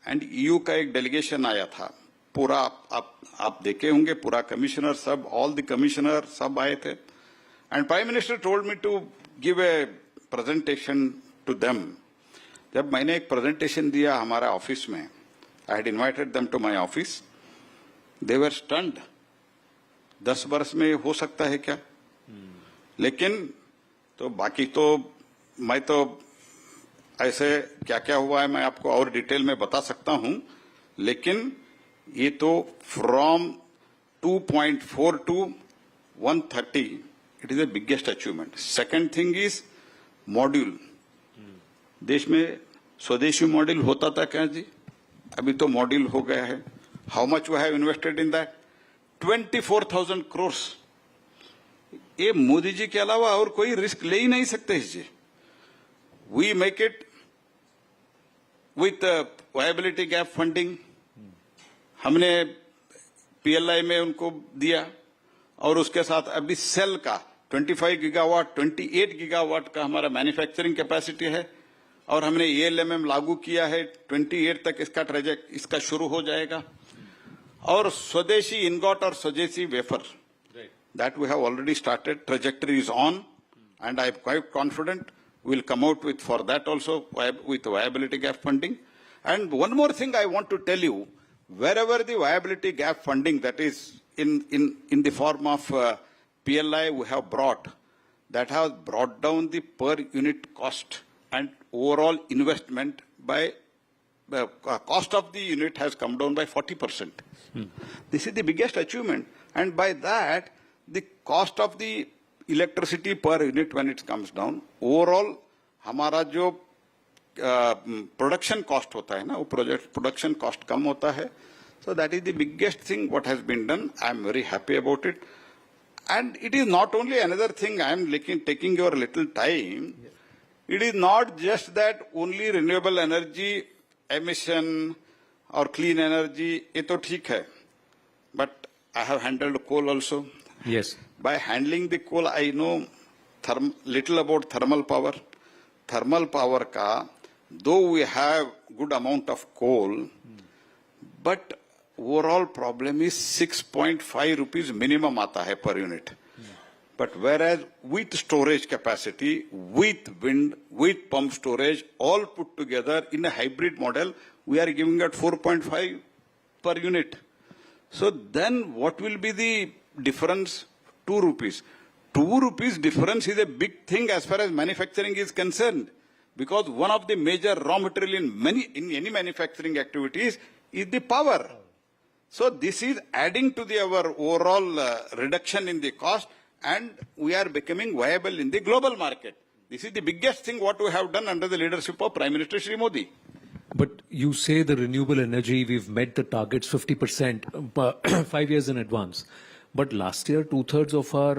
And EU का एक delegation आया था, पूरा आप देखे होंगे, पूरा कमिश्नर सब, ऑल द कमिश्नर सब आए थे, and prime minister told me to give a presentation to them. जब मैंने एक प्रेजेंटेशन दिया हमारा ऑफिस में, I had invited them to my office, they were stunned. 10 वर्ष में हो सकता है क्या? लेकिन तो बाकी तो मैं तो ऐसे क्या क्या हुआ है मैं आपको और डिटेल में बता सकता हूं, लेकिन ये तो from 2.4 to 130 it is the biggest achievement. Second thing is module. देश में स्वदेशी मॉड्यूल होता था क्या जी? अभी तो मॉड्यूल हो गया है. How much we have invested in that? 24,000 crores. ये मोदी जी के अलावा और कोई रिस्क ले ही नहीं सकते जी. We make it with viability gap funding. हमने PLI में उनको दिया, और उसके साथ अभी सेल का 25 गीगावाट 28 गीगावाट का हमारा मैन्युफैक्चरिंग कैपेसिटी है, और हमने ALMM लागू किया है. 28 तक इसका प्रोजेक्ट इसका शुरू हो जाएगा. और स्वदेशी इनगॉट और स्वदेशी wafer, that we have already started. Trajectory is on, and I am quite confident we will come out with for that also with viability gap funding. And one more thing I want to tell you, wherever the viability gap funding that is in the form of PLI we have brought, that has brought down the per unit cost and overall investment by cost of the unit has come down by 40%. This is the biggest achievement, and by that the cost of the electricity per unit when it comes down, overall हमारा जो production cost होता है ना, वो production cost कम होता है. So that is the biggest thing what has been done. I am very happy about it. And it is not only another thing, I am taking your little time. It is not just that only renewable energy emission or clean energy, ये तो ठीक है. But I have handled coal also. Yes. By handling the coal, I know little about thermal power. Thermal power ka, though we have good amount of coal, but overall problem is 6.5 rupees minimum आता है per unit. But whereas with storage capacity, with wind, with pump storage, all put together in a hybrid model, we are giving at 4.5 per unit. So then what will be the difference? 2 rupees. 2 rupees difference is a big thing as far as manufacturing is concerned, because one of the major raw material in any manufacturing activities is the power. So this is adding to our overall reduction in the cost, and we are becoming viable in the global market. This is the biggest thing what we have done under the leadership of Prime Minister Shri Modi. But you say the renewable energy, we've met the targets 50% 5 years in advance. But last year, 2/3 of our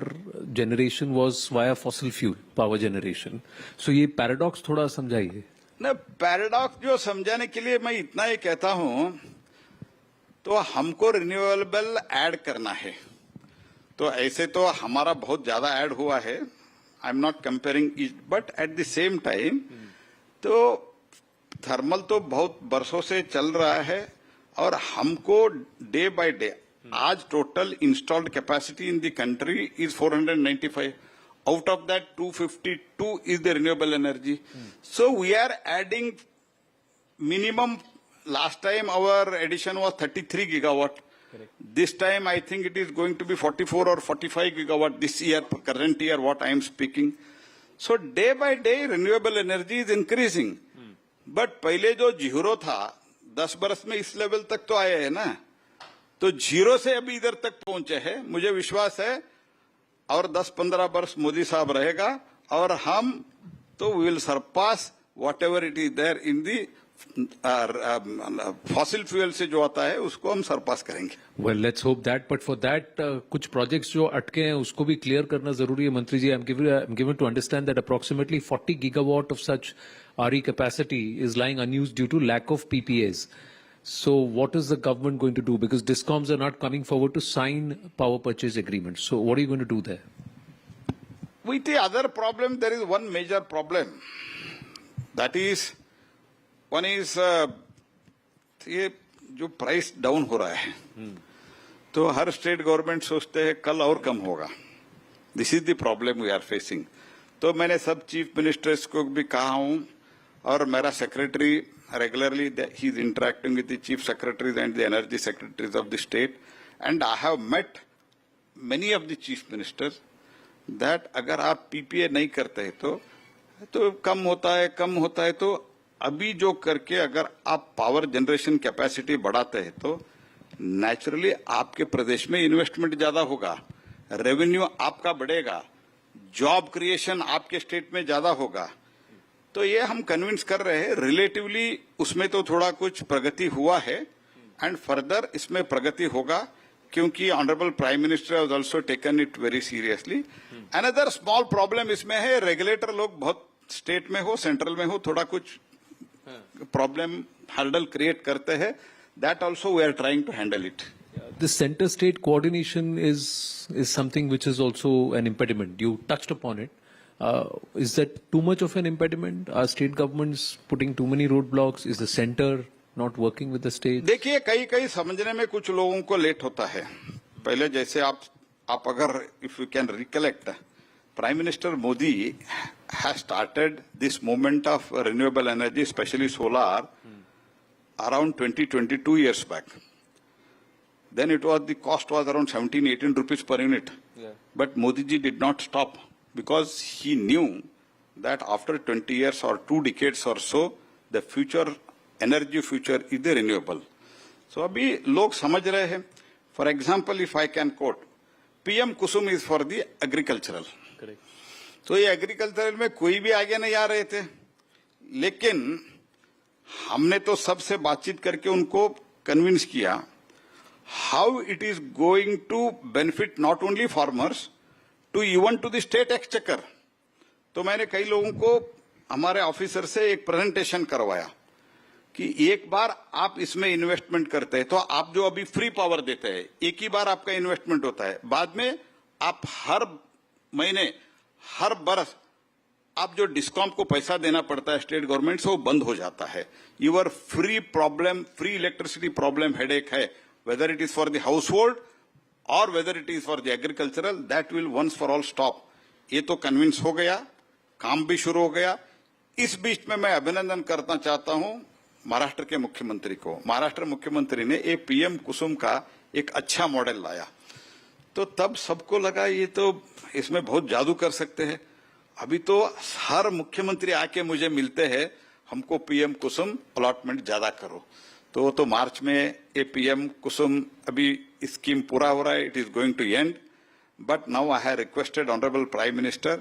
generation was via fossil fuel power generation. So ये paradox थोड़ा समझाइए. ना paradox जो समझाने के लिए मैं इतना ही कहता हूँ, तो हमको रिन्यूएबल ऐड करना है. तो ऐसे तो हमारा बहुत ज्यादा ऐड हुआ है. I am not comparing it, but at the same time तो थर्मल तो बहुत वर्षों से चल रहा है, और हमको डे बाय डे आज total installed capacity in the country is 495. Out of that, 252 is the renewable energy. So we are adding minimum. Last time our addition was 33 gigawatt. Correct. This time I think it is going to be 44 or 45 gigawatt this year, current year what I am speaking. So day by day renewable energy is increasing. But पहले जो zero था 10 बरस में इस level तक तो आया है ना, तो जीरो से अभी इधर तक पहुंचे हैं. मुझे विश्वास है और 10-15 वर्ष मोदी साहब रहेगा और हम तो we will surpass whatever it is there in the fossil fuel से जो आता है उसको हम सरपास करेंगे. Well let's hope that, but for that कुछ प्रोजेक्ट्स जो अटके हैं उसको भी क्लियर करना जरूरी है. मंत्री जी, I am given to understand that approximately 40 gigawatt of such RE capacity is lying unused due to lack of PPAs. So what is the government going to do? Because DISCOMs are not coming forward to sign power purchase agreements. So what are you going to do there? With the other problem, there is one major problem. That is, one is ये जो price down हो रहा है तो हर state government सोचते हैं कल और कम होगा. This is the problem we are facing. तो मैंने सब चीफ मिनिस्टर्स को भी कहा हूं और मेरा सेक्रेटरी रेगुलरली ही is interacting with the chief secretaries and the energy secretaries of the state and I have met many of the chief ministers that अगर आप पीपीए नहीं करते हैं तो कम होता है तो अभी जो करके अगर आप पावर जनरेशन कैपेसिटी बढ़ाते हैं तो नेचुरली आपके प्रदेश में इन्वेस्टमेंट ज्यादा होगा, रेवेन्यू आपका बढ़ेगा, जॉब क्रिएशन आपके स्टेट में ज्यादा होगा. तो ये हम कन्विंस कर रहे हैं. रिलेटिवली उसमें तो थोड़ा कुछ प्रगति हुआ है एंड फर्दर इसमें प्रगति होगा क्योंकि honourable prime minister has also taken it very seriously. Another small problem इसमें है, रेगुलेटर लोग बहुत स्टेट में हो सेंट्रल में हो थोड़ा कुछ प्रॉब्लम हर्डल क्रिएट करते हैं. That also we are trying to handle it. The center-state coordination is something which is also an impediment. You touched upon it. Is that too much of an impediment? Are state governments putting too many roadblocks? Is the center not working with the states? देखिए कई समझने में कुछ लोगों को late होता है. पहले जैसे आप अगर if you can recollect, Prime Minister Modi has started this movement of renewable energy, especially solar, around 22 years back. Then the cost was around 17-18 rupees per unit. Yeah. But Modi ji did not stop because he knew that after 20 years or 2 decades or so, the energy future is the renewable. So abhi log samajh rahe hain. For example, if I can quote, PM Kusum is for the agricultural. Correct. So ये agricultural में कोई भी आगे नहीं आ रहे थे, लेकिन हमने तो सबसे बातचीत करके उनको कन्विंस किया how it is going to benefit not only farmers to even to the state exchequer. तो मैंने कई लोगों को हमारे ऑफिसर से एक प्रेजेंटेशन करवाया कि एक बार आप इसमें इन्वेस्टमेंट करते हैं तो आप जो अभी फ्री पावर देते हैं एक ही बार आपका इन्वेस्टमेंट होता है, बाद में आप हर महीने हर बरस आप जो डिस्कॉम को पैसा देना पड़ता है स्टेट गवर्नमेंट से वो बंद हो जाता है. Your free electricity problem headache है, whether it is for the household or whether it is for the agricultural, that will once for all stop. ये तो कन्विंस हो गया, काम भी शुरू हो गया. इस बीच में मैं अभिनंदन करना चाहता हूं महाराष्ट्र के मुख्यमंत्री को. महाराष्ट्र मुख्यमंत्री ने एक पीएम कुसुम का एक अच्छा मॉडल लाया, तो तब सबको लगा ये तो इसमें बहुत जादू कर सकते हैं. अभी तो हर मुख्यमंत्री आके मुझे मिलते हैं, हमको पीएम कुसुम अलॉटमेंट ज्यादा करो. तो मार्च में ये पीएम कुसुम अभी स्कीम पूरा हो रहा है, it is going to end. But now I have requested honourable prime minister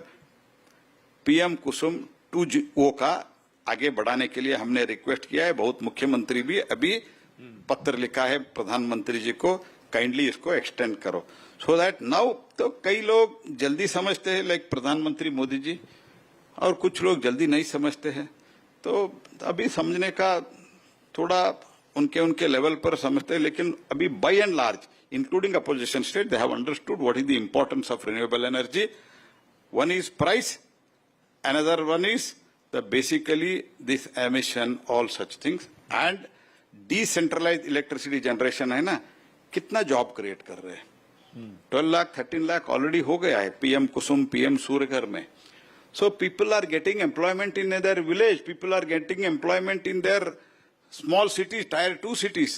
PM Kusum 2.0 का आगे बढ़ाने के लिए हमने रिक्वेस्ट किया है. बहुत मुख्यमंत्री भी अभी पत्र लिखा है प्रधानमंत्री जी को, काइंडली इसको एक्सटेंड करो. सो दैट नाउ तो कई लोग जल्दी समझते हैं लाइक प्रधानमंत्री मोदी जी, और कुछ लोग जल्दी नहीं समझते हैं. तो अभी समझने का थोड़ा उनके लेवल पर समझते हैं, लेकिन अभी by and large including opposition state they have understood what is the importance of renewable energy. One is price, another one is the basically this emission, all such things. And decentralised electricity generation है ना, कितना job create कर रहे हैं. 12 lakh 13 lakh already हो गया है PM कुसुम PM Suryaghar में. So people are getting employment in their village, people are getting employment in their small cities, tier 2 cities.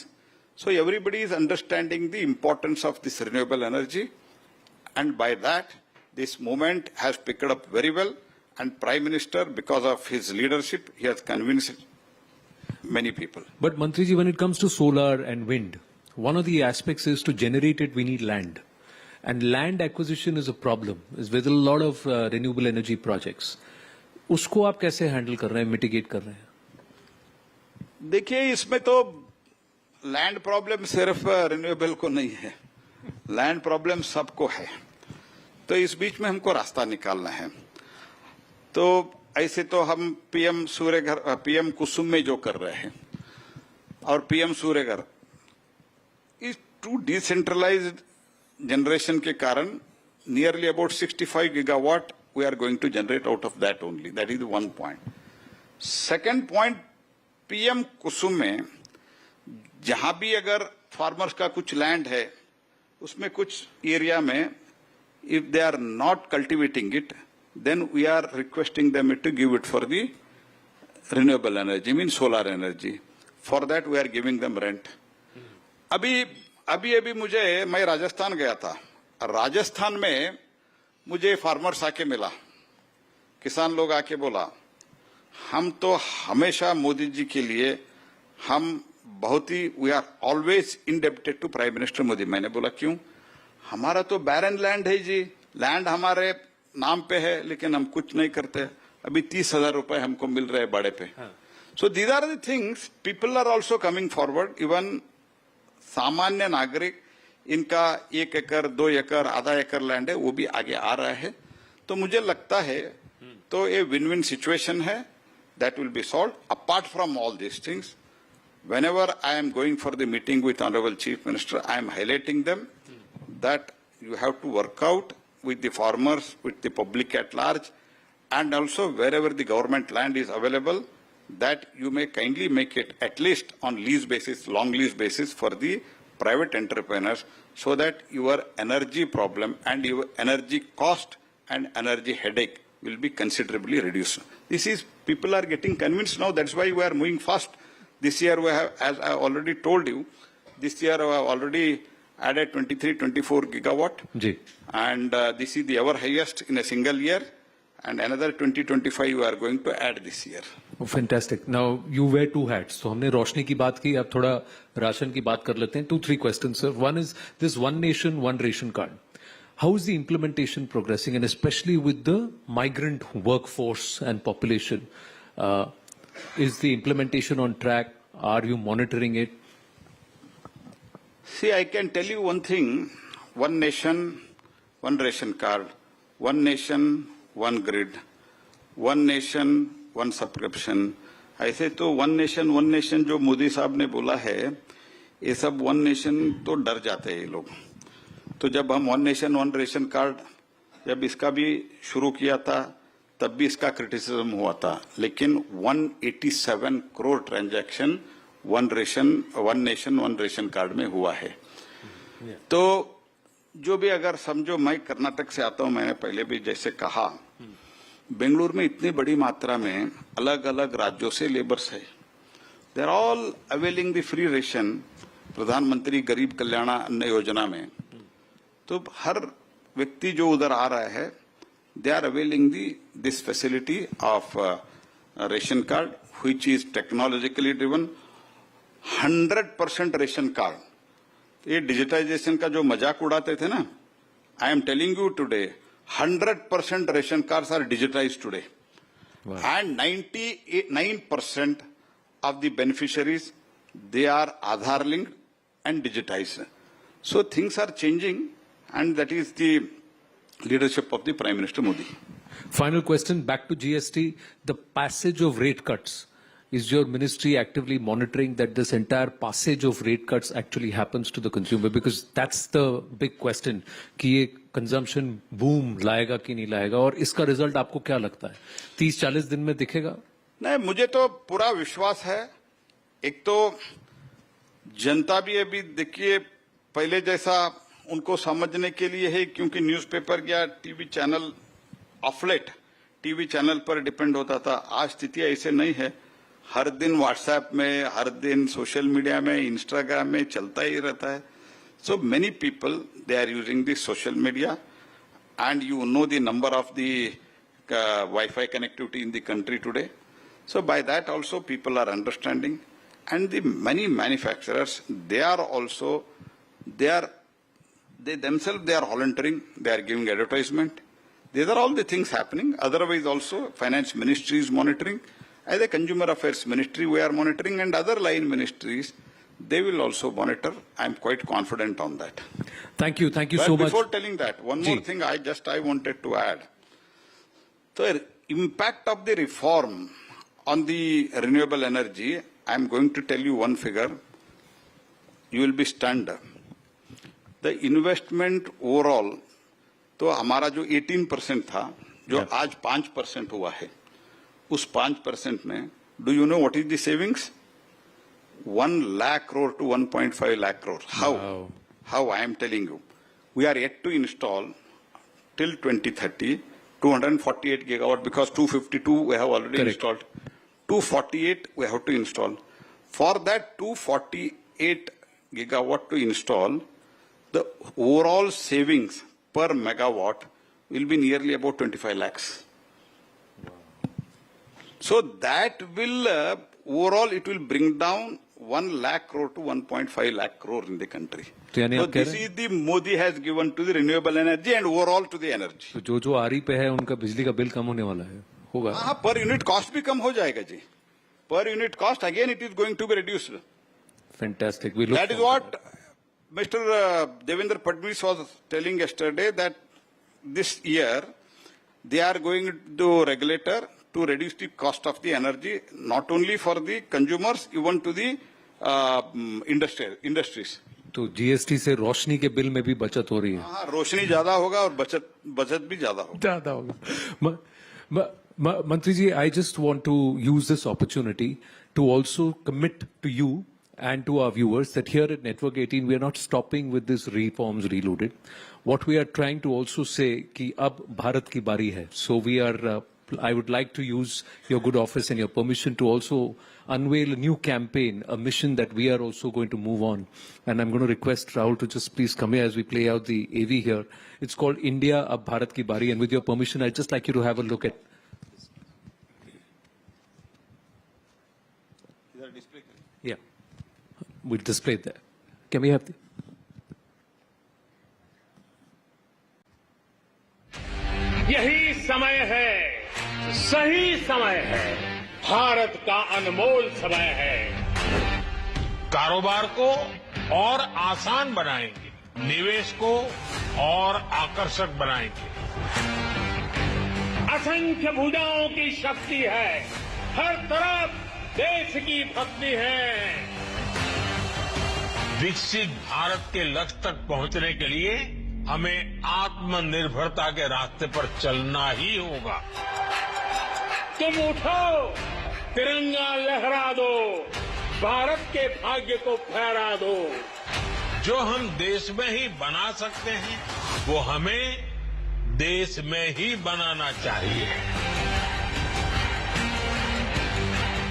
So everybody is understanding the importance of this renewable energy, and by that this movement has picked up very well, and Prime Minister, because of his leadership, he has convinced many people. But Mantriji, when it comes to solar and wind, one of the aspects is to generate it we need land, and land acquisition is a problem. Is with a lot of renewable energy projects. उसको आप कैसे handle कर रहे हैं, mitigate कर रहे हैं? देखिए इसमें तो लैंड प्रॉब्लम सिर्फ रिन्यूएबल को नहीं है, लैंड प्रॉब्लम सबको है. तो इस बीच में हमको रास्ता निकालना है. तो ऐसे तो हम पीएम कुसुम में जो कर रहे हैं और पीएम सूर्यघर, इस टू डिसेंट्रलाइज्ड जनरेशन के कारण nearly about 65 gigawatt we are going to generate out of that only. That is one point. Second point, PM Kusum में जहां भी अगर फार्मर्स का कुछ लैंड है, उसमें कुछ एरिया में if they are not cultivating it, then we are requesting them to give it for the renewable energy, means solar energy. For that we are giving them rent. अभी मैं राजस्थान गया था. राजस्थान में मुझे फार्मर्स आके मिला, किसान लोग आके बोला, हम तो हमेशा मोदी जी के लिए हम बहुत ही we are always indebted to prime minister Modi. मैंने बोला क्यों? हमारा तो बैरन लैंड है जी, लैंड हमारे नाम पे है लेकिन हम कुछ नहीं करते. अभी 30,000 रुपए हमको मिल रहे हैं बाड़े पे. So these are the things, people are also coming forward. Even सामान्य नागरिक, इनका 1 एकड़ 2 एकड़ आधा एकड़ लैंड है, वो भी आगे आ रहा है. तो मुझे लगता है तो ये विन विन सिचुएशन है. That will be solve. Apart from all these things, whenever I am going for the meeting with Honorable Chief Minister, I am highlighting them that you have to work out with the farmers, with the public at large, and also wherever the government land is available, that you may kindly make it at least on lease basis, long lease basis for the private entrepreneurs, so that your energy problem and your energy cost and energy headache will be considerably reduced. This is, people are getting convinced now, that's why we are moving fast. This year we have, as I already told you, this year we have already added 23-24 gigawatt. Ji. And this is the ever highest in a single year. And another 20-25 we are going to add this year. Oh, fantastic. Now, you wear two hats. So, हमने रोशनी की बात की, अब थोड़ा ration की बात कर लेते हैं. 2-3 questions, sir. One is this one nation, one ration card. How is the implementation progressing, and especially with the migrant workforce and population? Is the implementation on track? Are you monitoring it? See, I can tell you one thing. One nation, one ration card. One nation, one grid. One nation, one subscription. ऐसे तो one nation जो मोदी साहब ने बोला है, ये सब one nation तो डर जाते हैं ये लोग. तो जब हम one nation, one ration card, जब इसका भी शुरू किया था, तब भी इसका क्रिटिसिज्म हुआ था. लेकिन 187 crore transaction one nation one ration card में हुआ है. तो जो भी अगर समझो, मैं कर्नाटक से आता हूं, मैंने पहले भी जैसे कहा, बेंगलुरु में इतनी बड़ी मात्रा में अलग अलग राज्यों से लेबर्स है. They are all availing the free ration प्रधानमंत्री गरीब कल्याण अन्न योजना में. तो हर व्यक्ति जो उधर आ रहा है, they are availing this facility of ration card, which is technologically driven. 100% ration card. ये digitization का जो मजाक उड़ाते थे ना, I am telling you today, 100% ration cards are digitized today. Wow. And 99% of the beneficiaries, they are Aadhaar linked and digitized. So things are changing, and that is the leadership of the Prime Minister Modi. Final question, back to GST. The passage of rate cuts. Is your ministry actively monitoring that this entire passage of rate cuts actually happens to the consumer? Because that's the big question. कि ये consumption boom लाएगा कि नहीं लाएगा, और इसका result आपको क्या लगता है? 30-40 दिन में दिखेगा? नहीं, मुझे तो पूरा विश्वास है. एक तो जनता भी अभी देखिए पहले जैसा उनको समझने के लिए है, क्योंकि न्यूज़पेपर या टीवी चैनल ऑफलेट टीवी चैनल पर डिपेंड होता था. आज स्थिति ऐसे नहीं है. हर दिन व्हाट्सएप में, हर दिन सोशल मीडिया में, इंस्टाग्राम में चलता ही रहता है. So many people they are using this social media, and you know the number of the wifi connectivity in the country today. So by that also people are understanding, and the many manufacturers they are also they themselves, they are volunteering, they are giving advertisement. These are all the things happening. Otherwise also, finance ministry is monitoring. As a consumer affairs ministry, we are monitoring, and other line ministries, they will also monitor. I am quite confident on that. Thank you so much. Before telling that, one more thing I wanted to add. So, impact of the reform on the renewable energy, I am going to tell you one figure. You will be stunned. The investment overall, तो हमारा जो 18% था, जो आज 5% हुआ है, उस 5% में, do you know what is the savings? 1 lakh crore to 1.5 lakh crore. How? Wow. How? I am telling you. We are yet to install till 2030 248 gigawatt because 252 we have already installed. 248 we have to install. For that 248 gigawatt to install, the overall savings per megawatt will be nearly about 25 lakhs. So that will, overall, it will bring down 1 lakh crore to 1.5 lakh crore in the country. So this is the Modi has given to the renewable energy and overall to the energy. तो जो आरी पे है उनका बिजली का bill कम होने वाला है होगा हाँ per unit cost भी कम हो जाएगा जी. Per unit cost again it is going to be reduced. Fantastic. We look That is what Mr. Devendra Fadnavis was telling yesterday, that this year they are going to regulator to reduce the cost of the energy, not only for the consumers, even to the industries. तो GST से रोशनी के bill में भी बचत हो रही है हाँ, रोशनी ज्यादा होगा और बचत भी ज्यादा होगा. Mantri ji, I just want to use this opportunity to also commit to you and to our viewers that here at Network 18 we are not stopping with this reforms reloaded. What we are trying to also say कि अब भारत की बारी है. So we are I would like to use your good office and your permission to also unveil a new campaign, a mission that we are also going to move on. And I'm going to request Rahul to just please come here as we play out the AV here. It's called India Ab Bharat Ki Bari. And with your permission, I'd just like you to have a look at. Yeah, we'll display it there. Can we have the? यही समय है, सही समय है, भारत का अनमोल समय है. कारोबार को और आसान बनाएंगे, निवेश को और आकर्षक बनाएंगे. असंख्य भुजाओं की शक्ति है, हर तरफ देश की भक्ति है. विकसित भारत के लक्ष्य तक पहुंचने के लिए हमें आत्मनिर्भरता के रास्ते पर चलना ही होगा. तुम उठो, तिरंगा लहरा दो, भारत के भाग्य को फहरा दो. जो हम देश में ही बना सकते हैं, वो हमें देश में ही बनाना चाहिए.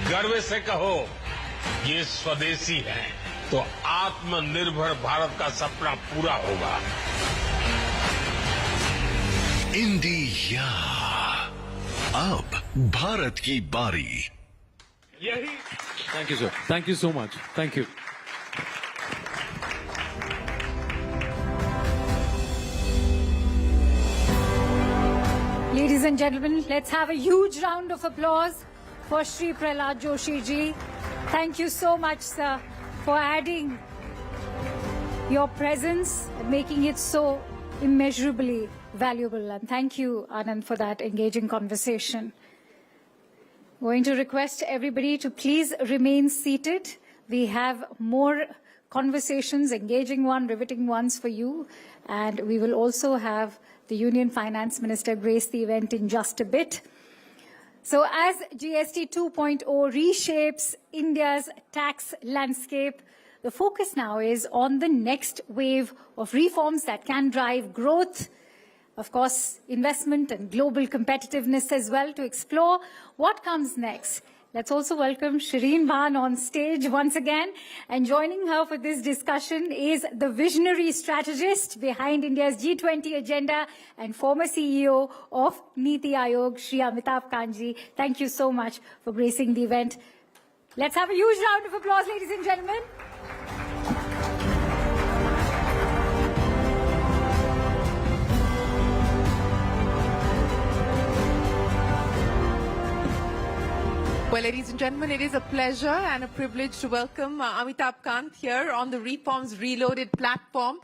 गर्व से कहो, ये स्वदेशी है, तो आत्मनिर्भर भारत का सपना पूरा होगा. इंडिया अब भारत की बारी. यही. Thank you, sir. Thank you so much. Thank you. Ladies and gentlemen, let's have a huge round of applause for Shri Prahlad Joshi ji. Thank you so much, sir, for adding your presence and making it so immeasurably valuable. And thank you, Anand, for that engaging conversation. Going to request everybody to please remain seated. We have more conversations, engaging one, riveting ones for you. And we will also have the Union Finance Minister grace the event in just a bit. So as GST 2.0 reshapes India's tax landscape, the focus now is on the next wave of reforms that can drive growth, of course, investment and global competitiveness as well. To explore what comes next, let's also welcome Shireen Bhan on stage once again. And joining her for this discussion is the visionary strategist behind India's G20 agenda and former CEO of Niti Aayog, Shri Amitabh Kant ji. Thank you so much for gracing the event. Let's have a huge round of applause, ladies and gentlemen. Well, ladies and gentlemen, it is a pleasure and a privilege to welcome Amitabh Kant here on the Reforms Reloaded platform.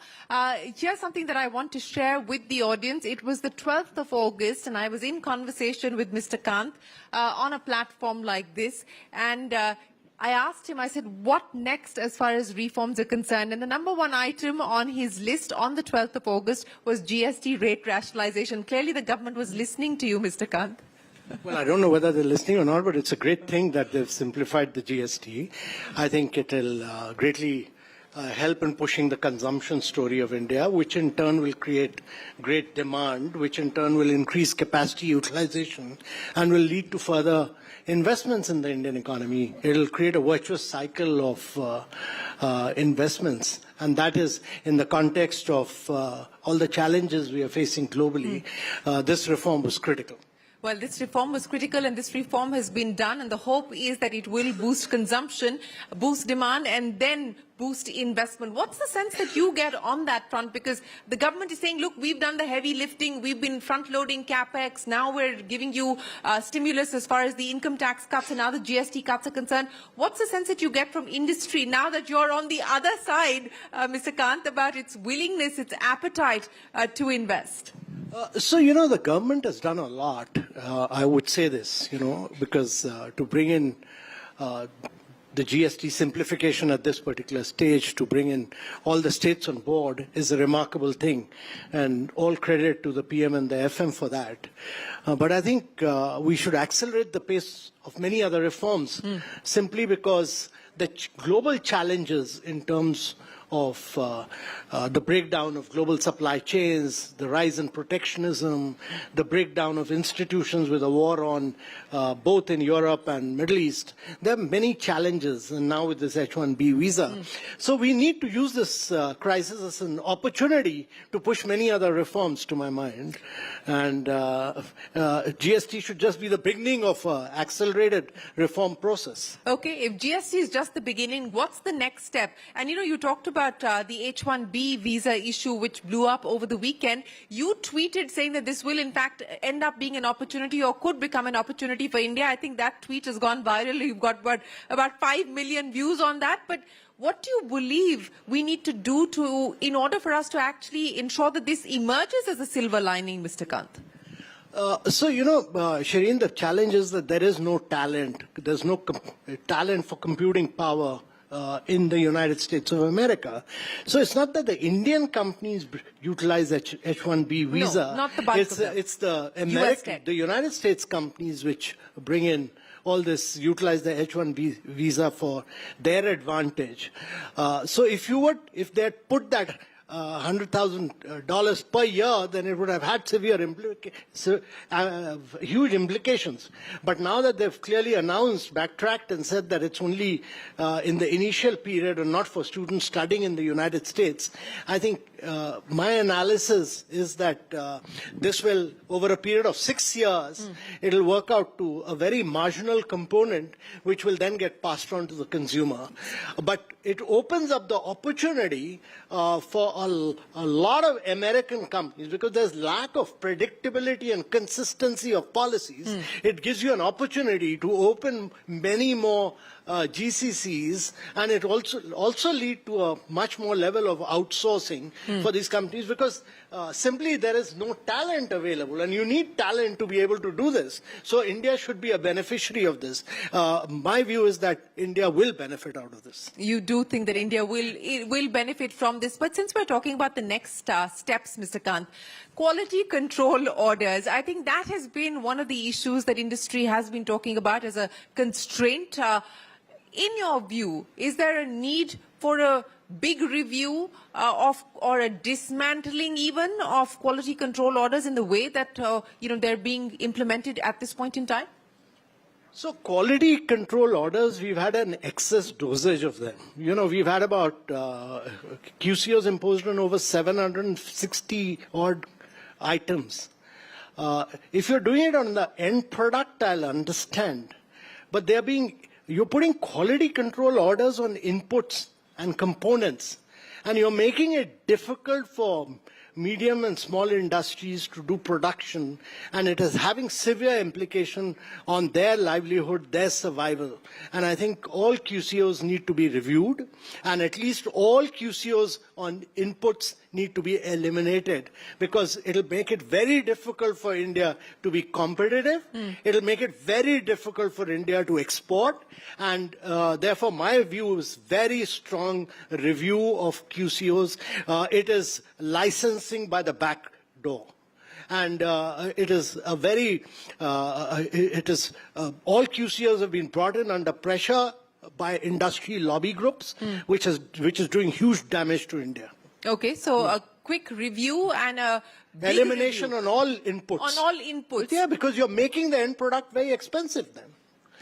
Here's something that I want to share with the audience. It was the 12th of August, and I was in conversation with Mr. Kant on a platform like this. And I asked him, I said, what next as far as reforms are concerned? And the number one item on his list on the 12th of August was GST rate rationalization. Clearly, the government was listening to you, Mr. Kant. Well, I don't know whether they're listening or not, but it's a great thing that they've simplified the GST. I think it'll greatly help in pushing the consumption story of India, which in turn will create great demand, which in turn will increase capacity utilization and will lead to further investments in the Indian economy. It'll create a virtuous cycle of investments. And that is in the context of all the challenges we are facing globally. This reform was critical. Well, this reform was critical and this reform has been done, and the hope is that it will boost consumption, boost demand, and then boost investment. What's the sense that you get on that front? Because the government is saying, look, we've done the heavy lifting, we've been front-loading capex, now we're giving you stimulus as far as the income tax cuts and now the GST cuts are concerned. What's the sense that you get from industry now that you're on the other side, Mr. Kant, about its willingness, its appetite to invest? So, the government has done a lot. I would say this, because to bring in the GST simplification at this particular stage, to bring in all the states on board is a remarkable thing. And all credit to the PM and the FM for that. But I think we should accelerate the pace of many other reforms simply because the global challenges in terms of the breakdown of global supply chains, the rise in protectionism, the breakdown of institutions with a war on both in Europe and Middle East. There are many challenges, and now with this H-1B visa. So we need to use this crisis as an opportunity to push many other reforms, to my mind. And GST should just be the beginning of an accelerated reform process. Okay, if GST is just the beginning, what's the next step? And you talked about the H-1B visa issue, which blew up over the weekend. You tweeted saying that this will in fact end up being an opportunity or could become an opportunity for India. I think that tweet has gone viral. You've got about 5 million views on that. But what do you believe we need to do in order for us to actually ensure that this emerges as a silver lining, Mr. Kant? Shireen, the challenge is that there is no talent. There's no talent for computing power in the United States of America. So it's not that the Indian companies utilize H-1B visa. No, not the bulk of them. It's the United States companies which bring in all this, utilize the H-1B visa for their advantage. So if they had put that $100,000 per year, then it would have had huge implications. But now that they've clearly announced, backtracked and said that it's only in the initial period and not for students studying in the United States, I think my analysis is that this will, over a period of 6 years, it'll work out to a very marginal component, which will then get passed on to the consumer. But it opens up the opportunity for a lot of American companies, because there's lack of predictability and consistency of policies. It gives you an opportunity to open many more GCCs, and it also lead to a much more level of outsourcing for these companies, because simply there is no talent available, and you need talent to be able to do this. So India should be a beneficiary of this. My view is that India will benefit out of this. You do think that India will benefit from this, but since we're talking about the next steps, Mr. Kant, quality control orders, I think that has been one of the issues that industry has been talking about as a constraint. In your view, is there a need for a big review or a dismantling even of quality control orders in the way that they're being implemented at this point in time? So quality control orders, we've had an excess dosage of them. We've had about QCOs imposed on over 760 odd items. If you're doing it on the end product, I'll understand. But you're putting quality control orders on inputs and components, and you're making it difficult for medium and small industries to do production, and it is having severe implication on their livelihood, their survival. And I think all QCOs need to be reviewed, and at least all QCOs on inputs need to be eliminated, because it'll make it very difficult for India to be competitive. It'll make it very difficult for India to export, and therefore my view is very strong review of QCOs. It is licensing by the back door. And it is a very, all QCOs have been brought in under pressure by industry lobby groups, which is doing huge damage to India. Okay, so a quick review and a big elimination review. on all inputs. On all inputs. Yeah, because you're making the end product very expensive then.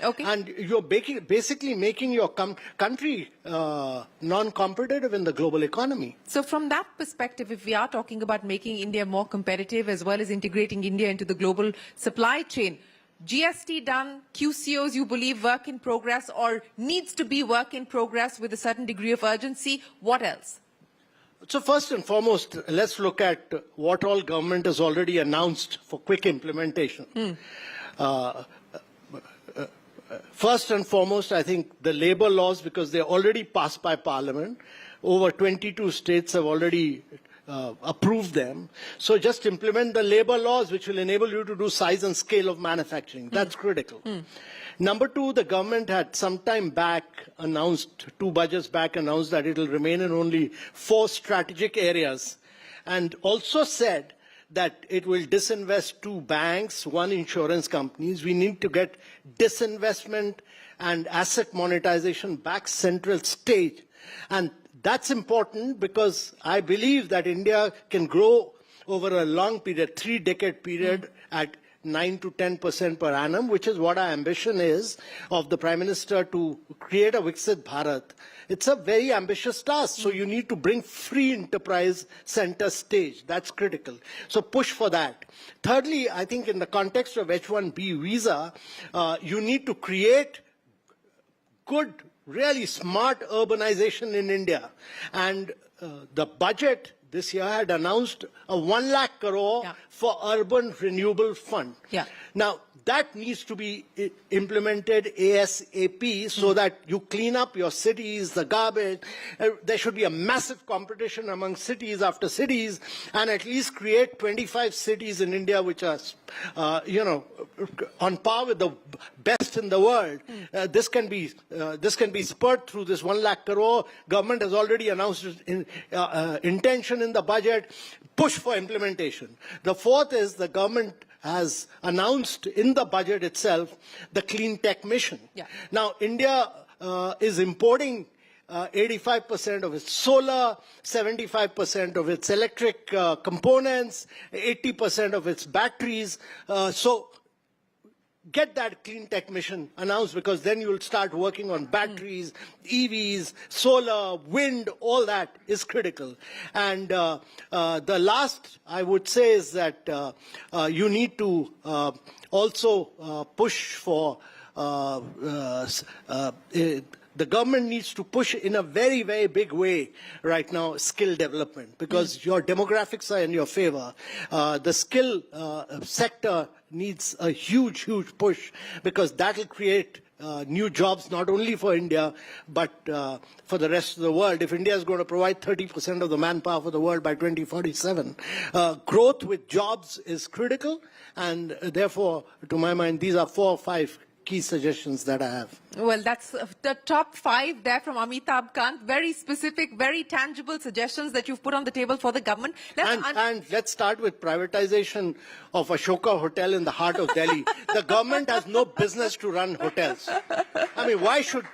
Okay. And you're basically making your country non-competitive in the global economy. So from that perspective, if we are talking about making India more competitive as well as integrating India into the global supply chain, GST done, QCOs you believe work in progress or needs to be work in progress with a certain degree of urgency, what else? So first and foremost, let's look at what all government has already announced for quick implementation. First and foremost, I think the labor laws, because they're already passed by Parliament, over 22 states have already approved them. So just implement the labor laws, which will enable you to do size and scale of manufacturing. That's critical. Number two, the government had some time back announced, 2 budgets back announced that it will remain in only 4 strategic areas, and also said that it will disinvest 2 banks, 1 insurance companies. We need to get disinvestment and asset monetization back central stage. And that's important because I believe that India can grow over a long period, 3-decade period, at 9 to 10% per annum, which is what our ambition is of the Prime Minister to create a Viksit Bharat. It's a very ambitious task, so you need to bring free enterprise center stage. That's critical. So push for that. Thirdly, I think in the context of H-1B visa, you need to create good, really smart urbanization in India. And the budget this year had announced a 1 lakh crore for urban renewable fund. Now, that needs to be implemented ASAP so that you clean up your cities, the garbage. There should be a massive competition among cities after cities, and at least create 25 cities in India which are, on par with the best in the world. This can be spurred through this 1 lakh crore. Government has already announced intention in the budget. Push for implementation. The fourth is the government has announced in the budget itself the clean tech mission. Now, India is importing 85% of its solar, 75% of its electric components, 80% of its batteries. So get that clean tech mission announced, because then you'll start working on batteries, EVs, solar, wind, all that is critical. And the last I would say is that you need to also push for the government needs to push in a very, very big way right now skill development, because your demographics are in your favor. The skill sector needs a huge, huge push, because that will create new jobs not only for India but for the rest of the world. If India is going to provide 30% of the manpower for the world by 2047, growth with jobs is critical, and therefore, to my mind, these are 4 or 5 key suggestions that I have. Well, that's the top 5 there from Amitabh Kant. Very specific, very tangible suggestions that you've put on the table for the government. And let's start with privatization of Ashoka Hotel in the heart of Delhi. The government has no business to run hotels. I mean, why should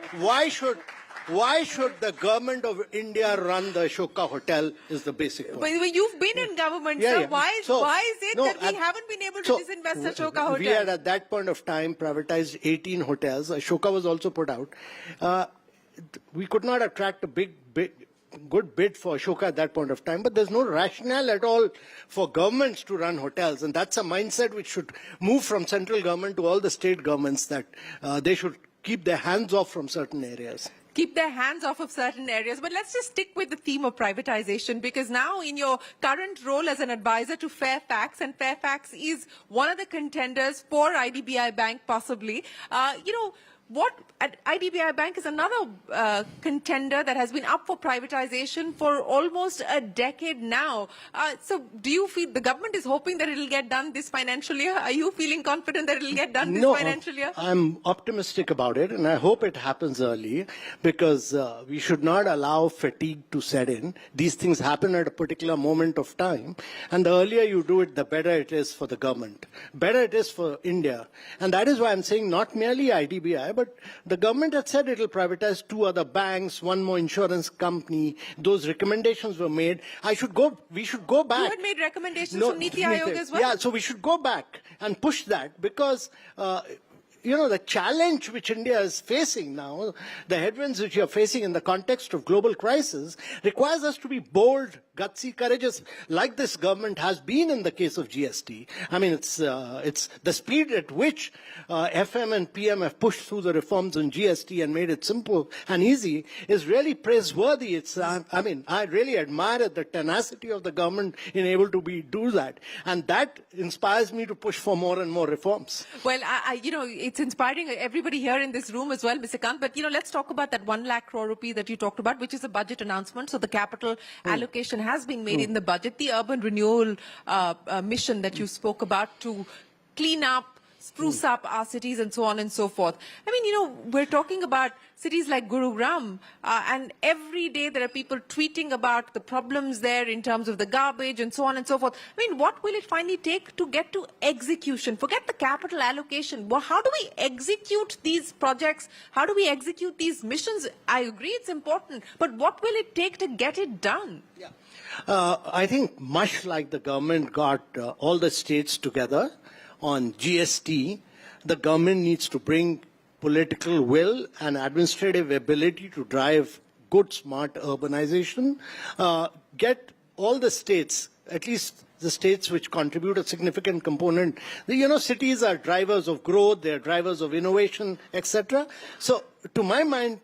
the government of India run the Ashoka Hotel is the basic point. But you've been in government, sir. Why is it that we haven't been able to disinvest Ashoka Hotel? We had at that point of time privatized 18 hotels. Ashoka was also put out. We could not attract a good bid for Ashoka at that point of time, but there's no rationale at all for governments to run hotels, and that's a mindset which should move from central government to all the state governments, that they should keep their hands off from certain areas. Keep their hands off of certain areas. But let's just stick with the theme of privatization, because now in your current role as an advisor to Fairfax, and Fairfax is one of the contenders for IDBI Bank possibly, IDBI Bank is another contender that has been up for privatization for almost a decade now. So do you feel the government is hoping that it will get done this financial year? Are you feeling confident that it will get done this financial year? I'm optimistic about it, and I hope it happens early, because we should not allow fatigue to set in. These things happen at a particular moment of time, and the earlier you do it, the better it is for the government, better it is for India. And that is why I'm saying not merely IDBI, but the government has said it will privatize 2 other banks, 1 more insurance company. Those recommendations were made. We should go back. You had made recommendations from Niti Aayog as well? Yeah, so we should go back and push that, because the challenge which India is facing now, the headwinds which we are facing in the context of global crisis, requires us to be bold, gutsy, courageous, like this government has been in the case of GST. I mean, it's the speed at which FM and PM have pushed through the reforms on GST and made it simple and easy is really praiseworthy. I really admire the tenacity of the government in able to do that, and that inspires me to push for more and more reforms. Well, it's inspiring everybody here in this room as well, Mr. Kant. But let's talk about that 1 lakh crore rupee that you talked about, which is a budget announcement. So the capital allocation has been made in the budget. The urban renewal mission that you spoke about to clean up, spruce up our cities and so on and so forth. I mean, we're talking about cities like Gurugram, and every day there are people tweeting about the problems there in terms of the garbage and so on and so forth. I mean, what will it finally take to get to execution? Forget the capital allocation. Well, how do we execute these projects? How do we execute these missions? I agree it's important, but what will it take to get it done? Yeah. I think much like the government got all the states together on GST, the government needs to bring political will and administrative ability to drive good, smart urbanization, get all the states, at least the states which contribute a significant component. Cities are drivers of growth, they are drivers of innovation, etc. So, to my mind,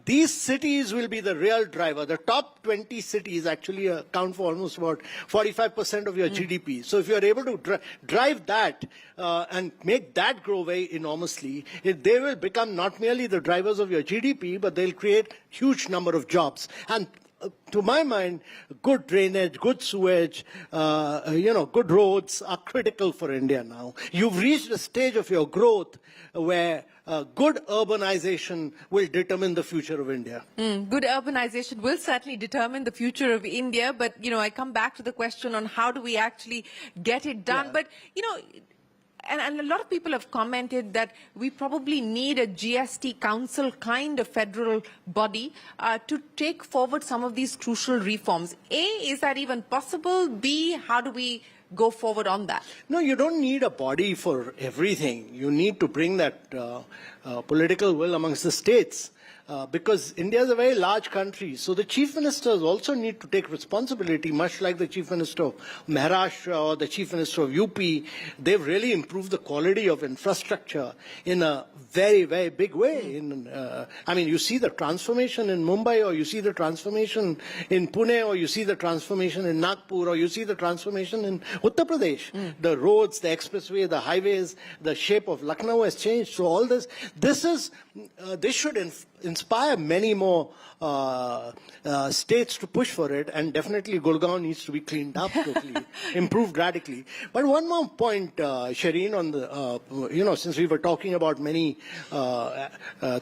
these cities will be the real driver. The top 20 cities actually account for almost about 45% of your GDP. So if you are able to drive that and make that grow very enormously, they will become not merely the drivers of your GDP, but they'll create huge number of jobs. And to my mind, good drainage, good sewage, good roads are critical for India now. You've reached a stage of your growth where good urbanization will determine the future of India. Good urbanization will certainly determine the future of India, but, I come back to the question on how do we actually get it done. Yeah. But, and a lot of people have commented that we probably need a GST council kind of federal body to take forward some of these crucial reforms. A, is that even possible? B, how do we go forward on that? No, you don't need a body for everything. You need to bring that political will amongst the states. Because India is a very large country, so the chief ministers also need to take responsibility, much like the chief minister of Maharashtra or the chief minister of UP. They've really improved the quality of infrastructure in a very, very big way. You see the transformation in Mumbai, or you see the transformation in Pune, or you see the transformation in Nagpur, or you see the transformation in Uttar Pradesh. The roads, the expressway, the highways, the shape of Lucknow has changed. So all this should inspire many more states to push for it, and definitely Gurgaon needs to be cleaned up totally, improved radically. But one more point, Shireen, on the, since we were talking about many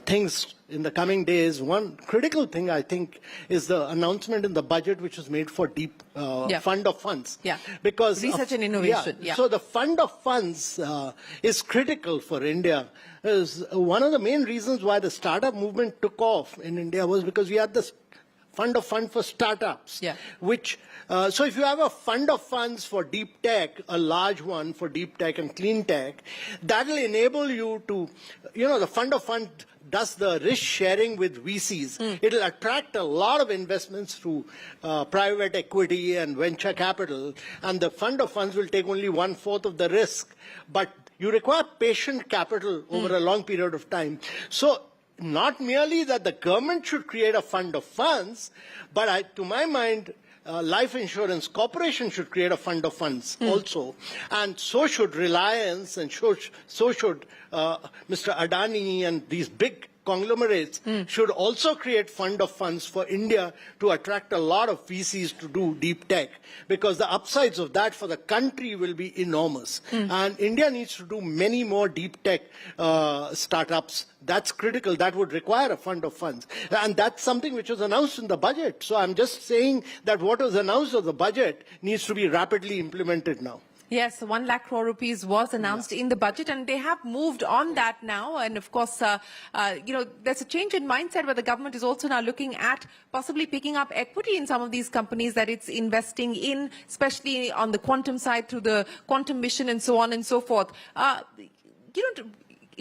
things in the coming days, one critical thing I think is the announcement in the budget which was made for deep fund of funds. Yeah. Because research and innovation. Yeah. So the fund of funds is critical for India. Is one of the main reasons why the startup movement took off in India was because we had this fund of funds for startups. Yeah. Which so if you have a fund of funds for deep tech, a large one for deep tech and clean tech, that will enable you to, the fund of funds does the risk sharing with VCs. It will attract a lot of investments through private equity and venture capital, and the fund of funds will take only 1/4 of the risk. But you require patient capital over a long period of time. So not merely that the government should create a fund of funds, but to my mind, life insurance corporation should create a fund of funds also, and so should Reliance, and so should Mr. Adani, and these big conglomerates should also create fund of funds for India to attract a lot of VCs to do deep tech, because the upsides of that for the country will be enormous. And India needs to do many more deep tech startups. That's critical. That would require a fund of funds. And that's something which was announced in the budget. So I'm just saying that what was announced of the budget needs to be rapidly implemented now. Yes, 1 lakh crore rupees was announced in the budget, and they have moved on that now. And of course, there's a change in mindset where the government is also now looking at possibly picking up equity in some of these companies that it's investing in, especially on the quantum side through the quantum mission and so on and so forth.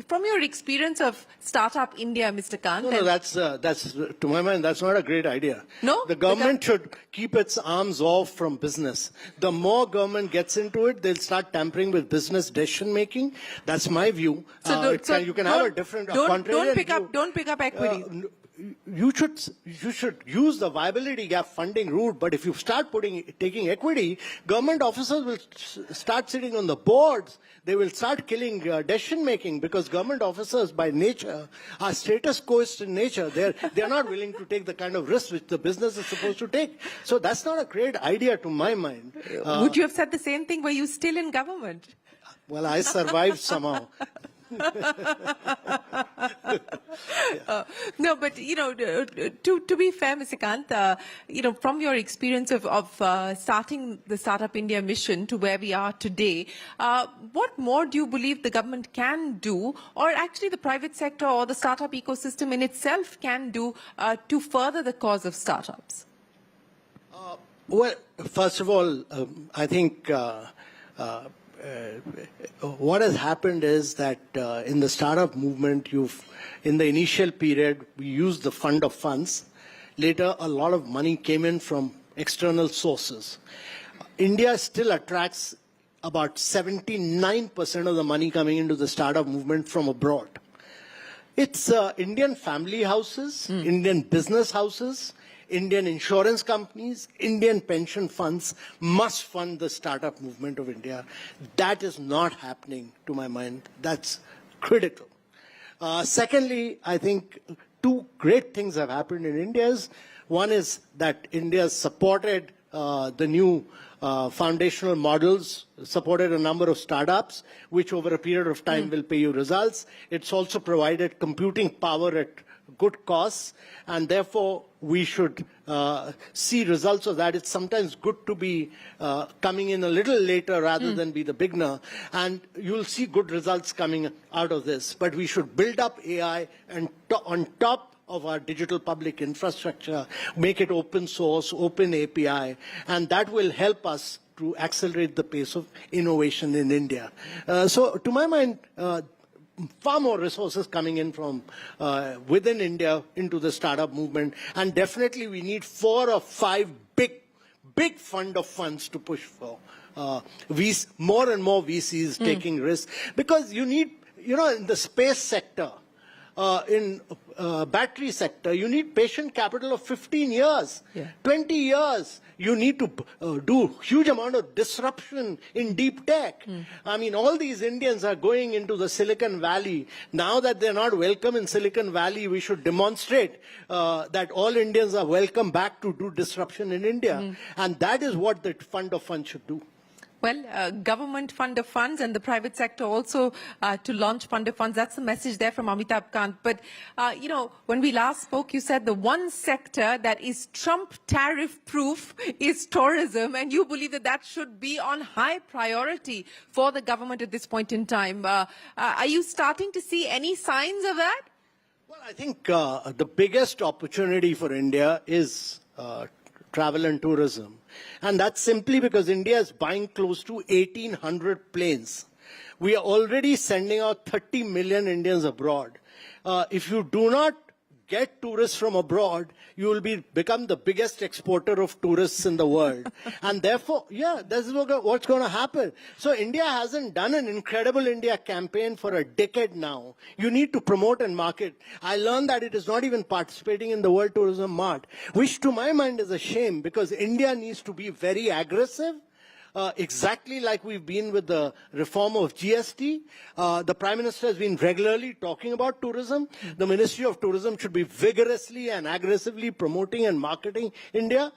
From your experience of Startup India, Mr. Kant. No, that's to my mind, that's not a great idea. No? The government should keep its arms off from business. The more government gets into it, they'll start tampering with business decision making. That's my view. You can have a different, don't pick up equity. You should use the viability gap funding route, but if you start taking equity, government officers will start sitting on the boards. They will start killing decision making, because government officers by nature are status quoist in nature. They're not willing to take the kind of risk which the business is supposed to take. So that's not a great idea to my mind. Would you have said the same thing? Were you still in government? Well, I survived somehow. No, but to be fair, Mr. Kant, from your experience of starting the Startup India mission to where we are today, what more do you believe the government can do, or actually the private sector or the startup ecosystem in itself can do to further the cause of startups? Well, first of all, I think what has happened is that in the startup movement, in the initial period, we used the fund of funds. Later, a lot of money came in from external sources. India still attracts about 79% of the money coming into the startup movement from abroad. It's Indian family houses, Indian business houses, Indian insurance companies, Indian pension funds must fund the startup movement of India. That is not happening, to my mind. That's critical. Secondly, I think two great things have happened in India. One is that India supported the new foundational models, supported a number of startups, which over a period of time will pay you results. It's also provided computing power at good costs, and therefore we should see results of that. It's sometimes good to be coming in a little later rather than be the beginner, and you'll see good results coming out of this. But we should build up AI and on top of our digital public infrastructure, make it open source, open API, and that will help us to accelerate the pace of innovation in India. So to my mind, far more resources coming in from within India into the startup movement, and definitely we need 4 or 5 big fund of funds to push for. More and more VCs taking risks, because you need, in the space sector, in battery sector, you need patient capital of 15 years, 20 years. You need to do huge amount of disruption in deep tech. I mean, all these Indians are going into the Silicon Valley. Now that they're not welcome in Silicon Valley, we should demonstrate that all Indians are welcome back to do disruption in India. And that is what the fund of funds should do. Well, government fund of funds and the private sector also to launch fund of funds. That's the message there from Amitabh Kant. But, when we last spoke, you said the one sector that is Trump tariff-proof is tourism, and you believe that that should be on high priority for the government at this point in time. Are you starting to see any signs of that? Well, I think the biggest opportunity for India is travel and tourism. And that's simply because India is buying close to 1,800 planes. We are already sending out 30 million Indians abroad. If you do not get tourists from abroad, you will become the biggest exporter of tourists in the world. And therefore, yeah, this is what's going to happen. So India hasn't done an Incredible India campaign for a decade now. You need to promote and market. I learned that it is not even participating in the World Tourism Mart, which to my mind is a shame, because India needs to be very aggressive. Exactly like we've been with the reform of GST. The Prime Minister has been regularly talking about tourism. The Ministry of Tourism should be vigorously and aggressively promoting and marketing India,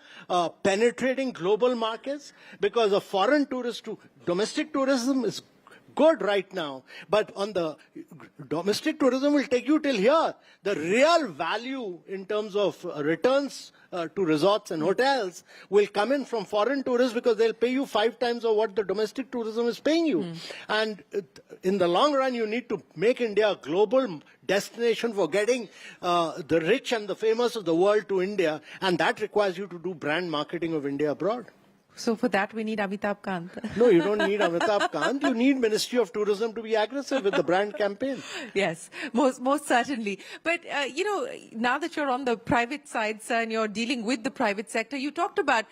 penetrating global markets, because of foreign tourists to domestic tourism is good right now, but on the domestic tourism will take you till here. The real value in terms of returns to resorts and hotels will come in from foreign tourists, because they'll pay you 5 times of what the domestic tourism is paying you. And in the long run, you need to make India a global destination for getting the rich and the famous of the world to India, and that requires you to do brand marketing of India abroad. So for that, we need Amitabh Kant. No, you don't need Amitabh Kant. You need Ministry of Tourism to be aggressive with the brand campaign. Yes, most certainly. But, now that you're on the private side, sir, and you're dealing with the private sector, you talked about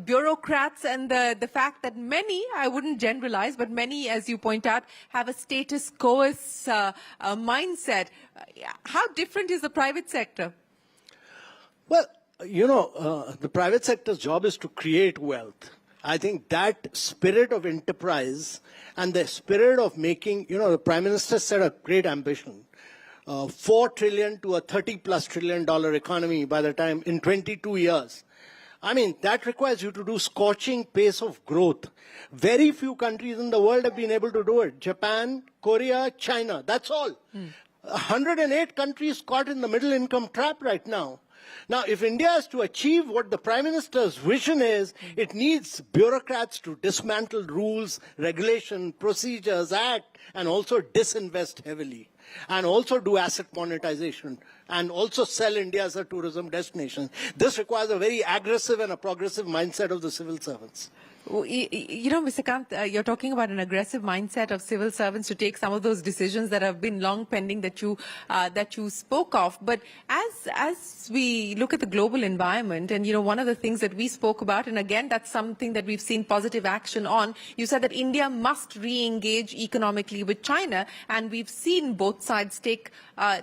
bureaucrats and the fact that many, I wouldn't generalize, but many, as you point out, have a status quo mindset. How different is the private sector? Well, the private sector's job is to create wealth. I think that spirit of enterprise and the spirit of making, the Prime Minister set a great ambition. $4 trillion to a $30+ trillion economy by the time in 22 years. I mean, that requires you to do scorching pace of growth. Very few countries in the world have been able to do it. Japan, Korea, China, that's all. 108 countries caught in the middle income trap right now. Now, if India is to achieve what the Prime Minister's vision is, it needs bureaucrats to dismantle rules, regulation, procedures, act, and also disinvest heavily, and also do asset monetization, and also sell India as a tourism destination. This requires a very aggressive and a progressive mindset of the civil servants. Mr. Kant, you're talking about an aggressive mindset of civil servants to take some of those decisions that have been long pending that you spoke of. But as we look at the global environment, and one of the things that we spoke about, and again that's something that we've seen positive action on, you said that India must re-engage economically with China, and we've seen both sides take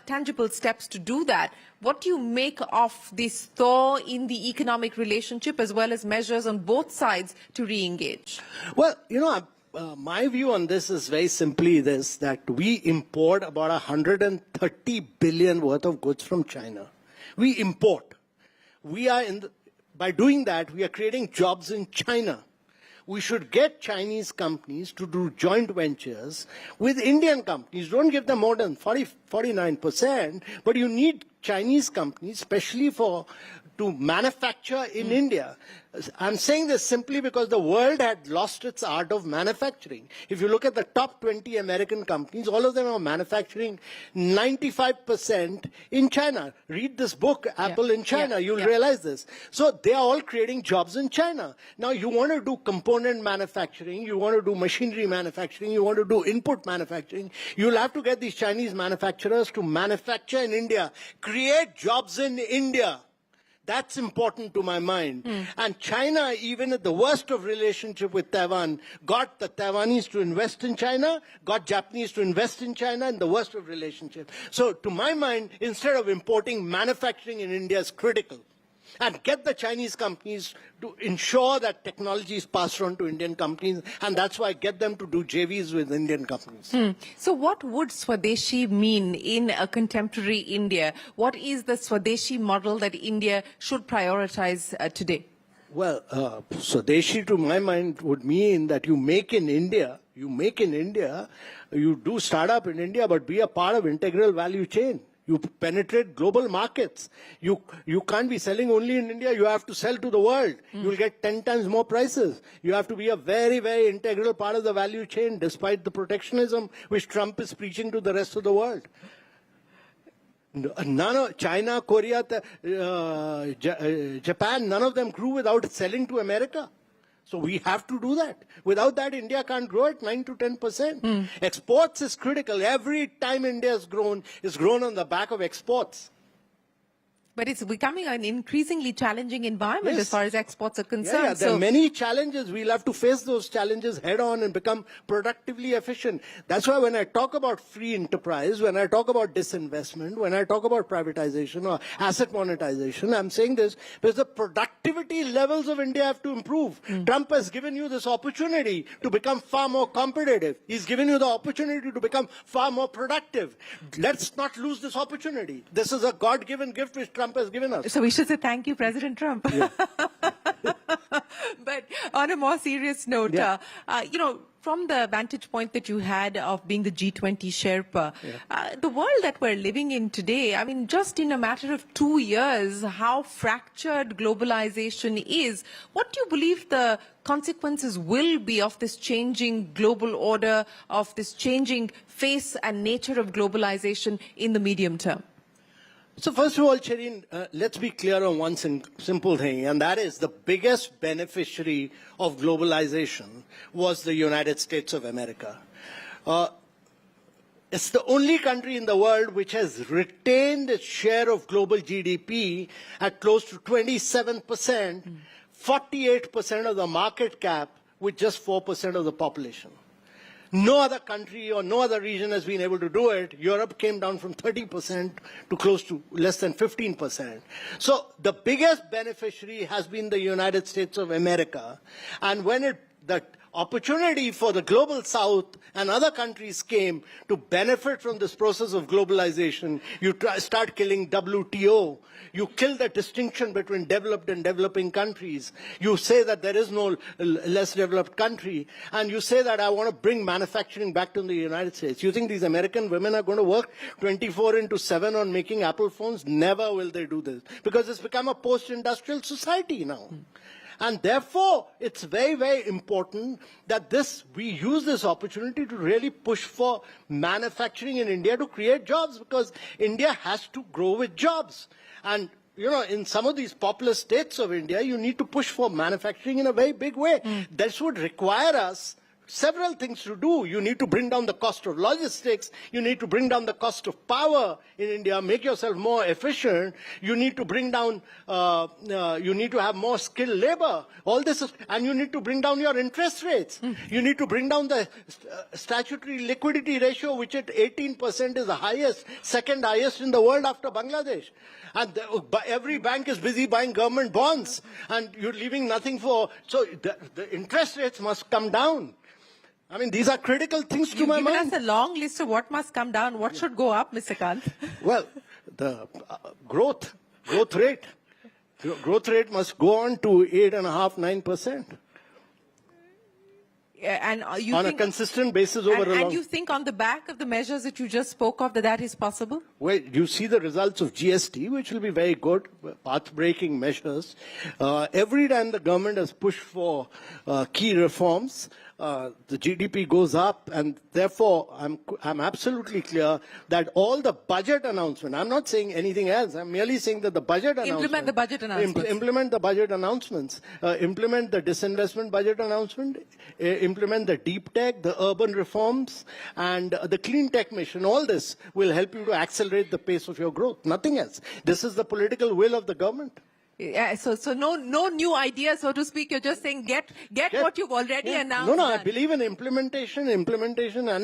tangible steps to do that. What do you make of this thaw in the economic relationship, as well as measures on both sides to re-engage? Well, my view on this is very simply this, that we import about 130 billion worth of goods from China. We import. By doing that, we are creating jobs in China. We should get Chinese companies to do joint ventures with Indian companies. Don't give them more than 49%, but you need Chinese companies, especially to manufacture in India. I'm saying this simply because the world had lost its art of manufacturing. If you look at the top 20 American companies, all of them are manufacturing 95% in China. Read this book, Apple in China, you'll realize this. So they are all creating jobs in China. Now you want to do component manufacturing, you want to do machinery manufacturing, you want to do input manufacturing, you'll have to get these Chinese manufacturers to manufacture in India, create jobs in India. That's important to my mind. And China, even at the worst of relationship with Taiwan, got the Taiwanese to invest in China, got Japanese to invest in China in the worst of relationship. So to my mind, instead of importing, manufacturing in India is critical. And get the Chinese companies to ensure that technology is passed on to Indian companies, and that's why get them to do JVs with Indian companies. So what would Swadeshi mean in a contemporary India? What is the Swadeshi model that India should prioritize today? Well, Swadeshi to my mind would mean that you make in India, you do startup in India, but be a part of integral value chain. You penetrate global markets. You can't be selling only in India. You have to sell to the world. You'll get 10 times more prices. You have to be a very, very integral part of the value chain, despite the protectionism which Trump is preaching to the rest of the world. None of China, Korea, Japan, none of them grew without selling to America. So we have to do that. Without that, India can't grow at 9 to 10%. Exports is critical. Every time India has grown, it's grown on the back of exports. But it's becoming an increasingly challenging environment as far as exports are concerned. Yeah, there are many challenges. We'll have to face those challenges head on and become productively efficient. That's why when I talk about free enterprise, when I talk about disinvestment, when I talk about privatization or asset monetization, I'm saying this because the productivity levels of India have to improve. Trump has given you this opportunity to become far more competitive. He's given you the opportunity to become far more productive. Let's not lose this opportunity. This is a God-given gift which Trump has given us. So we should say thank you, President Trump. Yeah. But on a more serious note, from the vantage point that you had of being the G20 Sherpa, the world that we're living in today, I mean, just in a matter of 2 years, how fractured globalization is. What do you believe the consequences will be of this changing global order, of this changing face and nature of globalization in the medium term? So first of all, Shireen, let's be clear on one simple thing, and that is the biggest beneficiary of globalization was the United States of America. It's the only country in the world which has retained its share of global GDP at close to 27%, 48% of the market cap with just 4% of the population. No other country or no other region has been able to do it. Europe came down from 30% to close to less than 15%. So the biggest beneficiary has been the United States of America. And when the opportunity for the global south and other countries came to benefit from this process of globalization, you start killing WTO. You kill the distinction between developed and developing countries. You say that there is no less developed country, and you say that I want to bring manufacturing back to the United States. You think these American women are going to work 24/7 on making Apple phones? Never will they do this, because it's become a post-industrial society now. And therefore, it's very, very important that we use this opportunity to really push for manufacturing in India to create jobs, because India has to grow with jobs. And, in some of these populous states of India, you need to push for manufacturing in a very big way. This would require us several things to do. You need to bring down the cost of logistics. You need to bring down the cost of power in India, make yourself more efficient. You need to bring down, you need to have more skilled labor. All this is, and you need to bring down your interest rates. You need to bring down the statutory liquidity ratio, which at 18% is the highest, second highest in the world after Bangladesh. And every bank is busy buying government bonds, and you're leaving nothing for, so the interest rates must come down. I mean, these are critical things to my mind. You've given us a long list of what must come down. What should go up, Mr. Kant? Well, the growth rate must go on to 8.5%, 9%. And you on think, a consistent basis over a long... And you think on the back of the measures that you just spoke of, that is possible? Well, you see the results of GST, which will be very good, path-breaking measures. Every time the government has pushed for key reforms, the GDP goes up, and therefore I'm absolutely clear that all the budget announcement, I'm not saying anything else, I'm merely saying that the budget announcement... Implement the budget announcements. Implement the budget announcements. Implement the disinvestment budget announcement. Implement the deep tech, the urban reforms, and the clean tech mission. All this will help you to accelerate the pace of your growth. Nothing else. This is the political will of the government. Yeah, so no new ideas, so to speak. You're just saying get what you've already announced. No, I believe in implementation. Implementation.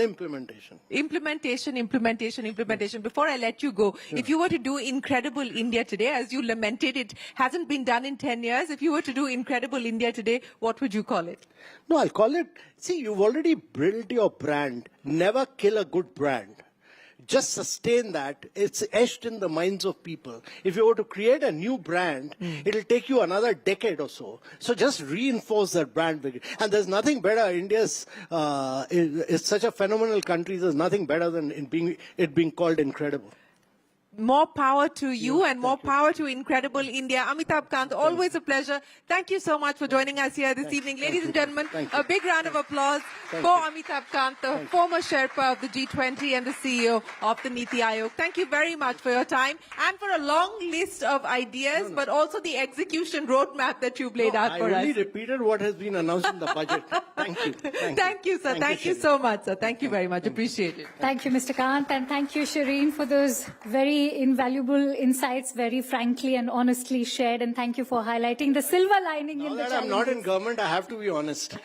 Before I let you go, if you were to do Incredible India today, as you lamented, it hasn't been done in 10 years. If you were to do Incredible India today, what would you call it? No, I'll call it, see, you've already built your brand. Never kill a good brand. Just sustain that. It's etched in the minds of people. If you were to create a new brand, it'll take you another decade or so. So just reinforce that brand. And there's nothing better. India's is such a phenomenal country. There's nothing better than it being called incredible. More power to you, and more power to Incredible India. Amitabh Kant, always a pleasure. Thank you so much for joining us here this evening. Ladies and gentlemen, a big round of applause for Amitabh Kant, the former Sherpa of the G20 and the CEO of the Niti Aayog. Thank you very much for your time and for a long list of ideas, but also the execution roadmap that you've laid out for us. I only repeated what has been announced in the budget. Thank you. Thank you, sir. Thank you so much, sir. Thank you very much. Appreciate it. Thank you, Mr. Kant, and thank you, Shireen, for those very very invaluable insights, very frankly and honestly shared, and thank you for highlighting the silver lining in the Now that I'm not in government, I have to be honest.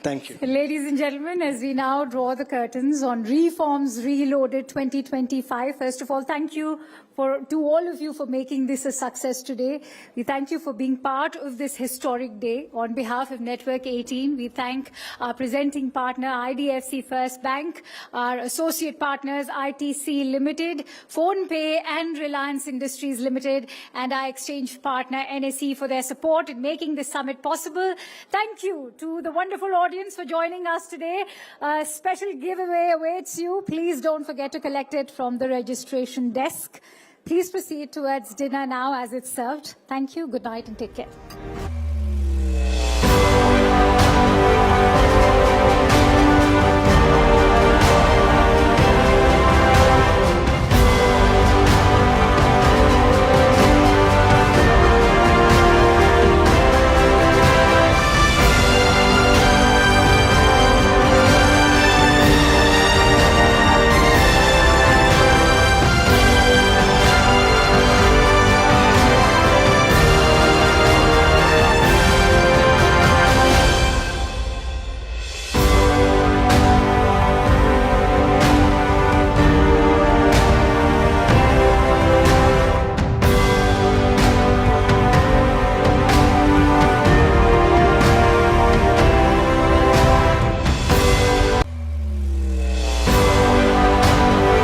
Thank you. Ladies and gentlemen, as we now draw the curtains on Reforms Reloaded 2025, first of all, thank you to all of you for making this a success today. We thank you for being part of this historic day. On behalf of Network 18, we thank our presenting partner, IDFC First Bank, our associate partners, ITC Limited, PhonePe and Reliance Industries Limited, and our exchange partner, NSE, for their support in making this summit possible. Thank you to the wonderful audience for joining us today. A special giveaway awaits you. Please don't forget to collect it from the registration desk. Please proceed towards dinner now as it's served. Thank you. Good night and take care.